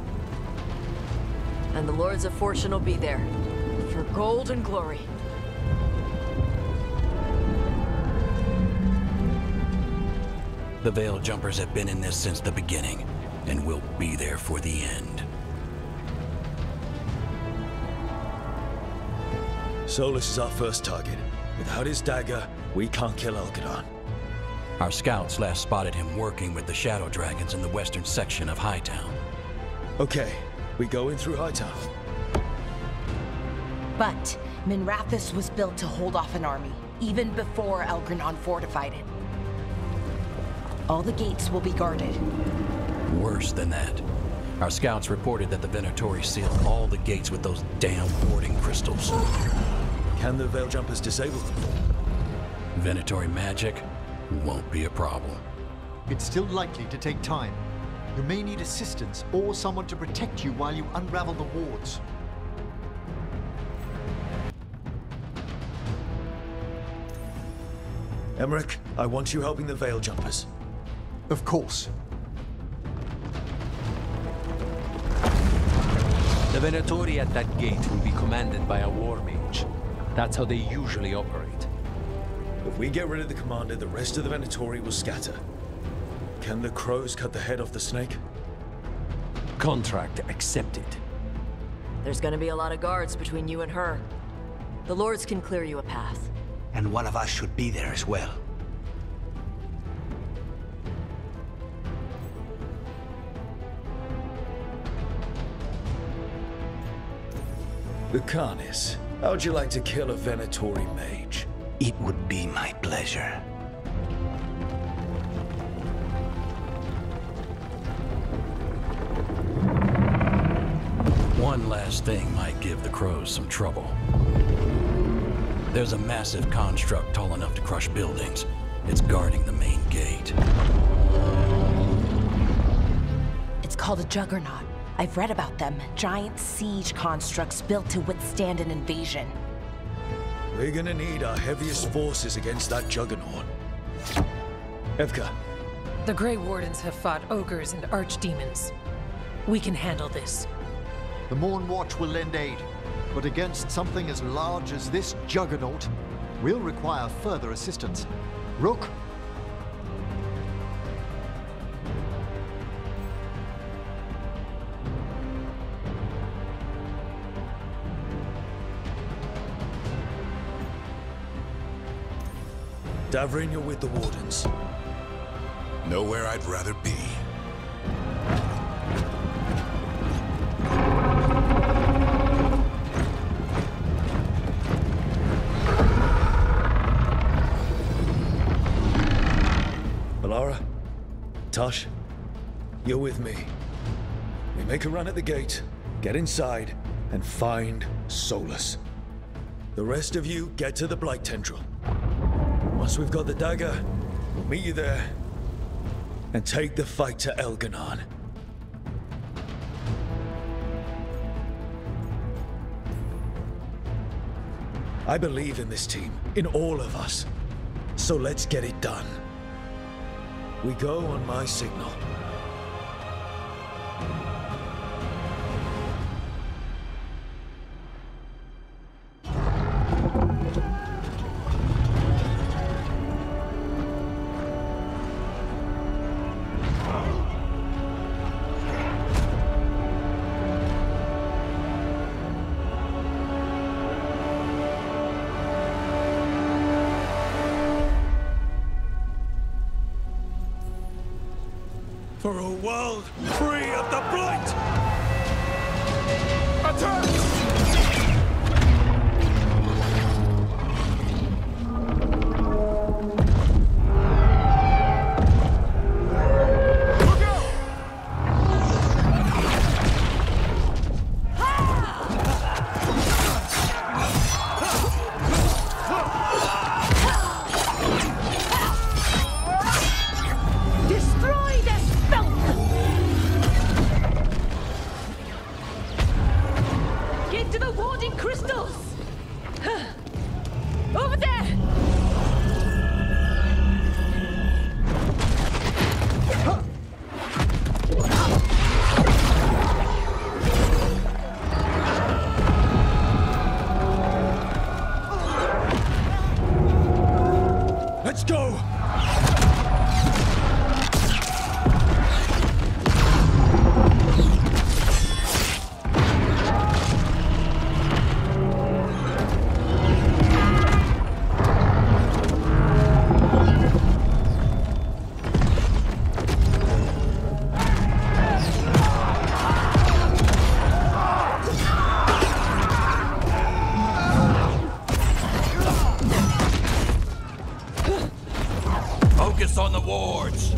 And the Lords of Fortune will be there. For gold and glory. The Veil Jumpers have been in this since the beginning, and will be there for the end. Solus is our first target. Without his dagger, we can't kill Elganon. Our scouts last spotted him working with the Shadow Dragons in the western section of Hightown. Okay, we go in through Hightown. But Minrathous was built to hold off an army, even before Elganon fortified it. All the gates will be guarded. Worse than that. Our scouts reported that the Venatori sealed all the gates with those damn warding crystals. Can the Veil Jumpers disable them? Venatori magic won't be a problem. It's still likely to take time. You may need assistance or someone to protect you while you unravel the wards. Emmerich, I want you helping the Veil Jumpers. Of course. The Venatori at that gate will be commanded by a war mage. That's how they usually operate. If we get rid of the commander, the rest of the Venatori will scatter. Can the crows cut the head off the snake? Contract accepted. There's gonna be a lot of guards between you and her. The Lords can clear you a path. And one of us should be there as well. The Carnis. How'd you like to kill a Venatori mage? It would be my pleasure. One last thing might give the crows some trouble. There's a massive construct tall enough to crush buildings. It's guarding the main gate. It's called a Juggernaut. I've read about them. Giant siege constructs built to withstand an invasion. We're gonna need our heaviest forces against that Juggernaut. Evka. The Grey Wardens have fought ogres and archdemons. We can handle this. The Morn Watch will lend aid, but against something as large as this Juggernaut, we'll require further assistance. Rook? Davrin, you're with the Wardens. Nowhere I'd rather be. Bellara, Tosh, you're with me. We make a run at the gate, get inside, and find Solus. The rest of you get to the Blight Tendril. Once we've got the dagger, we'll meet you there and take the fight to Elganon. I believe in this team, in all of us. So let's get it done. We go on my signal. For a world free of the Blight! Attack! On the wards!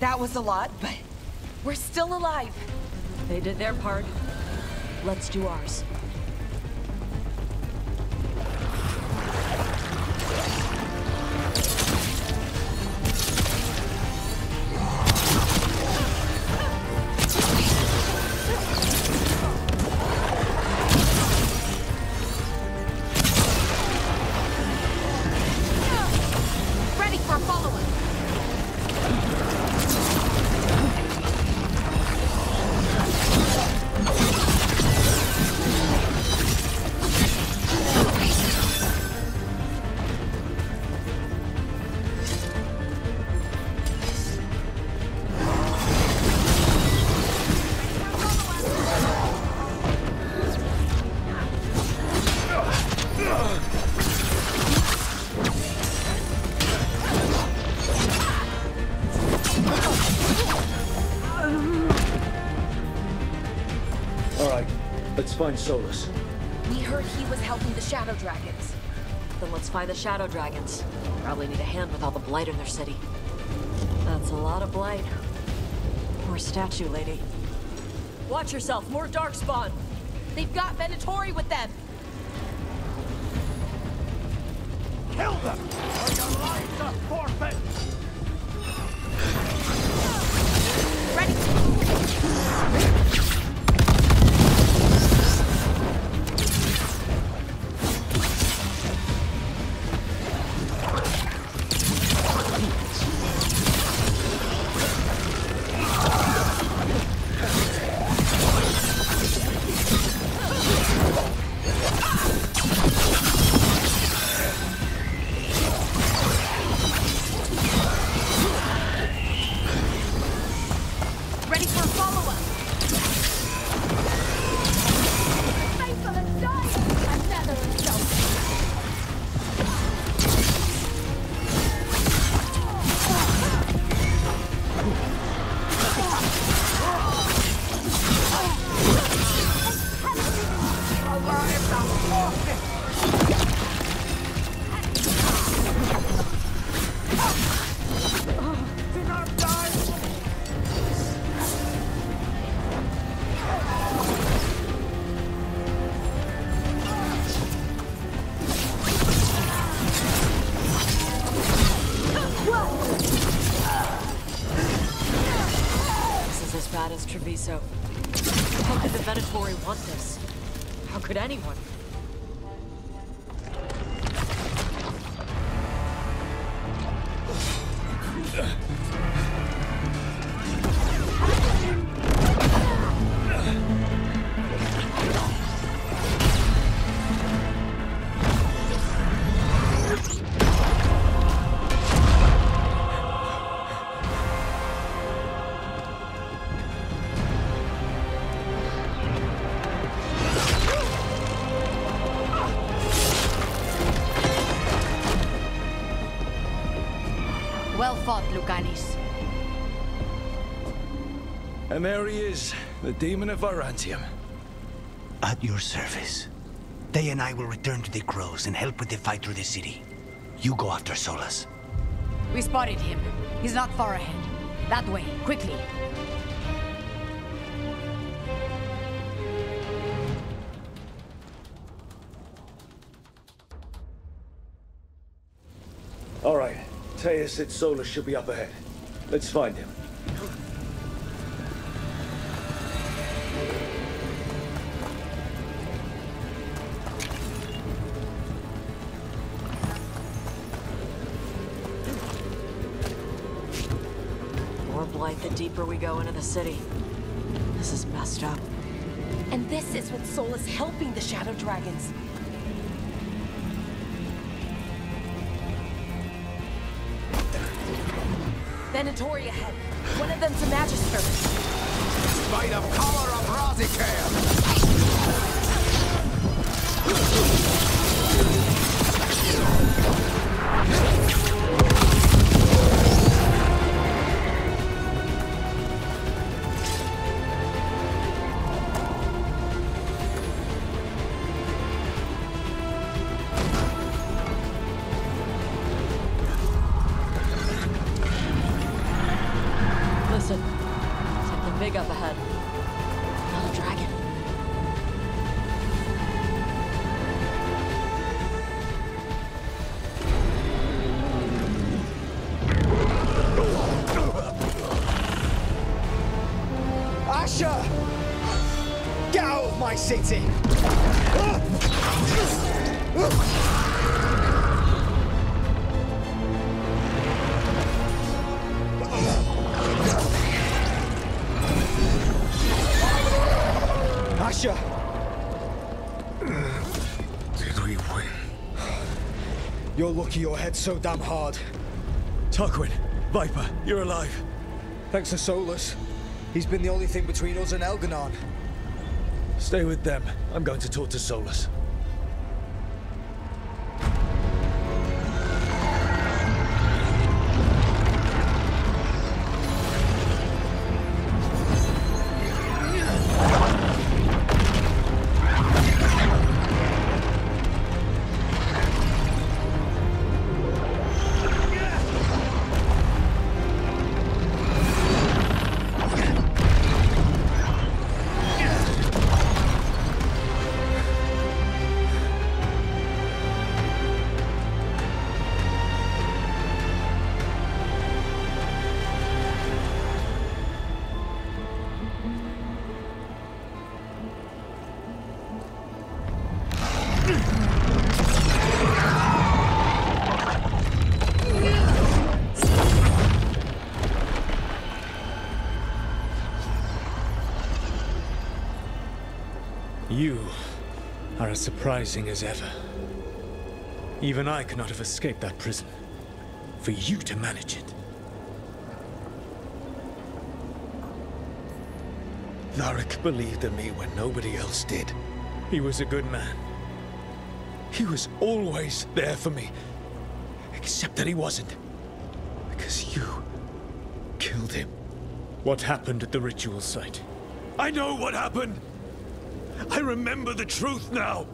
That was a lot, but we're still alive. They did their part. Let's do ours. find Solus? We heard he was helping the Shadow Dragons. Then let's find the Shadow Dragons. Probably need a hand with all the blight in their city. That's a lot of blight. Poor statue lady. Watch yourself, more Darkspawn! They've got Venatori with them! Kill them! Or your lives are forfeit! So, how could the Venatori want this? How could anyone? Well fought, Lucanis. And there he is, the demon of Virantium. At your service. They and I will return to the Crows and help with the fight through the city. You go after Solus. We spotted him. He's not far ahead. That way, quickly. All right. Teia said Solus should be up ahead. Let's find him. More blight the deeper we go into the city. This is messed up. And this is what Solus helping the Shadow Dragons. Venatori ahead. One of them's a Magister. By the power of Razikale! Big up ahead. Another dragon. Asher! Get out of my city! Asher! Did we win? You're lucky your head's so damn hard. Tarquin, Viper, you're alive. Thanks to Solus. He's been the only thing between us and Elganon. Stay with them. I'm going to talk to Solus. as surprising as ever. Even I could not have escaped that prison. For you to manage it. Varric believed in me when nobody else did. He was a good man. He was always there for me. Except that he wasn't. Because you killed him. What happened at the ritual site? I know what happened! I remember the truth now!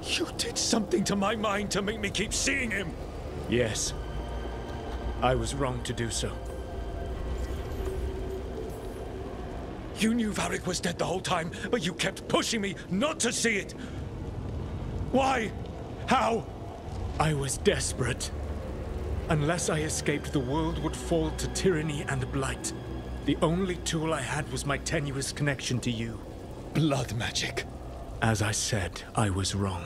You did something to my mind to make me keep seeing him! Yes. I was wrong to do so. You knew Varric was dead the whole time, but you kept pushing me not to see it! Why? How? I was desperate. Unless I escaped, the world would fall to tyranny and blight. The only tool I had was my tenuous connection to you. Blood magic. As I said, I was wrong.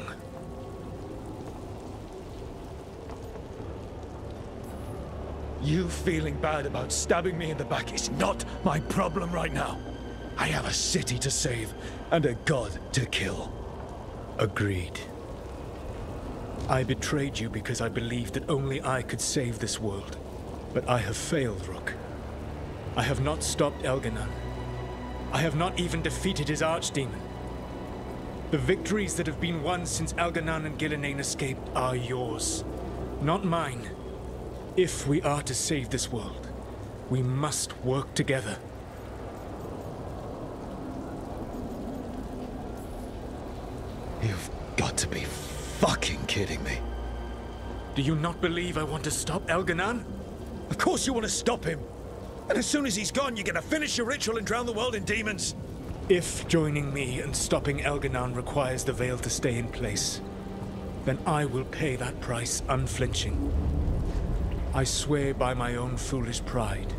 You feeling bad about stabbing me in the back is not my problem right now. I have a city to save and a god to kill. Agreed. I betrayed you because I believed that only I could save this world. But I have failed, Rook. I have not stopped Elganan. I have not even defeated his archdemon. The victories that have been won since Elganan and Gilinain escaped are yours, not mine. If we are to save this world, we must work together. You've got to be fucking kidding me. Do you not believe I want to stop Elganan? Of course you want to stop him. And as soon as he's gone, you're gonna finish your ritual and drown the world in demons. If joining me and stopping Elganan requires the veil to stay in place, then I will pay that price unflinching. I swear by my own foolish pride,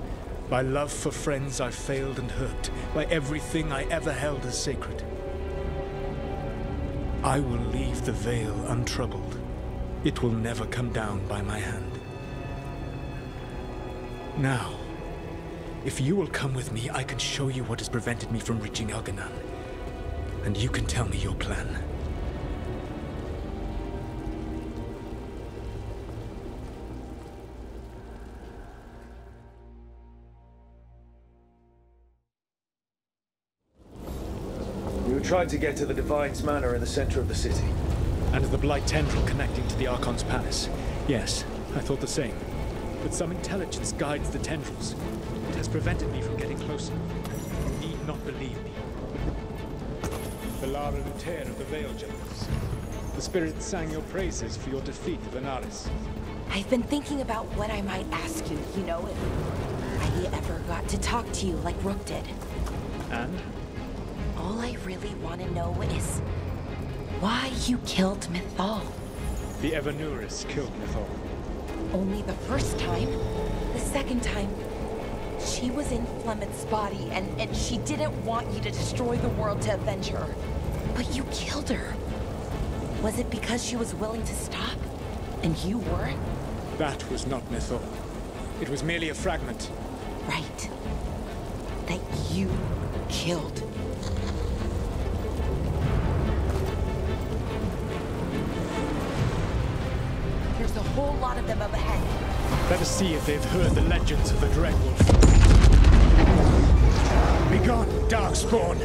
by love for friends I've failed and hurt, by everything I ever held as sacred. I will leave the veil untroubled. It will never come down by my hand. Now, if you will come with me, I can show you what has prevented me from reaching Elganan. And you can tell me your plan. You tried to get to the Divine's Manor in the center of the city. And the Blight Tendril connecting to the Archon's Palace. Yes, I thought the same. But some intelligence guides the tendrils. It has prevented me from getting closer. You need not believe me. Bellara Luther of the Veil Jumpers. The spirits sang your praises for your defeat of Anaris. I've been thinking about what I might ask you, you know, if I ever got to talk to you like Rook did. And? All I really want to know is why you killed Mythal. The Evanuris killed Mythal. Only the first time. The second time, she was in Flemeth's body, and she didn't want you to destroy the world to avenge her. But you killed her. Was it because she was willing to stop, and you weren't? That was not Mythal. It was merely a fragment. Right. That you killed. There's a whole lot of them up ahead. Let us see if they've heard the legends of the Dreadwolf. Begone, Darkspawn!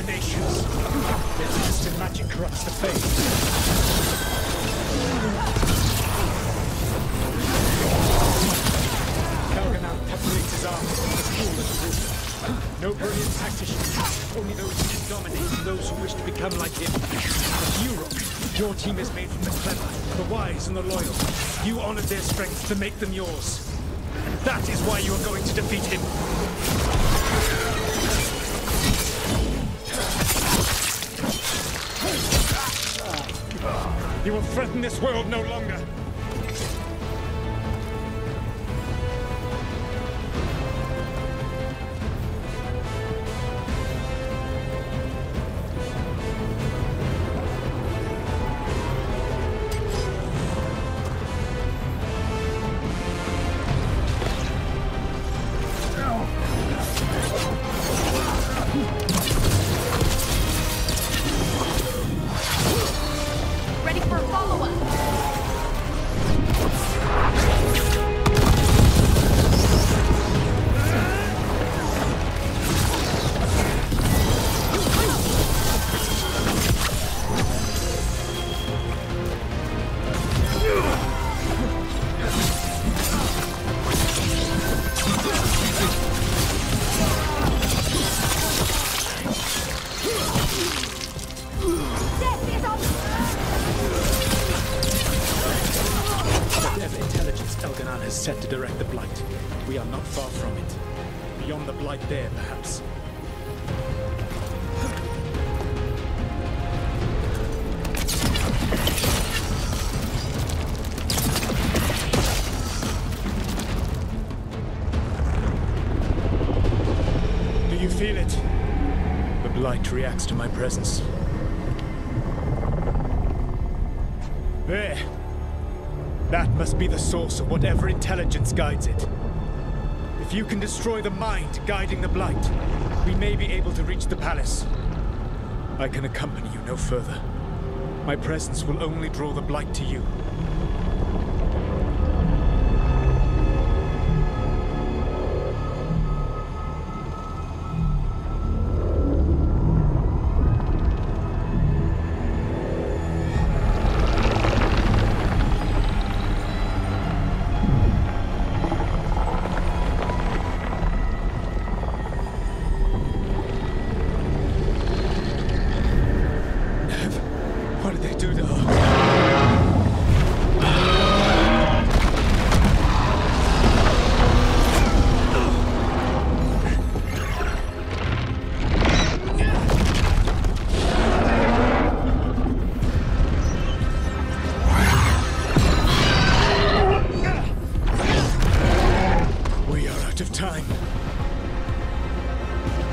abominations. Their twisted magic corrupts the faith. Elganan perforates his arms with the pool of the water. No brilliant tactician, only those who can dominate and those who wish to become like him. But you, Rook, your team is made from the clever, the wise, and the loyal. You honored their strength to make them yours. And that is why you are going to defeat him. You will threaten this world no longer. Ready for a follow-up. Whatever intelligence Elganan has set to direct the Blight, we are not far from it. Beyond the Blight there, perhaps. Do you feel it? The Blight reacts to my presence. There. That must be the source of whatever intelligence guides it. If you can destroy the mind guiding the Blight, we may be able to reach the palace. I can accompany you no further. My presence will only draw the Blight to you. What did they do to her? We are out of time.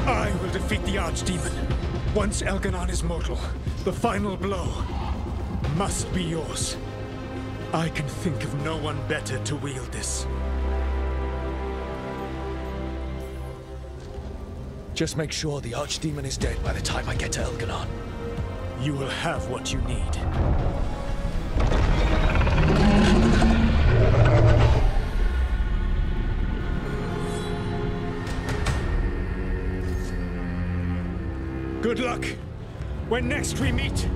I will defeat the Archdemon. Once Elganan is mortal, the final blow must be yours. I can think of no one better to wield this. Just make sure the Archdemon is dead by the time I get to Elganan. You will have what you need. Good luck. When next we meet,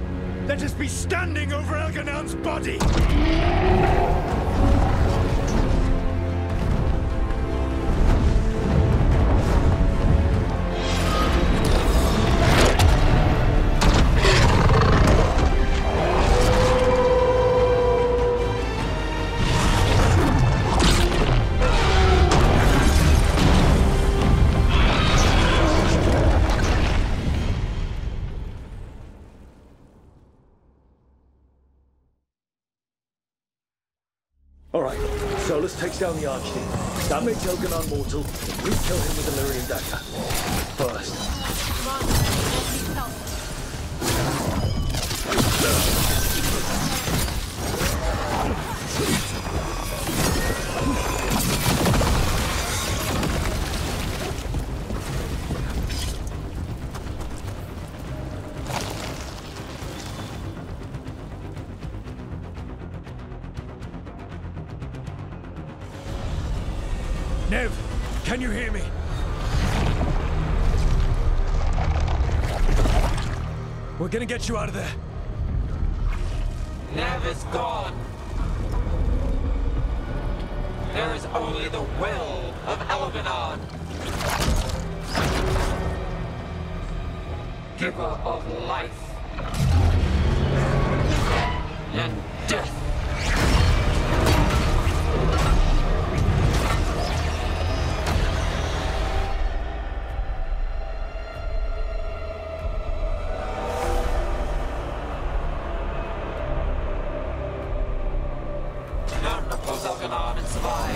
let us be standing over Elganan's body! Alright, Solus takes down the Archdemon. That makes Elganan mortal. We kill him with the Lyrian dagger. First. Nev, can you hear me? We're gonna get you out of there. Nev is gone. There is only the will of Elganon. Giver of life and death. None oppose Elganon and survive.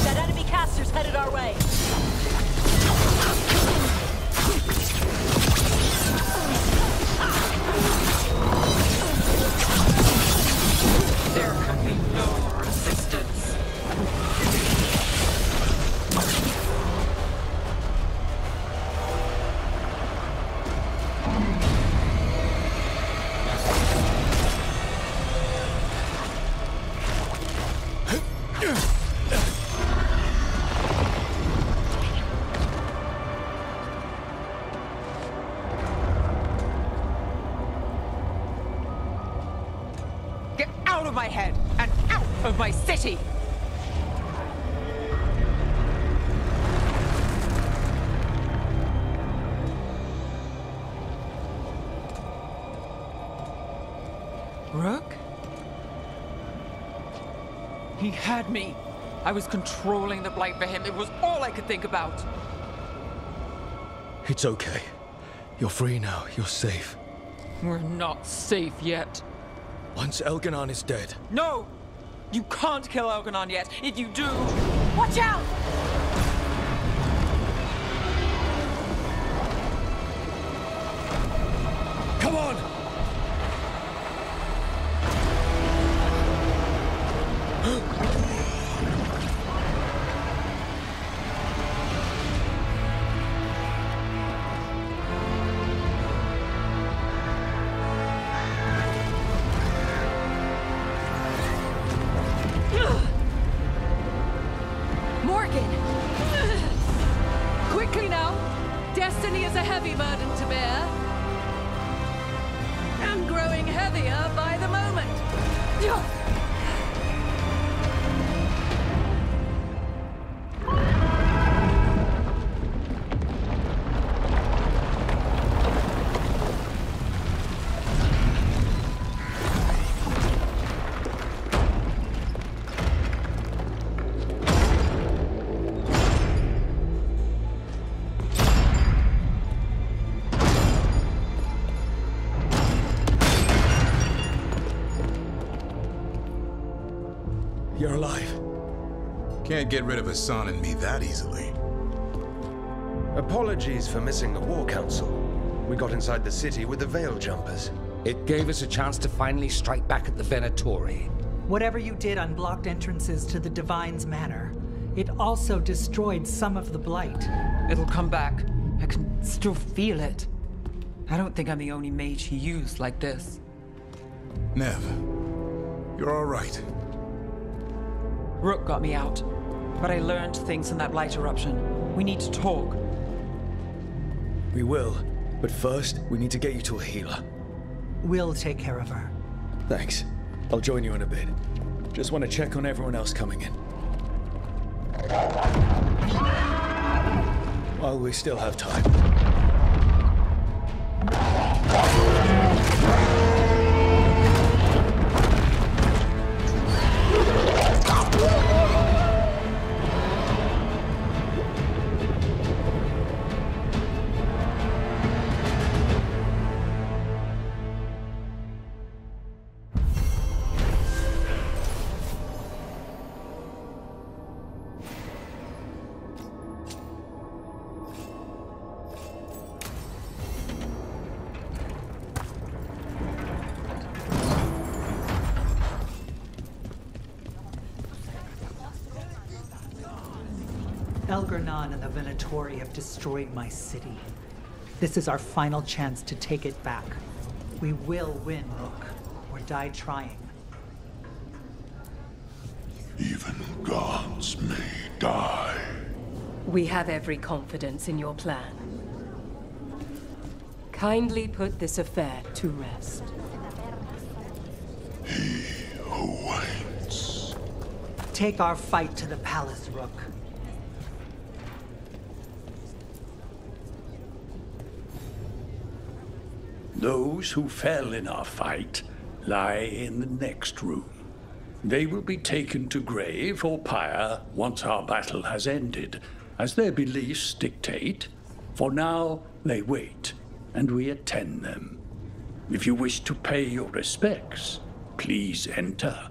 That enemy caster's headed our way. There can be no resistance. Get out of my head and out of my city! Rook? He had me. I was controlling the Blight for him. It was all I could think about. It's okay. You're free now. You're safe. We're not safe yet. Once Elganon is dead. No! You can't kill Elganon yet. If you do... Watch out! Come on! Morgan! Quickly now! Destiny is a heavy burden to bear. And growing heavier by the moment. You're alive. Can't get rid of Hassan and me that easily. Apologies for missing the War Council. We got inside the city with the Veil Jumpers. It gave us a chance to finally strike back at the Venatori. Whatever you did unblocked entrances to the Divine's Manor. It also destroyed some of the Blight. It'll come back. I can still feel it. I don't think I'm the only mage he used like this. Nev, you're all right. Rook got me out, but I learned things from that Blight eruption. We need to talk. We will, but first, we need to get you to a healer. We'll take care of her. Thanks. I'll join you in a bit. Just want to check on everyone else coming in. While we still have time. Elganon and the Venatori have destroyed my city. This is our final chance to take it back. We will win, Rook, or die trying. Even gods may die. We have every confidence in your plan. Kindly put this affair to rest. He who waits. Take our fight to the palace, Rook. Those who fell in our fight lie in the next room. They will be taken to grave or pyre once our battle has ended, as their beliefs dictate. For now, they wait, and we attend them. If you wish to pay your respects, please enter.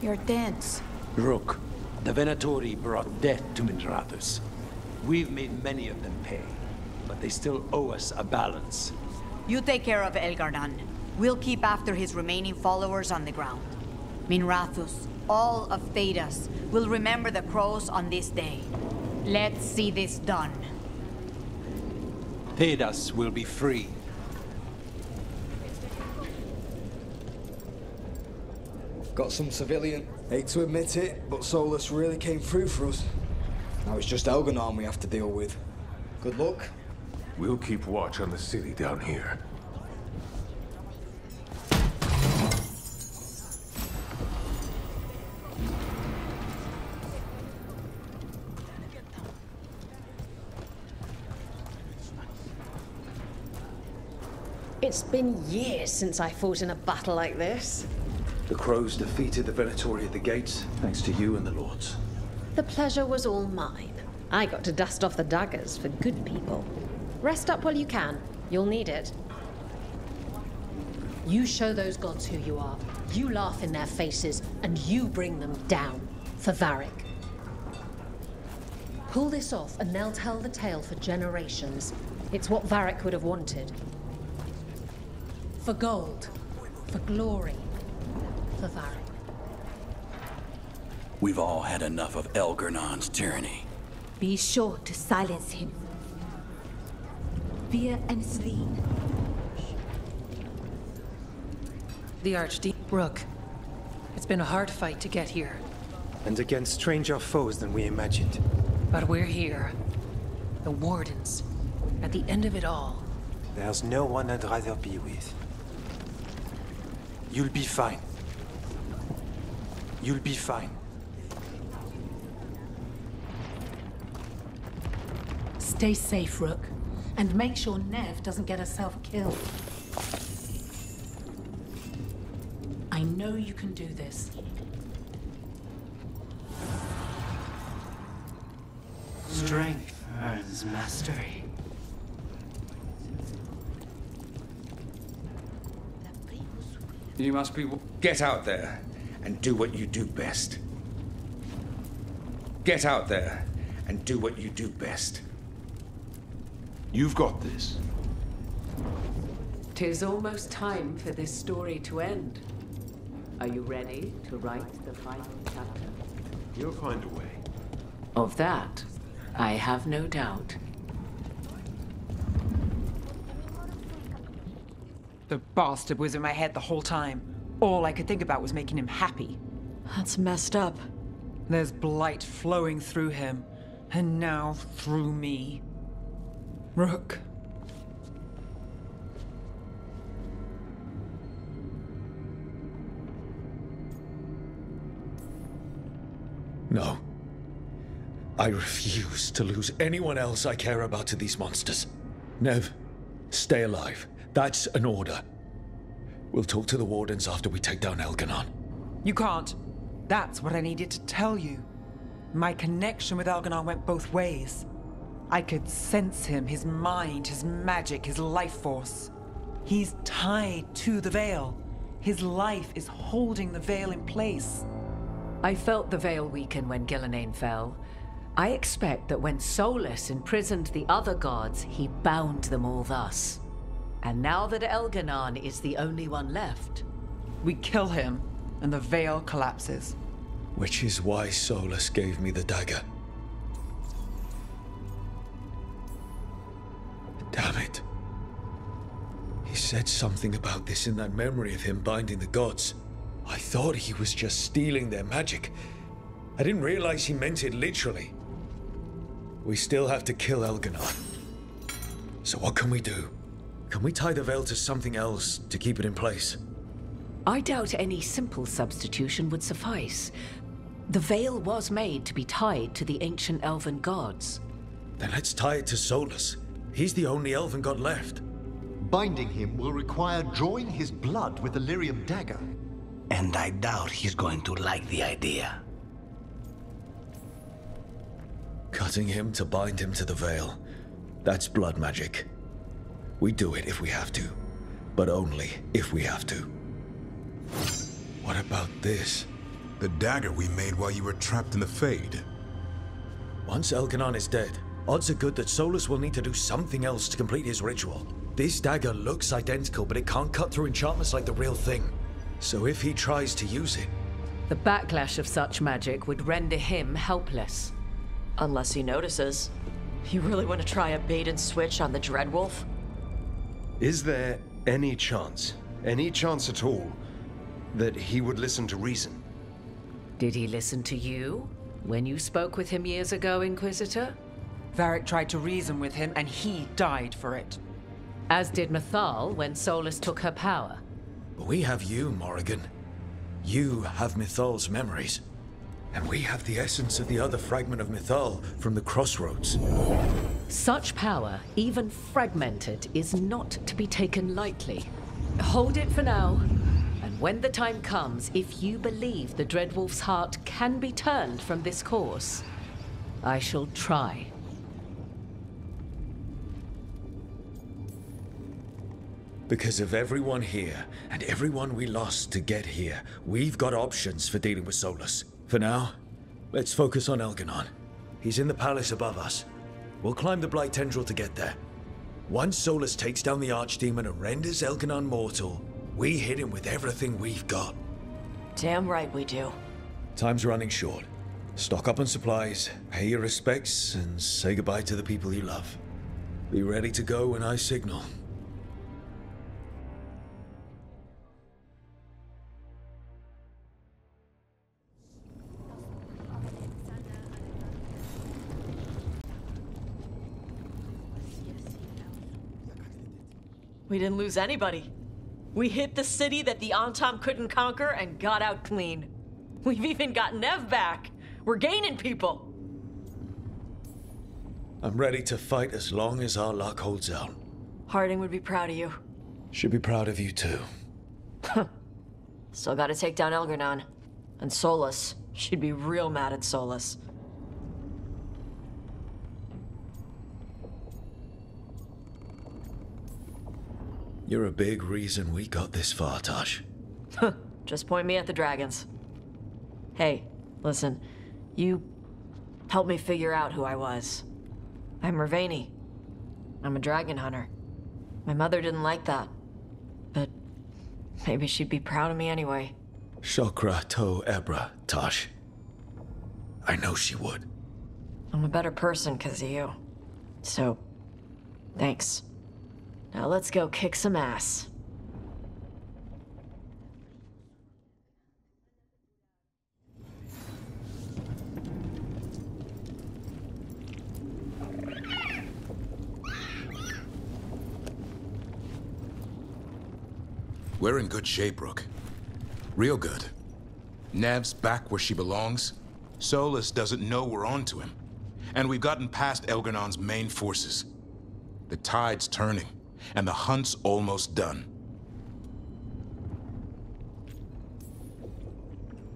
You're dense. Rook, the Venatori brought death to Minrathus. We've made many of them pay, but they still owe us a balance. You take care of Elgar'nan. We'll keep after his remaining followers on the ground. Minrathus, all of Thedas, will remember the crows on this day. Let's see this done. Thedas will be free. Got some civilian. Hate to admit it, but Solus really came through for us. Now it's just Elgar'nan we have to deal with. Good luck. We'll keep watch on the city down here. It's been years since I fought in a battle like this. The crows defeated the Venatori at the gates, thanks to you and the lords. The pleasure was all mine. I got to dust off the daggers for good people. Rest up while you can. You'll need it. You show those gods who you are. You laugh in their faces, and you bring them down for Varric. Pull this off, and they'll tell the tale for generations. It's what Varric would have wanted. For gold. For glory. For Varric. We've all had enough of Elgar'nan's tyranny. Be sure to silence him. Fear and Svein. The Archdeacon. Rook, it's been a hard fight to get here. And against stranger foes than we imagined. But we're here. The Wardens. At the end of it all. There's no one I'd rather be with. You'll be fine. You'll be fine. Stay safe, Rook. And make sure Nev doesn't get herself killed. I know you can do this. Strength earns mastery. You must be... Get out there and do what you do best. Get out there and do what you do best. You've got this. 'Tis almost time for this story to end. Are you ready to write the final chapter? You'll find a way. Of that, I have no doubt. The bastard was in my head the whole time. All I could think about was making him happy. That's messed up. There's blight flowing through him, and now through me. Rook. No. I refuse to lose anyone else I care about to these monsters. Nev, stay alive. That's an order. We'll talk to the Wardens after we take down Elganon. You can't. That's what I needed to tell you. My connection with Elganon went both ways. I could sense him, his mind, his magic, his life force. He's tied to the Veil. His life is holding the Veil in place. I felt the Veil weaken when Gillenane fell. I expect that when Solus imprisoned the other gods, he bound them all thus. And now that Elganon is the only one left... We kill him, and the Veil collapses. Which is why Solus gave me the dagger. Damn it. He said something about this in that memory of him binding the gods. I thought he was just stealing their magic. I didn't realize he meant it literally. We still have to kill Elganon. So what can we do? Can we tie the Veil to something else to keep it in place? I doubt any simple substitution would suffice. The Veil was made to be tied to the ancient elven gods. Then let's tie it to Solus. He's the only elven god left. Binding him will require drawing his blood with the lyrium dagger. And I doubt he's going to like the idea. Cutting him to bind him to the Veil. That's blood magic. We do it if we have to, but only if we have to. What about this? The dagger we made while you were trapped in the Fade. Once Elganon is dead, odds are good that Solus will need to do something else to complete his ritual. This dagger looks identical, but it can't cut through enchantments like the real thing. So if he tries to use it... The backlash of such magic would render him helpless. Unless he notices. You really want to try a bait and switch on the Dreadwolf? Is there any chance at all, that he would listen to reason? Did he listen to you when you spoke with him years ago, Inquisitor? Varric tried to reason with him, and he died for it. As did Mythal when Solus took her power. But we have you, Morrigan. You have Mythal's memories. And we have the essence of the other fragment of Mythal from the Crossroads. Such power, even fragmented, is not to be taken lightly. Hold it for now. And when the time comes, if you believe the Dreadwolf's heart can be turned from this course, I shall try. Because of everyone here, and everyone we lost to get here, we've got options for dealing with Solus. For now, let's focus on Elganon. He's in the palace above us. We'll climb the Blight Tendril to get there. Once Solus takes down the Archdemon and renders Elganon mortal, we hit him with everything we've got. Damn right we do. Time's running short. Stock up on supplies, pay your respects, and say goodbye to the people you love. Be ready to go when I signal. We didn't lose anybody. We hit the city that the Antam couldn't conquer and got out clean. We've even got Nev back. We're gaining people. I'm ready to fight as long as our luck holds out. Harding would be proud of you. Should be proud of you too. Still gotta take down Elganon. And Solus. She'd be real mad at Solus. You're a big reason we got this far, Tosh. Just point me at the dragons. Hey, listen. You helped me figure out who I was. I'm Ravani. I'm a dragon hunter. My mother didn't like that. But maybe she'd be proud of me anyway. Shokra to Ebra, Tosh. I know she would. I'm a better person because of you. So, thanks. Now let's go kick some ass. We're in good shape, Rook. Real good. Nev's back where she belongs. Solus doesn't know we're onto him. And we've gotten past Elgarnon's main forces. The tide's turning, and the hunt's almost done.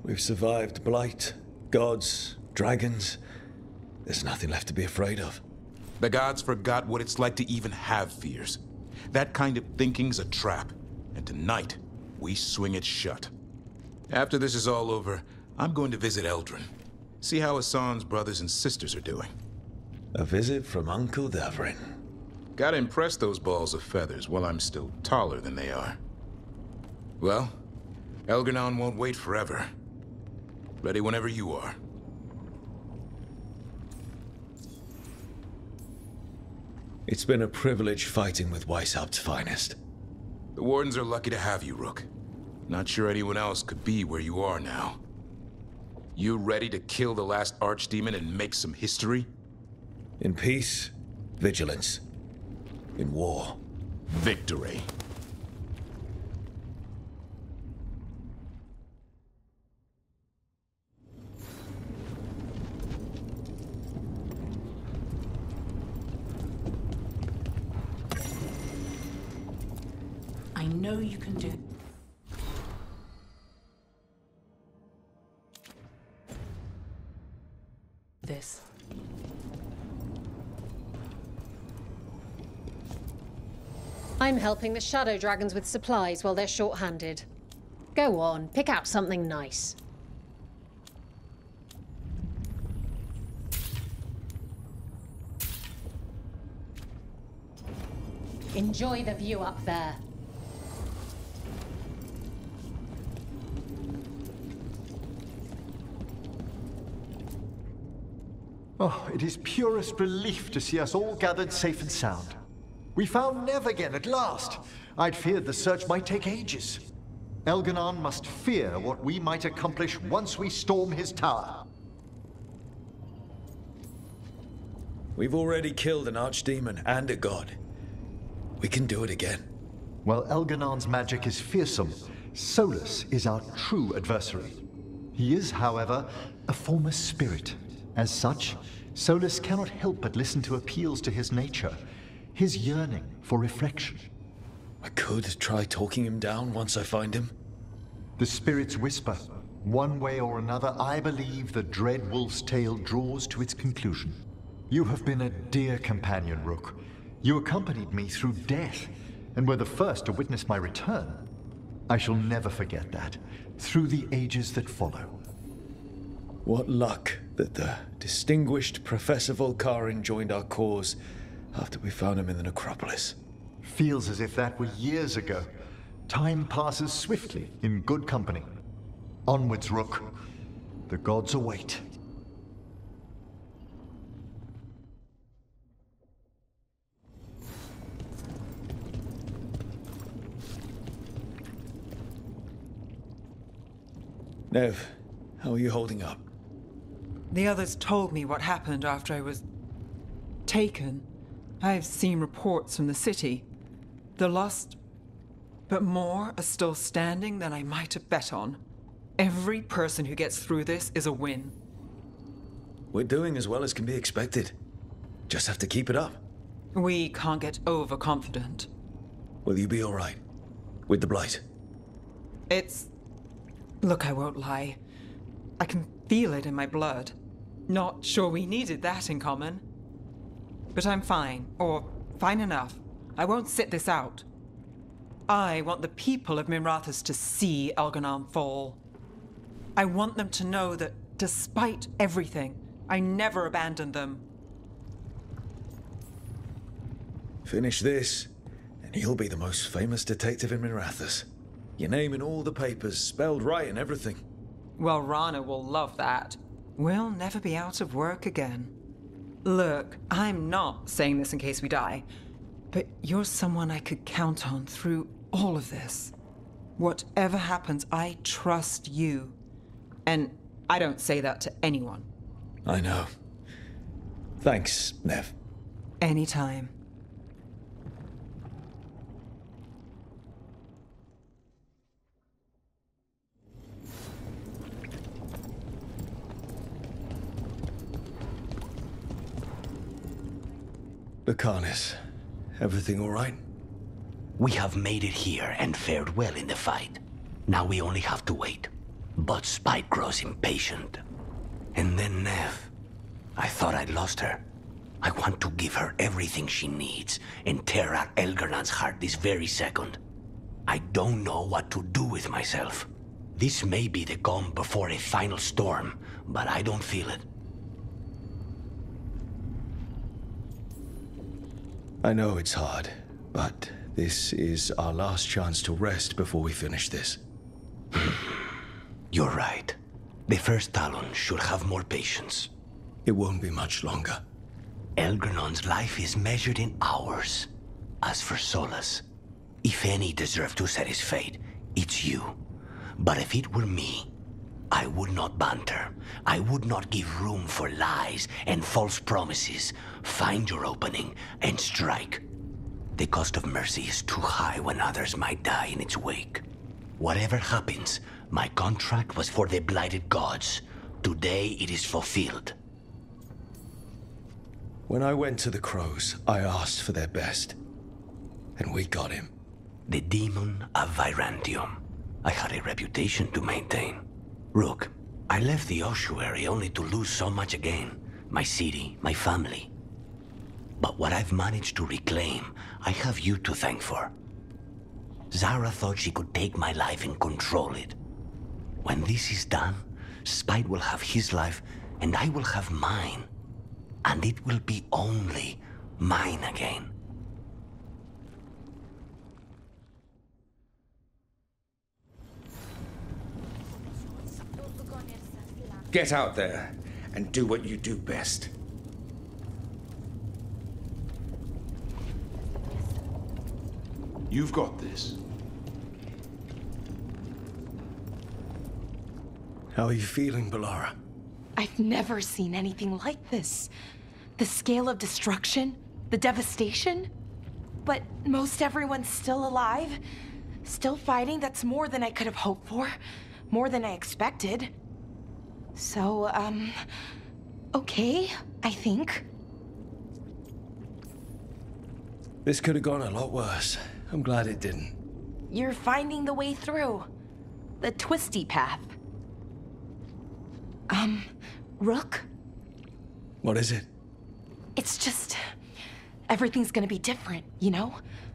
We've survived Blight, gods, dragons. There's nothing left to be afraid of. The gods forgot what it's like to even have fears. That kind of thinking's a trap, and tonight, we swing it shut. After this is all over, I'm going to visit Eldrin. See how Hassan's brothers and sisters are doing. A visit from Uncle Davrin. Gotta impress those balls of feathers while I'm still taller than they are. Well, Elgarnon won't wait forever. Ready whenever you are. It's been a privilege fighting with Weishaupt's finest. The Wardens are lucky to have you, Rook. Not sure anyone else could be where you are now. You ready to kill the last Archdemon and make some history? In peace, vigilance. In war, victory. I know you can do. This. I'm helping the Shadow Dragons with supplies while they're short-handed. Go on, pick out something nice. Enjoy the view up there. Oh, it is purest relief to see us all gathered safe and sound. We found Nev again at last. I'd feared the search might take ages. Elgarnon must fear what we might accomplish once we storm his tower. We've already killed an archdemon and a god. We can do it again. While Elgarnon's magic is fearsome, Solus is our true adversary. He is, however, a former spirit. As such, Solus cannot help but listen to appeals to his nature, his yearning for reflection. I could try talking him down once I find him. The spirits whisper. One way or another, I believe the dread wolf's tale draws to its conclusion. You have been a dear companion, Rook. You accompanied me through death, and were the first to witness my return. I shall never forget that, through the ages that follow. What luck that the distinguished Professor Volkarin joined our cause after we found him in the necropolis. Feels as if that were years ago. Time passes swiftly in good company. Onwards, Rook. The gods await. Nev, how are you holding up? The others told me what happened after I was taken. I've seen reports from the city. The lost, but more are still standing than I might have bet on. Every person who gets through this is a win. We're doing as well as can be expected. Just have to keep it up. We can't get overconfident. Will you be all right? With the Blight? Look, I won't lie. I can feel it in my blood. Not sure we needed that in common. But I'm fine, or fine enough. I won't sit this out. I want the people of Minrathous to see Elgarnon fall. I want them to know that, despite everything, I never abandoned them. Finish this, and you'll be the most famous detective in Minrathous. Your name in all the papers, spelled right and everything. Well, Rana will love that. We'll never be out of work again. Look, I'm not saying this in case we die, but you're someone I could count on through all of this. Whatever happens, I trust you. And I don't say that to anyone. I know. Thanks, Nev. Anytime. Lucanus, everything all right? We have made it here and fared well in the fight. Now we only have to wait. But Spike grows impatient. And then Nev. I thought I'd lost her. I want to give her everything she needs and tear out Elgarnan's heart this very second. I don't know what to do with myself. This may be the calm before a final storm, but I don't feel it. I know it's hard, but this is our last chance to rest before we finish this. You're right. The first Talon should have more patience. It won't be much longer. Elgarnan's life is measured in hours. As for Solus, if any deserve to set his fate, it's you. But if it were me, I would not banter. I would not give room for lies and false promises. Find your opening and strike. The cost of mercy is too high when others might die in its wake. Whatever happens, my contract was for the blighted gods. Today it is fulfilled. When I went to the Crows, I asked for their best. And we got him. The demon of Virantium. I had a reputation to maintain. Rook, I left the ossuary only to lose so much again. My city, my family. But what I've managed to reclaim, I have you to thank for. Zara thought she could take my life and control it. When this is done, Spite will have his life, and I will have mine. And it will be only mine again. Get out there and do what you do best. You've got this. How are you feeling, Bellara? I've never seen anything like this. The scale of destruction, the devastation. But most everyone's still alive, still fighting. That's more than I could have hoped for, more than I expected. So, okay, I think. This could have gone a lot worse. I'm glad it didn't. You're finding the way through. The twisty path. Rook? What is it? It's just... everything's gonna be different, you know?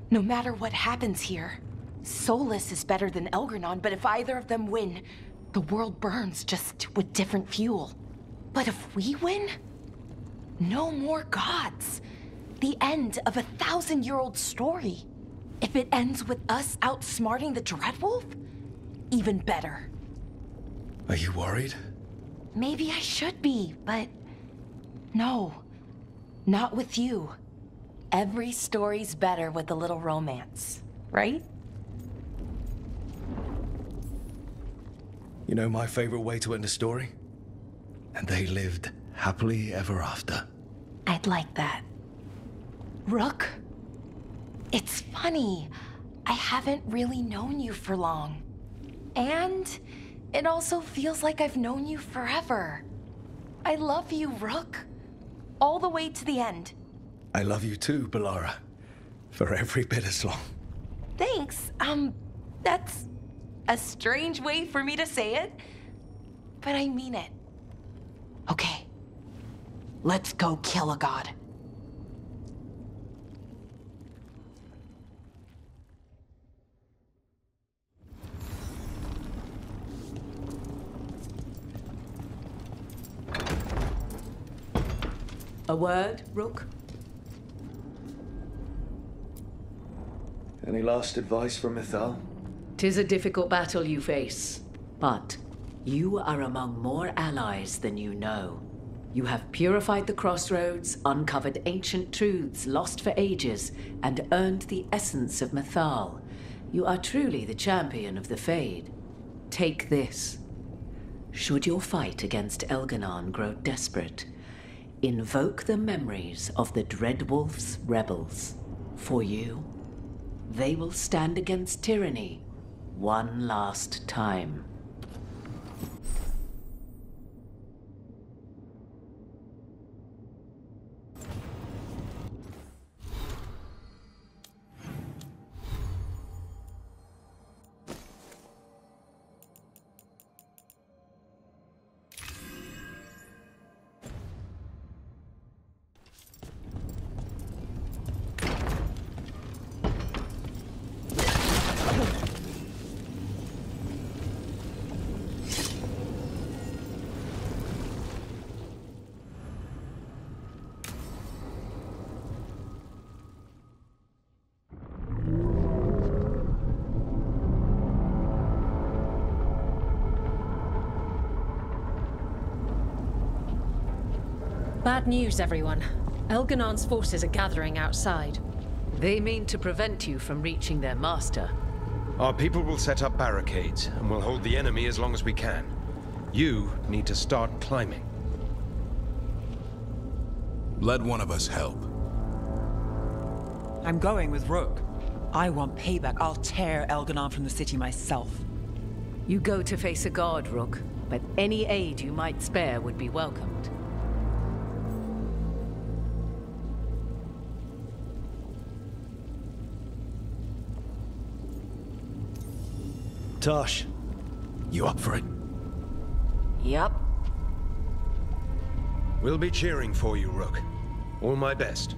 No matter what happens here. Solus is better than Elgarnan, but if either of them win, the world burns, just with different fuel. But if we win, no more gods. The end of a 1,000-year-old story. If it ends with us outsmarting the Dreadwolf, even better. Are you worried? Maybe I should be, but no, not with you. Every story's better with a little romance, right? You know my favorite way to end a story? And they lived happily ever after. I'd like that. Rook, it's funny. I haven't really known you for long. And it also feels like I've known you forever. I love you, Rook. All the way to the end. I love you too, Bellara. For every bit as long. Thanks. That's a strange way for me to say it, but I mean it. Okay, let's go kill a god. A word, Rook? Any last advice from Mythal? 'Tis a difficult battle you face, but you are among more allies than you know. You have purified the crossroads, uncovered ancient truths lost for ages, and earned the essence of Mythal. You are truly the champion of the Fade. Take this. Should your fight against Elgarnan grow desperate, invoke the memories of the Dreadwolf's rebels. For you, they will stand against tyranny one last time. Bad news, everyone. Elganon's forces are gathering outside. They mean to prevent you from reaching their master. Our people will set up barricades, and we'll hold the enemy as long as we can. You need to start climbing. Let one of us help. I'm going with Rook. I want payback. I'll tear Elganon from the city myself. You go to face a guard, Rook, but any aid you might spare would be welcomed. Tosh, you up for it? Yep. We'll be cheering for you, Rook. All my best.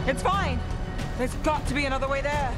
It's fine. There's got to be another way there.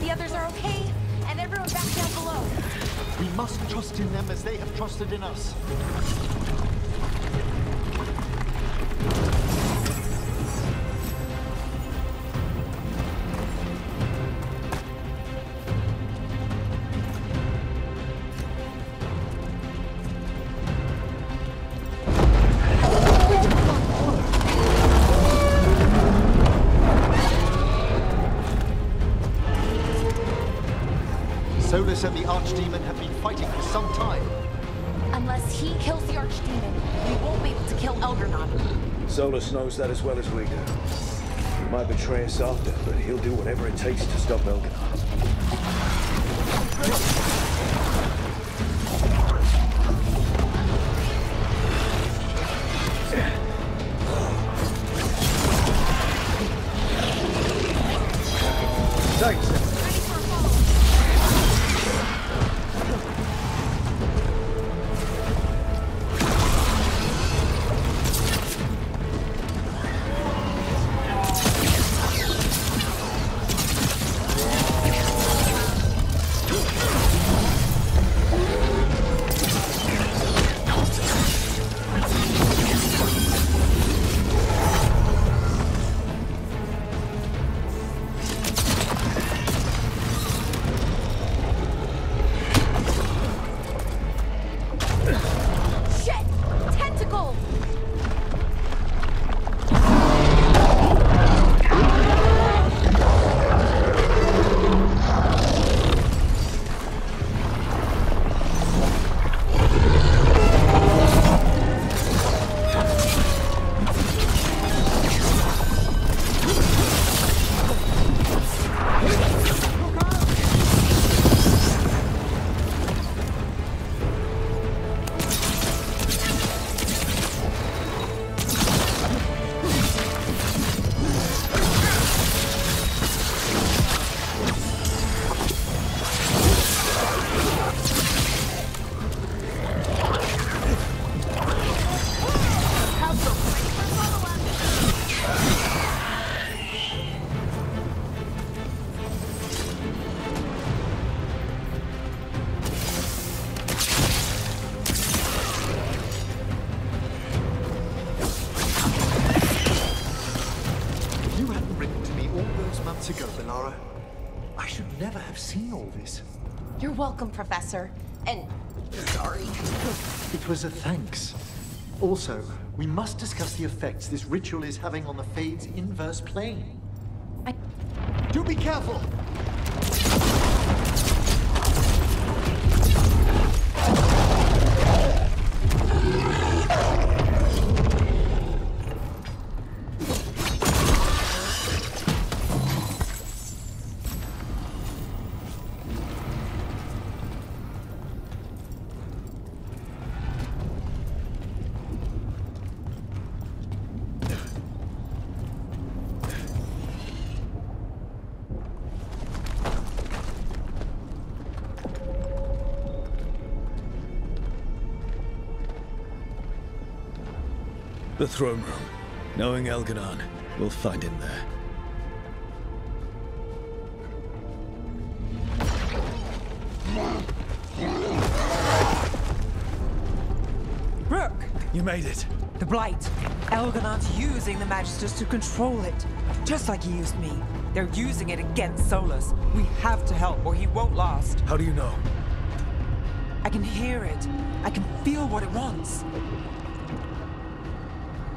the others are okay, and everyone back down below. We must trust in them as they have trusted in us. Solus and the Archdemon have been fighting for some time. Unless he kills the Archdemon, we won't be able to kill Elgar'nan. Solus knows that as well as we do. He might betray us after, but he'll do whatever it takes to stop Elgar'nan. Thanks. Ago, Bellara. I should never have seen all this. You're welcome, Professor. And sorry. It was a thanks. Also, we must discuss the effects this ritual is having on the Fade's inverse plane. Do be careful! The throne room. Knowing Elgar'nan, we'll find him there. Rook! You made it. The Blight. Elgar'nan's using the Magisters to control it. Just like he used me. They're using it against Solus. We have to help or he won't last. How do you know? I can hear it. I can feel what it wants.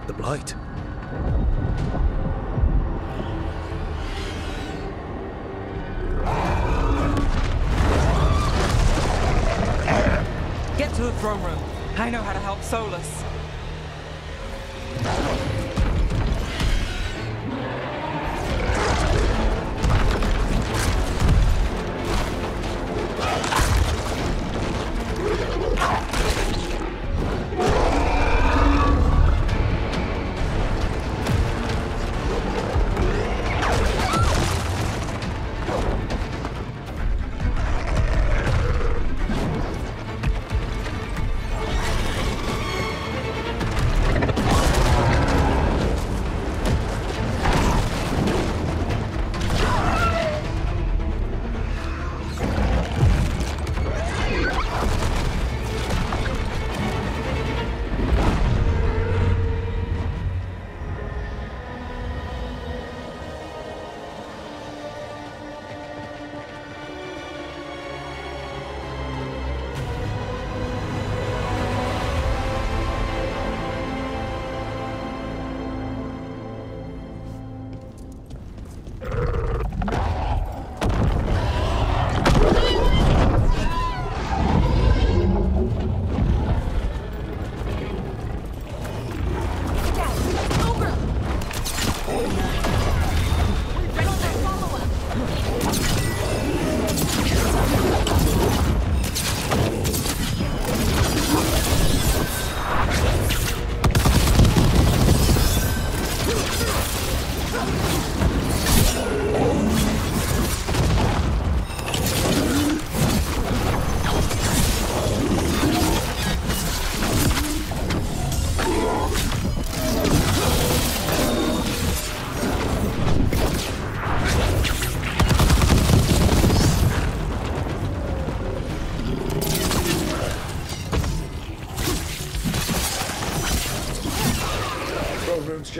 The Blight. Get to the throne room. I know how to help Solus.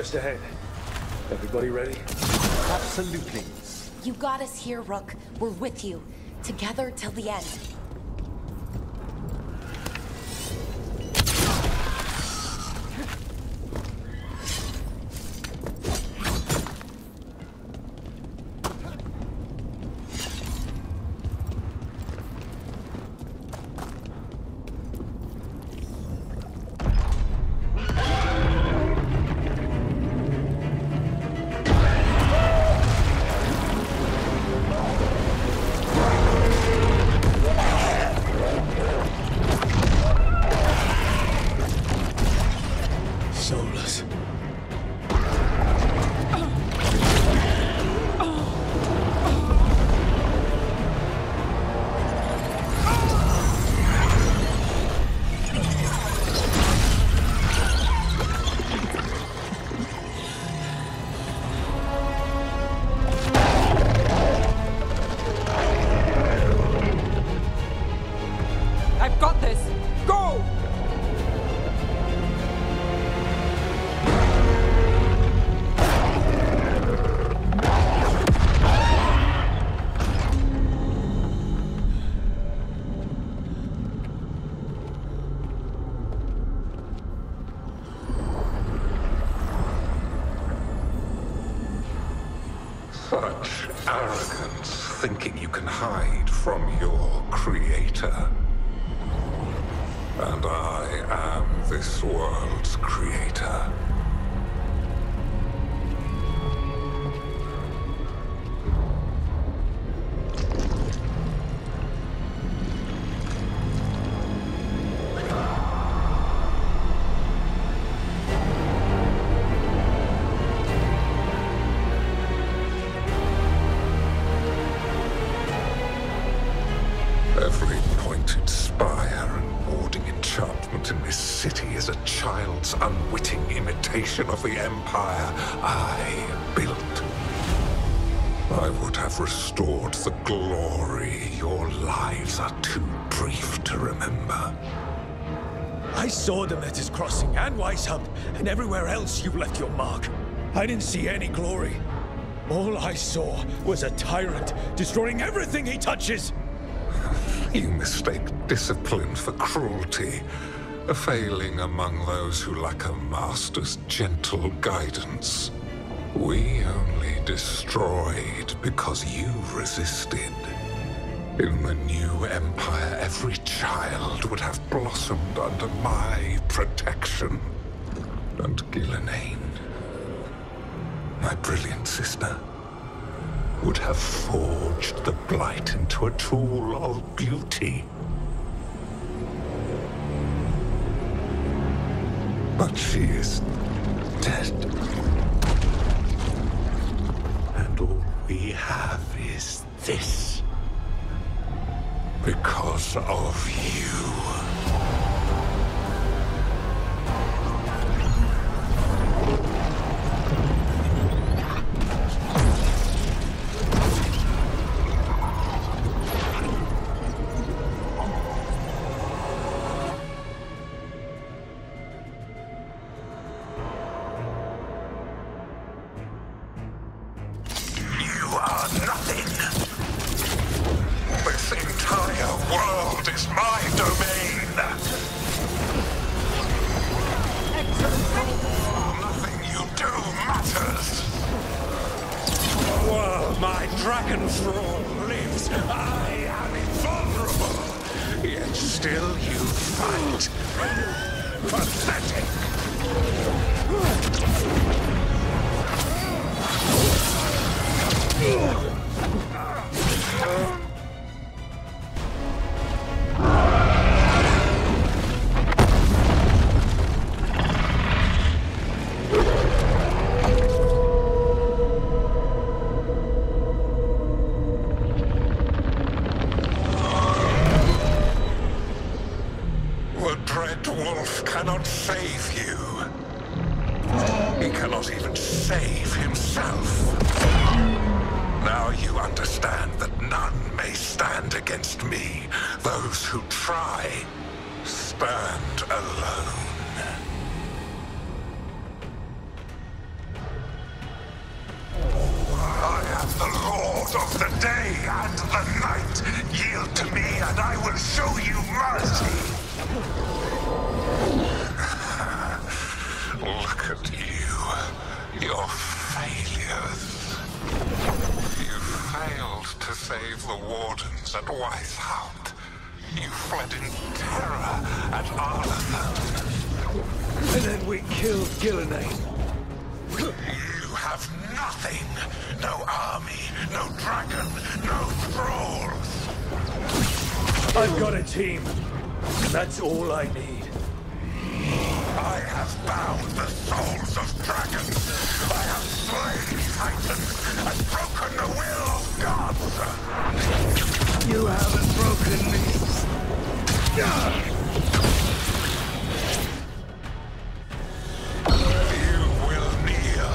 just ahead. Everybody ready? Absolutely. You got us here, Rook. We're with you. Together till the end. Such arrogance, thinking you can hide from your creator. And I am this world's creator. Every pointed spire and warding enchantment in this city is a child's unwitting imitation of the empire I built. I would have restored the glory. Your lives are too brief to remember. I saw them at his crossing and Weishaupt, and everywhere else you left your mark. I didn't see any glory. All I saw was a tyrant destroying everything he touches. You mistake discipline for cruelty, a failing among those who lack a master's gentle guidance. We only destroyed because you resisted. In the new empire, every child would have blossomed under my protection. And Gillenane, my brilliant sister, would have forged the Blight into a tool of beauty. But she is dead. And all we have is this. Because of you. Lord of the day and the night, yield to me and I will show you mercy. Look at you. Your failures. You failed to save the wardens at Weisshaupt. You fled in terror at Arlathan. And then we killed Gillenane. You have nothing. No army, no dragon, no thralls. I've got a team. That's all I need. I have bound the souls of dragons. I have slain titans and broken the will of gods. You haven't broken me. You will kneel.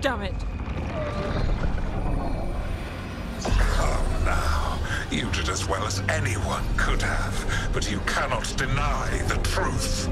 Damn it. Come now. You did as well as anyone could have, but you cannot deny the truth.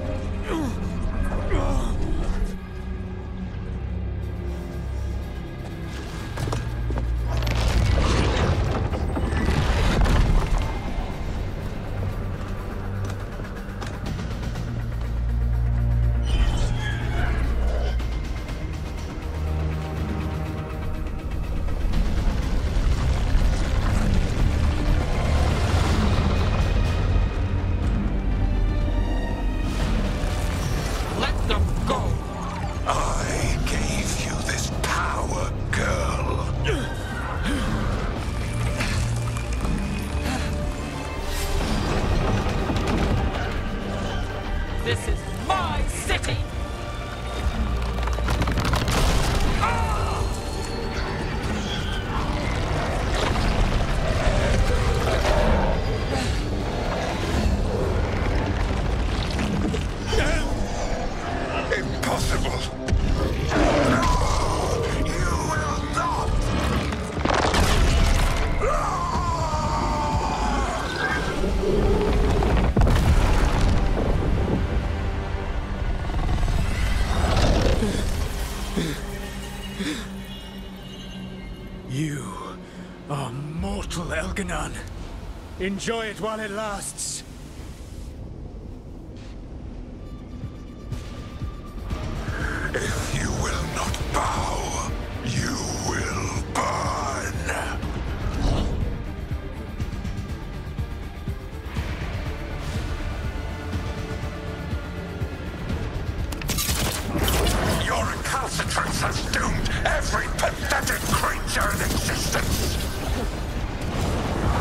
This is my city! Impossible! You will not! You are mortal, Elganon. Enjoy it while it lasts. If you will not bow, you will burn. Your recalcitrance has doomed every pathetic creature in existence.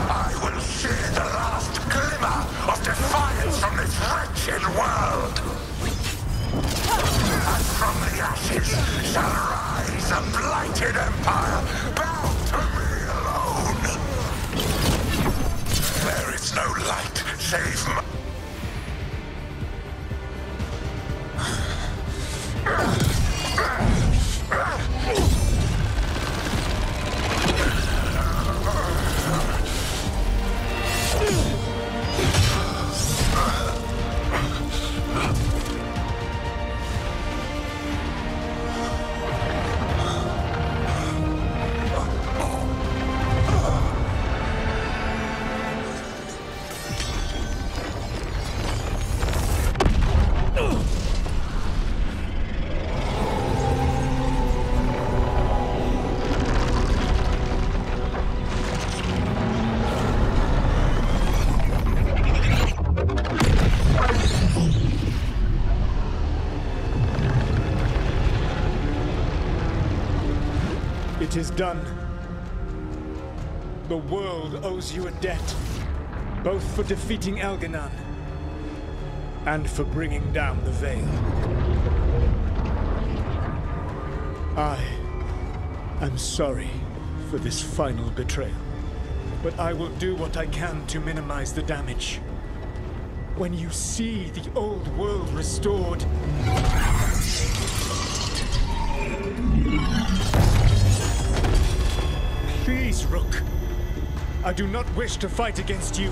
I will shear the last glimmer of defiance from this wretched world. And from the ashes shall rise a blighted empire, bound to me alone. There is no light save my... It is done. The world owes you a debt, both for defeating Elganon and for bringing down the Veil. I am sorry for this final betrayal, but I will do what I can to minimize the damage. When you see the old world restored, please, Rook. I do not wish to fight against you.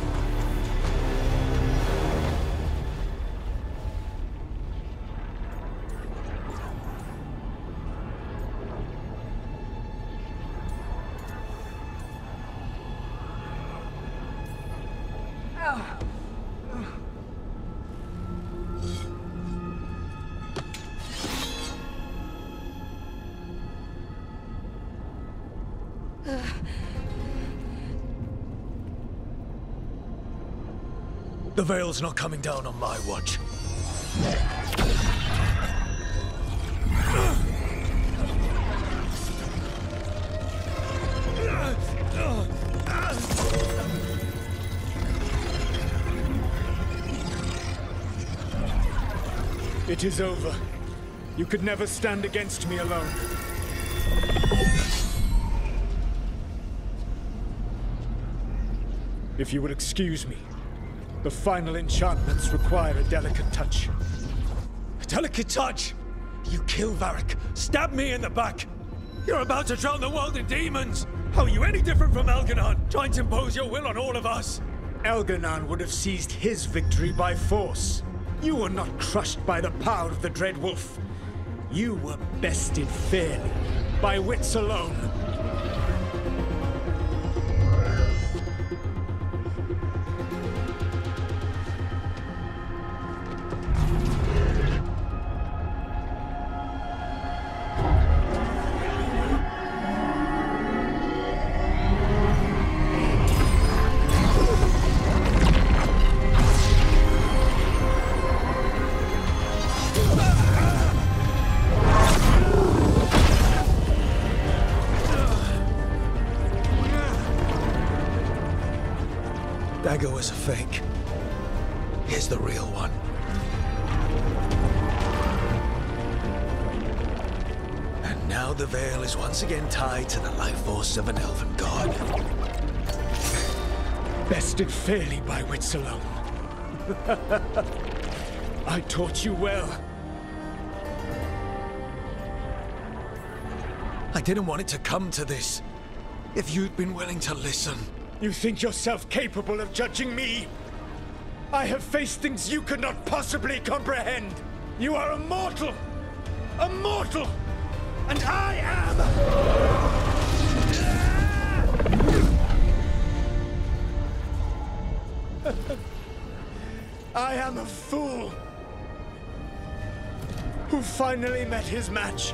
The Veil's not coming down on my watch. It is over. You could never stand against me alone. If you will excuse me, the final enchantments require a delicate touch. A delicate touch? You kill Varric, stab me in the back. You're about to drown the world in demons. How are you any different from Elganon, trying to impose your will on all of us? Elganon would have seized his victory by force. You were not crushed by the power of the Dread Wolf. You were bested fairly, by wits alone. Dagger was a fake. Here's the real one. And now the Veil is once again tied to the life force of an elven god. Bested fairly by wits alone. I taught you well. I didn't want it to come to this. If you'd been willing to listen. You think yourself capable of judging me? I have faced things you could not possibly comprehend. You are a mortal! A mortal! And I am... I am a fool who finally met his match.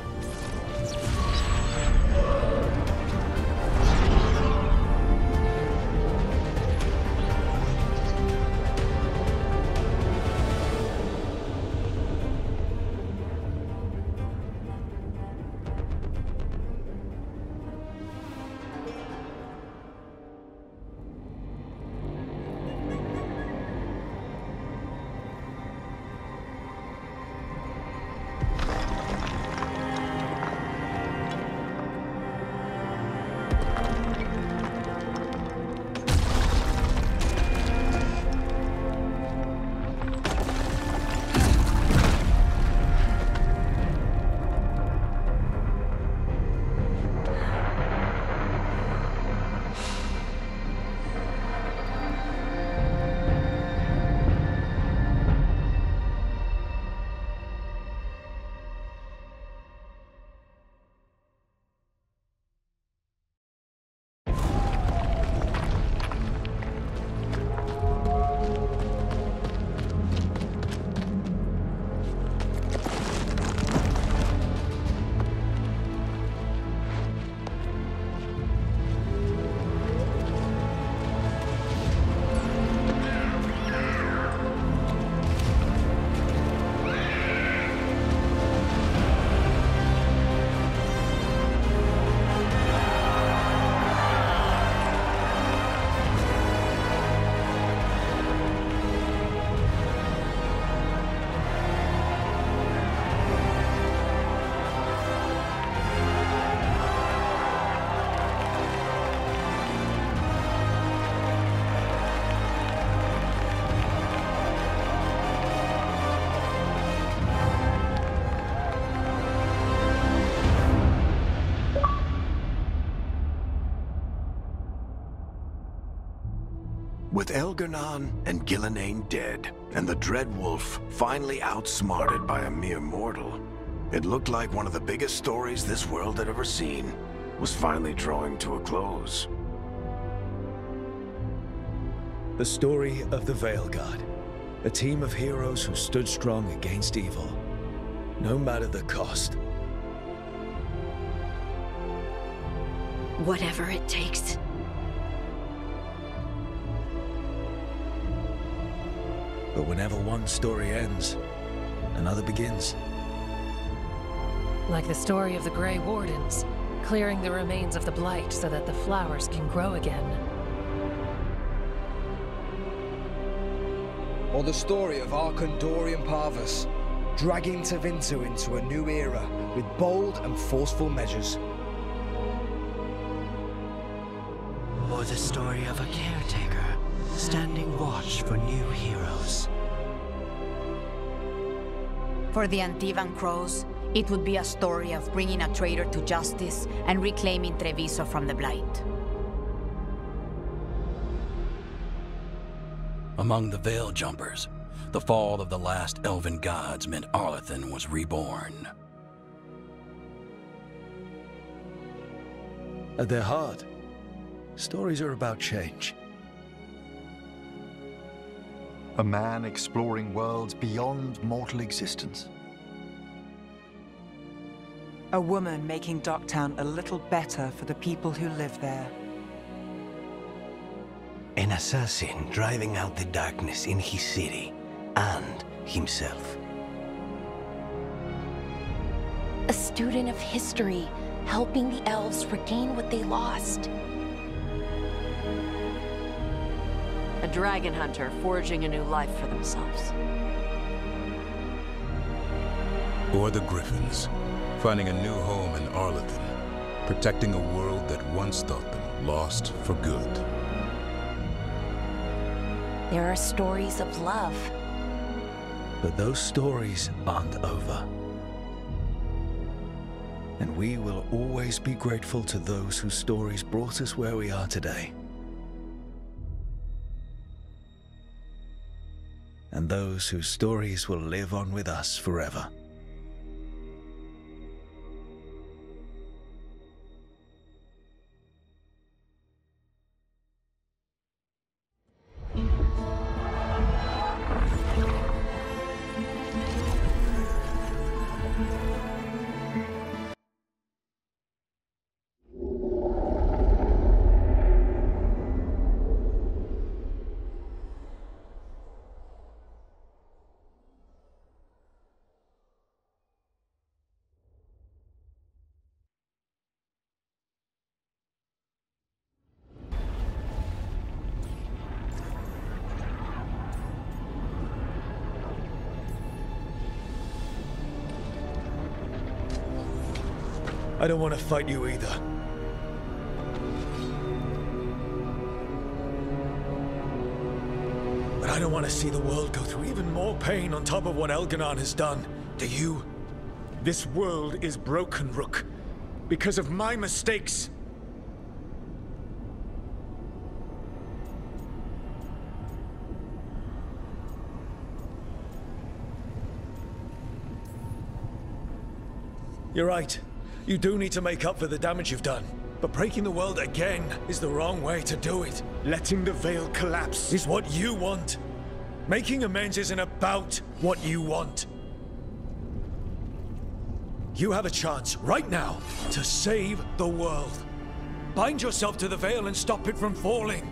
With Elganon and Gillenane dead, and the Dread Wolf finally outsmarted by a mere mortal, it looked like one of the biggest stories this world had ever seen was finally drawing to a close. The story of the Veilguard, a team of heroes who stood strong against evil, no matter the cost. Whatever it takes. But whenever one story ends, another begins. Like the story of the Grey Wardens, clearing the remains of the Blight so that the flowers can grow again. Or the story of Arkandorian Parvus, dragging Tevinter into a new era with bold and forceful measures. Or the story of a caretaker, standing watch for new heroes. For the Antivan Crows, it would be a story of bringing a traitor to justice and reclaiming Treviso from the Blight. Among the Veil Jumpers, the fall of the last elven gods meant Arlathan was reborn. At their heart, stories are about change. A man exploring worlds beyond mortal existence. A woman making Docktown a little better for the people who live there. An assassin driving out the darkness in his city and himself. A student of history, helping the elves regain what they lost. A dragon hunter forging a new life for themselves. Or the Griffins, finding a new home in Arlathan, protecting a world that once thought them lost for good. There are stories of love. But those stories aren't over. And we will always be grateful to those whose stories brought us where we are today. And those whose stories will live on with us forever. I don't want to fight you either. But I don't want to see the world go through even more pain on top of what Elganon has done. Do you? This world is broken, Rook. Because of my mistakes. You're right. You do need to make up for the damage you've done. But breaking the world again is the wrong way to do it. Letting the Veil collapse is what you want. Making amends isn't about what you want. You have a chance right now to save the world. Bind yourself to the Veil and stop it from falling.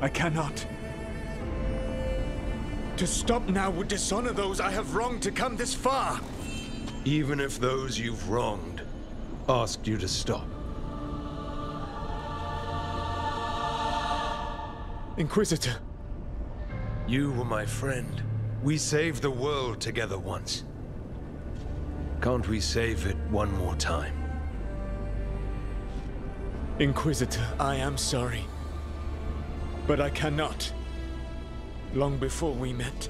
I cannot. To stop now would dishonor those I have wronged to come this far. Even if those you've wronged asked you to stop. Inquisitor. You were my friend. We saved the world together once. Can't we save it one more time? Inquisitor, I am sorry. But I cannot. Long before we met,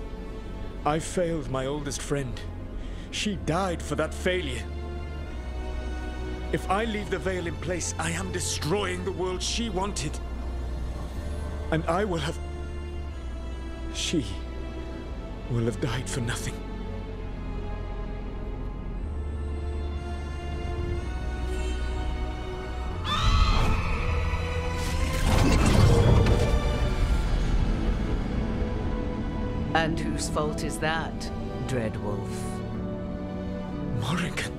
I failed my oldest friend. She died for that failure. If I leave the veil in place, I am destroying the world she wanted. And I will have... She will have died for nothing. And whose fault is that, Dreadwolf? Morrigan.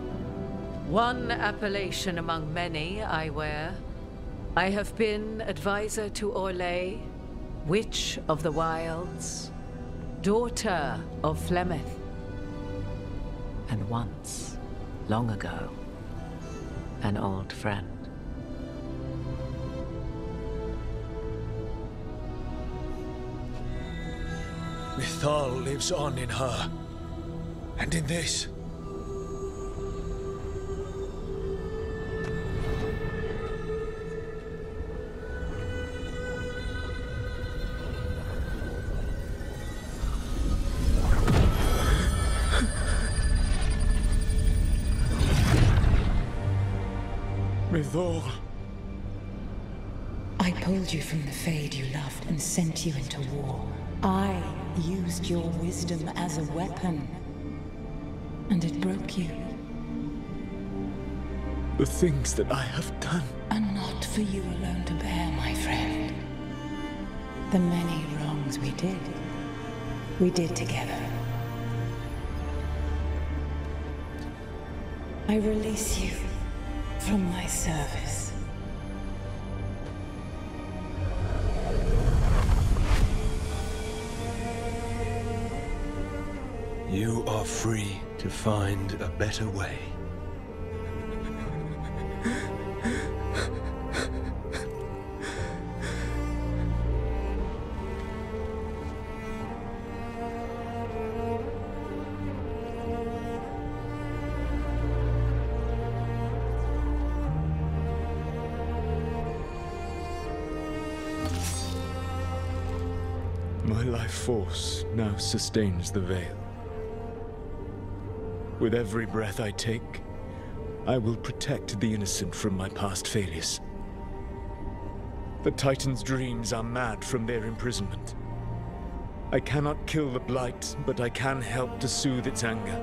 One appellation among many, I wear. I have been advisor to Orlais, Witch of the Wilds, daughter of Flemeth, and once, long ago, an old friend. Mythal lives on in her, and in this. Mythal. I pulled you from the Fade you loved and sent you into war. I used your wisdom as a weapon, and it broke you. The things that I have done are not for you alone to bear, my friend. The many wrongs we did together. I release you from my service. You are free to find a better way. My life force now sustains the Veil. With every breath I take, I will protect the innocent from my past failures. The Titan's dreams are mad from their imprisonment. I cannot kill the Blight, but I can help to soothe its anger.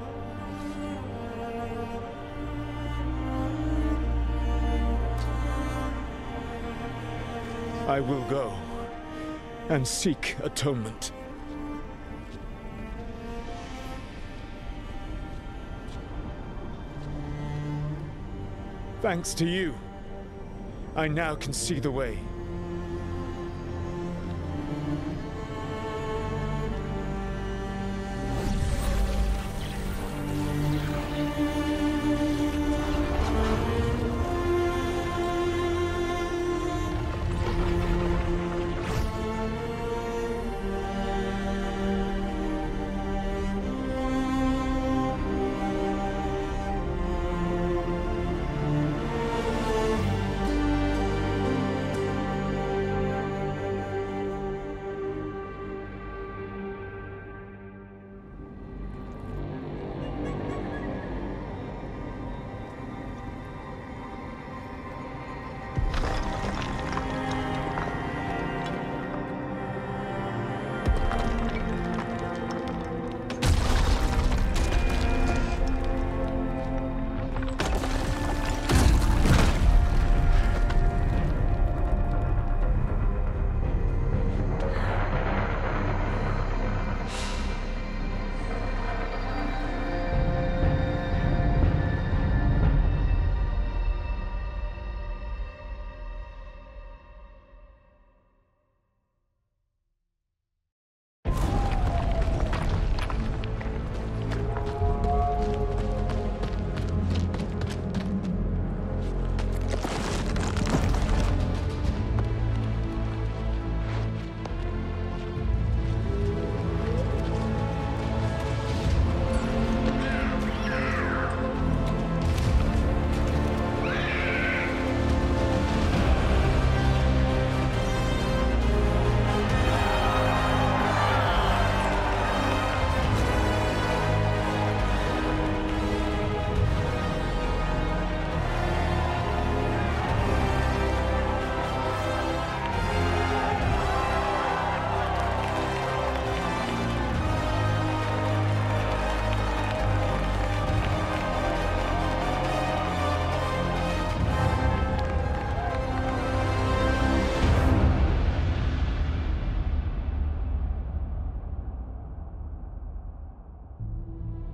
I will go and seek atonement. Thanks to you, I now can see the way.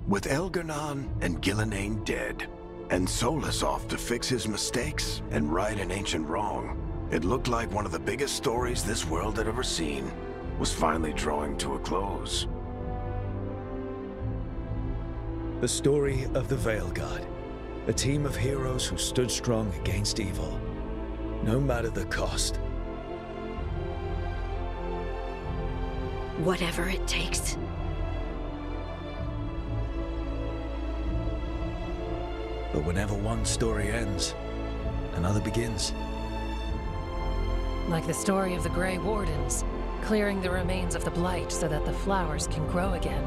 With Elgar'nan and Gillenane dead, and Solus off to fix his mistakes and right an ancient wrong, it looked like one of the biggest stories this world had ever seen was finally drawing to a close. The story of the Veilguard, a team of heroes who stood strong against evil, no matter the cost. Whatever it takes. But whenever one story ends, another begins. Like the story of the Grey Wardens, clearing the remains of the Blight so that the flowers can grow again.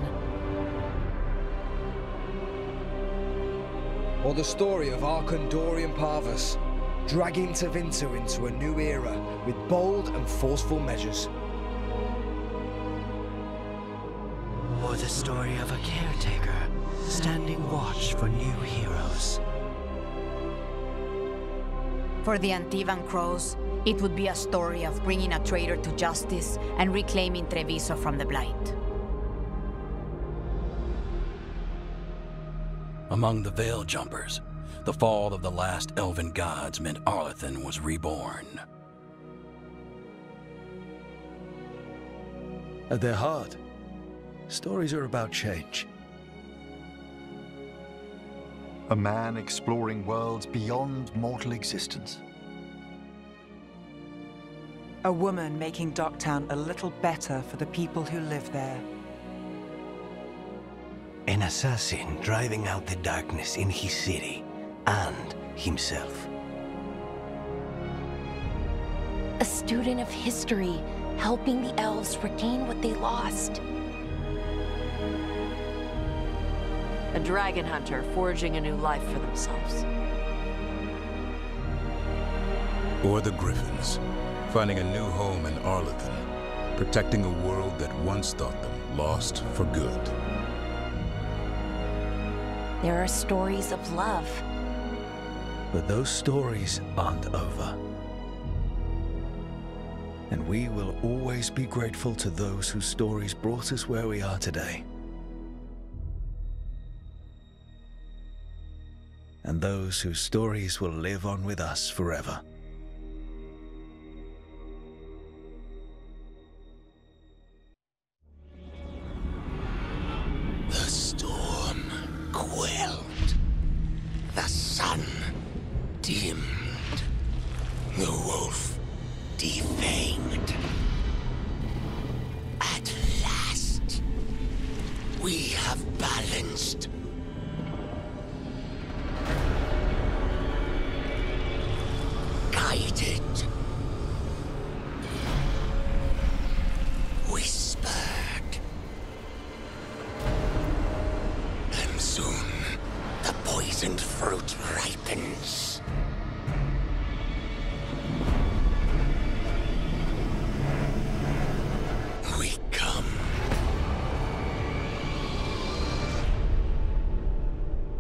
Or the story of Arkandorian Parvus, dragging Tevinter into a new era with bold and forceful measures. Or the story of a caretaker, standing watch for new heroes. For the Antivan Crows, it would be a story of bringing a traitor to justice and reclaiming Treviso from the Blight. Among the Veil Jumpers, the fall of the last elven gods meant Arlathan was reborn. At their heart, stories are about change. A man exploring worlds beyond mortal existence. A woman making Docktown a little better for the people who live there. An assassin driving out the darkness in his city and himself. A student of history, helping the elves regain what they lost. A dragon hunter forging a new life for themselves. Or the Griffins, finding a new home in Arlathan, protecting a world that once thought them lost for good. There are stories of love. But those stories aren't over. And we will always be grateful to those whose stories brought us where we are today. And those whose stories will live on with us forever. The storm quelled. The sun dimmed. The wolf defanged. At last, we have balanced. Guided. Whispered. And soon, the poisoned fruit ripens.